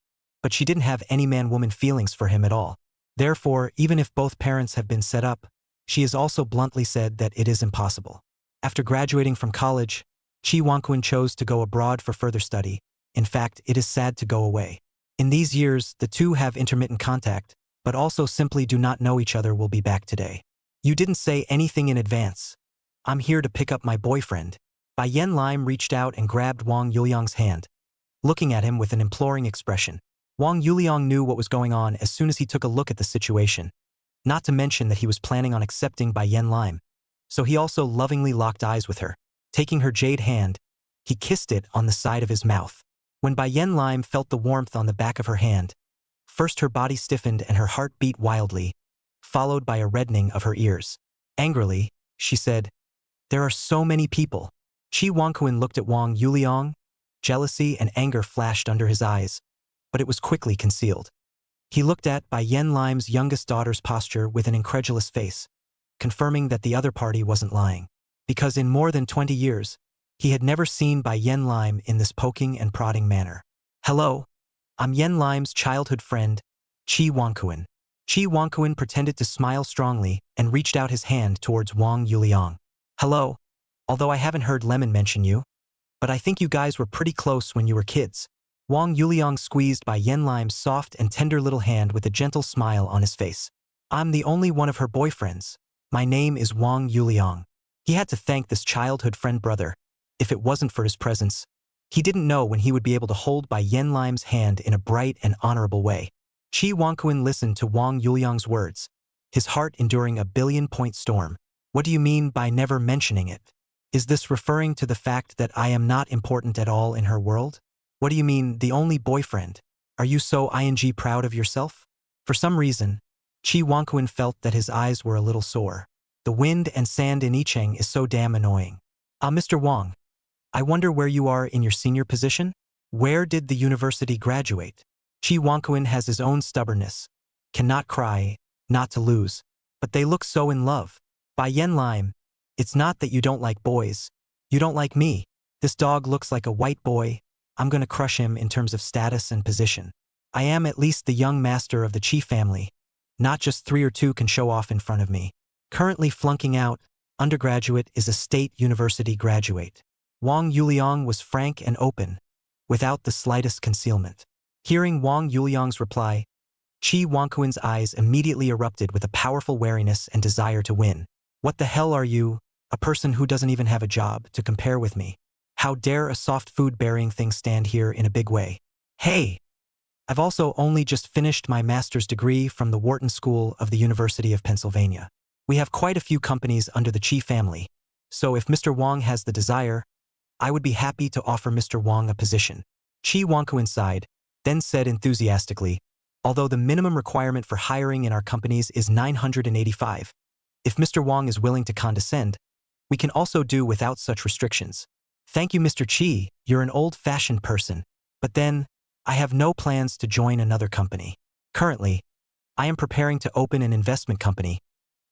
Speaker 1: but she didn't have any man-woman feelings for him at all. Therefore, even if both parents have been set up, she has also bluntly said that it is impossible. After graduating from college, Qi Wankuan chose to go abroad for further study. In fact, it is sad to go away. In these years, the two have intermittent contact, but also simply do not know each other will be back today. You didn't say anything in advance. I'm here to pick up my boyfriend. Bai Yen Lim reached out and grabbed Wang Yuliang's hand, looking at him with an imploring expression. Wang Yuliang knew what was going on as soon as he took a look at the situation. Not to mention that he was planning on accepting Bai Yen Lim. So he also lovingly locked eyes with her. Taking her jade hand, he kissed it on the side of his mouth. When Bai Yen Lime felt the warmth on the back of her hand, first her body stiffened and her heart beat wildly, followed by a reddening of her ears. Angrily, she said, "There are so many people." Chi Wangquan looked at Wang Yuliang. Jealousy and anger flashed under his eyes, but it was quickly concealed. He looked at Bai Yen Lime's youngest daughter's posture with an incredulous face, confirming that the other party wasn't lying. Because in more than 20 years, he had never seen Bai Yen Lime in this poking and prodding manner. "Hello, I'm Yen Lime's childhood friend, Chi Wangquan." Chi Wangquan pretended to smile strongly and reached out his hand towards Wang Yuliang. "Hello, although I haven't heard Lemon mention you, but I think you guys were pretty close when you were kids." Wang Yuliang squeezed Bai Yen Lime's soft and tender little hand with a gentle smile on his face. "I'm the only one of her boyfriends. My name is Wang Yuliang." He had to thank this childhood friend brother. If it wasn't for his presence, he didn't know when he would be able to hold Bai Yen Lime's hand in a bright and honorable way. Chi Wangquan listened to Wang Yuliang's words, his heart enduring a billion-point storm. "What do you mean by never mentioning it? Is this referring to the fact that I am not important at all in her world? What do you mean, the only boyfriend? Are you so proud of yourself?" For some reason, Chi Wangquan felt that his eyes were a little sore. The wind and sand in Yicheng is so damn annoying. Mr. Wang, I wonder where you are in your senior position? Where did the university graduate?" Chi Wangquan has his own stubbornness. Cannot cry, not to lose. But they look so in love. Bai Yen Lime, it's not that you don't like boys. You don't like me. This dog looks like a white boy. I'm gonna crush him in terms of status and position. I am at least the young master of the Chi family. Not just 3 or 2 can show off in front of me. Currently flunking out, undergraduate is a state university graduate. Wang Yuliang was frank and open, without the slightest concealment. Hearing Wang Yuliang's reply, Chi Wangquan's eyes immediately erupted with a powerful wariness and desire to win. "What the hell are you, a person who doesn't even have a job, to compare with me? How dare a soft food-bearing thing stand here in a big way? Hey! I've also only just finished my master's degree from the Wharton School of the University of Pennsylvania. We have quite a few companies under the Chi family, so if Mr. Wang has the desire, I would be happy to offer Mr. Wang a position." Chi Wangquan sighed, then said enthusiastically, "Although the minimum requirement for hiring in our companies is 985, if Mr. Wang is willing to condescend, we can also do without such restrictions." "Thank you, Mr. Chi, you're an old-fashioned person. But then, I have no plans to join another company. Currently, I am preparing to open an investment company,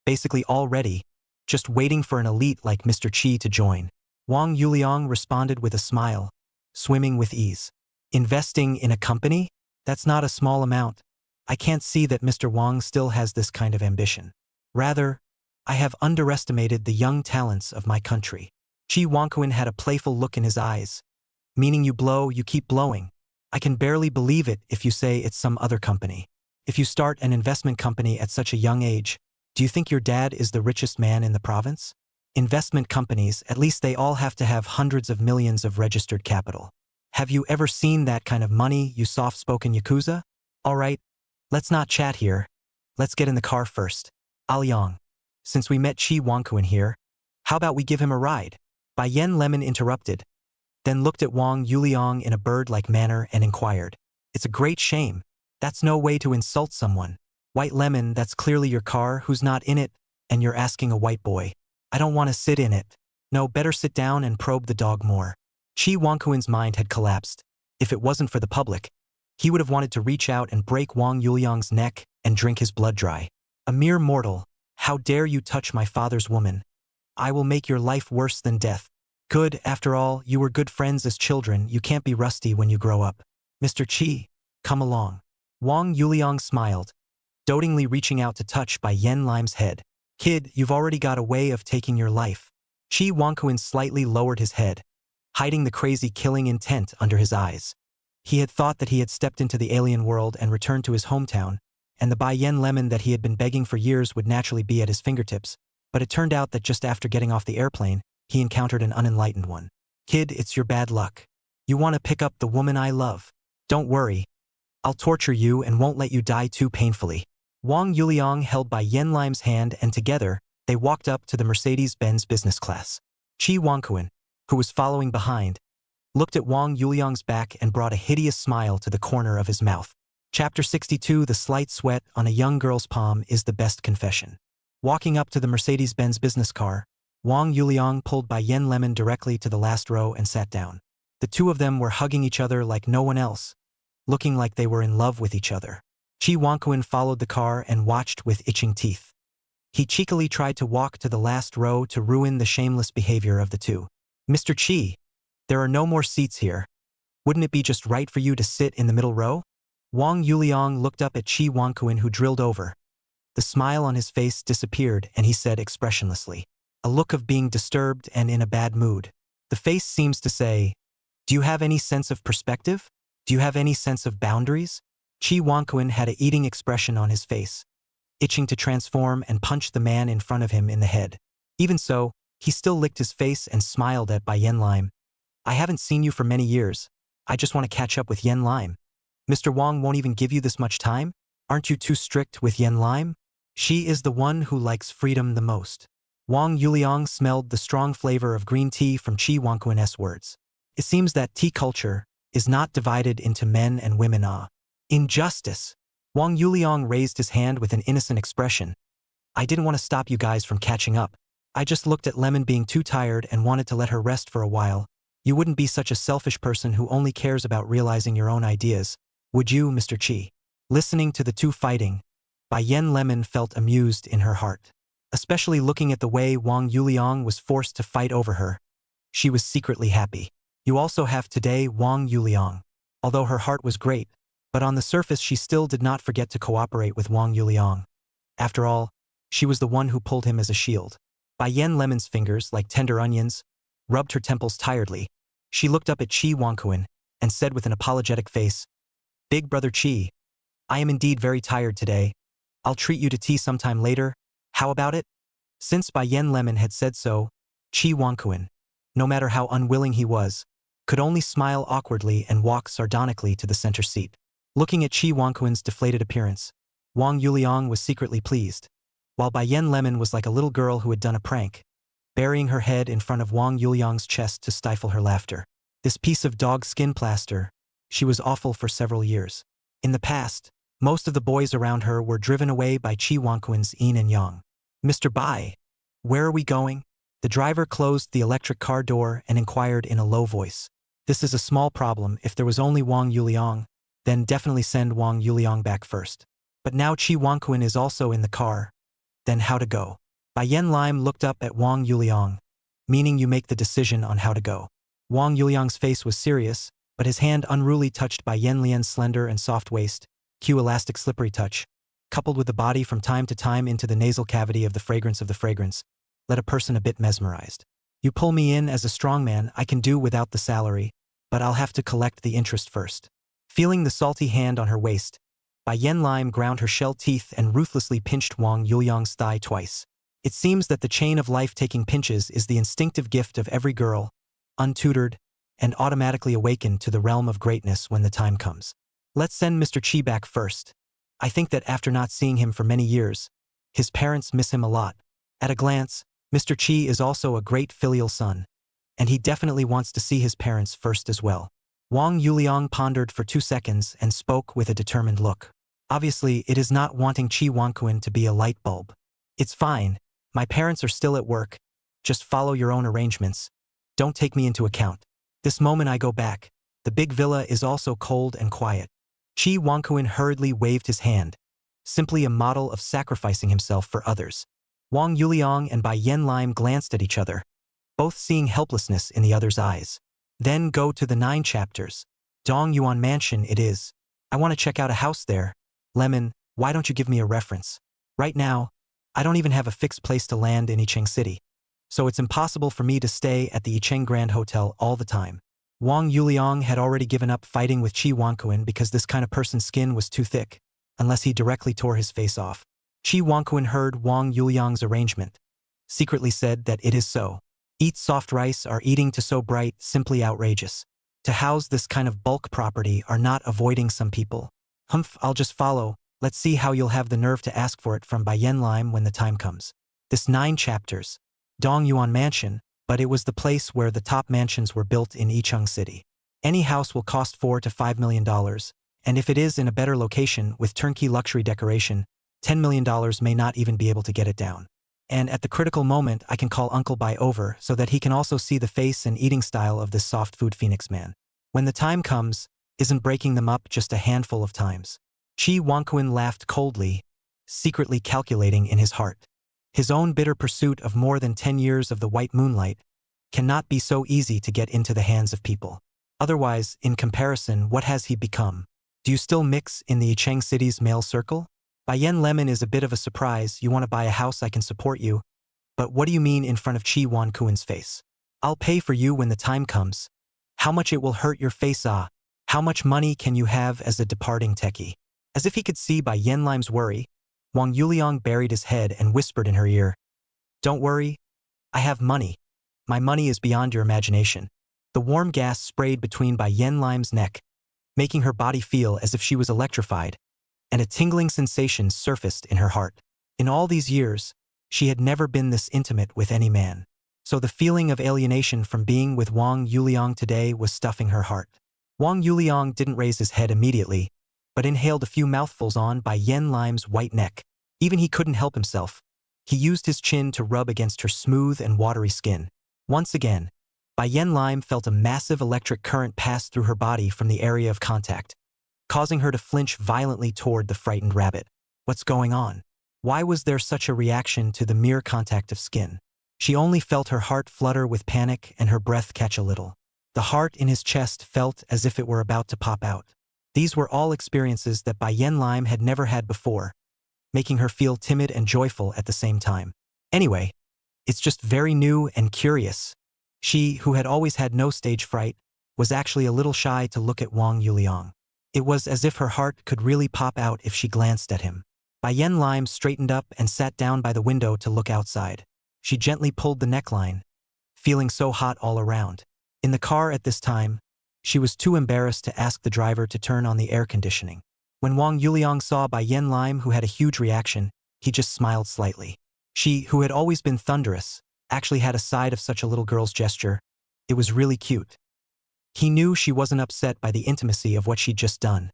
Speaker 1: basically all ready, just waiting for an elite like Mr. Chi to join." Wang Yuliang responded with a smile, swimming with ease. "Investing in a company? That's not a small amount. I can't see that Mr. Wang still has this kind of ambition. Rather, I have underestimated the young talents of my country." Chi Wangquan had a playful look in his eyes. "Meaning you blow, you keep blowing. I can barely believe it if you say it's some other company. If you start an investment company at such a young age, do you think your dad is the richest man in the province? Investment companies, at least they all have to have hundreds of millions of registered capital. Have you ever seen that kind of money, you soft-spoken Yakuza? All right, let's not chat here. Let's get in the car first. Aoyang, since we met Chi Wangquan here, how about we give him a ride?" Bai Yen Lemon interrupted, then looked at Wang Yuliang in a bird-like manner and inquired, "It's a great shame. That's no way to insult someone. White Lemon, that's clearly your car, who's not in it, and you're asking a white boy. I don't want to sit in it. No, better sit down and probe the dog more." Chi Wangquan's mind had collapsed. If it wasn't for the public, he would have wanted to reach out and break Wang Yuliang's neck and drink his blood dry. "A mere mortal, how dare you touch my father's woman? I will make your life worse than death." "Good, after all, you were good friends as children, you can't be rusty when you grow up. Mr. Chi, come along." Wang Yuliang smiled, dotingly reaching out to touch Bai Yen Lime's head. "Kid, you've already got a way of taking your life." Chi Wangquan slightly lowered his head, hiding the crazy killing intent under his eyes. He had thought that he had stepped into the alien world and returned to his hometown, and the Bai Yen Lemon that he had been begging for years would naturally be at his fingertips, but it turned out that just after getting off the airplane, he encountered an unenlightened one. "Kid, it's your bad luck. You want to pick up the woman I love. Don't worry. I'll torture you and won't let you die too painfully." Wang Yuliang held Bai Yen Lime's hand, and together, they walked up to the Mercedes-Benz business class. Chi Wangquan, who was following behind, looked at Wang Yuliang's back and brought a hideous smile to the corner of his mouth. Chapter 62 The slight sweat on a young girl's palm is the best confession. Walking up to the Mercedes-Benz business car, Wang Yuliang pulled Bai Yen Lemon directly to the last row and sat down. The two of them were hugging each other like no one else, looking like they were in love with each other. Chi Wangquan followed the car and watched with itching teeth. He cheekily tried to walk to the last row to ruin the shameless behavior of the two. Mr. Chi, there are no more seats here. Wouldn't it be just right for you to sit in the middle row? Wang Yuliang looked up at Chi Wangquan, who drilled over. The smile on his face disappeared and he said expressionlessly, a look of being disturbed and in a bad mood. The face seems to say, do you have any sense of perspective? Do you have any sense of boundaries? Chi Wangquan had an eating expression on his face, itching to transform and punch the man in front of him in the head. Even so, he still licked his face and smiled at Bai Yen Lime. I haven't seen you for many years. I just want to catch up with Yen Lime. Mr. Wang won't even give you this much time? Aren't you too strict with Yen Lime? She is the one who likes freedom the most. Wang Yuliang smelled the strong flavor of green tea from Chi Wangquan's words. It seems that tea culture is not divided into men and women. Injustice. Wang Yuliang raised his hand with an innocent expression. I didn't want to stop you guys from catching up. I just looked at Lemon being too tired and wanted to let her rest for a while. You wouldn't be such a selfish person who only cares about realizing your own ideas, would you, Mr. Chi? Listening to the two fighting, Bai Yen Lemon felt amused in her heart. Especially looking at the way Wang Yuliang was forced to fight over her. She was secretly happy. You also have today Wang Yuliang. Although her heart was great, but on the surface she still did not forget to cooperate with Wang Yuliang. After all, she was the one who pulled him as a shield. Bai Yen Lemon's fingers, like tender onions, rubbed her temples tiredly. She looked up at Chi Wangquan and said with an apologetic face, Big brother Chi, I am indeed very tired today. I'll treat you to tea sometime later. How about it? Since Bai Yen Lemon had said so, Chi Wangquan, no matter how unwilling he was, could only smile awkwardly and walk sardonically to the center seat. Looking at Chi Wangquan's deflated appearance, Wang Yuliang was secretly pleased, while Bai Yen Lemon was like a little girl who had done a prank, burying her head in front of Wang Yuliang's chest to stifle her laughter. This piece of dog skin plaster, she was awful for several years. In the past, most of the boys around her were driven away by Chi Wangquan's yin and yang. Mr. Bai, where are we going? The driver closed the electric car door and inquired in a low voice. This is a small problem. If there was only Wang Yuliang, then definitely send Wang Yuliang back first. But now Chi Wangquan is also in the car. Then how to go? Bai Yen Lime looked up at Wang Yuliang, meaning you make the decision on how to go. Wang Yuliang's face was serious, but his hand unruly touched Bai Yen Lian's slender and soft waist, cue elastic slippery touch, coupled with the body from time to time into the nasal cavity of the fragrance, let a person a bit mesmerized. You pull me in as a strongman, I can do without the salary, but I'll have to collect the interest first. Feeling the salty hand on her waist, Bai Yen Lime ground her shell teeth and ruthlessly pinched Wang Yuliang's thigh twice. It seems that the chain of life-taking pinches is the instinctive gift of every girl, untutored, and automatically awakened to the realm of greatness when the time comes. Let's send Mr. Chi back first. I think that after not seeing him for many years, his parents miss him a lot. At a glance, Mr. Chi is also a great filial son, and he definitely wants to see his parents first as well. Wang Yuliang pondered for 2 seconds and spoke with a determined look. Obviously, it is not wanting Chi Wangquan to be a light bulb. It's fine. My parents are still at work. Just follow your own arrangements. Don't take me into account. This moment I go back. The big villa is also cold and quiet. Chi Wangquan hurriedly waved his hand, simply a model of sacrificing himself for others. Wang Yuliang and Bai Yen Lime glanced at each other, both seeing helplessness in the other's eyes. Then go to the 9 chapters. Dong Yuan Mansion it is. I want to check out a house there. Lemon, why don't you give me a reference? Right now, I don't even have a fixed place to land in Yicheng City, so it's impossible for me to stay at the Yicheng Grand Hotel all the time. Wang Yuliang had already given up fighting with Chi Wangquan because this kind of person's skin was too thick, unless he directly tore his face off. Chi Wangquan heard Wang Yuliang's arrangement, secretly said that it is so. Eat soft rice are eating to so bright, simply outrageous. To house this kind of bulk property are not avoiding some people. Humph, I'll just follow. Let's see how you'll have the nerve to ask for it from Bai Yen Lime when the time comes. This 9 chapters. Dong Yuan Mansion, but it was the place where the top mansions were built in Icheng City. Any house will cost $4 to $5 million, and if it is in a better location with turnkey luxury decoration, $10 million may not even be able to get it down. And at the critical moment, I can call Uncle Bai over so that he can also see the face and eating style of this soft food phoenix man. When the time comes, isn't breaking them up just a handful of times? Chi Wangquan laughed coldly, secretly calculating in his heart. His own bitter pursuit of more than 10 years of the white moonlight cannot be so easy to get into the hands of people. Otherwise, in comparison, what has he become? Do you still mix in the Icheng City's male circle? Bai Yen Lemon is a bit of a surprise. You want to buy a house, I can support you. But what do you mean in front of Chi Wangquan's face? I'll pay for you when the time comes. How much it will hurt your face, ah? How much money can you have as a departing techie? As if he could see Bai Yen Lim's worry, Wang Yuliang buried his head and whispered in her ear, "Don't worry, I have money. My money is beyond your imagination." The warm gas sprayed between Bai Yen Lim's neck, making her body feel as if she was electrified, and a tingling sensation surfaced in her heart. In all these years, she had never been this intimate with any man. So the feeling of alienation from being with Wang Yuliang today was stuffing her heart. Wang Yuliang didn't raise his head immediately, but inhaled a few mouthfuls on Bai Yen Lim's white neck. Even he couldn't help himself. He used his chin to rub against her smooth and watery skin. Once again, Bai Yen Lim felt a massive electric current pass through her body from the area of contact, causing her to flinch violently toward the frightened rabbit. What's going on? Why was there such a reaction to the mere contact of skin? She only felt her heart flutter with panic and her breath catch a little. The heart in his chest felt as if it were about to pop out. These were all experiences that Bai Yen Lim had never had before, making her feel timid and joyful at the same time. Anyway, it's just very new and curious. She, who had always had no stage fright, was actually a little shy to look at Wang Yuliang. It was as if her heart could really pop out if she glanced at him. Bai Yen Lim straightened up and sat down by the window to look outside. She gently pulled the neckline, feeling so hot all around. In the car at this time, she was too embarrassed to ask the driver to turn on the air conditioning. When Wang Yuliang saw Bai Yen Lim, who had a huge reaction, he just smiled slightly. She, who had always been thunderous, actually had a side of such a little girl's gesture. It was really cute. He knew she wasn't upset by the intimacy of what she'd just done,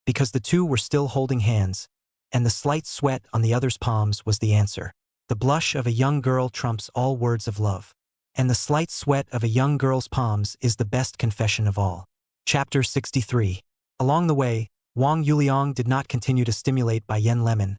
Speaker 1: because the two were still holding hands, and the slight sweat on the other's palms was the answer. The blush of a young girl trumps all words of love. And the slight sweat of a young girl's palms is the best confession of all. Chapter 63. Along the way, Wang Yuliang did not continue to stimulate Bai Yen Lemon.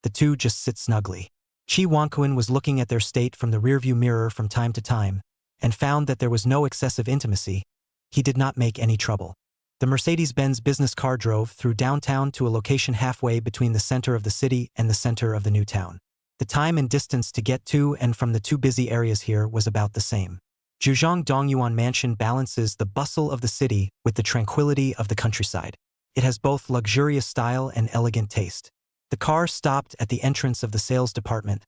Speaker 1: The two just sit snugly. Chi Wangquan was looking at their state from the rearview mirror from time to time, and found that there was no excessive intimacy. He did not make any trouble. The Mercedes-Benz business car drove through downtown to a location halfway between the center of the city and the center of the new town. The time and distance to get to and from the two busy areas here was about the same. Zhuzhong Dongyuan Mansion balances the bustle of the city with the tranquility of the countryside. It has both luxurious style and elegant taste. The car stopped at the entrance of the sales department,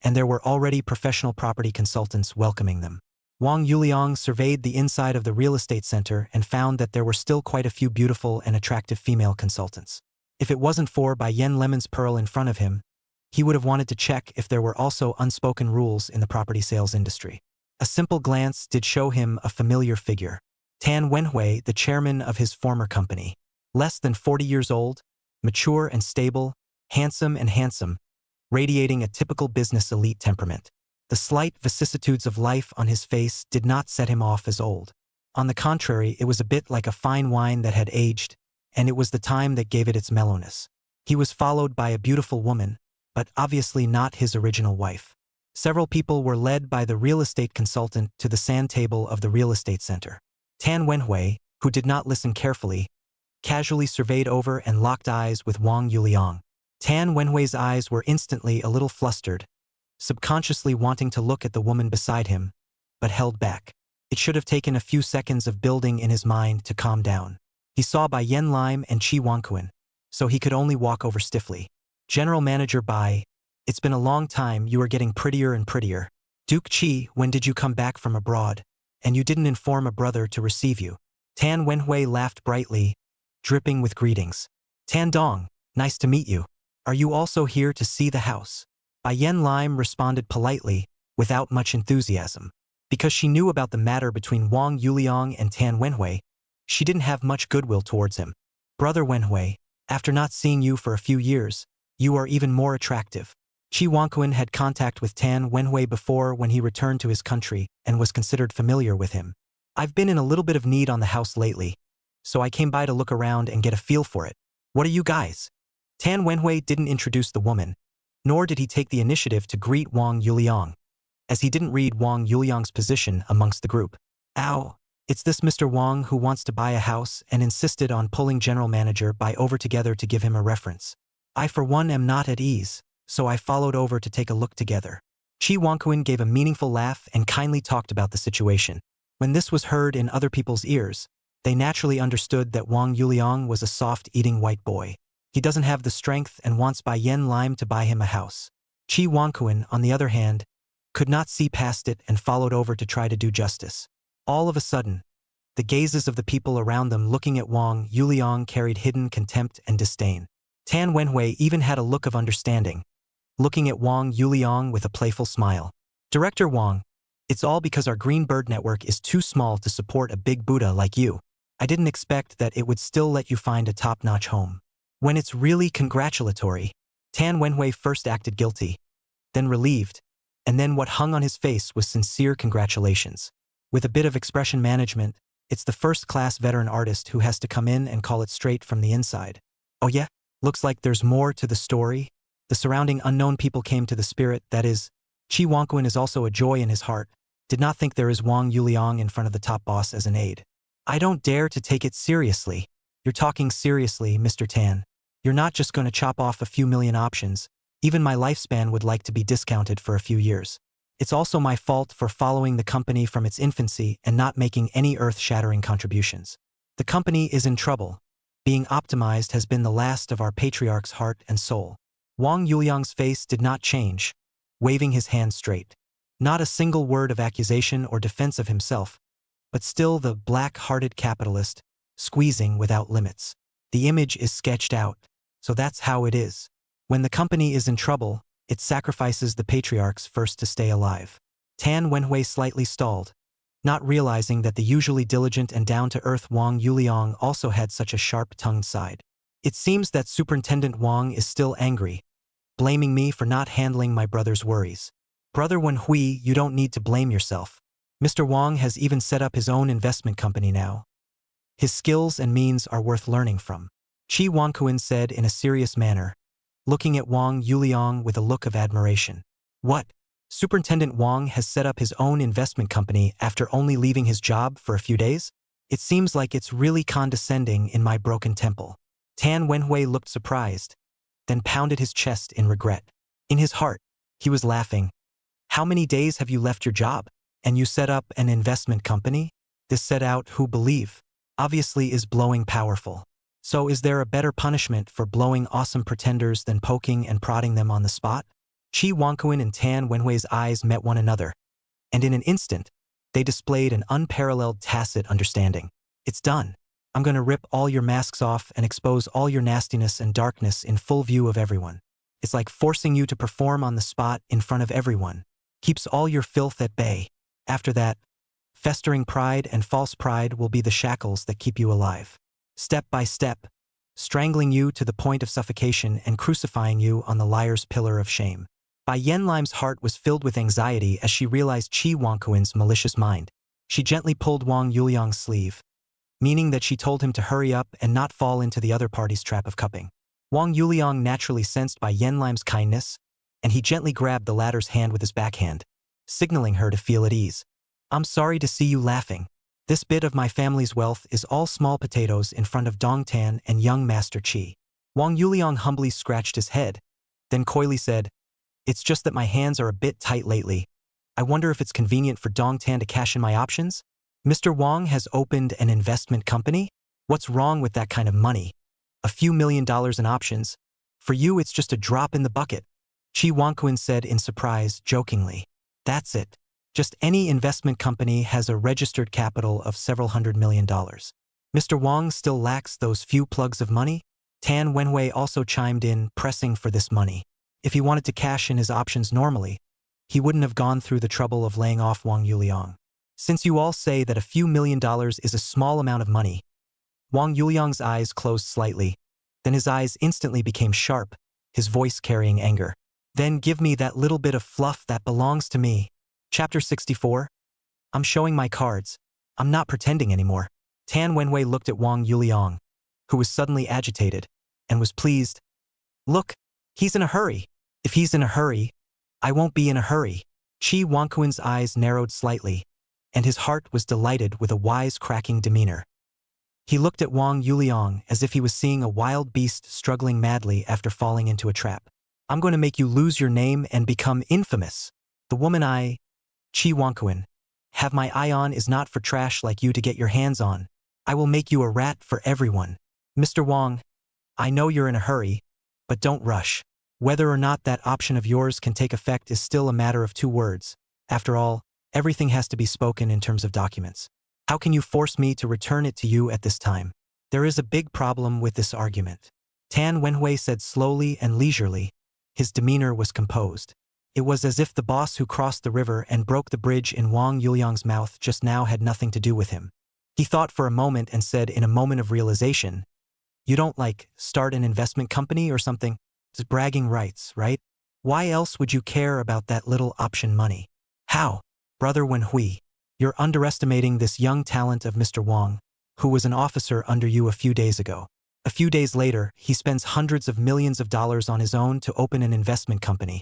Speaker 1: and there were already professional property consultants welcoming them. Wang Yuliang surveyed the inside of the real estate center and found that there were still quite a few beautiful and attractive female consultants. If it wasn't for Bai Yen Lemon's pearl in front of him, he would have wanted to check if there were also unspoken rules in the property sales industry. A simple glance did show him a familiar figure. Tan Wenhui, the chairman of his former company. Less than 40 years old, mature and stable, handsome, radiating a typical business elite temperament. The slight vicissitudes of life on his face did not set him off as old. On the contrary, it was a bit like a fine wine that had aged, and it was the time that gave it its mellowness. He was followed by a beautiful woman, but obviously not his original wife. Several people were led by the real estate consultant to the sand table of the real estate center. Tan Wenhui, who did not listen carefully, casually surveyed over and locked eyes with Wang Yuliang. Tan Wenhui's eyes were instantly a little flustered, subconsciously wanting to look at the woman beside him, but held back. It should have taken a few seconds of building in his mind to calm down. He saw Bai Yen Lim and Chi Wangquan, so he could only walk over stiffly. General Manager Bai, it's been a long time, you are getting prettier and prettier. Duke Chi, when did you come back from abroad? And you didn't inform a brother to receive you. Tan Wenhui laughed brightly, dripping with greetings. Tan Dong, nice to meet you. Are you also here to see the house? Bai Yen Lim responded politely, without much enthusiasm. Because she knew about the matter between Wang Yuliang and Tan Wenhui, she didn't have much goodwill towards him. Brother Wenhui, after not seeing you for a few years, you are even more attractive. Qi Wangquan had contact with Tan Wenhui before when he returned to his country and was considered familiar with him. I've been in a little bit of need on the house lately, so I came by to look around and get a feel for it. What are you guys? Tan Wenhui didn't introduce the woman, nor did he take the initiative to greet Wang Yuliang, as he didn't read Wang Yuliang's position amongst the group. Ow, it's this Mr. Wang who wants to buy a house and insisted on pulling general manager by over together to give him a reference. I for one am not at ease, so I followed over to take a look together. Qi Wangquan gave a meaningful laugh and kindly talked about the situation. When this was heard in other people's ears, they naturally understood that Wang Yuliang was a soft-eating white boy. He doesn't have the strength and wants Bai Yen Lime to buy him a house. Qi Wangquan, on the other hand, could not see past it and followed over to try to do justice. All of a sudden, the gazes of the people around them looking at Wang Yuliang carried hidden contempt and disdain. Tan Wenhui even had a look of understanding, looking at Wang Yuliang with a playful smile. Director Wang, it's all because our Green Bird network is too small to support a big Buddha like you. I didn't expect that it would still let you find a top-notch home. When it's really congratulatory. Tan Wenhui first acted guilty, then relieved, and then what hung on his face was sincere congratulations. With a bit of expression management, it's the first-class veteran artist who has to come in and call it straight from the inside. Oh yeah? Looks like there's more to the story. The surrounding unknown people came to the spirit, that is, Qi Wangquan is also a joy in his heart, did not think there is Wang Yuliang in front of the top boss as an aide. I don't dare to take it seriously. You're talking seriously, Mr. Tan. You're not just going to chop off a few million options. Even my lifespan would like to be discounted for a few years. It's also my fault for following the company from its infancy and not making any earth-shattering contributions. The company is in trouble. Being optimized has been the last of our patriarch's heart and soul. Wang Yuliang's face did not change, waving his hand straight. Not a single word of accusation or defense of himself, but still the black-hearted capitalist, squeezing without limits. The image is sketched out, so that's how it is. When the company is in trouble, it sacrifices the patriarchs first to stay alive. Tan Wenhui slightly stalled, not realizing that the usually diligent and down-to-earth Wang Yuliang also had such a sharp-tongued side. It seems that Superintendent Wang is still angry, blaming me for not handling my brother's worries. Brother Wenhui, you don't need to blame yourself. Mr. Wang has even set up his own investment company now. His skills and means are worth learning from. Qi Wangquan said in a serious manner, looking at Wang Yuliang with a look of admiration. What? Superintendent Wang has set up his own investment company after only leaving his job for a few days? It seems like it's really condescending in my broken temple. Tan Wenhui looked surprised, then pounded his chest in regret. In his heart, he was laughing. How many days have you left your job? And you set up an investment company? This set out who believe, obviously is blowing powerful. So is there a better punishment for blowing awesome pretenders than poking and prodding them on the spot? Qi Wangquan and Tan Wenhui's eyes met one another, and in an instant, they displayed an unparalleled tacit understanding. It's done. I'm gonna rip all your masks off and expose all your nastiness and darkness in full view of everyone. It's like forcing you to perform on the spot in front of everyone. Keeps all your filth at bay. After that, festering pride and false pride will be the shackles that keep you alive. Step by step, strangling you to the point of suffocation and crucifying you on the liar's pillar of shame. Bai Yen Lime's heart was filled with anxiety as she realized Qi Wangquan's malicious mind. She gently pulled Wang Yuliang's sleeve, meaning that she told him to hurry up and not fall into the other party's trap of cupping. Wang Yuliang naturally sensed Bai Yen Lime's kindness, and he gently grabbed the latter's hand with his backhand, signaling her to feel at ease. I'm sorry to see you laughing. This bit of my family's wealth is all small potatoes in front of Dong Tan and young Master Qi. Wang Yuliang humbly scratched his head, then coyly said, It's just that my hands are a bit tight lately. I wonder if it's convenient for Dong Tan to cash in my options? Mr. Wang has opened an investment company? What's wrong with that kind of money? A few $1 million in options. For you it's just a drop in the bucket. Qi Wangquan said in surprise, jokingly. That's it. Just any investment company has a registered capital of several $100 million. Mr. Wang still lacks those few plugs of money? Tan Wenhui also chimed in, pressing for this money. If he wanted to cash in his options normally, he wouldn't have gone through the trouble of laying off Wang Yuliang. Since you all say that a few $1,000,000 is a small amount of money, Wang Yuliang's eyes closed slightly. Then his eyes instantly became sharp, his voice carrying anger. Then give me that little bit of fluff that belongs to me. Chapter 64. I'm showing my cards. I'm not pretending anymore. Tan Wenhui looked at Wang Yuliang, who was suddenly agitated, and was pleased. Look, he's in a hurry. If he's in a hurry, I won't be in a hurry. Qi Wangquan's eyes narrowed slightly, and his heart was delighted with a wise-cracking demeanor. He looked at Wang Yuliang as if he was seeing a wild beast struggling madly after falling into a trap. I'm going to make you lose your name and become infamous. The woman Qi Wangquan, have my eye on is not for trash like you to get your hands on. I will make you a rat for everyone. Mr. Wang, I know you're in a hurry, but don't rush. Whether or not that option of yours can take effect is still a matter of 2 words. After all, everything has to be spoken in terms of documents. How can you force me to return it to you at this time? There is a big problem with this argument. Tan Wenhui said slowly and leisurely. His demeanor was composed. It was as if the boss who crossed the river and broke the bridge in Wang Yuliang's mouth just now had nothing to do with him. He thought for a moment and said in a moment of realization, "You don't start an investment company or something? It's bragging rights, right? Why else would you care about that little option money?" How? Brother Wenhui, you're underestimating this young talent of Mr. Wang, who was an officer under you a few days ago. A few days later, he spends hundreds of millions of dollars on his own to open an investment company.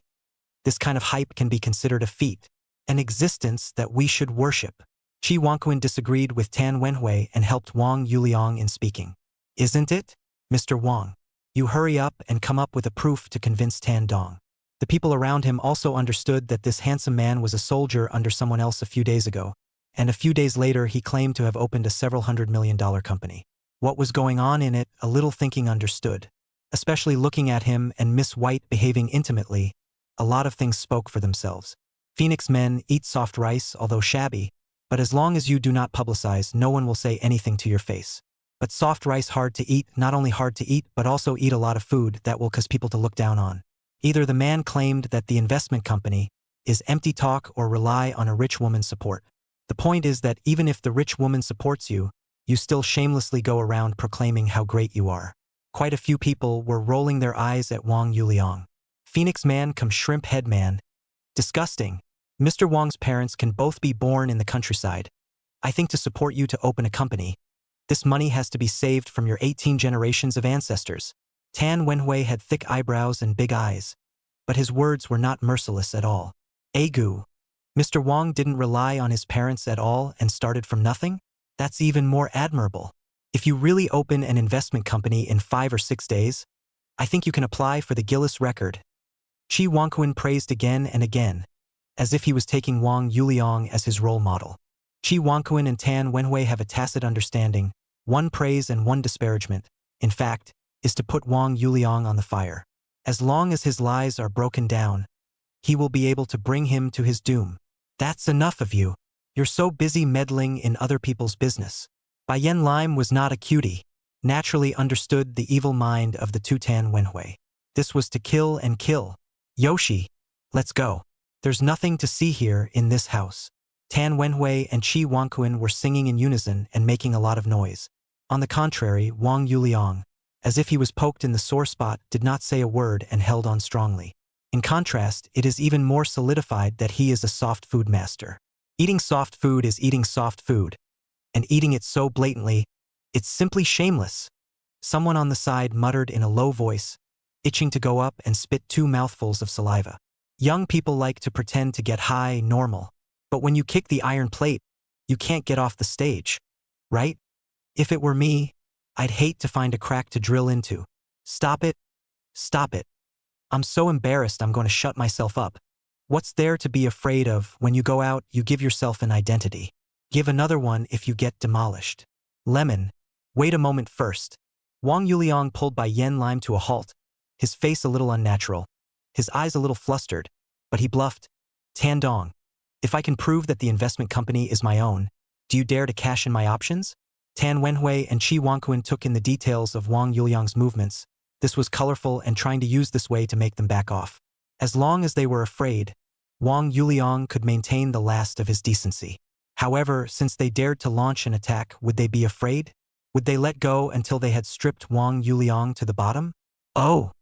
Speaker 1: This kind of hype can be considered a feat, an existence that we should worship. Qi Wangquan disagreed with Tan Wenhui and helped Wang Yuliang in speaking. Isn't it? Mr. Wang, you hurry up and come up with a proof to convince Tan Dong. The people around him also understood that this handsome man was a soldier under someone else a few days ago, and a few days later he claimed to have opened a several $100 million company. What was going on in it, a little thinking understood. Especially looking at him and Miss White behaving intimately, a lot of things spoke for themselves. Phoenix men eat soft rice, although shabby, but as long as you do not publicize, no one will say anything to your face. But soft rice hard to eat, not only hard to eat, but also eat a lot of food that will cause people to look down on. Either the man claimed that the investment company is empty talk or rely on a rich woman's support. The point is that even if the rich woman supports you, you still shamelessly go around proclaiming how great you are. Quite a few people were rolling their eyes at Wang Yuliang. Phoenix man come shrimp head man. Disgusting. Mr. Wang's parents can both be born in the countryside. I think to support you to open a company, this money has to be saved from your 18 generations of ancestors. Tan Wenhui had thick eyebrows and big eyes, but his words were not merciless at all. Agu. Mr. Wang didn't rely on his parents at all and started from nothing? That's even more admirable. If you really open an investment company in 5 or 6 days, I think you can apply for the Guinness record. Qi Wangquan praised again and again, as if he was taking Wang Yuliang as his role model. Qi Wangquan and Tan Wenhui have a tacit understanding, one praise and one disparagement, in fact, is to put Wang Yuliang on the fire. As long as his lies are broken down, he will be able to bring him to his doom. That's enough of you. You're so busy meddling in other people's business. Bai Yen Lime was not a cutie, naturally understood the evil mind of the two Tan Wenhui. This was to kill and kill. Yoshi, let's go. There's nothing to see here in this house. Tan Wenhui and Qi Wangquan were singing in unison and making a lot of noise. On the contrary, Wang Yuliang, as if he was poked in the sore spot, did not say a word and held on strongly. In contrast, it is even more solidified that he is a soft food master. Eating soft food is eating soft food, and eating it so blatantly, it's simply shameless. Someone on the side muttered in a low voice, itching to go up and spit 2 mouthfuls of saliva. Young people like to pretend to get high, normal. But when you kick the iron plate, you can't get off the stage, right? If it were me, I'd hate to find a crack to drill into. Stop it. Stop it. I'm so embarrassed I'm going to shut myself up. What's there to be afraid of? When you go out, you give yourself an identity. Give another one if you get demolished. Lemon, wait a moment first. Wang Yuliang pulled Bai Yen Lime to a halt, his face a little unnatural, his eyes a little flustered, but he bluffed. Tan Dong, if I can prove that the investment company is my own, do you dare to cash in my options? Tan Wenhui and Qi Wangquan took in the details of Wang Yuliang's movements. This was colorful and trying to use this way to make them back off. As long as they were afraid, Wang Yuliang could maintain the last of his decency. However, since they dared to launch an attack, would they be afraid? Would they let go until they had stripped Wang Yuliang to the bottom? Oh!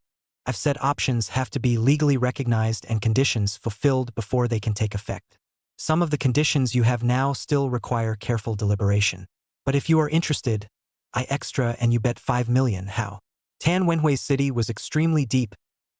Speaker 1: I've said options have to be legally recognized and conditions fulfilled before they can take effect. Some of the conditions you have now still require careful deliberation. But if you are interested, I extra and you bet 5 million. How? Tan Wenhui's city was extremely deep.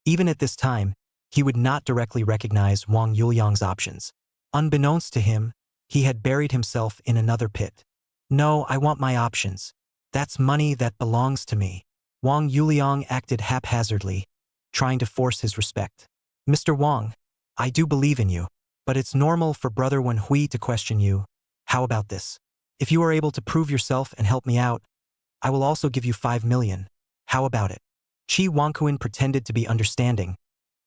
Speaker 1: Even at this time, he would not directly recognize Wang Yuliang's options. Unbeknownst to him, he had buried himself in another pit. No, I want my options. That's money that belongs to me. Wang Yuliang acted haphazardly, trying to force his respect. Mr. Wang, I do believe in you, but it's normal for Brother Wenhui to question you. How about this? If you are able to prove yourself and help me out, I will also give you 5 million. How about it? Qi Wangquan pretended to be understanding,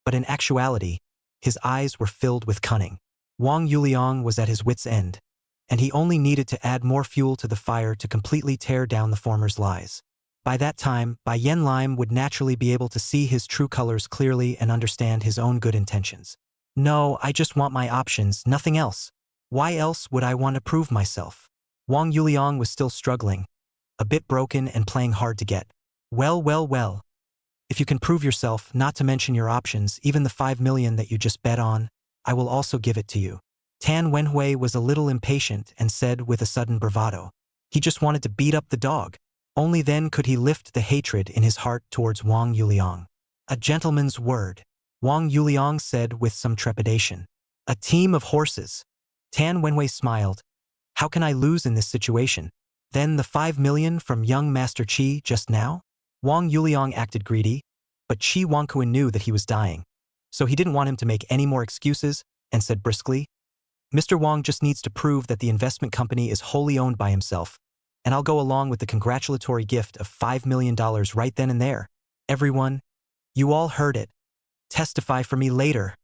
Speaker 1: but in actuality, his eyes were filled with cunning. Wang Yuliang was at his wit's end, and he only needed to add more fuel to the fire to completely tear down the former's lies. By that time, Bai Yanlim would naturally be able to see his true colors clearly and understand his own good intentions. No, I just want my options, nothing else. Why else would I want to prove myself? Wang Yuliang was still struggling, a bit broken and playing hard to get. Well. If you can prove yourself, not to mention your options, even the 5 million that you just bet on, I will also give it to you. Tan Wenhui was a little impatient and said with a sudden bravado. He just wanted to beat up the dog. Only then could he lift the hatred in his heart towards Wang Yuliang. A gentleman's word, Wang Yuliang said with some trepidation. A team of horses. Tan Wenhui smiled. How can I lose in this situation? Then the 5 million from young Master Qi just now? Wang Yuliang acted greedy, but Qi Wangquan knew that he was dying, so he didn't want him to make any more excuses and said briskly, Mr. Wang just needs to prove that the investment company is wholly owned by himself, and I'll go along with the congratulatory gift of $5 million right then and there. Everyone, you all heard it. Testify for me later.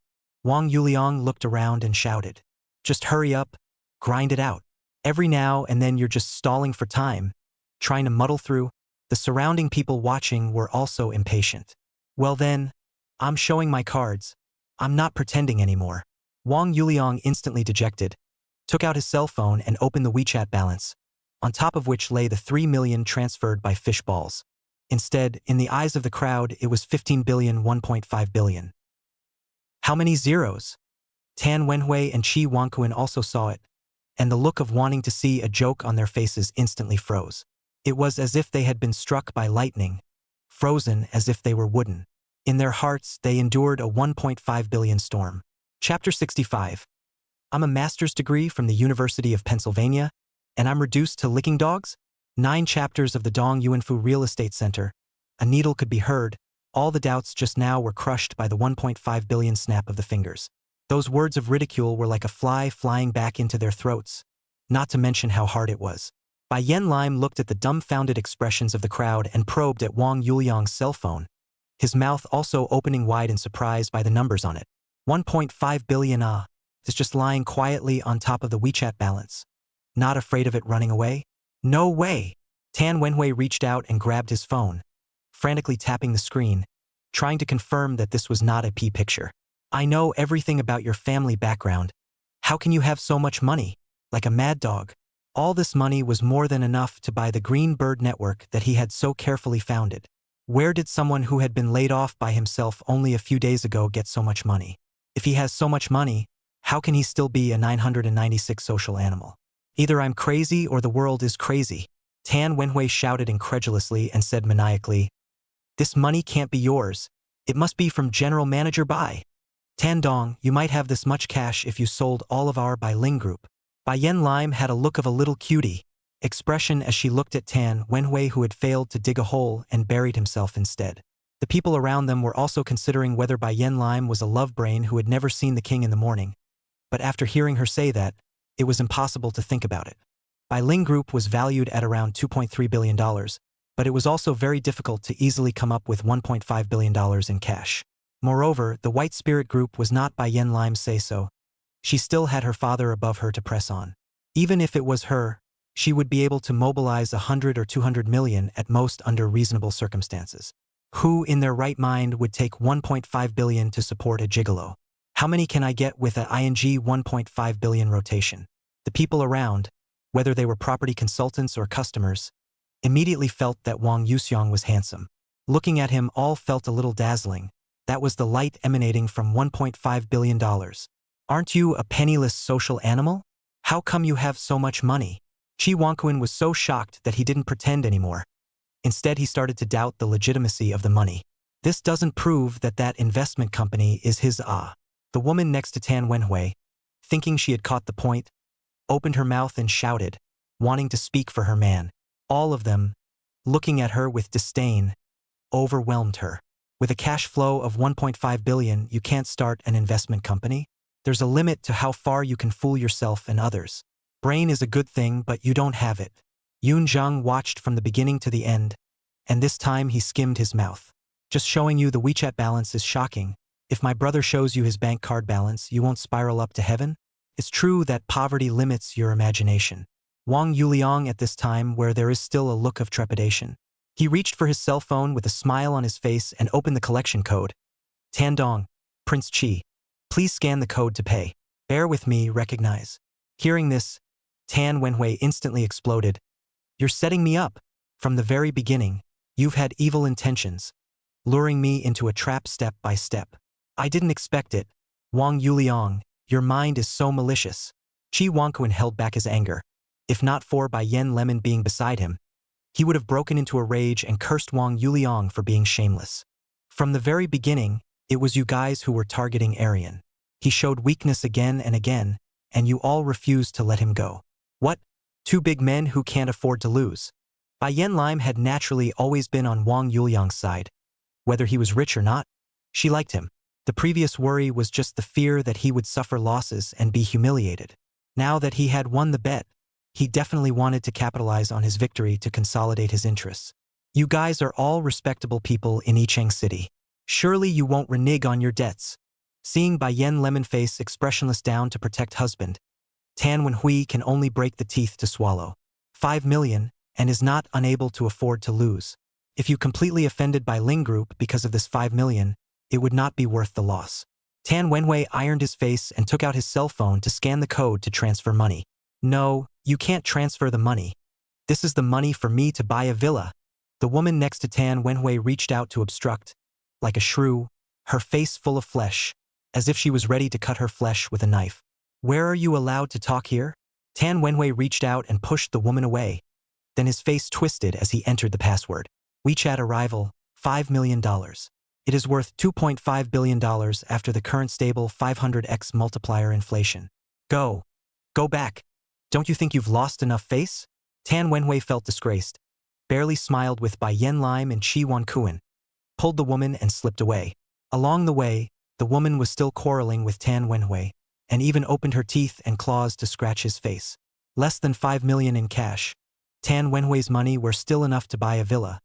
Speaker 1: Wang Yuliang looked around and shouted. Just hurry up, grind it out. Every now and then you're just stalling for time, trying to muddle through. The surrounding people watching were also impatient. Well then, I'm showing my cards. I'm not pretending anymore. Wang Yuliang, instantly dejected, took out his cell phone and opened the WeChat balance, on top of which lay the 3 million transferred by fish balls. Instead, in the eyes of the crowd, it was 15 billion, 1.5 billion. How many zeros? Tan Wenhui and Qi Wangquan also saw it, and the look of wanting to see a joke on their faces instantly froze. It was as if they had been struck by lightning, frozen as if they were wooden. In their hearts, they endured a 1.5 billion storm. Chapter 65. I'm a master's degree from the University of Pennsylvania, and I'm reduced to licking dogs? 9 chapters of the Dong Yuanfu Real Estate Center. A needle could be heard. All the doubts just now were crushed by the 1.5 billion snap of the fingers. Those words of ridicule were like a fly flying back into their throats, not to mention how hard it was. Bai Yanlim looked at the dumbfounded expressions of the crowd and probed at Wang Yuliang's cell phone, his mouth also opening wide in surprise by the numbers on it. 1.5 billion is just lying quietly on top of the WeChat balance. Not afraid of it running away? No way! Tan Wenhui reached out and grabbed his phone, frantically tapping the screen, trying to confirm that this was not a P picture. I know everything about your family background. How can you have so much money? Like a mad dog. All this money was more than enough to buy the Green Bird Network that he had so carefully founded. Where did someone who had been laid off by himself only a few days ago get so much money? If he has so much money, how can he still be a 996 social animal? Either I'm crazy or the world is crazy. Tan Wenhui shouted incredulously and said maniacally, This money can't be yours. It must be from General Manager Bai. Tan Dong, you might have this much cash if you sold all of our Bai Ling group. Bai Yanlim had a look of a little cutie expression as she looked at Tan Wenhui, who had failed to dig a hole and buried himself instead. The people around them were also considering whether Bai Yanlim was a love brain who had never seen the king in the morning. But after hearing her say that, it was impossible to think about it. Bai Ling Group was valued at around $2.3 billion, but it was also very difficult to easily come up with $1.5 billion in cash. Moreover, the White Spirit Group was not Bai Yanlim's say-so. She still had her father above her to press on. Even if it was her, she would be able to mobilize 100 or 200 million at most under reasonable circumstances. Who in their right mind would take 1.5 billion to support a gigolo? How many can I get with a ing 1.5 billion rotation? The people around, whether they were property consultants or customers, immediately felt that Wang Yuxiang was handsome. Looking at him, all felt a little dazzling. That was the light emanating from $1.5 billion. Aren't you a penniless social animal? How come you have so much money? Chi Wangquan was so shocked that he didn't pretend anymore. Instead, he started to doubt the legitimacy of the money. This doesn't prove that that investment company is his. The woman next to Tan Wenhui, thinking she had caught the point, opened her mouth and shouted, wanting to speak for her man. All of them, looking at her with disdain, overwhelmed her. With a cash flow of 1.5 billion, you can't start an investment company? There's a limit to how far you can fool yourself and others. Brain is a good thing, but you don't have it. Yun Zhang watched from the beginning to the end, and this time he skimmed his mouth. Just showing you the WeChat balance is shocking. If my brother shows you his bank card balance, you won't spiral up to heaven? It's true that poverty limits your imagination. Wang Yuliang at this time, where there is still a look of trepidation. He reached for his cell phone with a smile on his face and opened the collection code. Tandong, Prince Chi, please scan the code to pay. Bear with me, recognize. Hearing this, Tan Wenhui instantly exploded. You're setting me up. From the very beginning, you've had evil intentions, luring me into a trap step by step. I didn't expect it. Wang Yuliang, your mind is so malicious. Chi Wangquan held back his anger. If not for Bai Yen Lemon being beside him, he would have broken into a rage and cursed Wang Yuliang for being shameless. From the very beginning, it was you guys who were targeting Arian. He showed weakness again and again, and you all refused to let him go. What? Two big men who can't afford to lose. Bai Yen Lime had naturally always been on Wang Yuliang's side. Whether he was rich or not, she liked him. The previous worry was just the fear that he would suffer losses and be humiliated. Now that he had won the bet, he definitely wanted to capitalize on his victory to consolidate his interests. You guys are all respectable people in Yicheng City. Surely you won't renege on your debts. Seeing Bai Yen Lemon face expressionless down to protect husband, Tan Wenhui can only break the teeth to swallow. 5 million, and is not unable to afford to lose. If you completely offended Bai Ling Group because of this 5 million, it would not be worth the loss. Tan Wenhui ironed his face and took out his cell phone to scan the code to transfer money. No, you can't transfer the money. This is the money for me to buy a villa. The woman next to Tan Wenhui reached out to obstruct, like a shrew, her face full of flesh, as if she was ready to cut her flesh with a knife. Where are you allowed to talk here? Tan Wenhui reached out and pushed the woman away. Then his face twisted as he entered the password. WeChat arrival, $5 million. It is worth $2.5 billion after the current stable 500x multiplier inflation. Go. Go back. Don't you think you've lost enough face? Tan Wenhui felt disgraced, barely smiled with Bai Yen Lime and Chi Wanquan, pulled the woman and slipped away. Along the way, the woman was still quarreling with Tan Wenhui, and even opened her teeth and claws to scratch his face. Less than 5 million in cash. Tan Wenhui's money were still enough to buy a villa.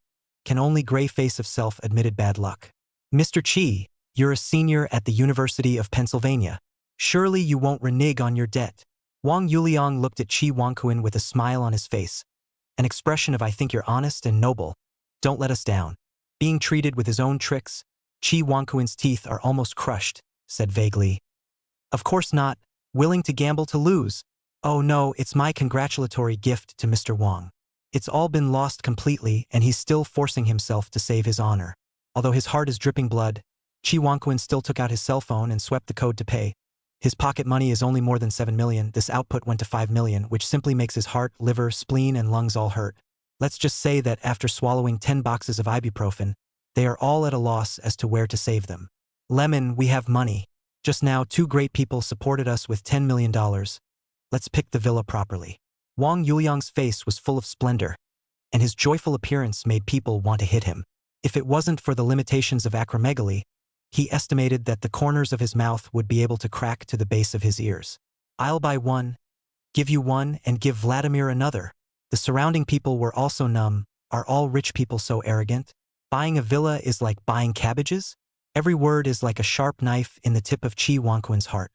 Speaker 1: Can only gray face of self admitted bad luck. Mr. Chi, you're a senior at the University of Pennsylvania. Surely you won't renege on your debt. Wang Yuliang looked at Chi Wangquan with a smile on his face, an expression of I think you're honest and noble. Don't let us down. Being treated with his own tricks, Chi Wangquan's teeth are almost crushed, said vaguely. Of course not, willing to gamble to lose. Oh no, it's my congratulatory gift to Mr. Wang. It's all been lost completely and he's still forcing himself to save his honor. Although his heart is dripping blood, Chi Wangquan still took out his cell phone and swept the code to pay. His pocket money is only more than 7 million, this output went to 5 million, which simply makes his heart, liver, spleen and lungs all hurt. Let's just say that after swallowing 10 boxes of ibuprofen, they are all at a loss as to where to save them. Lemon, we have money. Just now 2 great people supported us with $10 million. Let's pick the villa properly. Wang Yuliang's face was full of splendor, and his joyful appearance made people want to hit him. If it wasn't for the limitations of acromegaly, he estimated that the corners of his mouth would be able to crack to the base of his ears. I'll buy one, give you one, and give Vladimir another. The surrounding people were also numb. Are all rich people so arrogant? Buying a villa is like buying cabbages? Every word is like a sharp knife in the tip of Chi Wangquan's heart.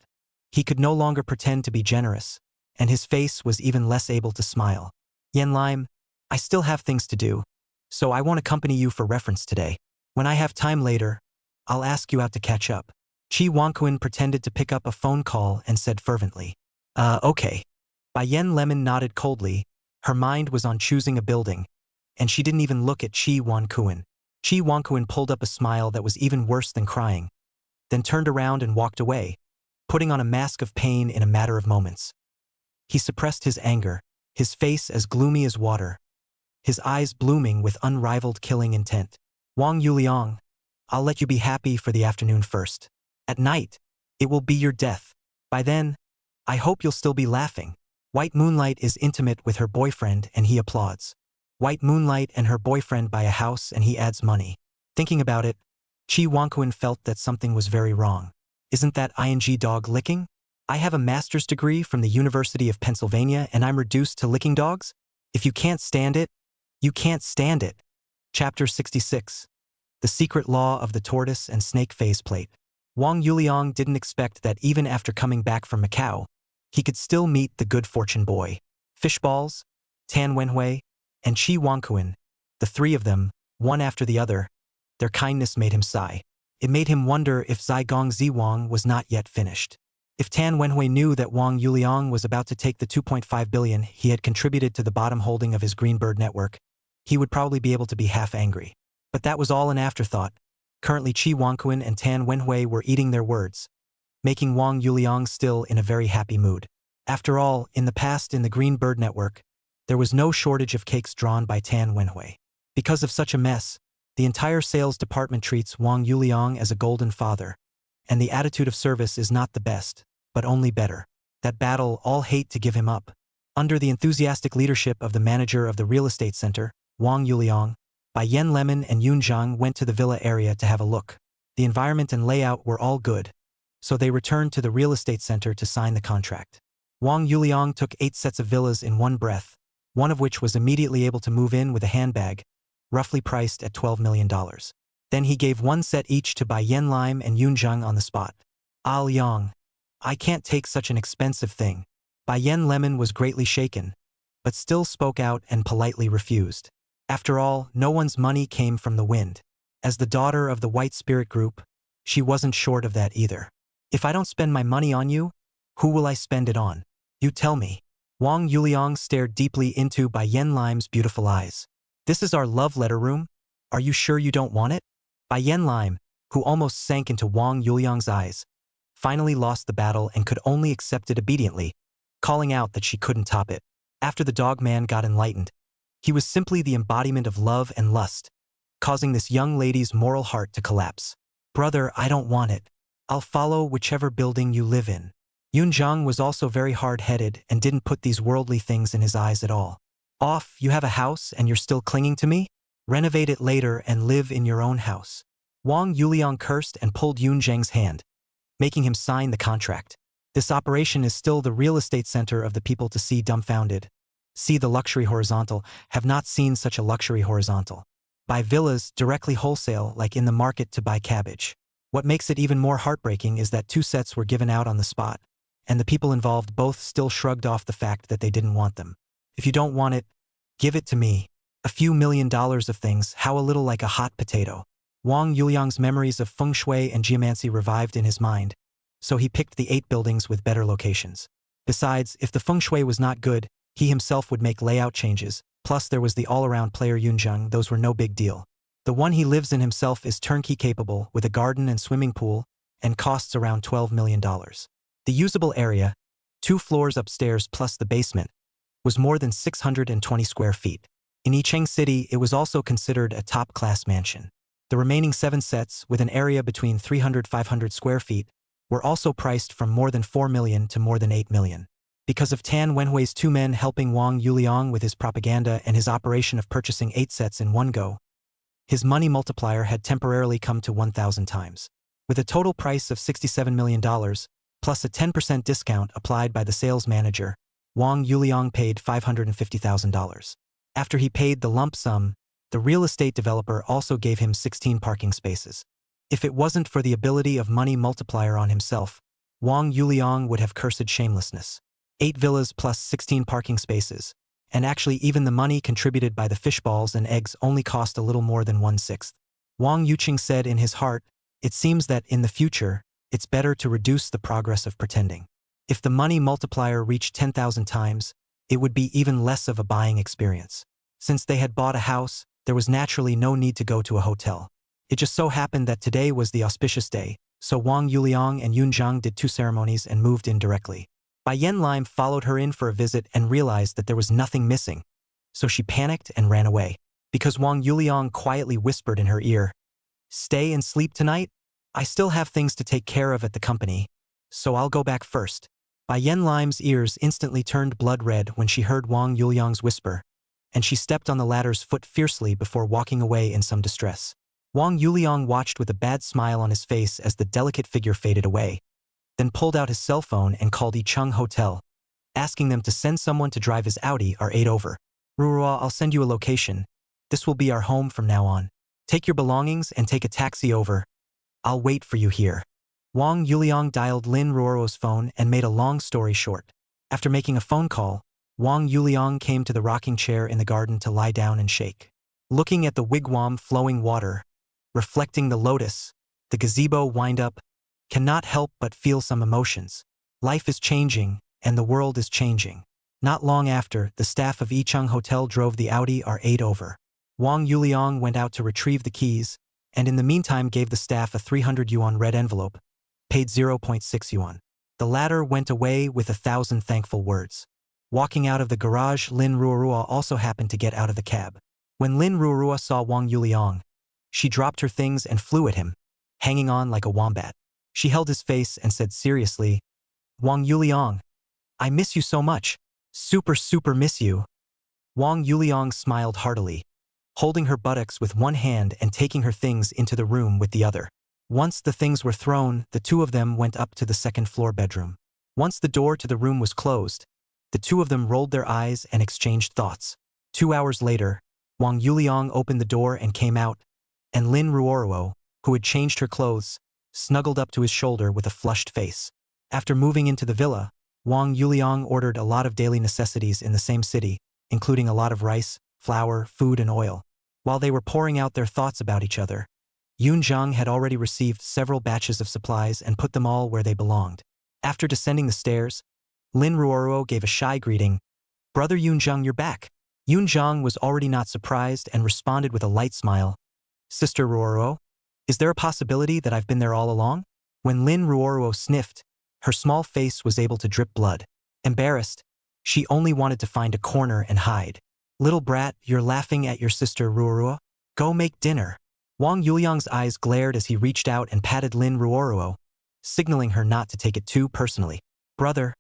Speaker 1: He could no longer pretend to be generous, and his face was even less able to smile. Yen Lime, I still have things to do, so I won't accompany you for reference today. When I have time later, I'll ask you out to catch up. Chi Wonkuin pretended to pick up a phone call and said fervently, okay. Bai Yen Lemon nodded coldly. Her mind was on choosing a building, and she didn't even look at Chi Wonkuin. Chi Wonkuin pulled up a smile that was even worse than crying, then turned around and walked away, putting on a mask of pain in a matter of moments. He suppressed his anger, his face as gloomy as water, his eyes blooming with unrivaled killing intent. Wang Yuliang, I'll let you be happy for the afternoon first. At night, it will be your death. By then, I hope you'll still be laughing. White Moonlight is intimate with her boyfriend and he applauds. White Moonlight and her boyfriend buy a house and he adds money. Thinking about it, Chi Wonkuin felt that something was very wrong. Isn't that ing dog licking? I have a master's degree from the University of Pennsylvania and I'm reduced to licking dogs? If you can't stand it, you can't stand it. Chapter 66. The Secret Law of the Tortoise and Snake Faceplate. Wang Yuliang didn't expect that even after coming back from Macau, he could still meet the good fortune boy. Fishballs, Tan Wenhui, and Chi Wonkuin, the three of them, one after the other, their kindness made him sigh. It made him wonder if Zigong Ziwang was not yet finished. If Tan Wenhui knew that Wang Yuliang was about to take the 2.5 billion he had contributed to the bottom holding of his Greenbird network, he would probably be able to be half angry. But that was all an afterthought. Currently Chi Wonkuin and Tan Wenhui were eating their words, making Wang Yuliang still in a very happy mood. After all, in the past in the Green Bird Network, there was no shortage of cakes drawn by Tan Wenhui. Because of such a mess, the entire sales department treats Wang Yuliang as a golden father, and the attitude of service is not the best, but only better. That battle all hate to give him up. Under the enthusiastic leadership of the manager of the real estate center, Wang Yuliang, Bai Yen Lemon and Yun Zhang went to the villa area to have a look. The environment and layout were all good, so they returned to the real estate center to sign the contract. Wang Yuliang took 8 sets of villas in one breath, one of which was immediately able to move in with a handbag, roughly priced at $12 million. Then he gave 1 set each to Bai Yen Lime and Yun Zhang on the spot. Ah Liang, I can't take such an expensive thing. Bai Yen Lemon was greatly shaken, but still spoke out and politely refused. After all, no one's money came from the wind. As the daughter of the White Spirit Group, she wasn't short of that either. If I don't spend my money on you, who will I spend it on? You tell me. Wang Yuliang stared deeply into Bai Yen Lime's beautiful eyes. This is our love letter room? Are you sure you don't want it? Bai Yen Lime, who almost sank into Wang Yuliang's eyes, finally lost the battle and could only accept it obediently, calling out that she couldn't top it. After the dog man got enlightened, he was simply the embodiment of love and lust, causing this young lady's moral heart to collapse. Brother, I don't want it. I'll follow whichever building you live in. Yun Zhang was also very hard-headed and didn't put these worldly things in his eyes at all. Off, you have a house and you're still clinging to me? Renovate it later and live in your own house. Wang Yuliang cursed and pulled Yun Zhang's hand, making him sign the contract. This operation is still the real estate center of the people to see dumbfounded. See the luxury horizontal, have not seen such a luxury horizontal. Buy villas directly wholesale like in the market to buy cabbage. What makes it even more heartbreaking is that 2 sets were given out on the spot, and the people involved both still shrugged off the fact that they didn't want them. If you don't want it, give it to me. A few $1 million of things, how a little like a hot potato. Wang Yuliang's memories of feng shui and geomancy revived in his mind, so he picked the 8 buildings with better locations. Besides, if the feng shui was not good, he himself would make layout changes, plus there was the all-around player Yunzheng, those were no big deal. The one he lives in himself is turnkey capable with a garden and swimming pool, and costs around $12 million. The usable area, 2 floors upstairs plus the basement, was more than 620 square feet. In Yicheng City, it was also considered a top-class mansion. The remaining 7 sets, with an area between 300–500 square feet, were also priced from more than 4 million to more than 8 million. Because of Tan Wenhui's 2 men helping Wang Yuliang with his propaganda and his operation of purchasing 8 sets in one go, his money multiplier had temporarily come to 1,000 times. With a total price of $67 million, plus a 10% discount applied by the sales manager, Wang Yuliang paid $550,000. After he paid the lump sum, the real estate developer also gave him 16 parking spaces. If it wasn't for the ability of money multiplier on himself, Wang Yuliang would have cursed shamelessness. 8 villas plus 16 parking spaces, and actually even the money contributed by the fishballs and eggs only cost a little more than 1/6. Wang Yuqing said in his heart, it seems that in the future, it's better to reduce the progress of pretending. If the money multiplier reached 10,000 times, it would be even less of a buying experience. Since they had bought a house, there was naturally no need to go to a hotel. It just so happened that today was the auspicious day, so Wang Yuliang and Yun Zhang did 2 ceremonies and moved in directly. Bai Yanlim followed her in for a visit and realized that there was nothing missing, so she panicked and ran away. Because Wang Yuliang quietly whispered in her ear, "Stay and sleep tonight? I still have things to take care of at the company, so I'll go back first." Bai Yanlim's ears instantly turned blood red when she heard Wang Yuliang's whisper, and she stepped on the latter's foot fiercely before walking away in some distress. Wang Yuliang watched with a bad smile on his face as the delicate figure faded away, then pulled out his cell phone and called Yicheng Hotel, asking them to send someone to drive his Audi R8 over. "Ruruo, I'll send you a location. This will be our home from now on. Take your belongings and take a taxi over. I'll wait for you here." Wang Yuliang dialed Lin Ruoruo's phone and made a long story short. After making a phone call, Wang Yuliang came to the rocking chair in the garden to lie down and shake. Looking at the wigwam flowing water, reflecting the lotus, the gazebo wind-up, cannot help but feel some emotions. Life is changing, and the world is changing. Not long after, the staff of Yicheng Hotel drove the Audi R8 over. Wang Yuliang went out to retrieve the keys, and in the meantime gave the staff a 300 yuan red envelope, paid 0.6 yuan. The latter went away with 1,000 thankful words. Walking out of the garage, Lin Ruoruo also happened to get out of the cab. When Lin Ruoruo saw Wang Yuliang, she dropped her things and flew at him, hanging on like a wombat. She held his face and said seriously, "Wang Yuliang, I miss you so much. Super miss you." Wang Yuliang smiled heartily, holding her buttocks with one hand and taking her things into the room with the other. Once the things were thrown, the two of them went up to the second-floor bedroom. Once the door to the room was closed, the two of them rolled their eyes and exchanged thoughts. 2 hours later, Wang Yuliang opened the door and came out, and Lin Ruoruo, who had changed her clothes, snuggled up to his shoulder with a flushed face. After moving into the villa, Wang Yuliang ordered a lot of daily necessities in the same city, including a lot of rice, flour, food, and oil. While they were pouring out their thoughts about each other, Yun Zhang had already received several batches of supplies and put them all where they belonged. After descending the stairs, Lin Ruoruo gave a shy greeting. "Brother Yun Zhang, you're back." Yun Zhang was already not surprised and responded with a light smile. "Sister Ruoruo, is there a possibility that I've been there all along?" When Lin Ruoruo sniffed, her small face was able to drip blood. Embarrassed, she only wanted to find a corner and hide. "Little brat, you're laughing at your sister Ruoruo? Go make dinner." Wang Yuliang's eyes glared as he reached out and patted Lin Ruoruo, signaling her not to take it too personally. "Brother,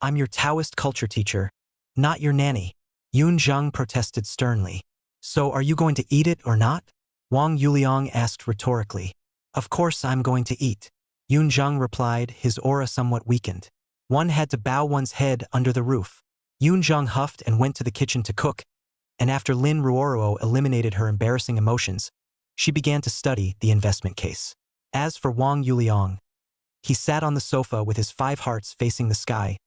Speaker 1: I'm your Taoist culture teacher, not your nanny." Yun Zhang protested sternly. "So are you going to eat it or not?" Wang Yuliang asked rhetorically. "Of course I'm going to eat," Yun Zhang replied, his aura somewhat weakened. One had to bow one's head under the roof. Yun Zhang huffed and went to the kitchen to cook, and after Lin Ruoruo eliminated her embarrassing emotions, she began to study the investment case. As for Wang Yuliang, he sat on the sofa with his 5 hearts facing the sky,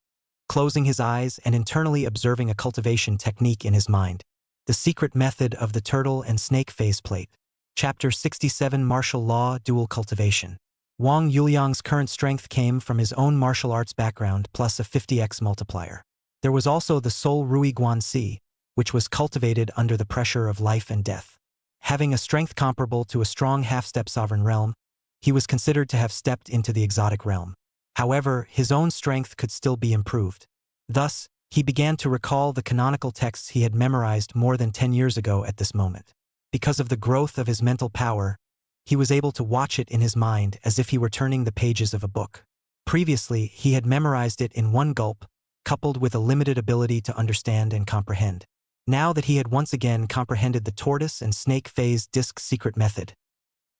Speaker 1: closing his eyes and internally observing a cultivation technique in his mind. The secret method of the turtle and snake phase plate. Chapter 67 Martial Law Dual Cultivation. Wang Yuliang's current strength came from his own martial arts background plus a 50x multiplier. There was also the Soul Rui Guanxi, which was cultivated under the pressure of life and death. Having a strength comparable to a strong half-step sovereign realm, he was considered to have stepped into the exotic realm. However, his own strength could still be improved. Thus, he began to recall the canonical texts he had memorized more than 10 years ago at this moment. Because of the growth of his mental power, he was able to watch it in his mind as if he were turning the pages of a book. Previously, he had memorized it in one gulp, coupled with a limited ability to understand and comprehend. Now that he had once again comprehended the tortoise and snake phase disc secret method,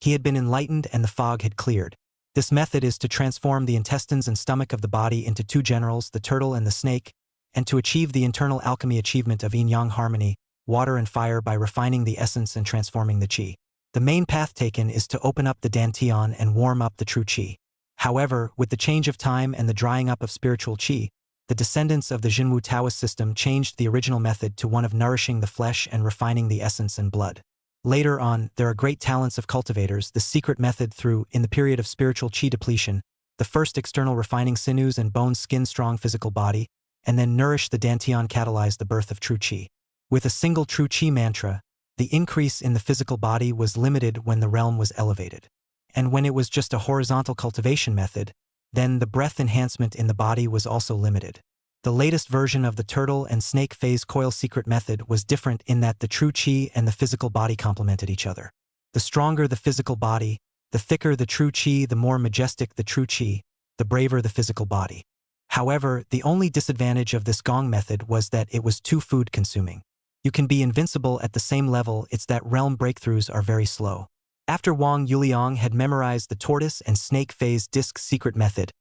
Speaker 1: he had been enlightened and the fog had cleared. This method is to transform the intestines and stomach of the body into 2 generals, the turtle and the snake, and to achieve the internal alchemy achievement of yin-yang harmony, water and fire by refining the essence and transforming the qi. The main path taken is to open up the dantian and warm up the true qi. However, with the change of time and the drying up of spiritual qi, the descendants of the Jinwu Taoist system changed the original method to one of nourishing the flesh and refining the essence and blood. Later on, there are great talents of cultivators. The secret method through, in the period of spiritual qi depletion, the first external refining sinews and bones skin strong physical body, and then nourish the dantian catalyze the birth of true qi. With a single true qi mantra, the increase in the physical body was limited when the realm was elevated. And when it was just a horizontal cultivation method, then the breath enhancement in the body was also limited. The latest version of the turtle and snake phase coil secret method was different in that the true qi and the physical body complemented each other. The stronger the physical body, the thicker the true qi, the more majestic the true qi, the braver the physical body. However, the only disadvantage of this gong method was that it was too food-consuming. You can be invincible at the same level, it's that realm breakthroughs are very slow. After Wang Yuliang had memorized the tortoise and snake phase disc secret method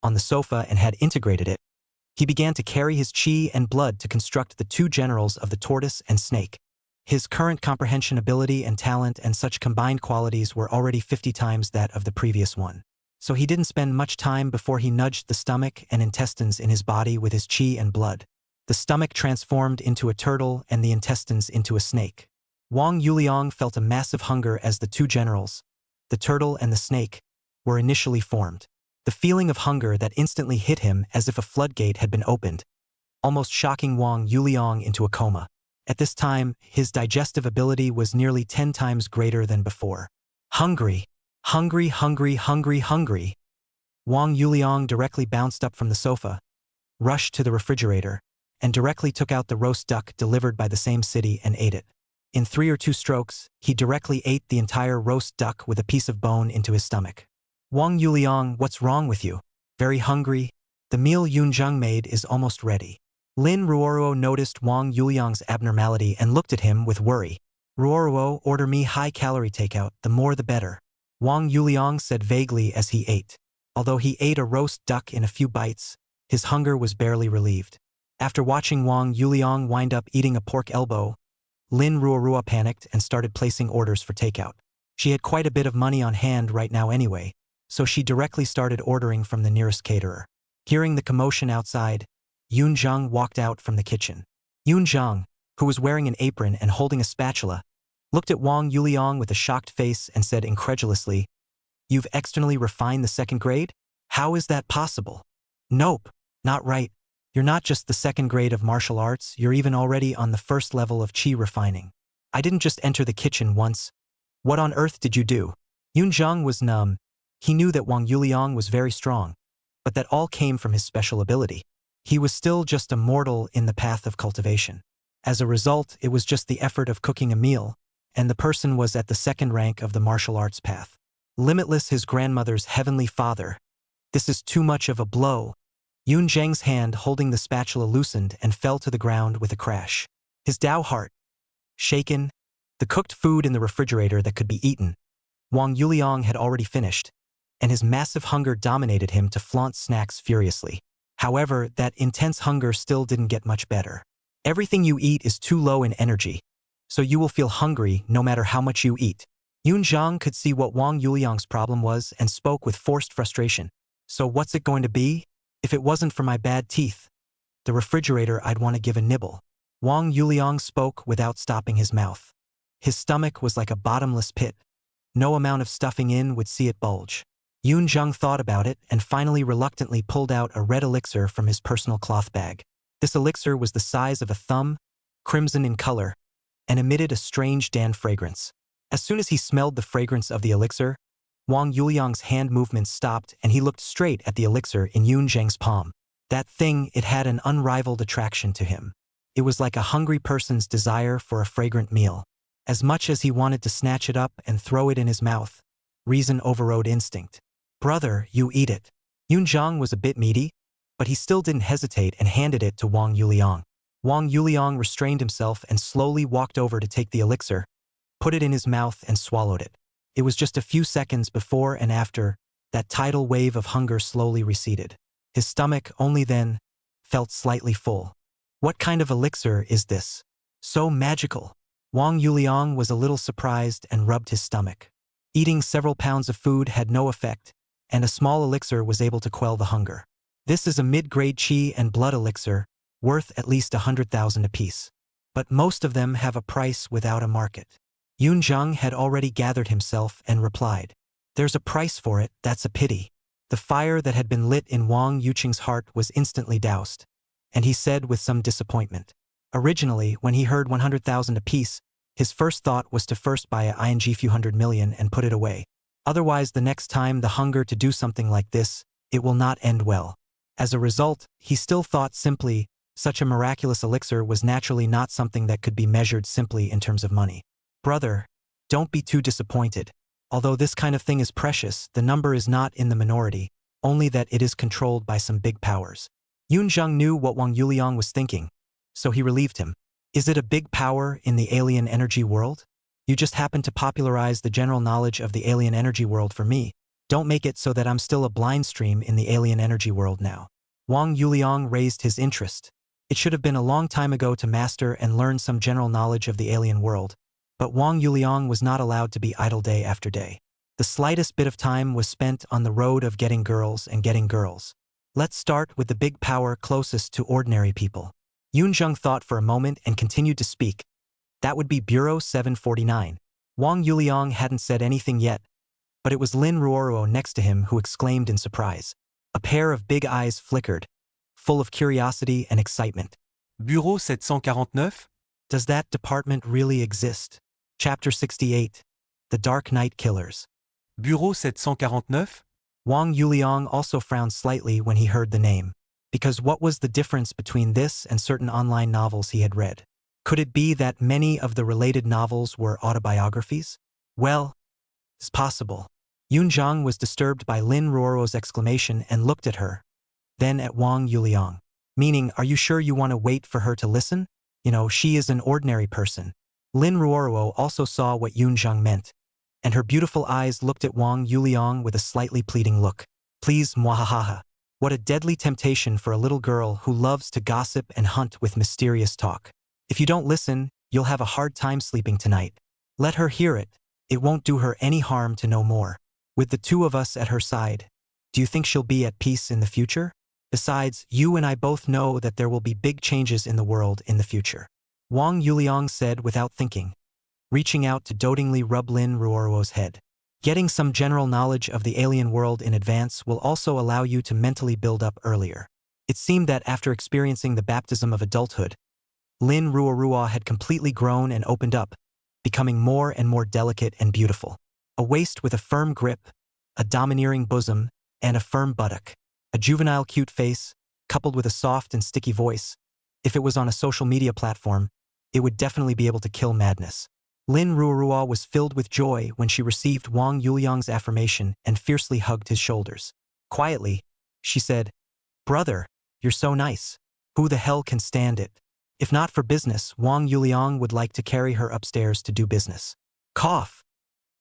Speaker 1: on the sofa and had integrated it, he began to carry his qi and blood to construct the two generals of the tortoise and snake. His current comprehension ability and talent and such combined qualities were already 50 times that of the previous one. So he didn't spend much time before he nudged the stomach and intestines in his body with his qi and blood. The stomach transformed into a turtle and the intestines into a snake. Wang Yuliang felt a massive hunger as the two generals, the turtle and the snake, were initially formed. The feeling of hunger that instantly hit him as if a floodgate had been opened, almost shocking Wang Yuliang into a coma. At this time, his digestive ability was nearly 10 times greater than before. Hungry, hungry, hungry, hungry, hungry. Wang Yuliang directly bounced up from the sofa, rushed to the refrigerator, and directly took out the roast duck delivered by the same city and ate it. In 3 or 2 strokes, he directly ate the entire roast duck with a piece of bone into his stomach. Wang Yuliang, what's wrong with you? Very hungry? The meal Yunzheng made is almost ready. Lin Ruoruo noticed Wang Yuliang's abnormality and looked at him with worry. Ruoruo, order me high-calorie takeout, the more the better. Wang Yuliang said vaguely as he ate. Although he ate a roast duck in a few bites, his hunger was barely relieved. After watching Wang Yuliang wind up eating a pork elbow, Lin Ruoruo panicked and started placing orders for takeout. She had quite a bit of money on hand right now anyway, so she directly started ordering from the nearest caterer. Hearing the commotion outside, Yunzheng walked out from the kitchen. Yunzheng, who was wearing an apron and holding a spatula, looked at Wang Yuliang with a shocked face and said incredulously, "You've externally refined the second grade? How is that possible?" "Nope, not right. You're not just the second grade of martial arts, you're even already on the first level of qi refining. I didn't just enter the kitchen once. What on earth did you do?" Yunzheng was numb. He knew that Wang Yuliang was very strong, but that all came from his special ability. He was still just a mortal in the path of cultivation. As a result, it was just the effort of cooking a meal, and the person was at the second rank of the martial arts path. Limitless, his grandmother's heavenly father. This is too much of a blow. Yunzheng's hand holding the spatula loosened and fell to the ground with a crash. His Dao heart shaken. The cooked food in the refrigerator that could be eaten, Wang Yuliang had already finished, and his massive hunger dominated him to flaunt snacks furiously. However, that intense hunger still didn't get much better. Everything you eat is too low in energy, so you will feel hungry no matter how much you eat. Yunzheng could see what Wang Yuliang's problem was and spoke with forced frustration. "So what's it going to be? If it wasn't for my bad teeth, the refrigerator, I'd want to give a nibble." Wang Yuliang spoke without stopping his mouth. His stomach was like a bottomless pit. No amount of stuffing in would see it bulge. Yunzheng thought about it and finally reluctantly pulled out a red elixir from his personal cloth bag. This elixir was the size of a thumb, crimson in color, and emitted a strange Dan fragrance. As soon as he smelled the fragrance of the elixir, Wang Yuliang's hand movements stopped and he looked straight at the elixir in Yunzheng's palm. That thing, it had an unrivaled attraction to him. It was like a hungry person's desire for a fragrant meal. As much as he wanted to snatch it up and throw it in his mouth, reason overrode instinct. "Brother, you eat it." Yunzheng was a bit meaty, but he still didn't hesitate and handed it to Wang Yuliang. Wang Yuliang restrained himself and slowly walked over to take the elixir, put it in his mouth and swallowed it. It was just a few seconds before and after that tidal wave of hunger slowly receded. His stomach only then felt slightly full. What kind of elixir is this? So magical. Wang Yuliang was a little surprised and rubbed his stomach. Eating several pounds of food had no effect, and a small elixir was able to quell the hunger. This is a mid-grade qi and blood elixir, worth at least 100,000 apiece. But most of them have a price without a market. Yunzheng had already gathered himself and replied, "There's a price for it, that's a pity." The fire that had been lit in Wang Yuqing's heart was instantly doused, and he said with some disappointment. Originally, when he heard 100,000 apiece, his first thought was to first buy a ing few hundred million and put it away. Otherwise, the next time the hunger to do something like this, it will not end well. As a result, he still thought simply, such a miraculous elixir was naturally not something that could be measured simply in terms of money. Brother, don't be too disappointed. Although this kind of thing is precious, the number is not in the minority, only that it is controlled by some big powers. Yun Zheng knew what Wang Yuliang was thinking, so he relieved him. Is it a big power in the alien energy world? You just happen to popularize the general knowledge of the alien energy world for me. Don't make it so that I'm still a blind stream in the alien energy world now. Wang Yuliang raised his interest. It should have been a long time ago to master and learn some general knowledge of the alien world, but Wang Yuliang was not allowed to be idle day after day. The slightest bit of time was spent on the road of getting girls and getting girls. Let's start with the big power closest to ordinary people. Yun Zheng thought for a moment and continued to speak. That would be Bureau 749. Wang Yuliang hadn't said anything yet, but it was Lin Ruoruo next to him who exclaimed in surprise. A pair of big eyes flickered, full of curiosity and excitement.
Speaker 2: Bureau 749?
Speaker 1: Does that department really exist? Chapter 68. The Dark Night Killers.
Speaker 2: Bureau 749?
Speaker 1: Wang Yuliang also frowned slightly when he heard the name, because what was the difference between this and certain online novels he had read? Could it be that many of the related novels were autobiographies? Well, it's possible. Yun Zhang was disturbed by Lin Ruoruo's exclamation and looked at her, then at Wang Yuliang. Meaning, are you sure you want to wait for her to listen? You know, she is an ordinary person. Lin Ruoruo also saw what Yun Zhang meant, and her beautiful eyes looked at Wang Yuliang with a slightly pleading look. Please, mwahaha. What a deadly temptation for a little girl who loves to gossip and hunt with mysterious talk. If you don't listen, you'll have a hard time sleeping tonight. Let her hear it. It won't do her any harm to know more. With the two of us at her side, do you think she'll be at peace in the future? Besides, you and I both know that there will be big changes in the world in the future. Wang Yuliang said without thinking, reaching out to dotingly rub Lin Ruoruo's head. Getting some general knowledge of the alien world in advance will also allow you to mentally build up earlier. It seemed that after experiencing the baptism of adulthood, Lin Ruoruo had completely grown and opened up, becoming more and more delicate and beautiful. A waist with a firm grip, a domineering bosom, and a firm buttock. A juvenile cute face, coupled with a soft and sticky voice. If it was on a social media platform, it would definitely be able to kill madness. Lin Ruoruo was filled with joy when she received Wang Yuliang's affirmation and fiercely hugged his shoulders. Quietly, she said, "Brother, you're so nice. Who the hell can stand it?" If not for business, Wang Yuliang would like to carry her upstairs to do business. Cough.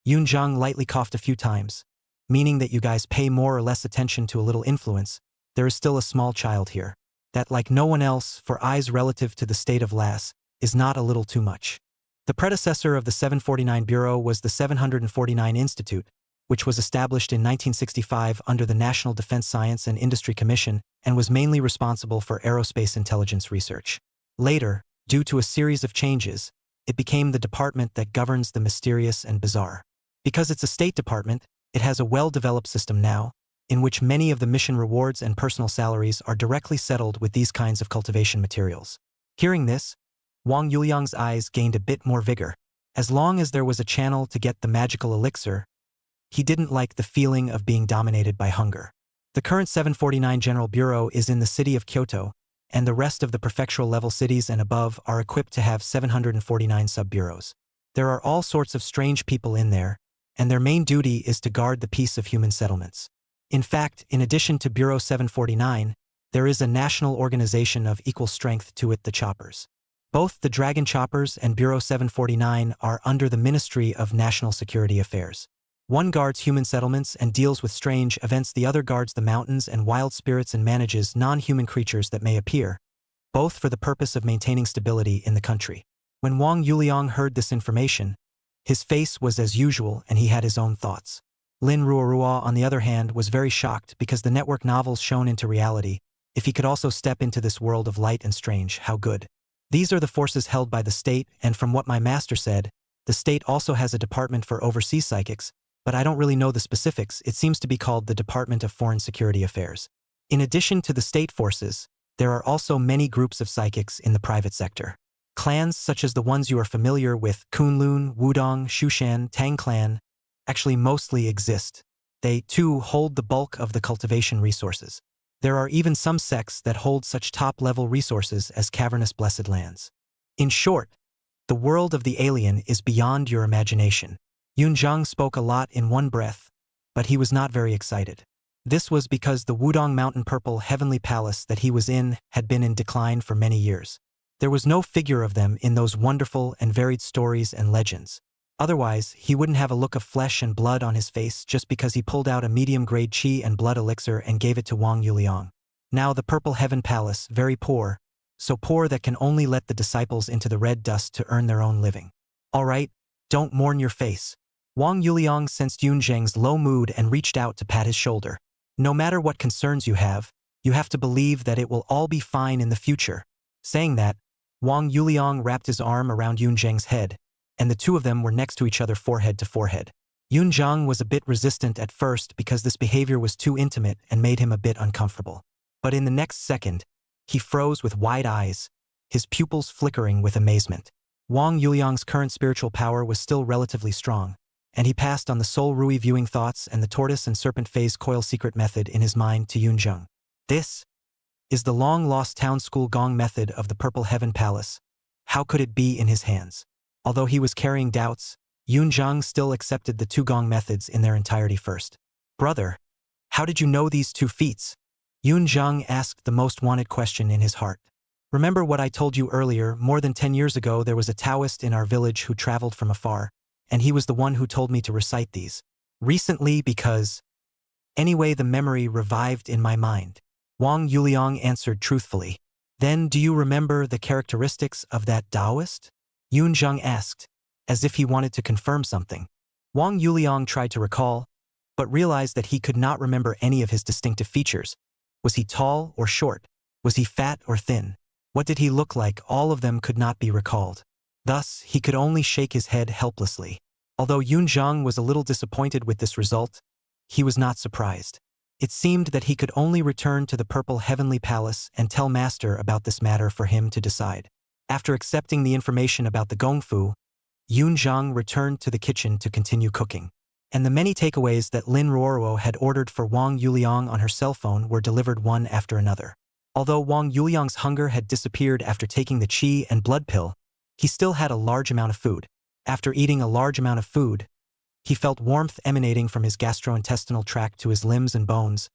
Speaker 1: Yun Zhang lightly coughed a few times, meaning that you guys pay more or less attention to a little influence. There is still a small child here. That, like no one else, for eyes relative to the state of Lass, is not a little too much. The predecessor of the 749 Bureau was the 749 Institute, which was established in 1965 under the National Defense Science and Industry Commission and was mainly responsible for aerospace intelligence research. Later, due to a series of changes, it became the department that governs the mysterious and bizarre. Because it's a state department, it has a well-developed system now, in which many of the mission rewards and personal salaries are directly settled with these kinds of cultivation materials. Hearing this, Wang Yuliang's eyes gained a bit more vigor. As long as there was a channel to get the magical elixir, he didn't like the feeling of being dominated by hunger. The current 749 General Bureau is in the city of Kyoto, and the rest of the prefectural-level cities and above are equipped to have 749 sub-bureaus. There are all sorts of strange people in there, and their main duty is to guard the peace of human settlements. In fact, in addition to Bureau 749, there is a national organization of equal strength to it, the Choppers. Both the Dragon Choppers and Bureau 749 are under the Ministry of National Security Affairs. One guards human settlements and deals with strange events, the other guards the mountains and wild spirits and manages non-human creatures that may appear, both for the purpose of maintaining stability in the country. When Wang Yuliang heard this information, his face was as usual and he had his own thoughts. Lin Ruoruo, on the other hand, was very shocked because the network novels shone into reality. If he could also step into this world of light and strange, how good. These are the forces held by the state, and from what my master said, the state also has a department for overseas psychics, but I don't really know the specifics. It seems to be called the Department of Foreign Security Affairs. In addition to the state forces, there are also many groups of psychics in the private sector. Clans such as the ones you are familiar with, Kunlun, Wudong, Shushan, Tang Clan, actually mostly exist. They, too, hold the bulk of the cultivation resources. There are even some sects that hold such top-level resources as cavernous blessed lands. In short, the world of the alien is beyond your imagination. Yunzhang spoke a lot in one breath, but he was not very excited. This was because the Wudong Mountain Purple Heavenly Palace that he was in had been in decline for many years. There was no figure of them in those wonderful and varied stories and legends. Otherwise, he wouldn't have a look of flesh and blood on his face just because he pulled out a medium-grade qi and blood elixir and gave it to Wang Yuliang. Now the Purple Heaven Palace, very poor, so poor that can only let the disciples into the red dust to earn their own living. All right, don't mourn your face. Wang Yuliang sensed Yunzhang's low mood and reached out to pat his shoulder. No matter what concerns you have to believe that it will all be fine in the future. Saying that, Wang Yuliang wrapped his arm around Yunzhang's head, and the two of them were next to each other forehead to forehead. Yunzhang was a bit resistant at first because this behavior was too intimate and made him a bit uncomfortable. But in the next second, he froze with wide eyes, his pupils flickering with amazement. Wang Yuliang's current spiritual power was still relatively strong, and he passed on the soul Rui viewing thoughts and the tortoise and serpent phase coil secret method in his mind to Yunzhang. This is the long-lost town school gong method of the Purple Heaven Palace. How could it be in his hands? Although he was carrying doubts, Yunzhang still accepted the two gong methods in their entirety first. Brother, how did you know these two feats? Yunzhang asked the most wanted question in his heart. Remember what I told you earlier, more than 10 years ago there was a Taoist in our village who traveled from afar, and he was the one who told me to recite these. Recently because… Anyway, the memory revived in my mind. Wang Yuliang answered truthfully. Then do you remember the characteristics of that Taoist? Yunzhang asked, as if he wanted to confirm something. Wang Yuliang tried to recall, but realized that he could not remember any of his distinctive features. Was he tall or short? Was he fat or thin? What did he look like? All of them could not be recalled. Thus, he could only shake his head helplessly. Although Yunzhang was a little disappointed with this result, he was not surprised. It seemed that he could only return to the Purple Heavenly Palace and tell Master about this matter for him to decide. After accepting the information about the gongfu, Yunzhang returned to the kitchen to continue cooking. And the many takeaways that Lin Ruoruo had ordered for Wang Yuliang on her cell phone were delivered one after another. Although Wang Yuliang's hunger had disappeared after taking the qi and blood pill, he still had a large amount of food. After eating a large amount of food, he felt warmth emanating from his gastrointestinal tract to his limbs and bones,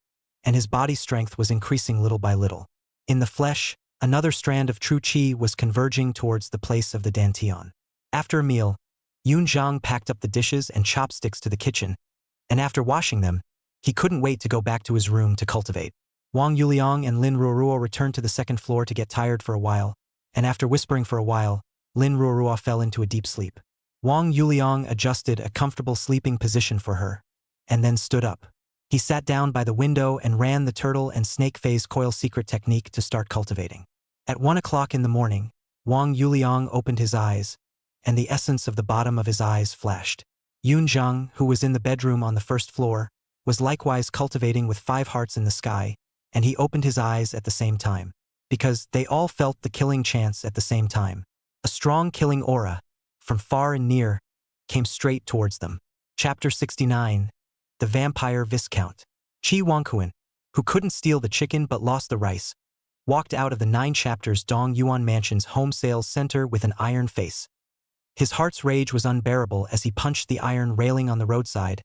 Speaker 1: and his body strength was increasing little by little. In the flesh, another strand of true qi was converging towards the place of the dantian. After a meal, Yunzhang packed up the dishes and chopsticks to the kitchen, and after washing them, he couldn't wait to go back to his room to cultivate. Wang Yuliang and Lin Ruoruo returned to the second floor to get tired for a while, and after whispering for a while, Lin Ruoruo fell into a deep sleep. Wang Yuliang adjusted a comfortable sleeping position for her, and then stood up. He sat down by the window and ran the turtle and snake phase coil secret technique to start cultivating. At 1 o'clock in the morning, Wang Yuliang opened his eyes, and the essence of the bottom of his eyes flashed. Yunzhang, who was in the bedroom on the first floor, was likewise cultivating with 5 hearts in the sky, and he opened his eyes at the same time, because they all felt the killing chance at the same time. A strong killing aura, from far and near, came straight towards them. Chapter 69. The Vampire Viscount. Qi Wangquan, who couldn't steal the chicken but lost the rice, walked out of the 9 chapters Dong Yuan Mansion's home sales center with an iron face. His heart's rage was unbearable as he punched the iron railing on the roadside,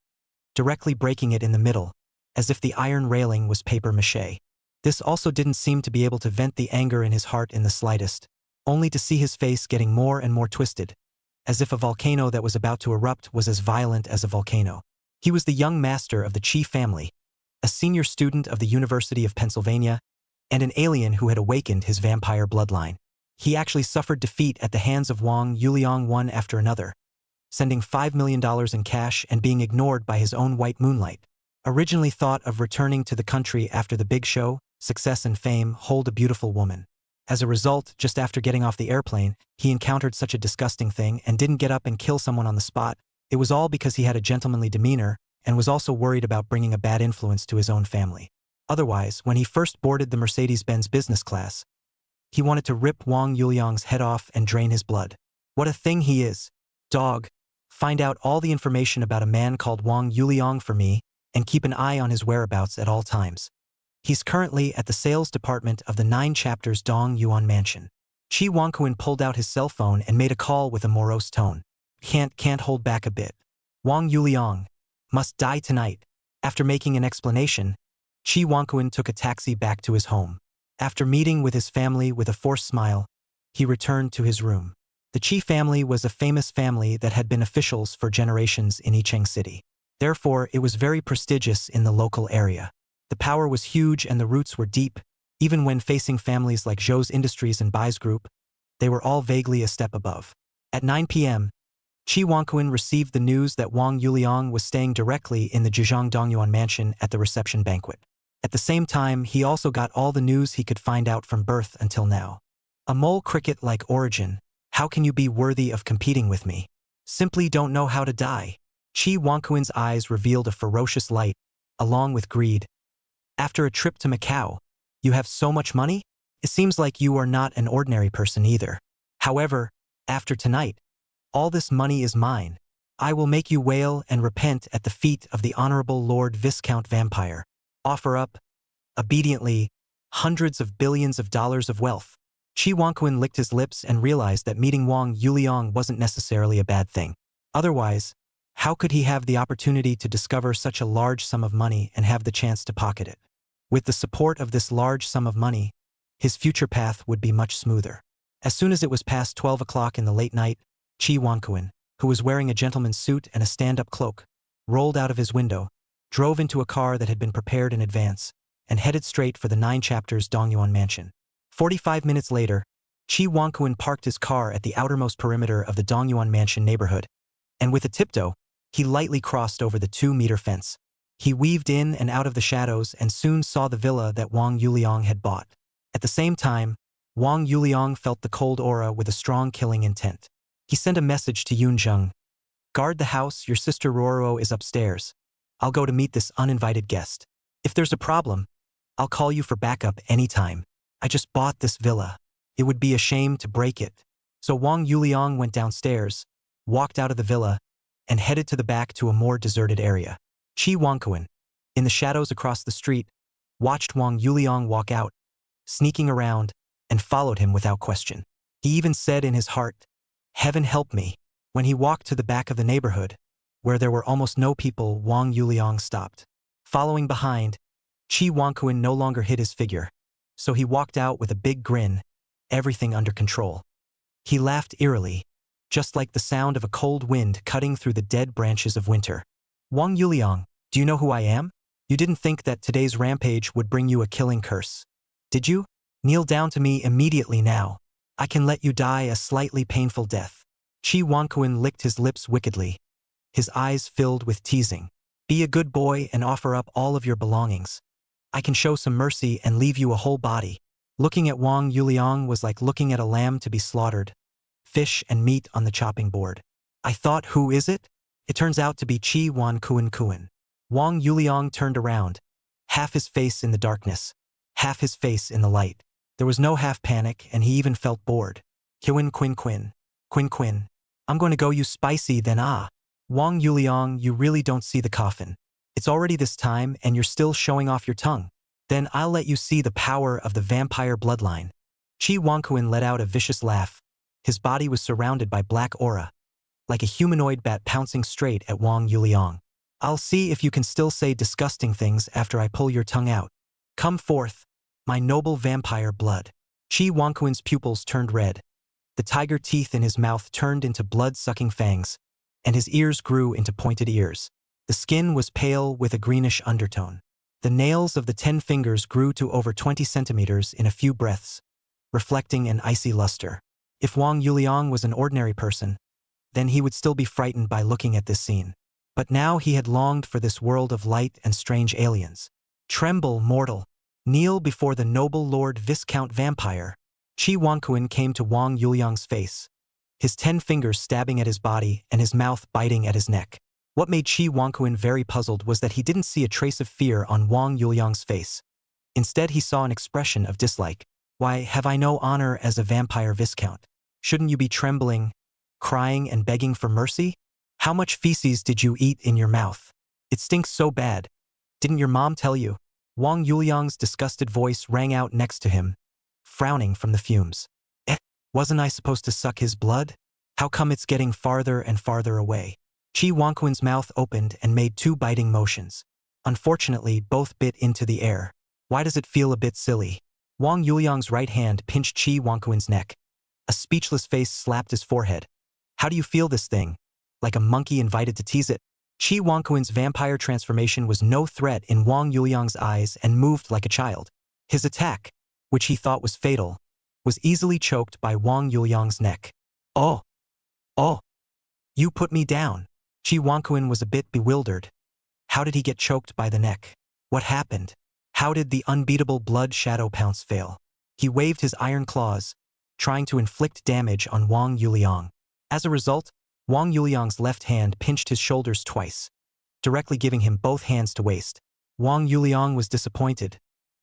Speaker 1: directly breaking it in the middle, as if the iron railing was paper mache. This also didn't seem to be able to vent the anger in his heart in the slightest, only to see his face getting more and more twisted, as if a volcano that was about to erupt was as violent as a volcano. He was the young master of the Qi family, a senior student of the University of Pennsylvania, and an alien who had awakened his vampire bloodline. He actually suffered defeat at the hands of Wang Yuliang one after another, sending $5 million in cash and being ignored by his own white moonlight. Originally thought of returning to the country after the big show, success and fame, hold a beautiful woman. As a result, just after getting off the airplane, he encountered such a disgusting thing and didn't get up and kill someone on the spot, It was all because he had a gentlemanly demeanor and was also worried about bringing a bad influence to his own family. Otherwise, when he first boarded the Mercedes-Benz business class, he wanted to rip Wang Yuliang's head off and drain his blood. What a thing he is. Dog, find out all the information about a man called Wang Yuliang for me and keep an eye on his whereabouts at all times. He's currently at the sales department of the 9 chapters Dong Yuan Mansion. Chi Wangquan pulled out his cell phone and made a call with a morose tone. Can't hold back a bit. Wang Yuliang must die tonight. After making an explanation, Chi Wangquan took a taxi back to his home. After meeting with his family with a forced smile, he returned to his room. The Chi family was a famous family that had been officials for generations in Yicheng City. Therefore, it was very prestigious in the local area. The power was huge and the roots were deep. Even when facing families like Zhou's Industries and Bai's Group, they were all vaguely a step above. At 9 p.m., Chi Wangquan received the news that Wang Yuliang was staying directly in the Zhejiang Dongyuan mansion at the reception banquet. At the same time, he also got all the news he could find out from birth until now. A mole cricket-like origin, how can you be worthy of competing with me? Simply don't know how to die. Chi Wangquan's eyes revealed a ferocious light, along with greed. After a trip to Macau, you have so much money? It seems like you are not an ordinary person either. However, after tonight, all this money is mine. I will make you wail and repent at the feet of the Honorable Lord Viscount Vampire. Offer up, obediently, hundreds of billions of dollars of wealth. Chi Wangquan licked his lips and realized that meeting Wang Yuliang wasn't necessarily a bad thing. Otherwise, how could he have the opportunity to discover such a large sum of money and have the chance to pocket it? With the support of this large sum of money, his future path would be much smoother. As soon as it was past 12 o'clock in the late night, Chi Wangquan, who was wearing a gentleman's suit and a stand-up cloak, rolled out of his window, drove into a car that had been prepared in advance, and headed straight for the 9 chapters Dongyuan mansion. 45 minutes later, Chi Wangquan parked his car at the outermost perimeter of the Dongyuan mansion neighborhood, and with a tiptoe, he lightly crossed over the 2-meter fence. He weaved in and out of the shadows and soon saw the villa that Wang Yuliang had bought. At the same time, Wang Yuliang felt the cold aura with a strong killing intent. He sent a message to Yunzheng. Guard the house, your sister Roro is upstairs. I'll go to meet this uninvited guest. If there's a problem, I'll call you for backup anytime. I just bought this villa. It would be a shame to break it. So Wang Yuliang went downstairs, walked out of the villa, and headed to the back to a more deserted area. Chi Wangquan, in the shadows across the street, watched Wang Yuliang walk out, sneaking around, and followed him without question. He even said in his heart, "Heaven help me." When he walked to the back of the neighborhood, where there were almost no people, Wang Yuliang stopped. Following behind, Chi Wangquan no longer hid his figure, so he walked out with a big grin, everything under control. He laughed eerily, just like the sound of a cold wind cutting through the dead branches of winter. Wang Yuliang, do you know who I am? You didn't think that today's rampage would bring you a killing curse, did you? Kneel down to me immediately now. I can let you die a slightly painful death. Chi Wangquan licked his lips wickedly, his eyes filled with teasing. Be a good boy and offer up all of your belongings. I can show some mercy and leave you a whole body. Looking at Wang Yuliang was like looking at a lamb to be slaughtered, fish and meat on the chopping board. I thought, who is it? It turns out to be Chi Wangquan. Wang Yuliang turned around, half his face in the darkness, half his face in the light. There was no half panic, and he even felt bored. Quin. I'm going to go you spicy then Wang Yuliang, you really don't see the coffin. It's already this time and you're still showing off your tongue. Then I'll let you see the power of the vampire bloodline. Chi Wangquan let out a vicious laugh. His body was surrounded by black aura, like a humanoid bat pouncing straight at Wang Yuliang. I'll see if you can still say disgusting things after I pull your tongue out. Come forth, my noble vampire blood. Chi Wangquan's pupils turned red. The tiger teeth in his mouth turned into blood-sucking fangs, and his ears grew into pointed ears. The skin was pale with a greenish undertone. The nails of the 10 fingers grew to over 20 centimeters in a few breaths, reflecting an icy luster. If Wang Yuliang was an ordinary person, then he would still be frightened by looking at this scene. But now he had longed for this world of light and strange aliens. Tremble, mortal. Kneel before the noble Lord Viscount Vampire. Chi Wangquan came to Wang Yuliang's face, his 10 fingers stabbing at his body and his mouth biting at his neck. What made Chi Wangquan very puzzled was that he didn't see a trace of fear on Wang Yuliang's face. Instead, he saw an expression of dislike. Why, have I no honor as a vampire viscount? Shouldn't you be trembling, crying and begging for mercy? How much feces did you eat in your mouth? It stinks so bad. Didn't your mom tell you? Wang Yuliang's disgusted voice rang out next to him, frowning from the fumes. Wasn't I supposed to suck his blood? How come it's getting farther and farther away? Chi Wangquan's mouth opened and made 2 biting motions. Unfortunately, both bit into the air. Why does it feel a bit silly? Wang Yuliang's right hand pinched Chi Wangquan's neck. A speechless face slapped his forehead. How do you feel this thing? Like a monkey invited to tease it? Chi Wangquan's vampire transformation was no threat in Wang Yuliang's eyes and moved like a child. His attack, which he thought was fatal, was easily choked by Wang Yuliang's neck. Oh! Oh! You put me down! Chi Wangquan was a bit bewildered. How did he get choked by the neck? What happened? How did the unbeatable blood shadow pounce fail? He waved his iron claws, trying to inflict damage on Wang Yuliang. As a result, Wang Yuliang's left hand pinched his shoulders twice, directly giving him both hands to waste. Wang Yuliang was disappointed,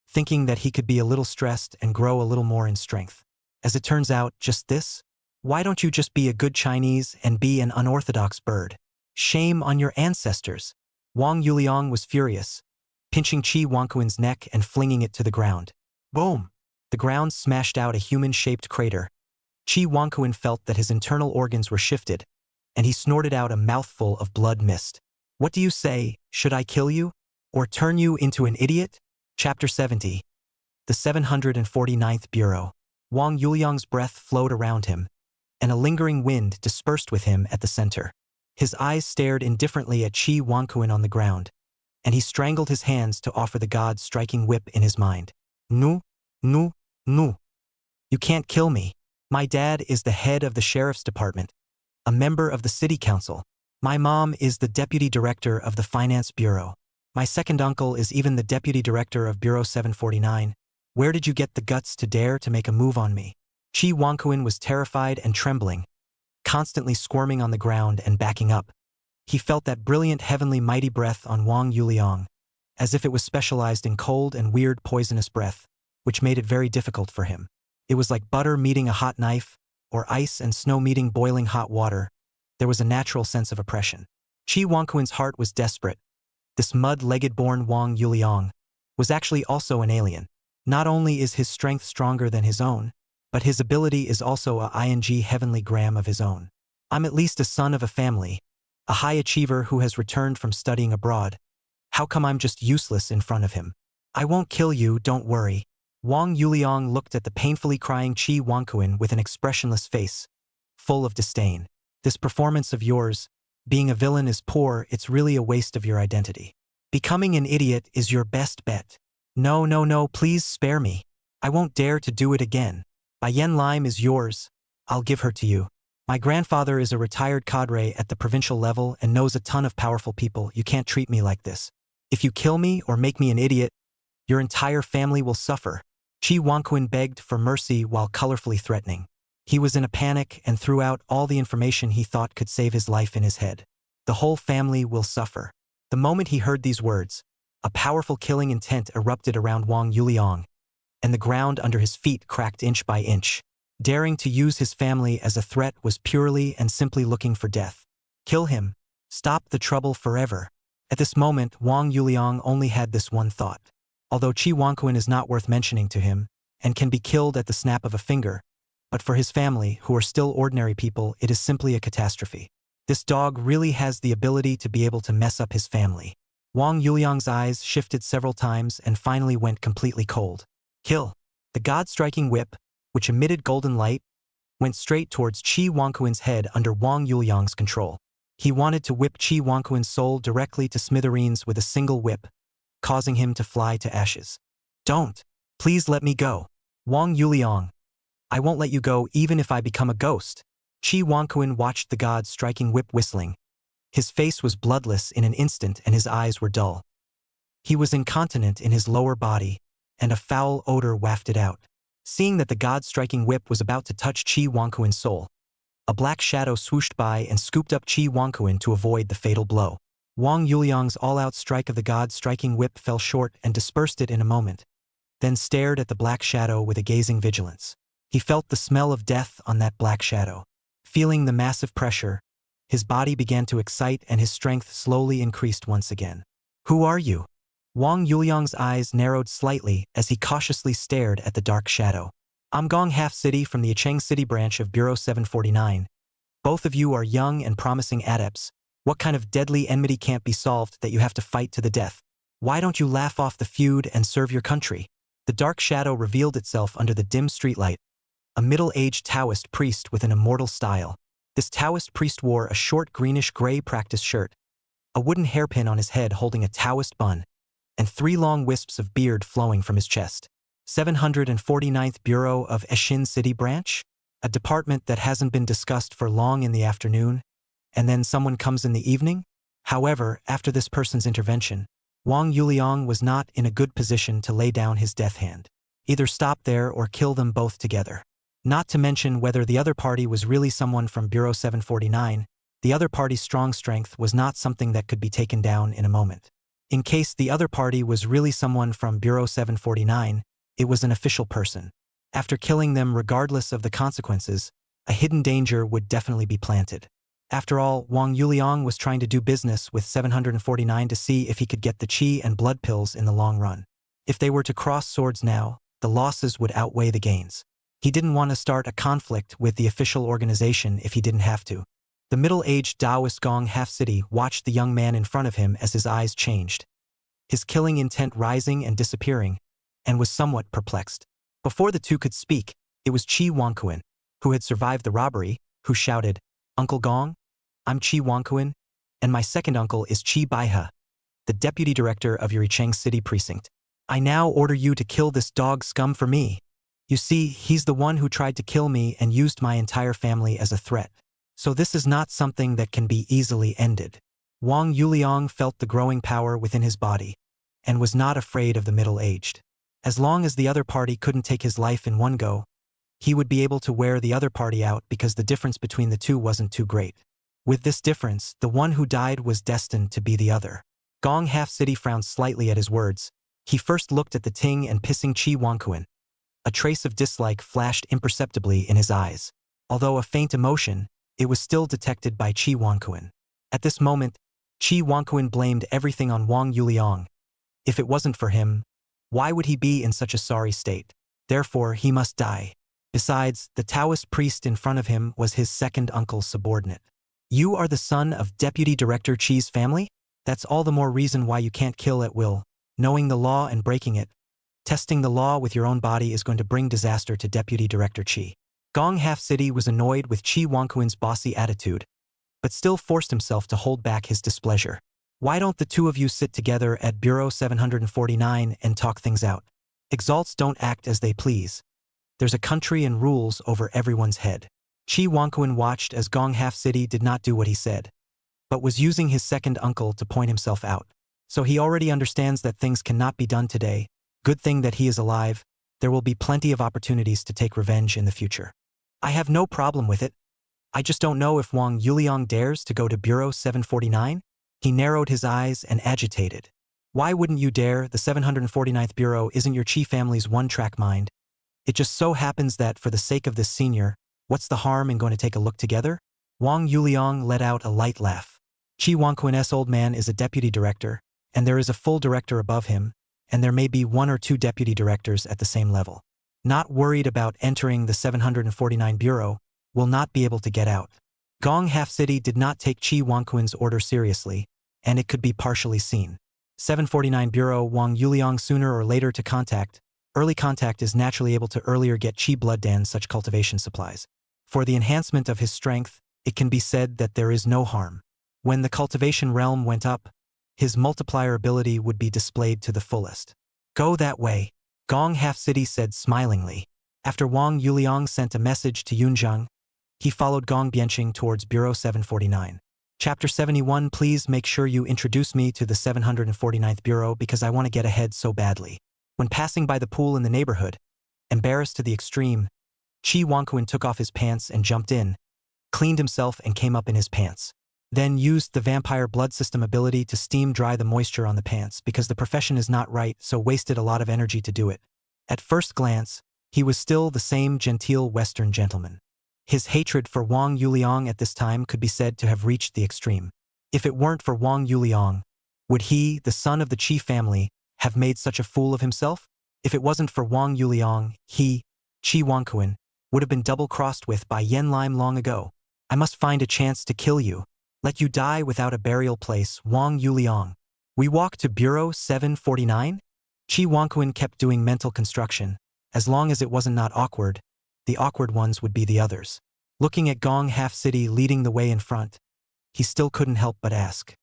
Speaker 1: thinking that he could be a little stressed and grow a little more in strength. As it turns out, just this? Why don't you just be a good Chinese and be an unorthodox bird? Shame on your ancestors! Wang Yuliang was furious, pinching Chi Wangquan's neck and flinging it to the ground. Boom! The ground smashed out a human-shaped crater. Chi Wangquan felt that his internal organs were shifted, and he snorted out a mouthful of blood mist. What do you say, should I kill you? Or turn you into an idiot? Chapter 70. The 749th Bureau. Wang Yuliang's breath flowed around him, and a lingering wind dispersed with him at the center. His eyes stared indifferently at Chi Wangquan on the ground, and he strangled his hands to offer the god's striking whip in his mind. No, no, no. You can't kill me. My dad is the head of the sheriff's department, a member of the city council. My mom is the deputy director of the finance bureau. My second uncle is even the deputy director of Bureau 749. Where did you get the guts to dare to make a move on me? Chi Wangquan was terrified and trembling, constantly squirming on the ground and backing up. He felt that brilliant heavenly mighty breath on Wang Yuliang, as if it was specialized in cold and weird poisonous breath, which made it very difficult for him. It was like butter meeting a hot knife, or ice and snow meeting boiling hot water. There was a natural sense of oppression. Chi Wangquan's heart was desperate. This mud-legged-born Wang Yuliang was actually also an alien. Not only is his strength stronger than his own, but his ability is also a ing heavenly gram of his own. I'm at least a son of a family, a high achiever who has returned from studying abroad. How come I'm just useless in front of him? I won't kill you, don't worry. Wang Yuliang looked at the painfully crying Chi Wangquan with an expressionless face, full of disdain. This performance of yours, being a villain is poor, it's really a waste of your identity. Becoming an idiot is your best bet. No, no, no, please spare me. I won't dare to do it again. Bai Yen Lime is yours. I'll give her to you. My grandfather is a retired cadre at the provincial level and knows a ton of powerful people. You can't treat me like this. If you kill me or make me an idiot, your entire family will suffer. Chi Wangquan begged for mercy while colorfully threatening. He was in a panic and threw out all the information he thought could save his life in his head. The whole family will suffer. The moment he heard these words, a powerful killing intent erupted around Wang Yuliang, and the ground under his feet cracked inch by inch. Daring to use his family as a threat was purely and simply looking for death. Kill him. Stop the trouble forever. At this moment, Wang Yuliang only had this one thought. Although Chi Wangquan is not worth mentioning to him, and can be killed at the snap of a finger, but for his family, who are still ordinary people, it is simply a catastrophe. This dog really has the ability to be able to mess up his family. Wang Yuliang's eyes shifted several times and finally went completely cold. Kill. The god-striking whip, which emitted golden light, went straight towards Chi Wangquan's head under Wang Yuliang's control. He wanted to whip Chi Wangquan's soul directly to smithereens with a single whip, causing him to fly to ashes. Don't. Please let me go. Wang Yuliang. I won't let you go even if I become a ghost. Chi Wangquan watched the god striking whip whistling. His face was bloodless in an instant and his eyes were dull. He was incontinent in his lower body, and a foul odor wafted out. Seeing that the god striking whip was about to touch Chi Wangquan's soul, A black shadow swooshed by and scooped up Qi Wangquan to avoid the fatal blow. Wang Yuliang's all-out strike of the god-striking whip fell short and dispersed it in a moment, then stared at the black shadow with a gazing vigilance. He felt the smell of death on that black shadow. Feeling the massive pressure, his body began to excite and his strength slowly increased once again. Who are you? Wang Yuliang's eyes narrowed slightly as he cautiously stared at the dark shadow. I'm Gong Half City from the Yicheng City branch of Bureau 749. Both of you are young and promising adepts. What kind of deadly enmity can't be solved that you have to fight to the death? Why don't you laugh off the feud and serve your country? The dark shadow revealed itself under the dim streetlight, a middle-aged Taoist priest with an immortal style. This Taoist priest wore a short greenish-gray practice shirt, a wooden hairpin on his head holding a Taoist bun, and 3 long wisps of beard flowing from his chest. 749th Bureau of Eshin City Branch? A department that hasn't been discussed for long in the afternoon, and then someone comes in the evening? However, after this person's intervention, Wang Yuliang was not in a good position to lay down his death hand. Either stop there or kill them both together. Not to mention whether the other party was really someone from Bureau 749, the other party's strong strength was not something that could be taken down in a moment. In case the other party was really someone from Bureau 749, it was an official person. After killing them regardless of the consequences, a hidden danger would definitely be planted. After all, Wang Yuliang was trying to do business with 749 to see if he could get the qi and blood pills in the long run. If they were to cross swords now, the losses would outweigh the gains. He didn't want to start a conflict with the official organization if he didn't have to. The middle-aged Taoist Gong Half City watched the young man in front of him as his eyes changed, his killing intent rising and disappearing, and was somewhat perplexed. Before the two could speak, it was Qi Wangquan, who had survived the robbery, who shouted, "Uncle Gong? I'm Qi Wangquan, and my second uncle is Qi Baihe, the deputy director of your Yicheng City precinct. I now order you to kill this dog scum for me. You see, he's the one who tried to kill me and used my entire family as a threat. So this is not something that can be easily ended." Wang Yuliang felt the growing power within his body, and was not afraid of the middle-aged. As long as the other party couldn't take his life in one go, he would be able to wear the other party out because the difference between the two wasn't too great. With this difference, the one who died was destined to be the other. Gong Half City frowned slightly at his words. He first looked at the ting and pissing Qi Wangquan. A trace of dislike flashed imperceptibly in his eyes. Although a faint emotion, it was still detected by Qi Wangquan. At this moment, Qi Wangquan blamed everything on Wang Yuliang. If it wasn't for him, why would he be in such a sorry state? Therefore, he must die. Besides, the Taoist priest in front of him was his second uncle's subordinate. You are the son of Deputy Director Qi's family? That's all the more reason why you can't kill at will. Knowing the law and breaking it, testing the law with your own body is going to bring disaster to Deputy Director Qi. Gong Half City was annoyed with Qi Wangquan's bossy attitude, but still forced himself to hold back his displeasure. Why don't the two of you sit together at Bureau 749 and talk things out? Exalts don't act as they please. There's a country and rules over everyone's head. Qi Wangquan watched as Gong Half City did not do what he said, but was using his second uncle to point himself out. So he already understands that things cannot be done today. Good thing that he is alive. There will be plenty of opportunities to take revenge in the future. I have no problem with it. I just don't know if Wang Yuliang dares to go to Bureau 749? He narrowed his eyes and agitated. Why wouldn't you dare? The 749th Bureau isn't your Qi family's one-track mind. It just so happens that for the sake of this senior, what's the harm in going to take a look together? Wang Yuliang let out a light laugh. Qi Wangquan's old man is a deputy director, and there is a full director above him, and there may be 1 or 2 deputy directors at the same level. Not worried about entering the 749 Bureau, will not be able to get out. Gong Half City did not take Qi Wangquan's order seriously, and it could be partially seen. 749 Bureau Wang Yuliang sooner or later to contact. Early contact is naturally able to earlier get Qi blood and such cultivation supplies. For the enhancement of his strength, it can be said that there is no harm. When the cultivation realm went up, his multiplier ability would be displayed to the fullest. Go that way, Gong Half City said smilingly. After Wang Yuliang sent a message to Yunzhang, he followed Gong Bianqing towards Bureau 749. Chapter 71. Please make sure you introduce me to the 749th Bureau because I want to get ahead so badly. When passing by the pool in the neighborhood, embarrassed to the extreme, Qi Wangquan took off his pants and jumped in, cleaned himself and came up in his pants. Then used the vampire blood system ability to steam dry the moisture on the pants because the profession is not right, so wasted a lot of energy to do it. At first glance, he was still the same genteel Western gentleman. His hatred for Wang Yuliang at this time could be said to have reached the extreme. If it weren't for Wang Yuliang, would he, the son of the Qi family, have made such a fool of himself? If it wasn't for Wang Yuliang, he, Qi Wangquan, would have been double-crossed with by Yen Lime long ago. I must find a chance to kill you. Let you die without a burial place, Wang Yuliang. We walk to Bureau 749? Qi Wangquan kept doing mental construction. As long as it wasn't not awkward, the awkward ones would be the others. Looking at Gong Half City leading the way in front, he still couldn't help but ask.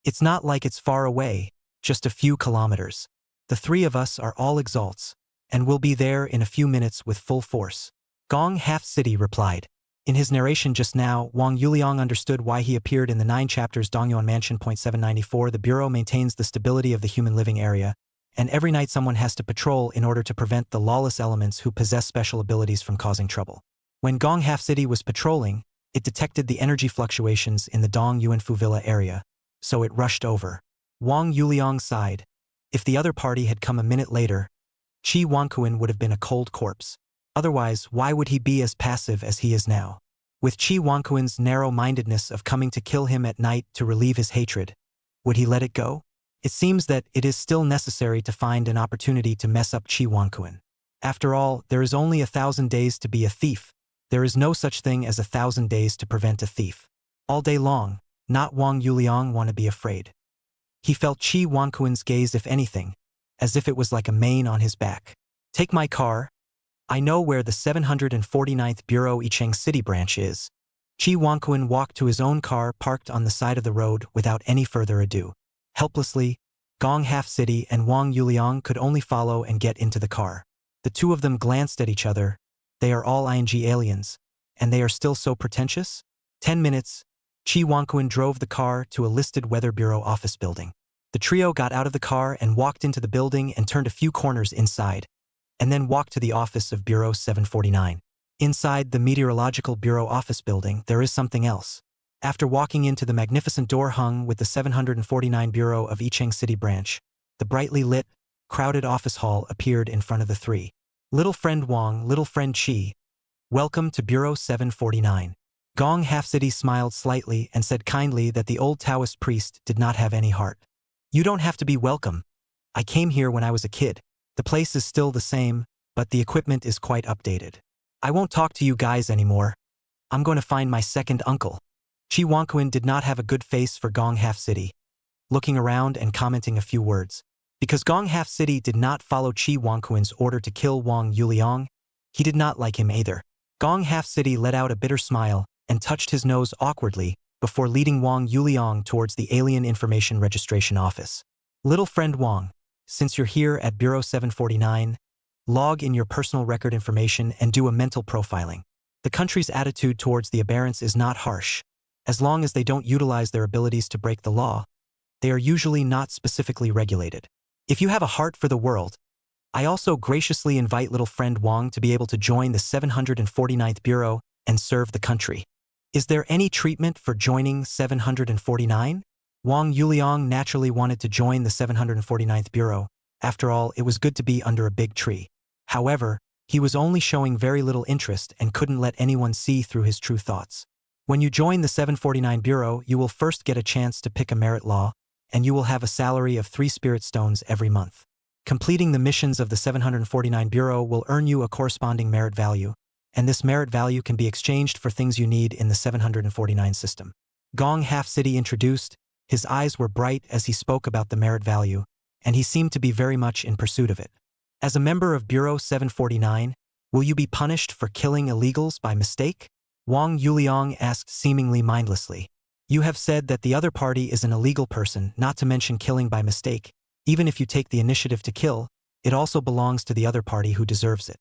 Speaker 1: It's not like it's far away, just a few kilometers. The three of us are all exalts, and we'll be there in a few minutes with full force. Gong Half City replied. In his narration just now, Wang Yuliang understood why he appeared in the 9 chapters Dongyuan Mansion. 794. The Bureau maintains the stability of the human living area, and every night someone has to patrol in order to prevent the lawless elements who possess special abilities from causing trouble. When Gong Half City was patrolling, it detected the energy fluctuations in the Dong Yuanfu Villa area, so it rushed over. Wang Yuliang sighed. If the other party had come a minute later, Qi Wangquan would have been a cold corpse. Otherwise, why would he be as passive as he is now? With Qi Wangquan's narrow-mindedness of coming to kill him at night to relieve his hatred, would he let it go? It seems that it is still necessary to find an opportunity to mess up Qi Wangquan. After all, there is only 1,000 days to be a thief. There is no such thing as 1,000 days to prevent a thief. All day long, not Wang Yuliang want to be afraid. He felt Qi Wangquan's gaze, if anything, as if it was like a mane on his back. Take my car. I know where the 749th Bureau Yicheng City branch is. Qi Wangquan walked to his own car parked on the side of the road without any further ado. Helplessly, Gong Half City and Wang Yuliang could only follow and get into the car. The two of them glanced at each other. They are all ING aliens, and they are still so pretentious? 10 minutes, Qi Wangquan drove the car to a listed Weather Bureau office building. The trio got out of the car and walked into the building and turned a few corners inside, and then walked to the office of Bureau 749. Inside the Meteorological Bureau office building, there is something else. After walking into the magnificent door hung with the 749 Bureau of Yicheng City branch, the brightly lit, crowded office hall appeared in front of the three. Little friend Wang, little friend Qi, welcome to Bureau 749. Gong Half City smiled slightly and said kindly that the old Taoist priest did not have any heart. You don't have to be welcome. I came here when I was a kid. The place is still the same, but the equipment is quite updated. I won't talk to you guys anymore. I'm going to find my second uncle. Qi Wangquan did not have a good face for Gong Half City, looking around and commenting a few words. Because Gong Half City did not follow Qi Wangquan's order to kill Wang Yuliang, he did not like him either. Gong Half City let out a bitter smile and touched his nose awkwardly before leading Wang Yuliang towards the Alien Information Registration Office. Little friend Wang, since you're here at Bureau 749, log in your personal record information and do a mental profiling. The country's attitude towards the aberrants is not harsh. As long as they don't utilize their abilities to break the law, they are usually not specifically regulated. If you have a heart for the world, I also graciously invite little friend Wang to be able to join the 749th Bureau and serve the country. Is there any treatment for joining 749? Wang Yuliang naturally wanted to join the 749th Bureau. After all, it was good to be under a big tree. However, he was only showing very little interest and couldn't let anyone see through his true thoughts. When you join the 749 Bureau, you will first get a chance to pick a merit law, and you will have a salary of 3 spirit stones every month. Completing the missions of the 749 Bureau will earn you a corresponding merit value, and this merit value can be exchanged for things you need in the 749 system. Gong Half City introduced. His eyes were bright as he spoke about the merit value, and he seemed to be very much in pursuit of it. As a member of Bureau 749, will you be punished for killing illegals by mistake? Wang Yuliang asked seemingly mindlessly. You have said that the other party is an illegal person, not to mention killing by mistake. Even if you take the initiative to kill, it also belongs to the other party who deserves it.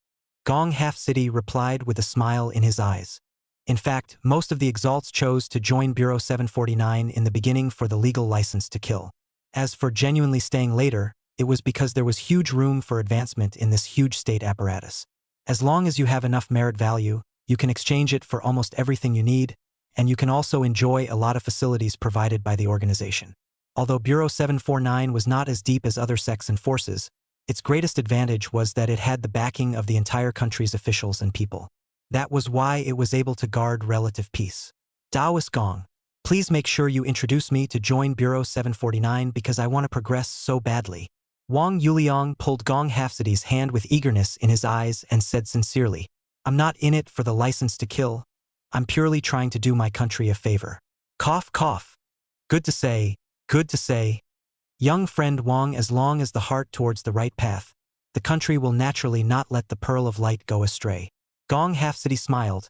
Speaker 1: Gong Half City replied with a smile in his eyes. In fact, most of the exalts chose to join Bureau 749 in the beginning for the legal license to kill. As for genuinely staying later, it was because there was huge room for advancement in this huge state apparatus. As long as you have enough merit value, you can exchange it for almost everything you need, and you can also enjoy a lot of facilities provided by the organization. Although Bureau 749 was not as deep as other sects and forces, its greatest advantage was that it had the backing of the entire country's officials and people. That was why it was able to guard relative peace. Daoist Gong, please make sure you introduce me to join Bureau 749 because I want to progress so badly. Wang Yuliang pulled Gong Halfcity's hand with eagerness in his eyes and said sincerely, I'm not in it for the license to kill. I'm purely trying to do my country a favor. Cough, cough. Good to say, good to say. Young friend Wang, as long as the heart towards the right path, the country will naturally not let the pearl of light go astray. Gong Halfcity smiled.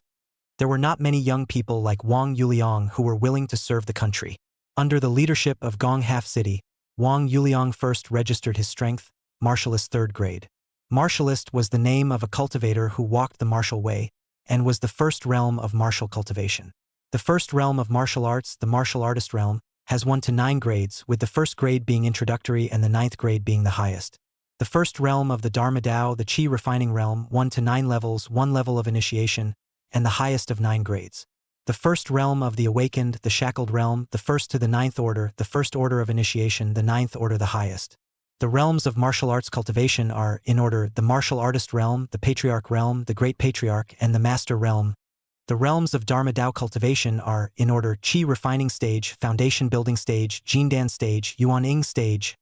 Speaker 1: There were not many young people like Wang Yuliang who were willing to serve the country. Under the leadership of Gong Halfcity, Wang Yuliang first registered his strength, Martialist 3rd grade. Martialist was the name of a cultivator who walked the martial way, and was the first realm of martial cultivation. The first realm of martial arts, the martial artist realm, has 1 to 9 grades, with the 1st grade being introductory and the 9th grade being the highest. The first realm of the Dharma Dao, the Qi refining realm, 1 to 9 levels, 1 level of initiation, and the highest of 9 grades. The first realm of the awakened, the shackled realm, the 1st to the 9th order, the 1st order of initiation, the 9th order the highest. The realms of martial arts cultivation are, in order, the martial artist realm, the patriarch realm, the great patriarch, and the master realm. The realms of Dharma Dao cultivation are, in order, Qi refining stage, foundation building stage, Jindan stage, Yuan-Ing stage.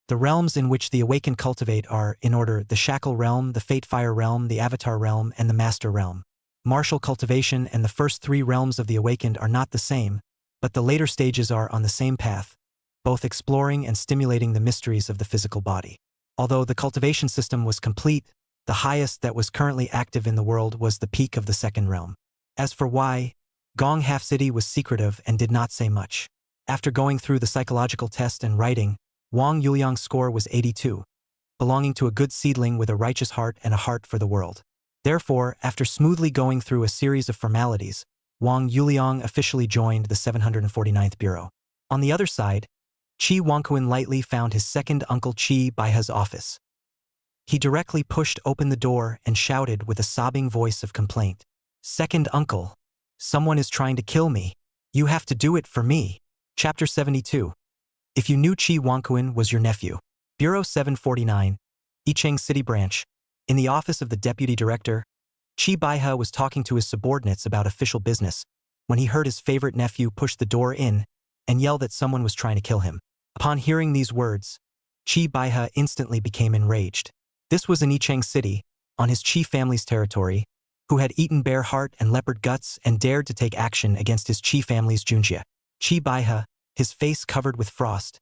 Speaker 1: The realms in which the awakened cultivate are, in order, the shackle realm, the fate fire realm, the avatar realm, and the master realm. Martial cultivation and the first 3 realms of the awakened are not the same, but the later stages are on the same path, both exploring and stimulating the mysteries of the physical body. Although the cultivation system was complete, the highest that was currently active in the world was the peak of the 2nd realm. As for why, Gong Halfcity was secretive and did not say much. After going through the psychological test and writing, Wang Yuliang's score was 82, belonging to a good seedling with a righteous heart and a heart for the world. Therefore, after smoothly going through a series of formalities, Wang Yuliang officially joined the 749th Bureau. On the other side, Qi Wangquan lightly found his second uncle Qi Baihe's office. He directly pushed open the door and shouted with a sobbing voice of complaint. Second uncle, someone is trying to kill me. You have to do it for me. Chapter 72. If you knew Qi Wangquan was your nephew. Bureau 749, Yicheng City Branch. In the office of the deputy director, Qi Baihe was talking to his subordinates about official business when he heard his favorite nephew push the door in and yell that someone was trying to kill him. Upon hearing these words, Qi Baihe instantly became enraged. This was in Yicheng City, on his Qi family's territory, who had eaten bear heart and leopard guts and dared to take action against his Qi family's Junjie. Qi Baihe, his face covered with frost,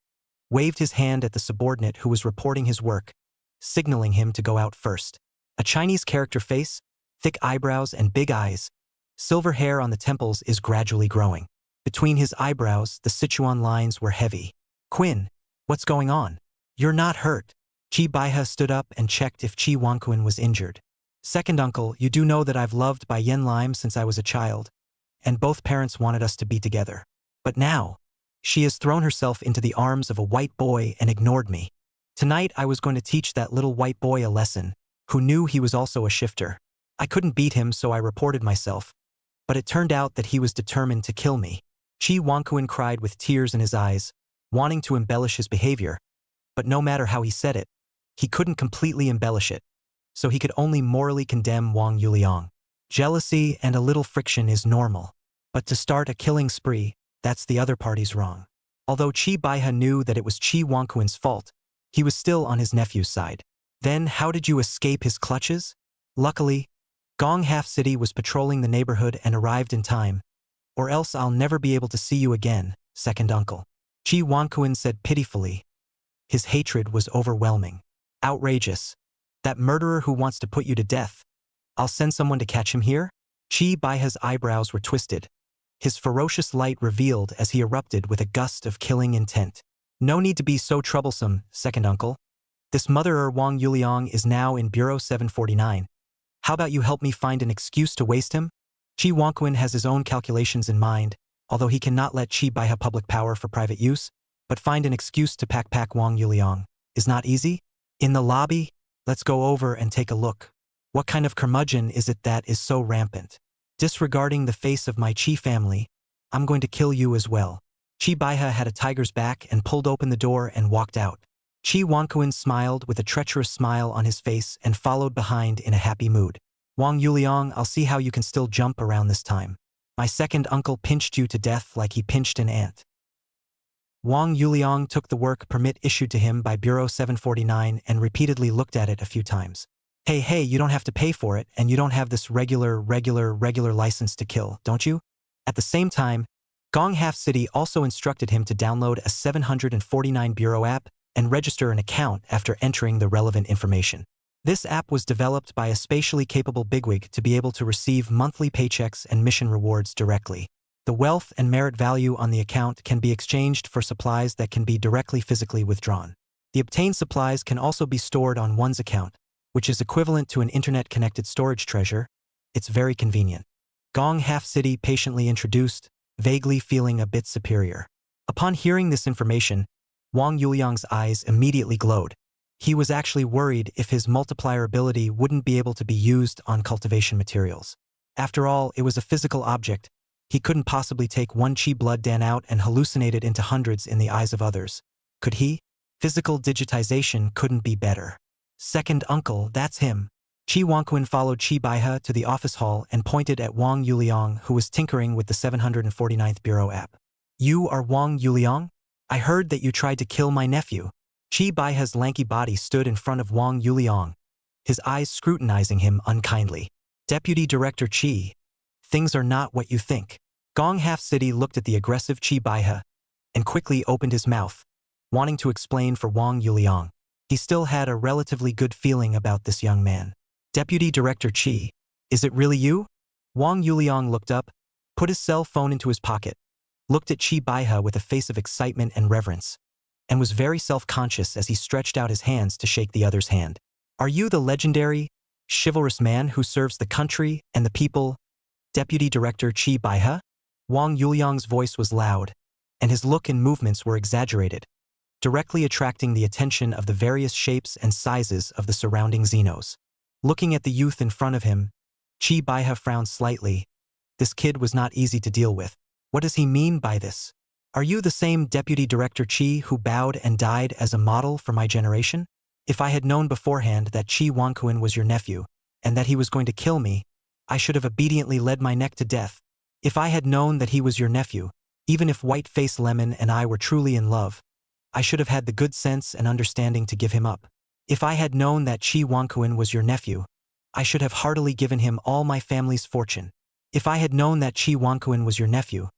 Speaker 1: waved his hand at the subordinate who was reporting his work, signaling him to go out first. A Chinese character face, thick eyebrows and big eyes, silver hair on the temples is gradually growing. Between his eyebrows, the Sichuan lines were heavy. Quinn, what's going on? You're not hurt. Qi Baihe stood up and checked if Qi Wangquan was injured. Second uncle, you do know that I've loved Bai Yen Lime since I was a child, and both parents wanted us to be together. But now, she has thrown herself into the arms of a white boy and ignored me. Tonight I was going to teach that little white boy a lesson, who knew he was also a shifter. I couldn't beat him, so I reported myself, but it turned out that he was determined to kill me. Qi Wangquan cried with tears in his eyes, wanting to embellish his behavior, but no matter how he said it, he couldn't completely embellish it, so he could only morally condemn Wang Yuliang. Jealousy and a little friction is normal, but to start a killing spree, that's the other party's wrong. Although Qi Baihe knew that it was Qi Wangquan's fault, he was still on his nephew's side. Then how did you escape his clutches? Luckily, Gong Halfcity was patrolling the neighborhood and arrived in time, or else I'll never be able to see you again, second uncle. Qi Wangquan said pitifully. His hatred was overwhelming. Outrageous. That murderer who wants to put you to death. I'll send someone to catch him here? Qi Baihe's eyebrows were twisted. His ferocious light revealed as he erupted with a gust of killing intent. No need to be so troublesome, second uncle. This murderer Wang Yuliang is now in Bureau 749. How about you help me find an excuse to waste him? Qi Wangquan has his own calculations in mind, although he cannot let Qi Baihe public power for private use, but find an excuse to pack Wang Yuliang is not easy. In the lobby, let's go over and take a look. What kind of curmudgeon is it that is so rampant? Disregarding the face of my Qi family, I'm going to kill you as well. Chi Baihe had a tiger's back and pulled open the door and walked out. Chi Wangkuin smiled with a treacherous smile on his face and followed behind in a happy mood. Wang Yuliang, I'll see how you can still jump around this time. My second uncle pinched you to death like he pinched an ant. Wang Yuliang took the work permit issued to him by Bureau 749 and repeatedly looked at it a few times. Hey, you don't have to pay for it, and you don't have this regular license to kill, don't you? At the same time, Gong Half City also instructed him to download a 749 Bureau app and register an account after entering the relevant information. This app was developed by a spatially capable bigwig to be able to receive monthly paychecks and mission rewards directly. The wealth and merit value on the account can be exchanged for supplies that can be directly physically withdrawn. The obtained supplies can also be stored on one's account, which is equivalent to an internet-connected storage treasure. It's very convenient. Gong Half City patiently introduced, vaguely feeling a bit superior. Upon hearing this information, Wang Yuliang's eyes immediately glowed. He was actually worried if his multiplier ability wouldn't be able to be used on cultivation materials. After all, it was a physical object. He couldn't possibly take one chi blood dan out and hallucinate it into hundreds in the eyes of others. Could he? Physical digitization couldn't be better. Second uncle, that's him. Chi Wangquin followed Chi Baihe to the office hall and pointed at Wang Yuliang, who was tinkering with the 749th Bureau app. You are Wang Yuliang? I heard that you tried to kill my nephew. Chi Baihe's lanky body stood in front of Wang Yuliang, his eyes scrutinizing him unkindly. Deputy Director Chi. Things are not what you think. Gong Half City looked at the aggressive Chi Baihe and quickly opened his mouth, wanting to explain for Wang Yuliang. He still had a relatively good feeling about this young man. Deputy Director Chi, is it really you? Wang Yuliang looked up, put his cell phone into his pocket, looked at Chi Baihe with a face of excitement and reverence, and was very self-conscious as he stretched out his hands to shake the other's hand. Are you the legendary, chivalrous man who serves the country and the people, Deputy Director Chi Baihe? Wang Yuliang's voice was loud, and his look and movements were exaggerated, directly attracting the attention of the various shapes and sizes of the surrounding Xenos. Looking at the youth in front of him, Chi Baihe frowned slightly. This kid was not easy to deal with. What does he mean by this? Are you the same Deputy Director Chi who bowed and died as a model for my generation? If I had known beforehand that Chi Wangquin was your nephew, and that he was going to kill me, I should have obediently led my neck to death. If I had known that he was your nephew, even if White-Face Lemon and I were truly in love, I should have had the good sense and understanding to give him up. If I had known that Chi Wangquin was your nephew, I should have heartily given him all my family's fortune. If I had known that Chi Wangquin was your nephew,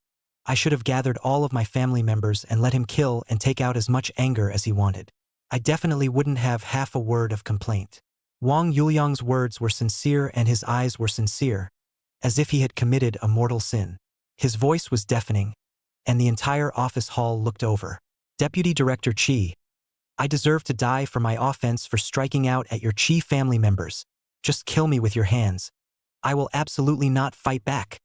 Speaker 1: I should have gathered all of my family members and let him kill and take out as much anger as he wanted. I definitely wouldn't have half a word of complaint. Wang Yuliang's words were sincere and his eyes were sincere, as if he had committed a mortal sin. His voice was deafening, and the entire office hall looked over. Deputy Director Chi, I deserve to die for my offense for striking out at your Chi family members. Just kill me with your hands. I will absolutely not fight back.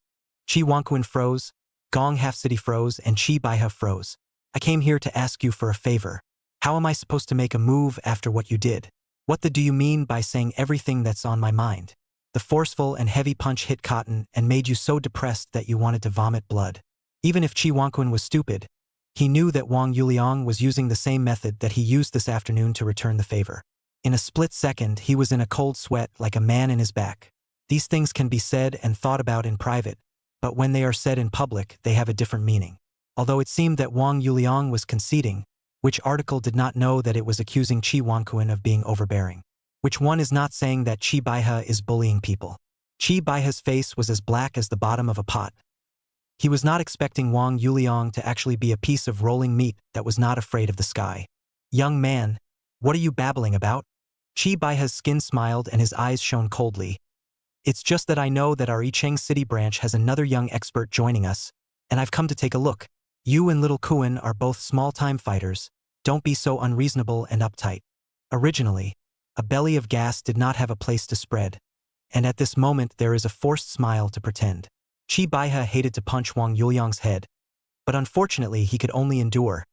Speaker 1: Chi Wangquin froze, Gong Half City froze, and Chi Baihe froze. I came here to ask you for a favor. How am I supposed to make a move after what you did? What do you mean by saying everything that's on my mind? The forceful and heavy punch hit cotton and made you so depressed that you wanted to vomit blood. Even if Chi Wangquin was stupid, he knew that Wang Yuliang was using the same method that he used this afternoon to return the favor. In a split second, he was in a cold sweat like a man in his back. These things can be said and thought about in private, but when they are said in public, they have a different meaning. Although it seemed that Wang Yuliang was conceding, which article did not know that it was accusing Chi Wangquin of being overbearing? Which one is not saying that Chi Baihe is bullying people? Chi Baihe's face was as black as the bottom of a pot. He was not expecting Wang Yuliang to actually be a piece of rolling meat that was not afraid of the sky. Young man, what are you babbling about? Chi Baihe's skin smiled and his eyes shone coldly. It's just that I know that our Yicheng City branch has another young expert joining us, and I've come to take a look. You and Little Kuan are both small-time fighters. Don't be so unreasonable and uptight. Originally, a belly of gas did not have a place to spread, and at this moment there is a forced smile to pretend. Chi Baihe hated to punch Wang Yuliang's head, but unfortunately he could only endure.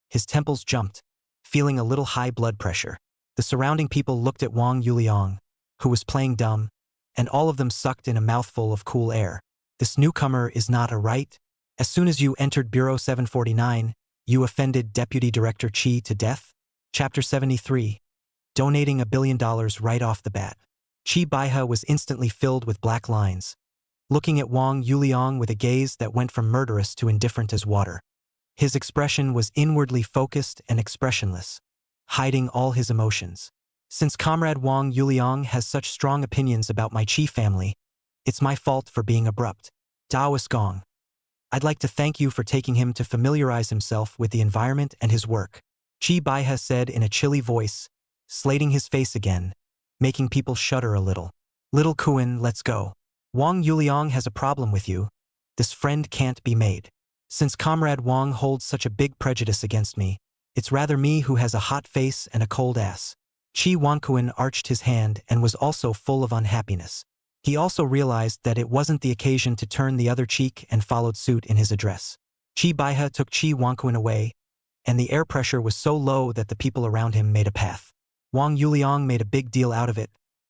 Speaker 1: His temples jumped, feeling a little high blood pressure. The surrounding people looked at Wang Yuliang, who was playing dumb, and all of them sucked in a mouthful of cool air. This newcomer is not a right? As soon as you entered Bureau 749, you offended Deputy Director Chi to death? Chapter 73. Donating $1 billion right off the bat. Chi Baihe was instantly filled with black lines, looking at Wang Yuliang with a gaze that went from murderous to indifferent as water. His expression was inwardly focused and expressionless, hiding all his emotions. Since Comrade Wang Yuliang has such strong opinions about my Chi family, it's my fault for being abrupt. Daoist Gong. I'd like to thank you for taking him to familiarize himself with the environment and his work. Chi Baihe said in a chilly voice, slating his face again, making people shudder a little. Little Kuan, let's go. Wang Yuliang has a problem with you. This friend can't be made. Since Comrade Wang holds such a big prejudice against me, it's rather me who has a hot face and a cold ass. Chi Wankuan arched his hand and was also full of unhappiness. He also realized that it wasn't the occasion to turn the other cheek and followed suit in his address. Chi Baihe took Chi Wankuan away, and the air pressure was so low that the people around him made a path. Wang Yuliang made a big deal out of it,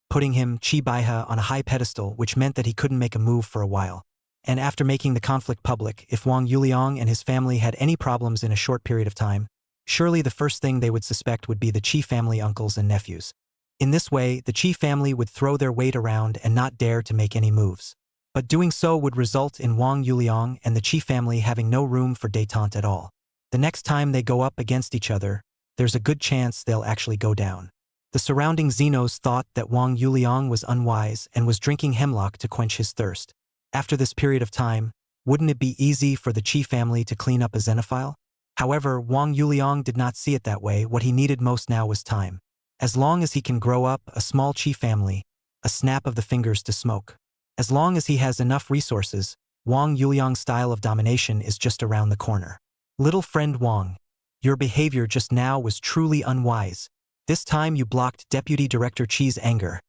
Speaker 1: putting him, Chi Baihe, on a high pedestal, which meant that he couldn't make a move for a while. And after making the conflict public, if Wang Yuliang and his family had any problems in a short period of time, surely the first thing they would suspect would be the Chi family uncles and nephews. In this way, the Chi family would throw their weight around and not dare to make any moves. But doing so would result in Wang Yuliang and the Chi family having no room for détente at all. The next time they go up against each other, there's a good chance they'll actually go down. The surrounding Xenos thought that Wang Yuliang was unwise and was drinking hemlock to quench his thirst. After this period of time, wouldn't it be easy for the Chi family to clean up a xenophile? However, Wang Yuliang did not see it that way. What he needed most now was time. As long as he can grow up a small Chi family, a snap of the fingers to smoke. As long as he has enough resources, Wang Yuliang's style of domination is just around the corner. Little friend Wang, your behavior just now was truly unwise. This time you blocked Deputy Director Chi's anger.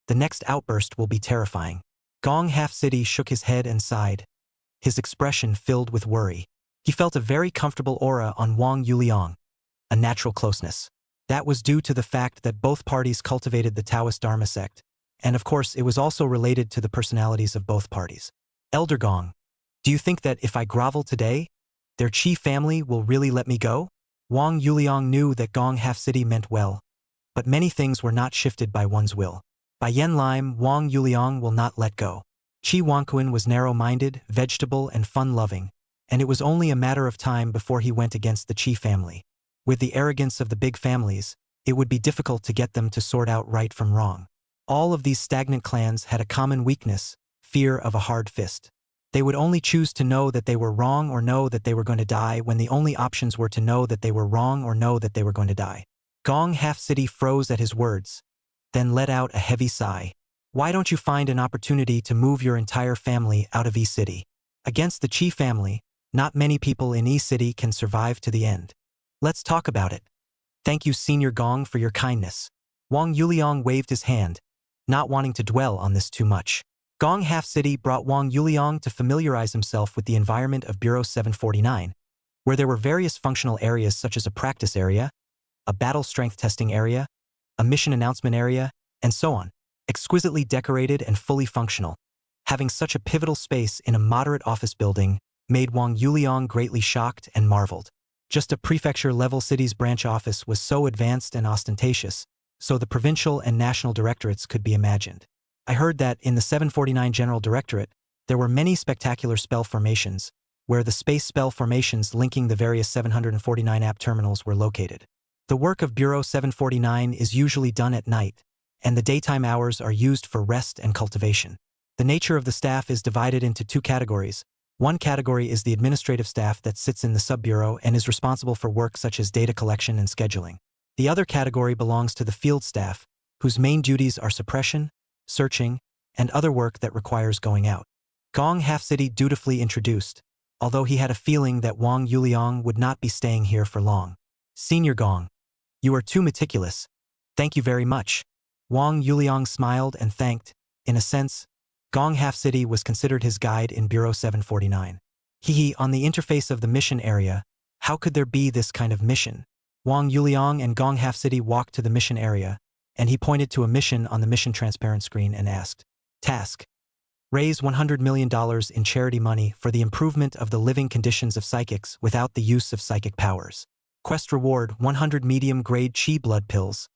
Speaker 1: The next outburst will be terrifying. Gong Half City shook his head and sighed, his expression filled with worry. He felt a very comfortable aura on Wang Yuliang, a natural closeness. That was due to the fact that both parties cultivated the Taoist Dharma sect, and of course it was also related to the personalities of both parties. Elder Gong, do you think that if I grovel today, their Chi family will really let me go? Wang Yuliang knew that Gong Half City meant well, but many things were not shifted by one's will. By Yen Lime, Wang Yuliang will not let go. Chi Wankuan was narrow-minded, vegetable, and fun-loving, and it was only a matter of time before he went against the Chi family. With the arrogance of the big families, it would be difficult to get them to sort out right from wrong. All of these stagnant clans had a common weakness, fear of a hard fist. They would only choose to know that they were wrong or know that they were going to die when the only options were to know that they were wrong or know that they were going to die. Gong Half City froze at his words, then let out a heavy sigh. Why don't you find an opportunity to move your entire family out of E-City? Against the Chi family, not many people in E-City can survive to the end. Let's talk about it. Thank you, Senior Gong, for your kindness. Wang Yuliang waved his hand, not wanting to dwell on this too much. Gong Half City brought Wang Yuliang to familiarize himself with the environment of Bureau 749, where there were various functional areas such as a practice area, a battle strength testing area, a mission announcement area, and so on. Exquisitely decorated and fully functional. Having such a pivotal space in a moderate office building made Wang Yuliang greatly shocked and marveled. Just a prefecture-level city's branch office was so advanced and ostentatious, so the provincial and national directorates could be imagined. I heard that in the 749 General Directorate, there were many spectacular spell formations, where the space spell formations linking the various 749 app terminals were located. The work of Bureau 749 is usually done at night, and the daytime hours are used for rest and cultivation. The nature of the staff is divided into two categories. One category is the administrative staff that sits in the sub-bureau and is responsible for work such as data collection and scheduling. The other category belongs to the field staff, whose main duties are suppression, searching, and other work that requires going out. Gong Half City dutifully introduced, although he had a feeling that Wang Yuliang would not be staying here for long. Senior Gong, you are too meticulous. Thank you very much. Wang Yuliang smiled and thanked. In a sense, Gong Half City was considered his guide in Bureau 749. On the interface of the mission area, how could there be this kind of mission? Wang Yuliang and Gong Half City walked to the mission area, and he pointed to a mission on the mission transparent screen and asked, Task. Raise $100 million in charity money for the improvement of the living conditions of psychics without the use of psychic powers. Quest reward 100 medium-grade chi blood pills,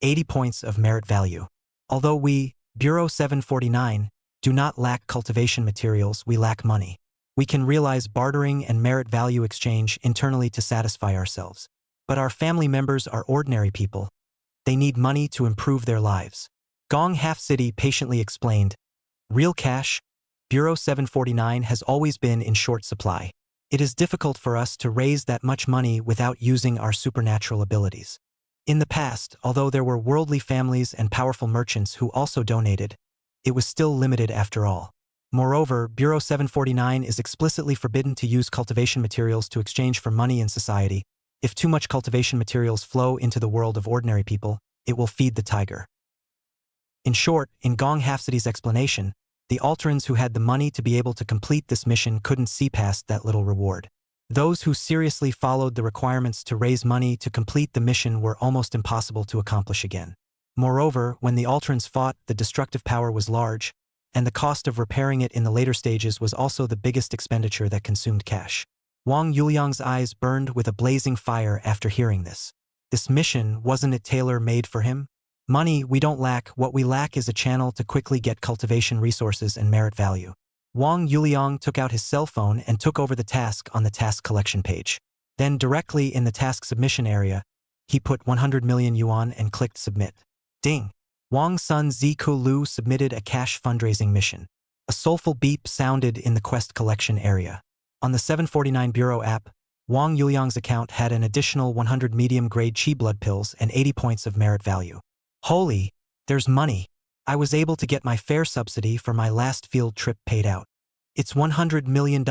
Speaker 1: 80 points of merit value. Although we, Bureau 749, do not lack cultivation materials, we lack money. We can realize bartering and merit value exchange internally to satisfy ourselves. But our family members are ordinary people. They need money to improve their lives. Gong Half City patiently explained, real cash, Bureau 749 has always been in short supply. It is difficult for us to raise that much money without using our supernatural abilities. In the past, although there were worldly families and powerful merchants who also donated, it was still limited after all. Moreover, Bureau 749 is explicitly forbidden to use cultivation materials to exchange for money in society. If too much cultivation materials flow into the world of ordinary people, it will feed the tiger. In short, in Gong Half City's explanation, the Alterans who had the money to be able to complete this mission couldn't see past that little reward. Those who seriously followed the requirements to raise money to complete the mission were almost impossible to accomplish again. Moreover, when the Alterans fought, the destructive power was large, and the cost of repairing it in the later stages was also the biggest expenditure that consumed cash. Wang Yuliang's eyes burned with a blazing fire after hearing this. This mission, wasn't it tailor-made for him? Money we don't lack, what we lack is a channel to quickly get cultivation resources and merit value. Wang Yuliang took out his cell phone and took over the task on the task collection page. Then directly in the task submission area, he put 100 million yuan and clicked submit. Ding! Wang's son Ziku Lu submitted a cash fundraising mission. A soulful beep sounded in the quest collection area. On the 749 Bureau app, Wang Yuliang's account had an additional 100 medium-grade chi blood pills and 80 points of merit value. Holy, there's money. I was able to get my fare subsidy for my last field trip paid out. It's $100 million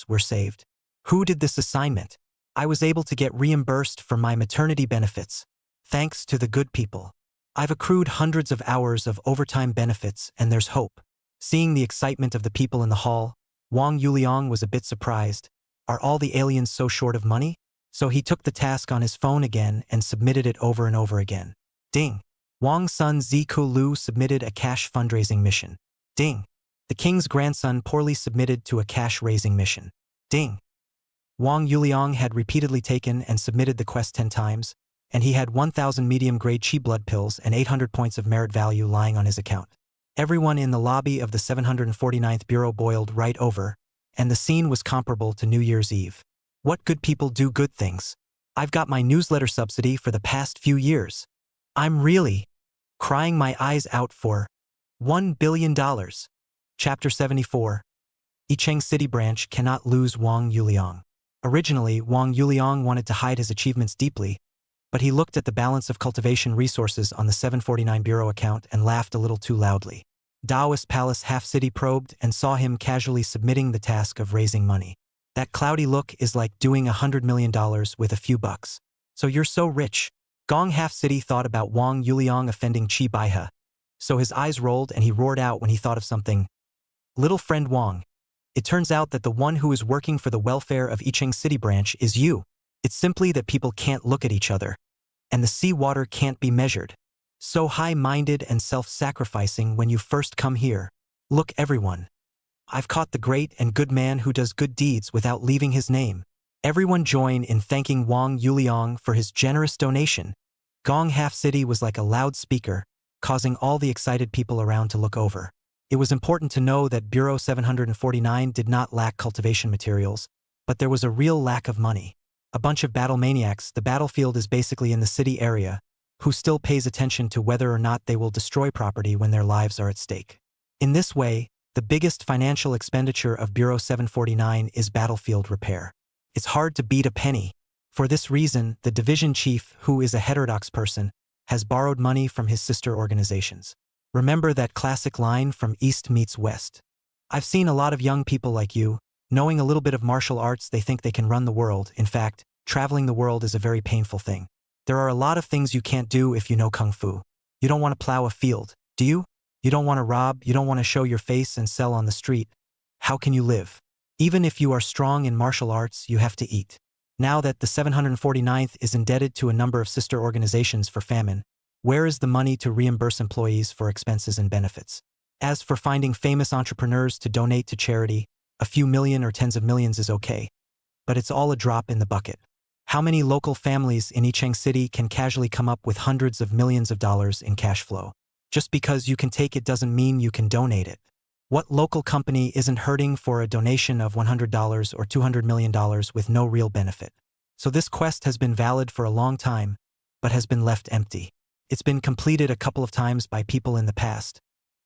Speaker 1: were saved. Who did this assignment? I was able to get reimbursed for my maternity benefits. Thanks to the good people. I've accrued hundreds of hours of overtime benefits and there's hope. Seeing the excitement of the people in the hall, Wang Yuliang was a bit surprised. Are all the aliens so short of money? So he took the task on his phone again and submitted it over and over again. Ding! Wang's son Ziku Lu submitted a cash fundraising mission. Ding! The king's grandson poorly submitted to a cash-raising mission. Ding! Wang Yuliang had repeatedly taken and submitted the quest 10 times, and he had 1,000 medium-grade chi blood pills and 800 points of merit value lying on his account. Everyone in the lobby of the 749th Bureau boiled right over, and the scene was comparable to New Year's Eve. What good people do good things? I've got my newsletter subsidy for the past few years. I'm really crying my eyes out for $1 billion. Chapter 74. Yicheng City Branch cannot lose Wang Yuliang. Originally, Wang Yuliang wanted to hide his achievements deeply, but he looked at the balance of cultivation resources on the 749 Bureau account and laughed a little too loudly. Taoist Palace Half City probed and saw him casually submitting the task of raising money. That cloudy look is like doing $100 million with a few bucks. So you're so rich. Gong Half City thought about Wang Yuliang offending Chi Baihe, so his eyes rolled and he roared out when he thought of something. Little friend Wang, it turns out that the one who is working for the welfare of Yicheng City Branch is you. It's simply that people can't look at each other, and the seawater can't be measured. So high-minded and self-sacrificing when you first come here. Look everyone. I've caught the great and good man who does good deeds without leaving his name. Everyone join in thanking Wang Yuliang for his generous donation. Gong Half City was like a loudspeaker, causing all the excited people around to look over. It was important to know that Bureau 749 did not lack cultivation materials, but there was a real lack of money. A bunch of battle maniacs, the battlefield is basically in the city area, who still pays attention to whether or not they will destroy property when their lives are at stake. In this way, the biggest financial expenditure of Bureau 749 is battlefield repair. It's hard to beat a penny. For this reason, the division chief, who is a heterodox person, has borrowed money from his sister organizations. Remember that classic line from East meets West. I've seen a lot of young people like you, knowing a little bit of martial arts, they think they can run the world. In fact, traveling the world is a very painful thing. There are a lot of things you can't do if you know Kung Fu. You don't want to plow a field, do you? You don't want to rob, you don't want to show your face and sell on the street. How can you live? Even if you are strong in martial arts, you have to eat. Now that the 749th is indebted to a number of sister organizations for famine, where is the money to reimburse employees for expenses and benefits? As for finding famous entrepreneurs to donate to charity, a few million or tens of millions is okay. But it's all a drop in the bucket. How many local families in Yicheng City can casually come up with hundreds of millions of dollars in cash flow? Just because you can take it doesn't mean you can donate it. What local company isn't hurting for a donation of $100 or $200 million with no real benefit? So this quest has been valid for a long time, but has been left empty. It's been completed a couple of times by people in the past,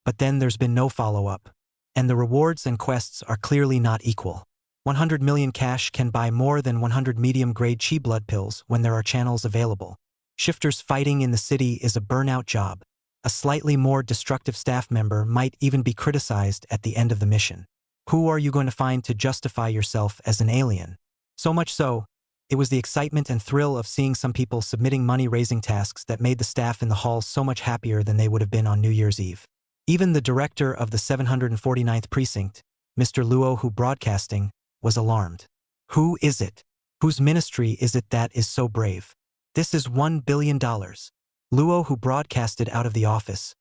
Speaker 1: but then there's been no follow-up. And the rewards and quests are clearly not equal. 100 million cash can buy more than 100 medium-grade chi blood pills when there are channels available. Shifters fighting in the city is a burnout job. A slightly more destructive staff member might even be criticized at the end of the mission. Who are you going to find to justify yourself as an alien? So much so, it was the excitement and thrill of seeing some people submitting money-raising tasks that made the staff in the halls so much happier than they would have been on New Year's Eve. Even the director of the 749th precinct, Mr. Luo Hu Broadcasting, was alarmed. Who is it? Whose ministry is it that is so brave? This is $1 billion. Luo Hu broadcasted out of the office.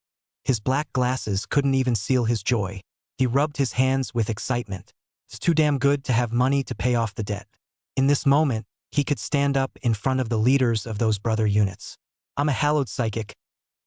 Speaker 1: His black glasses couldn't even seal his joy. He rubbed his hands with excitement. It's too damn good to have money to pay off the debt. In this moment, he could stand up in front of the leaders of those brother units. I'm a hallowed psychic.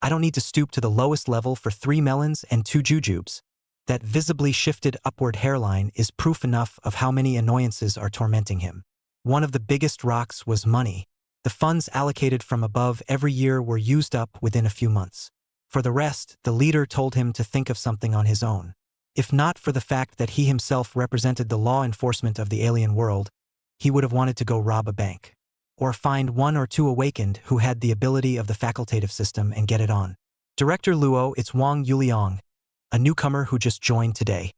Speaker 1: I don't need to stoop to the lowest level for 3 melons and 2 jujubes. That visibly shifted upward hairline is proof enough of how many annoyances are tormenting him. One of the biggest rocks was money. The funds allocated from above every year were used up within a few months. For the rest, the leader told him to think of something on his own. If not for the fact that he himself represented the law enforcement of the alien world, he would have wanted to go rob a bank. Or find 1 or 2 awakened who had the ability of the facultative system and get it on. Director Luo, it's Wang Yuliang, a newcomer who just joined today.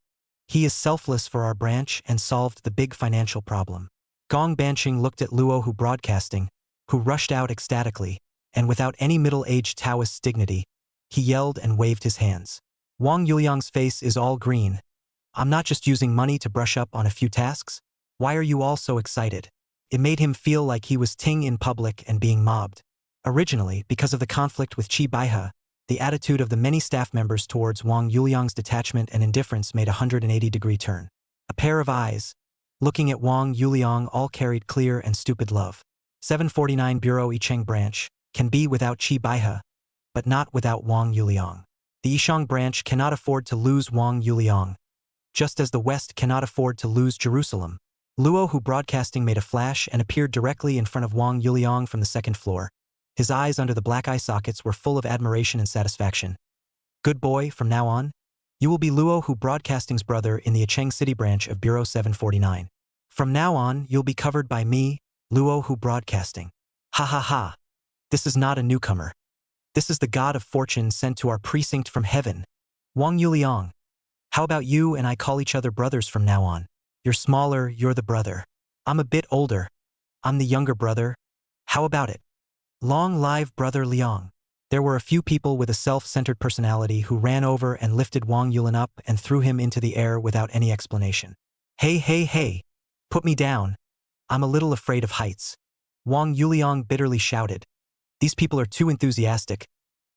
Speaker 1: He is selfless for our branch and solved the big financial problem. Gong Banqing looked at Luo Hu Broadcasting, who rushed out ecstatically, and without any middle-aged Taoist's dignity, he yelled and waved his hands. Wang Yuliang's face is all green. I'm not just using money to brush up on a few tasks. Why are you all so excited? It made him feel like he was Ting in public and being mobbed. Originally, because of the conflict with Chi Baihe, the attitude of the many staff members towards Wang Yuliang's detachment and indifference made a 180-degree turn. A pair of eyes, looking at Wang Yuliang, all carried clear and stupid love. 749 Bureau Yicheng branch can be without Chi Baihe, but not without Wang Yuliang. The Yishang branch cannot afford to lose Wang Yuliang, just as the West cannot afford to lose Jerusalem. Luo Hu Broadcasting made a flash and appeared directly in front of Wang Yuliang from the 2nd floor. His eyes under the black eye sockets were full of admiration and satisfaction. Good boy, from now on, you will be Luo Hu Broadcasting's brother in the Yicheng City branch of Bureau 749. From now on, you'll be covered by me, Luo Hu Broadcasting. Ha ha ha. This is not a newcomer. This is the god of fortune sent to our precinct from heaven. Wang Yuliang. How about you and I call each other brothers from now on? You're smaller, you're the brother. I'm a bit older. I'm the younger brother. How about it? Long live Brother Liang. There were a few people with a self-centered personality who ran over and lifted Wang Yuliang up and threw him into the air without any explanation. Hey, hey, hey. Put me down. I'm a little afraid of heights. Wang Yuliang bitterly shouted. These people are too enthusiastic.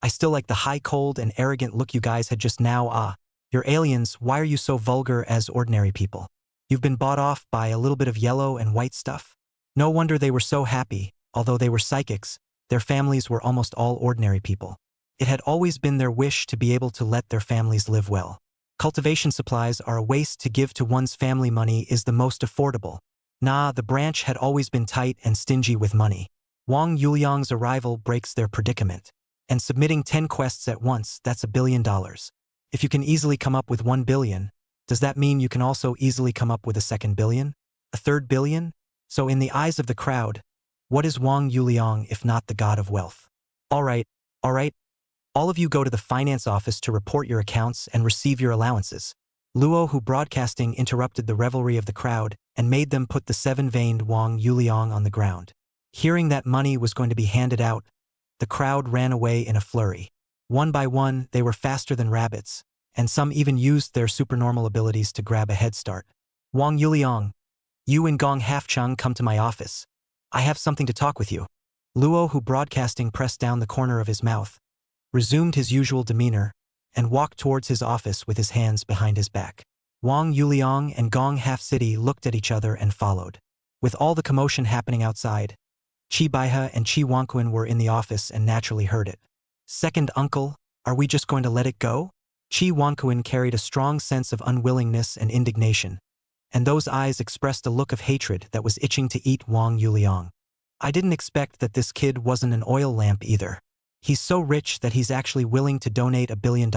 Speaker 1: I still like the high, cold, and arrogant look you guys had just now. You're aliens, why are you so vulgar as ordinary people? You've been bought off by a little bit of yellow and white stuff. No wonder they were so happy. Although they were psychics, their families were almost all ordinary people. It had always been their wish to be able to let their families live well. Cultivation supplies are a waste to give to one's family. Money is the most affordable. Nah, the branch had always been tight and stingy with money. Wang Yuliang's arrival breaks their predicament. And submitting 10 quests at once, that's $1 billion. If you can easily come up with 1 billion, does that mean you can also easily come up with a 2nd billion? A 3rd billion? So in the eyes of the crowd, what is Wang Yuliang if not the god of wealth? All right. All of you go to the finance office to report your accounts and receive your allowances. Luo Hu Broadcasting interrupted the revelry of the crowd and made them put the 7-veined Wang Yuliang on the ground. Hearing that money was going to be handed out, the crowd ran away in a flurry. One by one, they were faster than rabbits, and some even used their supernormal abilities to grab a head start. Wang Yuliang, you and Gong Hafcheng come to my office. I have something to talk with you. Luo Hu Broadcasting pressed down the corner of his mouth, resumed his usual demeanor, and walked towards his office with his hands behind his back. Wang Yuliang and Gong Half City looked at each other and followed. With all the commotion happening outside, Qi Baihe and Qi Wangquan were in the office and naturally heard it. Second uncle, are we just going to let it go? Qi Wangquan carried a strong sense of unwillingness and indignation, and those eyes expressed a look of hatred that was itching to eat Wang Yuliang. I didn't expect that this kid wasn't an oil lamp either. He's so rich that he's actually willing to donate $1 billion.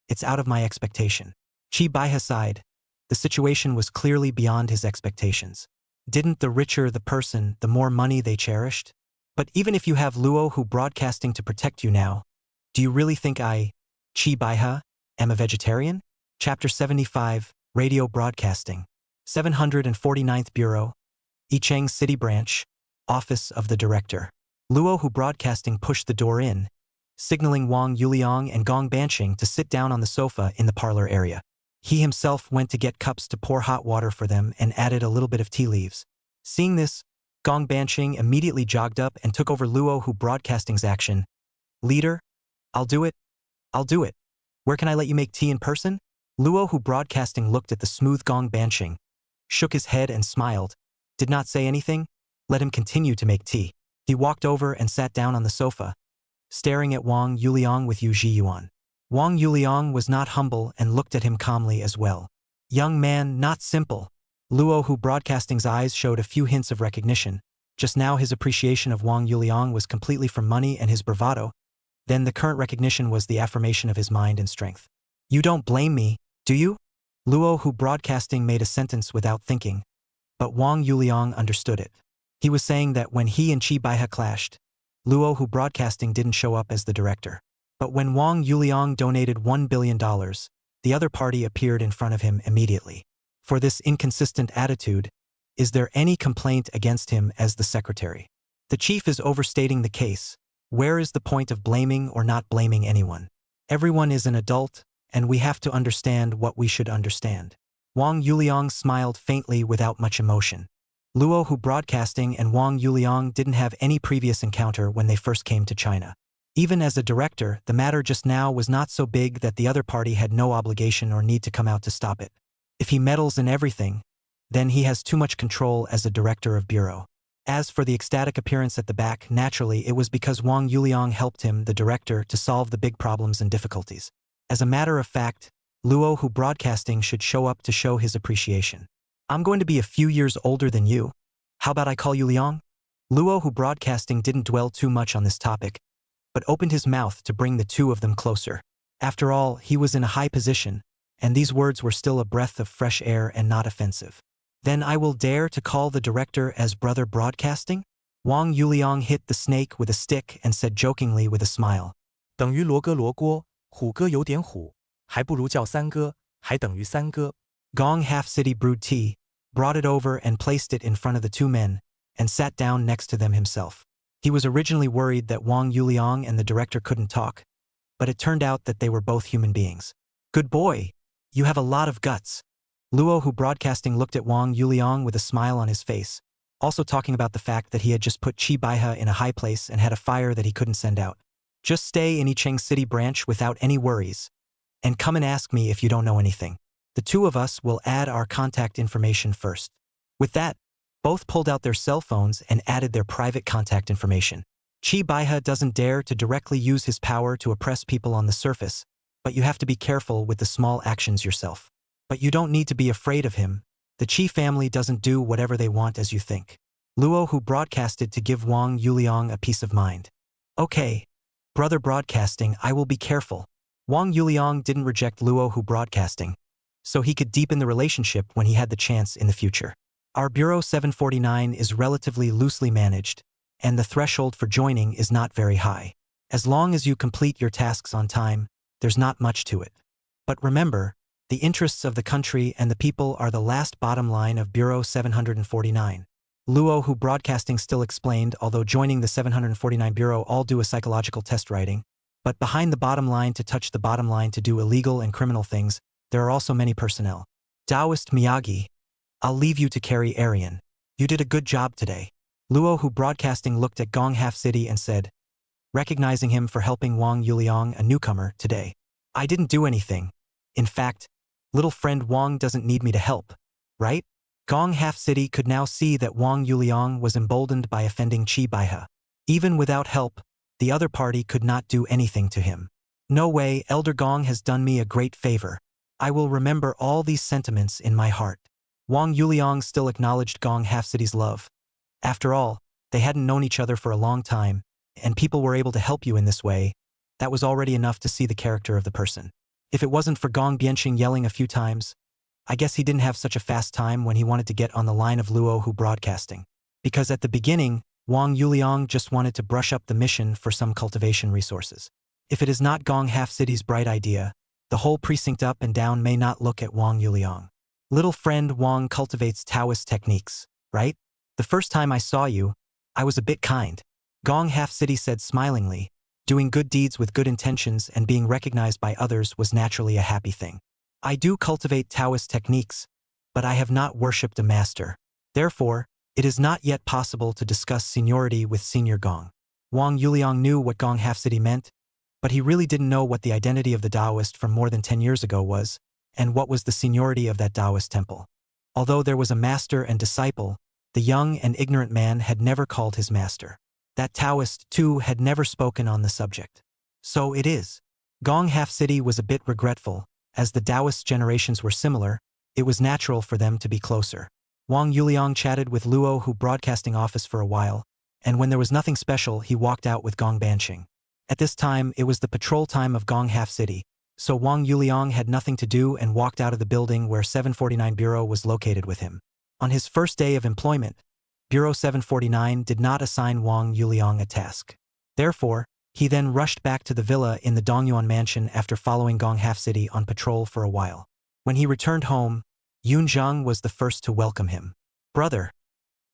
Speaker 1: It's out of my expectation. Qi Baihe sighed. The situation was clearly beyond his expectations. Didn't the richer the person, the more money they cherished? But even if you have Luo Hu Broadcasting to protect you now, do you really think I, Qi Baihe, am a vegetarian? Chapter 75, Radio Broadcasting. 749th Bureau, Yicheng City Branch, Office of the Director. Luo Hu Broadcasting pushed the door in, signaling Wang Yuliang and Gong Banqing to sit down on the sofa in the parlor area. He himself went to get cups to pour hot water for them and added a little bit of tea leaves. Seeing this, Gong Banqing immediately jogged up and took over Luo Hu Broadcasting's action. Leader, I'll do it. I'll do it. Where can I let you make tea in person? Luo Hu Broadcasting looked at the smooth Gong Banqing, shook his head and smiled, did not say anything, let him continue to make tea. He walked over and sat down on the sofa, staring at Wang Yuliang with Yu Zhiyuan. Wang Yuliang was not humble and looked at him calmly as well. Young man, not simple. Luo Hu Broadcasting's eyes showed a few hints of recognition. Just now his appreciation of Wang Yuliang was completely from money and his bravado. Then the current recognition was the affirmation of his mind and strength. You don't blame me, do you? Luo Hu Broadcasting made a sentence without thinking, but Wang Yuliang understood it. He was saying that when he and Qi Baihe clashed, Luo Hu Broadcasting didn't show up as the director. But when Wang Yuliang donated $1 billion, the other party appeared in front of him immediately. For this inconsistent attitude, is there any complaint against him as the secretary? The chief is overstating the case. Where is the point of blaming or not blaming anyone? Everyone is an adult, and we have to understand what we should understand. Wang Yuliang smiled faintly without much emotion. Luo Hu Broadcasting and Wang Yuliang didn't have any previous encounter when they first came to China. Even as a director, the matter just now was not so big that the other party had no obligation or need to come out to stop it. If he meddles in everything, then he has too much control as a director of bureau. As for the ecstatic appearance at the back, naturally it was because Wang Yuliang helped him, the director, to solve the big problems and difficulties. As a matter of fact, Luo Hu Broadcasting should show up to show his appreciation. I'm going to be a few years older than you. How about I call you Liang? Luo Hu Broadcasting didn't dwell too much on this topic, but opened his mouth to bring the two of them closer. After all, he was in a high position, and these words were still a breath of fresh air and not offensive. Then I will dare to call the director as Brother Broadcasting? Wang Yuliang hit the snake with a stick and said jokingly with a smile.
Speaker 2: 等于罗哥罗锅，虎哥有点虎，还不如叫三哥，还等于三哥。
Speaker 1: Gong Half City brewed tea, brought it over and placed it in front of the two men, and sat down next to them himself. He was originally worried that Wang Yuliang and the director couldn't talk, but it turned out that they were both human beings. Good boy, you have a lot of guts. Luo Hu Broadcasting looked at Wang Yuliang with a smile on his face, also talking about the fact that he had just put Qi Baihe in a high place and had a fire that he couldn't send out. Just stay in Yicheng City Branch without any worries, and come and ask me if you don't know anything. The two of us will add our contact information first. With that, both pulled out their cell phones and added their private contact information. Qi Baihe doesn't dare to directly use his power to oppress people on the surface, but you have to be careful with the small actions yourself. But you don't need to be afraid of him. The Qi family doesn't do whatever they want as you think. Luo Hu broadcasted to give Wang Yuliang a peace of mind. Okay, Brother Broadcasting, I will be careful. Wang Yuliang didn't reject Luo Hu Broadcasting, so he could deepen the relationship when he had the chance in the future. Our Bureau 749 is relatively loosely managed, and the threshold for joining is not very high. As long as you complete your tasks on time, there's not much to it. But remember, the interests of the country and the people are the last bottom line of Bureau 749. Luo Hu Broadcasting still explained, although joining the 749 Bureau all do a psychological test writing, but behind the bottom line to touch the bottom line to do illegal and criminal things, there are also many personnel. Taoist Miyagi, I'll leave you to carry Arian. You did a good job today. Luo Hu Broadcasting looked at Gong Half City and said, recognizing him for helping Wang Yuliang, a newcomer, today. I didn't do anything. In fact, little friend Wang doesn't need me to help, right? Gong Half City could now see that Wang Yuliang was emboldened by offending Qi Baihe. Even without help, the other party could not do anything to him. No way, Elder Gong has done me a great favor. I will remember all these sentiments in my heart. Wang Yuliang still acknowledged Gong Half City's love. After all, they hadn't known each other for a long time, and people were able to help you in this way. That was already enough to see the character of the person. If it wasn't for Gong Bianqing yelling a few times, I guess he didn't have such a fast time when he wanted to get on the line of Luo Hu broadcasting. Because at the beginning, Wang Yuliang just wanted to brush up the mission for some cultivation resources. If it is not Gong Half City's bright idea, the whole precinct up and down may not look at Wang Yuliang. Little friend Wang cultivates Taoist techniques, right? The first time I saw you, I was a bit kind. Gong Half City said smilingly. Doing good deeds with good intentions and being recognized by others was naturally a happy thing. I do cultivate Taoist techniques, but I have not worshipped a master. Therefore, it is not yet possible to discuss seniority with Senior Gong. Wang Yuliang knew what Gong Half City meant, but he really didn't know what the identity of the Taoist from more than 10 years ago was, and what was the seniority of that Taoist temple. Although there was a master and disciple, the young and ignorant man had never called his master. That Taoist, too, had never spoken on the subject. So it is. Gong Half City was a bit regretful. As the Taoist generations were similar, it was natural for them to be closer. Wang Yuliang chatted with Luo Hu broadcasting office for a while, and when there was nothing special, he walked out with Gong Bianqing. At this time, it was the patrol time of Gong Half City, so Wang Yuliang had nothing to do and walked out of the building where 749 Bureau was located with him. On his first day of employment, Bureau 749 did not assign Wang Yuliang a task. Therefore, he then rushed back to the villa in the Dongyuan mansion after following Gong Half City on patrol for a while. When he returned home, Yun Zhang was the first to welcome him. Brother,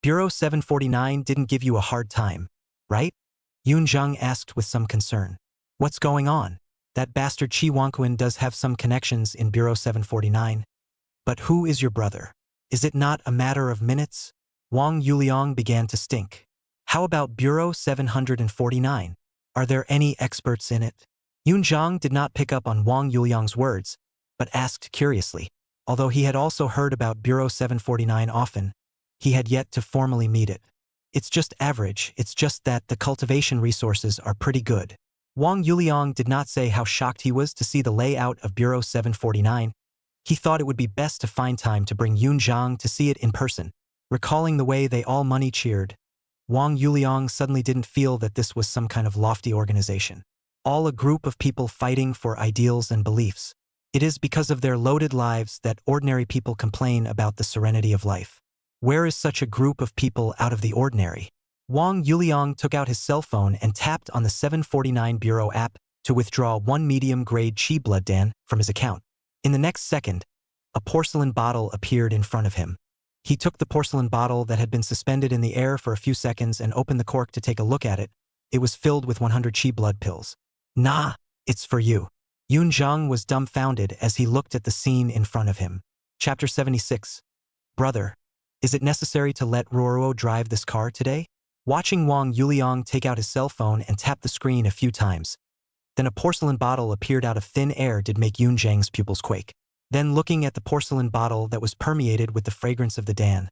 Speaker 1: Bureau 749 didn't give you a hard time, right? Yun Zhang asked with some concern. What's going on? That bastard Qi Wangquan does have some connections in Bureau 749. But who is your brother? Is it not a matter of minutes? Wang Yuliang began to stink. How about Bureau 749? Are there any experts in it? Yun Zhang did not pick up on Wang Yuliang's words, but asked curiously. Although he had also heard about Bureau 749 often, he had yet to formally meet it. It's just average, it's just that the cultivation resources are pretty good. Wang Yuliang did not say how shocked he was to see the layout of Bureau 749. He thought it would be best to find time to bring Yun Zhang to see it in person. Recalling the way they all money cheered, Wang Yuliang suddenly didn't feel that this was some kind of lofty organization. All a group of people fighting for ideals and beliefs. It is because of their loaded lives that ordinary people complain about the serenity of life. Where is such a group of people out of the ordinary? Wang Yuliang took out his cell phone and tapped on the 749 Bureau app to withdraw 1 medium-grade Qi Blood Dan from his account. In the next second, a porcelain bottle appeared in front of him. He took the porcelain bottle that had been suspended in the air for a few seconds and opened the cork to take a look at it. It was filled with 100 Qi blood pills. Nah, it's for you. Yun Zhang was dumbfounded as he looked at the scene in front of him. Chapter 76. Brother, is it necessary to let Ruoruo drive this car today? Watching Wang Yuliang take out his cell phone and tap the screen a few times. Then a porcelain bottle appeared out of thin air did make Yun Zhang's pupils quake. Then looking at the porcelain bottle that was permeated with the fragrance of the Dan.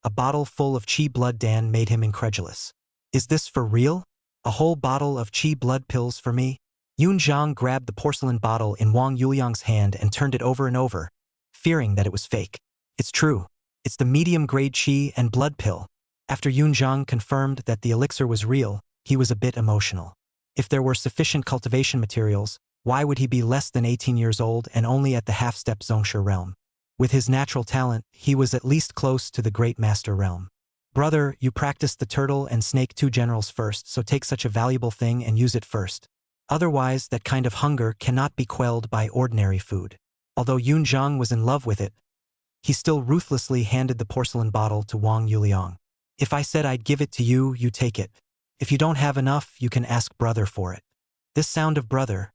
Speaker 1: A bottle full of Qi blood Dan made him incredulous. Is this for real? A whole bottle of Qi blood pills for me? Yun Zhang grabbed the porcelain bottle in Wang Yuliang's hand and turned it over and over, fearing that it was fake. It's true. It's the medium-grade Qi and blood pill. After Yun Zhang confirmed that the elixir was real, he was a bit emotional. If there were sufficient cultivation materials, why would he be less than 18 years old and only at the half-step Zhongshe realm? With his natural talent, he was at least close to the great master realm. Brother, you practiced the turtle and snake 2 generals first, so take such a valuable thing and use it first. Otherwise, that kind of hunger cannot be quelled by ordinary food. Although Yun Zhang was in love with it, he still ruthlessly handed the porcelain bottle to Wang Yuliang. If I said I'd give it to you, you take it. If you don't have enough, you can ask brother for it. This sound of brother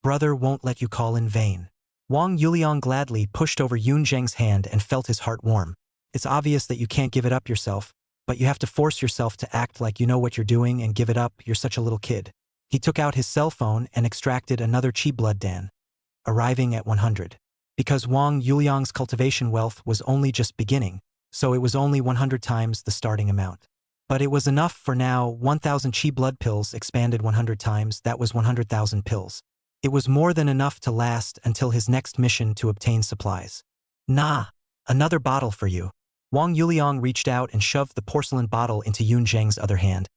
Speaker 1: won't let you call in vain. Wang Yuliang gladly pushed over Yun Zhang's hand and felt his heart warm. It's obvious that you can't give it up yourself, but you have to force yourself to act like you know what you're doing and give it up. You're such a little kid. He took out his cell phone and extracted another Qi blood Dan. arriving at 100. Because Wang Yuliang's cultivation wealth was only just beginning, so it was only 100 times the starting amount. But it was enough for now. 1,000 qi blood pills expanded 100 times, that was 100,000 pills. It was more than enough to last until his next mission to obtain supplies. Nah, another bottle for you. Wang Yuliang reached out and shoved the porcelain bottle into Yun Zheng's other hand.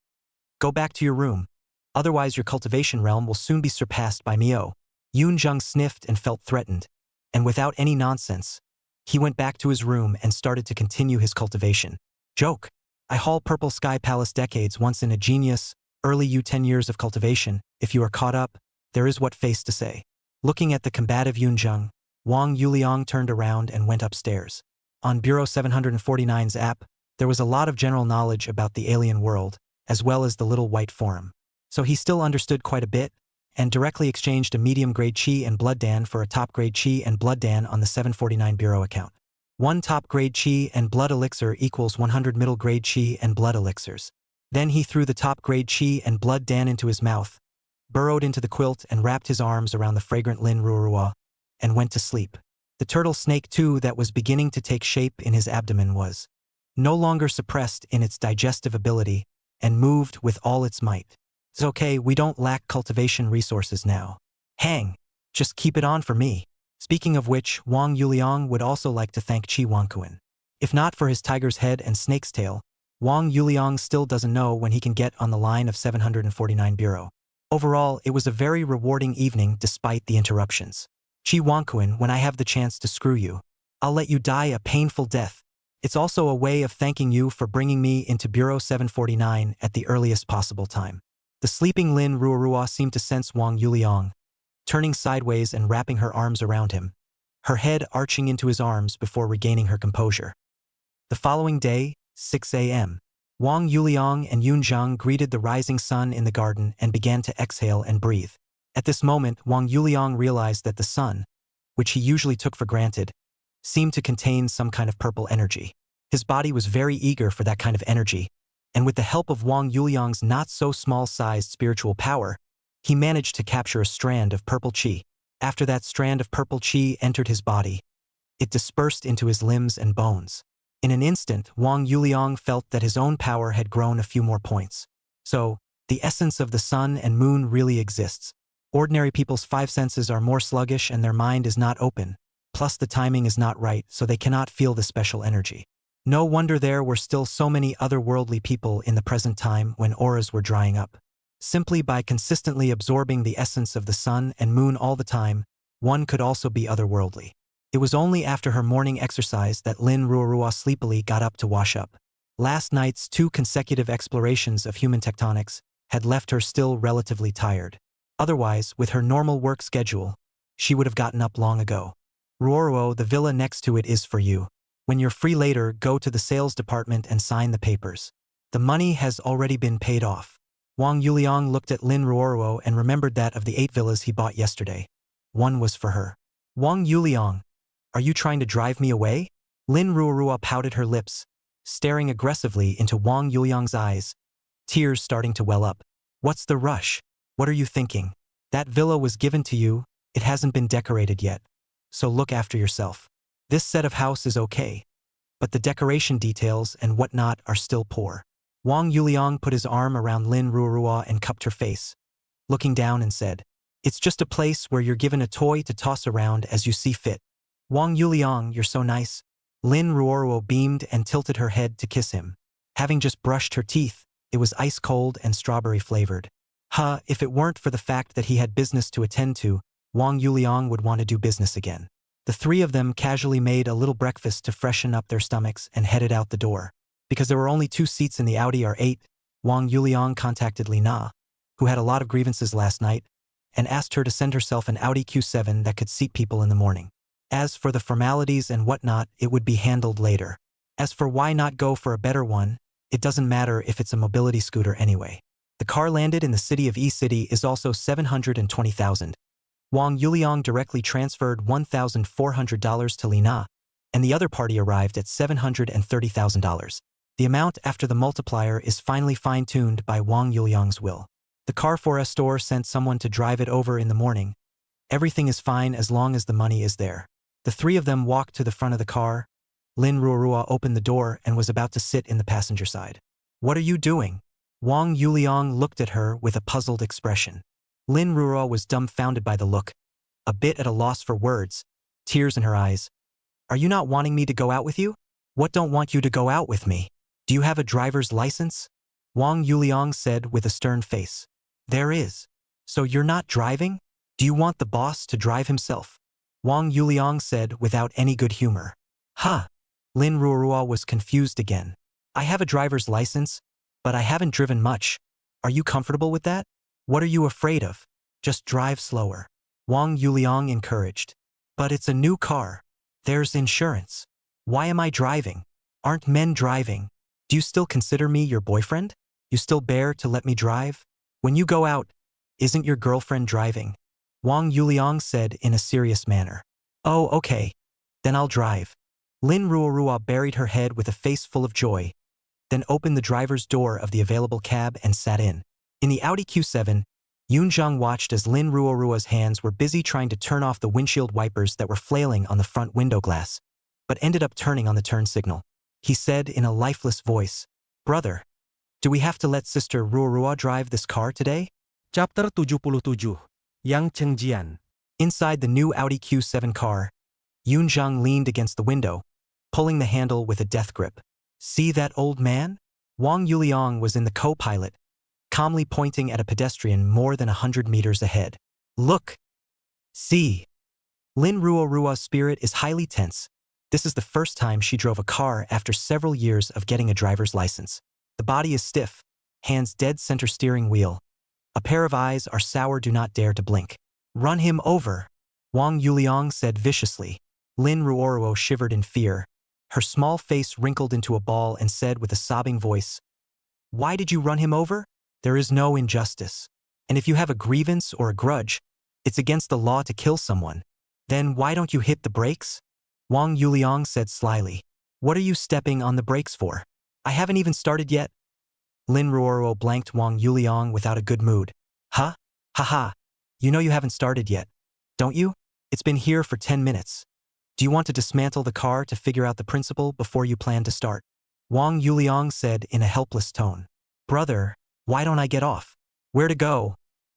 Speaker 1: Go back to your room. Otherwise your cultivation realm will soon be surpassed by Miao. Yun Zheng sniffed and felt threatened. And without any nonsense, he went back to his room and started to continue his cultivation. Joke. I haul Purple Sky Palace decades once in a genius, early you 10 years of cultivation. If you are caught up, there is what face to say. Looking at the combative Yun Zheng, Wang Yuliang turned around and went upstairs. On Bureau 749's app, there was a lot of general knowledge about the alien world, as well as the Little White Forum. So he still understood quite a bit, and directly exchanged a medium-grade Qi and Blood Dan for a top-grade Qi and Blood Dan on the 749 Bureau account. 1 top-grade Qi and Blood Elixir equals 100 middle-grade Qi and Blood Elixirs. Then he threw the top-grade Qi and Blood Dan into his mouth, burrowed into the quilt and wrapped his arms around the fragrant Lin Ruorua, and went to sleep. The turtle snake too that was beginning to take shape in his abdomen was no longer suppressed in its digestive ability and moved with all its might. It's okay, we don't lack cultivation resources now. Hang, just keep it on for me. Speaking of which, Wang Yuliang would also like to thank Qi Wangkuan. If not for his tiger's head and snake's tail, Wang Yuliang still doesn't know when he can get on the line of 749 Bureau. Overall, it was a very rewarding evening despite the interruptions. Qi Wangkuan, when I have the chance to screw you, I'll let you die a painful death. It's also a way of thanking you for bringing me into Bureau 749 at the earliest possible time. The sleeping Lin Ruorua seemed to sense Wang Yuliang, turning sideways and wrapping her arms around him, her head arching into his arms before regaining her composure. The following day, 6 a.m., Wang Yuliang and Yun Zheng greeted the rising sun in the garden and began to exhale and breathe. At this moment, Wang Yuliang realized that the sun, which he usually took for granted, seemed to contain some kind of purple energy. His body was very eager for that kind of energy, and with the help of Wang Yuliang's not-so-small-sized spiritual power, he managed to capture a strand of purple qi. After that strand of purple qi entered his body, it dispersed into his limbs and bones. In an instant, Wang Yuliang felt that his own power had grown a few more points. So, the essence of the sun and moon really exists. Ordinary people's 5 senses are more sluggish and their mind is not open, plus the timing is not right, so they cannot feel the special energy. No wonder there were still so many otherworldly people in the present time when auras were drying up. Simply by consistently absorbing the essence of the sun and moon all the time, one could also be otherworldly. It was only after her morning exercise that Lin Ruorua sleepily got up to wash up. Last night's 2 consecutive explorations of human tectonics had left her still relatively tired. Otherwise, with her normal work schedule, she would have gotten up long ago. Ruoruo, the villa next to it is for you. When you're free later, go to the sales department and sign the papers. The money has already been paid off. Wang Yuliang looked at Lin Ruoruo and remembered that of the 8 villas he bought yesterday, one was for her. Wang Yuliang, are you trying to drive me away? Lin Ruorua pouted her lips, staring aggressively into Wang Yuliang's eyes, tears starting to well up. What's the rush? What are you thinking? That villa was given to you, it hasn't been decorated yet. So look after yourself. This set of house is okay, but the decoration details and whatnot are still poor. Wang Yuliang put his arm around Lin Ruorua and cupped her face, looking down and said, "It's just a place where you're given a toy to toss around as you see fit." Wang Yuliang, you're so nice. Lin Ruorua beamed and tilted her head to kiss him. Having just brushed her teeth, it was ice cold and strawberry flavored. If it weren't for the fact that he had business to attend to, Wang Yuliang would want to do business again. The 3 of them casually made a little breakfast to freshen up their stomachs and headed out the door. Because there were only 2 seats in the Audi R8, Wang Yuliang contacted Lina, who had a lot of grievances last night, and asked her to send herself an Audi Q7 that could seat people in the morning. As for the formalities and whatnot, it would be handled later. As for why not go for a better one, it doesn't matter if it's a mobility scooter anyway. The car landed in the city of E-City is also $720,000. Wang Yuliang directly transferred $1,400 to Lina, and the other party arrived at $730,000. The amount after the multiplier is finally fine-tuned by Wang Yuliang's will. The car store sent someone to drive it over in the morning, Everything is fine as long as the money is there. The three of them walked to the front of the car. Lin Ruorua opened the door and was about to sit in the passenger side. What are you doing? Wang Yuliang looked at her with a puzzled expression. Lin Ruorua was dumbfounded by the look, a bit at a loss for words, tears in her eyes. Are you not wanting me to go out with you? What don't want you to go out with me? Do you have a driver's license? Wang Yuliang said with a stern face. There is. So you're not driving? Do you want the boss to drive himself? Wang Yuliang said without any good humor. Huh. Lin Ruorua was confused again. I have a driver's license, but I haven't driven much. Are you comfortable with that? What are you afraid of? Just drive slower. Wang Yuliang encouraged. But it's a new car. There's insurance. Why am I driving? Aren't men driving? Do you still consider me your boyfriend? You still bear to let me drive? When you go out, isn't your girlfriend driving? Wang Yuliang said in a serious manner. Oh, okay. Then I'll drive. Lin Ruorua buried her head with a face full of joy, then opened the driver's door of the available cab and sat in. In the Audi Q7, Yunzhang watched as Lin Ruorua's hands were busy trying to turn off the windshield wipers that were flailing on the front window glass, but ended up turning on the turn signal. He said in a lifeless voice, Brother, do we have to let Sister Ruorua drive this car today?
Speaker 2: Chapter 77, Yang Chengjian.
Speaker 1: Inside the new Audi Q7 car, Yunzhang leaned against the window, pulling the handle with a death grip. See that old man? Wang Yuliang was in the co-pilot, calmly pointing at a pedestrian more than 100 meters ahead. Look! See! Lin Ruorua's spirit is highly tense. This is the first time she drove a car after several years of getting a driver's license. The body is stiff, hands dead center steering wheel. A pair of eyes are sour, do not dare to blink. Run him over! Wang Yuliang said viciously. Lin Ruorua shivered in fear. Her small face wrinkled into a ball and said with a sobbing voice, Why did you run him over? There is no injustice. And if you have a grievance or a grudge, it's against the law to kill someone. Then why don't you hit the brakes? Wang Yuliang said slyly. What are you stepping on the brakes for? I haven't even started yet. Lin Ruorua blanked Wang Yuliang without a good mood. Huh? Haha. You know you haven't started yet, don't you? It's been here for 10 minutes. Do you want to dismantle the car to figure out the principle before you plan to start? Wang Yuliang said in a helpless tone. Brother, why don't I get off? Where to go?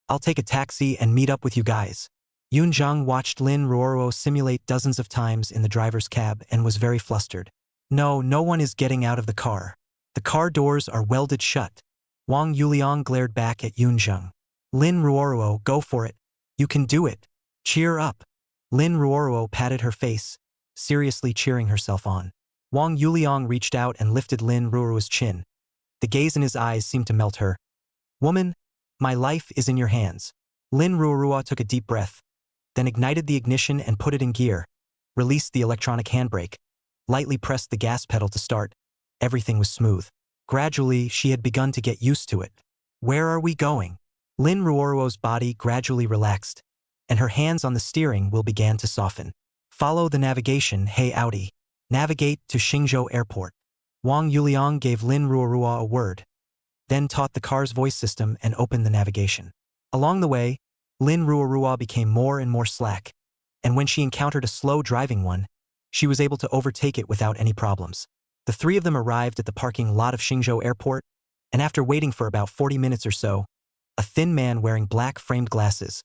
Speaker 1: I'll take a taxi and meet up with you guys. Yunzhang watched Lin Ruorua simulate dozens of times in the driver's cab and was very flustered. No one is getting out of the car. The car doors are welded shut. Wang Yuliang glared back at Yunzhang. Lin Ruorua, go for it. You can do it. Cheer up. Lin Ruorua patted her face, seriously cheering herself on. Wang Yuliang reached out and lifted Lin Ruorua's chin. The gaze in his eyes seemed to melt her. Woman, my life is in your hands. Lin Ruorua took a deep breath, then ignited the ignition and put it in gear, released the electronic handbrake, lightly pressed the gas pedal to start. Everything was smooth. Gradually, she had begun to get used to it. Where are we going? Lin Ruorua's body gradually relaxed, and her hands on the steering wheel began to soften. Follow the navigation, hey Audi. Navigate to Xingzhou Airport. Wang Yuliang gave Lin Ruorua a word, then taught the car's voice system and opened the navigation. Along the way, Lin Ruorua became more and more slack, and when she encountered a slow driving one, she was able to overtake it without any problems. The three of them arrived at the parking lot of Xingzhou Airport, and after waiting for about 40 minutes or so, a thin man wearing black framed glasses,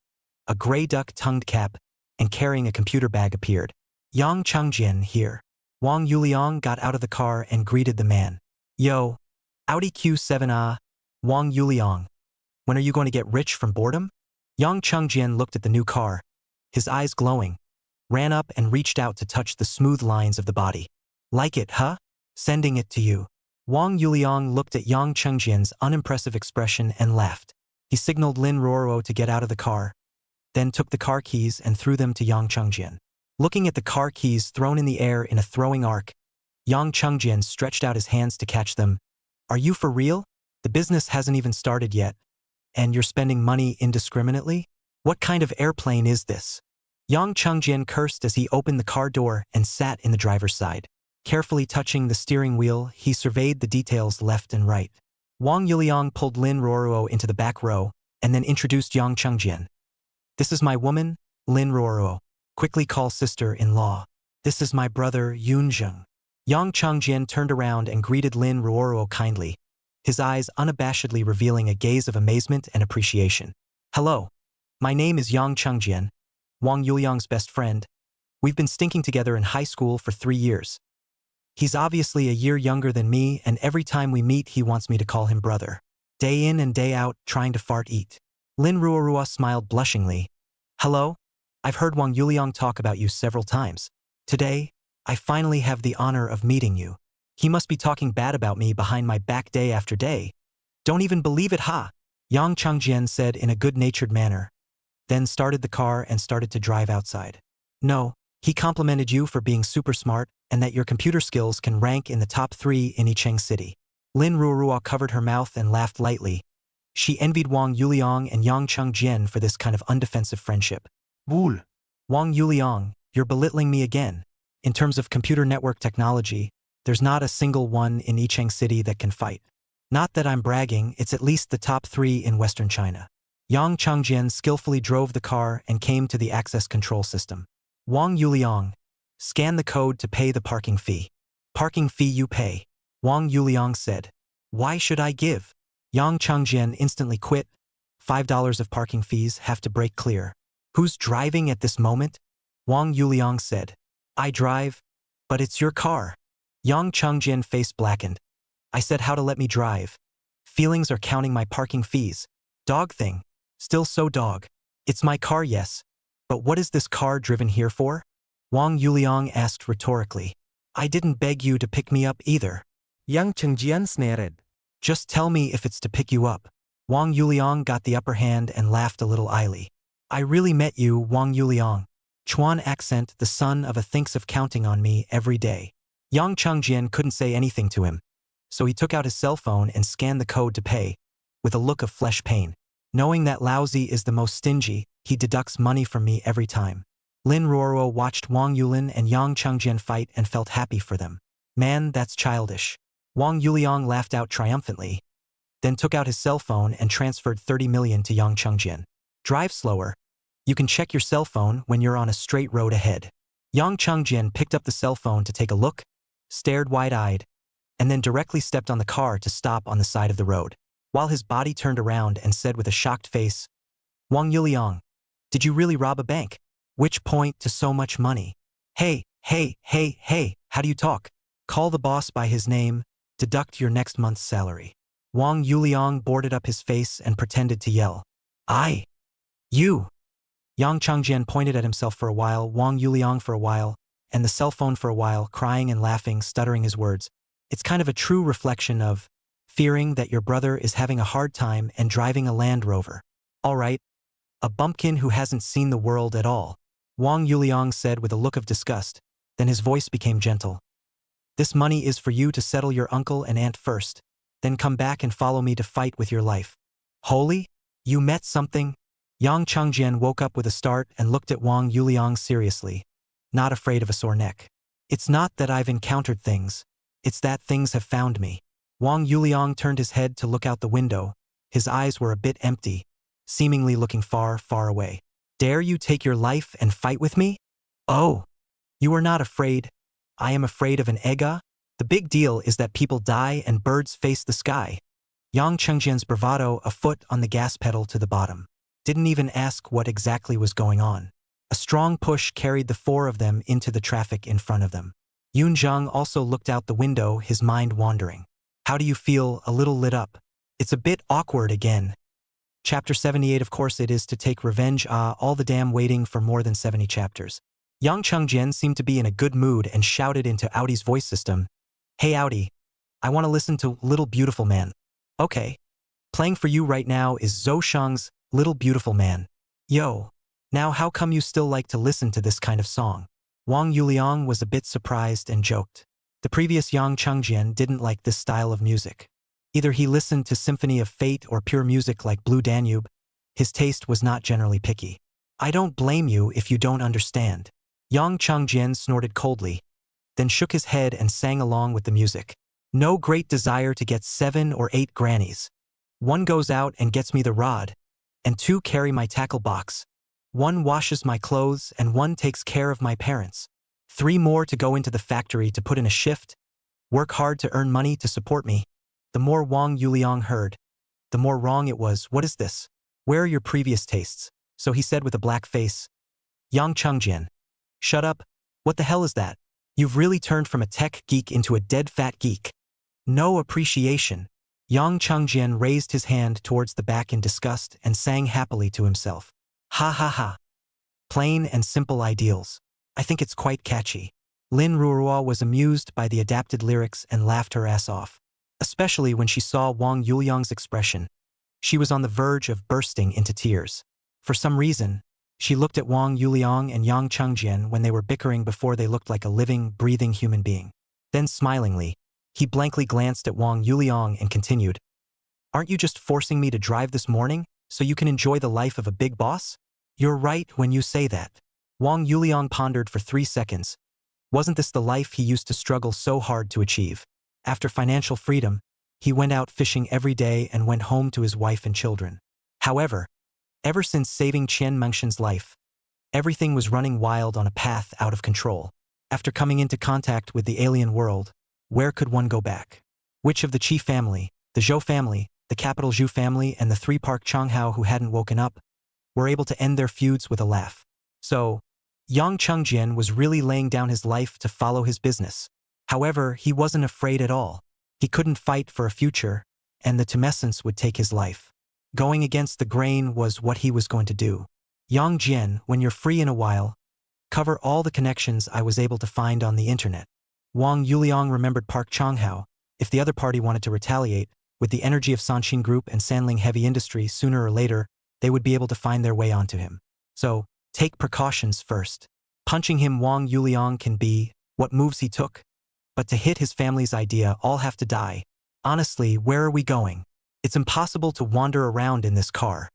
Speaker 1: a gray duck-tongued cap, and carrying a computer bag appeared. Yang Chengjian here. Wang Yuliang got out of the car and greeted the man. Yo, Audi Q7 Wang Yuliang. When are you going to get rich from boredom? Yang Chengjian looked at the new car, his eyes glowing, ran up and reached out to touch the smooth lines of the body. Like it, huh? Sending it to you. Wang Yuliang looked at Yang Chengjian's unimpressive expression and laughed. He signaled Lin Ruorua to get out of the car, then took the car keys and threw them to Yang Chengjian. Looking at the car keys thrown in the air in a throwing arc, Yang Chengjian stretched out his hands to catch them. Are you for real? The business hasn't even started yet, and you're spending money indiscriminately? What kind of airplane is this? Yang Chengjian cursed as he opened the car door and sat in the driver's side. Carefully touching the steering wheel, he surveyed the details left and right. Wang Yuliang pulled Lin Ruorua into the back row and then introduced Yang Chengjian. This is my woman, Lin Ruoruo. Quickly call sister-in-law. This is my brother Yunjung. Yang Chengjian turned around and greeted Lin Ruoruo kindly, his eyes unabashedly revealing a gaze of amazement and appreciation. Hello. My name is Yang Chengjian, Wang Yuliang's best friend. We've been stinking together in high school for 3 years. He's obviously a year younger than me, and every time we meet he wants me to call him brother. Day in and day out, trying to fart eat. Lin Ruorua smiled blushingly. Hello? I've heard Wang Yuliang talk about you several times. Today, I finally have the honor of meeting you. He must be talking bad about me behind my back day after day. Don't even believe it, ha! Yang Chengjian said in a good-natured manner, then started the car and started to drive outside. No, he complimented you for being super smart and that your computer skills can rank in the top 3 in Yicheng City. Lin Ruorua covered her mouth and laughed lightly. She envied Wang Yuliang and Yang Chengjian for this kind of undefensive friendship.
Speaker 2: Bull.
Speaker 1: Wang Yuliang, you're belittling me again. In terms of computer network technology, there's not a single one in Yicheng City that can fight. Not that I'm bragging, it's at least the top 3 in Western China. Yang Chengjian skillfully drove the car and came to the access control system. Wang Yuliang, scan the code to pay the parking fee. Parking fee you pay. Wang Yuliang said. Why should I give? Yang Chengjian instantly quit. $5 of parking fees have to break clear. Who's driving at this moment? Wang Yuliang said. I drive, but it's your car. Yang Chengjian face blackened. I said how to let me drive. Feelings are counting my parking fees. Dog thing. Still so dog. It's my car, yes. But what is this car driven here for? Wang Yuliang asked rhetorically. I didn't beg you to pick me up either.
Speaker 2: Yang Chengjian snared.
Speaker 1: Just tell me if it's to pick you up. Wang Yuliang got the upper hand and laughed a little illy. I really met you, Wang Yuliang. Chuan accent, the son of a thinks of counting on me every day. Yang Chengjian couldn't say anything to him, so he took out his cell phone and scanned the code to pay, with a look of flesh pain. Knowing that Laozi is the most stingy, he deducts money from me every time. Lin Ruoruo watched Wang Yulin and Yang Chengjian fight and felt happy for them. Man, that's childish. Wang Yuliang laughed out triumphantly, then took out his cell phone and transferred 30 million to Yang Chengjian. Drive slower. You can check your cell phone when you're on a straight road ahead. Yang Chengjian picked up the cell phone to take a look, stared wide-eyed, and then directly stepped on the car to stop on the side of the road, while his body turned around and said with a shocked face, Wang Yuliang, did you really rob a bank? Which point to so much money? Hey, how do you talk? Call the boss by his name, deduct your next month's salary. Wang Yuliang boarded up his face and pretended to yell. You. Yang Chengjian pointed at himself for a while, Wang Yuliang for a while, and the cell phone for a while, crying and laughing, stuttering his words. It's kind of a true reflection of fearing that your brother is having a hard time and driving a Land Rover. All right, a bumpkin who hasn't seen the world at all. Wang Yuliang said with a look of disgust, then his voice became gentle. This money is for you to settle your uncle and aunt first, then come back and follow me to fight with your life. Holy? You met something? Yang Chengjian woke up with a start and looked at Wang Yuliang seriously, not afraid of a sore neck. It's not that I've encountered things, it's that things have found me. Wang Yuliang turned his head to look out the window. His eyes were a bit empty, seemingly looking far, far away. Dare you take your life and fight with me? Oh, you are not afraid. I am afraid of an ega? The big deal is that people die and birds face the sky. Yang Chengjian's bravado, a foot on the gas pedal to the bottom. Didn't even ask what exactly was going on. A strong push carried the 4 of them into the traffic in front of them. Yunjung also looked out the window, his mind wandering. How do you feel? A little lit up. It's a bit awkward again. Chapter 78. Of course it is to take revenge. All the damn waiting for more than 70 chapters. Yang Chengjian seemed to be in a good mood and shouted into Audie's voice system. Hey Audie, I want to listen to Little Beautiful Man. Okay. Playing for you right now is Zhou Sheng's Little Beautiful Man. Yo. Now how come you still like to listen to this kind of song? Wang Yuliang was a bit surprised and joked. The previous Yang Chengjian didn't like this style of music. Either he listened to Symphony of Fate or pure music like Blue Danube. His taste was not generally picky. I don't blame you if you don't understand. Yang Chengjian snorted coldly, then shook his head and sang along with the music. No great desire to get 7 or 8 grannies. 1 goes out and gets me the rod, and 2 carry my tackle box. One washes my clothes and one takes care of my parents. 3 more to go into the factory to put in a shift, work hard to earn money to support me. The more Wang Yuliang heard, the more wrong it was. What is this? Where are your previous tastes? So he said with a black face. Yang Chengjian. Shut up. What the hell is that? You've really turned from a tech geek into a dead fat geek. No appreciation. Yang Chengjian raised his hand towards the back in disgust and sang happily to himself. Ha ha ha. Plain and simple ideals. I think it's quite catchy. Lin Ruoruo was amused by the adapted lyrics and laughed her ass off. Especially when she saw Wang Yuliang's expression. She was on the verge of bursting into tears. For some reason, she looked at Wang Yuliang and Yang Chengjian when they were bickering before they looked like a living, breathing human being. Then smilingly, he blankly glanced at Wang Yuliang and continued, Aren't you just forcing me to drive this morning so you can enjoy the life of a big boss? You're right when you say that. Wang Yuliang pondered for 3 seconds. Wasn't this the life he used to struggle so hard to achieve? After financial freedom, he went out fishing every day and went home to his wife and children. However, ever since saving Qian Mengshan's life, everything was running wild on a path out of control. After coming into contact with the alien world, where could one go back? Which of the Qi family, the Zhou family, the capital Zhu family, and the 3 Park Changhao who hadn't woken up, were able to end their feuds with a laugh? So, Yang Chengjian was really laying down his life to follow his business. However, he wasn't afraid at all. He couldn't fight for a future, and the tumescence would take his life. Going against the grain was what he was going to do. Yang Jian, when you're free in a while, cover all the connections I was able to find on the internet. Wang Yuliang remembered Park Changhao. If the other party wanted to retaliate, with the energy of Sanxin Group and Sanling Heavy Industry, sooner or later, they would be able to find their way onto him. So, take precautions first. Punching him Wang Yuliang can be what moves he took. But to hit his family's idea, all have to die. Honestly, where are we going? It's impossible to wander around in this car.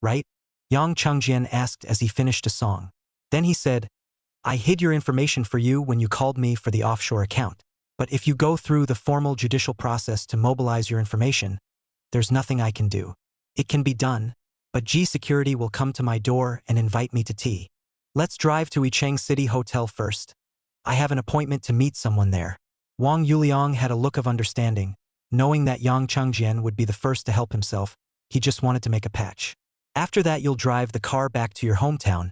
Speaker 1: Right? Yang Chengjian asked as he finished a song. Then he said, I hid your information for you when you called me for the offshore account. But if you go through the formal judicial process to mobilize your information, there's nothing I can do. It can be done, but G Security will come to my door and invite me to tea. Let's drive to Yicheng City Hotel first. I have an appointment to meet someone there. Wang Yuliang had a look of understanding. Knowing that Yang Chengjian would be the first to help himself, he just wanted to make a patch. After that, you'll drive the car back to your hometown,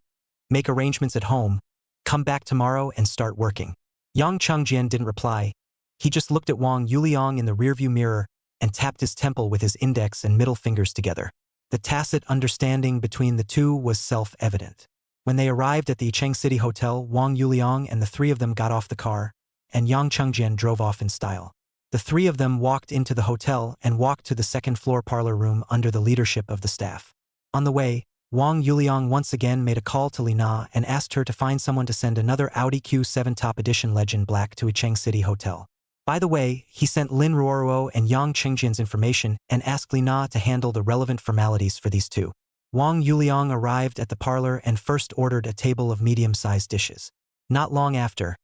Speaker 1: make arrangements at home, come back tomorrow and start working. Yang Chengjian didn't reply. He just looked at Wang Yuliang in the rearview mirror and tapped his temple with his index and middle fingers together. The tacit understanding between the two was self-evident. When they arrived at the Yicheng City Hotel, Wang Yuliang and the 3 of them got off the car, and Yang Chengjian drove off in style. The 3 of them walked into the hotel and walked to the second-floor parlor room under the leadership of the staff. On the way, Wang Yuliang once again made a call to Lina and asked her to find someone to send another Audi Q7 Top Edition Legend Black to Yicheng City Hotel. By the way, he sent Lin Ruoruo and Yang Chengjian's information and asked Lina to handle the relevant formalities for these 2. Wang Yuliang arrived at the parlor and first ordered a table of medium-sized dishes. Not long after,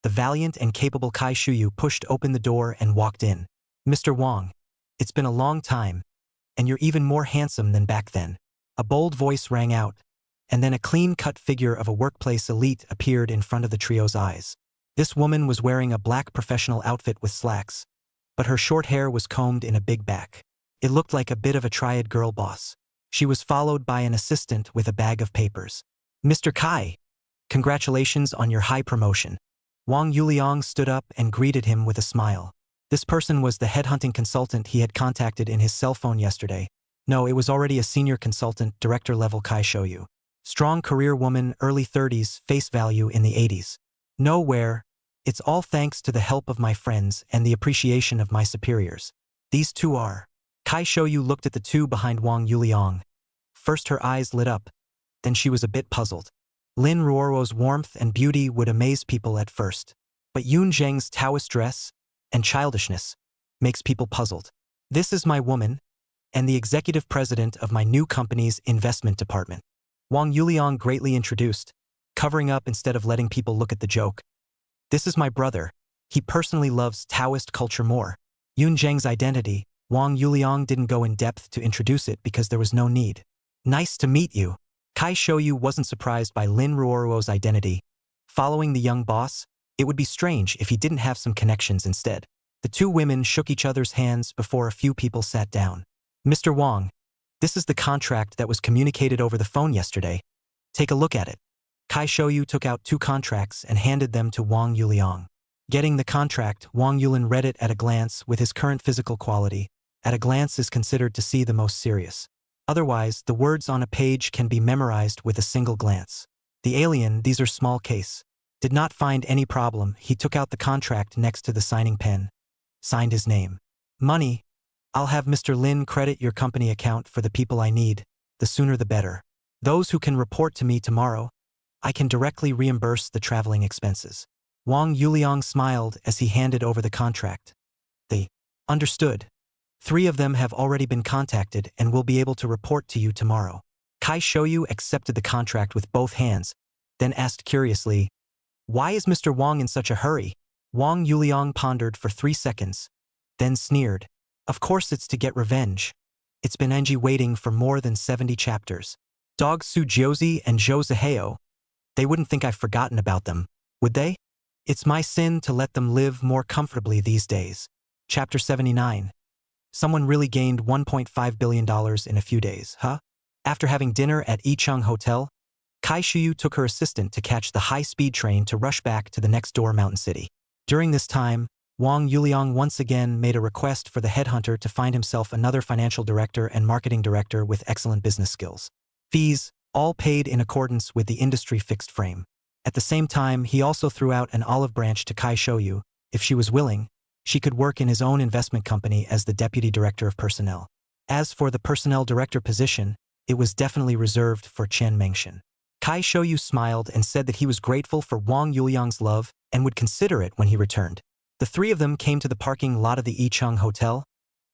Speaker 1: the valiant and capable Kai Shuyu pushed open the door and walked in. Mr. Wang, it's been a long time, and you're even more handsome than back then. A bold voice rang out, and then a clean-cut figure of a workplace elite appeared in front of the trio's eyes. This woman was wearing a black professional outfit with slacks, but her short hair was combed in a big back. It looked like a bit of a triad girl boss. She was followed by an assistant with a bag of papers. Mr. Kai, congratulations on your high promotion. Wang Yuliang stood up and greeted him with a smile. This person was the headhunting consultant he had contacted in his cell phone yesterday. No, it was already a senior consultant, director-level Kai Shuyu. Strong career woman, early 30s, face value in the 80s. Nowhere. It's all thanks to the help of my friends and the appreciation of my superiors. These 2 are. Kai Shuyu looked at the 2 behind Wang Yuliang. First her eyes lit up, then she was a bit puzzled. Lin Ruoruo's warmth and beauty would amaze people at first, but Yun Zheng's Taoist dress and childishness makes people puzzled. This is my woman, and the executive president of my new company's investment department. Wang Yuliang greatly introduced, covering up instead of letting people look at the joke. This is my brother. He personally loves Taoist culture more. Yun Zheng's identity, Wang Yuliang didn't go in depth to introduce it because there was no need. Nice to meet you. Kai Shoyu wasn't surprised by Lin Ruoruo's identity. Following the young boss, it would be strange if he didn't have some connections instead. The two women shook each other's hands before a few people sat down. Mr. Wang, this is the contract that was communicated over the phone yesterday. Take a look at it. Kai Shoyu took out 2 contracts and handed them to Wang Yuliang. Getting the contract, Wang Yulin read it at a glance. With his current physical quality, at a glance is considered to see the most serious. Otherwise, the words on a page can be memorized with a single glance. The alien, these are small case, did not find any problem. He took out the contract next to the signing pen, signed his name. Money. I'll have Mr. Lin credit your company account for the people I need, the sooner the better. Those who can report to me tomorrow, I can directly reimburse the traveling expenses. Wang Yuliang smiled as he handed over the contract. They understood. 3 of them have already been contacted and will be able to report to you tomorrow. Kai Shoyu accepted the contract with both hands, then asked curiously, why is Mr. Wang in such a hurry? Wang Yuliang pondered for 3 seconds, then sneered. Of course it's to get revenge. It's been Enji waiting for more than 70 chapters. Dog Su Josie and Zhou Ziheo. They wouldn't think I've forgotten about them, would they? It's my sin to let them live more comfortably these days. Chapter 79. Someone really gained $1.5 billion in a few days, huh? After having dinner at Yicheng Hotel, Kai Shoyu took her assistant to catch the high-speed train to rush back to the next-door mountain city. During this time, Wang Yuliang once again made a request for the headhunter to find himself another financial director and marketing director with excellent business skills. Fees, all paid in accordance with the industry fixed frame. At the same time, he also threw out an olive branch to Kai Shoyu. If she was willing, she could work in his own investment company as the deputy director of personnel. As for the personnel director position, it was definitely reserved for Chen Mengshan. Kai Shoyu smiled and said that he was grateful for Wang Yuliang's love and would consider it when he returned. The 3 of them came to the parking lot of the Yicheng Hotel,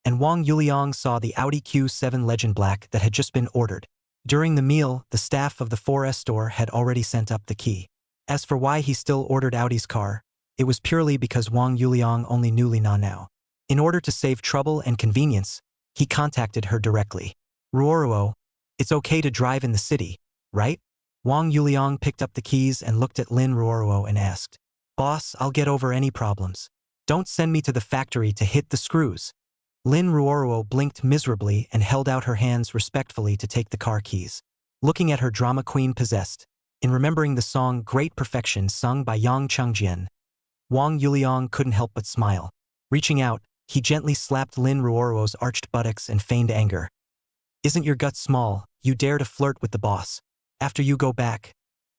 Speaker 1: and Wang Yuliang saw the Audi Q7 Legend Black that had just been ordered. During the meal, the staff of the 4S store had already sent up the key. As for why he still ordered Audi's car, it was purely because Wang Yuliang only knew Lina now. In order to save trouble and convenience, he contacted her directly. Ruoruo, it's okay to drive in the city, right? Wang Yuliang picked up the keys and looked at Lin Ruoruo and asked, Boss, I'll get over any problems. Don't send me to the factory to hit the screws. Lin Ruoruo blinked miserably and held out her hands respectfully to take the car keys. Looking at her drama queen possessed, in remembering the song Great Perfection sung by Yang Chengjian, Wang Yuliang couldn't help but smile. Reaching out, he gently slapped Lin Ruoruo's arched buttocks and feigned anger. Isn't your gut small? You dare to flirt with the boss. After you go back,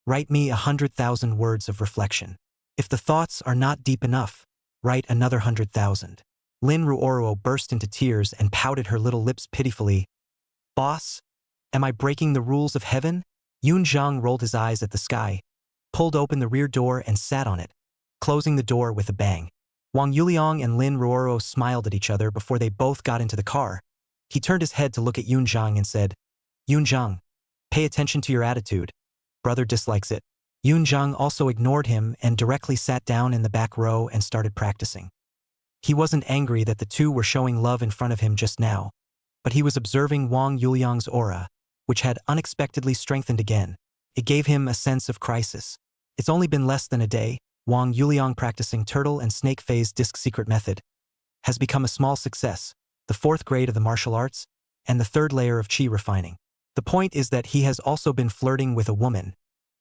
Speaker 1: write me 100,000 words of reflection. If the thoughts are not deep enough, write another 100,000. Lin Ruoruo burst into tears and pouted her little lips pitifully. Boss, am I breaking the rules of heaven? Yun Zhang rolled his eyes at the sky, pulled open the rear door and sat on it, closing the door with a bang. Wang Yuliang and Lin Ruoruo smiled at each other before they both got into the car. He turned his head to look at Yun Zhang and said, Yun Zhang, pay attention to your attitude. Brother dislikes it. Yun Zhang also ignored him and directly sat down in the back row and started practicing. He wasn't angry that the two were showing love in front of him just now, but he was observing Wang Yuliang's aura, which had unexpectedly strengthened again. It gave him a sense of crisis. It's only been less than a day. Wang Yuliang practicing turtle and snake phase disc secret method has become a small success, the 4th grade of the martial arts, and the 3rd layer of chi refining. The point is that he has also been flirting with a woman.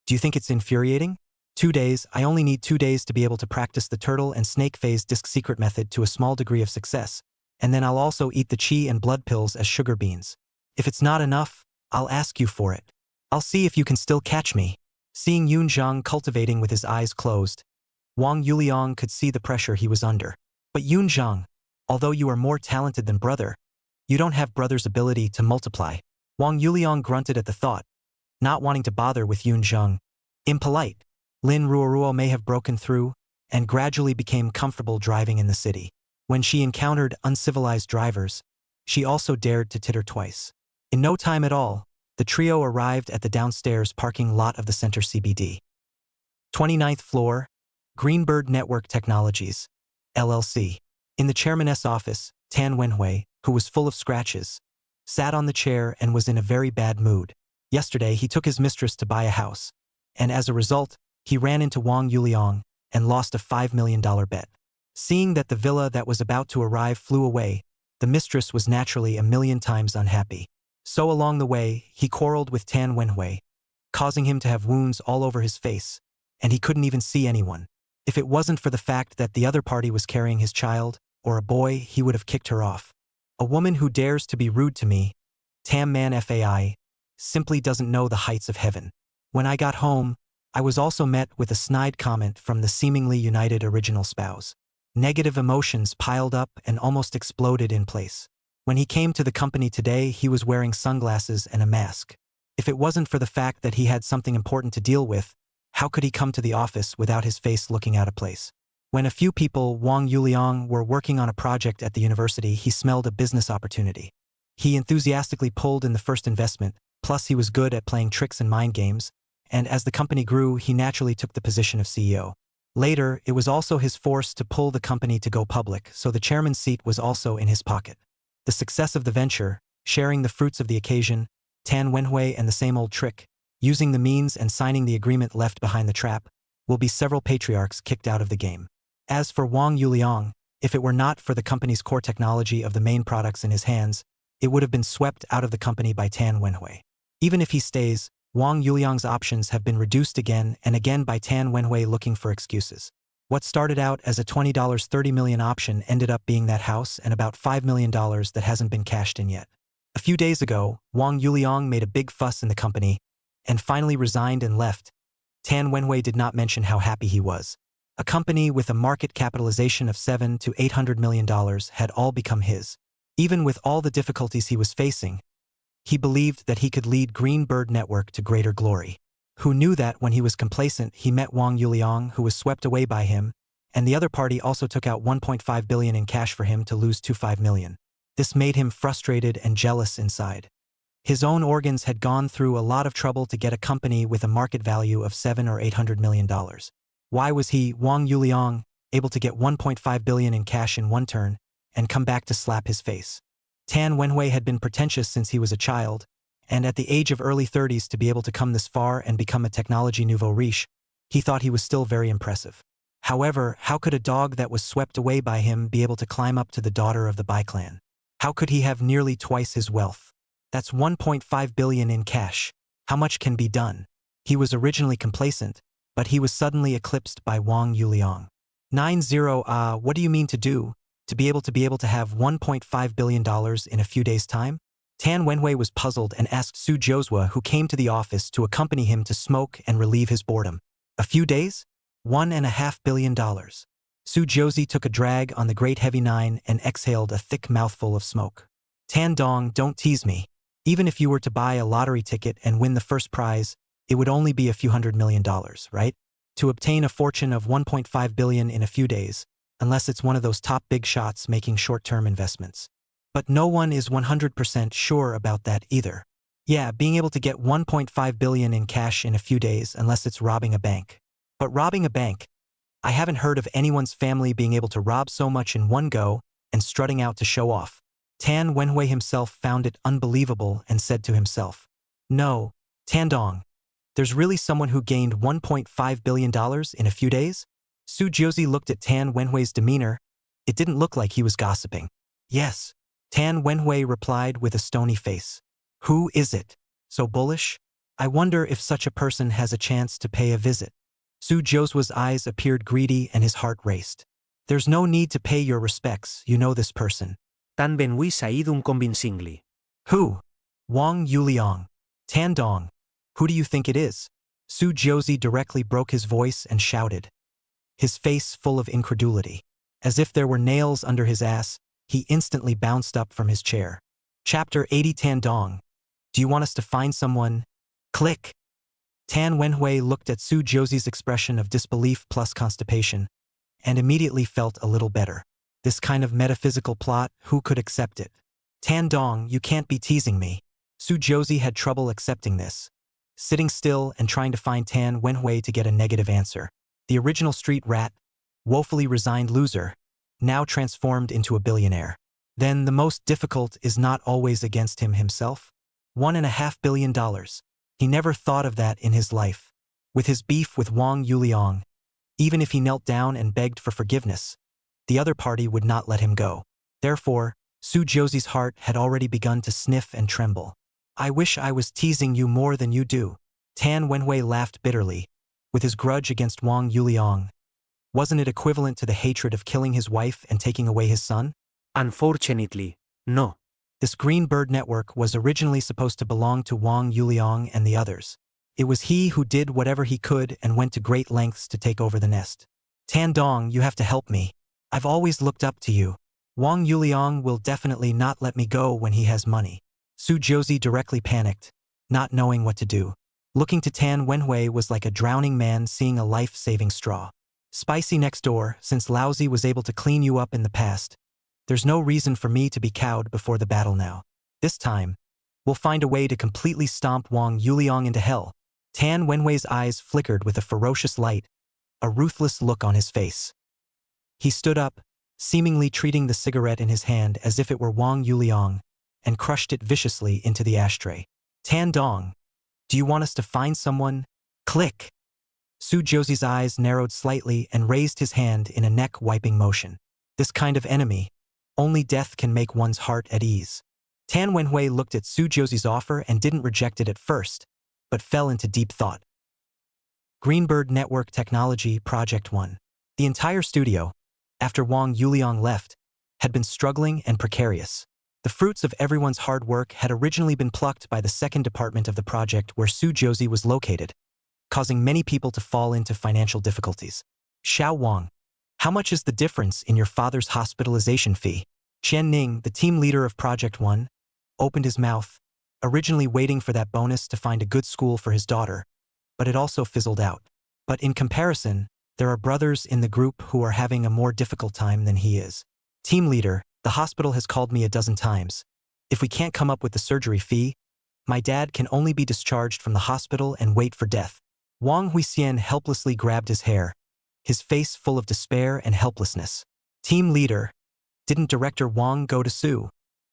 Speaker 1: Do you think it's infuriating? 2 days, I only need 2 days to be able to practice the turtle and snake phase disc secret method to a small degree of success, and then I'll also eat the chi and blood pills as sugar beans. If it's not enough, I'll ask you for it. I'll see if you can still catch me. Seeing Yun Zhang cultivating with his eyes closed, Wang Yuliang could see the pressure he was under. But Yun Zhang, although you are more talented than brother, you don't have brother's ability to multiply. Wang Yuliang grunted at the thought, not wanting to bother with Yun Zhang. Impolite. Lin Ruoruo may have broken through and gradually became comfortable driving in the city. When she encountered uncivilized drivers, she also dared to titter twice. In no time at all, the trio arrived at the downstairs parking lot of the Center CBD. 29th floor, Greenbird Network Technologies, LLC. In the chairman's office, Tan Wenhui, who was full of scratches, sat on the chair and was in a very bad mood. Yesterday, he took his mistress to buy a house, and as a result, he ran into Wang Yuliang and lost a $5 million bet. Seeing that the villa that was about to arrive flew away, the mistress was naturally a million times unhappy. So along the way, he quarreled with Tan Wenhui, causing him to have wounds all over his face, and he couldn't even see anyone. If it wasn't for the fact that the other party was carrying his child, or a boy, he would have kicked her off. A woman who dares to be rude to me, Tam Man Fai, simply doesn't know the heights of heaven. When I got home, I was also met with a snide comment from the seemingly united original spouse. Negative emotions piled up and almost exploded in place. When he came to the company today, he was wearing sunglasses and a mask. If it wasn't for the fact that he had something important to deal with, how could he come to the office without his face looking out of place? When a few people, Wang Yuliang, were working on a project at the university, he smelled a business opportunity. He enthusiastically pulled in the first investment, plus he was good at playing tricks and mind games, and as the company grew, he naturally took the position of CEO. Later, it was also his force to pull the company to go public, so the chairman's seat was also in his pocket. The success of the venture, sharing the fruits of the occasion, Tan Wenhui and the same old trick, using the means and signing the agreement left behind the trap, will be several patriarchs kicked out of the game. As for Wang Yuliang, if it were not for the company's core technology of the main products in his hands, it would have been swept out of the company by Tan Wenhui. Even if he stays, Wang Yuliang's options have been reduced again and again by Tan Wenhui looking for excuses. What started out as a $20 $30 million option ended up being that house and about $5 million that hasn't been cashed in yet. A few days ago, Wang Yuliang made a big fuss in the company and finally resigned and left. Tan Wenhui did not mention how happy he was. A company with a market capitalization of $700 to $800 million had all become his. Even with all the difficulties he was facing, he believed that he could lead Green Bird Network to greater glory. Who knew that when he was complacent, he met Wang Yuliang, who was swept away by him, and the other party also took out $1.5 billion in cash for him to lose $25 million. This made him frustrated and jealous inside. His own organs had gone through a lot of trouble to get a company with a market value of $700 or $800 million. Why was he, Wang Yuliang, able to get $1.5 billion in cash in one turn and come back to slap his face? Tan Wenhui had been pretentious since he was a child, and at the age of early 30s to be able to come this far and become a technology nouveau riche, he thought he was still very impressive. However, how could a dog that was swept away by him be able to climb up to the daughter of the Bai clan? How could he have nearly twice his wealth? That's $1.5 billion in cash. How much can be done? He was originally complacent, but he was suddenly eclipsed by Wang Yuliang. 90 what do you mean to do? To be able to have $1.5 billion in a few days' time? Tan Wenhui was puzzled and asked Su Jiozhua, who came to the office to accompany him to smoke and relieve his boredom. A few days? $1.5 billion. Su Jiozhi took a drag on the great heavy nine and exhaled a thick mouthful of smoke. Tan Dong, don't tease me. Even if you were to buy a lottery ticket and win the first prize, it would only be a few $100 million, right? To obtain a fortune of $1.5 billion in a few days, unless it's one of those top big shots making short-term investments. But no one is 100% sure about that either. Yeah, being able to get $1.5 billion in cash in a few days unless it's robbing a bank. But robbing a bank? I haven't heard of anyone's family being able to rob so much in one go and strutting out to show off. Tan Wenhui himself found it unbelievable and said to himself, "No, Tan Dong, there's really someone who gained $1.5 billion in a few days?" Su Jiozhi looked at Tan Wenhui's demeanor. It didn't look like he was gossiping. "Yes," Tan Wenhui replied with a stony face. "Who is it? So bullish? I wonder if such a person has a chance to pay a visit." Su Jiozhua's eyes appeared greedy and his heart raced. "There's no need to pay your respects, you know this person."
Speaker 3: Tan Benhui saídum convincingly.
Speaker 1: "Who?" "Wang Yuliang." "Tan Dong. Who do you think it is?" Su Jiozhi directly broke his voice and shouted, his face full of incredulity. As if there were nails under his ass, he instantly bounced up from his chair. Chapter 80 Tan Dong. Do you want us to find someone? Click. Tan Wenhui looked at Su Jiozhi's expression of disbelief plus constipation, and immediately felt a little better. This kind of metaphysical plot, who could accept it? Tan Dong, you can't be teasing me. Su Jiozhi had trouble accepting this, sitting still and trying to find Tan Wenhui to get a negative answer. The original street rat, woefully resigned loser, now transformed into a billionaire. Then the most difficult is not always against him himself. $1.5 billion. He never thought of that in his life. With his beef with Wang Yuliang, even if he knelt down and begged for forgiveness, the other party would not let him go. Therefore, Su Jiuxi's heart had already begun to sniff and tremble. I wish I was teasing you more than you do. Tan Wenhui laughed bitterly, with his grudge against Wang Yuliang. Wasn't it equivalent to the hatred of killing his wife and taking away his son?
Speaker 3: Unfortunately, no.
Speaker 1: This Green Bird network was originally supposed to belong to Wang Yuliang and the others. It was he who did whatever he could and went to great lengths to take over the nest. Tan Dong, you have to help me. I've always looked up to you. Wang Yuliang will definitely not let me go when he has money. Su Jiuxi directly panicked, not knowing what to do. Looking to Tan Wenhui was like a drowning man seeing a life-saving straw. Spicy next door, since Laozi was able to clean you up in the past, there's no reason for me to be cowed before the battle now. This time, we'll find a way to completely stomp Wang Yuliang into hell. Tan Wenhui's eyes flickered with a ferocious light, a ruthless look on his face. He stood up, seemingly treating the cigarette in his hand as if it were Wang Yuliang, and crushed it viciously into the ashtray. Tan Dong, do you want us to find someone? Click! Su Jiuxi's eyes narrowed slightly and raised his hand in a neck-wiping motion. This kind of enemy, only death can make one's heart at ease. Tan Wenhui looked at Su Jiuxi's offer and didn't reject it at first, but fell into deep thought. Greenbird Network Technology Project 1. The entire studio, after Wang Yuliang left, had been struggling and precarious. The fruits of everyone's hard work had originally been plucked by the second department of the project where Su Jiuxi was located, causing many people to fall into financial difficulties. Xiao Wang, how much is the difference in your father's hospitalization fee? Qian Ning, the team leader of Project 1, opened his mouth, originally waiting for that bonus to find a good school for his daughter, but it also fizzled out. But in comparison, there are brothers in the group who are having a more difficult time than he is. Team leader, the hospital has called me a dozen times. If we can't come up with the surgery fee, my dad can only be discharged from the hospital and wait for death. Wang Huixian helplessly grabbed his hair, his face full of despair and helplessness. Team leader, didn't Director Wang go to Su?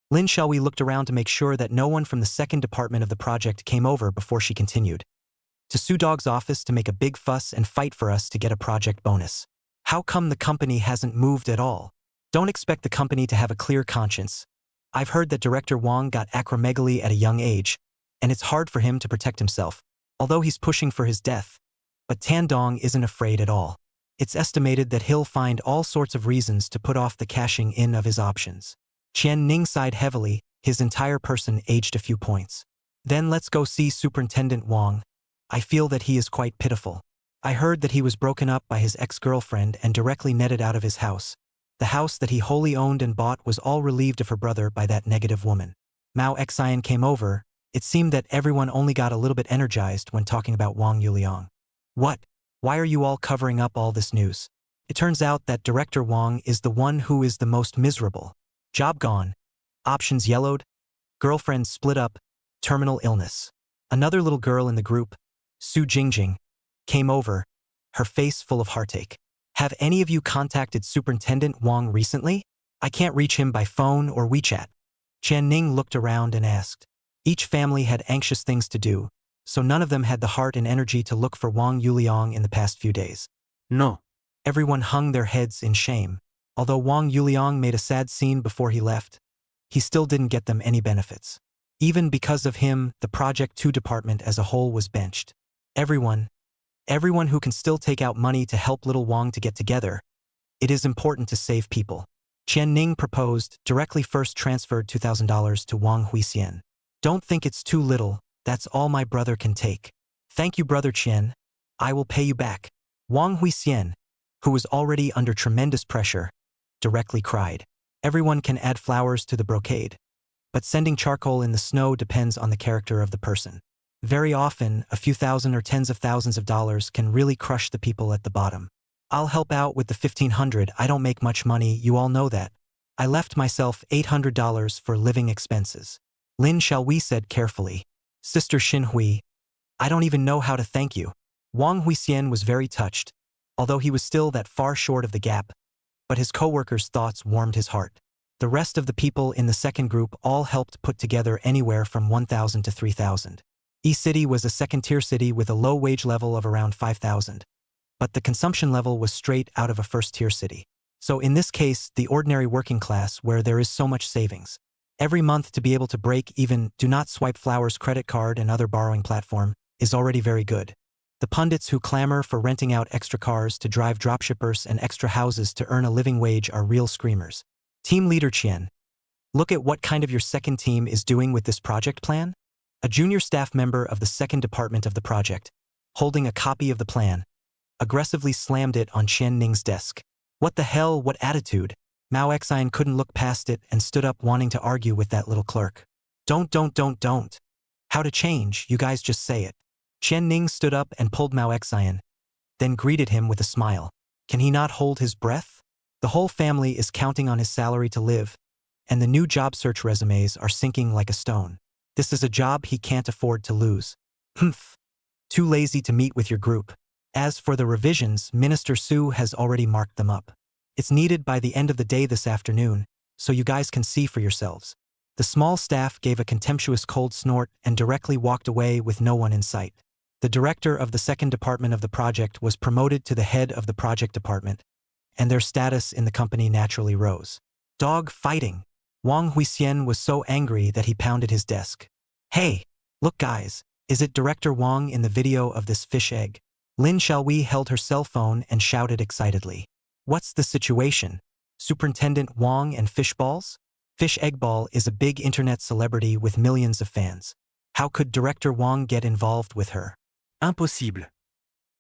Speaker 1: Lin Xiaohui looked around to make sure that no one from the second department of the project came over before she continued. To Su Dog's office to make a big fuss and fight for us to get a project bonus. How come the company hasn't moved at all? Don't expect the company to have a clear conscience. I've heard that Director Wang got acromegaly at a young age, and it's hard for him to protect himself, although he's pushing for his death. But Tan Dong isn't afraid at all. It's estimated that he'll find all sorts of reasons to put off the cashing in of his options. Qian Ning sighed heavily, his entire person aged a few points. Then let's go see Superintendent Wang. I feel that he is quite pitiful. I heard that he was broken up by his ex-girlfriend and directly netted out of his house. The house that he wholly owned and bought was all relieved of her brother by that negative woman. Mao Xian came over. It seemed that everyone only got a little bit energized when talking about Wang Yuliang. What? Why are you all covering up all this news? It turns out that Director Wang is the one who is the most miserable. Job gone. Options yellowed. Girlfriend split up. Terminal illness. Another little girl in the group, Su Jingjing, came over, her face full of heartache. Have any of you contacted Superintendent Wang recently? I can't reach him by phone or WeChat. Qian Ning looked around and asked. Each family had anxious things to do, so none of them had the heart and energy to look for Wang Yuliang in the past few days.
Speaker 3: No.
Speaker 1: Everyone hung their heads in shame. Although Wang Yuliang made a sad scene before he left, he still didn't get them any benefits. Even because of him, the Project 2 department as a whole was benched. Everyone who can still take out money to help little Wang to get together. It is important to save people. Qian Ning proposed, directly first transferred $2,000 to Wang Huixian. Don't think it's too little, that's all my brother can take. Thank you, Brother Qian. I will pay you back. Wang Huixian, who was already under tremendous pressure, directly cried. Everyone can add flowers to the brocade, but sending charcoal in the snow depends on the character of the person. Very often, a few thousand or tens of thousands of dollars can really crush the people at the bottom. I'll help out with the $1,500. I don't make much money, you all know that. I left myself $800 for living expenses. Lin Xiaohui said carefully. Sister Xinhui, I don't even know how to thank you. Wang Huixian was very touched, although he was still that far short of the gap, but his co-workers' thoughts warmed his heart. The rest of the people in the second group all helped put together anywhere from 1,000 to 3,000. E-City was a second-tier city with a low wage level of around 5,000. But the consumption level was straight out of a first-tier city. So in this case, the ordinary working class where there is so much savings. Every month to be able to break even, do not swipe Flowers credit card and other borrowing platform, is already very good. The pundits who clamor for renting out extra cars to drive dropshippers and extra houses to earn a living wage are real screamers. Team leader Chien. Look at what kind of your second team is doing with this project plan. A junior staff member of the second department of the project, holding a copy of the plan, aggressively slammed it on Chen Ning's desk. What the hell, what attitude? Mao Xian couldn't look past it and stood up wanting to argue with that little clerk. Don't. How to change, you guys just say it. Chen Ning stood up and pulled Mao Xian, then greeted him with a smile. Can he not hold his breath? The whole family is counting on his salary to live, and the new job search resumes are sinking like a stone. This is a job he can't afford to lose. Humph. Too lazy to meet with your group. As for the revisions, Minister Su has already marked them up. It's needed by the end of the day this afternoon, so you guys can see for yourselves. The small staff gave a contemptuous cold snort and directly walked away with no one in sight. The director of the second department of the project was promoted to the head of the project department, and their status in the company naturally rose. Dog fighting. Wang Huixian was so angry that he pounded his desk. Hey, look guys, is it Director Wang in the video of this fish egg? Lin Xiaohui held her cell phone and shouted excitedly. What's the situation? Superintendent Wang and fish balls? Fish Egg Ball is a big internet celebrity with millions of fans. How could Director Wang get involved with her?
Speaker 2: Impossible.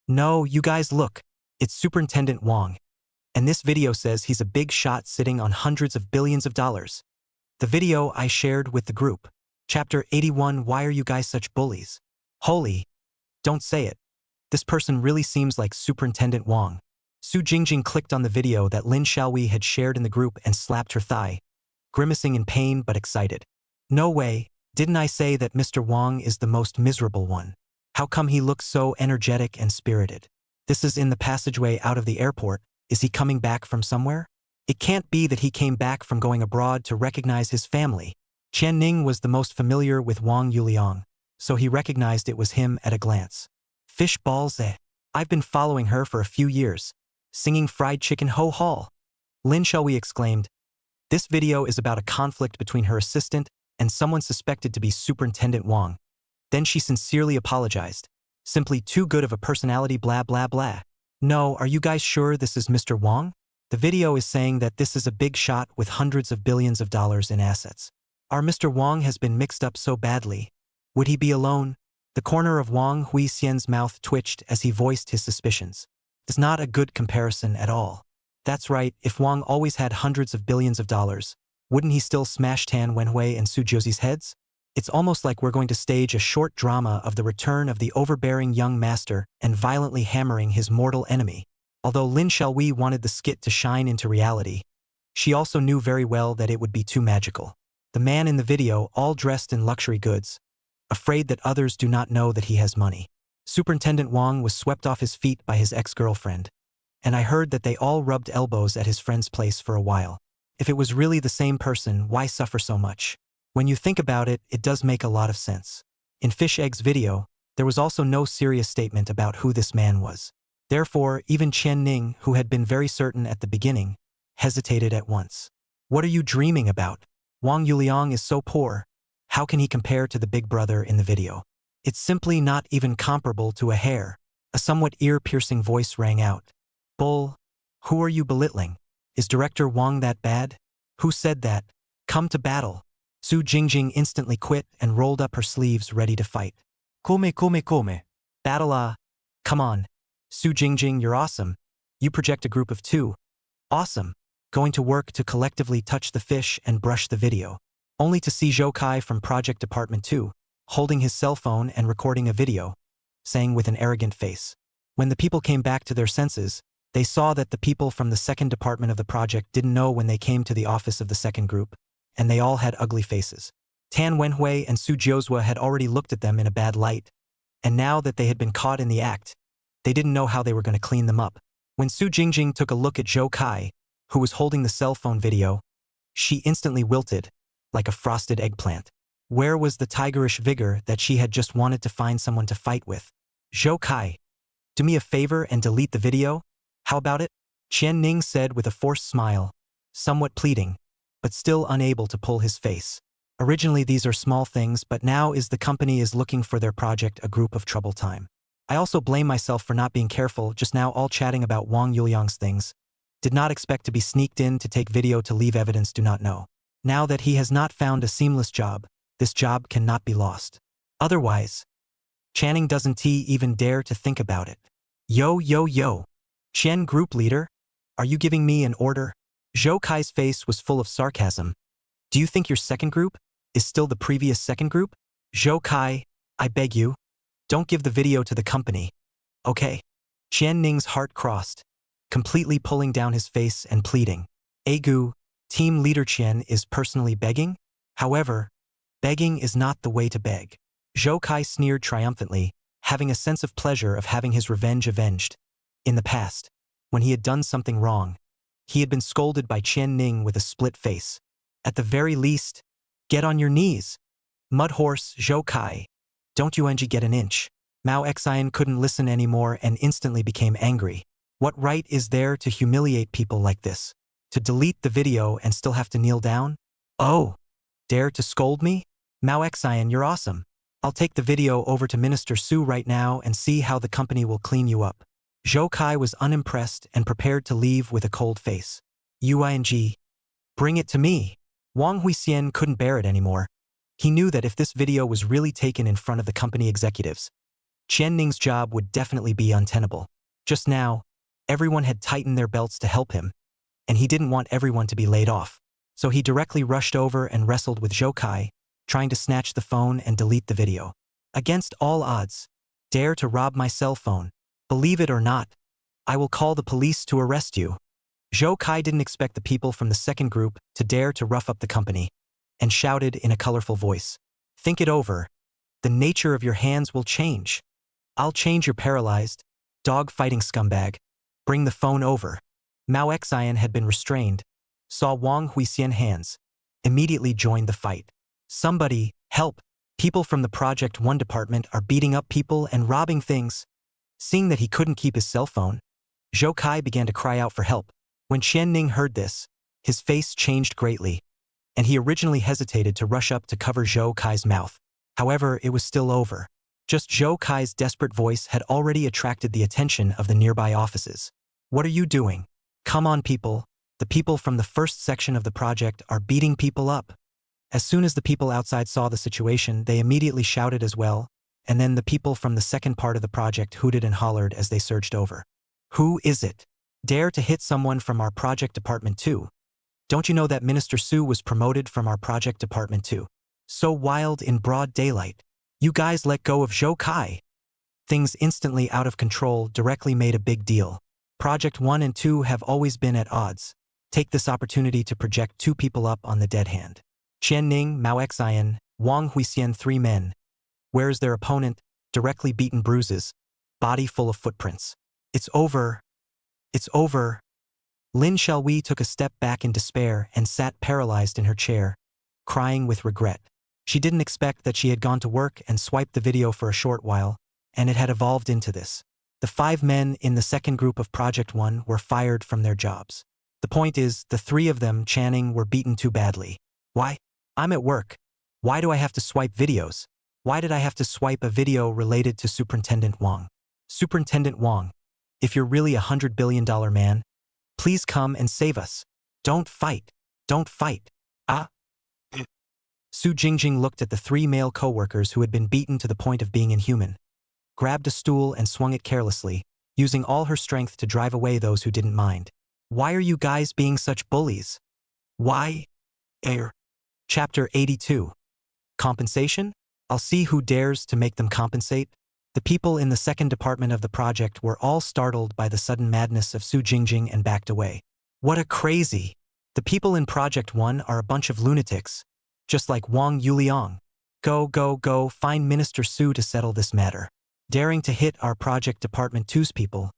Speaker 1: No, you guys look. It's Superintendent Wang. And this video says he's a big shot sitting on hundreds of billions of dollars. The video I shared with the group. Chapter 81. Why are you guys such bullies? Holy. Don't say it. This person really seems like Superintendent Wang. Su Jingjing clicked on the video that Lin Xiaohui had shared in the group and slapped her thigh, grimacing in pain but excited. No way, didn't I say that Mr. Wang is the most miserable one? How come he looks so energetic and spirited? This is in the passageway out of the airport. Is he coming back from somewhere? It can't be that he came back from going abroad to recognize his family. Chen Ning was the most familiar with Wang Yuliang, so he recognized it was him at a glance. Fish balls eh? I've been following her for a few years. Singing fried chicken ho hall. Lin Xiaohui exclaimed. This video is about a conflict between her assistant and someone suspected to be Superintendent Wang. Then she sincerely apologized. Simply too good of a personality blah blah blah. No, are you guys sure this is Mr. Wang? The video is saying that this is a big shot with hundreds of billions of dollars in assets. Our Mr. Wang has been mixed up so badly. Would he be alone? The corner of Wang Huixian's mouth twitched as he voiced his suspicions. It's not a good comparison at all. That's right, if Wang always had hundreds of billions of dollars, wouldn't he still smash Tan Wenhui and Su Jiuzi's heads? It's almost like we're going to stage a short drama of the return of the overbearing young master and violently hammering his mortal enemy. Although Lin Xiaohui wanted the skit to shine into reality, she also knew very well that it would be too magical. The man in the video, all dressed in luxury goods, afraid that others do not know that he has money. Superintendent Wang was swept off his feet by his ex-girlfriend, and I heard that they all rubbed elbows at his friend's place for a while. If it was really the same person, why suffer so much? When you think about it, it does make a lot of sense. In Fish Egg's video, there was also no serious statement about who this man was. Therefore, even Chen Ning, who had been very certain at the beginning, hesitated at once. What are you dreaming about? Wang Yuliang is so poor. How can he compare to the big brother in the video? It's simply not even comparable to a hair. A somewhat ear-piercing voice rang out. Bull, who are you belittling? Is Director Wang that bad? Who said that? Come to battle. Su Jingjing instantly quit and rolled up her sleeves ready to fight.
Speaker 2: Come.
Speaker 1: Battle Come on. Su Jingjing, you're awesome. You project a group of 2. Awesome. Going to work to collectively touch the fish and brush the video. Only to see Zhou Kai from Project Department 2, holding his cell phone and recording a video, saying with an arrogant face. When the people came back to their senses, they saw that the people from the second department of the project didn't know when they came to the office of the second group, and they all had ugly faces. Tan Wenhui and Su Jiuzhua had already looked at them in a bad light, and now that they had been caught in the act, they didn't know how they were going to clean them up. When Su Jingjing took a look at Zhou Kai, who was holding the cell phone video, she instantly wilted, like a frosted eggplant. Where was the tigerish vigor that she had just wanted to find someone to fight with? Zhou Kai, do me a favor and delete the video? How about it? Qian Ning said with a forced smile, somewhat pleading, but still unable to pull his face. Originally these are small things, but now the company is looking for their project a group of trouble time. I also blame myself for not being careful just now, all chatting about Wang Yuliang's things. Did not expect to be sneaked in to take video to leave evidence, do not know. Now that he has not found a seamless job, this job cannot be lost. Otherwise, Channing doesn't even dare to think about it. Yo. Chen group leader? Are you giving me an order? Zhou Kai's face was full of sarcasm. Do you think your second group is still the previous second group? Zhou Kai, I beg you, don't give the video to the company. Okay. Qian Ning's heart crossed, completely pulling down his face and pleading. Agu, team leader Qian is personally begging? However, begging is not the way to beg. Zhou Kai sneered triumphantly, having a sense of pleasure of having his revenge avenged. In the past, when he had done something wrong, he had been scolded by Qian Ning with a split face. At the very least, get on your knees. Mudhorse Zhou Kai, don't you get an inch? Mao Xian couldn't listen anymore and instantly became angry. What right is there to humiliate people like this? To delete the video and still have to kneel down? Oh, dare to scold me? Mao Xian, you're awesome. I'll take the video over to Minister Su right now and see how the company will clean you up. Zhou Kai was unimpressed and prepared to leave with a cold face. Uing, bring it to me. Wang Huixian couldn't bear it anymore. He knew that if this video was really taken in front of the company executives, Qian Ning's job would definitely be untenable. Just now, everyone had tightened their belts to help him, and he didn't want everyone to be laid off. So he directly rushed over and wrestled with Zhou Kai, trying to snatch the phone and delete the video. Against all odds, dare to rob my cell phone. Believe it or not, I will call the police to arrest you. Zhou Kai didn't expect the people from the second group to dare to rough up the company, and shouted in a colorful voice, think it over. The nature of your hands will change. I'll change your paralyzed, dog-fighting scumbag. Bring the phone over. Mao Xian had been restrained, saw Wang Huixian hands, immediately joined the fight. Somebody, help! People from the Project 1 department are beating up people and robbing things. Seeing that he couldn't keep his cell phone, Zhou Kai began to cry out for help. When Qian Ning heard this, his face changed greatly, and he originally hesitated to rush up to cover Zhou Kai's mouth. However, it was still over. Just Zhou Kai's desperate voice had already attracted the attention of the nearby offices. What are you doing? Come on, people. The people from the first section of the project are beating people up. As soon as the people outside saw the situation, they immediately shouted as well, and then the people from the second part of the project hooted and hollered as they surged over. Who is it? Dare to hit someone from our project department too? Don't you know that Minister Su was promoted from our project department too? So wild in broad daylight. You guys let go of Zhou Kai. Things instantly out of control directly made a big deal. Project 1 and 2 have always been at odds. Take this opportunity to project 2 people up on the dead hand. Qian Ning, Mao Xian, Wang Huixian, 3 men. Where is their opponent? Directly beaten bruises. Body full of footprints. It's over. It's over. Lin Xiaowei took a step back in despair and sat paralyzed in her chair, crying with regret. She didn't expect that she had gone to work and swiped the video for a short while, and it had evolved into this. The 5 men in the second group of Project 1 were fired from their jobs. The point is, the 3 of them, Channing, were beaten too badly. Why? I'm at work. Why do I have to swipe videos? Why did I have to swipe a video related to Superintendent Wang? Superintendent Wang, if you're really $100 billion man, please come and save us. Don't fight. Don't fight. Ah. Su Jingjing looked at the 3 male co-workers who had been beaten to the point of being inhuman, grabbed a stool and swung it carelessly, using all her strength to drive away those who didn't mind. Why are you guys being such bullies? Why? Chapter 82. Compensation? I'll see who dares to make them compensate. The people in the second department of the project were all startled by the sudden madness of Su Jingjing and backed away. What a crazy! The people in Project 1 are a bunch of lunatics, just like Wang Yuliang. Go, find Minister Su to settle this matter. Daring to hit our Project Department 2's people.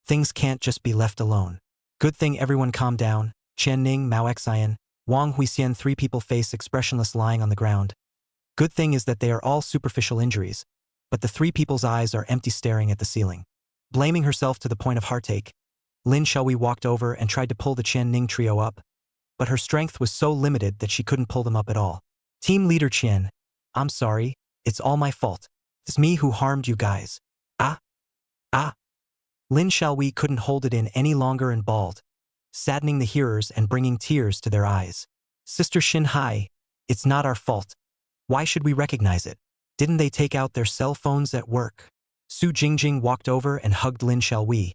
Speaker 1: Things can't just be left alone. Good thing everyone calmed down. Qian Ning, Mao Xian, Wang Huixian, 3 people face expressionless lying on the ground. Good thing is that they are all superficial injuries, but the three people's eyes are empty staring at the ceiling. Blaming herself to the point of heartache, Lin Xiaohui walked over and tried to pull the Qian Ning trio up, but her strength was so limited that she couldn't pull them up at all. Team leader Qian, I'm sorry, it's all my fault. It's me who harmed you guys. Ah. Lin Xiaohui couldn't hold it in any longer and bawled, saddening the hearers and bringing tears to their eyes. Sister Xin Hai, it's not our fault. Why should we recognize it? Didn't they take out their cell phones at work? Su Jingjing walked over and hugged Lin Xiaohui.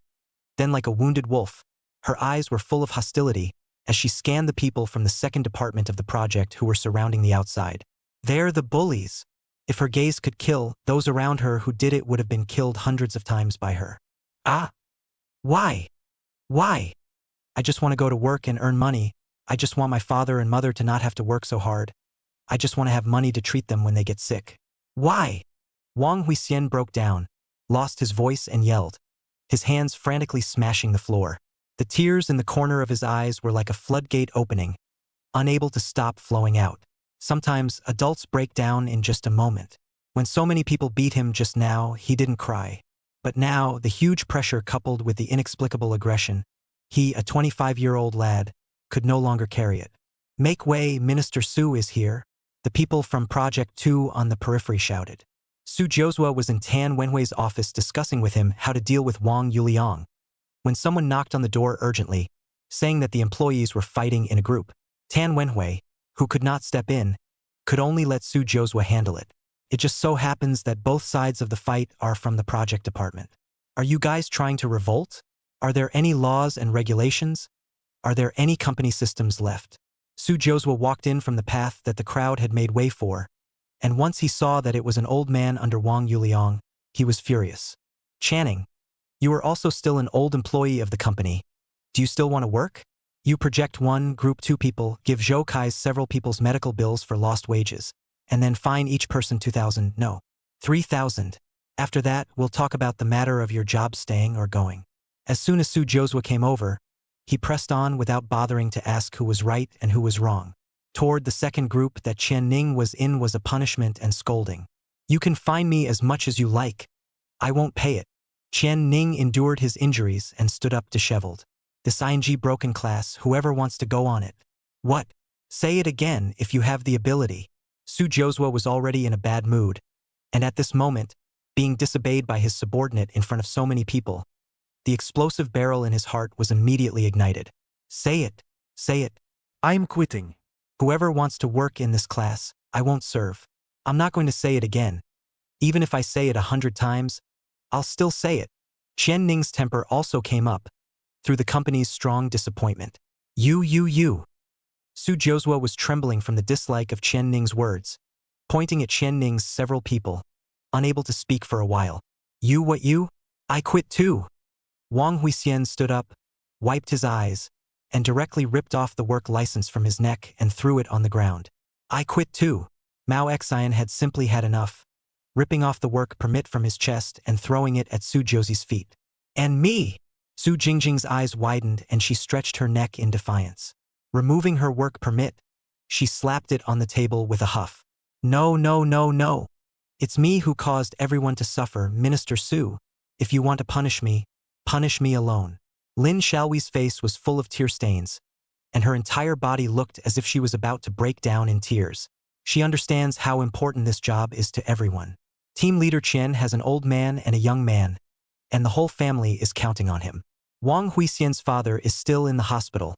Speaker 1: Then, like a wounded wolf, her eyes were full of hostility as she scanned the people from the second department of the project who were surrounding the outside. They're the bullies. If her gaze could kill, those around her who did it would have been killed hundreds of times by her. Ah. Why? Why? I just want to go to work and earn money. I just want my father and mother to not have to work so hard. I just want to have money to treat them when they get sick. Why? Wang Huixian broke down, lost his voice and yelled, his hands frantically smashing the floor. The tears in the corner of his eyes were like a floodgate opening, unable to stop flowing out. Sometimes adults break down in just a moment. When so many people beat him just now, he didn't cry. But now, the huge pressure coupled with the inexplicable aggression, he, a 25-year-old lad, could no longer carry it. Make way, Minister Su is here. The people from Project 2 on the periphery shouted. Su Jiozhua was in Tan Wenhui's office discussing with him how to deal with Wang Yuliang, when someone knocked on the door urgently, saying that the employees were fighting in a group. Tan Wenhui, who could not step in, could only let Su Jiozhua handle it. It just so happens that both sides of the fight are from the project department. Are you guys trying to revolt? Are there any laws and regulations? Are there any company systems left? Su Jiozhua walked in from the path that the crowd had made way for, and once he saw that it was an old man under Wang Yuliang, he was furious. Channing, you are also still an old employee of the company. Do you still want to work? You Project 1, Group 2 people give Zhou Kai's several people's medical bills for lost wages, and then fine each person 2,000, no, 3,000. After that, we'll talk about the matter of your job staying or going. As soon as Su Jiozhua came over, he pressed on without bothering to ask who was right and who was wrong. Toward the second group that Qian Ning was in was a punishment and scolding. You can fine me as much as you like. I won't pay it. Qian Ning endured his injuries and stood up disheveled. This ing broken class, whoever wants to go on it. What? Say it again if you have the ability. Su Jiozhua was already in a bad mood, and at this moment, being disobeyed by his subordinate in front of so many people, the explosive barrel in his heart was immediately ignited. Say it. Say it.
Speaker 2: I'm quitting.
Speaker 1: Whoever wants to work in this class, I won't serve. I'm not going to say it again. Even if I say it 100 times, I'll still say it. Qian Ning's temper also came up, through the company's strong disappointment. You. Su Jiozhua was trembling from the dislike of Qian Ning's words, pointing at Qian Ning's several people, unable to speak for a while. You what you? I quit too. Wang Huixian stood up, wiped his eyes, and directly ripped off the work license from his neck and threw it on the ground. I quit too. Mao Xian had simply had enough, ripping off the work permit from his chest and throwing it at Su Jiozhi's feet. And me! Su Jingjing's eyes widened and she stretched her neck in defiance. Removing her work permit, she slapped it on the table with a huff. No. It's me who caused everyone to suffer, Minister Su. If you want to punish me alone. Lin Xiaohui's face was full of tear stains, and her entire body looked as if she was about to break down in tears. She understands how important this job is to everyone. Team leader Qian has an old man and a young man, and the whole family is counting on him. Wang Huixian's father is still in the hospital,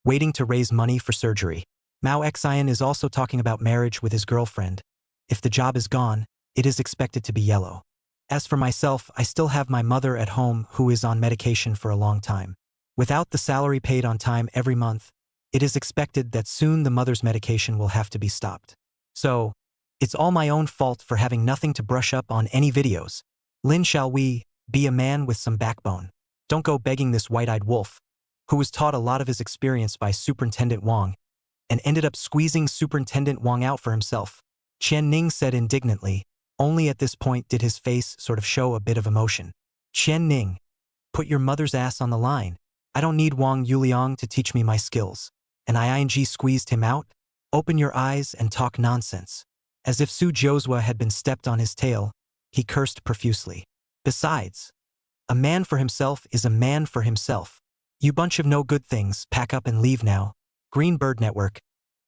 Speaker 1: waiting to raise money for surgery. Mao Xian is also talking about marriage with his girlfriend. If the job is gone, it is expected to be yellow. As for myself, I still have my mother at home who is on medication for a long time. Without the salary paid on time every month, it is expected that soon the mother's medication will have to be stopped. So, it's all my own fault for having nothing to brush up on any videos. Lin Xiaohui, be a man with some backbone. Don't go begging this white-eyed wolf, who was taught a lot of his experience by Superintendent Wang, and ended up squeezing Superintendent Wang out for himself. Qian Ning said indignantly. Only at this point did his face sort of show a bit of emotion. Qian Ning, put your mother's ass on the line. I don't need Wang Yuliang to teach me my skills. And ing squeezed him out? Open your eyes and talk nonsense. As if Su Josua had been stepped on his tail, he cursed profusely. Besides, a man for himself is a man for himself. You bunch of no good things, pack up and leave now. Green Bird Network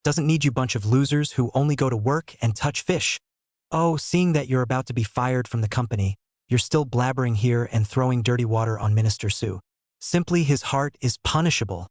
Speaker 1: doesn't need you bunch of losers who only go to work and touch fish. Oh, seeing that you're about to be fired from the company, you're still blabbering here and throwing dirty water on Minister Su. Simply his heart is punishable.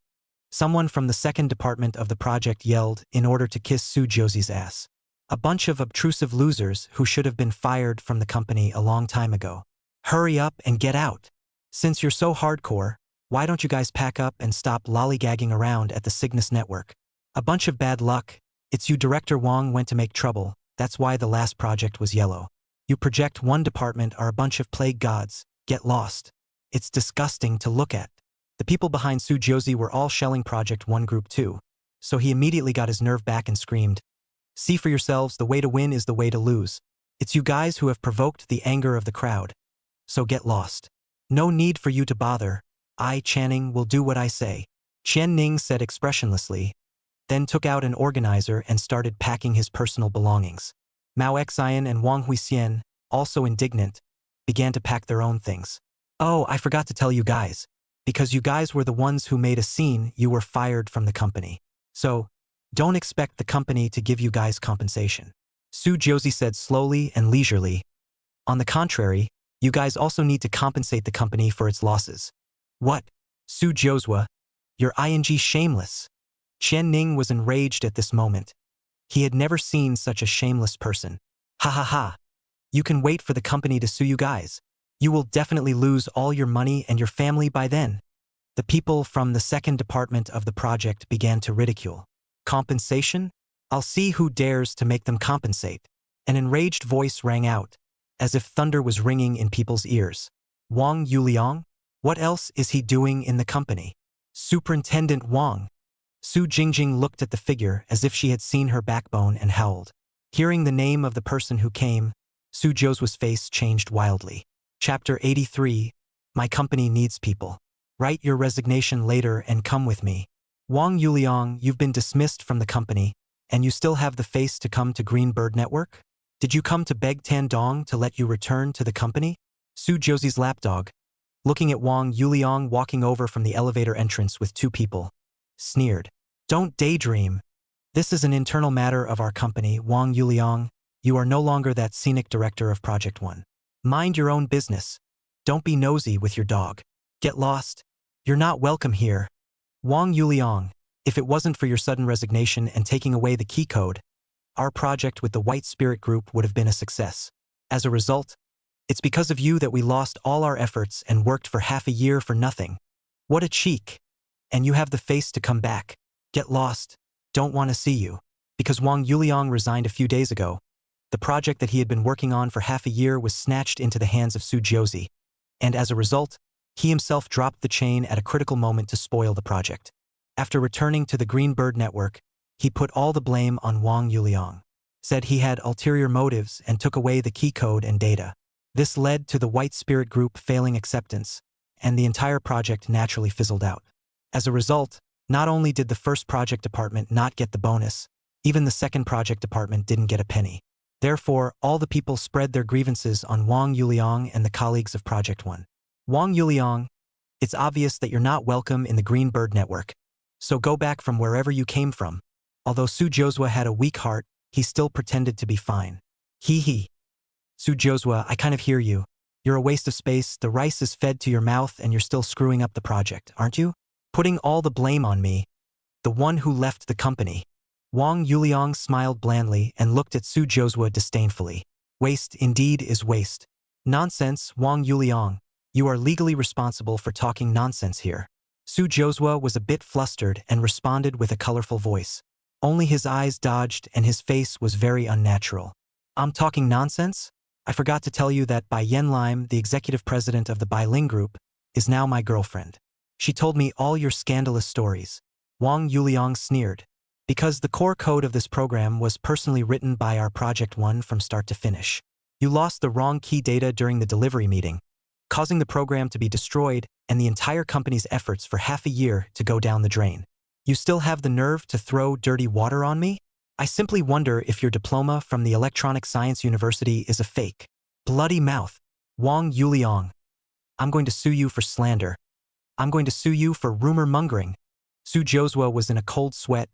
Speaker 1: Someone from the second department of the project yelled in order to kiss Su Josie's ass. A bunch of obtrusive losers who should have been fired from the company a long time ago. Hurry up and get out. Since you're so hardcore, why don't you guys pack up and stop lollygagging around at the Cygnus Network? A bunch of bad luck. It's you Director Wong went to make trouble, that's why the last project was yellow. You project one department are a bunch of plague gods, get lost. It's disgusting to look at. The people behind Su Josie were all shelling Project 1 Group 2, so he immediately got his nerve back and screamed, "See for yourselves, the way to win is the way to lose. It's you guys who have provoked the anger of the crowd. So get lost. No need for you to bother. I, Channing, will do what I say." Qian Ning said expressionlessly, then took out an organizer and started packing his personal belongings. Mao Xian and Wang Huixian, also indignant, began to pack their own things. "Oh, I forgot to tell you guys. Because you guys were the ones who made a scene, you were fired from the company. So, don't expect the company to give you guys compensation." Su Josie said slowly and leisurely. "On the contrary, you guys also need to compensate the company for its losses." "What? Su Josua, you're ing shameless." Qian Ning was enraged at this moment. He had never seen such a shameless person. "Ha ha ha. You can wait for the company to sue you guys. You will definitely lose all your money and your family by then." The people from the second department of the project began to ridicule. "Compensation? I'll see who dares to make them compensate." An enraged voice rang out, as if thunder was ringing in people's ears. "Wang Yuliang? What else is he doing in the company?" "Superintendent Wang." Su Jingjing looked at the figure as if she had seen her backbone and howled. Hearing the name of the person who came, Su Josua's face changed wildly. Chapter 83, My Company Needs People. Write your resignation later and come with me. Wang Yuliang, you've been dismissed from the company, and you still have the face to come to Green Bird Network? Did you come to beg Tan Dong to let you return to the company? Su Josie's lapdog, looking at Wang Yuliang walking over from the elevator entrance with two people, sneered. "Don't daydream. This is an internal matter of our company, Wang Yuliang. You are no longer that scenic director of Project 1. Mind your own business. Don't be nosy with your dog. Get lost. You're not welcome here." Wang Yuliang, if it wasn't for your sudden resignation and taking away the key code, our project with the White Spirit Group would have been a success. As a result, it's because of you that we lost all our efforts and worked for half a year for nothing. What a cheek. And you have the face to come back. Get lost. Don't want to see you. Because Wang Yuliang resigned a few days ago, the project that he had been working on for half a year was snatched into the hands of Su Josie, and as a result, he himself dropped the chain at a critical moment to spoil the project. After returning to the Green Bird Network, he put all the blame on Wang Yuliang, said he had ulterior motives and took away the key code and data. This led to the White Spirit Group failing acceptance, and the entire project naturally fizzled out. As a result, not only did the first project department not get the bonus, even the second project department didn't get a penny. Therefore, all the people spread their grievances on Wang Yuliang and the colleagues of Project 1. Wang Yuliang, it's obvious that you're not welcome in the Green Bird Network, so go back from wherever you came from. Although Su Josua had a weak heart, he still pretended to be fine. Hee hee. Su Josua, I kind of hear you. You're a waste of space, the rice is fed to your mouth and you're still screwing up the project, aren't you? Putting all the blame on me, the one who left the company. Wang Yuliang smiled blandly and looked at Su Josua disdainfully. Waste indeed is waste. Nonsense, Wang Yuliang. You are legally responsible for talking nonsense here. Su Josua was a bit flustered and responded with a colorful voice. Only his eyes dodged and his face was very unnatural. I'm talking nonsense? I forgot to tell you that Bai Yenlime, the executive president of the Bailing Group, is now my girlfriend. She told me all your scandalous stories. Wang Yuliang sneered. Because the core code of this program was personally written by our Project 1 from start to finish. You lost the wrong key data during the delivery meeting, causing the program to be destroyed and the entire company's efforts for half a year to go down the drain. You still have the nerve to throw dirty water on me? I simply wonder if your diploma from the Electronic Science University is a fake. Bloody mouth. Wang Yuliang. I'm going to sue you for slander. I'm going to sue you for rumor mongering. Su Josua was in a cold sweat,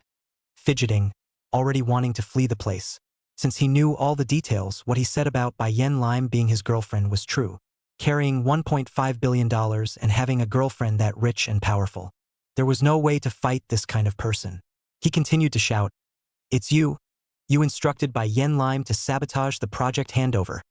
Speaker 1: fidgeting, already wanting to flee the place. Since he knew all the details, what he said about Bai Yen Lime being his girlfriend was true. Carrying $1.5 billion and having a girlfriend that rich and powerful. There was no way to fight this kind of person. He continued to shout, "It's you. You instructed Bai Yen Lime to sabotage the project handover."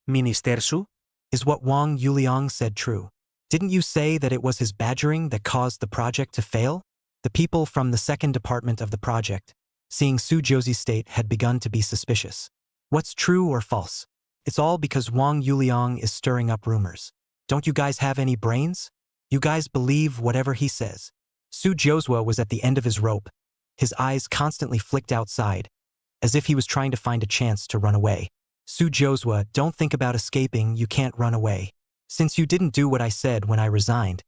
Speaker 3: Minister Su?
Speaker 1: Is what Wang Yuliang said true? Didn't you say that it was his badgering that caused the project to fail? The people from the second department of the project, seeing Su Josie's state, had begun to be suspicious. What's true or false? It's all because Wang Yuliang is stirring up rumors. Don't you guys have any brains? You guys believe whatever he says. Su Josua was at the end of his rope. His eyes constantly flicked outside, as if he was trying to find a chance to run away. Su Josua, don't think about escaping, you can't run away. Since you didn't do what I said when I resigned,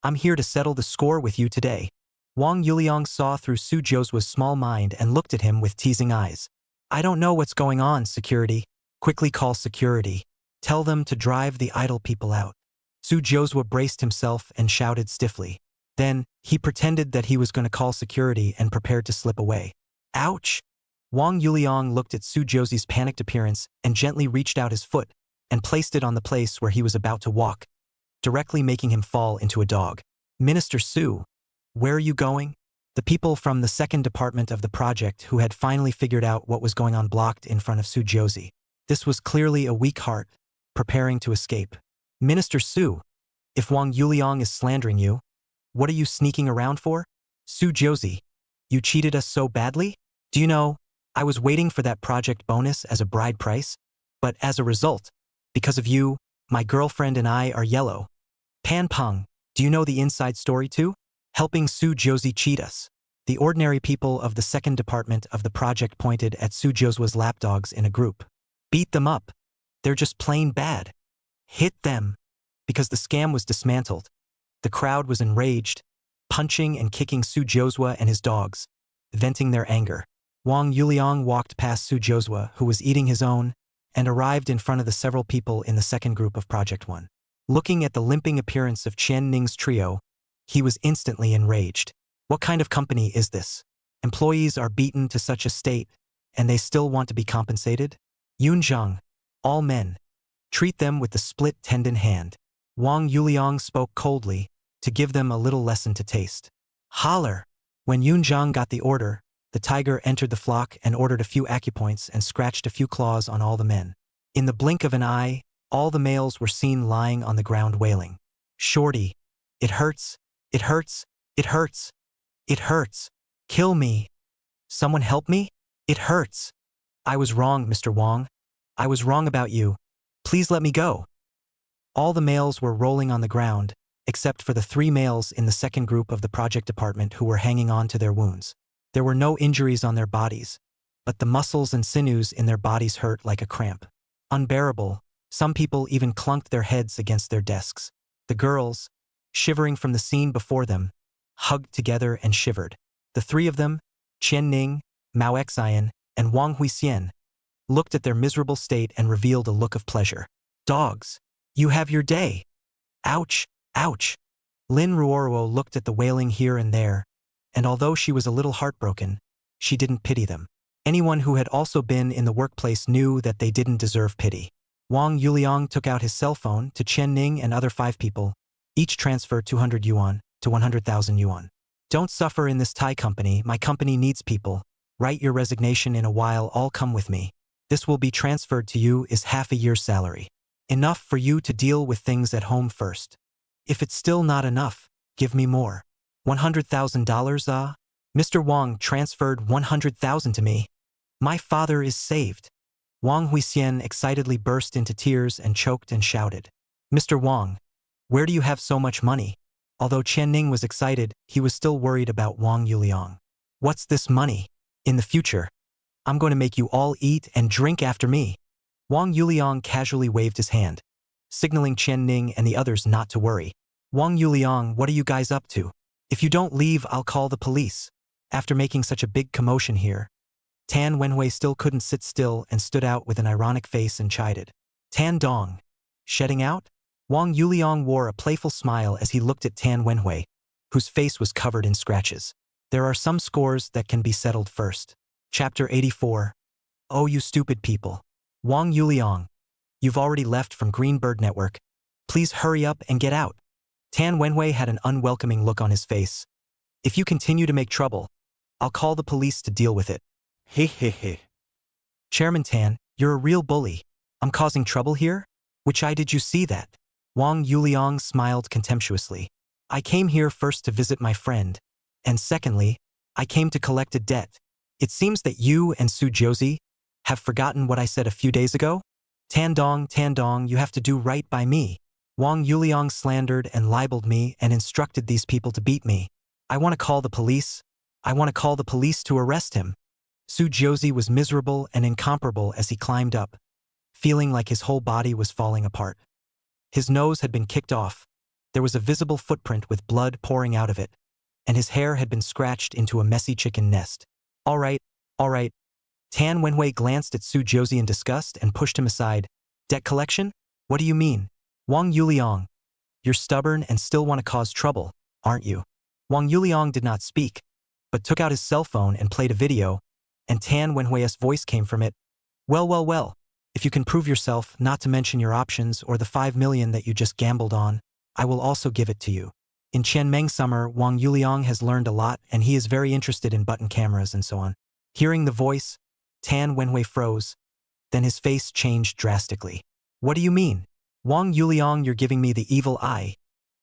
Speaker 1: I'm here to settle the score with you today. Wang Yuliang saw through Su Josua's small mind and looked at him with teasing eyes. I don't know what's going on, security. Quickly call security. Tell them to drive the idle people out. Su Josua braced himself and shouted stiffly. Then, he pretended that he was going to call security and prepared to slip away. Ouch! Wang Yuliang looked at Su Josie's panicked appearance and gently reached out his foot and placed it on the place where he was about to walk, directly making him fall into a dog. Minister Su, where are you going? The people from the second department of the project who had finally figured out what was going on blocked in front of Su Josie. This was clearly a weak heart, preparing to escape. Minister Su, if Wang Yuliang is slandering you, what are you sneaking around for? Su Josie, you cheated us so badly? Do you know, I was waiting for that project bonus as a bride price, but as a result, because of you, my girlfriend and I are yellow. Pan Peng, do you know the inside story too? Helping Su Josie cheat us. The ordinary people of the second department of the project pointed at Su Josua's lapdogs in a group. Beat them up. They're just plain bad. Hit them. Because the scam was dismantled. The crowd was enraged, punching and kicking Su Josua and his dogs, venting their anger. Wang Yuliang walked past Su Josua, who was eating his own, and arrived in front of the several people in the second group of Project 1. Looking at the limping appearance of Qian Ning's trio, he was instantly enraged. What kind of company is this? Employees are beaten to such a state, and they still want to be compensated? Yunzhang, all men. Treat them with the split tendon hand. Wang Yuliang spoke coldly, to give them a little lesson to taste. Holler! When Yunzhang got the order, the tiger entered the flock and ordered a few acupoints and scratched a few claws on all the men. In the blink of an eye, all the males were seen lying on the ground wailing. Shorty, it hurts, it hurts, it hurts, it hurts. Kill me. Someone help me? It hurts. I was wrong, Mr. Wang. I was wrong about you. Please let me go. All the males were rolling on the ground, except for the 3 males in the second group of the project department who were hanging on to their wounds. There were no injuries on their bodies, but the muscles and sinews in their bodies hurt like a cramp. Unbearable, some people even clunked their heads against their desks. The girls, shivering from the scene before them, hugged together and shivered. The 3 of them, Qian Ning, Mao Xian, and Wang Huixian, looked at their miserable state and revealed a look of pleasure. Dogs, you have your day. Ouch, ouch. Lin Ruoruo looked at the wailing here and there, and although she was a little heartbroken, she didn't pity them. Anyone who had also been in the workplace knew that they didn't deserve pity. Wang Yuliang took out his cell phone to Qian Ning and other 5 people, each transfer 200 yuan to 100,000 yuan. Don't suffer in this Thai company, my company needs people. Write your resignation in a while, all come with me. This will be transferred to you is half a year's salary. Enough for you to deal with things at home first. If it's still not enough, give me more. $100,000 Mr. Wang transferred 100,000 to me. My father is saved. Wang Huixian excitedly burst into tears and choked and shouted. Mr. Wang, where do you have so much money? Although Qian Ning was excited, he was still worried about Wang Yuliang. What's this money? In the future, I'm going to make you all eat and drink after me. Wang Yuliang casually waved his hand, signaling Qian Ning and the others not to worry. Wang Yuliang, what are you guys up to? If you don't leave, I'll call the police. After making such a big commotion here, Tan Wenhui still couldn't sit still and stood out with an ironic face and chided. Tan Dong. Shedding out? Wang Yuliang wore a playful smile as he looked at Tan Wenhui, whose face was covered in scratches. There are some scores that can be settled first. Chapter 84. Oh, you stupid people. Wang Yuliang. You've already left from Greenbird Network. Please hurry up and get out. Tan Wenhui had an unwelcoming look on his face. If you continue to make trouble, I'll call the police to deal with it.
Speaker 3: He he he.
Speaker 1: Chairman Tan, you're a real bully. I'm causing trouble here? Which eye did you see that? Wang Yuliang smiled contemptuously. I came here first to visit my friend, and secondly, I came to collect a debt. It seems that you and Su Josie have forgotten what I said a few days ago? Tan Dong, you have to do right by me. Wang Yuliang slandered and libeled me and instructed these people to beat me. I want to call the police. I want to call the police to arrest him. Su Josie was miserable and incomparable as he climbed up, feeling like his whole body was falling apart. His nose had been kicked off. There was a visible footprint with blood pouring out of it, and his hair had been scratched into a messy chicken nest. All right. Tan Wenhui glanced at Su Josie in disgust and pushed him aside. Debt collection? What do you mean? Wang Yuliang. You're stubborn and still want to cause trouble, aren't you? Wang Yuliang did not speak, but took out his cell phone and played a video, and Tan Wenhui's voice came from it. Well. If you can prove yourself, not to mention your options or the 5 million that you just gambled on, I will also give it to you. In Qianmeng summer, Wang Yuliang has learned a lot and he is very interested in button cameras and so on. Hearing the voice, Tan Wenhui froze. Then his face changed drastically. What do you mean? Wang Yuliang, you're giving me the evil eye.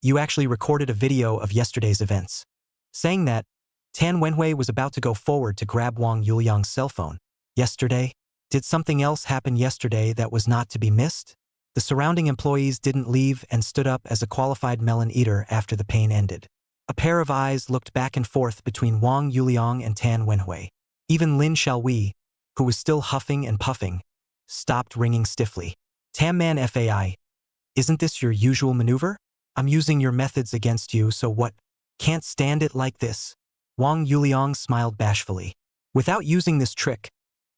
Speaker 1: You actually recorded a video of yesterday's events. Saying that, Tan Wenhui was about to go forward to grab Wang Yuliang's cell phone. Yesterday? Did something else happen yesterday that was not to be missed? The surrounding employees didn't leave and stood up as a qualified melon eater after the pain ended. A pair of eyes looked back and forth between Wang Yuliang and Tan Wenhui. Even Lin Xiaowei, who was still huffing and puffing, stopped ringing stiffly. Tamman Fai. Isn't this your usual maneuver? I'm using your methods against you, so what? Can't stand it like this. Wang Yuliang smiled bashfully. Without using this trick,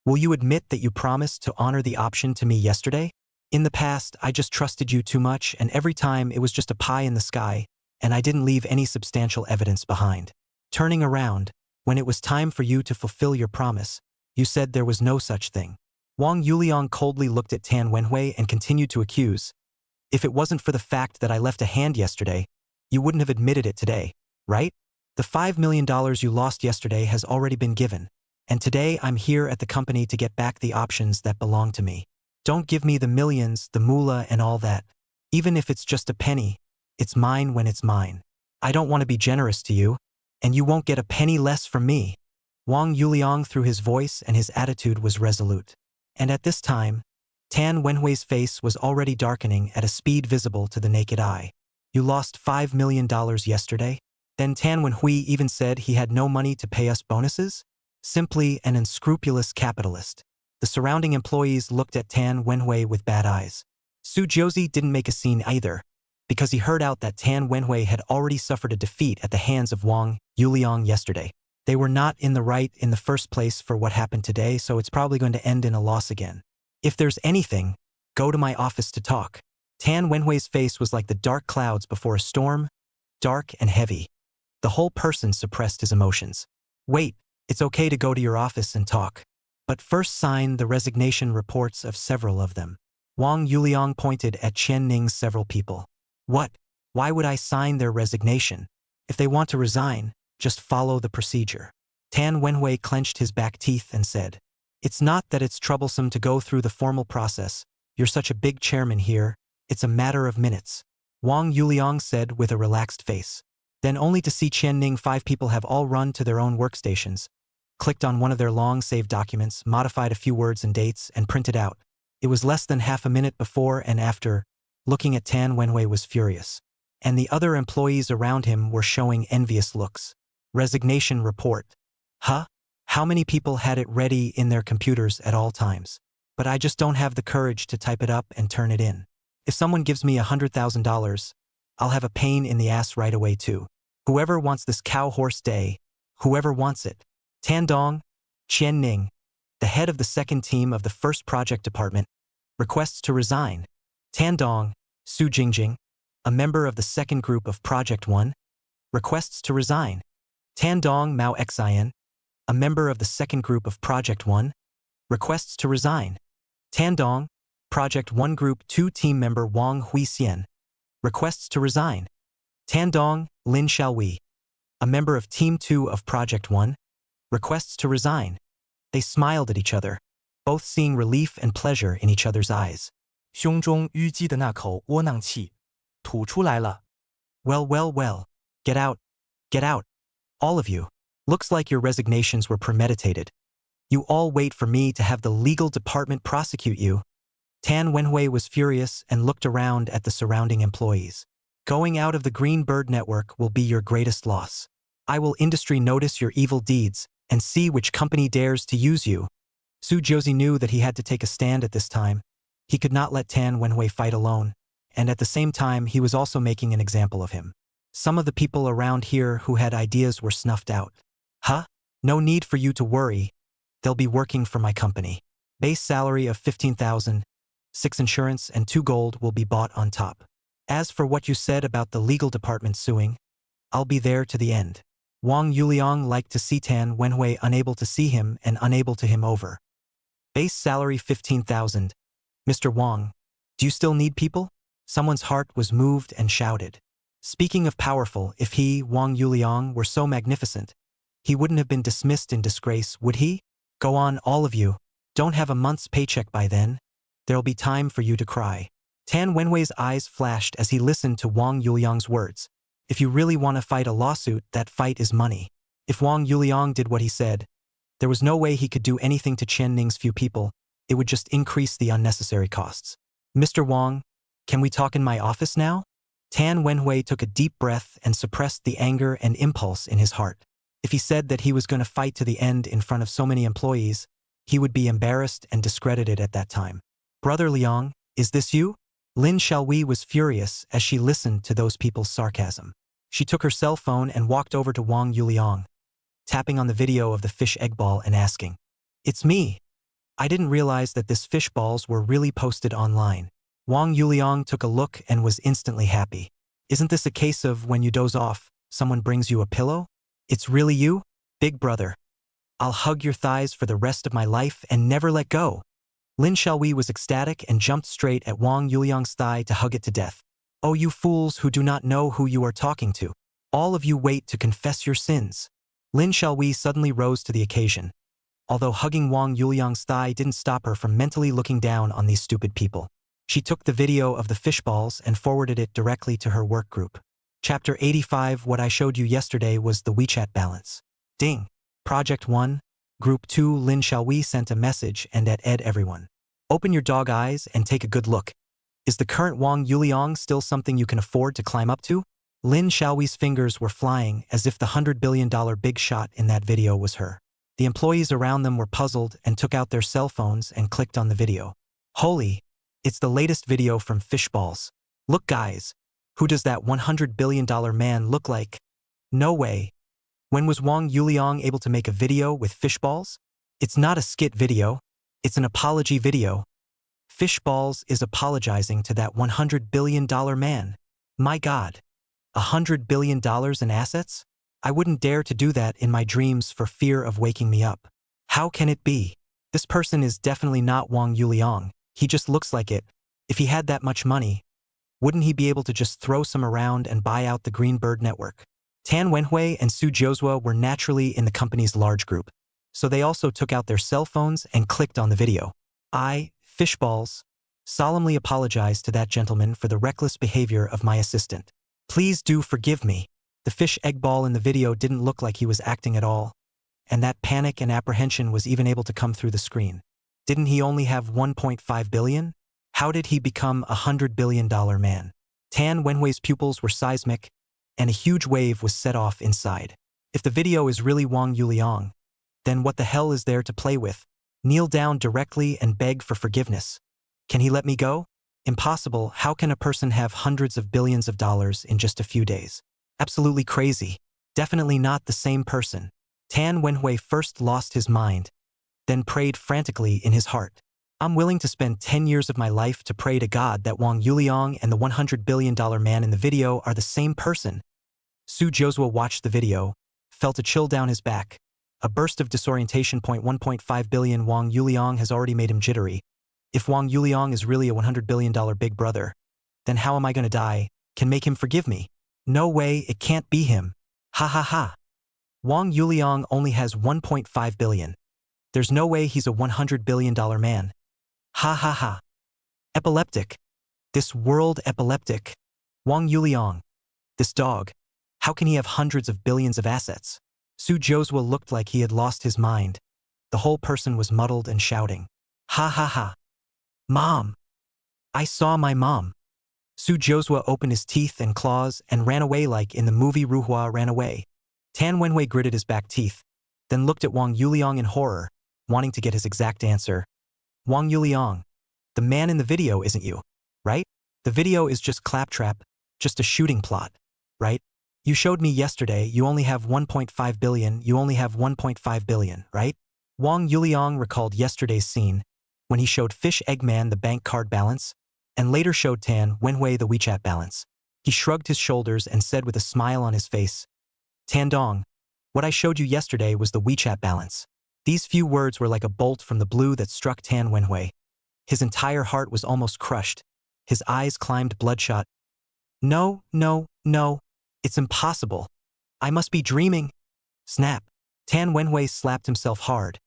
Speaker 1: will you admit that you promised to honor the option to me yesterday? In the past, I just trusted you too much, and every time it was just a pie in the sky, and I didn't leave any substantial evidence behind. Turning around, when it was time for you to fulfill your promise, you said there was no such thing. Wang Yuliang coldly looked at Tan Wenhui and continued to accuse. If it wasn't for the fact that I left a hand yesterday, you wouldn't have admitted it today, right? The $5 million you lost yesterday has already been given, and today I'm here at the company to get back the options that belong to me. Don't give me the millions, the moolah, and all that. Even if it's just a penny, it's mine when it's mine. I don't want to be generous to you, and you won't get a penny less from me. Wang Yuliang threw his voice and his attitude was resolute. And at this time, Tan Wenhui's face was already darkening at a speed visible to the naked eye. You lost $5 million yesterday? Then Tan Wenhui even said he had no money to pay us bonuses? Simply an unscrupulous capitalist. The surrounding employees looked at Tan Wenhui with bad eyes. Su Josie didn't make a scene either, because he heard out that Tan Wenhui had already suffered a defeat at the hands of Wang Yuliang yesterday. They were not in the right in the first place for what happened today, so it's probably going to end in a loss again. If there's anything, go to my office to talk. Tan Wenhui's face was like the dark clouds before a storm, dark and heavy. The whole person suppressed his emotions. Wait, it's okay to go to your office and talk. But first sign the resignation reports of several of them. Wang Yuliang pointed at Chen Ning's several people. What? Why would I sign their resignation? If they want to resign, just follow the procedure. Tan Wenhui clenched his back teeth and said, It's not that it's troublesome to go through the formal process. You're such a big chairman here. It's a matter of minutes. Wang Yuliang said with a relaxed face. Then only to see Chen Ning 5 people have all run to their own workstations, clicked on one of their long saved documents, modified a few words and dates, and printed out. It was less than half a minute before and after. Looking at Tan Wenhui was furious. And the other employees around him were showing envious looks. Resignation report. Huh? How many people had it ready in their computers at all times? But I just don't have the courage to type it up and turn it in. If someone gives me $100,000, I'll have a pain in the ass right away too. Whoever wants this cow horse day, whoever wants it. Tan Dong, Qian Ning, the head of the second team of the first project department, requests to resign. Tan Dong, Su Jingjing, a member of the second group of Project 1, requests to resign. Tan Dong Mao Xian, a member of the second group of Project 1, requests to resign. Tan Dong, Project 1 Group 2 team member Wang Huixian, requests to resign. Tan Dong Lin Xiaowei, a member of Team 2 of Project 1, requests to resign. They smiled at each other, both seeing relief and pleasure in each other's eyes.
Speaker 2: 胸中淤积的那口窝囊气吐出来了。
Speaker 1: Well, well, well. Get out. Get out. All of you. Looks like your resignations were premeditated. You all wait for me to have the legal department prosecute you. Tan Wenhui was furious and looked around at the surrounding employees. Going out of the Green Bird Network will be your greatest loss. I will industry notice your evil deeds and see which company dares to use you. Su Josie knew that he had to take a stand at this time. He could not let Tan Wenhui fight alone, and at the same time he was also making an example of him. Some of the people around here who had ideas were snuffed out. Huh? No need for you to worry. They'll be working for my company. Base salary of 15,000, 6 insurance and 2 gold will be bought on top. As for what you said about the legal department suing, I'll be there to the end. Wang Yuliang liked to see Tan Wenhui unable to see him and unable to him over. Base salary 15,000. Mr. Wang, do you still need people? Someone's heart was moved and shouted. Speaking of powerful, if he, Wang Yuliang, were so magnificent, he wouldn't have been dismissed in disgrace, would he? Go on, all of you. Don't have a month's paycheck by then. There'll be time for you to cry. Tan Wenhui's eyes flashed as he listened to Wang Yuliang's words. If you really want to fight a lawsuit, that fight is money. If Wang Yuliang did what he said, there was no way he could do anything to Chen Ning's few people. It would just increase the unnecessary costs. Mr. Wang, can we talk in my office now? Tan Wenhui took a deep breath and suppressed the anger and impulse in his heart. If he said that he was going to fight to the end in front of so many employees, he would be embarrassed and discredited at that time. Brother Liang, is this you? Lin Xiaowei was furious as she listened to those people's sarcasm. She took her cell phone and walked over to Wang Yuliang, tapping on the video of the fish egg ball and asking, "It's me. I didn't realize that this fish balls were really posted online." Wang Yuliang took a look and was instantly happy. Isn't this a case of when you doze off, someone brings you a pillow? It's really you? Big brother. I'll hug your thighs for the rest of my life and never let go. Lin Xiaowei was ecstatic and jumped straight at Wang Yuliang's thigh to hug it to death. Oh, you fools who do not know who you are talking to. All of you wait to confess your sins. Lin Xiaowei suddenly rose to the occasion. Although hugging Wang Yuliang's thigh didn't stop her from mentally looking down on these stupid people. She took the video of the fish balls and forwarded it directly to her work group. Chapter 85. What I showed you yesterday was the WeChat balance. Ding. Project 1, Group 2. Lin Xiaowei sent a message and at everyone. Open your dog eyes and take a good look. Is the current Wang Yuliang still something you can afford to climb up to? Lin Xiaowei's fingers were flying as if the $100 billion big shot in that video was her. The employees around them were puzzled and took out their cell phones and clicked on the video. Holy, it's the latest video from Fishballs. Look guys, who does that $100 billion man look like? No way. When was Wang Yuliang able to make a video with Fishballs? It's not a skit video. It's an apology video. Fishballs is apologizing to that $100 billion man. My God. $100 billion in assets? I wouldn't dare to do that in my dreams for fear of waking me up. How can it be? This person is definitely not Wang Yuliang. He just looks like it. If he had that much money, wouldn't he be able to just throw some around and buy out the Green Bird Network? Tan Wenhui and Su Jiozhua were naturally in the company's large group, so they also took out their cell phones and clicked on the video. I, Fishballs, solemnly apologize to that gentleman for the reckless behavior of my assistant. Please do forgive me. The fish egg ball in the video didn't look like he was acting at all, and that panic and apprehension was even able to come through the screen. Didn't he only have 1.5 billion? How did he become a $100 billion man? Tan Wenhui's pupils were seismic, and a huge wave was set off inside. If the video is really Wang Yuliang, then what the hell is there to play with? Kneel down directly and beg for forgiveness. Can he let me go? Impossible. How can a person have hundreds of billions of dollars in just a few days? Absolutely crazy. Definitely not the same person. Tan Wenhui first lost his mind. then prayed frantically in his heart. I'm willing to spend 10 years of my life to pray to God that Wang Yuliang and the $100 billion man in the video are the same person. Su Josua watched the video, felt a chill down his back. A burst of disorientation. 1.5 billion Wang Yuliang has already made him jittery. If Wang Yuliang is really a $100 billion big brother, then how am I gonna die? Can make him forgive me? No way, it can't be him. Ha ha ha. Wang Yuliang only has 1.5 billion. There's no way he's a $100 billion man. Ha ha ha. Epileptic. This world epileptic. Wang Yuliang. This dog. How can he have hundreds of billions of assets? Su Josua looked like he had lost his mind. The whole person was muddled and shouting. Ha ha ha. Mom. I saw my mom. Su Josua opened his teeth and claws and ran away like in the movie Ruhua Ran Away. Tan Wenhui gritted his back teeth, then looked at Wang Yuliang in horror, wanting to get his exact answer. Wang Yuliang, the man in the video isn't you, right? The video is just claptrap, just a shooting plot, right? You showed me yesterday you only have 1.5 billion, you only have 1.5 billion, right? Wang Yuliang recalled yesterday's scene, when he showed Fish Eggman the bank card balance, and later showed Tan Wenhui the WeChat balance. He shrugged his shoulders and said with a smile on his face, Tan Dong, what I showed you yesterday was the WeChat balance. These few words were like a bolt from the blue that struck Tan Wenhui. His entire heart was almost crushed. His eyes climbed bloodshot. No, no, no. It's impossible. I must be dreaming. Snap. Tan Wenhui slapped himself hard,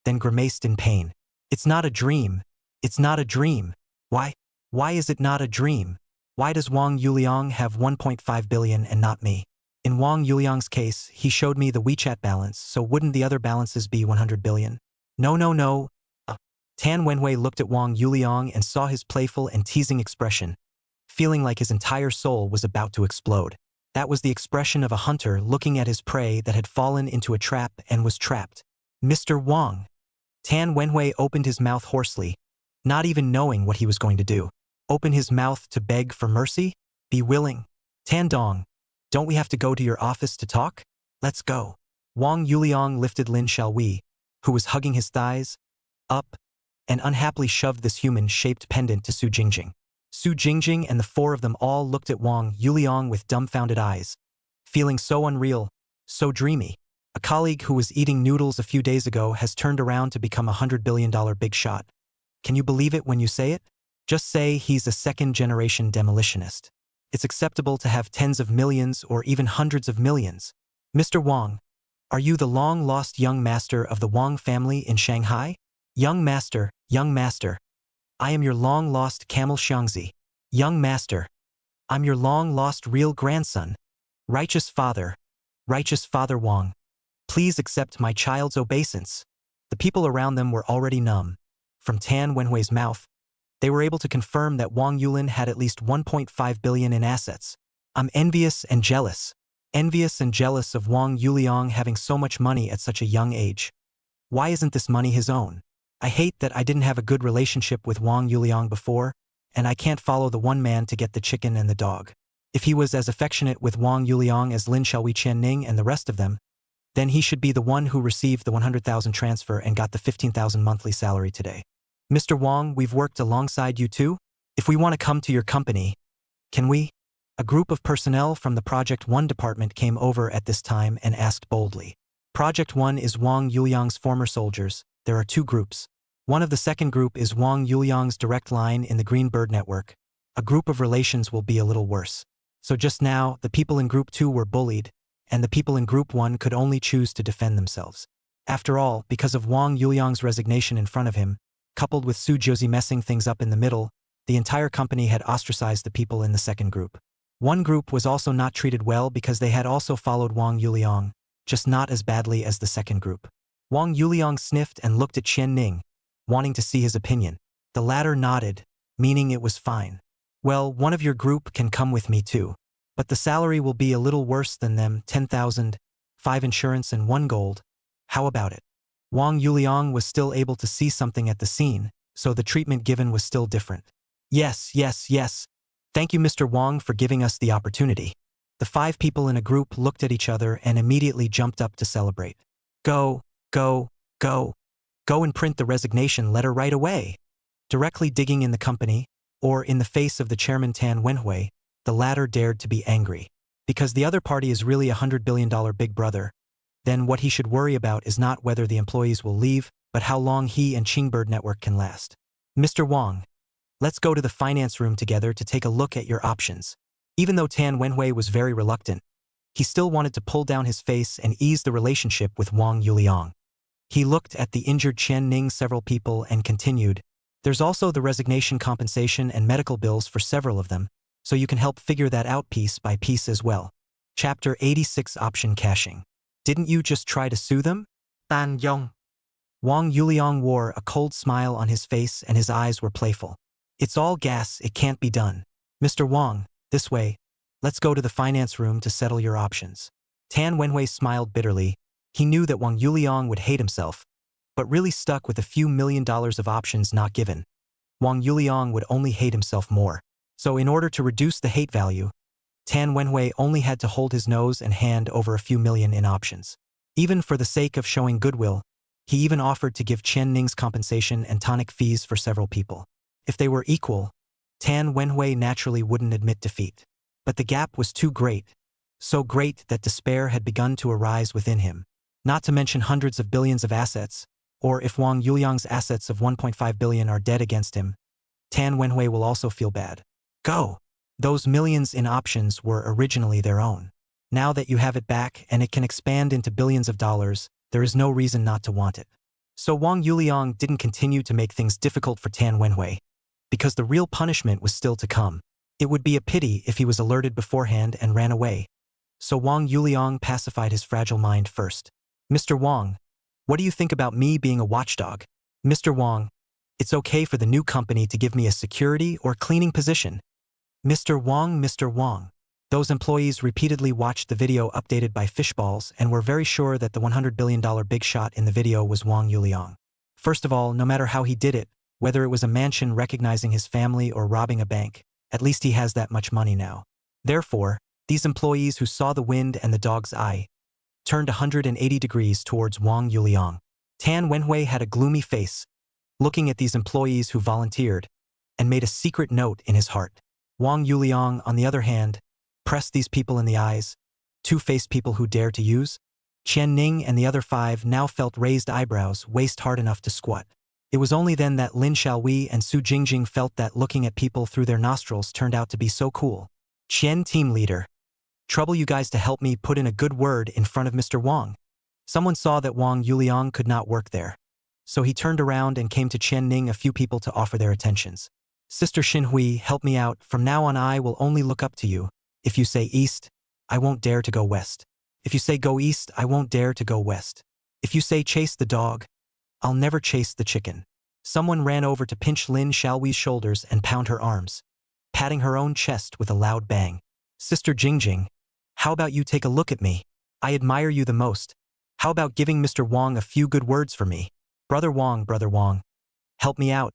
Speaker 1: then grimaced in pain. It's not a dream. It's not a dream. Why? Why is it not a dream? Why does Wang Yuliang have 1.5 billion and not me? In Wang Yuliang's case, he showed me the WeChat balance, so wouldn't the other balances be 100 billion? No, no, no. Tan Wenhui looked at Wang Yuliang and saw his playful and teasing expression, feeling like his entire soul was about to explode. That was the expression of a hunter looking at his prey that had fallen into a trap and was trapped. Mr. Wang. Tan Wenhui opened his mouth hoarsely, not even knowing what he was going to do. Open his mouth to beg for mercy? Be willing. Tan Dong, don't we have to go to your office to talk? Let's go. Wang Yuliang lifted Lin Xiaowei, who was hugging his thighs, up, and unhappily shoved this human-shaped pendant to Su Jingjing. Su Jingjing and the four of them all looked at Wang Yuliang with dumbfounded eyes, feeling so unreal, so dreamy. A colleague who was eating noodles a few days ago has turned around to become a $100 billion big shot. Can you believe it when you say it? Just say he's a second-generation demolitionist. It's acceptable to have tens of millions or even hundreds of millions. Mr. Wang, are you the long-lost young master of the Wang family in Shanghai? Young master, I am your long-lost camel Xiangzi. Young master, I'm your long-lost real grandson. Righteous father Wang, please accept my child's obeisance. The people around them were already numb. From Tan Wenhui's mouth, they were able to confirm that Wang Yulin had at least 1.5 billion in assets. I'm envious and jealous of Wang Yuliang having so much money at such a young age. Why isn't this money his own? I hate that I didn't have a good relationship with Wang Yuliang before, and I can't follow the one man to get the chicken and the dog. If he was as affectionate with Wang Yuliang as Lin Xiaowei Qianning and the rest of them, then he should be the one who received the 100,000 transfer and got the 15,000 monthly salary today. Mr. Wang, we've worked alongside you too. If we want to come to your company, can we? A group of personnel from the Project 1 department came over at this time and asked boldly. Project 1 is Wang Yuliang's former soldiers. There are two groups. One of the second group is Wang Yuliang's direct line in the Green Bird Network. A group of relations will be a little worse. So just now, the people in Group 2 were bullied, and the people in Group 1 could only choose to defend themselves. After all, because of Wang Yuliang's resignation in front of him, coupled with Su Josie messing things up in the middle, the entire company had ostracized the people in the second group. One group was also not treated well because they had also followed Wang Yuliang, just not as badly as the second group. Wang Yuliang sniffed and looked at Qian Ning, wanting to see his opinion. The latter nodded, meaning it was fine. Well, one of your group can come with me too. But the salary will be a little worse than them, 10,000, 5 insurance and 1 gold. How about it? Wang Yuliang was still able to see something at the scene, so the treatment given was still different. Yes. Thank you, Mr. Wang, for giving us the opportunity. The 5 people in a group looked at each other and immediately jumped up to celebrate. Go. Go and print the resignation letter right away. Directly digging in the company, or in the face of the chairman Tan Wenhui, the latter dared to be angry. Because the other party is really $100 billion big brother, then what he should worry about is not whether the employees will leave, but how long he and Qingbird Network can last. Mr. Wang, let's go to the finance room together to take a look at your options. Even though Tan Wenhui was very reluctant, he still wanted to pull down his face and ease the relationship with Wang Yuliang. He looked at the injured Chen Ning several people and continued, there's also the resignation compensation and medical bills for several of them, so you can help figure that out piece by piece as well. Chapter 86 Option Caching. Didn't you just try to sue them?
Speaker 3: Tan Yong.
Speaker 1: Wang Yuliang wore a cold smile on his face and his eyes were playful. It's all gas, it can't be done. Mr. Wang, this way. Let's go to the finance room to settle your options. Tan Wenhui smiled bitterly. He knew that Wang Yuliang would hate himself, but really stuck with a few $1 million of options not given. Wang Yuliang would only hate himself more. So in order to reduce the hate value, Tan Wenhui only had to hold his nose and hand over a few million in options. Even for the sake of showing goodwill, he even offered to give Chen Ning's compensation and tonic fees for several people. If they were equal, Tan Wenhui naturally wouldn't admit defeat. But the gap was too great, so great that despair had begun to arise within him. Not to mention hundreds of billions of assets, or if Wang Yuliang's assets of 1.5 billion are dead against him, Tan Wenhui will also feel bad. Go! Those millions in options were originally their own. Now that you have it back and it can expand into billions of dollars, there is no reason not to want it. So Wang Yuliang didn't continue to make things difficult for Tan Wenhui, because the real punishment was still to come. It would be a pity if he was alerted beforehand and ran away. So Wang Yuliang pacified his fragile mind first. Mr. Wang, what do you think about me being a watchdog? Mr. Wang, it's okay for the new company to give me a security or cleaning position. Mr. Wang. Those employees repeatedly watched the video updated by Fishballs and were very sure that the $100 billion big shot in the video was Wang Yuliang. First of all, no matter how he did it, whether it was a mansion recognizing his family or robbing a bank, at least he has that much money now. Therefore, these employees who saw the wind and the dog's eye turned 180 degrees towards Wang Yuliang. Tan Wenhui had a gloomy face, looking at these employees who volunteered, and made a secret note in his heart. Wang Yuliang, on the other hand, pressed these people in the eyes, two-faced people who dare to use. Chen Ning and the other 5 now felt raised eyebrows waist hard enough to squat. It was only then that Lin Xiaowei and Su Jingjing felt that looking at people through their nostrils turned out to be so cool. Chen team leader. Trouble you guys to help me put in a good word in front of Mr. Wang. Someone saw that Wang Yuliang could not work there, so he turned around and came to Chen Ning a few people to offer their attentions. Sister Xinhui, help me out. From now on I will only look up to you. If you say east, I won't dare to go west. If you say go east, I won't dare to go west. If you say chase the dog, I'll never chase the chicken. Someone ran over to pinch Lin Xiaowei's shoulders and pound her arms, patting her own chest with a loud bang. Sister Jingjing, how about you take a look at me? I admire you the most. How about giving Mr. Wang a few good words for me? Brother Wang, help me out.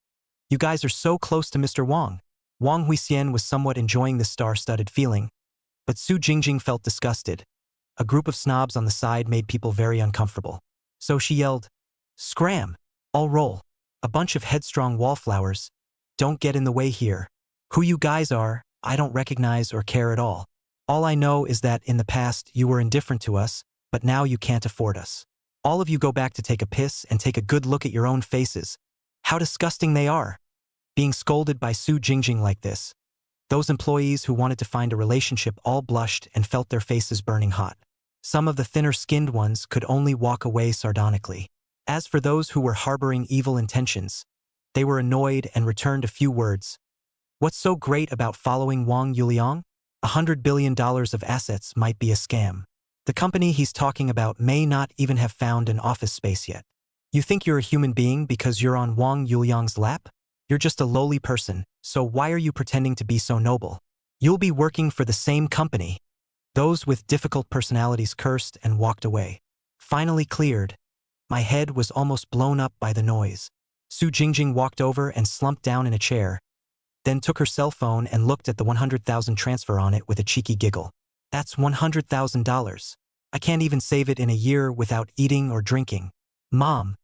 Speaker 1: You guys are so close to Mr. Wang. Wang Huixian was somewhat enjoying this star-studded feeling, but Su Jingjing felt disgusted. A group of snobs on the side made people very uncomfortable. So she yelled, "Scram! All roll! A bunch of headstrong wallflowers. Don't get in the way here. Who you guys are, I don't recognize or care at all. All I know is that in the past you were indifferent to us, but now you can't afford us. All of you go back to take a piss and take a good look at your own faces. How disgusting they are." Being scolded by Su Jingjing like this, those employees who wanted to find a relationship all blushed and felt their faces burning hot. Some of the thinner-skinned ones could only walk away sardonically. As for those who were harboring evil intentions, they were annoyed and returned a few words. What's so great about following Wang Yuliang? $100 billion of assets might be a scam. The company he's talking about may not even have found an office space yet. You think you're a human being because you're on Wang Yuliang's lap? You're just a lowly person, so why are you pretending to be so noble? You'll be working for the same company. Those with difficult personalities cursed and walked away. Finally cleared. My head was almost blown up by the noise. Su Jingjing walked over and slumped down in a chair, then took her cell phone and looked at the 100,000 transfer on it with a cheeky giggle. That's $100,000. I can't even save it in a year without eating or drinking. Mom,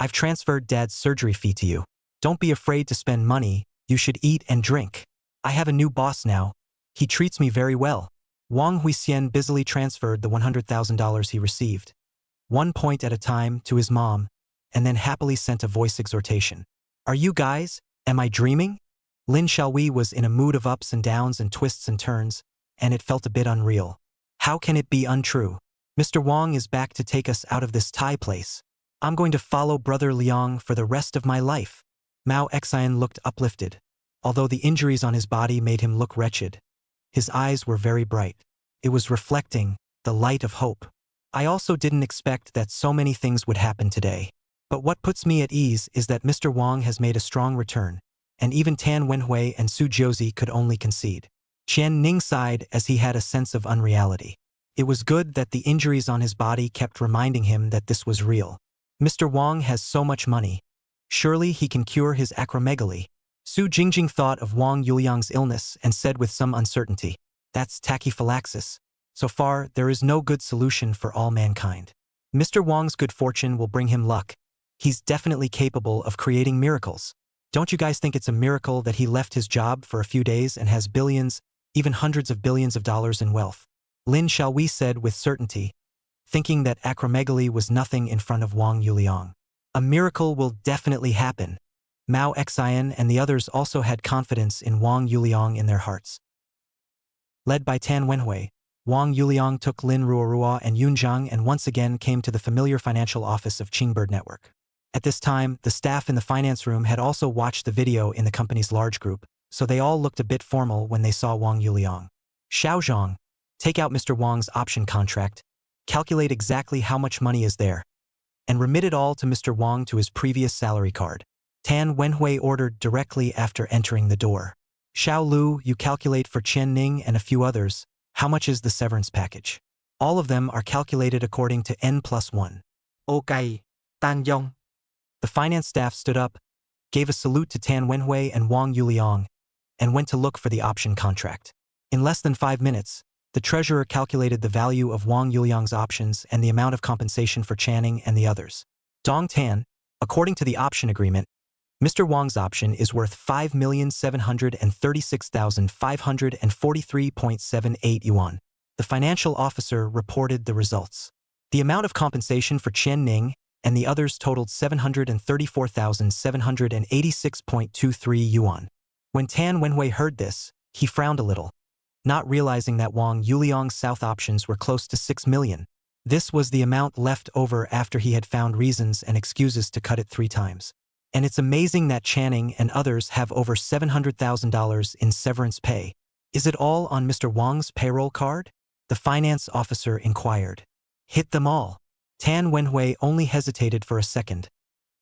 Speaker 1: I've transferred Dad's surgery fee to you. Don't be afraid to spend money, you should eat and drink. I have a new boss now. He treats me very well. Wang Huixian busily transferred the $100,000 he received, 1 point at a time, to his mom, and then happily sent a voice exhortation. Are you guys? Am I dreaming? Lin Xiaowei was in a mood of ups and downs and twists and turns, and it felt a bit unreal. How can it be untrue? Mr. Wang is back to take us out of this Thai place. I'm going to follow Brother Liang for the rest of my life. Mao Xian looked uplifted, although the injuries on his body made him look wretched. His eyes were very bright. It was reflecting the light of hope. I also didn't expect that so many things would happen today. But what puts me at ease is that Mr. Wang has made a strong return, and even Tan Wenhui and Su Jiuzi could only concede. Qian Ning sighed as he had a sense of unreality. It was good that the injuries on his body kept reminding him that this was real. Mr. Wang has so much money. Surely he can cure his acromegaly. Su Jingjing thought of Wang Yuliang's illness and said with some uncertainty, that's tachyphylaxis. So far, there is no good solution for all mankind. Mr. Wang's good fortune will bring him luck. He's definitely capable of creating miracles. Don't you guys think it's a miracle that he left his job for a few days and has billions, even hundreds of billions of dollars in wealth? Lin Xiaowei said with certainty, thinking that acromegaly was nothing in front of Wang Yuliang. A miracle will definitely happen. Mao Xian and the others also had confidence in Wang Yuliang in their hearts. Led by Tan Wenhui, Wang Yuliang took Lin Ruorua and Yun Zhang and once again came to the familiar financial office of Qingbird Network. At this time, the staff in the finance room had also watched the video in the company's large group, so they all looked a bit formal when they saw Wang Yuliang. Xiaozhang, take out Mr. Wang's option contract, calculate exactly how much money is there, and remit it all to Mr. Wang to his previous salary card. Tan Wenhui ordered directly after entering the door. Xiao Lu, you calculate for Qian Ning and a few others, how much is the severance package? All of them are calculated according to N+1.
Speaker 3: Okay, Tang Yong.
Speaker 1: The finance staff stood up, gave a salute to Tan Wenhui and Wang Yuliang, and went to look for the option contract. In less than 5 minutes, the treasurer calculated the value of Wang Yuliang's options and the amount of compensation for Channing and the others. Dong Tan, according to the option agreement, Mr. Wang's option is worth 5,736,543.78 yuan. The financial officer reported the results. The amount of compensation for Qian Ning and the others totaled 734,786.23 yuan. When Tan Wenhui heard this, he frowned a little, not realizing that Wang Yuliang's South options were close to 6 million. This was the amount left over after he had found reasons and excuses to cut it 3 times. And it's amazing that Channing and others have over $700,000 in severance pay. Is it all on Mr. Wang's payroll card? The finance officer inquired. Hit them all. Tan Wenhui only hesitated for a second,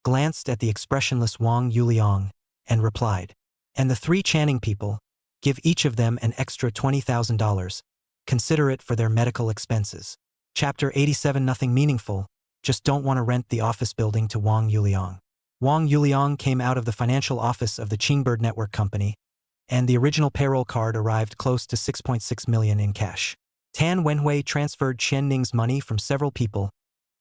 Speaker 1: glanced at the expressionless Wang Yuliang, and replied. And the 3 Channing people, give each of them an extra $20,000. Consider it for their medical expenses. Chapter 87. Nothing meaningful, just don't want to rent the office building to Wang Yuliang. Wang Yuliang came out of the financial office of the Qingbird Network Company, and the original payroll card arrived close to 6.6 million in cash. Tan Wenhui transferred Qian Ning's money from several people,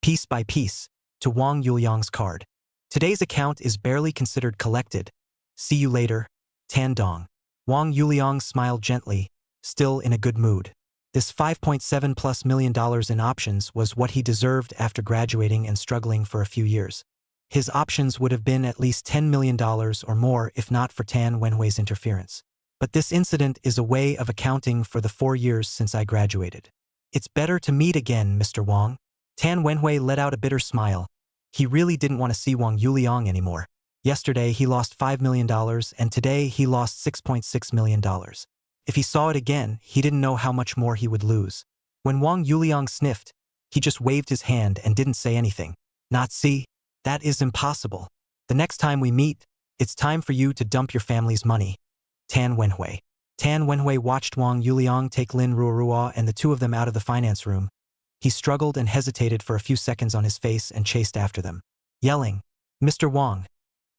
Speaker 1: piece by piece, to Wang Yuliang's card. Today's account is barely considered collected. See you later, Tan Dong. Wang Yuliang smiled gently, still in a good mood. This $5.7+ million in options was what he deserved after graduating and struggling for a few years. His options would have been at least $10 million or more if not for Tan Wenhui's interference. But this incident is a way of accounting for the 4 years since I graduated. It's better to meet again, Mr. Wang. Tan Wenhui let out a bitter smile. He really didn't want to see Wang Yuliang anymore. Yesterday he lost $5 million and today he lost $6.6 million. If he saw it again, he didn't know how much more he would lose. When Wang Yuliang sniffed, he just waved his hand and didn't say anything. Not see? That is impossible. The next time we meet, it's time for you to dump your family's money. Tan Wenhui. Tan Wenhui watched Wang Yuliang take Lin Ruorua and the 2 of them out of the finance room. He struggled and hesitated for a few seconds on his face and chased after them, yelling, Mr. Wang,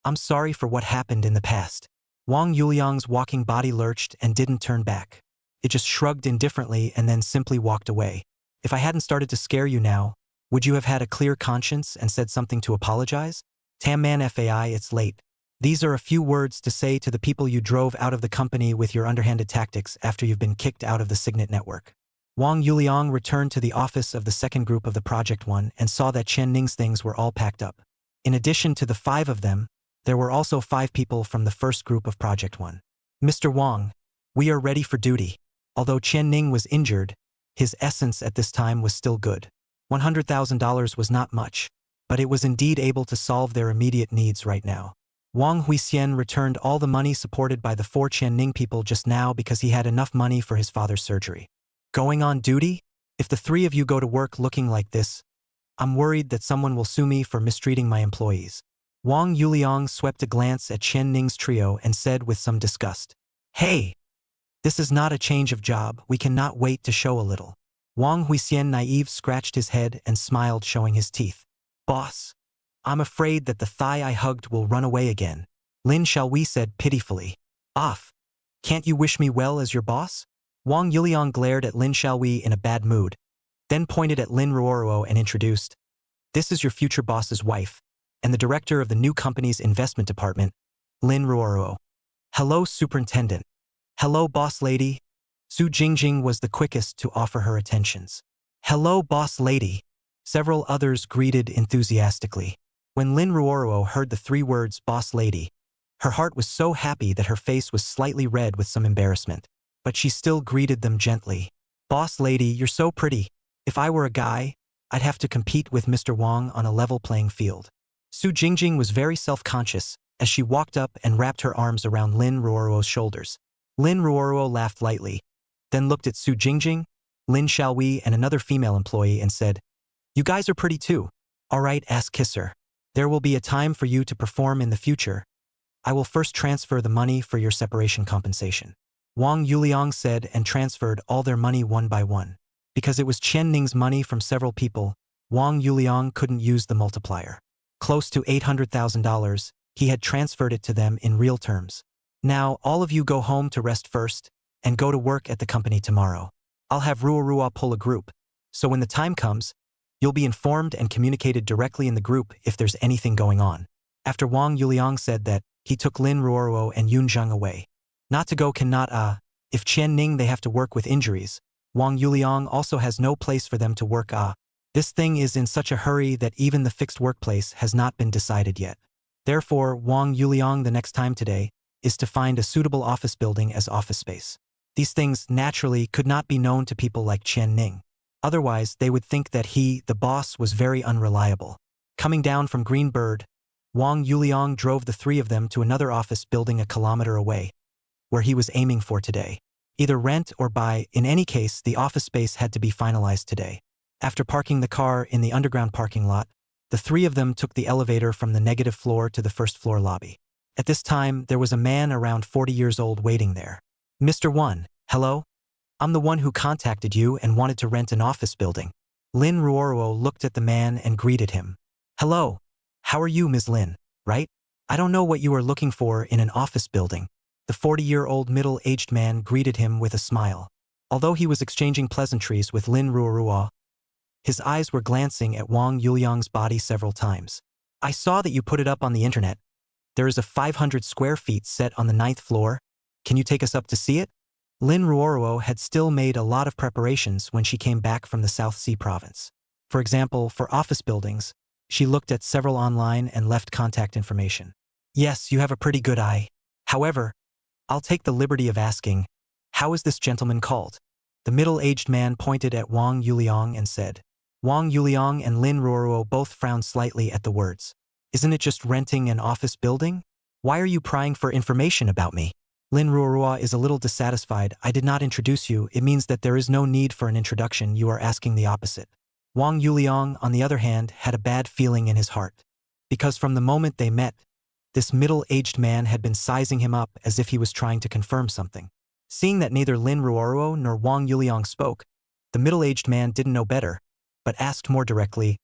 Speaker 1: I'm sorry for what happened in the past. Wang Yuliang's walking body lurched and didn't turn back. It just shrugged indifferently and then simply walked away. If I hadn't started to scare you now, would you have had a clear conscience and said something to apologize? Tamman FAI, it's late. These are a few words to say to the people you drove out of the company with your underhanded tactics after you've been kicked out of the Signet network. Wang Yuliang returned to the office of the second group of the Project One and saw that Qian Ning's things were all packed up. In addition to the 5 of them, there were also 5 people from the first group of Project One. Mr. Wang, we are ready for duty. Although Qian Ning was injured, his essence at this time was still good. $100,000 was not much, but it was indeed able to solve their immediate needs right now. Wang Huixian returned all the money supported by the 4 Qian Ning people just now because he had enough money for his father's surgery. Going on duty? If the 3 of you go to work looking like this, I'm worried that someone will sue me for mistreating my employees. Wang Yuliang swept a glance at Qian Ning's trio and said with some disgust, "Hey! This is not a change of job, we cannot wait to show a little." Wang Huixian naive scratched his head and smiled, showing his teeth. "Boss, I'm afraid that the thigh I hugged will run away again," Lin Xiaowei said pitifully. "Off. Can't you wish me well as your boss?" Wang Yuliang glared at Lin Xiaowei in a bad mood, then pointed at Lin Ruoruo and introduced, "This is your future boss's wife, and the director of the new company's investment department, Lin Ruoruo." "Hello, Superintendent." "Hello, boss lady." Su Jingjing was the quickest to offer her attentions. "Hello, boss lady." Several others greeted enthusiastically. When Lin Ruoruo heard the 3 words boss lady, her heart was so happy that her face was slightly red with some embarrassment. But she still greeted them gently. "Boss lady, you're so pretty. If I were a guy, I'd have to compete with Mr. Wang on a level playing field." Su Jingjing was very self-conscious as she walked up and wrapped her arms around Lin Ruoruo's shoulders. Lin Ruoruo laughed lightly, then looked at Su Jingjing, Lin Xiaowei, and another female employee and said, "You guys are pretty too. All right, ass kisser. There will be a time for you to perform in the future. I will first transfer the money for your separation compensation." Wang Yuliang said and transferred all their money one by one. Because it was Qian Ning's money from several people, Wang Yuliang couldn't use the multiplier. Close to $800,000, he had transferred it to them in real terms. "Now, all of you go home to rest first, and go to work at the company tomorrow. I'll have Ruorua pull a group, so when the time comes, you'll be informed and communicated directly in the group if there's anything going on." After Wang Yuliang said that, he took Lin Ruoruo and Yun Zheng away. Not to go cannot if Qian Ning they have to work with injuries, Wang Yuliang also has no place for them to work This thing is in such a hurry that even the fixed workplace has not been decided yet. Therefore, Wang Yuliang the next time today is to find a suitable office building as office space. These things naturally could not be known to people like Qian Ning. Otherwise, they would think that he, the boss, was very unreliable. Coming down from Green Bird, Wang Yuliang drove the 3 of them to another office building a kilometer away, where he was aiming for today. Either rent or buy, in any case, the office space had to be finalized today. After parking the car in the underground parking lot, the 3 of them took the elevator from the negative floor to the first floor lobby. At this time, there was a man around 40 years old waiting there. "Mr. One, hello? I'm the one who contacted you and wanted to rent an office building." Lin Ruoruo looked at the man and greeted him. "Hello. How are you, Ms. Lin, right? I don't know what you are looking for in an office building." The 40-year-old middle-aged man greeted him with a smile. Although he was exchanging pleasantries with Lin Ruoruo, his eyes were glancing at Wang Yuliang's body several times. "I saw that you put it up on the internet. There is a 500 square feet set on the 9th floor. Can you take us up to see it?" Lin Ruoruo had still made a lot of preparations when she came back from the South Sea province. For example, for office buildings, she looked at several online and left contact information. "Yes, you have a pretty good eye. However, I'll take the liberty of asking, how is this gentleman called?" The middle-aged man pointed at Wang Yuliang and said. Wang Yuliang and Lin Ruoruo both frowned slightly at the words. "Isn't it just renting an office building? Why are you prying for information about me?" Lin Ruoruo is a little dissatisfied. "I did not introduce you. It means that there is no need for an introduction. You are asking the opposite." Wang Yuliang, on the other hand, had a bad feeling in his heart. Because from the moment they met, this middle-aged man had been sizing him up as if he was trying to confirm something. Seeing that neither Lin Ruoruo nor Wang Yuliang spoke, the middle-aged man didn't know better, but asked more directly,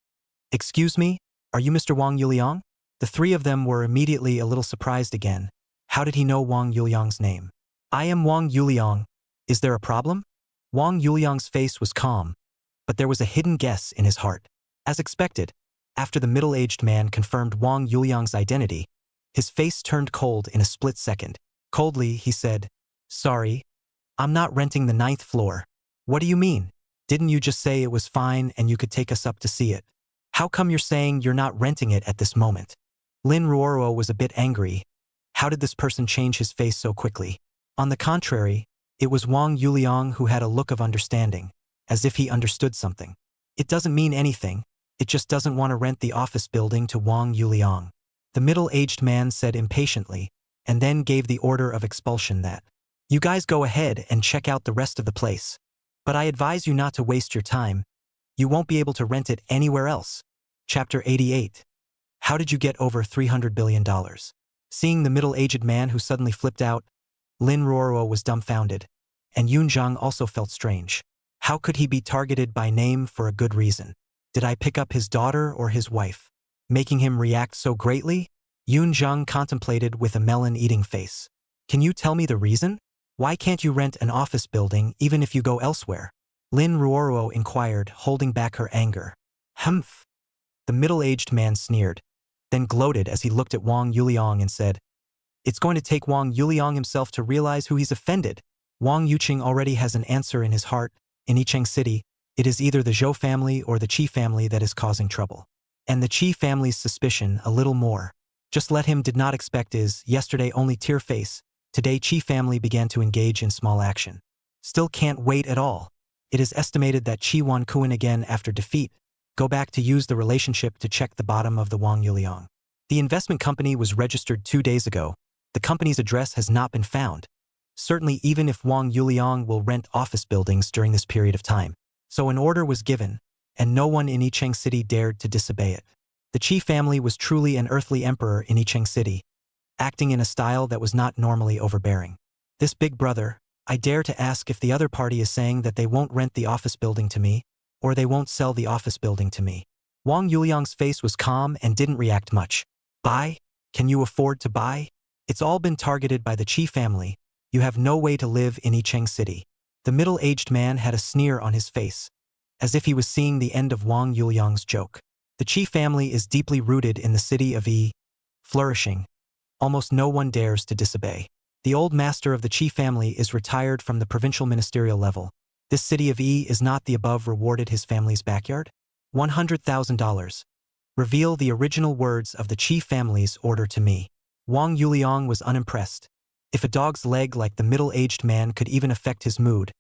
Speaker 1: "Excuse me, are you Mr. Wang Yuliang?" The 3 of them were immediately a little surprised again. How did he know Wang Yuliang's name? "I am Wang Yuliang. Is there a problem?" Wang Yuliang's face was calm, but there was a hidden guess in his heart. As expected, After the middle-aged man confirmed Wang Yuliang's identity, his face turned cold in a split second. Coldly, he said, "Sorry, I'm not renting the 9th floor." "What do you mean? Didn't you just say it was fine and you could take us up to see it? How come you're saying you're not renting it at this moment?" Lin Ruoruo was a bit angry. How did this person change his face so quickly? On the contrary, it was Wang Yuliang who had a look of understanding, as if he understood something. "It doesn't mean anything, it just doesn't want to rent the office building to Wang Yuliang," the middle-aged man said impatiently, and then gave the order of expulsion that, "You guys go ahead and check out the rest of the place. But I advise you not to waste your time. You won't be able to rent it anywhere else." Chapter 88. How did you get over $300 billion? Seeing the middle-aged man who suddenly flipped out, Lin Ruoruo was dumbfounded, and Yun Zhang also felt strange. How could he be targeted by name for a good reason? Did I pick up his daughter or his wife, making him react so greatly? Yun Zhang contemplated with a melon-eating face. "Can you tell me the reason? Why can't you rent an office building even if you go elsewhere?" Lin Ruoruo inquired, holding back her anger. "Humph." The middle-aged man sneered, then gloated as he looked at Wang Yuliang and said, "It's going to take Wang Yuliang himself to realize who he's offended. Wang Yuqing already has an answer in his heart. In Yicheng City, it is either the Zhou family or the Qi family that is causing trouble. And the Qi family's suspicion a little more. Just let him did not expect is, yesterday only tear face, today Qi family began to engage in small action. Still can't wait at all. It is estimated that Qi Wan Kuan again after defeat, go back to use the relationship to check the bottom of the Wang Yuliang. The investment company was registered 2 days ago. The company's address has not been found. Certainly even if Wang Yuliang will rent office buildings during this period of time. So an order was given, and no one in Yicheng City dared to disobey it. The Qi family was truly an earthly emperor in Yicheng City, acting in a style that was not normally overbearing. "This big brother, I dare to ask if the other party is saying that they won't rent the office building to me, or they won't sell the office building to me." Wang Yuliang's face was calm and didn't react much. "Buy? Can you afford to buy? It's all been targeted by the Qi family. You have no way to live in Yicheng City." The middle-aged man had a sneer on his face, as if he was seeing the end of Wang Yuliang's joke. The Qi family is deeply rooted in the city of Yi, flourishing. Almost no one dares to disobey. The old master of the Qi family is retired from the provincial ministerial level. This city of Yi is not the above rewarded his family's backyard? $100,000. Reveal the original words of the Qi family's order to me. Wang Yuliang was unimpressed. If a dog's leg like the middle-aged man could even affect his mood,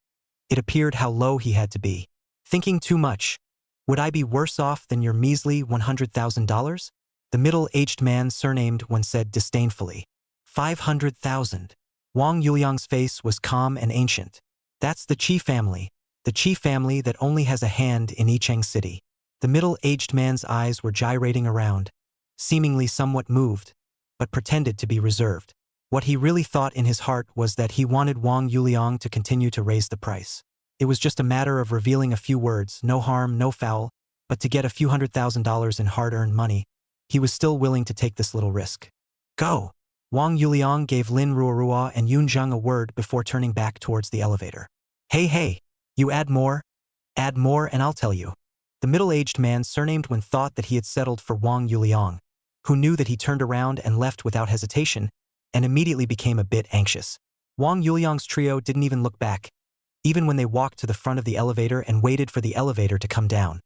Speaker 1: it appeared how low he had to be. Thinking too much. Would I be worse off than your measly $100,000? The middle-aged man surnamed one said disdainfully. 500,000. Wang Yuliang's face was calm and ancient. That's the Qi family that only has a hand in Yicheng City. The middle-aged man's eyes were gyrating around, seemingly somewhat moved, but pretended to be reserved. What he really thought in his heart was that he wanted Wang Yuliang to continue to raise the price. It was just a matter of revealing a few words, no harm, no foul, but to get a few $100,000 in hard-earned money, he was still willing to take this little risk. "Go!" Wang Yuliang gave Lin Ruoruo and Yun Zhang a word before turning back towards the elevator. Hey, you add more and I'll tell you." The middle-aged man surnamed when thought that he had settled for Wang Yuliang, who knew that he turned around and left without hesitation, and immediately became a bit anxious. Wang Yuliang's trio didn't even look back, even when they walked to the front of the elevator and waited for the elevator to come down.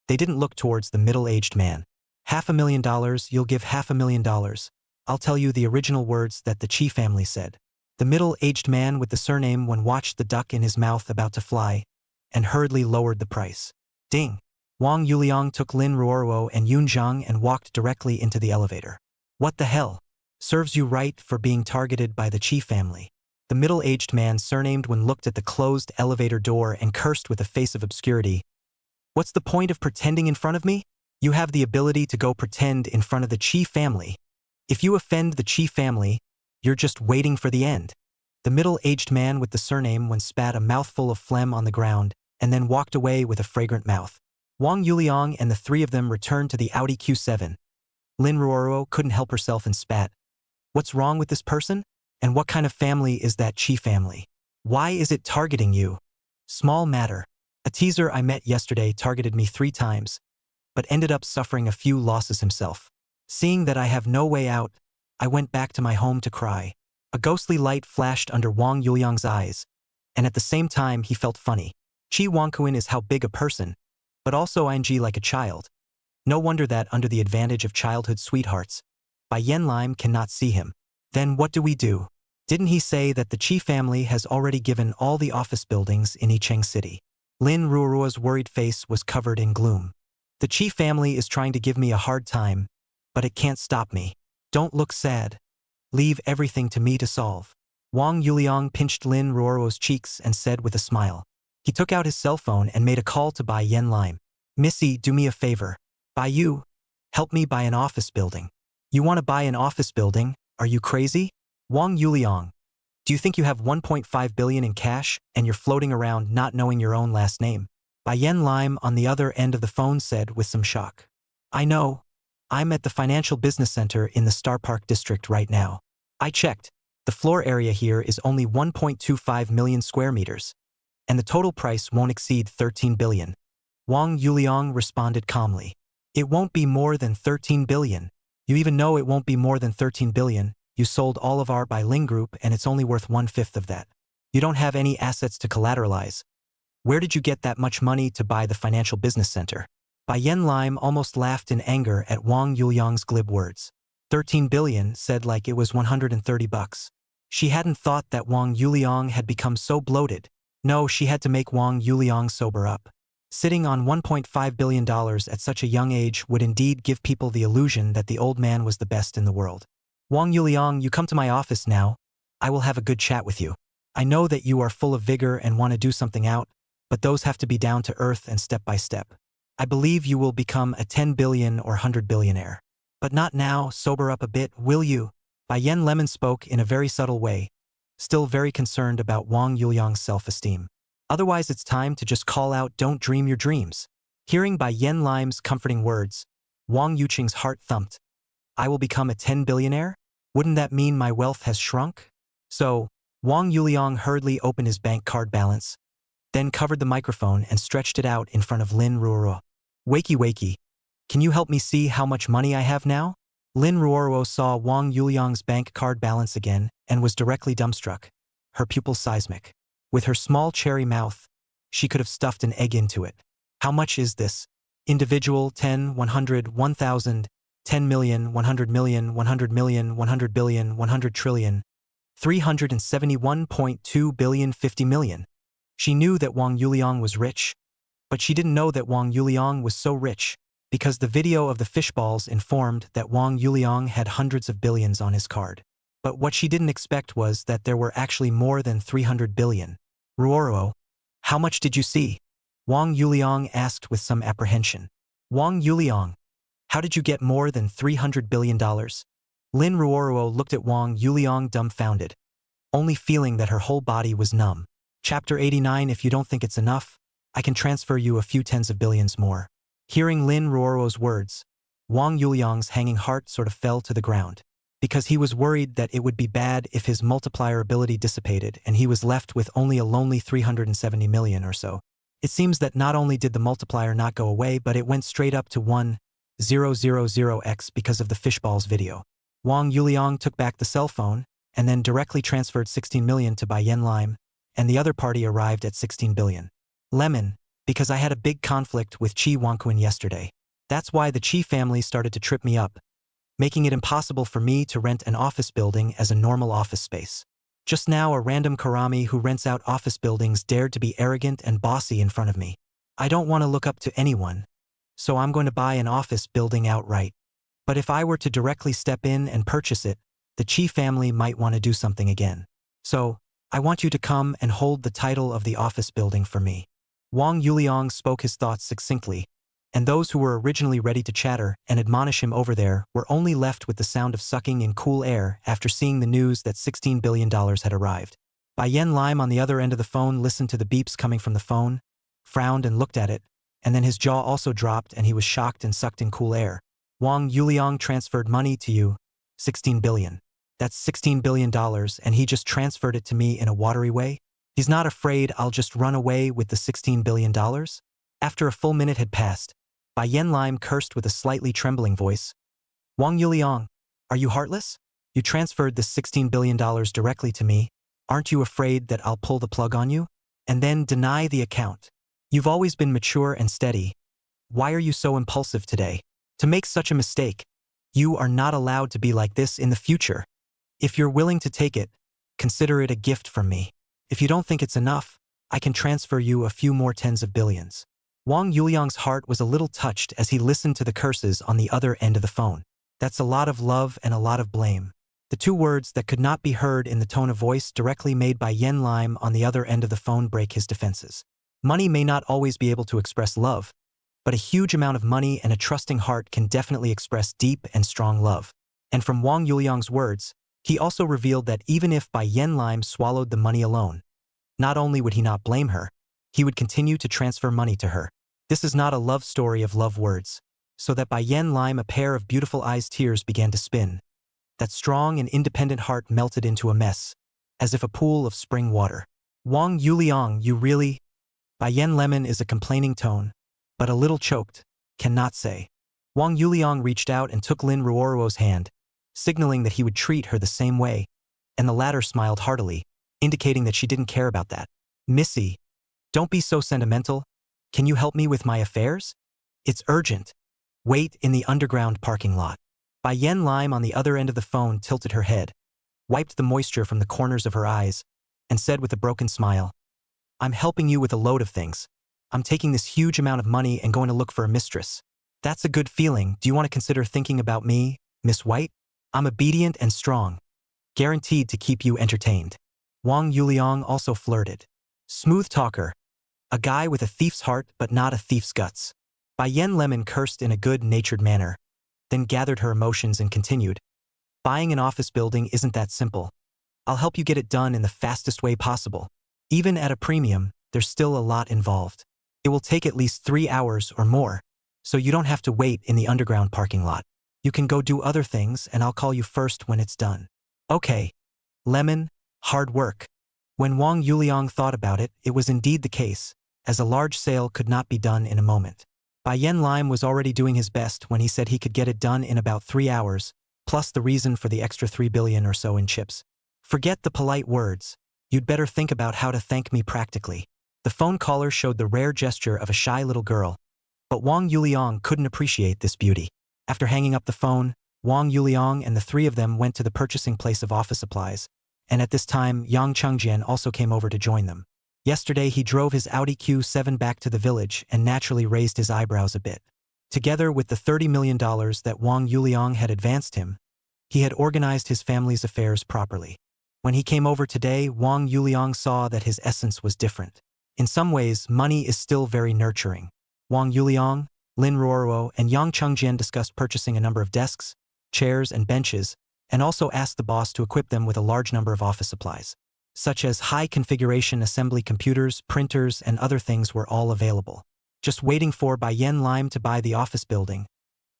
Speaker 1: They didn't look towards the middle-aged man. $500,000, you'll give $500,000. I'll tell you the original words that the Qi family said. The middle-aged man with the surname when watched the duck in his mouth about to fly, and hurriedly lowered the price. Ding! Wang Yuliang took Lin Ruoruo and Yun Zhang and walked directly into the elevator. "What the hell? Serves you right for being targeted by the Qi family." The middle-aged man surnamed when looked at the closed elevator door and cursed with a face of obscurity. "What's the point of pretending in front of me? You have the ability to go pretend in front of the Qi family. If you offend the Qi family, you're just waiting for the end." The middle-aged man with the surname when spat a mouthful of phlegm on the ground and then walked away with a fragrant mouth. Wang Yuliang and the three of them returned to the Audi Q7. Lin Ruoruo couldn't help herself and spat. "What's wrong with this person? And what kind of family is that Qi family? Why is it targeting you?" "Small matter. A teaser I met yesterday targeted me 3 times. but ended up suffering a few losses himself. Seeing that I have no way out, I went back to my home to cry. A ghostly light flashed under Wang Yuliang's eyes, and at the same time he felt funny. Chi Wangkuin is how big a person, but also ing like a child. No wonder that under the advantage of childhood sweethearts, Bai Yen Lime cannot see him. Then what do we do? Didn't he say that the Chi family has already given all the office buildings in Yicheng City? Lin Ruoruo's worried face was covered in gloom. The Chi family is trying to give me a hard time, but it can't stop me. Don't look sad. Leave everything to me to solve. Wang Yuliang pinched Lin Ruoruo's cheeks and said with a smile. He took out his cell phone and made a call to Bai Yen Lime. Missy, do me a favor. Bai Yu, help me buy an office building. You want to buy an office building? Are you crazy? Wang Yuliang, do you think you have 1.5 billion in cash and you're floating around not knowing your own last name? Bai Yen Lime on the other end of the phone said with some shock. I know. I'm at the Financial Business Center in the Star Park district right now. I checked. The floor area here is only 1.25 million square meters, and the total price won't exceed 13 billion. Wang Yuliang responded calmly. It won't be more than 13 billion. You even know it won't be more than 13 billion. You sold all of our Bai Ling Group and it's only worth 1/5 of that. You don't have any assets to collateralize. Where did you get that much money to buy the Financial Business Center? Bai Yen Lime almost laughed in anger at Wang Yuliang's glib words. 13 billion said like it was 130 bucks. She hadn't thought that Wang Yuliang had become so bloated. No, she had to make Wang Yuliang sober up. Sitting on $1.5 billion at such a young age would indeed give people the illusion that the old man was the best in the world. Wang Yuliang, you come to my office now. I will have a good chat with you. I know that you are full of vigor and want to do something out, but those have to be down to earth and step by step. I believe you will become a 10 billion or 100 billionaire. But not now, sober up a bit, will you? Bai Yen Lemon spoke in a very subtle way, still very concerned about Wang Yuliang's self-esteem. Otherwise it's time to just call out, don't dream your dreams. Hearing Bai Yen Lime's comforting words, Wang Yuqing's heart thumped. I will become a 10 billionaire? Wouldn't that mean my wealth has shrunk? So, Wang Yuliang hurriedly opened his bank card balance, then covered the microphone and stretched it out in front of Lin Ruoruo. Wakey wakey, can you help me see how much money I have now? Lin Ruoruo saw Wang Yuliang's bank card balance again and was directly dumbstruck, her pupils seismic. With her small cherry mouth, she could have stuffed an egg into it. How much is this? Individual 10, 100, 1,000, 10 million, 100 million, 100 million, 100 billion, 100 trillion, 371.2 billion, 50 million. She knew that Wang Yuliang was rich, but she didn't know that Wang Yuliang was so rich because the video of the fishballs informed that Wang Yuliang had hundreds of billions on his card. But what she didn't expect was that there were actually more than 300 billion. Ruoruo, how much did you see? Wang Yuliang asked with some apprehension. Wang Yuliang, how did you get more than $300 billion? Lin Ruoruo looked at Wang Yuliang dumbfounded, only feeling that her whole body was numb. Chapter 89. If you don't think it's enough, I can transfer you a few tens of billions more. Hearing Lin Ruoruo's words, Wang Yuliang's hanging heart sort of fell to the ground, because he was worried that it would be bad if his multiplier ability dissipated and he was left with only a lonely 370 million or so. It seems that not only did the multiplier not go away, but it went straight up to 1000x because of the fishballs video. Wang Yuliang took back the cell phone and then directly transferred 16 million to Bai Yen Lime, and the other party arrived at 16 billion. Lemon, because I had a big conflict with Chi Wangquin yesterday. That's why the Chi family started to trip me up, making it impossible for me to rent an office building as a normal office space. Just now a random Karami who rents out office buildings dared to be arrogant and bossy in front of me. I don't want to look up to anyone, so I'm going to buy an office building outright. But if I were to directly step in and purchase it, the Chi family might want to do something again. So, I want you to come and hold the title of the office building for me. Wang Yuliang spoke his thoughts succinctly, and those who were originally ready to chatter and admonish him over there were only left with the sound of sucking in cool air after seeing the news that $16 billion had arrived. Bai Yen Lime on the other end of the phone listened to the beeps coming from the phone, frowned and looked at it, and then his jaw also dropped and he was shocked and sucked in cool air. Wang Yuliang transferred money to you, 16 billion. That's $16 billion and he just transferred it to me in a watery way? He's not afraid I'll just run away with the $16 billion? After a full minute had passed, Bai Yen Lime cursed with a slightly trembling voice. Wang Yuliang, are you heartless? You transferred the $16 billion directly to me. Aren't you afraid that I'll pull the plug on you? And then deny the account. You've always been mature and steady. Why are you so impulsive today? To make such a mistake, you are not allowed to be like this in the future. If you're willing to take it, consider it a gift from me. If you don't think it's enough, I can transfer you a few more tens of billions. Wang Yuliang's heart was a little touched as he listened to the curses on the other end of the phone. That's a lot of love and a lot of blame. The two words that could not be heard in the tone of voice directly made by Yen Lime on the other end of the phone break his defenses. Money may not always be able to express love, but a huge amount of money and a trusting heart can definitely express deep and strong love. And from Wang Yuliang's words, he also revealed that even if Bai Yen Lime swallowed the money alone, not only would he not blame her, he would continue to transfer money to her. This is not a love story of love words. So that Bai Yen Lime, a pair of beautiful eyes, tears began to spin. That strong and independent heart melted into a mess, as if a pool of spring water. Wang Yuliang, you really? Bai Yen Lemon is a complaining tone, but a little choked, cannot say. Wang Yuliang reached out and took Lin Ruoruo's hand, signaling that he would treat her the same way, and the latter smiled heartily, indicating that she didn't care about that. Missy, don't be so sentimental. Can you help me with my affairs? It's urgent. Wait in the underground parking lot. Bai Yen Lime on the other end of the phone tilted her head, wiped the moisture from the corners of her eyes, and said with a broken smile, I'm helping you with a load of things. I'm taking this huge amount of money and going to look for a mistress. That's a good feeling. Do you want to consider thinking about me, Miss White? I'm obedient and strong, guaranteed to keep you entertained. Wang Yuliang also flirted. Smooth talker. A guy with a thief's heart but not a thief's guts. Bai Yen Lemon cursed in a good-natured manner, then gathered her emotions and continued. Buying an office building isn't that simple. I'll help you get it done in the fastest way possible. Even at a premium, there's still a lot involved. It will take at least 3 hours or more, so you don't have to wait in the underground parking lot. You can go do other things and I'll call you first when it's done. Okay. Lemon, hard work. When Wang Yuliang thought about it, it was indeed the case, as a large sale could not be done in a moment. Bai Yen Lime was already doing his best when he said he could get it done in about 3 hours, plus the reason for the extra 3 billion or so in chips. Forget the polite words. You'd better think about how to thank me practically. The phone caller showed the rare gesture of a shy little girl, but Wang Yuliang couldn't appreciate this beauty. After hanging up the phone, Wang Yuliang and the three of them went to the purchasing place of office supplies, and at this time Yang Chengjian also came over to join them. Yesterday he drove his Audi Q7 back to the village and naturally raised his eyebrows a bit. Together with the $30 million that Wang Yuliang had advanced him, he had organized his family's affairs properly. When he came over today, Wang Yuliang saw that his essence was different. In some ways, money is still very nurturing. Wang Yuliang, Lin Ruoruo, and Yang Chengjian discussed purchasing a number of desks, chairs, and benches, and also asked the boss to equip them with a large number of office supplies, such as high-configuration assembly computers, printers, and other things were all available. Just waiting for Bai Yen Lime to buy the office building.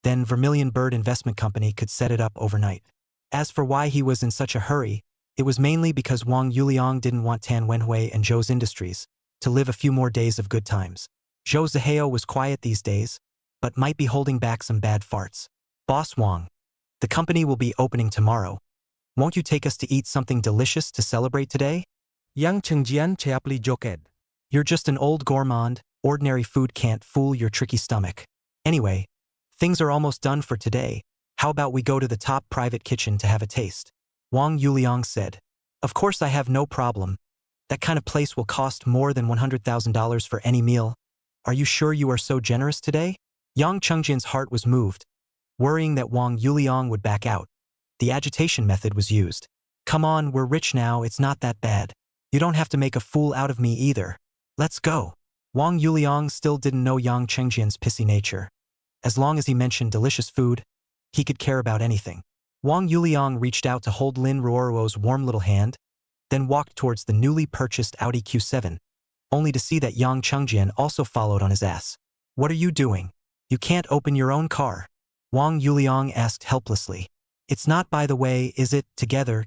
Speaker 1: Then Vermilion Bird Investment Company could set it up overnight. As for why he was in such a hurry, it was mainly because Wang Yuliang didn't want Tan Wenhui and Zhou's Industries to live a few more days of good times. Zhou Zihao was quiet these days, but might be holding back some bad farts. Boss Wang, the company will be opening tomorrow. Won't you take us to eat something delicious to celebrate today?
Speaker 2: Yang Chengjian cheaply joked.
Speaker 1: You're just an old gourmand. Ordinary food can't fool your tricky stomach. Anyway, things are almost done for today. How about we go to the top private kitchen to have a taste? Wang Yuliang said. Of course I have no problem. That kind of place will cost more than $100,000 for any meal. Are you sure you are so generous today? Yang Chengjian's heart was moved, worrying that Wang Yuliang would back out. The agitation method was used. Come on, we're rich now, it's not that bad. You don't have to make a fool out of me either. Let's go. Wang Yuliang still didn't know Yang Chengjian's pissy nature. As long as he mentioned delicious food, he could care about anything. Wang Yuliang reached out to hold Lin Ruoruo's warm little hand, then walked towards the newly purchased Audi Q7, only to see that Yang Chengjian also followed on his ass. What are you doing? You can't open your own car. Wang Yuliang asked helplessly. It's not, by the way, is it? Together.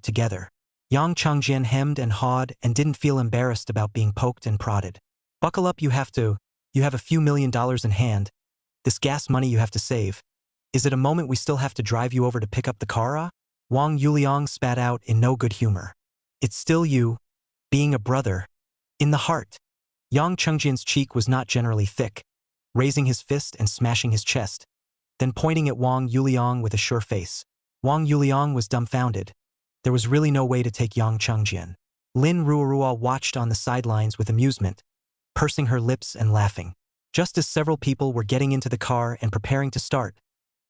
Speaker 1: Yang Chengjian hemmed and hawed and didn't feel embarrassed about being poked and prodded. Buckle up, you have a few $1 million in hand. This gas money you have to save. Is it a moment we still have to drive you over to pick up the car? Wang Yuliang spat out in no good humor. It's still you, being a brother. In the heart. Yang Chengjian's cheek was not generally thick, raising his fist and smashing his chest, then pointing at Wang Yuliang with a sure face. Wang Yuliang was dumbfounded. There was really no way to take Yang Chengjian. Lin Ruorua watched on the sidelines with amusement, pursing her lips and laughing. Just as several people were getting into the car and preparing to start,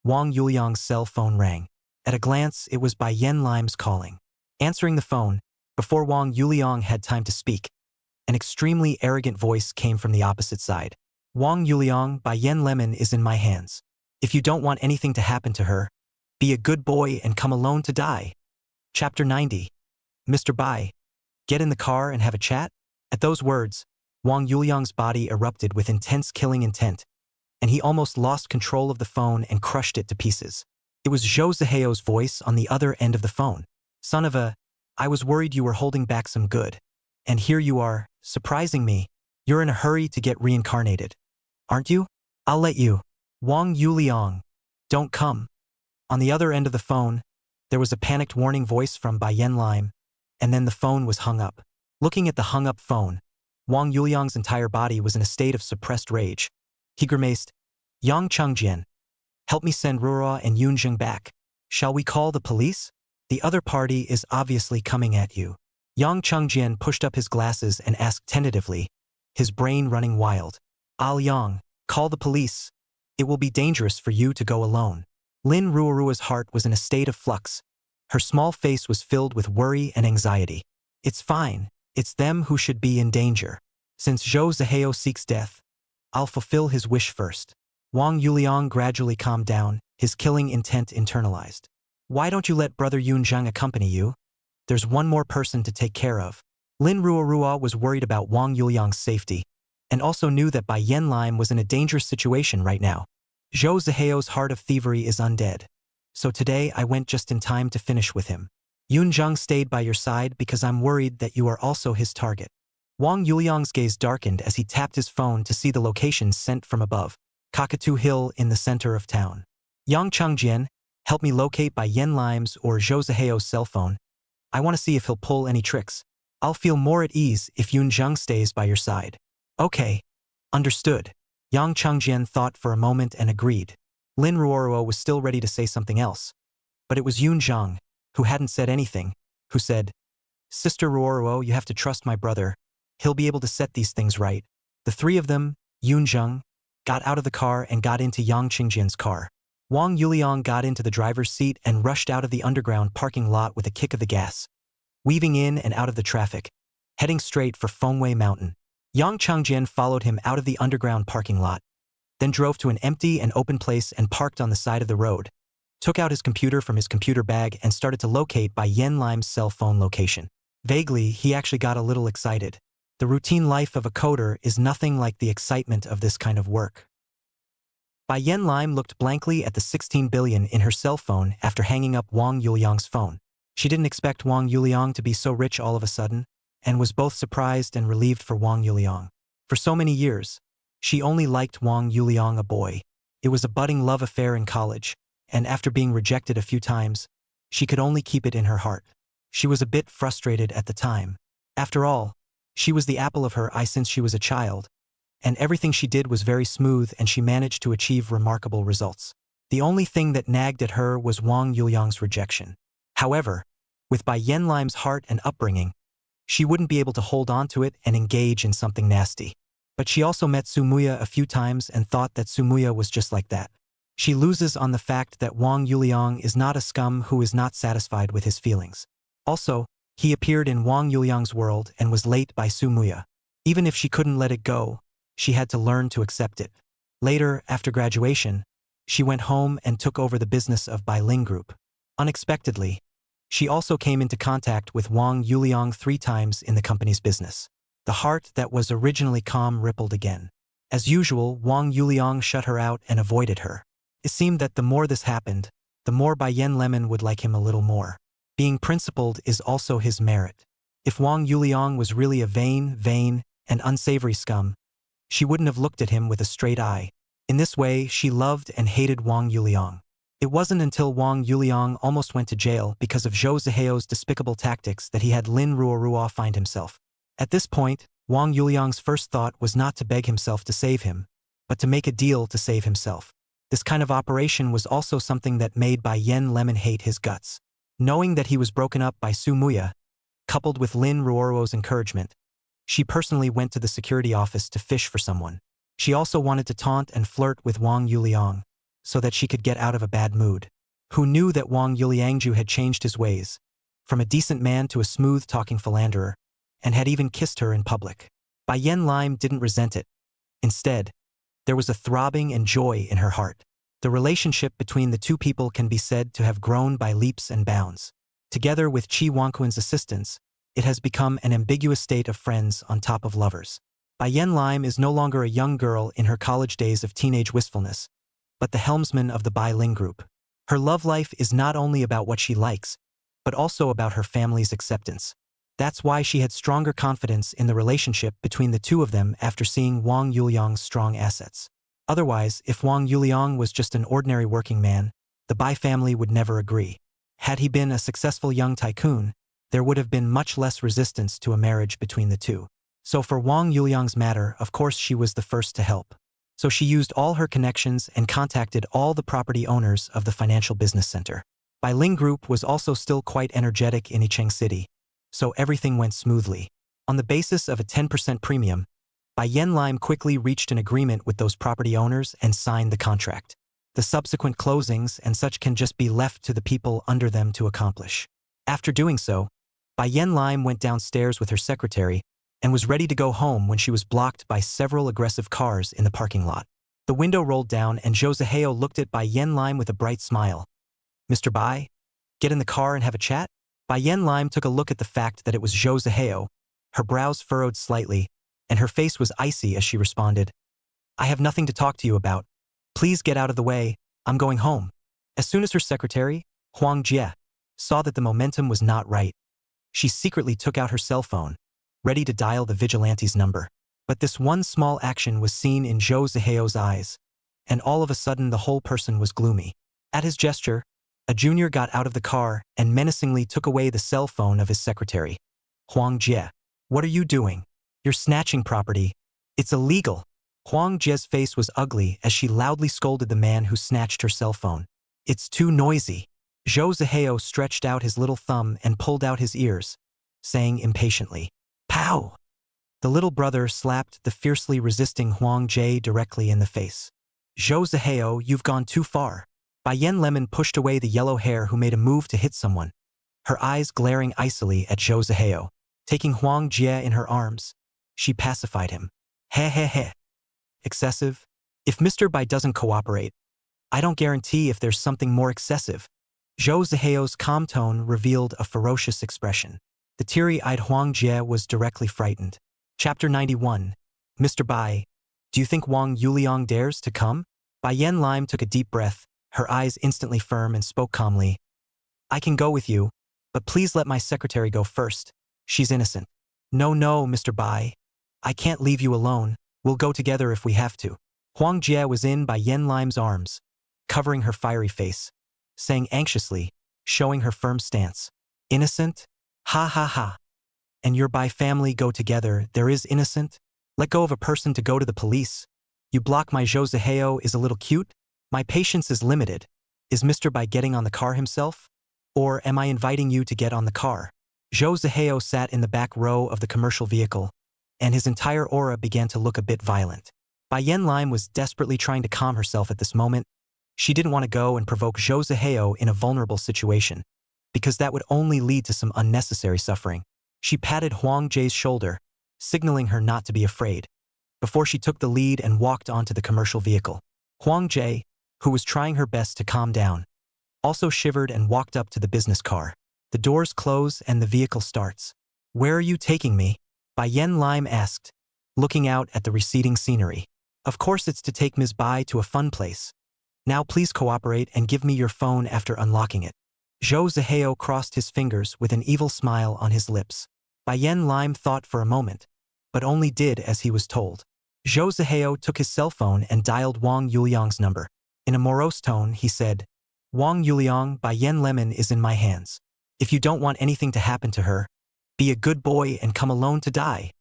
Speaker 1: Wang Yuliang's cell phone rang. At a glance, it was Bai Yen Lime's calling. Answering the phone, before Wang Yuliang had time to speak, an extremely arrogant voice came from the opposite side. Wang Yuliang, Bai Yen Lemon is in my hands. If you don't want anything to happen to her, be a good boy and come alone to die. Chapter 90. Mr. Bai, get in the car and have a chat? At those words, Wang Yuliang's body erupted with intense killing intent, and he almost lost control of the phone and crushed it to pieces. It was Zhou Ziheo's voice on the other end of the phone. Son of a, I was worried you were holding back some good. And here you are, surprising me. You're in a hurry to get reincarnated. Aren't you? I'll let you. Wang Yuliang, don't come. On the other end of the phone, there was a panicked warning voice from Bai Yen Lime, and then the phone was hung up. Looking at the hung-up phone, Wang Yuliang's entire body was in a state of suppressed rage. He grimaced, Yang Chengjian, help me send Ruora and Yunzheng back. Shall we call the police? The other party is obviously coming at you. Yang Chengjian pushed up his glasses and asked tentatively, his brain running wild. Yang, call the police. It will be dangerous for you to go alone. Lin Ruorua's heart was in a state of flux. Her small face was filled with worry and anxiety. It's fine. It's them who should be in danger. Since Zhou Ziheo seeks death, I'll fulfill his wish first. Wang Yuliang gradually calmed down, his killing intent internalized. Why don't you let Brother Yunzheng accompany you? There's one more person to take care of. Lin Ruorua was worried about Wang Yuliang's safety, and also knew that Bai Yen Lime was in a dangerous situation right now. Zhou Ziheo's heart of thievery is undead, so today I went just in time to finish with him. Yunzheng stayed by your side because I'm worried that you are also his target. Wang Yuliang's gaze darkened as he tapped his phone to see the location sent from above. Cockatoo Hill in the center of town. Yang Chengjian, help me locate Bai Yen Lime's or Zhou Ziheo's cell phone. I want to see if he'll pull any tricks. I'll feel more at ease if Yunzheng stays by your side. Okay. Understood. Yang Chengjian thought for a moment and agreed. Lin Ruorua was still ready to say something else. But it was Yunzheng, who hadn't said anything, who said, Sister Ruoruo, you have to trust my brother. He'll be able to set these things right. The three of them, Yunzheng, got out of the car and got into Yang Chengjian's car. Wang Yuliang got into the driver's seat and rushed out of the underground parking lot with a kick of the gas, weaving in and out of the traffic, heading straight for Fengwei Mountain. Yang Chengjian followed him out of the underground parking lot, then drove to an empty and open place and parked on the side of the road, took out his computer from his computer bag and started to locate Bai Yen Lime's cell phone location. Vaguely, he actually got a little excited. The routine life of a coder is nothing like the excitement of this kind of work. Bai Yen Lime looked blankly at the 16 billion in her cell phone after hanging up Wang Yuliang's phone. She didn't expect Wang Yuliang to be so rich all of a sudden, and was both surprised and relieved for Wang Yuliang. For so many years, she only liked Wang Yuliang a boy. It was a budding love affair in college, and after being rejected a few times, she could only keep it in her heart. She was a bit frustrated at the time. After all, she was the apple of her eye since she was a child, and everything she did was very smooth and she managed to achieve remarkable results. The only thing that nagged at her was Wang Yuliang's rejection. However, with Bai Yen Lime's heart and upbringing, she wouldn't be able to hold on to it and engage in something nasty. But she also met Sumuya a few times and thought that Sumuya was just like that. She loses on the fact that Wang Yuliang is not a scum who is not satisfied with his feelings. Also, he appeared in Wang Yuliang's world and was late by Sumuya. Even if she couldn't let it go, she had to learn to accept it. Later, after graduation, she went home and took over the business of Bai Ling Group. Unexpectedly, she also came into contact with Wang Yuliang 3 times in the company's business. The heart that was originally calm rippled again. As usual, Wang Yuliang shut her out and avoided her. It seemed that the more this happened, the more Bai Yen Lemon would like him a little more. Being principled is also his merit. If Wang Yuliang was really a vain, and unsavory scum, she wouldn't have looked at him with a straight eye. In this way, she loved and hated Wang Yuliang. It wasn't until Wang Yuliang almost went to jail because of Zhou Ziheo's despicable tactics that he had Lin Ruorua find himself. At this point, Wang Yuliang's first thought was not to beg himself to save him, but to make a deal to save himself. This kind of operation was also something that made Bai Yen Lemon hate his guts. Knowing that he was broken up by Su Muya, coupled with Lin Ruoruo's encouragement, she personally went to the security office to fish for someone. She also wanted to taunt and flirt with Wang Yuliang, so that she could get out of a bad mood. Who knew that Wang Yuliangju had changed his ways, from a decent man to a smooth-talking philanderer, and had even kissed her in public. Bai Yen Lime didn't resent it. Instead, there was a throbbing and joy in her heart. The relationship between the two people can be said to have grown by leaps and bounds. Together with Qi Wanquan's assistance, it has become an ambiguous state of friends on top of lovers. Bai Yen Lime is no longer a young girl in her college days of teenage wistfulness, but the helmsman of the Bai Ling group. Her love life is not only about what she likes, but also about her family's acceptance. That's why she had stronger confidence in the relationship between the two of them after seeing Wang Yuliang's strong assets. Otherwise, if Wang Yuliang was just an ordinary working man, the Bai family would never agree. Had he been a successful young tycoon, there would have been much less resistance to a marriage between the two. So for Wang Yuliang's matter, of course she was the first to help. So she used all her connections and contacted all the property owners of the financial business center. Bai Ling Group was also still quite energetic in Yicheng City, so everything went smoothly. On the basis of a 10% premium, Bai Yen Lime quickly reached an agreement with those property owners and signed the contract. The subsequent closings and such can just be left to the people under them to accomplish. After doing so, Bai Yen Lime went downstairs with her secretary and was ready to go home when she was blocked by several aggressive cars in the parking lot. The window rolled down and Zhou Ziheo looked at Bai Yen Lime with a bright smile. "Mr. Bai, get in the car and have a chat?" Bai Yen Lime took a look at the fact that it was Zhou Ziheo. Her brows furrowed slightly, and her face was icy as she responded, "I have nothing to talk to you about. Please get out of the way, I'm going home." As soon as her secretary, Huang Jie, saw that the momentum was not right, she secretly took out her cell phone, ready to dial the vigilante's number. But this one small action was seen in Zhou Ziheo's eyes, and all of a sudden the whole person was gloomy. At his gesture, a junior got out of the car and menacingly took away the cell phone of his secretary. "Huang Jie, what are you doing? You're snatching property. It's illegal." Huang Jie's face was ugly as she loudly scolded the man who snatched her cell phone. "It's too noisy." Zhou Ziheo stretched out his little thumb and pulled out his ears, saying impatiently, "Pow!" The little brother slapped the fiercely resisting Huang Jie directly in the face. "Zhou Ziheo, you've gone too far." Bai Yen Lemon pushed away the yellow hair who made a move to hit someone, her eyes glaring icily at Zhou Ziheo. Taking Huang Jie in her arms, she pacified him. "He he he. Excessive? If Mr. Bai doesn't cooperate, I don't guarantee if there's something more excessive." Zhou Ziheo's calm tone revealed a ferocious expression. The teary-eyed Huang Jie was directly frightened. Chapter 91. "Mr. Bai, do you think Wang Yuliang dares to come?" Bai Yen Lime took a deep breath, her eyes instantly firm, and spoke calmly. "I can go with you, but please let my secretary go first. She's innocent." "No, no, Mr. Bai. I can't leave you alone. We'll go together if we have to." Huang Jie was in Bai Yen Lime's arms, covering her fiery face, saying anxiously, showing her firm stance. "Innocent? Ha ha ha. And your Bai family go together, there is innocent? Let go of a person to go to the police. You block my Zhou Ziheo is a little cute? My patience is limited. Is Mr. Bai getting on the car himself? Or am I inviting you to get on the car?" Zhou Ziheo sat in the back row of the commercial vehicle, and his entire aura began to look a bit violent. Bai Yen Lime was desperately trying to calm herself at this moment. She didn't want to go and provoke Zhou Ziheo in a vulnerable situation, because that would only lead to some unnecessary suffering. She patted Huang Jie's shoulder, signaling her not to be afraid, before she took the lead and walked onto the commercial vehicle. Huang Jie, who was trying her best to calm down, also shivered and walked up to the business car. The doors close and the vehicle starts. "Where are you taking me?" Bai Yen Lime asked, looking out at the receding scenery. "Of course it's to take Ms. Bai to a fun place. Now please cooperate and give me your phone after unlocking it." Zhou Ziheo crossed his fingers with an evil smile on his lips. Bai Yen Lime thought for a moment, but only did as he was told. Zhou Zihao took his cell phone and dialed Wang Yuliang's number. In a morose tone, he said, Wang Yuliang, Bai Yen Lemon is in my hands. If you don't want anything to happen to her, be a good boy and come alone to die.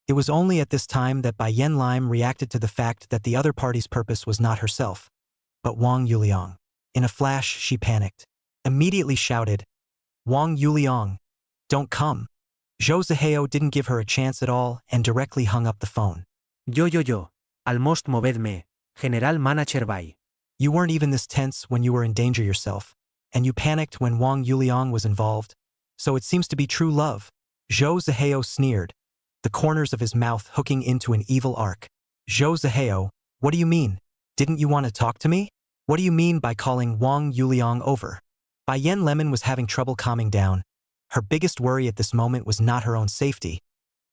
Speaker 1: It was only at this time that Bai Yen Lime reacted to the fact that the other party's purpose was not herself, but Wang Yuliang. In a flash, she panicked. Immediately shouted, Wang Yuliang, don't come. Zhou Zihao didn't give her a chance at all and directly hung up the phone.
Speaker 3: Yo, almost movedme, General Manager by.
Speaker 1: You weren't even this tense when you were in danger yourself, and you panicked when Wang Yuliang was involved, so it seems to be true love. Zhou Zihao sneered, the corners of his mouth hooking into an evil arc. Zhou Zihao, what do you mean? Didn't you want to talk to me? What do you mean by calling Wang Yuliang over? Bai Yen Lemon was having trouble calming down. Her biggest worry at this moment was not her own safety,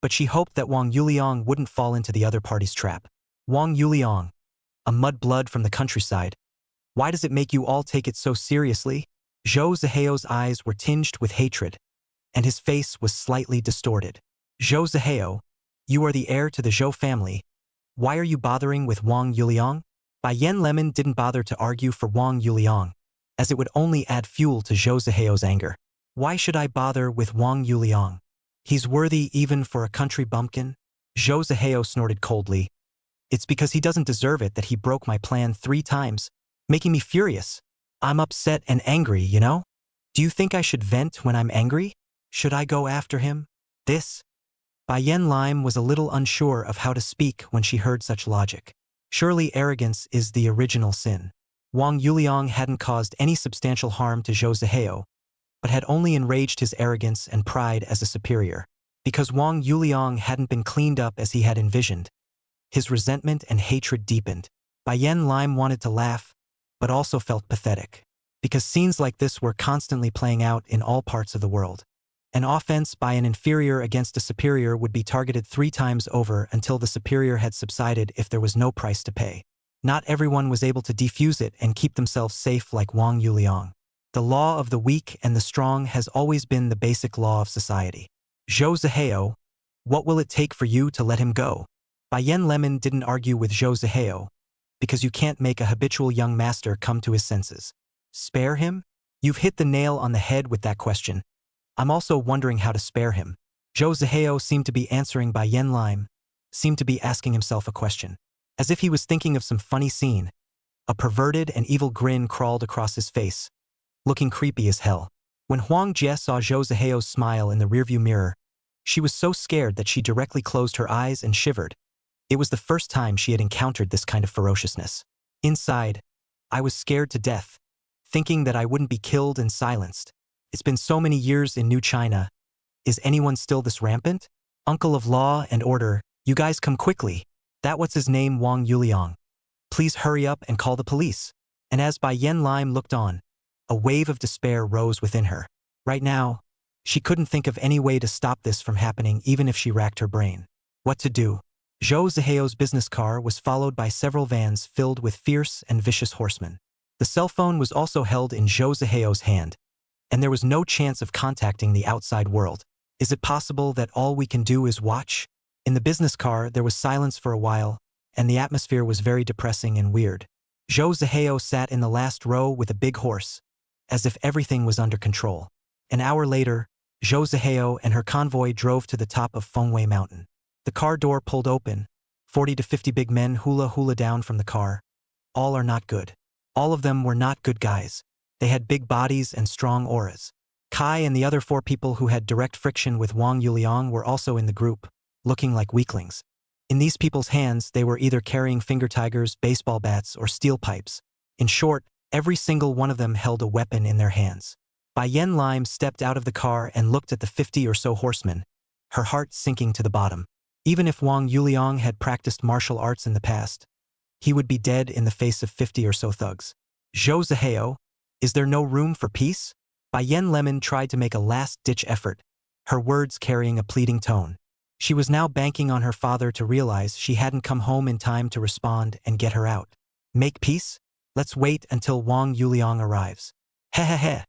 Speaker 1: but she hoped that Wang Yuliang wouldn't fall into the other party's trap. Wang Yuliang, a mudblood from the countryside. Why does it make you all take it so seriously? Zhou Zihao's eyes were tinged with hatred, and his face was slightly distorted. Zhou Zihao, you are the heir to the Zhou family. Why are you bothering with Wang Yuliang? Bai Yen Lemon didn't bother to argue for Wang Yuliang, as it would only add fuel to Zhou Zihao's anger. Why should I bother with Wang Yuliang? He's worthy even for a country bumpkin? Zhou Zihao snorted coldly. It's because he doesn't deserve it that he broke my plan 3 times, making me furious. I'm upset and angry, you know? Do you think I should vent when I'm angry? Should I go after him? This? Bai Yen Lime was a little unsure of how to speak when she heard such logic. Surely arrogance is the original sin. Wang Yuliang hadn't caused any substantial harm to Zhou Zihao, but had only enraged his arrogance and pride as a superior. Because Wang Yuliang hadn't been cleaned up as he had envisioned, his resentment and hatred deepened. Bai Yen Lime wanted to laugh, but also felt pathetic, because scenes like this were constantly playing out in all parts of the world. An offense by an inferior against a superior would be targeted 3 times over until the superior had subsided if there was no price to pay. Not everyone was able to defuse it and keep themselves safe like Wang Yuliang. The law of the weak and the strong has always been the basic law of society. Zhou Zihao, what will it take for you to let him go? Bai Yen Lemon didn't argue with Zhou Zihao, because you can't make a habitual young master come to his senses. Spare him? You've hit the nail on the head with that question. I'm also wondering how to spare him. Zhou Zihao seemed to be answering Bai Yen Lime, seemed to be asking himself a question. As if he was thinking of some funny scene. A perverted and evil grin crawled across his face, looking creepy as hell. When Huang Jie saw Zhou Zihao's smile in the rearview mirror, she was so scared that she directly closed her eyes and shivered. It was the first time she had encountered this kind of ferociousness. Inside, I was scared to death, thinking that I wouldn't be killed and silenced. It's been so many years in New China. Is anyone still this rampant? Uncle of law and order, you guys come quickly. That what's his name Wang Yuliang. Please hurry up and call the police. And as Bai Yen Lime looked on, a wave of despair rose within her. Right now, she couldn't think of any way to stop this from happening even if she racked her brain. What to do? Zhou Zihao's business car was followed by several vans filled with fierce and vicious horsemen. The cell phone was also held in Zhou Zihao's hand, and there was no chance of contacting the outside world. Is it possible that all we can do is watch? In the business car, there was silence for a while, and the atmosphere was very depressing and weird. Zhou Zihao sat in the last row with a big horse, as if everything was under control. An hour later, Zhou Zihao and her convoy drove to the top of Fengwei Mountain. The car door pulled open. 40 to 50 big men hula down from the car. All are not good. All of them were not good guys. They had big bodies and strong auras. Kai and the other 4 people who had direct friction with Wang Yuliang were also in the group, looking like weaklings. In these people's hands, they were either carrying finger tigers, baseball bats, or steel pipes. In short, every single one of them held a weapon in their hands. Bai Yen Lime stepped out of the car and looked at the 50 or so horsemen, her heart sinking to the bottom. Even if Wang Yuliang had practiced martial arts in the past, he would be dead in the face of 50 or so thugs. Zhou Zihao, is there no room for peace? Bai Yen Lemon tried to make a last-ditch effort, her words carrying a pleading tone. She was now banking on her father to realize she hadn't come home in time to respond and get her out. Make peace? Let's wait until Wang Yuliang arrives. Hehehe,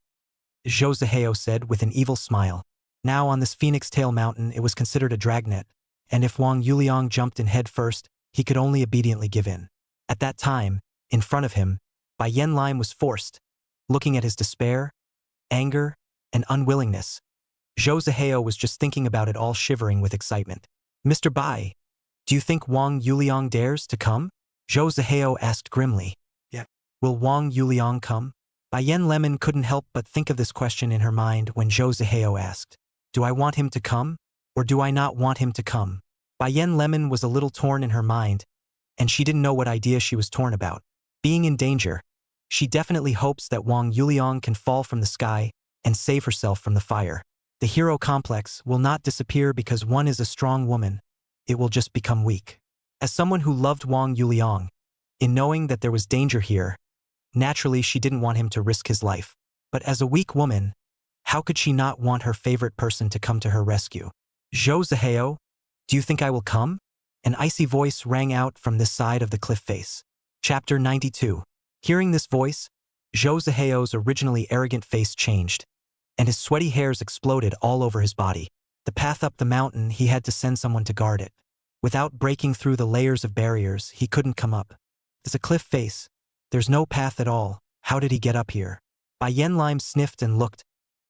Speaker 1: Zhou Zihao said with an evil smile. Now on this Phoenix Tail Mountain it was considered a dragnet, and if Wang Yuliang jumped in head first, he could only obediently give in. At that time, in front of him, Bai Yen was forced, looking at his despair, anger, and unwillingness. Zhou Zihao was just thinking about it all, shivering with excitement. Mr. Bai, do you think Wang Yuliang dares to come? Zhou Zihao asked grimly.
Speaker 3: Yeah.
Speaker 1: Will Wang Yuliang come? Bai Yen couldn't help but think of this question in her mind when Zhou Zihao asked, do I want him to come, or do I not want him to come? Bai Yen was a little torn in her mind, and she didn't know what idea she was torn about. Being in danger, she definitely hopes that Wang Yuliang can fall from the sky and save herself from the fire. The hero complex will not disappear because one is a strong woman. It will just become weak. As someone who loved Wang Yuliang, in knowing that there was danger here, naturally she didn't want him to risk his life. But as a weak woman, how could she not want her favorite person to come to her rescue? Zhou Zihao, do you think I will come? An icy voice rang out from this side of the cliff face. Chapter 92. Hearing this voice, Zhou Zihao's originally arrogant face changed, and his sweaty hairs exploded all over his body. The path up the mountain, he had to send someone to guard it. Without breaking through the layers of barriers, he couldn't come up. There's a cliff face. There's no path at all. How did he get up here? Bai Yen sniffed and looked.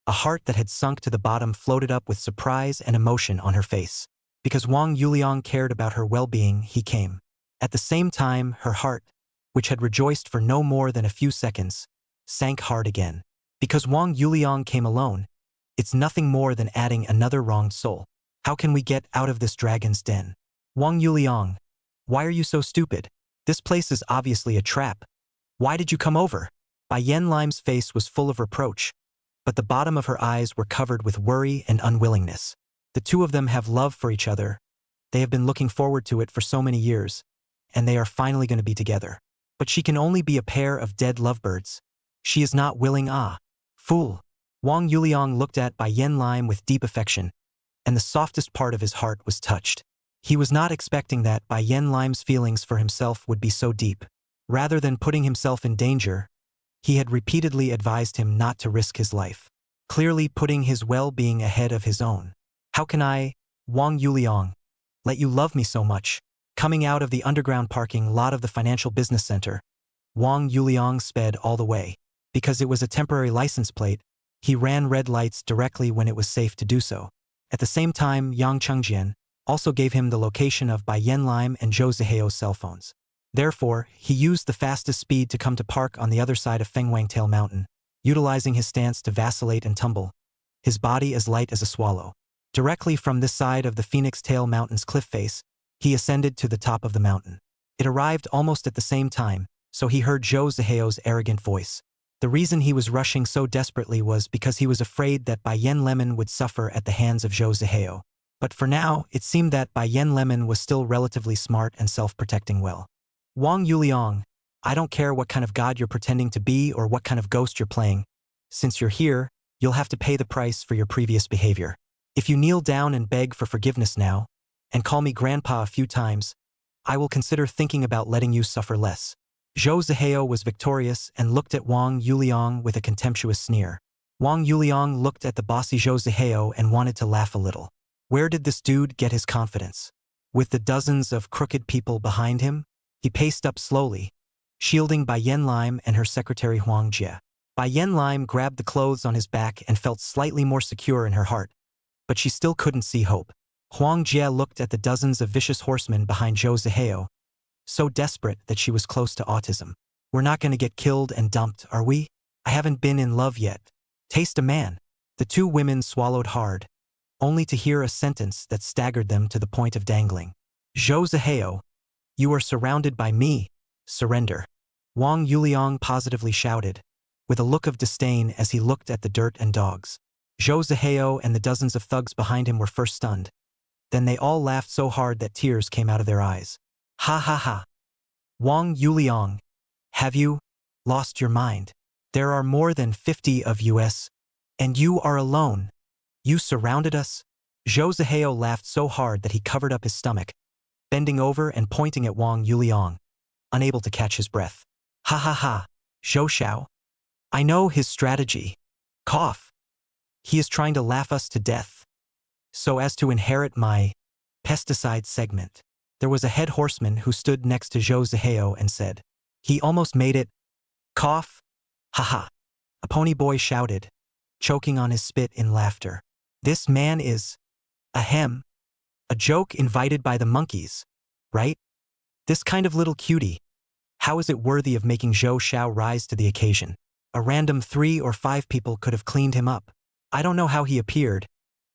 Speaker 1: A heart that had sunk to the bottom floated up with surprise and emotion on her face. Because Wang Yuliang cared about her well-being, he came. At the same time, her heart, which had rejoiced for no more than a few seconds, sank hard again. Because Wang Yuliang came alone, it's nothing more than adding another wronged soul. How can we get out of this dragon's den? Wang Yuliang, why are you so stupid? This place is obviously a trap. Why did you come over? Bai Yen's face was full of reproach, but the bottom of her eyes were covered with worry and unwillingness. The two of them have love for each other. They have been looking forward to it for so many years, and they are finally going to be together. But she can only be a pair of dead lovebirds. She is not willing. Fool. Wang Yuliang looked at Bai Yen with deep affection, and the softest part of his heart was touched. He was not expecting that Bai Yen's feelings for himself would be so deep. Rather than putting himself in danger, he had repeatedly advised him not to risk his life, clearly putting his well-being ahead of his own. How can I, Wang Yuliang, let you love me so much? Coming out of the underground parking lot of the financial business center, Wang Yuliang sped all the way. Because it was a temporary license plate, he ran red lights directly when it was safe to do so. At the same time, Yang Chengjian also gave him the location of Bai Yen and Zhou Zihao's cell phones. Therefore, he used the fastest speed to come to park on the other side of Fengwangtail Mountain, utilizing his stance to vacillate and tumble, his body as light as a swallow. Directly from this side of the Phoenix Tail Mountain's cliff face, he ascended to the top of the mountain. It arrived almost at the same time, so he heard Zhou Zihao's arrogant voice. The reason he was rushing so desperately was because he was afraid that Bai Yen would suffer at the hands of Zhou Zihao. But for now, it seemed that Bai Yen was still relatively smart and self-protecting well. Wang Yuliang, I don't care what kind of god you're pretending to be or what kind of ghost you're playing. Since you're here, you'll have to pay the price for your previous behavior. If you kneel down and beg for forgiveness now, and call me grandpa a few times, I will consider thinking about letting you suffer less. Zhou Zihao was victorious and looked at Wang Yuliang with a contemptuous sneer. Wang Yuliang looked at the bossy Zhou Zihao and wanted to laugh a little. Where did this dude get his confidence? With the dozens of crooked people behind him? He paced up slowly, shielding Bai Yen and her secretary Huang Jie. Bai Yen grabbed the clothes on his back and felt slightly more secure in her heart, but she still couldn't see hope. Huang Jie looked at the dozens of vicious horsemen behind Zhou Zihao, so desperate that she was close to autism. We're not going to get killed and dumped, are we? I haven't been in love yet. Taste a man. The two women swallowed hard, only to hear a sentence that staggered them to the point of dangling. Zhou Zihao, you are surrounded by me. Surrender. Wang Yuliang positively shouted, with a look of disdain as he looked at the dirt and dogs. Zhou Zihao and the dozens of thugs behind him were first stunned. Then they all laughed so hard that tears came out of their eyes. Ha ha ha. Wang Yuliang, have you lost your mind? There are more than 50 of us, and you are alone. You surrounded us? Zhou Zihao laughed so hard that he covered up his stomach, bending over and pointing at Wang Yuliang, unable to catch his breath. Ha ha ha, Zhou Xiao. I know his strategy. Cough. He is trying to laugh us to death, so as to inherit my pesticide segment. There was a head horseman who stood next to Zhou Zihao and said, "He almost made it. Cough. Haha." A pony boy shouted, choking on his spit in laughter. "This man is, ahem, a joke invited by the monkeys, right? This kind of little cutie. How is it worthy of making Zhou Xiao rise to the occasion? A random 3 or 5 people could have cleaned him up. I don't know how he appeared,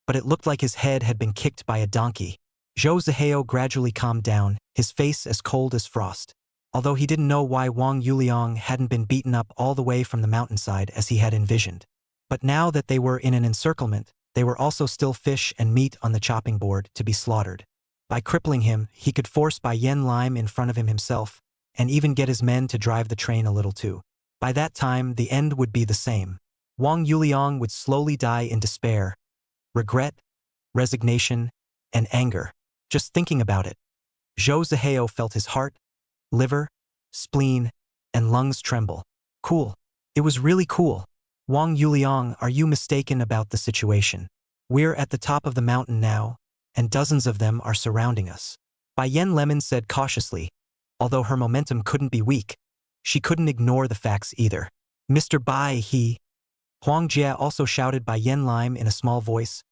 Speaker 1: but it looked like his head had been kicked by a donkey." Zhou Zihao gradually calmed down, his face as cold as frost. Although he didn't know why Wang Yuliang hadn't been beaten up all the way from the mountainside as he had envisioned. But now that they were in an encirclement, they were also still fish and meat on the chopping board to be slaughtered. By crippling him, he could force Bai Yen Lime in front of him himself, and even get his men to drive the train a little too. By that time, the end would be the same. Wang Yuliang would slowly die in despair, regret, resignation, and anger. Just thinking about it. Zhou Zihao felt his heart, liver, spleen, and lungs tremble. Cool. It was really cool. Wang Yuliang, are you mistaken about the situation? We're at the top of the mountain now, and dozens of them are surrounding us. Bai Yen Lemon said cautiously, although her momentum couldn't be weak. She couldn't ignore the facts either. "Mr. Bai, he..." Huang Jie also shouted Bai Yen Lime in a small voice,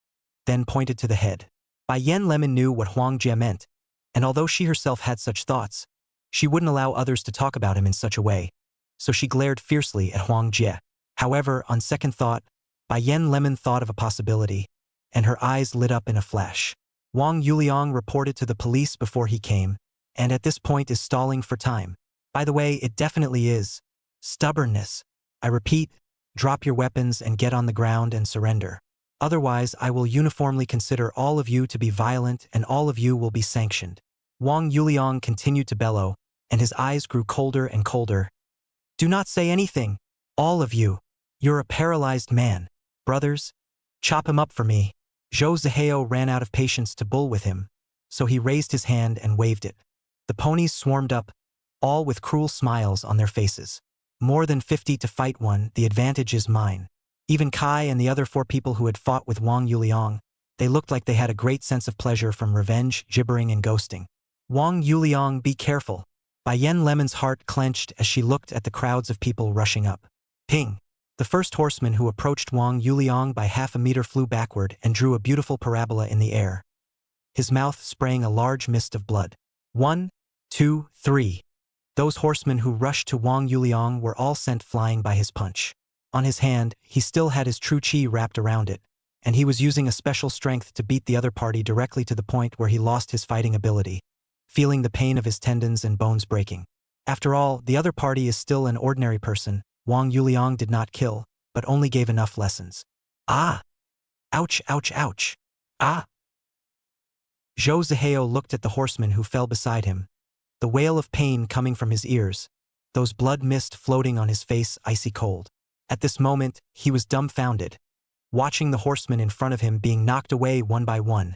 Speaker 1: then pointed to the head. Bai Yen Lemon knew what Huang Jie meant, and although she herself had such thoughts, she wouldn't allow others to talk about him in such a way, so she glared fiercely at Huang Jie. However, on second thought, Bai Yen Lemon thought of a possibility, and her eyes lit up in a flash. Wang Yuliang reported to the police before he came, and at this point is stalling for time. By the way, it definitely is. Stubbornness. I repeat, drop your weapons and get on the ground and surrender. Otherwise, I will uniformly consider all of you to be violent and all of you will be sanctioned. Wang Yuliang continued to bellow, and his eyes grew colder and colder. "Do not say anything, all of you. You're a paralyzed man. Brothers, chop him up for me." Zhou Zihao ran out of patience to bull with him, so he raised his hand and waved it. The ponies swarmed up, all with cruel smiles on their faces. "More than 50 to fight one, the advantage is mine." Even Kai and the other 4 people who had fought with Wang Yuliang, they looked like they had a great sense of pleasure from revenge, gibbering, and ghosting. "Wang Yuliang, be careful." Bai Yen Lemon's heart clenched as she looked at the crowds of people rushing up. Ping! The first horseman who approached Wang Yuliang by half a meter flew backward and drew a beautiful parabola in the air, his mouth spraying a large mist of blood. 1, 2, 3. Those horsemen who rushed to Wang Yuliang were all sent flying by his punch. On his hand, he still had his true chi wrapped around it, and he was using a special strength to beat the other party directly to the point where he lost his fighting ability, feeling the pain of his tendons and bones breaking. After all, the other party is still an ordinary person. Wang Yuliang did not kill, but only gave enough lessons. Ah! Ouch, ouch, ouch! Ah! Zhou Zihao looked at the horseman who fell beside him, the wail of pain coming from his ears, those blood mist floating on his face icy cold. At this moment, he was dumbfounded, watching the horsemen in front of him being knocked away one by one,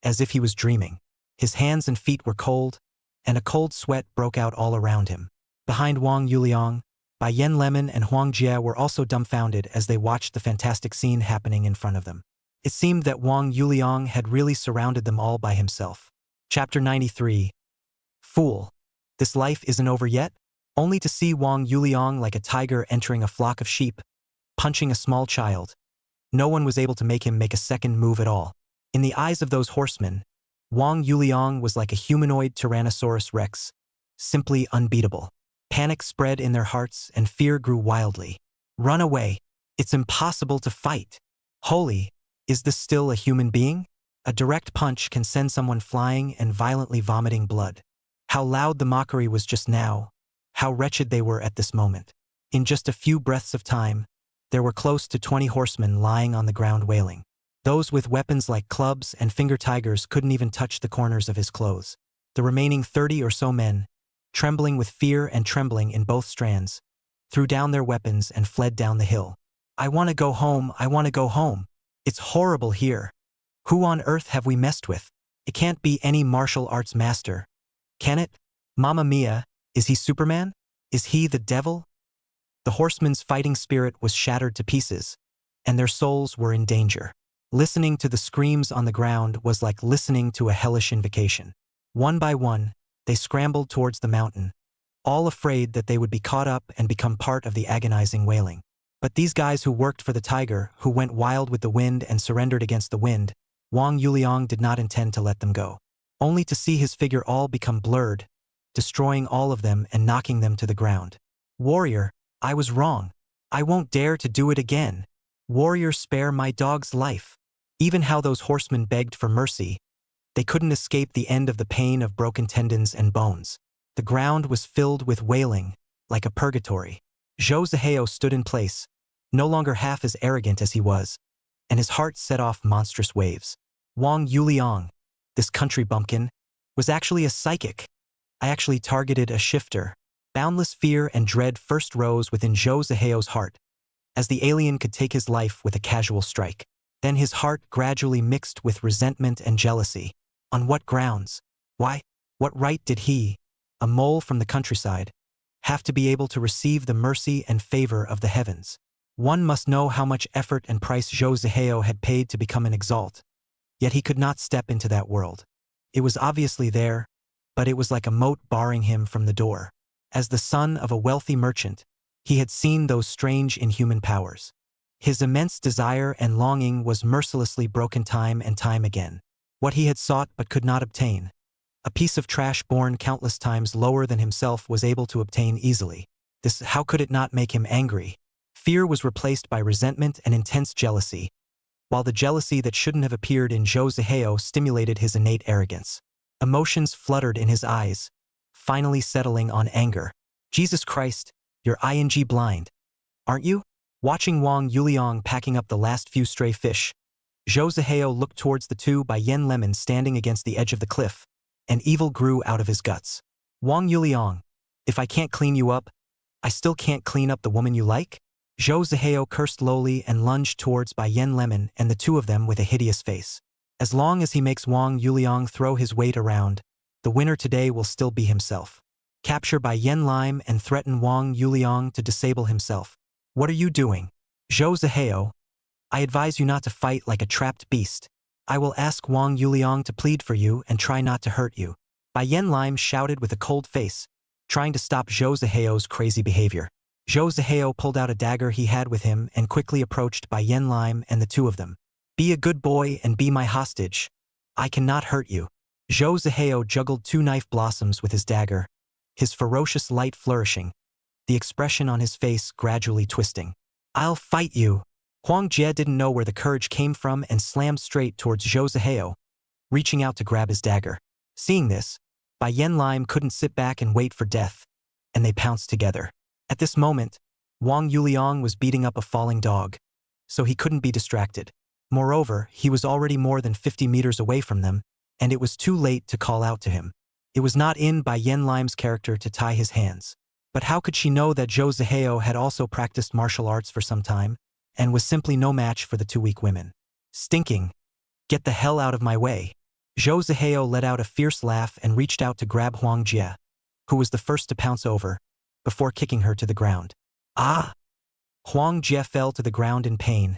Speaker 1: as if he was dreaming. His hands and feet were cold, and a cold sweat broke out all around him. Behind Wang Yuliang, Bai Yen Lemon and Huang Jie were also dumbfounded as they watched the fantastic scene happening in front of them. It seemed that Wang Yuliang had really surrounded them all by himself. Chapter 93. Fool. This life isn't over yet? Only to see Wang Yuliang like a tiger entering a flock of sheep, punching a small child. No one was able to make him make a second move at all. In the eyes of those horsemen, Wang Yuliang was like a humanoid Tyrannosaurus Rex, simply unbeatable. Panic spread in their hearts and fear grew wildly. Run away. It's impossible to fight. Holy, is this still a human being? A direct punch can send someone flying and violently vomiting blood. How loud the mockery was just now. How wretched they were at this moment. In just a few breaths of time, there were close to 20 horsemen lying on the ground wailing. Those with weapons like clubs and finger tigers couldn't even touch the corners of his clothes. The remaining 30 or so men, trembling with fear and trembling in both strands, threw down their weapons and fled down the hill. "I want to go home, I want to go home. It's horrible here. Who on earth have we messed with? It can't be any martial arts master. Can it? Mamma mia, is he Superman? Is he the devil?" The horsemen's fighting spirit was shattered to pieces, and their souls were in danger. Listening to the screams on the ground was like listening to a hellish invocation. One by one, they scrambled towards the mountain, all afraid that they would be caught up and become part of the agonizing wailing. But these guys who worked for the tiger, who went wild with the wind and surrendered against the wind, Wang Yuliang did not intend to let them go. Only to see his figure all become blurred, destroying all of them and knocking them to the ground. Warrior, I was wrong. I won't dare to do it again. Warrior, spare my dog's life. Even how those horsemen begged for mercy, they couldn't escape the end of the pain of broken tendons and bones. The ground was filled with wailing, like a purgatory. Zhou Zihao stood in place, no longer half as arrogant as he was, and his heart set off monstrous waves. Wang Yuliang, this country bumpkin, was actually a psychic. I actually targeted a shifter. Boundless fear and dread first rose within Zhou Zihao's heart, as the alien could take his life with a casual strike. Then his heart gradually mixed with resentment and jealousy. On what grounds? Why? What right did he, a mole from the countryside, have to be able to receive the mercy and favor of the heavens? One must know how much effort and price Zhou Zihao had paid to become an exalt. Yet he could not step into that world. It was obviously there, but it was like a moat barring him from the door. As the son of a wealthy merchant, he had seen those strange inhuman powers. His immense desire and longing was mercilessly broken time and time again. What he had sought but could not obtain. A piece of trash born countless times lower than himself was able to obtain easily. How could it not make him angry? Fear was replaced by resentment and intense jealousy, while the jealousy that shouldn't have appeared in Zhou Zihao stimulated his innate arrogance. Emotions fluttered in his eyes, finally settling on anger. Jesus Christ, you're ing blind, aren't you? Watching Wang Yuliang packing up the last few stray fish, Zhou Zihao looked towards the two by Yen Lemon standing against the edge of the cliff, and evil grew out of his guts. Wang Yuliang, if I can't clean you up, I still can't clean up the woman you like? Zhou Zihao cursed lowly and lunged towards Bai Yen Lemon and the two of them with a hideous face. As long as he makes Wang Yuliang throw his weight around, the winner today will still be himself. Capture Bai Yen Lime and threaten Wang Yuliang to disable himself. What are you doing? Zhou Zihao, I advise you not to fight like a trapped beast. I will ask Wang Yuliang to plead for you and try not to hurt you. Bai Yen Lime shouted with a cold face, trying to stop Zhou Zihao's crazy behavior. Zhou Zihao pulled out a dagger he had with him and quickly approached Bai Yen Lime and the two of them. Be a good boy and be my hostage. I cannot hurt you. Zhou Zihao juggled two knife blossoms with his dagger, his ferocious light flourishing, the expression on his face gradually twisting. I'll fight you. Huang Jie didn't know where the courage came from and slammed straight towards Zhou Zihao, reaching out to grab his dagger. Seeing this, Bai Yen Lime couldn't sit back and wait for death, and they pounced together. At this moment, Wang Yuliang was beating up a falling dog, so he couldn't be distracted. Moreover, he was already more than 50 meters away from them, and it was too late to call out to him. It was not in Bai Yen Lime's character to tie his hands. But how could she know that Zhou Zihao had also practiced martial arts for some time, and was simply no match for the two weak women? Stinking! Get the hell out of my way! Zhou Zihao let out a fierce laugh and reached out to grab Huang Jie, who was the first to pounce over, before kicking her to the ground. Ah! Huang Jie fell to the ground in pain,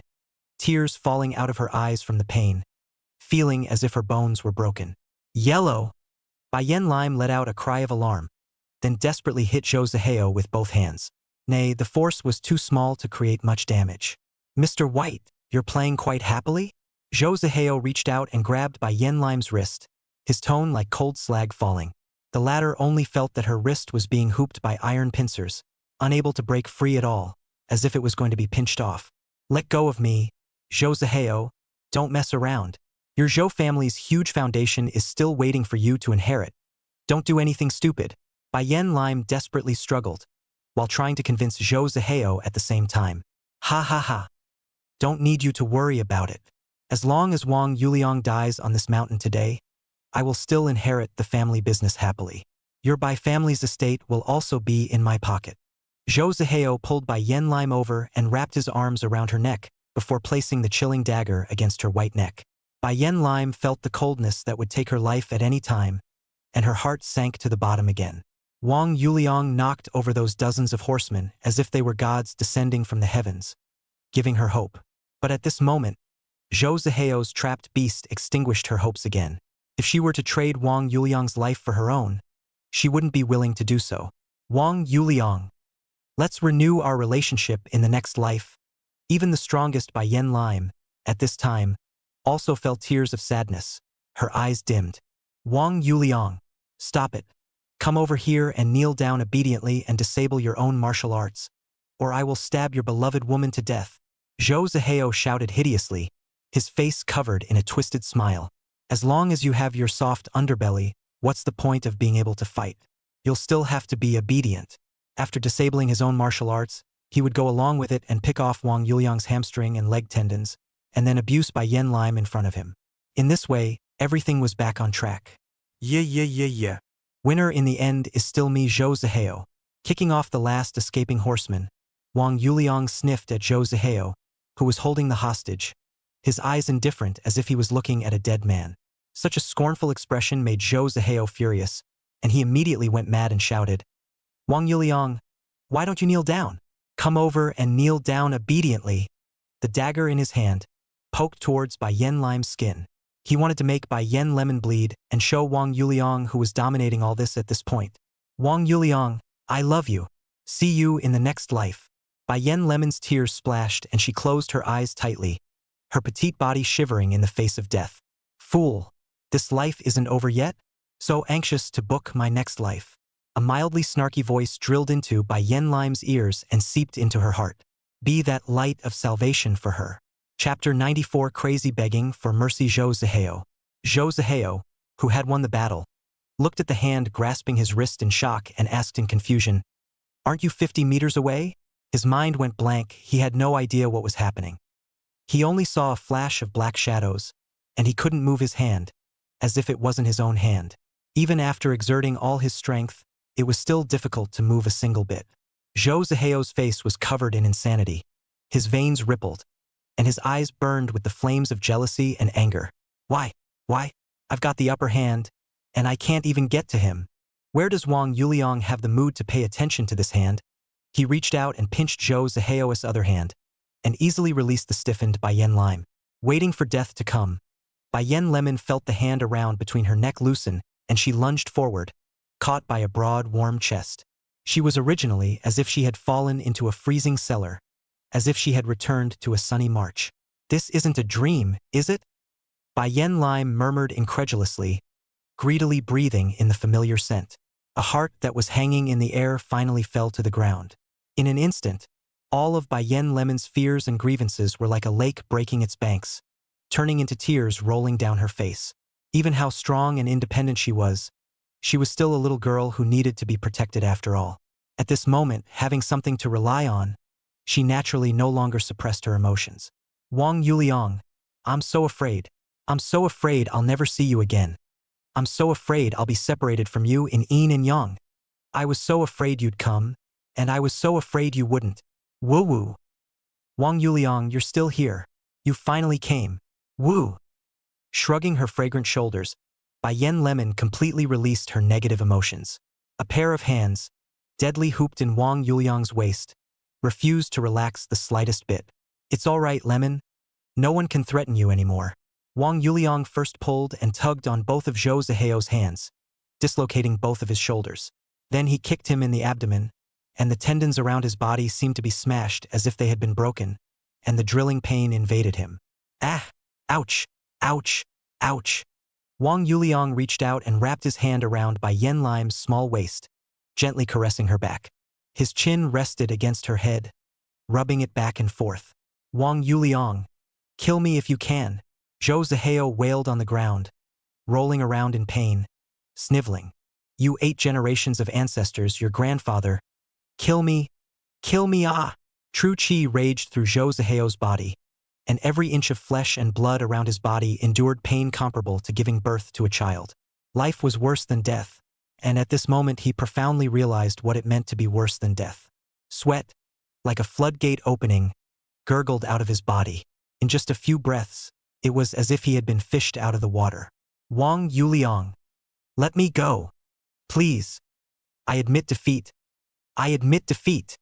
Speaker 1: tears falling out of her eyes from the pain, feeling as if her bones were broken. Yellow! Bai Yen Lime let out a cry of alarm, then desperately hit Zhou Zihao with both hands. Nay, the force was too small to create much damage. Mr. White, you're playing quite happily? Zhou Zihao reached out and grabbed Bai Yen Lime's wrist, his tone like cold slag falling. The latter only felt that her wrist was being hooped by iron pincers, unable to break free at all, as if it was going to be pinched off. Let go of me, Zhou Zihao. Don't mess around. Your Zhou family's huge foundation is still waiting for you to inherit. Don't do anything stupid. Bai Yen Lime desperately struggled, while trying to convince Zhou Zihao at the same time. Ha ha ha. Don't need you to worry about it. As long as Wang Yuliang dies on this mountain today, I will still inherit the family business happily. Your Bai family's estate will also be in my pocket. Zhou Zihao pulled Bai Yen Lime over and wrapped his arms around her neck before placing the chilling dagger against her white neck. Bai Yen Lime felt the coldness that would take her life at any time, and her heart sank to the bottom again. Wang Yuliang knocked over those dozens of horsemen as if they were gods descending from the heavens, giving her hope. But at this moment, Zhou Zihao's trapped beast extinguished her hopes again. If she were to trade Wang Yuliang's life for her own, she wouldn't be willing to do so. Wang Yuliang. Let's renew our relationship in the next life. Even the strongest Bai Yen Lime, at this time, also felt tears of sadness. Her eyes dimmed. Wang Yuliang. Stop it. Come over here and kneel down obediently and disable your own martial arts, or I will stab your beloved woman to death. Zhou Zihao shouted hideously, his face covered in a twisted smile. As long as you have your soft underbelly, what's the point of being able to fight? You'll still have to be obedient. After disabling his own martial arts, he would go along with it and pick off Wang Yuliang's hamstring and leg tendons, and then abuse Bai Yen Lime in front of him. In this way, everything was back on track. Yeah. Winner in the end is still me, Zhou Zihao. Kicking off the last escaping horseman, Wang Yuliang sniffed at Zhou Zihao, who was holding the hostage, his eyes indifferent as if he was looking at a dead man. Such a scornful expression made Zhou Zihao furious, and he immediately went mad and shouted, Wang Yuliang, why don't you kneel down? Come over and kneel down obediently. The dagger in his hand poked towards Bai Yen Lime's skin. He wanted to make Bai Yen Lemon bleed and show Wang Yuliang who was dominating all this at this point. Wang Yuliang, I love you. See you in the next life. Bai Yen Lemon's tears splashed and she closed her eyes tightly, her petite body shivering in the face of death. Fool, this life isn't over yet? So anxious to book my next life. A mildly snarky voice drilled into Bai Yen Lime's ears and seeped into her heart. Be that light of salvation for her. Chapter 94 Crazy Begging for Mercy. Zhou Zihao. Zhou Zihao, who had won the battle, looked at the hand grasping his wrist in shock and asked in confusion, Aren't you 50 meters away? His mind went blank, he had no idea what was happening. He only saw a flash of black shadows, and he couldn't move his hand, as if it wasn't his own hand. Even after exerting all his strength, it was still difficult to move a single bit. Zhou Zihao's face was covered in insanity. His veins rippled, and his eyes burned with the flames of jealousy and anger. Why? I've got the upper hand, and I can't even get to him. Where does Wang Yuliang have the mood to pay attention to this hand? He reached out and pinched Zhou Zihao's other hand, and easily released the stiffened Bai Yen Lime. Waiting for death to come, Bai Yen Lemon felt the hand around between her neck loosen, and she lunged forward, caught by a broad, warm chest. She was originally as if she had fallen into a freezing cellar, as if she had returned to a sunny March. This isn't a dream, is it? Bai Yen Lime murmured incredulously, greedily breathing in the familiar scent. A heart that was hanging in the air finally fell to the ground. In an instant, all of Bai Yen Lemon's fears and grievances were like a lake breaking its banks, turning into tears rolling down her face. Even how strong and independent she was still a little girl who needed to be protected after all. At this moment, having something to rely on, she naturally no longer suppressed her emotions. Wang Yuliang, I'm so afraid. I'm so afraid I'll never see you again. I'm so afraid I'll be separated from you in yin and yang. I was so afraid you'd come, and I was so afraid you wouldn't. Woo-woo. Wang Yuliang, you're still here. You finally came. Woo. Shrugging her fragrant shoulders, Bai Yen Lemon completely released her negative emotions. A pair of hands, deadly hooped in Wang Yuliang's waist, refused to relax the slightest bit. It's all right, Lemon. No one can threaten you anymore. Wang Yuliang first pulled and tugged on both of Zhou Zihao's hands, dislocating both of his shoulders. Then he kicked him in the abdomen, and the tendons around his body seemed to be smashed as if they had been broken, and the drilling pain invaded him. Ah! Ouch! Ouch! Ouch! Wang Yuliang reached out and wrapped his hand around Bai Yen Lime's small waist, gently caressing her back. His chin rested against her head, rubbing it back and forth. Wang Yuliang, kill me if you can. Zhou Zihao wailed on the ground, rolling around in pain, sniveling. You 8 generations of ancestors, your grandfather. Kill me, ah! True chi raged through Zhou Zihao's body, and every inch of flesh and blood around his body endured pain comparable to giving birth to a child. Life was worse than death, and at this moment he profoundly realized what it meant to be worse than death. Sweat, like a floodgate opening, gurgled out of his body. In just a few breaths, it was as if he had been fished out of the water. Wang Yuliang, let me go. Please. I admit defeat. I admit defeat.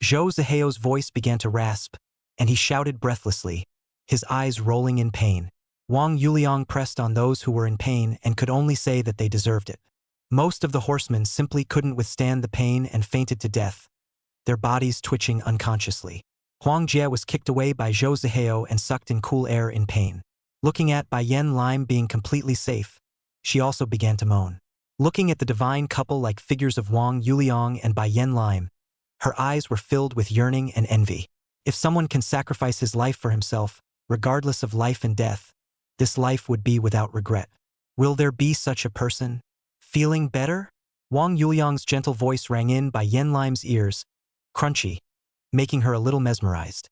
Speaker 1: Zhou Zihao's voice began to rasp, and he shouted breathlessly, his eyes rolling in pain. Wang Yuliang pressed on those who were in pain and could only say that they deserved it. Most of the horsemen simply couldn't withstand the pain and fainted to death, their bodies twitching unconsciously. Huang Jie was kicked away by Zhou Zihao and sucked in cool air in pain. Looking at Bai Yen Lime being completely safe, she also began to moan. Looking at the divine couple like figures of Wang Yuliang and Bai Yen Lime, her eyes were filled with yearning and envy. If someone can sacrifice his life for himself, regardless of life and death, this life would be without regret. Will there be such a person? Feeling better? Wang Yuliang's gentle voice rang in Bai Yen Lime's ears, crunchy, making her a little mesmerized.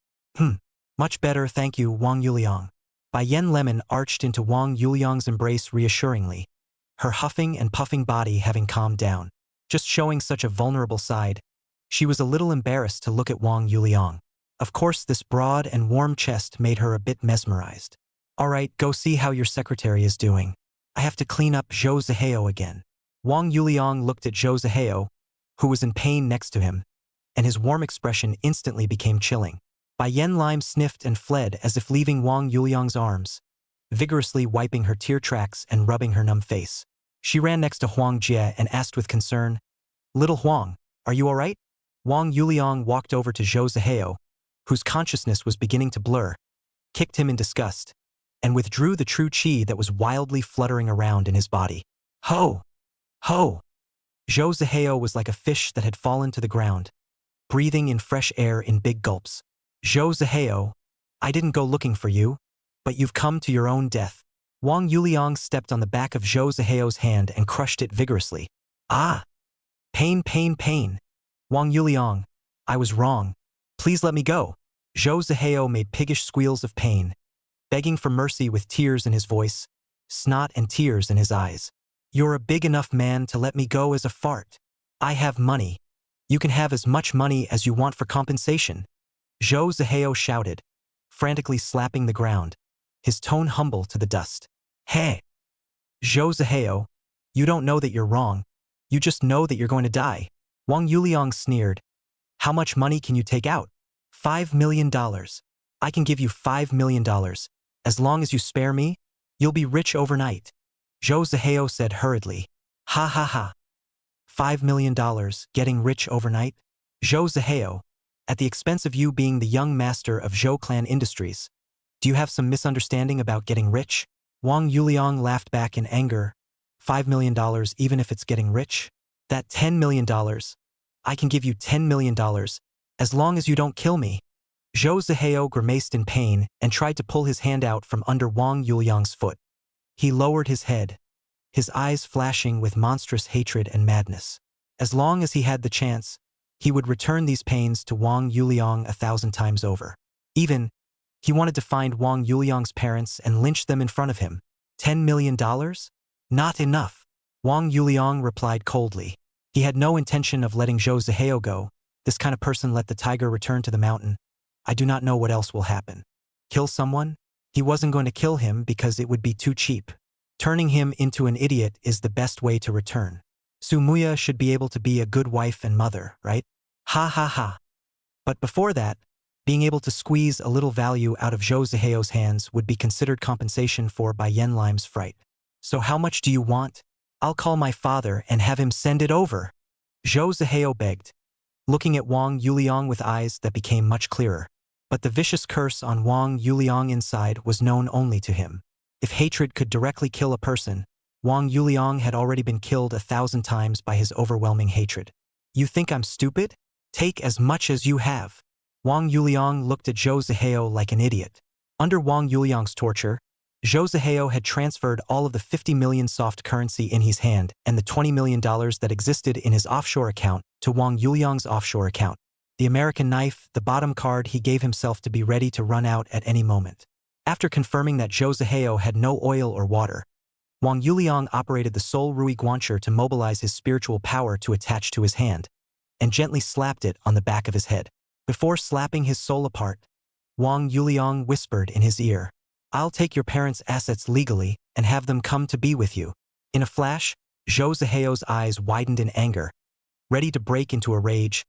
Speaker 1: Much better, thank you, Wang Yuliang. Bai Yen Lemon arched into Wang Yuliang's embrace reassuringly, her huffing and puffing body having calmed down. Just showing such a vulnerable side, she was a little embarrassed to look at Wang Yuliang. Of course, this broad and warm chest made her a bit mesmerized. All right, go see how your secretary is doing. I have to clean up Zhou Zihao again. Wang Yuliang looked at Zhou Zihao, who was in pain next to him, and his warm expression instantly became chilling. Bai Yen Lime sniffed and fled as if leaving Wang Yuliang's arms, vigorously wiping her tear tracks and rubbing her numb face. She ran next to Huang Jie and asked with concern, "Little Huang, are you all right?" Wang Yuliang walked over to Zhou Zihao, whose consciousness was beginning to blur, kicked him in disgust, and withdrew the true qi that was wildly fluttering around in his body. Ho! Ho! Zhou Zihao was like a fish that had fallen to the ground, breathing in fresh air in big gulps. Zhou Zihao, I didn't go looking for you, but you've come to your own death. Wang Yuliang stepped on the back of Zhou Zihao's hand and crushed it vigorously. Ah! Pain, pain, pain. Wang Yuliang, I was wrong. Please let me go. Zhou Zihao made piggish squeals of pain, begging for mercy with tears in his voice, snot and tears in his eyes. You're a big enough man to let me go as a fart. I have money. You can have as much money as you want for compensation. Zhou Zihao shouted, frantically slapping the ground, his tone humble to the dust. Hey! Zhou Zihao, you don't know that you're wrong. You just know that you're going to die. Wang Yuliang sneered. How much money can you take out? $5 million. I can give you $5 million. As long as you spare me, you'll be rich overnight. Zhou Zihao said hurriedly. Ha ha ha. $5 million, getting rich overnight? Zhou Zihao, at the expense of you being the young master of Zhou Clan Industries. Do you have some misunderstanding about getting rich? Wang Yuliang laughed back in anger. $5 million even if it's getting rich? That $10 million. I can give you $10 million, as long as you don't kill me. Zhou Zihao grimaced in pain and tried to pull his hand out from under Wang Yuliang's foot. He lowered his head, his eyes flashing with monstrous hatred and madness. As long as he had the chance, he would return these pains to Wang Yuliang 1,000 times over. Even, he wanted to find Wang Yuliang's parents and lynch them in front of him. $10 million? Not enough. Wang Yuliang replied coldly. He had no intention of letting Zhou Zihao go. This kind of person let the tiger return to the mountain. I do not know what else will happen. Kill someone? He wasn't going to kill him because it would be too cheap. Turning him into an idiot is the best way to return. Sumuya should be able to be a good wife and mother, right? Ha ha ha. But before that, being able to squeeze a little value out of Zhou Zihao's hands would be considered compensation for Bai Yen Lime's fright. So how much do you want? I'll call my father and have him send it over. Zhou Zihao begged, looking at Wang Yuliang with eyes that became much clearer. But the vicious curse on Wang Yuliang inside was known only to him. If hatred could directly kill a person, Wang Yuliang had already been killed 1,000 times by his overwhelming hatred. You think I'm stupid? Take as much as you have. Wang Yuliang looked at Zhou Zihao like an idiot. Under Wang Yuliang's torture, Zhou Zihao had transferred all of the 50 million soft currency in his hand and the $20 million that existed in his offshore account to Wang Yuliang's offshore account. The American knife, the bottom card, he gave himself to be ready to run out at any moment. After confirming that Zhou Zihao had no oil or water, Wang Yuliang operated the Soul Rui Guancher to mobilize his spiritual power to attach to his hand, and gently slapped it on the back of his head. Before slapping his soul apart, Wang Yuliang whispered in his ear, I'll take your parents' assets legally and have them come to be with you. In a flash, Zhou Zihao's eyes widened in anger, ready to break into a rage,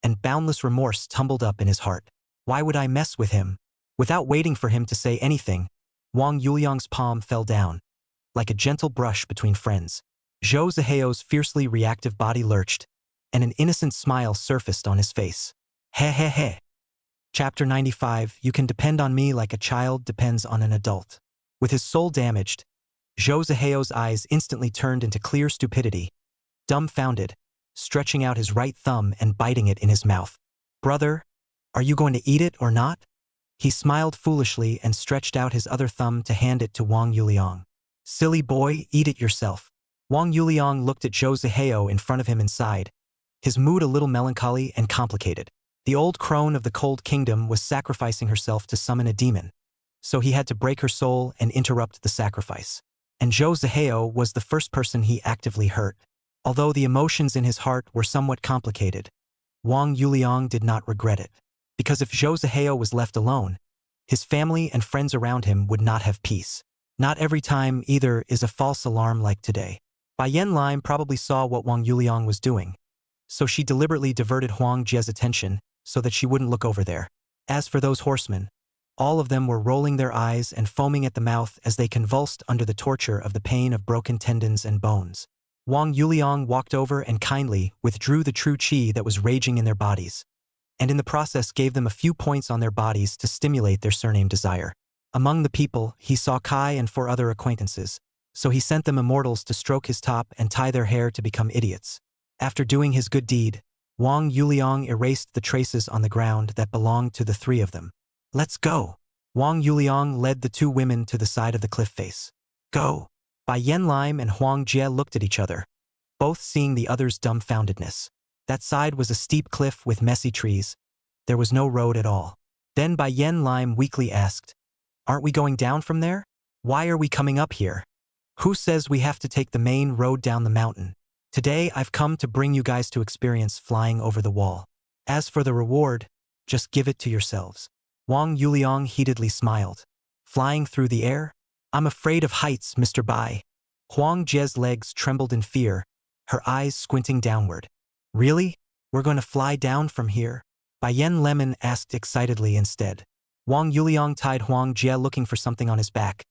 Speaker 1: and boundless remorse tumbled up in his heart. Why would I mess with him? Without waiting for him to say anything, Wang Yuliang's palm fell down, like a gentle brush between friends. Zhou Ziheo's fiercely reactive body lurched, and an innocent smile surfaced on his face. He he he. Chapter 95, You can depend on me like a child depends on an adult. With his soul damaged, Zhou Ziheo's eyes instantly turned into clear stupidity, dumbfounded, stretching out his right thumb and biting it in his mouth. Brother, are you going to eat it or not? He smiled foolishly and stretched out his other thumb to hand it to Wang Yuliang. Silly boy, eat it yourself. Wang Yuliang looked at Zhou Ziheo in front of him and sighed, his mood a little melancholy and complicated. The old crone of the Cold Kingdom was sacrificing herself to summon a demon, so he had to break her soul and interrupt the sacrifice. And Zhou Ziheo was the first person he actively hurt. Although the emotions in his heart were somewhat complicated, Wang Yuliang did not regret it. Because if Zhou Ziheo was left alone, his family and friends around him would not have peace. Not every time either is a false alarm like today. Bai Yen Lime probably saw what Wang Yuliang was doing, so she deliberately diverted Huang Jie's attention so that she wouldn't look over there. As for those horsemen, all of them were rolling their eyes and foaming at the mouth as they convulsed under the torture of the pain of broken tendons and bones. Wang Yuliang walked over and kindly withdrew the true qi that was raging in their bodies, and in the process gave them a few points on their bodies to stimulate their surname desire. Among the people, he saw Kai and 4 other acquaintances, so he sent them immortals to stroke his top and tie their hair to become idiots. After doing his good deed, Wang Yuliang erased the traces on the ground that belonged to the 3 of them. Let's go. Wang Yuliang led the 2 women to the side of the cliff face. Go. Bai Yen Lime and Huang Jie looked at each other, both seeing the other's dumbfoundedness. That side was a steep cliff with messy trees. There was no road at all. Then Bai Yen Lime weakly asked, Aren't we going down from there? Why are we coming up here? Who says we have to take the main road down the mountain? Today I've come to bring you guys to experience flying over the wall. As for the reward, just give it to yourselves. Wang Yuliang heatedly smiled. Flying through the air? I'm afraid of heights, Mr. Bai. Huang Jie's legs trembled in fear, her eyes squinting downward. Really? We're going to fly down from here? Bai Yen Lemon asked excitedly instead. Wang Yuliang tied Huang Jie looking for something on his back,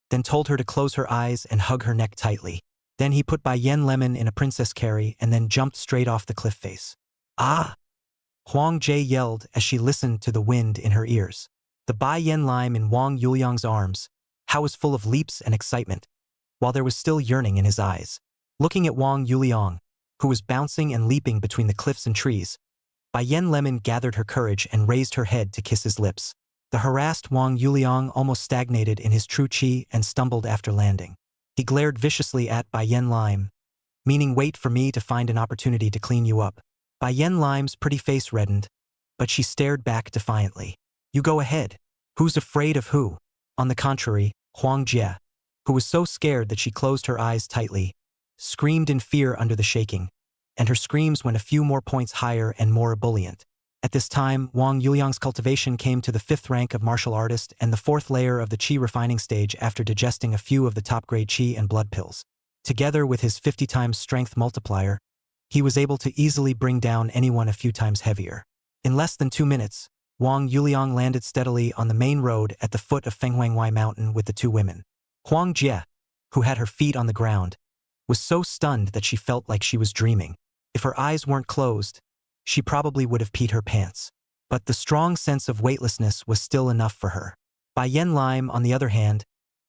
Speaker 1: then told her to close her eyes and hug her neck tightly. Then he put Bai Yen Lemon in a princess carry and then jumped straight off the cliff face. Ah! Huang Jie yelled as she listened to the wind in her ears. The Bai Yen Lime in Wang Yuliang's arms, how was full of leaps and excitement, while there was still yearning in his eyes. Looking at Wang Yuliang, who was bouncing and leaping between the cliffs and trees, Bai Yen Lemon gathered her courage and raised her head to kiss his lips. The harassed Wang Yuliang almost stagnated in his true qi and stumbled after landing. He glared viciously at Bai Yen Lime, meaning wait for me to find an opportunity to clean you up. Bai Yen Lime's pretty face reddened, but she stared back defiantly. You go ahead. Who's afraid of who? On the contrary, Huang Jie, who was so scared that she closed her eyes tightly, screamed in fear under the shaking, and her screams went a few more points higher and more ebullient. At this time, Wang Yuliang's cultivation came to the 5th rank of martial artist and the 4th layer of the qi refining stage after digesting a few of the top-grade qi and blood pills. Together with his 50 times strength multiplier, he was able to easily bring down anyone a few times heavier. In less than 2 minutes, Wang Yuliang landed steadily on the main road at the foot of Fenghuangwai Mountain with the 2 women. Huang Jie, who had her feet on the ground, was so stunned that she felt like she was dreaming. If her eyes weren't closed, she probably would have peed her pants. But the strong sense of weightlessness was still enough for her. Bai Yen Lime, on the other hand,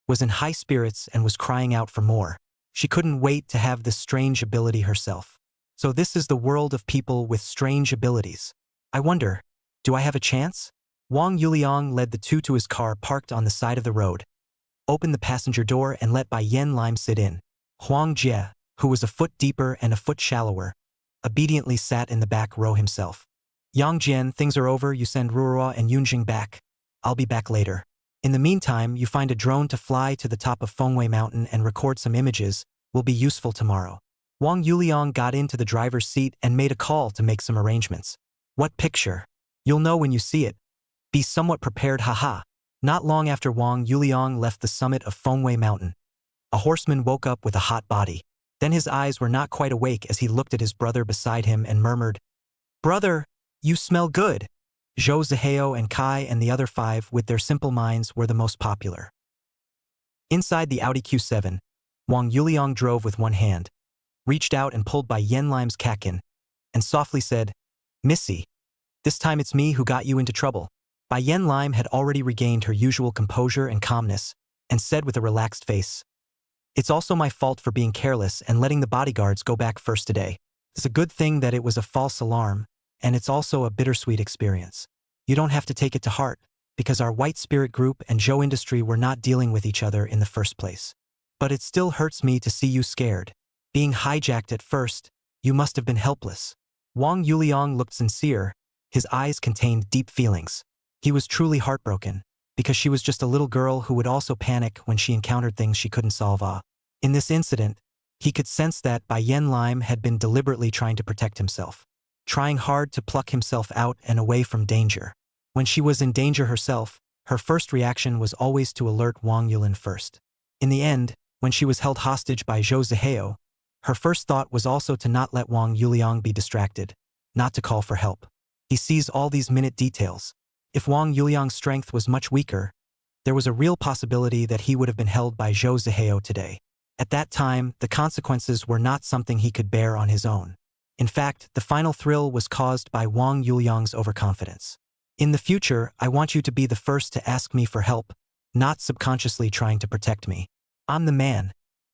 Speaker 1: was in high spirits and was crying out for more. She couldn't wait to have this strange ability herself. So this is the world of people with strange abilities. I wonder, do I have a chance? Wang Yuliang led the 2 to his car parked on the side of the road, opened the passenger door and let Bai Yen Lime sit in. Huang Jie, who was a foot deeper and a foot shallower, obediently sat in the back row himself. Yang Jian, things are over, you send Ruohua and Yunjing back. I'll be back later. In the meantime, you find a drone to fly to the top of Fenghui Mountain and record some images, will be useful tomorrow. Wang Yuliang got into the driver's seat and made a call to make some arrangements. What picture? You'll know when you see it. Be somewhat prepared, haha. Not long after Wang Yuliang left the summit of Fenghui Mountain, a horseman woke up with a hot body. Then his eyes were not quite awake as he looked at his brother beside him and murmured, Brother, you smell good. Zhou Ziheo and Kai and the other 5 with their simple minds were the most popular. Inside the Audi Q7, Wang Yuliang drove with one hand, reached out and pulled Bai Yenlim's kakin, and softly said, "Missy, this time it's me who got you into trouble." Bai Yenlim had already regained her usual composure and calmness, and said with a relaxed face, "It's also my fault for being careless and letting the bodyguards go back first today. It's a good thing that it was a false alarm, and it's also a bittersweet experience. You don't have to take it to heart, because our White Spirit Group and Zhou Industry were not dealing with each other in the first place. But it still hurts me to see you scared. Being hijacked at first, you must have been helpless." Wang Yuliang looked sincere. His eyes contained deep feelings. He was truly heartbroken, because she was just a little girl who would also panic when she encountered things she couldn't solve. In this incident, he could sense that Bai Yenlim had been deliberately trying to protect himself, trying hard to pluck himself out and away from danger. When she was in danger herself, her first reaction was always to alert Wang Yulin first. In the end, when she was held hostage by Zhou Zihao, her first thought was also to not let Wang Yuliang be distracted, not to call for help. He sees all these minute details. If Wang Yuliang's strength was much weaker, there was a real possibility that he would have been held by Zhou Zihao today. At that time, the consequences were not something he could bear on his own. In fact, the final thrill was caused by Wang Yuliang's overconfidence. "In the future, I want you to be the first to ask me for help, not subconsciously trying to protect me. I'm the man.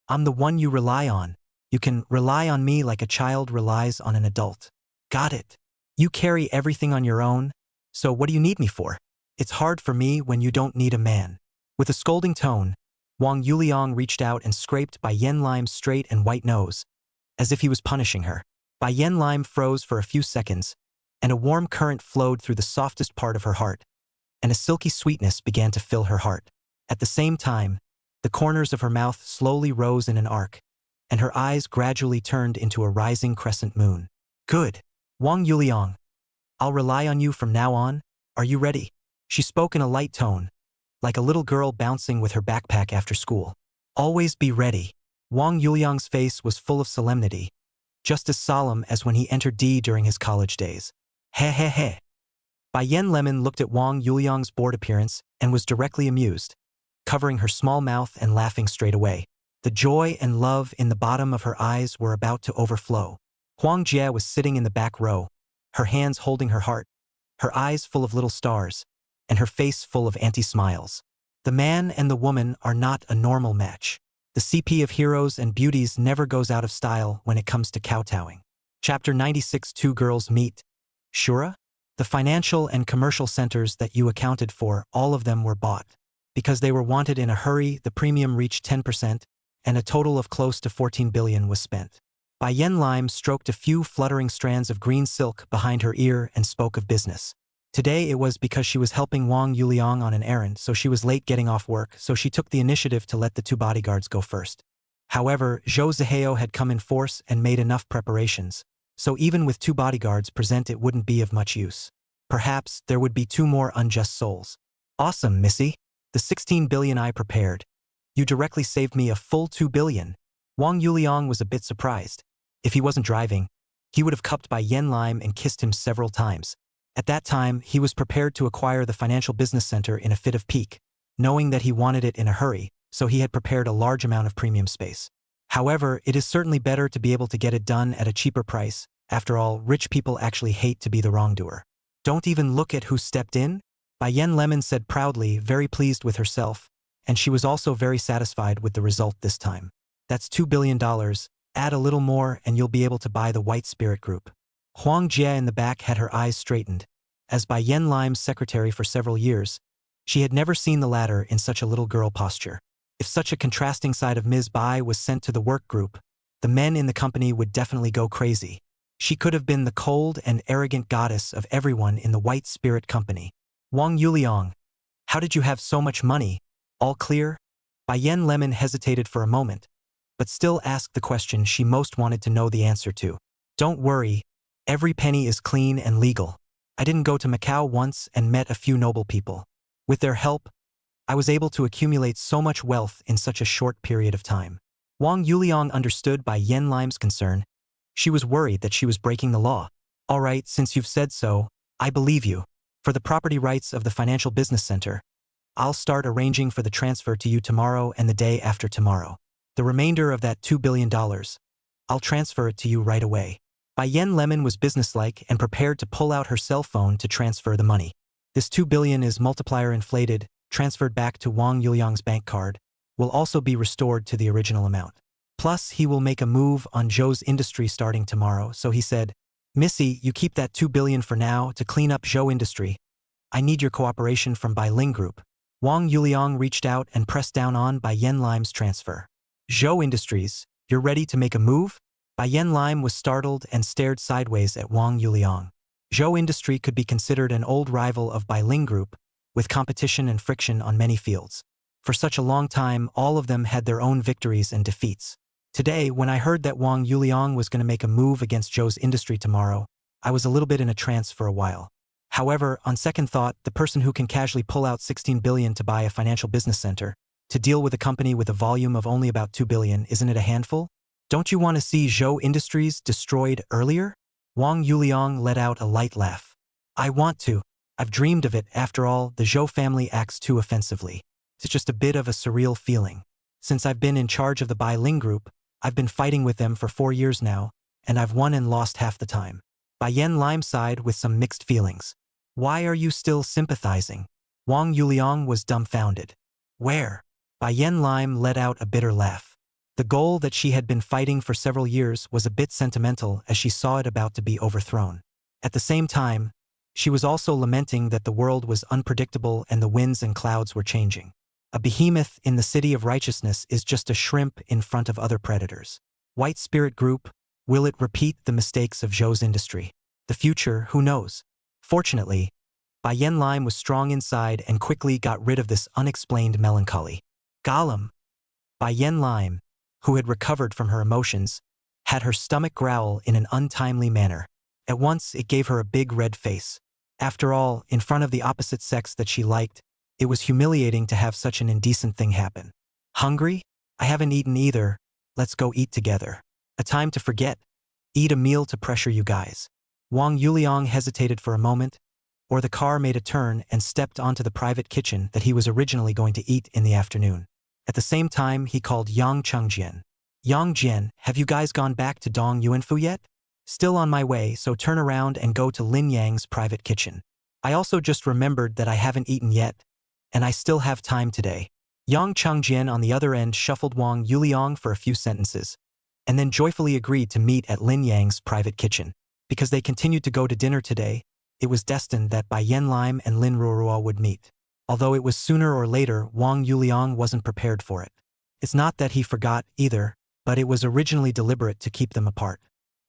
Speaker 1: I'm the one you rely on. You can rely on me like a child relies on an adult. Got it? You carry everything on your own, so what do you need me for? It's hard for me when you don't need a man." With a scolding tone, Wang Yuliang reached out and scraped Bai Yenlim's straight and white nose, as if he was punishing her. Bai Yenlim froze for a few seconds, and a warm current flowed through the softest part of her heart, and a silky sweetness began to fill her heart. At the same time, the corners of her mouth slowly rose in an arc, and her eyes gradually turned into a rising crescent moon. "Good. Wang Yuliang, I'll rely on you from now on. Are you ready?" She spoke in a light tone, like a little girl bouncing with her backpack after school. "Always be ready." Wang Yuliang's face was full of solemnity, just as solemn as when he entered D during his college days. "He he he." Bai Yenlim looked at Wang Yuliang's bored appearance and was directly amused, covering her small mouth and laughing straight away. The joy and love in the bottom of her eyes were about to overflow. Huang Jie was sitting in the back row, her hands holding her heart, her eyes full of little stars, and her face full of anti-smiles. The man and the woman are not a normal match. The CP of heroes and beauties never goes out of style when it comes to kowtowing. Chapter 96. Two girls meet. Shura? The financial and commercial centers that you accounted for, all of them were bought. Because they were wanted in a hurry, the premium reached 10%, and a total of close to 14 billion was spent. Bai Yenlim stroked a few fluttering strands of green silk behind her ear and spoke of business. Today it was because she was helping Wang Yuliang on an errand, so she was late getting off work, so she took the initiative to let the two bodyguards go first. However, Zhou Zihao had come in force and made enough preparations, so even with two bodyguards present it wouldn't be of much use. Perhaps there would be two more unjust souls. "Awesome, Missy. The 16 billion I prepared. You directly saved me a full 2 billion. Wang Yuliang was a bit surprised. If he wasn't driving, he would have cupped Bai Yenlim and kissed him several times. At that time, he was prepared to acquire the financial business center in a fit of pique, knowing that he wanted it in a hurry, so he had prepared a large amount of premium space. However, it is certainly better to be able to get it done at a cheaper price. After all, rich people actually hate to be the wrongdoer. "Don't even look at who stepped in?" Bai Yenlim said proudly, very pleased with herself, and she was also very satisfied with the result this time. "That's $2 billion. Add a little more and you'll be able to buy the White Spirit Group." Huang Jie in the back had her eyes straightened. As Bai Yenlim's secretary for several years, she had never seen the latter in such a little girl posture. If such a contrasting side of Ms. Bai was sent to the work group, the men in the company would definitely go crazy. She could have been the cold and arrogant goddess of everyone in the White Spirit Company. "Wang Yuliang, how did you have so much money? All clear?" Bai Yenlim hesitated for a moment, but still asked the question she most wanted to know the answer to. "Don't worry, every penny is clean and legal. I didn't go to Macau once and met a few noble people. With their help, I was able to accumulate so much wealth in such a short period of time." Wang Yuliang understood Bai Yenlim's concern. She was worried that she was breaking the law. "All right, since you've said so, I believe you. For the property rights of the financial business center, I'll start arranging for the transfer to you tomorrow and the day after tomorrow. The remainder of that $2 billion, I'll transfer it to you right away. Bai Yen Lemon was businesslike and prepared to pull out her cell phone to transfer the money. This $2 billion is multiplier inflated, transferred back to Wang Yuliang's bank card, will also be restored to the original amount. Plus, he will make a move on Zhou's industry starting tomorrow, so he said, Missy, you keep that $2 billion for now to clean up Zhou industry. I need your cooperation from Bai Ling Group. Wang Yuliang reached out and pressed down on Bai Yen Lime's transfer. Zhou Industries, you're ready to make a move? Bai Yen Lime was startled and stared sideways at Wang Yuliang. Zhou Industry could be considered an old rival of Bai Ling Group, with competition and friction on many fields. For such a long time, all of them had their own victories and defeats. Today, when I heard that Wang Yuliang was going to make a move against Zhou's industry tomorrow, I was a little bit in a trance for a while. However, on second thought, the person who can casually pull out $16 billion to buy a financial business center, to deal with a company with a volume of only about $2 billion, isn't it a handful? Don't you want to see Zhou Industries destroyed earlier? Wang Yuliang let out a light laugh. I want to. I've dreamed of it. After all, the Zhou family acts too offensively. It's just a bit of a surreal feeling. Since I've been in charge of the Bai Ling Group, I've been fighting with them for 4 years now, and I've won and lost half the time. Bai Yen Lime sighed with some mixed feelings. Why are you still sympathizing? Wang Yuliang was dumbfounded. Where? Bai Yen Lime let out a bitter laugh. The goal that she had been fighting for several years was a bit sentimental as she saw it about to be overthrown. At the same time, she was also lamenting that the world was unpredictable and the winds and clouds were changing. A behemoth in the city of righteousness is just a shrimp in front of other predators. White Spirit Group, will it repeat the mistakes of Zhou's industry? The future, who knows? Fortunately, Bai Yen Lime was strong inside and quickly got rid of this unexplained melancholy. Gollum! Bai Yen Lime, who had recovered from her emotions, had her stomach growl in an untimely manner. At once, it gave her a big red face. After all, in front of the opposite sex that she liked, it was humiliating to have such an indecent thing happen. Hungry? I haven't eaten either. Let's go eat together. A time to forget. Eat a meal to pressure you guys. Wang Yuliang hesitated for a moment, or the car made a turn and stepped onto the private kitchen that he was originally going to eat in the afternoon. At the same time, he called Yang Chengjian. Yang Jian, have you guys gone back to Dong Yuanfu yet? Still on my way, so turn around and go to Lin Yang's private kitchen. I also just remembered that I haven't eaten yet, and I still have time today. Yang Chengjian on the other end shuffled Wang Yuliang for a few sentences, and then joyfully agreed to meet at Lin Yang's private kitchen. Because they continued to go to dinner today, it was destined that Bai Yen Lime and Lin Ruoruo would meet. Although it was sooner or later, Wang Yuliang wasn't prepared for it. It's not that he forgot either, but it was originally deliberate to keep them apart.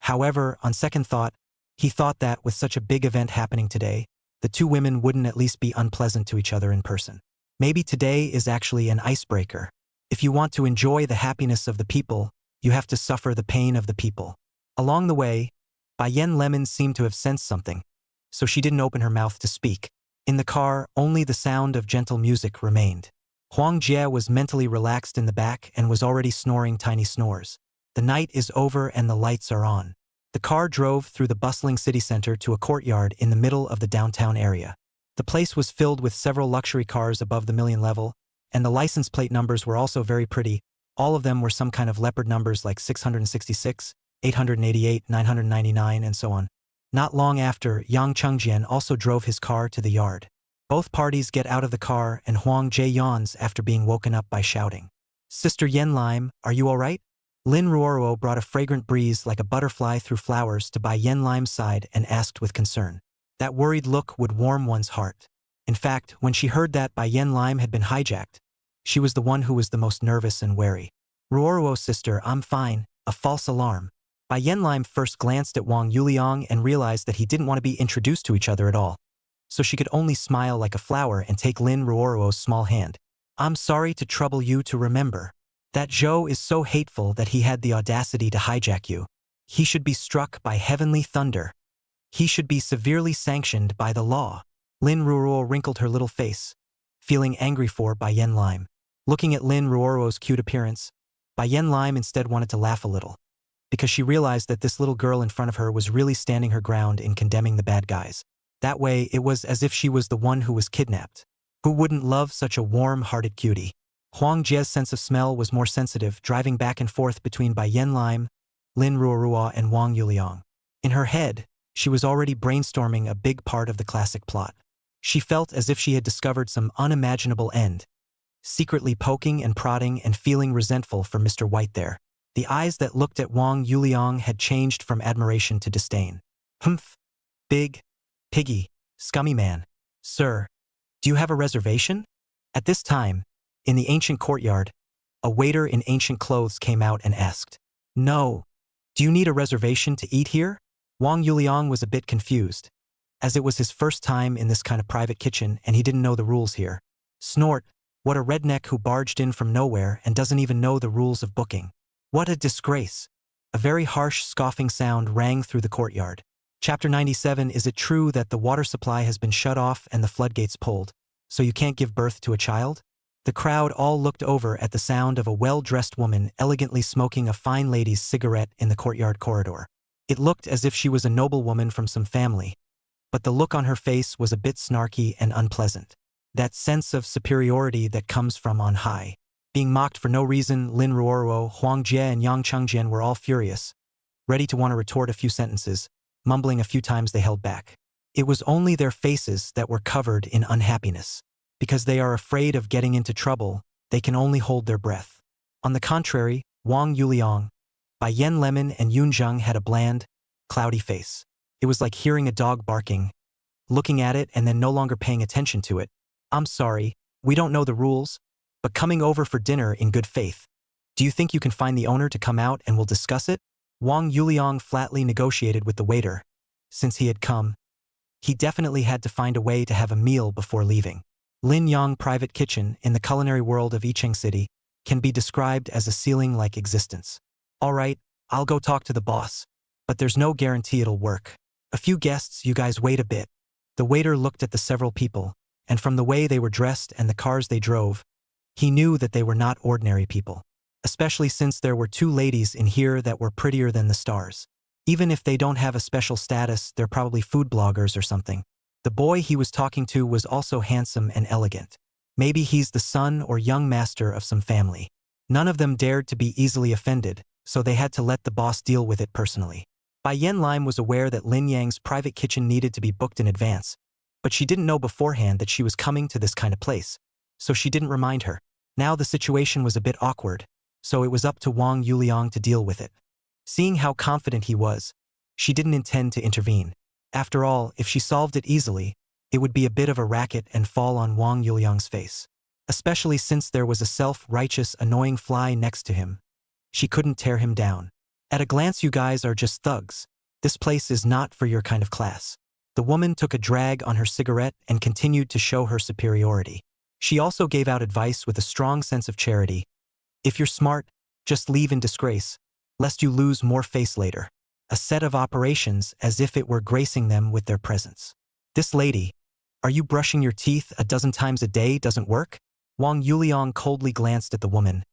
Speaker 1: However, on second thought, he thought that with such a big event happening today, the two women wouldn't at least be unpleasant to each other in person. Maybe today is actually an icebreaker. If you want to enjoy the happiness of the people, you have to suffer the pain of the people. Along the way, Bai Yen Lemon seemed to have sensed something, so she didn't open her mouth to speak. In the car, only the sound of gentle music remained. Huang Jie was mentally relaxed in the back and was already snoring tiny snores. The night is over and the lights are on. The car drove through the bustling city center to a courtyard in the middle of the downtown area. The place was filled with several luxury cars above the million level, and the license plate numbers were also very pretty. All of them were some kind of leopard numbers like 666, 888, 999, and so on. Not long after, Yang Chengjian also drove his car to the yard. Both parties get out of the car and Huang Jie yawns after being woken up by shouting. Sister Yen Lime, are you all right? Lin Ruoruo brought a fragrant breeze like a butterfly through flowers to Bai Yen Lime's side and asked with concern. That worried look would warm one's heart. In fact, when she heard that Bai Yen Lime had been hijacked, she was the one who was the most nervous and wary. Ruoruo sister, I'm fine. A false alarm. Bai Yen Lime first glanced at Wang Yuliang and realized that he didn't want to be introduced to each other at all. So she could only smile like a flower and take Lin Ruoruo's small hand. I'm sorry to trouble you to remember. That Zhou is so hateful that he had the audacity to hijack you. He should be struck by heavenly thunder. He should be severely sanctioned by the law. Lin Ruoruo wrinkled her little face, feeling angry for Bai Yen Lime. Looking at Lin Ruoruo's cute appearance, Bai Yen Lime instead wanted to laugh a little, because she realized that this little girl in front of her was really standing her ground in condemning the bad guys. That way, it was as if she was the one who was kidnapped. Who wouldn't love such a warm-hearted cutie? Huang Jie's sense of smell was more sensitive, driving back and forth between Bai Yen Lim, Lin Ruorua, and Wang Yuliang. In her head, she was already brainstorming a big part of the classic plot. She felt as if she had discovered some unimaginable end, secretly poking and prodding and feeling resentful for Mr. White there. The eyes that looked at Wang Yuliang had changed from admiration to disdain. Humph! Big, piggy, scummy man. Sir, do you have a reservation? At this time, in the ancient courtyard, a waiter in ancient clothes came out and asked, "No. Do you need a reservation to eat here?" Wang Yuliang was a bit confused, as it was his first time in this kind of private kitchen and he didn't know the rules here. Snort, what a redneck who barged in from nowhere and doesn't even know the rules of booking. What a disgrace. A very harsh, scoffing sound rang through the courtyard. Chapter 97. Is it true that the water supply has been shut off and the floodgates pulled, so you can't give birth to a child? The crowd all looked over at the sound of a well-dressed woman elegantly smoking a fine lady's cigarette in the courtyard corridor. It looked as if she was a noblewoman from some family, but the look on her face was a bit snarky and unpleasant. That sense of superiority that comes from on high. Being mocked for no reason, Lin Ruoruo, Huang Jie, and Yang Chengjian were all furious, ready to want to retort a few sentences, mumbling a few times they held back. It was only their faces that were covered in unhappiness. Because they are afraid of getting into trouble, they can only hold their breath. On the contrary, Wang Yuliang, Bai Yen Lemon, and Yun Zheng had a bland, cloudy face. It was like hearing a dog barking, looking at it and then no longer paying attention to it. I'm sorry, we don't know the rules, but coming over for dinner in good faith. Do you think you can find the owner to come out and we'll discuss it? Wang Yuliang flatly negotiated with the waiter. Since he had come, he definitely had to find a way to have a meal before leaving. Lin Yang private kitchen in the culinary world of Yicheng City can be described as a ceiling-like existence. All right, I'll go talk to the boss, but there's no guarantee it'll work. A few guests, you guys wait a bit. The waiter looked at the several people, and from the way they were dressed and the cars they drove, he knew that they were not ordinary people. Especially since there were two ladies in here that were prettier than the stars. Even if they don't have a special status, they're probably food bloggers or something. The boy he was talking to was also handsome and elegant. Maybe he's the son or young master of some family. None of them dared to be easily offended, so they had to let the boss deal with it personally. Bai Yen Lim was aware that Lin Yang's private kitchen needed to be booked in advance, but she didn't know beforehand that she was coming to this kind of place, so she didn't remind her. Now the situation was a bit awkward, so it was up to Wang Yuliang to deal with it. Seeing how confident he was, she didn't intend to intervene. After all, if she solved it easily, it would be a bit of a racket and fall on Wang Yuliang's face. Especially since there was a self-righteous, annoying fly next to him. She couldn't tear him down. At a glance, you guys are just thugs. This place is not for your kind of class. The woman took a drag on her cigarette and continued to show her superiority. She also gave out advice with a strong sense of charity. If you're smart, just leave in disgrace, lest you lose more face later. A set of operations as if it were gracing them with their presence. This lady, are you brushing your teeth a dozen times a day doesn't work? Wang Yuliang coldly glanced at the woman.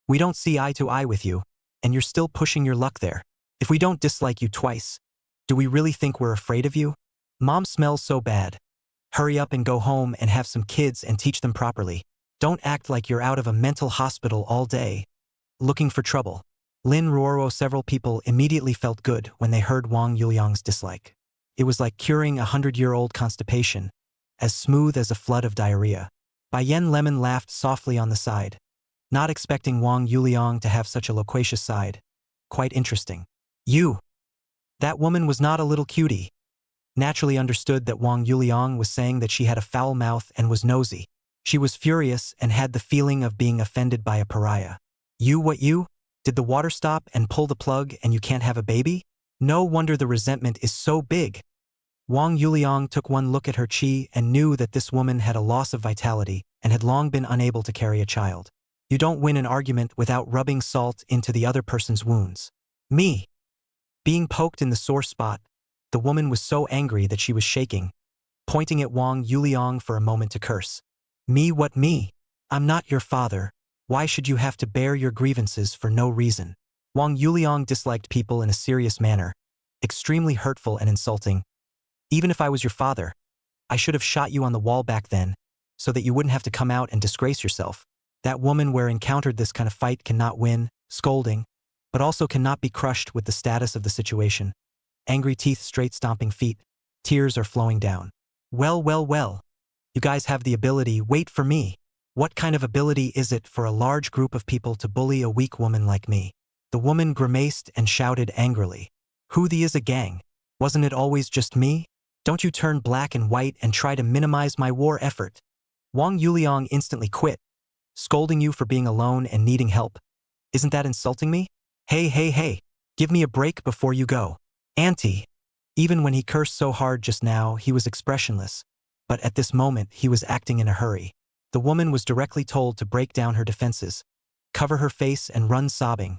Speaker 1: We don't see eye to eye with you, and you're still pushing your luck there. If we don't dislike you twice, do we really think we're afraid of you? Mom smells so bad. Hurry up and go home and have some kids and teach them properly. Don't act like you're out of a mental hospital all day, looking for trouble. Lin Ruoro. Several people immediately felt good when they heard Wang Yuliang's dislike. It was like curing 100-year-old constipation, as smooth as a flood of diarrhea. Bai Yen Lemon laughed softly on the side, not expecting Wang Yuliang to have such a loquacious side. Quite interesting. You! That woman was not a little cutie. Naturally understood that Wang Yuliang was saying that she had a foul mouth and was nosy. She was furious and had the feeling of being offended by a pariah. You what you? Did the water stop and pull the plug and you can't have a baby? No wonder the resentment is so big. Wang Yuliang took one look at her chi and knew that this woman had a loss of vitality and had long been unable to carry a child. You don't win an argument without rubbing salt into the other person's wounds. Me. Being poked in the sore spot, the woman was so angry that she was shaking, pointing at Wang Yuliang for a moment to curse. Me what me? I'm not your father. Why should you have to bear your grievances for no reason? Wang Yuliang disliked people in a serious manner, extremely hurtful and insulting. Even if I was your father, I should have shot you on the wall back then, so that you wouldn't have to come out and disgrace yourself. That woman where encountered this kind of fight cannot win, scolding, but also cannot be crushed with the status of the situation. Angry teeth, straight stomping feet, tears are flowing down. Well, well, well. You guys have the ability, wait for me. What kind of ability is it for a large group of people to bully a weak woman like me? The woman grimaced and shouted angrily. Who the is a gang? Wasn't it always just me? Don't you turn black and white and try to minimize my war effort. Wang Yuliang instantly quit, scolding you for being alone and needing help. Isn't that insulting me? Hey, hey, hey, give me a break before you go. Auntie. Even when he cursed so hard just now, he was expressionless, but at this moment he was acting in a hurry. The woman was directly told to break down her defenses, cover her face and run sobbing,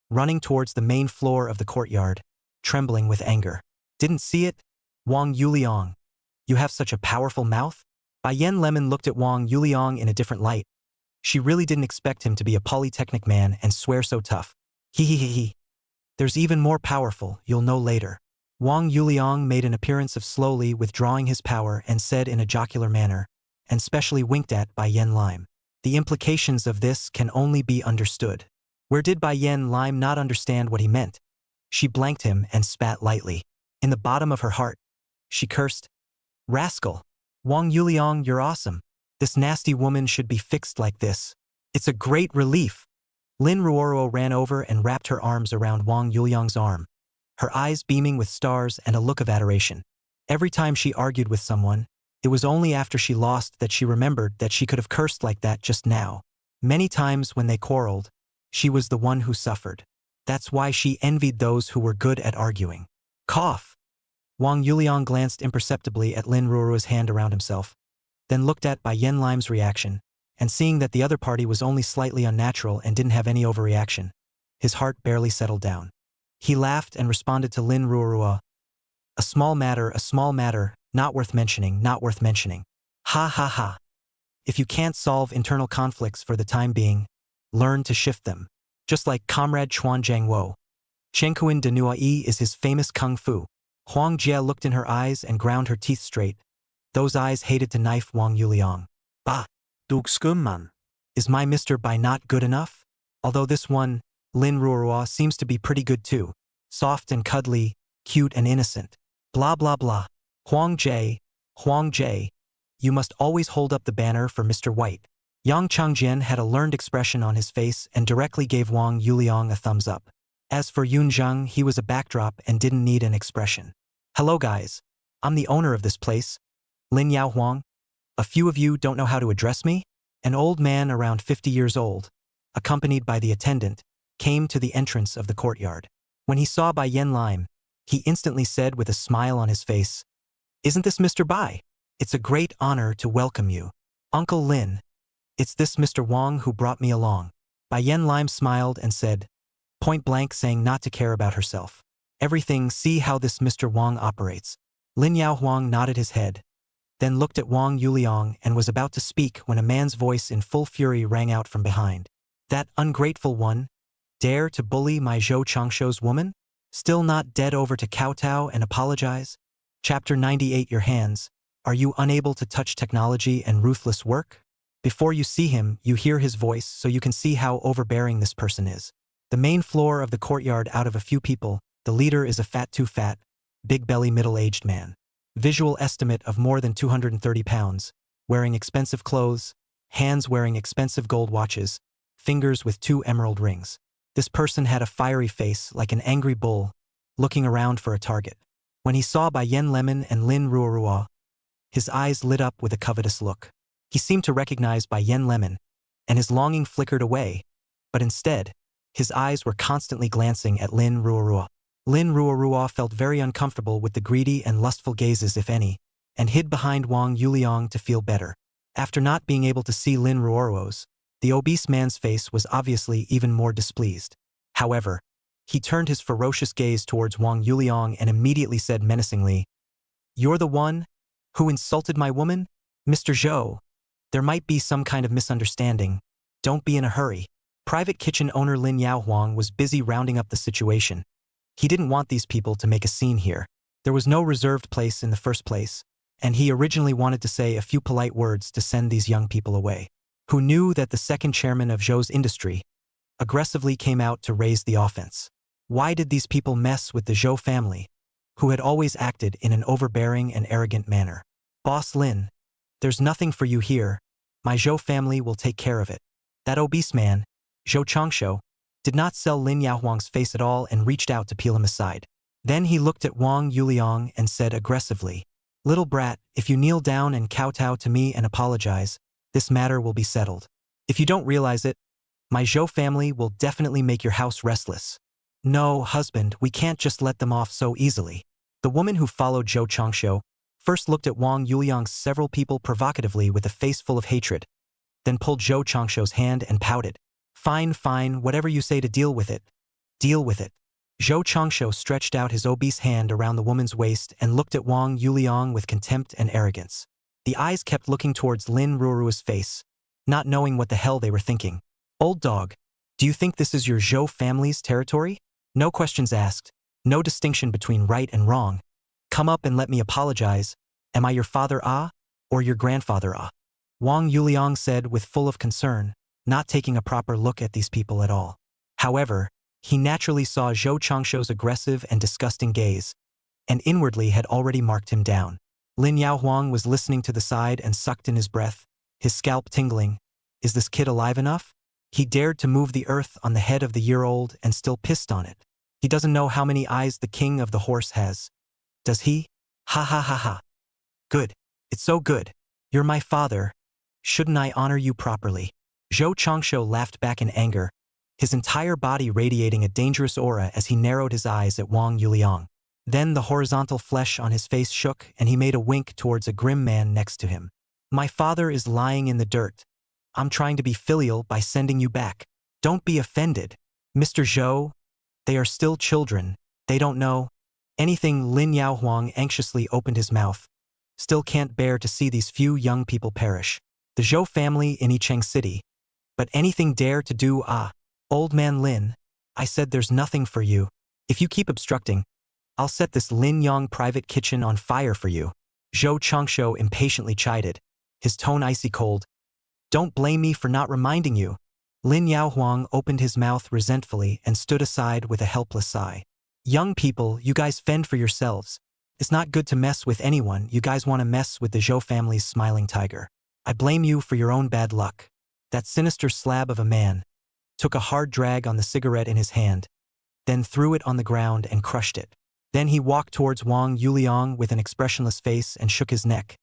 Speaker 1: running towards the main floor of the courtyard, trembling with anger. Didn't see it? Wang Yuliang. You have such a powerful mouth? Bai Yen Lemon looked at Wang Yuliang in a different light. She really didn't expect him to be a polytechnic man and swear so tough. He. There's even more powerful, you'll know later. Wang Yuliang made an appearance of slowly withdrawing his power and said in a jocular manner, and specially winked at Bai Yen Lime. The implications of this can only be understood. Where did Bai Yen Lime not understand what he meant? She blanked him and spat lightly. In the bottom of her heart, she cursed. Rascal. Wang Yuliang, you're awesome. This nasty woman should be fixed like this. It's a great relief. Lin Ruoruo ran over and wrapped her arms around Wang Yuliang's arm, her eyes beaming with stars and a look of adoration. Every time she argued with someone, it was only after she lost that she remembered that she could have cursed like that just now. Many times when they quarreled, she was the one who suffered. That's why she envied those who were good at arguing. Cough. Wang Yuliang glanced imperceptibly at Lin Ruoruo's hand around himself, then looked at Bai Yen Lime's reaction, and seeing that the other party was only slightly unnatural and didn't have any overreaction, his heart barely settled down. He laughed and responded to Lin Ruoruo. A small matter, not worth mentioning, not worth mentioning. Ha ha ha. If you can't solve internal conflicts for the time being, learn to shift them. Just like Comrade Chuan Jiangwo. Chengkuin de Nuai is his famous kung fu. Huang Jie looked in her eyes and ground her teeth straight. Those eyes hated to knife Wang Yuliang. Bah!
Speaker 3: Dugskumman.
Speaker 1: Is my Mr. Bai not good enough? Although this one, Lin Ruoruo, seems to be pretty good too. Soft and cuddly, cute and innocent. Blah blah blah. Huang Jie, you must always hold up the banner for Mr. White. Yang Changjian had a learned expression on his face and directly gave Wang Yuliang a thumbs up. As for Yun Zheng, he was a backdrop and didn't need an expression. Hello guys. I'm the owner of this place. Lin Yao Huang. A few of you don't know how to address me? An old man around 50 years old, accompanied by the attendant, came to the entrance of the courtyard. When he saw Bai Yen Lime, he instantly said with a smile on his face, Isn't this Mr. Bai? It's a great honor to welcome you. Uncle Lin. It's this Mr. Wang who brought me along. Bai Yen Lime smiled and said, point blank saying not to care about herself. Everything, see how this Mr. Wang operates. Lin Yao Huang nodded his head, then looked at Wang Yuliang and was about to speak when a man's voice in full fury rang out from behind. That ungrateful one, dare to bully my Zhou Changshuo's woman? Still not dead over to kowtow and apologize? Chapter 98 Your hands. Are you unable to touch technology and ruthless work? Before you see him, you hear his voice so you can see how overbearing this person is. The main floor of the courtyard, out of a few people, the leader is a too fat, big belly middle-aged man. Visual estimate of more than 230 pounds, wearing expensive clothes, hands wearing expensive gold watches, fingers with 2 emerald rings. This person had a fiery face like an angry bull, looking around for a target. When he saw Bai Yen Lemon and Lin Ruoruo, his eyes lit up with a covetous look. He seemed to recognize Bai Yen Lemon, and his longing flickered away, but instead, his eyes were constantly glancing at Lin Ruoruo. Lin Ruoruo felt very uncomfortable with the greedy and lustful gazes, if any, and hid behind Wang Yuliang to feel better. After not being able to see Lin Ruoruo's, the obese man's face was obviously even more displeased. However, he turned his ferocious gaze towards Wang Yuliang and immediately said menacingly, You're the one who insulted my woman? Mr. Zhou, there might be some kind of misunderstanding. Don't be in a hurry. Private kitchen owner Lin Yao Huang was busy rounding up the situation. He didn't want these people to make a scene here. There was no reserved place in the first place, and he originally wanted to say a few polite words to send these young people away, who knew that the second chairman of Zhou's industry aggressively came out to raise the offense. Why did these people mess with the Zhou family, who had always acted in an overbearing and arrogant manner? Boss Lin, there's nothing for you here. My Zhou family will take care of it. That obese man, Zhou Changshu, did not sell Lin Yaohuang's face at all and reached out to peel him aside. Then he looked at Wang Yuliang and said aggressively, "Little brat, if you kneel down and kowtow to me and apologize, this matter will be settled. If you don't realize it, my Zhou family will definitely make your house restless. No, husband, we can't just let them off so easily." The woman who followed Zhou Changshu first looked at Wang Yuliang's several people provocatively with a face full of hatred, then pulled Zhou Changshu's hand and pouted. Fine, fine, whatever you say to deal with it. Deal with it. Zhou Changshu stretched out his obese hand around the woman's waist and looked at Wang Yuliang with contempt and arrogance. The eyes kept looking towards Lin Ruoruo's face, not knowing what the hell they were thinking. Old dog, do you think this is your Zhou family's territory? No questions asked, no distinction between right and wrong. Come up and let me apologize. Am I your father or your grandfather Wang Yuliang said with full of concern, not taking a proper look at these people at all. However, he naturally saw Zhou Changshu's aggressive and disgusting gaze, and inwardly had already marked him down. Lin Yaohuang was listening to the side and sucked in his breath, his scalp tingling. Is this kid alive enough? He dared to move the earth on the head of the year-old and still pissed on it. He doesn't know how many eyes the king of the horse has. Does he? Ha ha ha ha. Good. It's so good. You're my father. Shouldn't I honor you properly? Zhou Changshu laughed back in anger, his entire body radiating a dangerous aura as he narrowed his eyes at Wang Yuliang. Then the horizontal flesh on his face shook and he made a wink towards a grim man next to him. My father is lying in the dirt. I'm trying to be filial by sending you back. Don't be offended. Mr. Zhou, they are still children. They don't know anything. Lin Yaohuang anxiously opened his mouth. Still can't bear to see these few young people perish. The Zhou family in Yicheng City. But anything dare to do Old man Lin, I said there's nothing for you. If you keep obstructing, I'll set this Lin Yang private kitchen on fire for you. Zhou Changshu impatiently chided, his tone icy cold. Don't blame me for not reminding you. Lin Yaohuang opened his mouth resentfully and stood aside with a helpless sigh. Young people, you guys fend for yourselves. It's not good to mess with anyone. You guys want to mess with the Zhou family's smiling tiger. I blame you for your own bad luck. That sinister slab of a man took a hard drag on the cigarette in his hand, then threw it on the ground and crushed it. Then he walked towards Wang Yuliang with an expressionless face and shook his neck,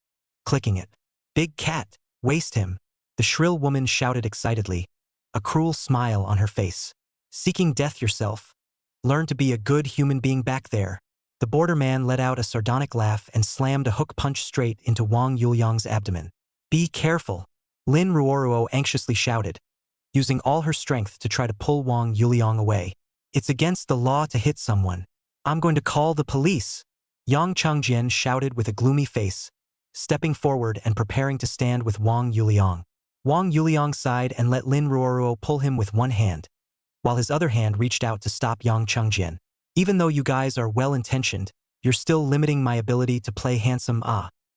Speaker 1: clicking it. Big cat, waste him, the shrill woman shouted excitedly, a cruel smile on her face. Seeking death yourself. Learn to be a good human being back there. The border man let out a sardonic laugh and slammed a hook punch straight into Wang Yuliang's abdomen. Be careful, Lin Ruoruo anxiously shouted, using all her strength to try to pull Wang Yuliang away. It's against the law to hit someone. I'm going to call the police. Yang Changjian shouted with a gloomy face, stepping forward and preparing to stand with Wang Yuliang. Wang Yuliang sighed and let Lin Ruoruo pull him with one hand, while his other hand reached out to stop Yang Changjian. Even though you guys are well-intentioned, you're still limiting my ability to play handsome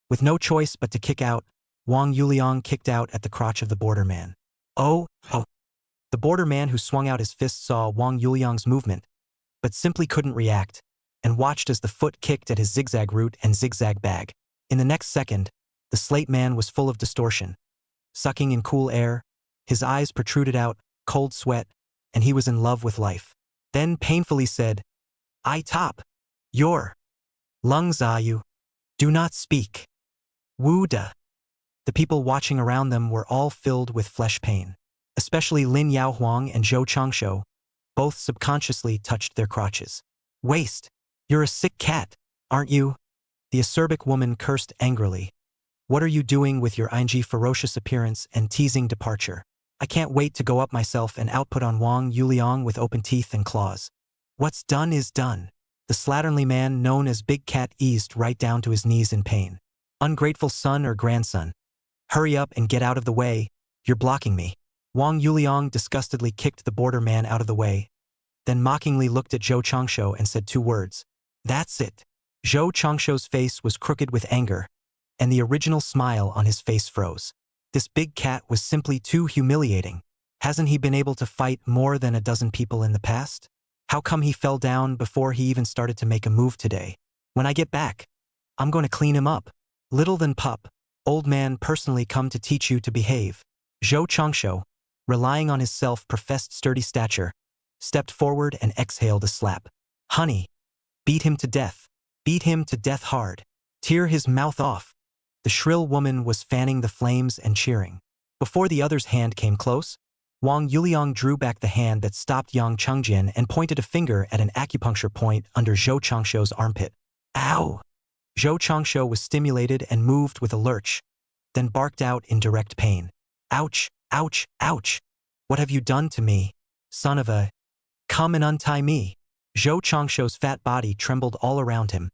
Speaker 1: With no choice but to kick out, Wang Yuliang kicked out at the crotch of the border man. Oh. The border man who swung out his fist saw Wang Yuliang's movement, but simply couldn't react, and watched as the foot kicked at his zigzag route and zigzag bag. In the next second, the slate man was full of distortion. Sucking in cool air, his eyes protruded out, cold sweat, and he was in love with life. Then painfully said, I top. Your lungs you. Do not speak. Wu da. The people watching around them were all filled with flesh pain. Especially Lin Yaohuang and Zhou Changshu, both subconsciously touched their crotches. Waste. You're a sick cat, aren't you? The acerbic woman cursed angrily. What are you doing with your ing ferocious appearance and teasing departure? I can't wait to go up myself and output on Wang Yuliang with open teeth and claws. What's done is done. The slatternly man known as Big Cat eased right down to his knees in pain. Ungrateful son or grandson. Hurry up and get out of the way, you're blocking me. Wang Yuliang disgustedly kicked the border man out of the way, then mockingly looked at Zhou Changshu and said two words. That's it. Zhou Changshu's face was crooked with anger, and the original smile on his face froze. This big cat was simply too humiliating. Hasn't he been able to fight more than a dozen people in the past? How come he fell down before he even started to make a move today? When I get back, I'm going to clean him up. Little than pup, old man personally come to teach you to behave. Zhou Changsho, relying on his self-professed sturdy stature, stepped forward and exhaled a slap. Honey, beat him to death. Beat him to death hard. Tear his mouth off. The shrill woman was fanning the flames and cheering. Before the other's hand came close, Wang Yuliang drew back the hand that stopped Yang Chengjian and pointed a finger at an acupuncture point under Zhou Changsho's armpit. Ow! Zhou Changsho was stimulated and moved with a lurch, then barked out in direct pain. Ouch! Ouch! Ouch! What have you done to me? Son of a... Come and untie me. Zhou Changsho's fat body trembled all around him,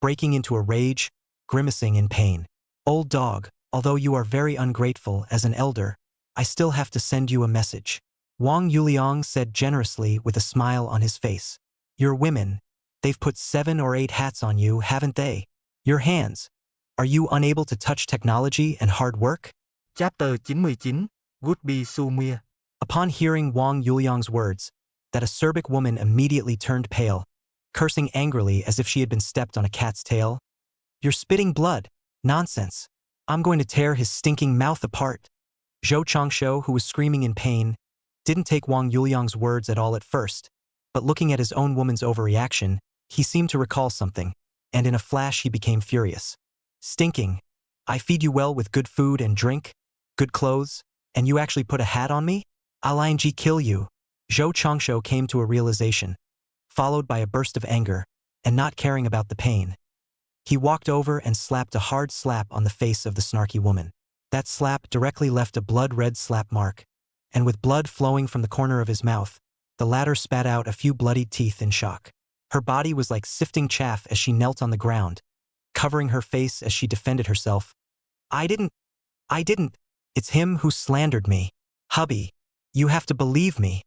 Speaker 1: breaking into a rage, grimacing in pain. Old dog, although you are very ungrateful as an elder, I still have to send you a message. Wang Yuliang said generously with a smile on his face. Your women, they've put 7 or 8 hats on you, haven't they? Your hands, are you unable to touch technology and hard work?
Speaker 3: Chapter 99, Goodbye Sumia.
Speaker 1: Upon hearing Wang Yuliang's words, that acerbic woman immediately turned pale, cursing angrily as if she had been stepped on a cat's tail. You're spitting blood. Nonsense. I'm going to tear his stinking mouth apart. Zhou Changsho, who was screaming in pain, didn't take Wang Yuliang's words at all at first, but looking at his own woman's overreaction, he seemed to recall something, and in a flash he became furious. Stinking. I feed you well with good food and drink, good clothes, and you actually put a hat on me? I'll ing kill you. Zhou Changsho came to a realization, followed by a burst of anger, and not caring about the pain. He walked over and slapped a hard slap on the face of the snarky woman. That slap directly left a blood-red slap mark, and with blood flowing from the corner of his mouth, the latter spat out a few bloodied teeth in shock. Her body was like sifting chaff as she knelt on the ground, covering her face as she defended herself. I didn't. It's him who slandered me. Hubby, you have to believe me.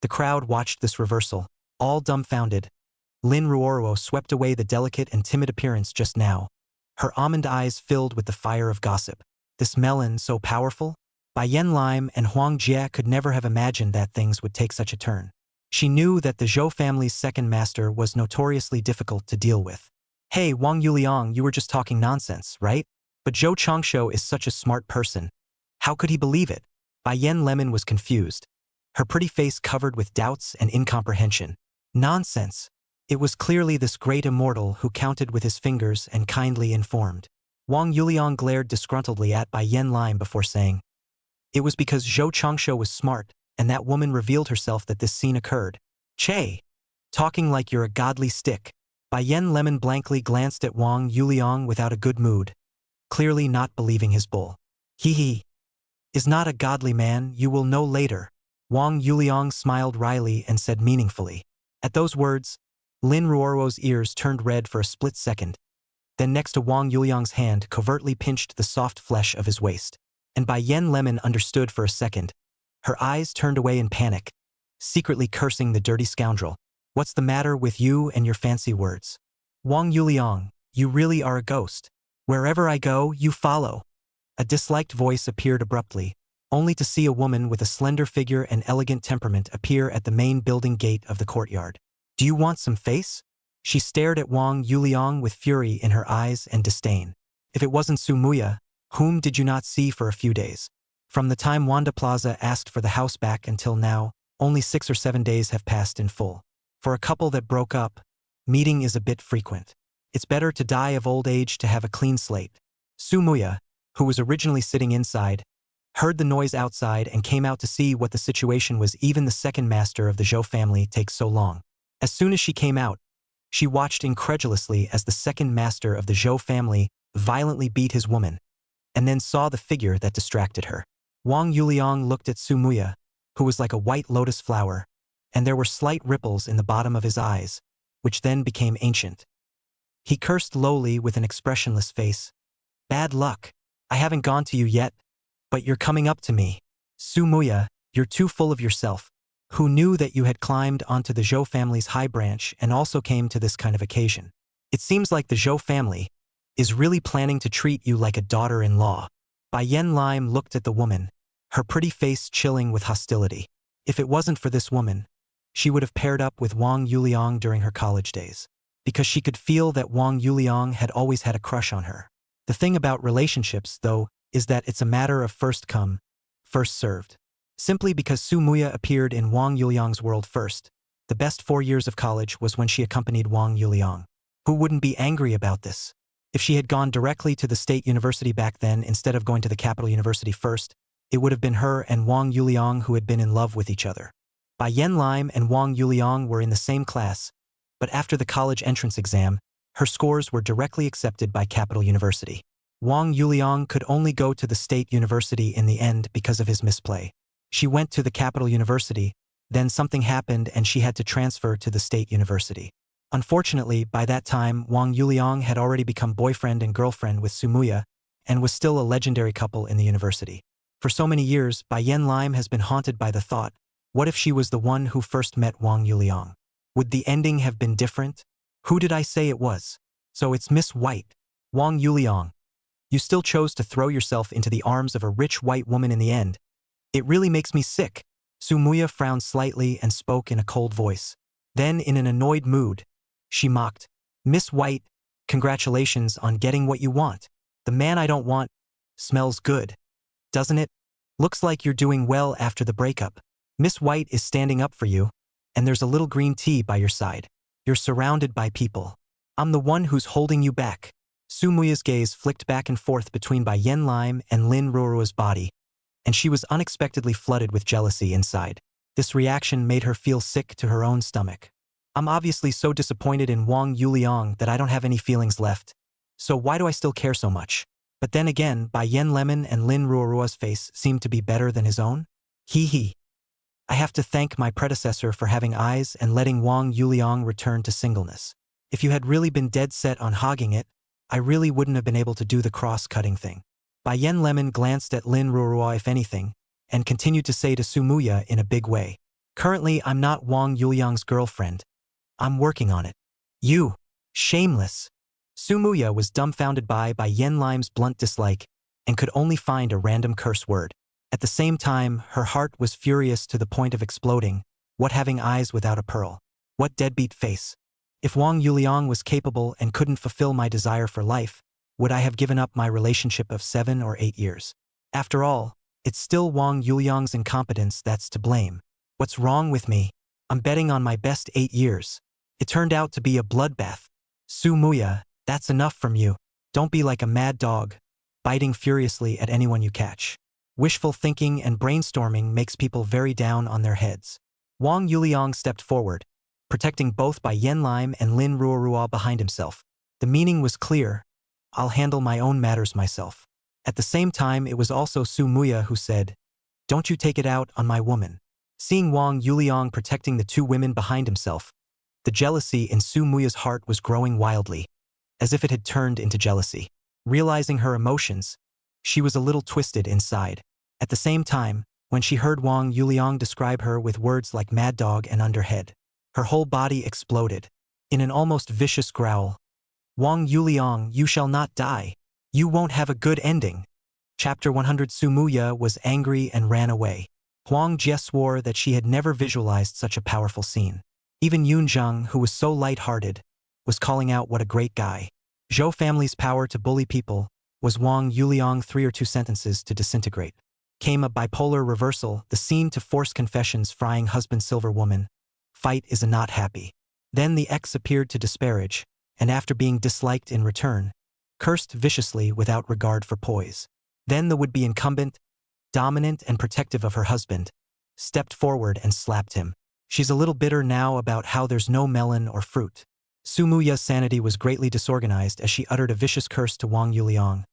Speaker 1: The crowd watched this reversal, all dumbfounded. Lin Ruoruo swept away the delicate and timid appearance just now. Her almond eyes filled with the fire of gossip. This melon so powerful? Bai Yen Lime and Huang Jie could never have imagined that things would take such a turn. She knew that the Zhou family's second master was notoriously difficult to deal with. Hey, Wang Yuliang, you were just talking nonsense, right? But Zhou Changsho is such a smart person. How could he believe it? Bai Yen Lemon was confused, her pretty face covered with doubts and incomprehension. Nonsense. It was clearly this great immortal who counted with his fingers and kindly informed. Wang Yuliang glared disgruntledly at Bai Yen Lime before saying, it was because Zhou Changsho was smart, and that woman revealed herself that this scene occurred. Che! Talking like you're a godly stick. Bai Yen Lemon blankly glanced at Wang Yuliang without a good mood, clearly not believing his bull. He is not a godly man, you will know later. Wang Yuliang smiled wryly and said meaningfully. At those words, Lin Ruoruo's ears turned red for a split second. Then next to Wang Yuliang's hand covertly pinched the soft flesh of his waist. And Bai Yen Lemon understood for a second. Her eyes turned away in panic, secretly cursing the dirty scoundrel. What's the matter with you and your fancy words? Wang Yuliang, you really are a ghost. Wherever I go, you follow. A disliked voice appeared abruptly, only to see a woman with a slender figure and elegant temperament appear at the main building gate of the courtyard. Do you want some face? She stared at Wang Yuliang with fury in her eyes and disdain. If it wasn't Sumuya, whom did you not see for a few days? From the time Wanda Plaza asked for the house back until now, only 6 or 7 days have passed in full. For a couple that broke up, meeting is a bit frequent. It's better to die of old age to have a clean slate. Sumuya, who was originally sitting inside, heard the noise outside and came out to see what the situation was. Even the second master of the Zhou family takes so long. As soon as she came out, she watched incredulously as the second master of the Zhou family violently beat his woman, and then saw the figure that distracted her. Wang Yuliang looked at Sumuya, who was like a white lotus flower, and there were slight ripples in the bottom of his eyes, which then became ancient. He cursed lowly with an expressionless face. Bad luck. I haven't gone to you yet, but you're coming up to me. Sumuya, you're too full of yourself. Who knew that you had climbed onto the Zhou family's high branch and also came to this kind of occasion? It seems like the Zhou family, is really planning to treat you like a daughter-in-law. Bai Yen Lime looked at the woman, her pretty face chilling with hostility. If it wasn't for this woman, she would have paired up with Wang Yuliang during her college days, because she could feel that Wang Yuliang had always had a crush on her. The thing about relationships, though, is that it's a matter of first come, first served. Simply because Su Muya appeared in Wang Yuliang's world first, the best 4 years of college was when she accompanied Wang Yuliang. Who wouldn't be angry about this? If she had gone directly to the state university back then instead of going to the capital university first, it would have been her and Wang Yuliang who had been in love with each other. Bai Yen Lime and Wang Yuliang were in the same class, but after the college entrance exam, her scores were directly accepted by Capital University. Wang Yuliang could only go to the state university in the end because of his misplay. She went to the Capital University, then something happened and she had to transfer to the state university. Unfortunately, by that time, Wang Yuliang had already become boyfriend and girlfriend with Su Muya and was still a legendary couple in the university. For so many years, Bai Yen Lime has been haunted by the thought, what if she was the one who first met Wang Yuliang? Would the ending have been different? Who did I say it was? So it's Miss White. Wang Yuliang. You still chose to throw yourself into the arms of a rich white woman in the end. It really makes me sick. Su Muya frowned slightly and spoke in a cold voice. Then, in an annoyed mood, she mocked, Miss White, congratulations on getting what you want. The man I don't want smells good, doesn't it? Looks like you're doing well after the breakup. Miss White is standing up for you, and there's a little green tea by your side. You're surrounded by people. I'm the one who's holding you back. Su Muya's gaze flicked back and forth between Bai Yen Lime and Lin Ruorua's body, and she was unexpectedly flooded with jealousy inside. This reaction made her feel sick to her own stomach. I'm obviously so disappointed in Wang Yuliang that I don't have any feelings left. So why do I still care so much? But then again, Bai Yen Lemon and Lin Ruorua's face seemed to be better than his own. Hee. I have to thank my predecessor for having eyes and letting Wang Yuliang return to singleness. If you had really been dead set on hogging it, I really wouldn't have been able to do the cross-cutting thing. Bai Yen Lemon glanced at Lin Ruorua if anything, and continued to say to Su Muya in a big way. Currently, I'm not Wang Yuliang's girlfriend. I'm working on it. You. Shameless. Su Muya was dumbfounded by Yen Lime's blunt dislike and could only find a random curse word. At the same time, her heart was furious to the point of exploding. What having eyes without a pearl? What deadbeat face? If Wang Yuliang was capable and couldn't fulfill my desire for life, would I have given up my relationship of 7 or 8 years? After all, it's still Wang Yuliang's incompetence that's to blame. What's wrong with me? I'm betting on my best 8 years. It turned out to be a bloodbath. Su Muya, that's enough from you. Don't be like a mad dog, biting furiously at anyone you catch. Wishful thinking and brainstorming makes people very down on their heads. Wang Yuliang stepped forward, protecting both Bai Yen Lime and Lin Ruorua behind himself. The meaning was clear. I'll handle my own matters myself. At the same time, it was also Su Muya who said, don't you take it out on my woman. Seeing Wang Yuliang protecting the 2 women behind himself, the jealousy in Su Muya's heart was growing wildly, as if it had turned into jealousy. Realizing her emotions, she was a little twisted inside. At the same time, when she heard Wang Yuliang describe her with words like mad dog and underhead, her whole body exploded. In an almost vicious growl, Wang Yuliang, you shall not die. You won't have a good ending. Chapter 100. Su Muya was angry and ran away. Huang Jie swore that she had never visualized such a powerful scene. Even Yun Zheng, who was so light-hearted, was calling out what a great guy. Zhou family's power to bully people was Wang Yuliang 3 or 2 sentences to disintegrate. Came a bipolar reversal, the scene to force confessions frying husband silver woman. Fight is a not happy. Then the ex appeared to disparage, and after being disliked in return, cursed viciously without regard for poise. Then the would-be incumbent, dominant and protective of her husband, stepped forward and slapped him. She's a little bitter now about how there's no melon or fruit. Su Muya's sanity was greatly disorganized as she uttered a vicious curse to Wang Yuliang.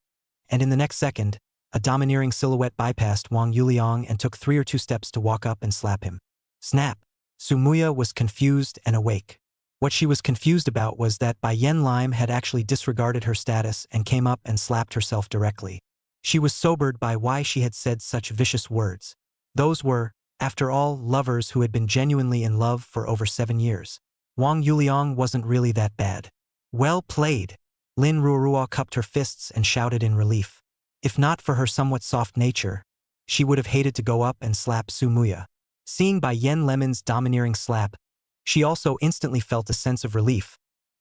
Speaker 1: And in the next second, a domineering silhouette bypassed Wang Yuliang and took 3 or 2 steps to walk up and slap him. Snap! Su Muya was confused and awake. What she was confused about was that Bai Yen Lime had actually disregarded her status and came up and slapped herself directly. She was sobered by why she had said such vicious words. Those were, after all, lovers who had been genuinely in love for over 7 years. Wang Yuliang wasn't really that bad. Well played. Lin Ruorua cupped her fists and shouted in relief. If not for her somewhat soft nature, she would have hated to go up and slap Su Muya. Seeing Bai Yen Lemon's domineering slap, she also instantly felt a sense of relief.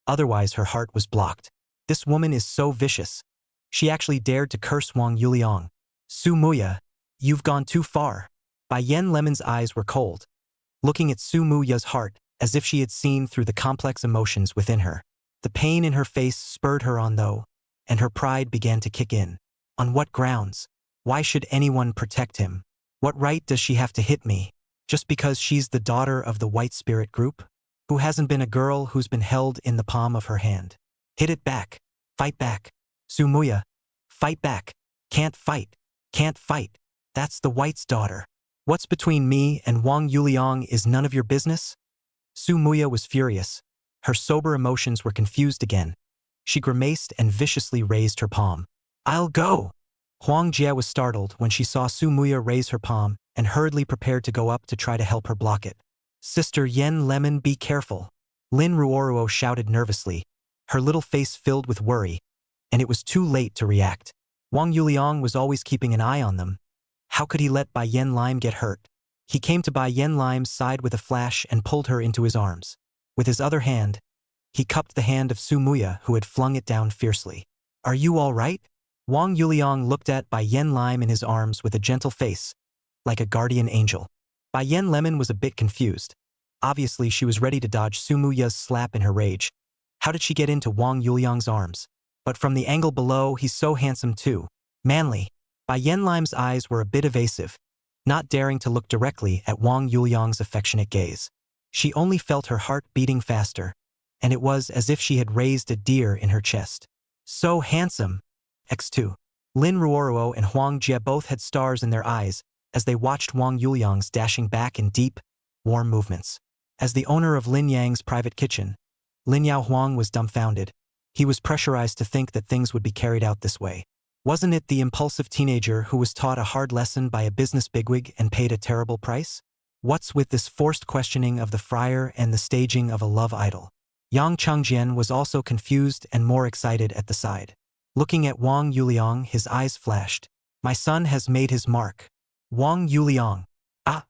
Speaker 1: Otherwise, her heart was blocked. This woman is so vicious. She actually dared to curse Wang Yuliang. Su Muya, you've gone too far. Bai Yen Lemon's eyes were cold, looking at Su Muya's heart as if she had seen through the complex emotions within her. The pain in her face spurred her on though, and her pride began to kick in. On what grounds? Why should anyone protect him? What right does she have to hit me? Just because she's the daughter of the White Spirit group? Who hasn't been a girl who's been held in the palm of her hand? Hit it back. Fight back. Su Muya. Fight back. Can't fight. Can't fight. That's the White's daughter. What's between me and Wang Yuliang is none of your business? Su Muya was furious. Her sober emotions were confused again. She grimaced and viciously raised her palm. I'll go. Huang Jie was startled when she saw Su Muya raise her palm and hurriedly prepared to go up to try to help her block it. Sister Yen Lemon, be careful. Lin Ruoruo shouted nervously, her little face filled with worry, and it was too late to react. Wang Yuliang was always keeping an eye on them. How could he let Bai Yen Lime get hurt? He came to Bai Yen Lime's side with a flash and pulled her into his arms. With his other hand, he cupped the hand of Su Muya, who had flung it down fiercely. Are you all right? Wang Yuliang looked at Bai Yen Lime in his arms with a gentle face, like a guardian angel. Bai Yen Lemon was a bit confused. Obviously, she was ready to dodge Su Muya's slap in her rage. How did she get into Wang Yuliang's arms? But from the angle below, he's so handsome too. Manly. Bai Yen Lime's eyes were a bit evasive, not daring to look directly at Wang Yuliang's affectionate gaze. She only felt her heart beating faster, and it was as if she had raised a deer in her chest. So handsome. X2. Lin Ruoruo and Huang Jie both had stars in their eyes as they watched Wang Yuliang's dashing back in deep, warm movements. As the owner of Lin Yang's private kitchen, Lin Yao Huang was dumbfounded. He was pressurized to think that things would be carried out this way. Wasn't it the impulsive teenager who was taught a hard lesson by a business bigwig and paid a terrible price? What's with this forced questioning of the friar and the staging of a love idol? Yang Changjian was also confused and more excited at the side. Looking at Wang Yuliang, his eyes flashed. My son has made his mark. Wang Yuliang. Ah!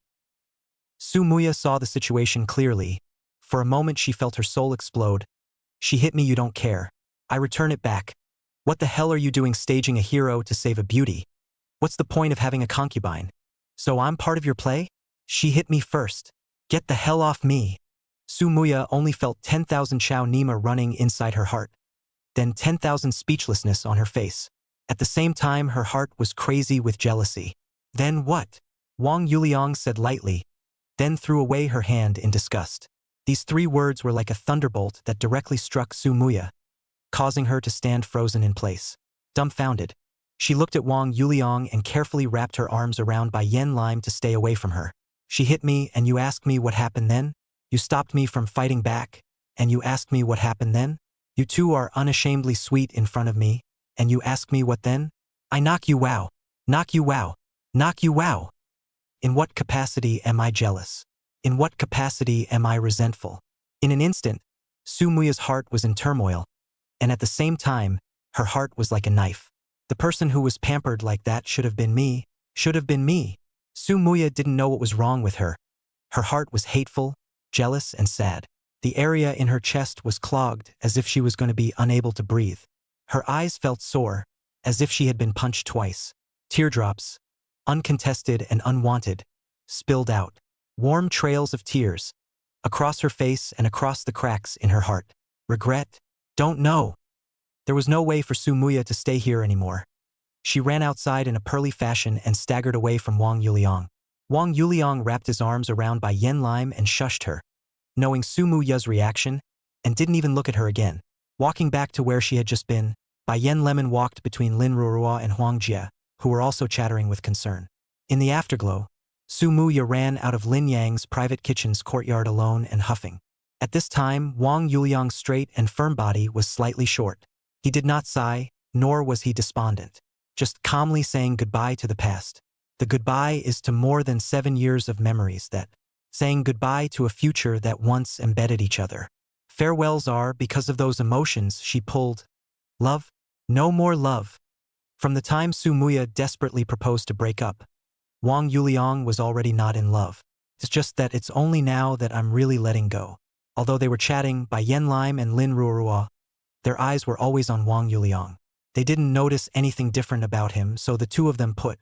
Speaker 1: Su Muya saw the situation clearly. For a moment she felt her soul explode. She hit me, you don't care. I return it back. What the hell are you doing staging a hero to save a beauty? What's the point of having a concubine? So I'm part of your play? She hit me first. Get the hell off me. Su Muya only felt 10,000 Chao Nima running inside her heart. Then 10,000 speechlessness on her face. At the same time, her heart was crazy with jealousy. Then what? Wang Yuliang said lightly, then threw away her hand in disgust. These three words were like a thunderbolt that directly struck Su Muya, causing her to stand frozen in place. Dumbfounded, she looked at Wang Yuliang and carefully wrapped her arms around Bai Yen Lime to stay away from her. She hit me and you asked me what happened then? You stopped me from fighting back, and you asked me what happened then? You two are unashamedly sweet in front of me, and you ask me what then? I knock you wow. Knock you wow. Knock you wow. In what capacity am I jealous? In what capacity am I resentful? In an instant, Su Muya's heart was in turmoil, and at the same time, her heart was like a knife. The person who was pampered like that should have been me. Should have been me. Su Muya didn't know what was wrong with her. Her heart was hateful, jealous, and sad. The area in her chest was clogged as if she was going to be unable to breathe. Her eyes felt sore, as if she had been punched twice. Teardrops, uncontested and unwanted, spilled out. Warm trails of tears, across her face and across the cracks in her heart. Regret? Don't know. There was no way for Su Muya to stay here anymore. She ran outside in a pearly fashion and staggered away from Wang Yuliang. Wang Yuliang wrapped his arms around Bai Yen Lime and shushed her, knowing Su Muya's reaction, and didn't even look at her again. Walking back to where she had just been, Bai Yen Lemon walked between Lin Ruorua and Huang Jie, who were also chattering with concern. In the afterglow, Su Muya ran out of Lin Yang's private kitchen's courtyard alone and huffing. At this time, Wang Yuliang's straight and firm body was slightly short. He did not sigh, nor was he despondent, just calmly saying goodbye to the past. The goodbye is to more than 7 years of memories that, saying goodbye to a future that once embedded each other. Farewells are because of those emotions she pulled Love? No more love. From the time Su Muya desperately proposed to break up, Wang Yuliang was already not in love. It's just that it's only now that I'm really letting go. Although they were chatting by Yen Lime and Lin Ruorua, their eyes were always on Wang Yuliang. They didn't notice anything different about him, so the two of them put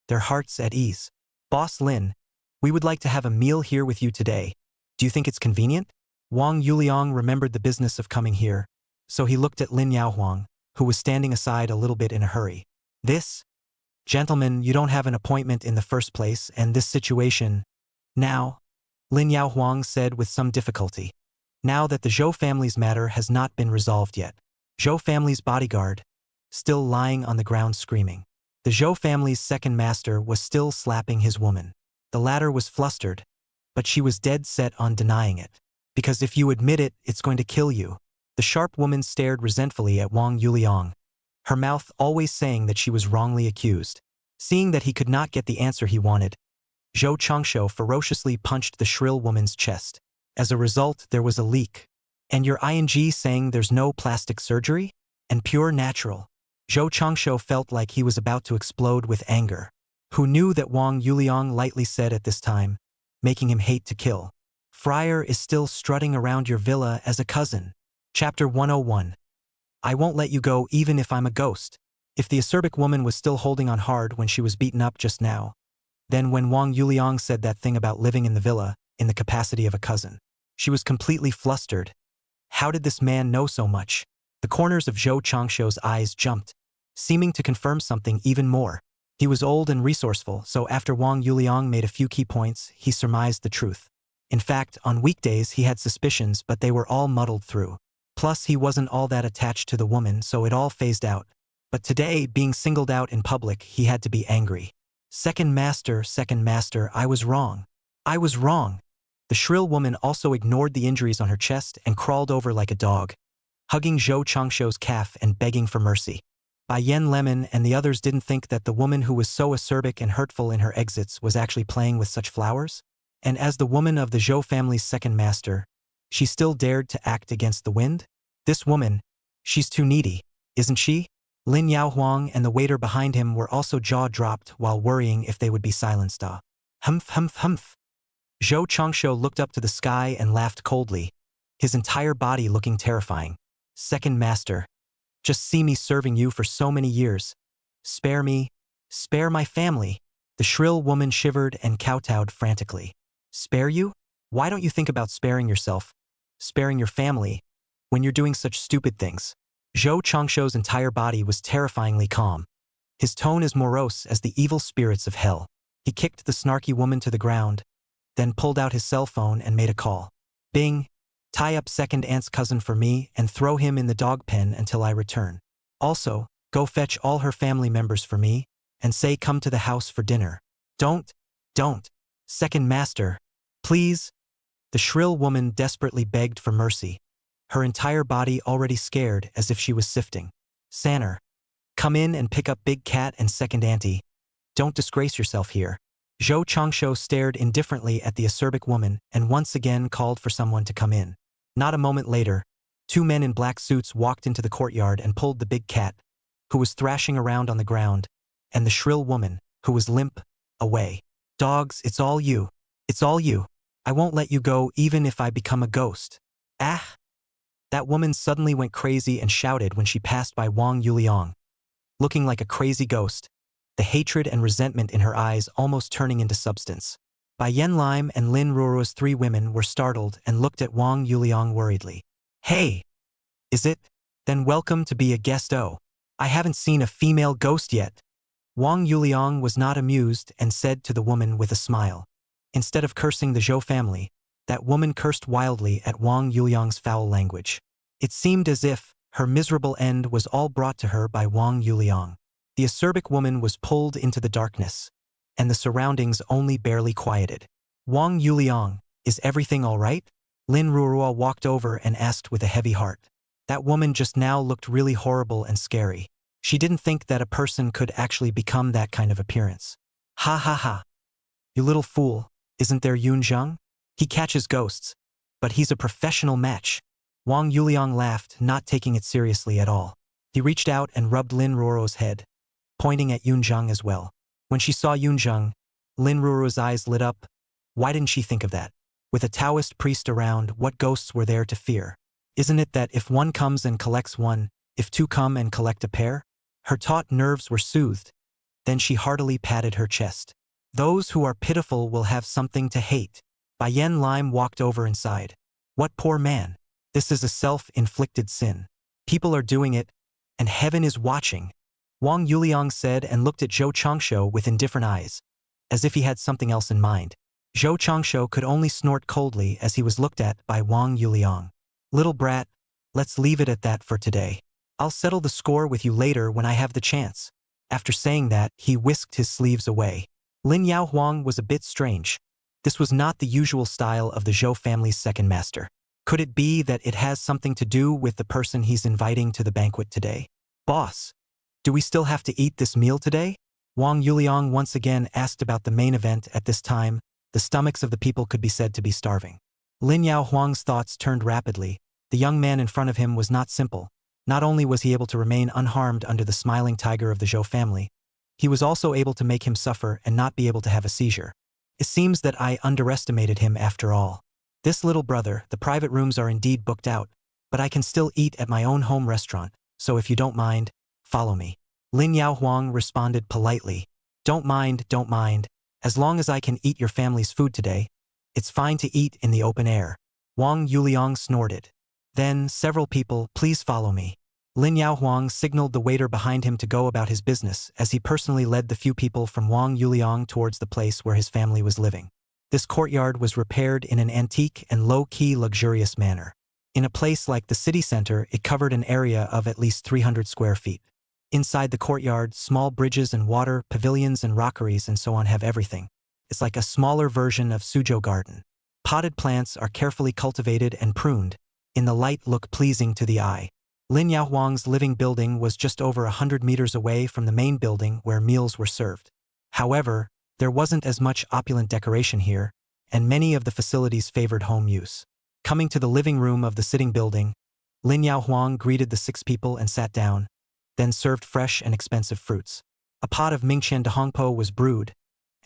Speaker 1: their hearts at ease. Boss Lin, we would like to have a meal here with you today. Do you think it's convenient? Wang Yuliang remembered the business of coming here, so he looked at Lin Yaohuang, who was standing aside a little bit in a hurry. This? Gentlemen, you don't have an appointment in the first place, and this situation. Now, Lin Yaohuang said with some difficulty. Now that the Zhou family's matter has not been resolved yet. Zhou family's bodyguard, still lying on the ground screaming. The Zhou family's second master was still slapping his woman. The latter was flustered, but she was dead set on denying it. Because if you admit it, it's going to kill you. The sharp woman stared resentfully at Wang Yuliang, her mouth always saying that she was wrongly accused. Seeing that he could not get the answer he wanted, Zhou Changshu ferociously punched the shrill woman's chest. As a result, there was a leak. And your ing saying there's no plastic surgery? And pure natural. Zhou Changshu felt like he was about to explode with anger. Who knew that Wang Yuliang lightly said at this time, making him hate to kill. Friar is still strutting around your villa as a cousin. Chapter 101. I won't let you go even if I'm a ghost. If the acerbic woman was still holding on hard when she was beaten up just now, then when Wang Yuliang said that thing about living in the villa, in the capacity of a cousin, she was completely flustered. How did this man know so much? The corners of Zhou Changshu's eyes jumped, seeming to confirm something even more. He was old and resourceful, so after Wang Yuliang made a few key points, he surmised the truth. In fact, on weekdays he had suspicions, but they were all muddled through. Plus, he wasn't all that attached to the woman, so it all phased out. But today, being singled out in public, he had to be angry. Second master, I was wrong. I was wrong. The shrill woman also ignored the injuries on her chest and crawled over like a dog, hugging Zhou Changshu's calf and begging for mercy. Bai Yen Lemon and the others didn't think that the woman who was so acerbic and hurtful in her exits was actually playing with such flowers. And as the woman of the Zhou family's second master, she still dared to act against the wind? This woman, she's too needy, isn't she? Lin Yaohuang and the waiter behind him were also jaw-dropped while worrying if they would be silenced. Humph, humph, humph. Zhou Changshu looked up to the sky and laughed coldly, his entire body looking terrifying. Second master, just see me serving you for so many years. Spare me, spare my family. The shrill woman shivered and kowtowed frantically. Spare you? Why don't you think about sparing yourself, sparing your family, when you're doing such stupid things? Zhou Changshu's entire body was terrifyingly calm, his tone as morose as the evil spirits of hell. He kicked the snarky woman to the ground, then pulled out his cell phone and made a call. Bing, tie up second aunt's cousin for me and throw him in the dog pen until I return. Also, go fetch all her family members for me, and say come to the house for dinner. Don't. Second master, please. The shrill woman desperately begged for mercy, her entire body already scared as if she was sifting. Sanner, come in and pick up Big Cat and second auntie. Don't disgrace yourself here. Zhou Changshu stared indifferently at the acerbic woman and once again called for someone to come in. Not a moment later, two men in black suits walked into the courtyard and pulled the big cat, who was thrashing around on the ground, and the shrill woman, who was limp, away. Dogs, it's all you. It's all you. I won't let you go even if I become a ghost. Ah! That woman suddenly went crazy and shouted when she passed by Wang Yuliang, looking like a crazy ghost, the hatred and resentment in her eyes almost turning into substance. Bai Yen Lime and Lin Ruorua's three women were startled and looked at Wang Yuliang worriedly. Hey! Is it? Then welcome to be a guest. Oh, I haven't seen a female ghost yet. Wang Yuliang was not amused and said to the woman with a smile. Instead of cursing the Zhou family, that woman cursed wildly at Wang Yuliang's foul language. It seemed as if her miserable end was all brought to her by Wang Yuliang. The acerbic woman was pulled into the darkness, and the surroundings only barely quieted. Wang Yuliang, is everything all right? Lin Ruorua walked over and asked with a heavy heart. That woman just now looked really horrible and scary. She didn't think that a person could actually become that kind of appearance. Ha ha ha. You little fool, isn't there Yun Zheng? He catches ghosts, but he's a professional match. Wang Yuliang laughed, not taking it seriously at all. He reached out and rubbed Lin Ruro's head, pointing at Yunzheng as well. When she saw Yunzheng, Lin Ruro's eyes lit up. Why didn't she think of that? With a Taoist priest around, what ghosts were there to fear? Isn't it that if one comes and collects one, if two come and collect a pair? Her taut nerves were soothed. Then she heartily patted her chest. Those who are pitiful will have something to hate. Bai Yen Lime walked over and sighed. What poor man. This is a self-inflicted sin. People are doing it, and heaven is watching. Wang Yuliang said and looked at Zhou Changsho with indifferent eyes, as if he had something else in mind. Zhou Changsho could only snort coldly as he was looked at by Wang Yuliang. Little brat, let's leave it at that for today. I'll settle the score with you later when I have the chance. After saying that, he whisked his sleeves away. Lin Yaohuang was a bit strange. This was not the usual style of the Zhou family's second master. Could it be that it has something to do with the person he's inviting to the banquet today? Boss, do we still have to eat this meal today? Wang Yuliang once again asked about the main event. At this time, the stomachs of the people could be said to be starving. Lin Yaohuang's thoughts turned rapidly. The young man in front of him was not simple. Not only was he able to remain unharmed under the smiling tiger of the Zhou family, he was also able to make him suffer and not be able to have a seizure. It seems that I underestimated him after all. This little brother, the private rooms are indeed booked out, but I can still eat at my own home restaurant, so if you don't mind, follow me. Lin Yaohuang responded politely. Don't mind, as long as I can eat your family's food today, it's fine to eat in the open air. Wang Yuliang snorted. Then, several people, please follow me. Lin Yaohuang signaled the waiter behind him to go about his business as he personally led the few people from Wang Yuliang towards the place where his family was living. This courtyard was repaired in an antique and low-key luxurious manner. In a place like the city center, it covered an area of at least 300 square feet. Inside the courtyard, small bridges and water, pavilions and rockeries and so on have everything. It's like a smaller version of Suzhou Garden. Potted plants are carefully cultivated and pruned. In the light look pleasing to the eye. Lin Yaohuang's living building was just over 100 meters away from the main building where meals were served. However, there wasn't as much opulent decoration here, and many of the facilities favored home use. Coming to the living room of the sitting building, Lin Yaohuang greeted the 6 people and sat down, then served fresh and expensive fruits. A pot of Mingqian Dehongpo was brewed,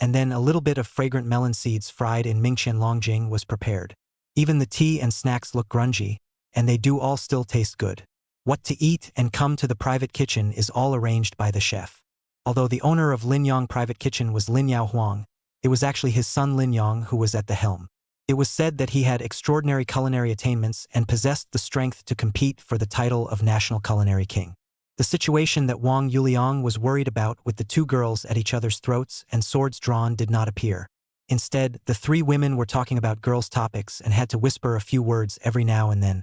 Speaker 1: and then a little bit of fragrant melon seeds fried in Mingqian Longjing was prepared. Even the tea and snacks look grungy, and they do all still taste good. What to eat and come to the private kitchen is all arranged by the chef. Although the owner of Lin Yong Private Kitchen was Lin Yaohuang, it was actually his son Lin Yong who was at the helm. It was said that he had extraordinary culinary attainments and possessed the strength to compete for the title of National Culinary King. The situation that Wang Yuliang was worried about with the 2 girls at each other's throats and swords drawn did not appear. Instead, the 3 women were talking about girls' topics and had to whisper a few words every now and then.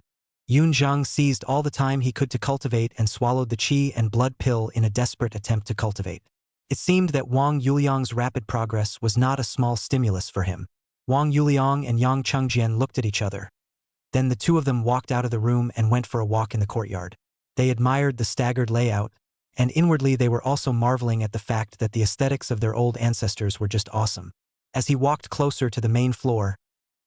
Speaker 1: Yunzheng seized all the time he could to cultivate and swallowed the qi and blood pill in a desperate attempt to cultivate. It seemed that Wang Yuliang's rapid progress was not a small stimulus for him. Wang Yuliang and Yang Chengjian looked at each other. Then the 2 of them walked out of the room and went for a walk in the courtyard. They admired the staggered layout, and inwardly they were also marveling at the fact that the aesthetics of their old ancestors were just awesome. As he walked closer to the main floor,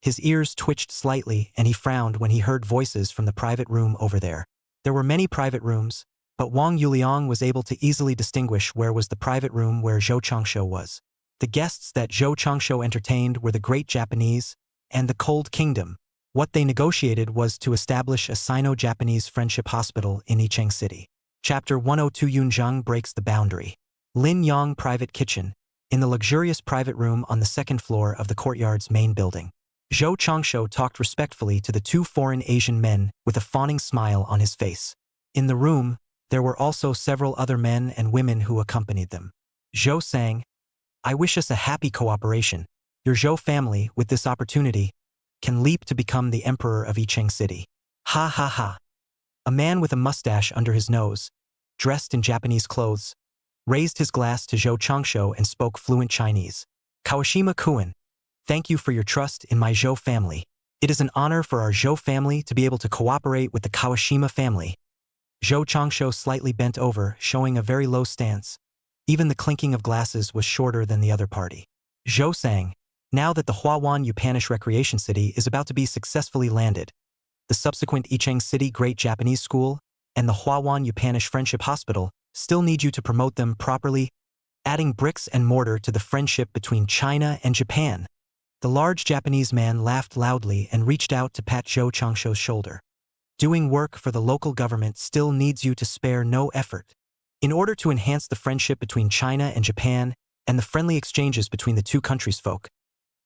Speaker 1: his ears twitched slightly and he frowned when he heard voices from the private room over there. There were many private rooms, but Wang Yuliang was able to easily distinguish where was the private room where Zhou Changsho was. The guests that Zhou Changsho entertained were the Great Japanese and the Cold Kingdom. What they negotiated was to establish a Sino-Japanese friendship hospital in Yicheng City. Chapter 102 Yunzheng breaks the boundary. Lin Yong Private Kitchen, in the luxurious private room on the 2nd floor of the courtyard's main building. Zhou Changsho talked respectfully to the 2 foreign Asian men with a fawning smile on his face. In the room, there were also several other men and women who accompanied them. Zhou sang, I wish us a happy cooperation. Your Zhou family, with this opportunity, can leap to become the emperor of Yicheng City. Ha ha ha. A man with a mustache under his nose, dressed in Japanese clothes, raised his glass to Zhou Changsho and spoke fluent Chinese. Kawashima Kuan, thank you for your trust in my Zhou family. It is an honor for our Zhou family to be able to cooperate with the Kawashima family. Zhou Changsho slightly bent over, showing a very low stance. Even the clinking of glasses was shorter than the other party. Zhou sang, now that the Huawan Upanish Recreation City is about to be successfully landed, the subsequent Yicheng City Great Japanese School, and the Hwawan Upanish Friendship Hospital still need you to promote them properly, adding bricks and mortar to the friendship between China and Japan. The large Japanese man laughed loudly and reached out to pat Zhou Changsho's shoulder. Doing work for the local government still needs you to spare no effort. In order to enhance the friendship between China and Japan and the friendly exchanges between the two countries' folk,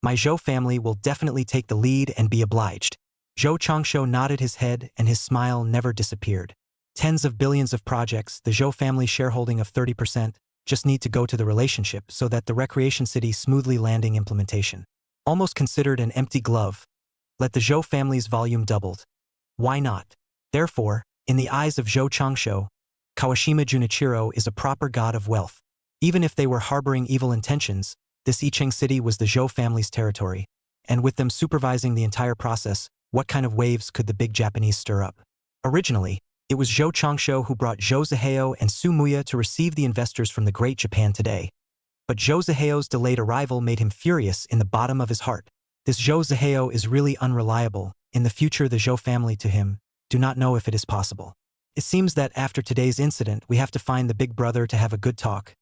Speaker 1: my Zhou family will definitely take the lead and be obliged. Zhou Changsho nodded his head and his smile never disappeared. Tens of billions of projects, the Zhou family shareholding of 30%, just need to go to the relationship so that the recreation city smoothly landing implementation. Almost considered an empty glove, let the Zhou family's volume doubled. Why not? Therefore, in the eyes of Zhou Changsho, Kawashima Junichiro is a proper god of wealth. Even if they were harboring evil intentions, this Icheng city was the Zhou family's territory, and with them supervising the entire process, what kind of waves could the big Japanese stir up? Originally, it was Zhou Changsho who brought Zhou Ziheo and Su Muya to receive the investors from the Great Japan today. But Zhou Ziheo's delayed arrival made him furious in the bottom of his heart. This Zhou Ziheo is really unreliable. In the future, the Zhou family to him do not know if it is possible. It seems that after today's incident, we have to find the big brother to have a good talk.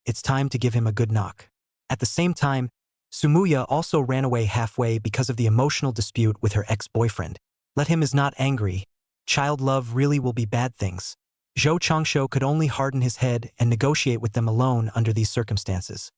Speaker 1: It's time to give him a good knock. At the same time, Sumuya also ran away halfway because of the emotional dispute with her ex-boyfriend. Let him is not angry. Child love really will be bad things. Zhou Changsho could only harden his head and negotiate with them alone under these circumstances,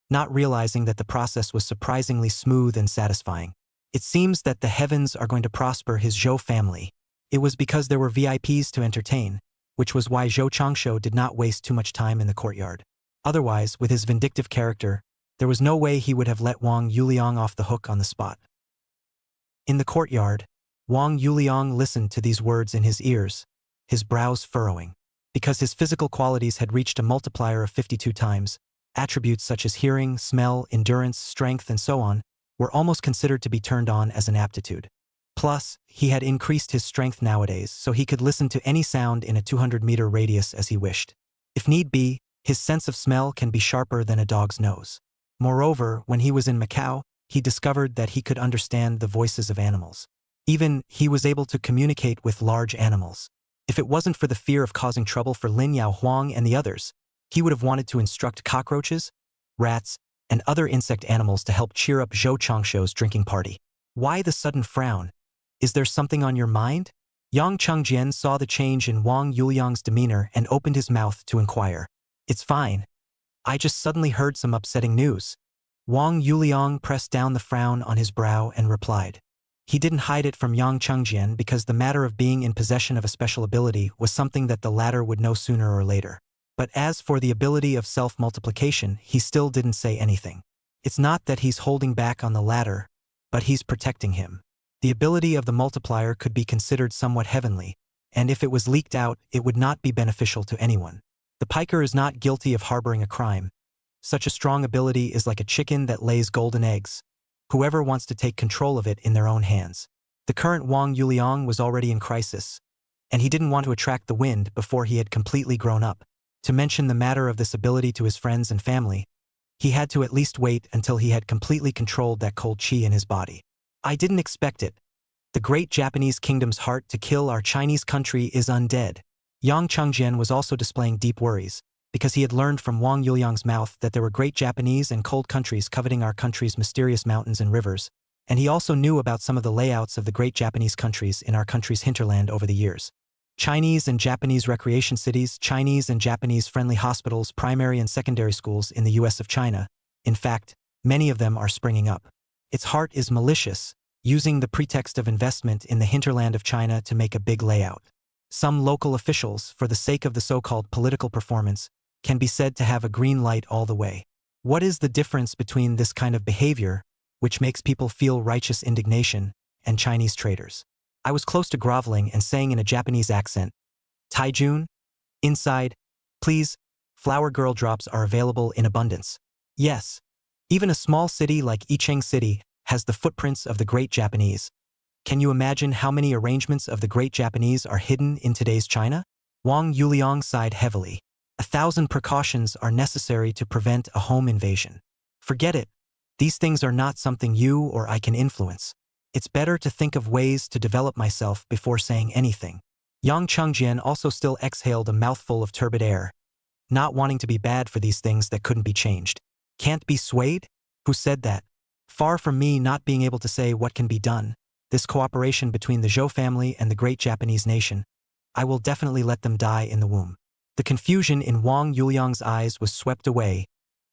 Speaker 1: not realizing that the process was surprisingly smooth and satisfying. It seems that the heavens are going to prosper his Zhou family. It was because there were VIPs to entertain, which was why Zhou Changsho did not waste too much time in the courtyard. Otherwise, with his vindictive character, there was no way he would have let Wang Yuliang off the hook on the spot. In the courtyard, Wang Yuliang listened to these words in his ears, his brows furrowing. Because his physical qualities had reached a multiplier of 52 times, attributes such as hearing, smell, endurance, strength, and so on, were almost considered to be turned on as an aptitude. Plus, he had increased his strength nowadays so he could listen to any sound in a 200-meter radius as he wished. If need be, his sense of smell can be sharper than a dog's nose. Moreover, when he was in Macau, he discovered that he could understand the voices of animals. Even, he was able to communicate with large animals. If it wasn't for the fear of causing trouble for Lin Yao Huang and the others, he would have wanted to instruct cockroaches, rats, and other insect animals to help cheer up Zhou Changsho's drinking party. Why the sudden frown? Is there something on your mind? Yang Chengjian saw the change in Wang Yuliang's demeanor and opened his mouth to inquire. It's fine. I just suddenly heard some upsetting news. Wang Yuliang pressed down the frown on his brow and replied. He didn't hide it from Yang Chengjian because the matter of being in possession of a special ability was something that the latter would know sooner or later. But as for the ability of self-multiplication, he still didn't say anything. It's not that he's holding back on the latter, but he's protecting him. The ability of the multiplier could be considered somewhat heavenly, and if it was leaked out, it would not be beneficial to anyone. The piker is not guilty of harboring a crime. Such a strong ability is like a chicken that lays golden eggs. Whoever wants to take control of it in their own hands. The current Wang Yuliang was already in crisis, and he didn't want to attract the wind before he had completely grown up. To mention the matter of this ability to his friends and family, he had to at least wait until he had completely controlled that cold chi in his body. I didn't expect it. The great Japanese kingdom's heart to kill our Chinese country is undead. Yang Chengjian was also displaying deep worries, because he had learned from Wang Yuliang's mouth that there were great Japanese and cold countries coveting our country's mysterious mountains and rivers, and he also knew about some of the layouts of the great Japanese countries in our country's hinterland over the years. Chinese and Japanese recreation cities, Chinese and Japanese friendly hospitals, primary and secondary schools in the US of China. In fact, many of them are springing up. Its heart is malicious, using the pretext of investment in the hinterland of China to make a big layout. Some local officials, for the sake of the so-called political performance, can be said to have a green light all the way. What is the difference between this kind of behavior, which makes people feel righteous indignation, and Chinese traders? I was close to groveling and saying in a Japanese accent, Taijun? Inside, please, flower girl drops are available in abundance. Yes. Even a small city like Icheng City has the footprints of the great Japanese. Can you imagine how many arrangements of the great Japanese are hidden in today's China? Wang Yuliang sighed heavily. 1,000 precautions are necessary to prevent a home invasion. Forget it. These things are not something you or I can influence. It's better to think of ways to develop myself before saying anything. Yang Chengjian also still exhaled a mouthful of turbid air, not wanting to be bad for these things that couldn't be changed. Can't be swayed? Who said that? Far from me not being able to say what can be done, this cooperation between the Zhou family and the great Japanese nation, I will definitely let them die in the womb. The confusion in Wang Yuliang's eyes was swept away,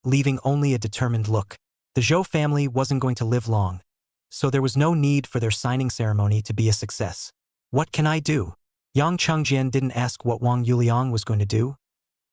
Speaker 1: leaving only a determined look. The Zhou family wasn't going to live long, so there was no need for their signing ceremony to be a success. What can I do? Yang Chengjian didn't ask what Wang Yuliang was going to do,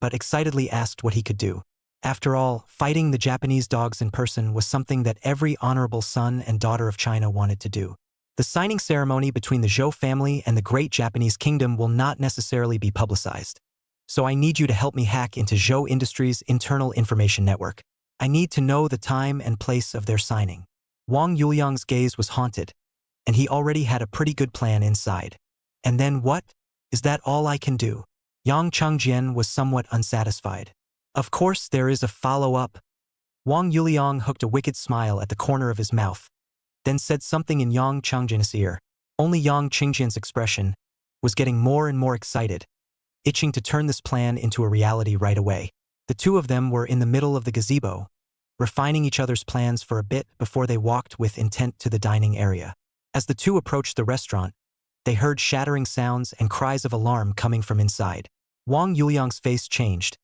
Speaker 1: but excitedly asked what he could do. After all, fighting the Japanese dogs in person was something that every honorable son and daughter of China wanted to do. The signing ceremony between the Zhou family and the great Japanese kingdom will not necessarily be publicized. So I need you to help me hack into Zhou Industries' internal information network. I need to know the time and place of their signing. Wang Yuliang's gaze was haunted, and he already had a pretty good plan inside. And then what? Is that all I can do? Yang Chengjian was somewhat unsatisfied. Of course there is a follow-up. Wang Yuliang hooked a wicked smile at the corner of his mouth, then said something in Yang Chengjian's ear. Only Yang Chengjian's expression was getting more and more excited, itching to turn this plan into a reality right away. The two of them were in the middle of the gazebo, refining each other's plans for a bit before they walked with intent to the dining area. As the two approached the restaurant, they heard shattering sounds and cries of alarm coming from inside. Wang Yuliang's face changed,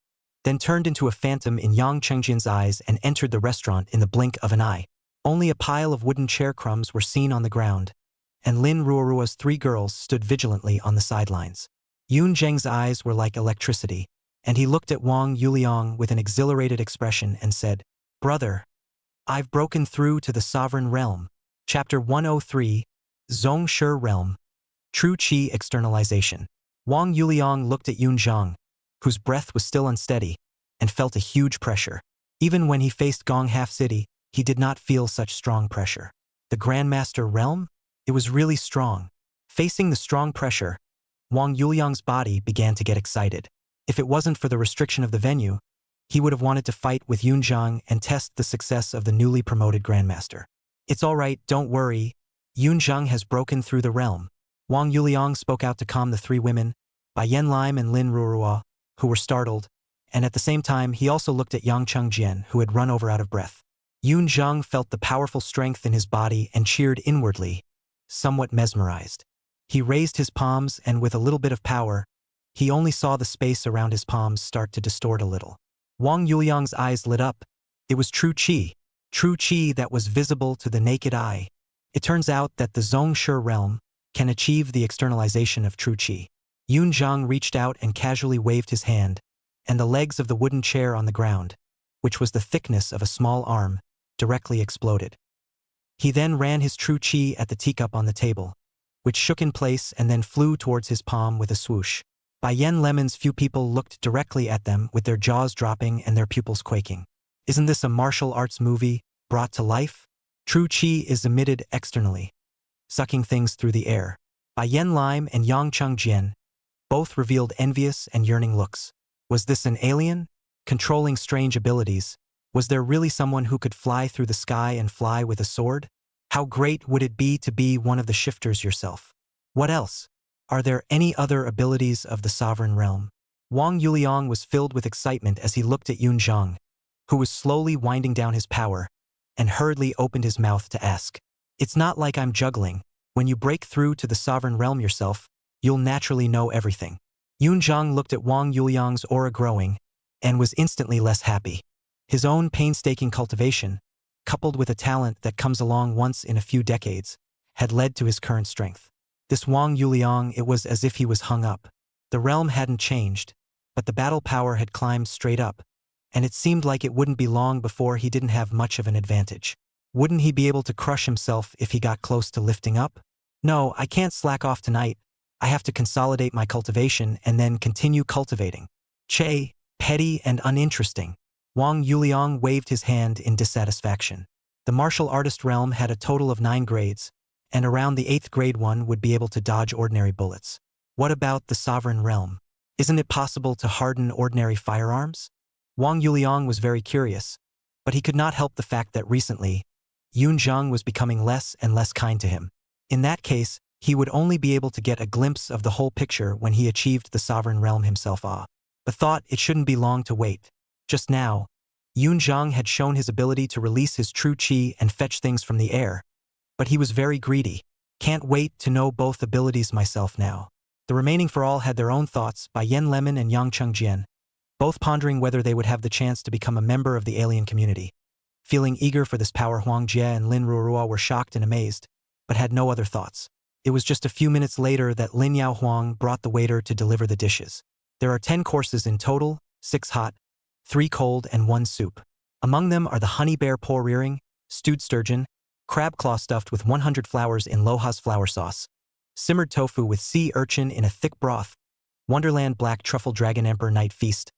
Speaker 1: then turned into a phantom in Yang Chengjian's eyes and entered the restaurant in the blink of an eye. Only a pile of wooden chair crumbs were seen on the ground, and Lin Ruoruo's three girls stood vigilantly on the sidelines. Yun Zheng's eyes were like electricity, and he looked at Wang Yuliang with an exhilarated expression and said, "Brother, I've broken through to the sovereign realm." Chapter 103, Zhongshi Realm. True Qi Externalization. Wang Yuliang looked at Yun Zheng, whose breath was still unsteady, and felt a huge pressure. Even when he faced Gong Half City, he did not feel such strong pressure. The Grandmaster Realm? It was really strong. Facing the strong pressure, Wang Yuliang's body began to get excited. If it wasn't for the restriction of the venue, he would have wanted to fight with Yun Zheng and test the success of the newly promoted Grandmaster. "It's all right, don't worry. Yun Zheng has broken through the realm." Wang Yuliang spoke out to calm the three women, Bai Yanlime and Lin Ruoruo, who were startled, and at the same time he also looked at Yang Chengjian, who had run over out of breath. Yun Zheng felt the powerful strength in his body and cheered inwardly, somewhat mesmerized. He raised his palms and with a little bit of power, he only saw the space around his palms start to distort a little. Wang Yuliang's eyes lit up. It was true qi that was visible to the naked eye. It turns out that the Zhongshi realm can achieve the externalization of true qi. Yun Zheng reached out and casually waved his hand, and the legs of the wooden chair on the ground, which was the thickness of a small arm, directly exploded. He then ran his true qi at the teacup on the table, which shook in place and then flew towards his palm with a swoosh. Bai Yen Lemon's few people looked directly at them with their jaws dropping and their pupils quaking. Isn't this a martial arts movie brought to life? True qi is emitted externally, sucking things through the air. Bai Yen Lime and Yang Chengjian both revealed envious and yearning looks. Was this an alien? Controlling strange abilities? Was there really someone who could fly through the sky and fly with a sword? How great would it be to be one of the shifters yourself? What else? Are there any other abilities of the sovereign realm? Wang Yuliang was filled with excitement as he looked at Yun Zheng, who was slowly winding down his power, and hurriedly opened his mouth to ask. "It's not like I'm juggling. When you break through to the sovereign realm yourself, you'll naturally know everything." Yun Zheng looked at Wang Yuliang's aura growing, and was instantly less happy. His own painstaking cultivation, coupled with a talent that comes along once in a few decades, had led to his current strength. This Wang Yuliang, it was as if he was hung up. The realm hadn't changed, but the battle power had climbed straight up, and it seemed like it wouldn't be long before he didn't have much of an advantage. Wouldn't he be able to crush himself if he got close to lifting up? "No, I can't slack off tonight. I have to consolidate my cultivation and then continue cultivating." Che, petty and uninteresting. Wang Yuliang waved his hand in dissatisfaction. The martial artist realm had a total of 9 grades, and around the 8th grade one would be able to dodge ordinary bullets. What about the sovereign realm? Isn't it possible to harden ordinary firearms? Wang Yuliang was very curious, but he could not help the fact that recently, Yun Zheng was becoming less and less kind to him. In that case, He would only be able to get a glimpse of the whole picture when he achieved the sovereign realm himself. But thought it shouldn't be long to wait. Just now, Yun Zhang had shown his ability to release his true qi and fetch things from the air. But he was very greedy. Can't wait to know both abilities myself now. The remaining four all had their own thoughts, by Yen Lemon and Yang Chengjian, both pondering whether they would have the chance to become a member of the alien community. Feeling eager for this power, Huang Jie and Lin Ruorua were shocked and amazed, but had no other thoughts. It was just a few minutes later that Lin Yao Huang brought the waiter to deliver the dishes. There are 10 courses in total, 6 hot, 3 cold and 1 soup. Among them are the honey bear po rearing, stewed sturgeon, crab claw stuffed with 100 flowers in Loha's flour sauce, simmered tofu with sea urchin in a thick broth, Wonderland black truffle dragon emperor night feast,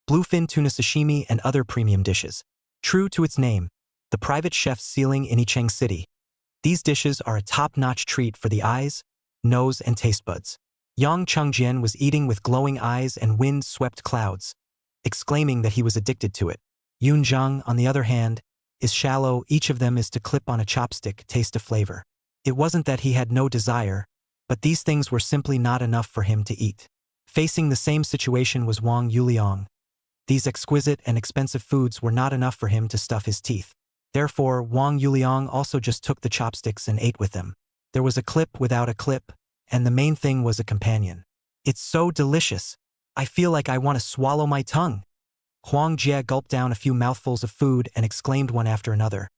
Speaker 1: bluefin tuna sashimi and other premium dishes. True to its name, the private chef's ceiling in Yicheng City. These dishes are a top-notch treat for the eyes, nose and taste buds. Yang Chengjian was eating with glowing eyes and wind-swept clouds, exclaiming that he was addicted to it. Yun Zhang, on the other hand, is shallow. Each of them is to clip on a chopstick, taste of flavor. It wasn't that he had no desire, but these things were simply not enough for him to eat. Facing the same situation was Wang Yuliang. These exquisite and expensive foods were not enough for him to stuff his teeth. Therefore, Wang Yuliang also just took the chopsticks and ate with them. There was a clip without a clip, and the main thing was a companion. It's so delicious. I feel like I want to swallow my tongue. Huang Jie gulped down a few mouthfuls of food and exclaimed one after another.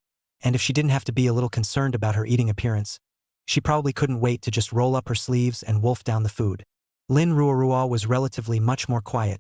Speaker 1: And if she didn't have to be a little concerned about her eating appearance, she probably couldn't wait to just roll up her sleeves and wolf down the food. Lin Ruorua was relatively much more quiet,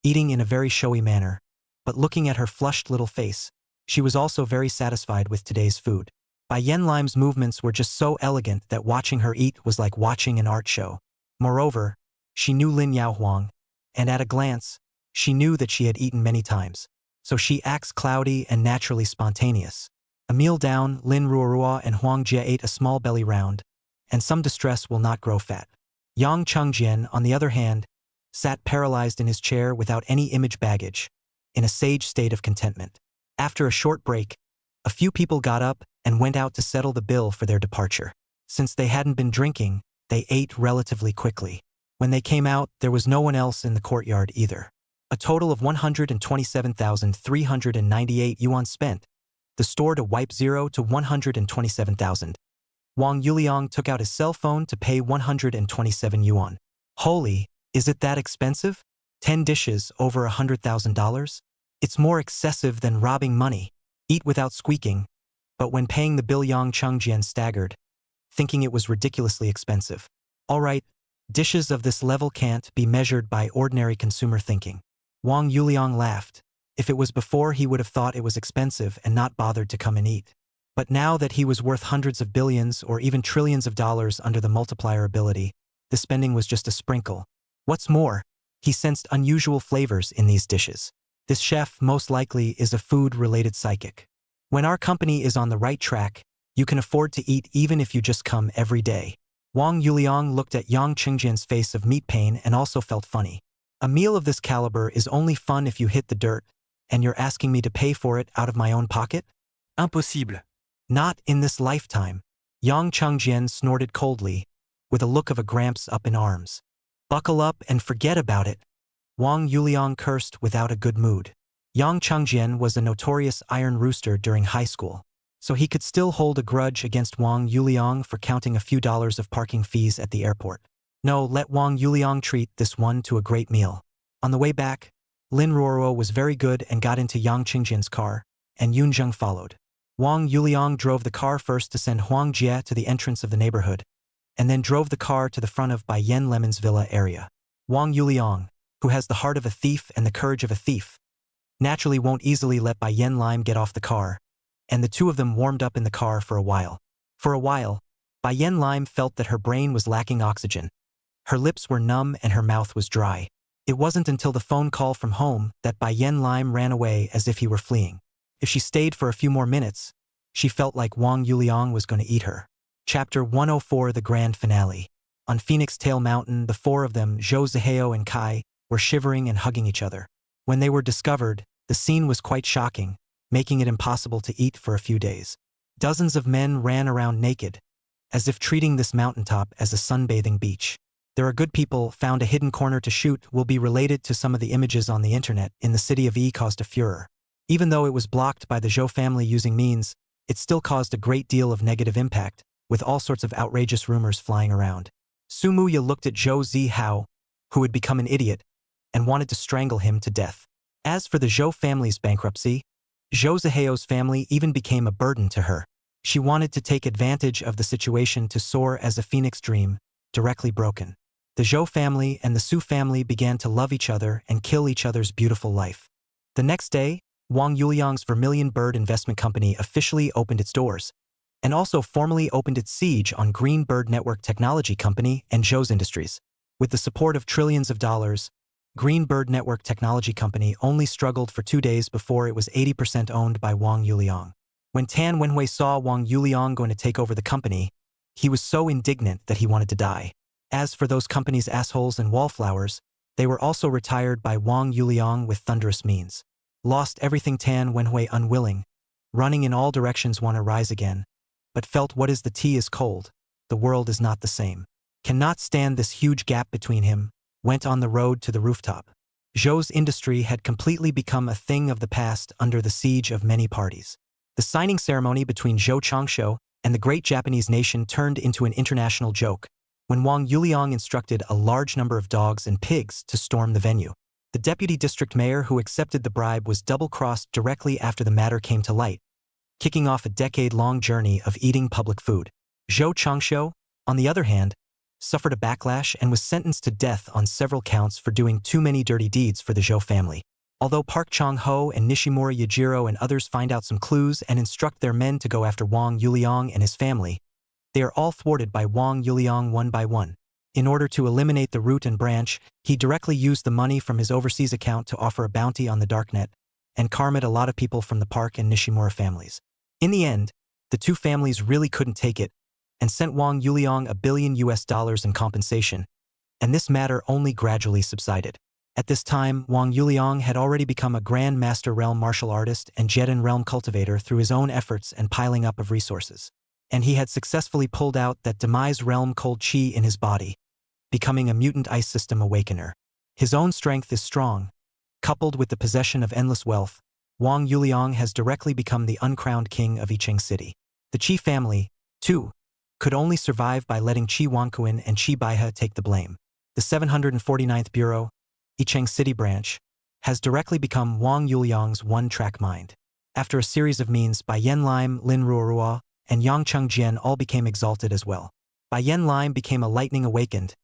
Speaker 1: eating in a very showy manner, but looking at her flushed little face, she was also very satisfied with today's food. Bai Yanlim's movements were just so elegant that watching her eat was like watching an art show. Moreover, she knew Lin Yaohuang, and at a glance, she knew that she had eaten many times. So she acts cloudy and naturally spontaneous. A meal down, Lin Ruorua and Huang Jie ate a small belly round, and some distress will not grow fat. Yang Chengjian, on the other hand, sat paralyzed in his chair without any image baggage, in a sage state of contentment. After a short break, a few people got up and went out to settle the bill for their departure. Since they hadn't been drinking, they ate relatively quickly. When they came out, there was no one else in the courtyard either. A total of 127,398 yuan spent, the store to wipe 0 to 127,000. Wang Yuliang took out his cell phone to pay 127 yuan. Holy, is it that expensive? 10 dishes over $100,000? It's more excessive than robbing money. Eat without squeaking. But when paying the bill, Yang Chengjian staggered, thinking it was ridiculously expensive. All right, dishes of this level can't be measured by ordinary consumer thinking. Wang Yuliang laughed. If it was before, he would have thought it was expensive and not bothered to come and eat. But now that he was worth hundreds of billions or even trillions of dollars under the multiplier ability, the spending was just a sprinkle. What's more, he sensed unusual flavors in these dishes. This chef most likely is a food-related psychic. When our company is on the right track, you can afford to eat even if you just come every day. Wang Yuliang looked at Yang Chengjian's face of meat pain and also felt funny. A meal of this caliber is only fun if you hit the dirt, and you're asking me to pay for it out of my own pocket?
Speaker 3: Impossible.
Speaker 1: Not in this lifetime. Yang Chengjian snorted coldly, with a look of a gramps up in arms. Buckle up and forget about it. Wang Yuliang cursed without a good mood. Yang Chengjian was a notorious iron rooster during high school, so he could still hold a grudge against Wang Yuliang for counting a few dollars of parking fees at the airport. No, let Wang Yuliang treat this one to a great meal. On the way back, Lin Ruorua was very good and got into Yang Chengjian's car, and Yun Zheng followed. Wang Yuliang drove the car first to send Huang Jie to the entrance of the neighborhood, and then drove the car to the front of Bai Yen Lemon's villa area. Wang Yuliang, who has the heart of a thief and the courage of a thief, naturally won't easily let Bai Yen Lime get off the car, and the two of them warmed up in the car for a while. For a while, Bai Yen Lime felt that her brain was lacking oxygen. Her lips were numb and her mouth was dry. It wasn't until the phone call from home that Bai Yen Lime ran away as if he were fleeing. If she stayed for a few more minutes, she felt like Wang Yuliang was going to eat her. Chapter 104, the grand finale. On Phoenix Tail Mountain, the four of them, Zhou Ziheo and Kai, were shivering and hugging each other. When they were discovered, the scene was quite shocking, making it impossible to eat for a few days. Dozens of men ran around naked, as if treating this mountaintop as a sunbathing beach. There are good people found a hidden corner to shoot will be related to some of the images on the internet in the city of E caused a furor. Even though it was blocked by the Zhou family using means, it still caused a great deal of negative impact, with all sorts of outrageous rumors flying around. Su Muya looked at Zhou Zihao, who had become an idiot, and wanted to strangle him to death. As for the Zhou family's bankruptcy, Zhou Zihao's family even became a burden to her. She wanted to take advantage of the situation to soar as a phoenix dream, directly broken. The Zhou family and the Su family began to love each other and kill each other's beautiful life. The next day, Wang Yuliang's Vermilion Bird Investment Company officially opened its doors, and also formally opened its siege on Green Bird Network Technology Company and Zhou's Industries. With the support of trillions of dollars, Green Bird Network Technology Company only struggled for 2 days before it was 80% owned by Wang Yuliang. When Tan Wenhui saw Wang Yuliang going to take over the company, he was so indignant that he wanted to die. As for those companies' assholes and wallflowers, they were also retired by Wang Yuliang with thunderous means. Lost everything Tan Wenhui unwilling, running in all directions want to rise again, but felt what is the tea is cold, the world is not the same. Cannot stand this huge gap between him, went on the road to the rooftop. Zhou's industry had completely become a thing of the past under the siege of many parties. The signing ceremony between Zhou Changshu and the great Japanese nation turned into an international joke, when Wang Yuliang instructed a large number of dogs and pigs to storm the venue. The deputy district mayor who accepted the bribe was double-crossed directly after the matter came to light, kicking off a decade-long journey of eating public food. Zhou Changshu, on the other hand, suffered a backlash and was sentenced to death on several counts for doing too many dirty deeds for the Zhou family. Although Park Chang-ho and Nishimura Yajiro and others find out some clues and instruct their men to go after Wang Yuliang and his family, they are all thwarted by Wang Yuliang one by one. In order to eliminate the root and branch, he directly used the money from his overseas account to offer a bounty on the darknet and karma'd a lot of people from the Park and Nishimura families. In the end, the two families really couldn't take it and sent Wang Yuliang $1 billion in compensation, and this matter only gradually subsided. At this time, Wang Yuliang had already become a Grand Master Realm martial artist and Jedan Realm cultivator through his own efforts and piling up of resources. And he had successfully pulled out that demise realm cold chi in his body, becoming a mutant ice system awakener. His own strength is strong. Coupled with the possession of endless wealth, Wang Yuliang has directly become the uncrowned king of Yicheng City. The Qi family, too, could only survive by letting Qi Wankuan and Qi Baihe take the blame. The 749th Bureau, Yicheng City branch, has directly become Wang Yuliang's one-track mind. After a series of means, Bai Yen Lime, Lin Ruorua, and Yang Chengjian all became exalted as well. Bai Yen Lime became a lightning awakened,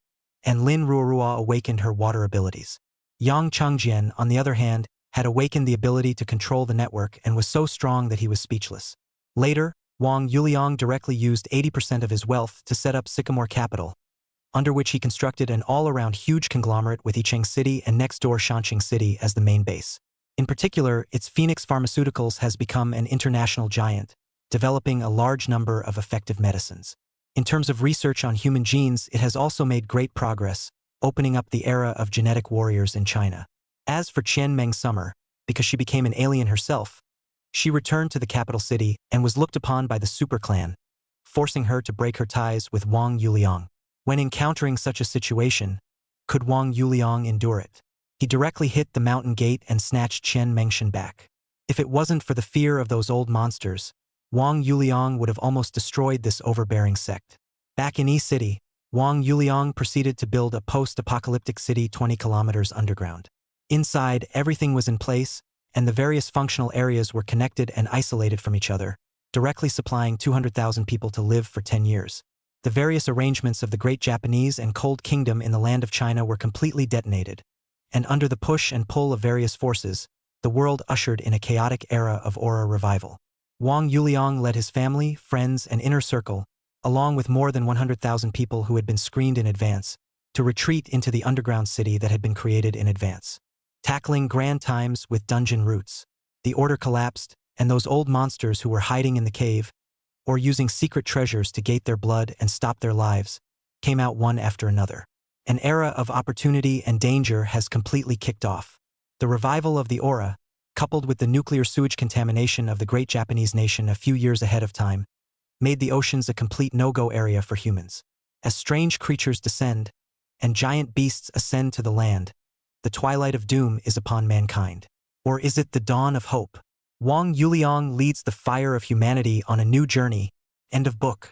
Speaker 1: and Lin Ruorua awakened her water abilities. Yang Chengjian, on the other hand, had awakened the ability to control the network and was so strong that he was speechless. Later, Wang Yuliang directly used 80% of his wealth to set up Sycamore Capital, under which he constructed an all-around huge conglomerate with Yicheng City and next-door Shanxing City as the main base. In particular, its Phoenix Pharmaceuticals has become an international giant, developing a large number of effective medicines. In terms of research on human genes, it has also made great progress, opening up the era of genetic warriors in China. As for Qian Meng Summer, because she became an alien herself, she returned to the capital city and was looked upon by the Super Clan, forcing her to break her ties with Wang Yuliang. When encountering such a situation, could Wang Yuliang endure it? He directly hit the mountain gate and snatched Qian Mengshan back. If it wasn't for the fear of those old monsters, Wang Yuliang would have almost destroyed this overbearing sect. Back in E-City, Wang Yuliang proceeded to build a post-apocalyptic city 20 kilometers underground. Inside, everything was in place, and the various functional areas were connected and isolated from each other, directly supplying 200,000 people to live for 10 years. The various arrangements of the Great Japanese and Cold Kingdom in the land of China were completely detonated, and under the push and pull of various forces, the world ushered in a chaotic era of aura revival. Wang Yuliang led his family, friends, and inner circle, along with more than 100,000 people who had been screened in advance, to retreat into the underground city that had been created in advance. Tackling grand times with dungeon routes, the order collapsed, and those old monsters who were hiding in the cave, or using secret treasures to gate their blood and stop their lives, came out one after another. An era of opportunity and danger has completely kicked off. The revival of the aura, coupled with the nuclear sewage contamination of the great Japanese nation a few years ahead of time, made the oceans a complete no-go area for humans. As strange creatures descend, and giant beasts ascend to the land, the twilight of doom is upon mankind. Or is it the dawn of hope? Wang Yuliang leads the fire of humanity on a new journey. End of book.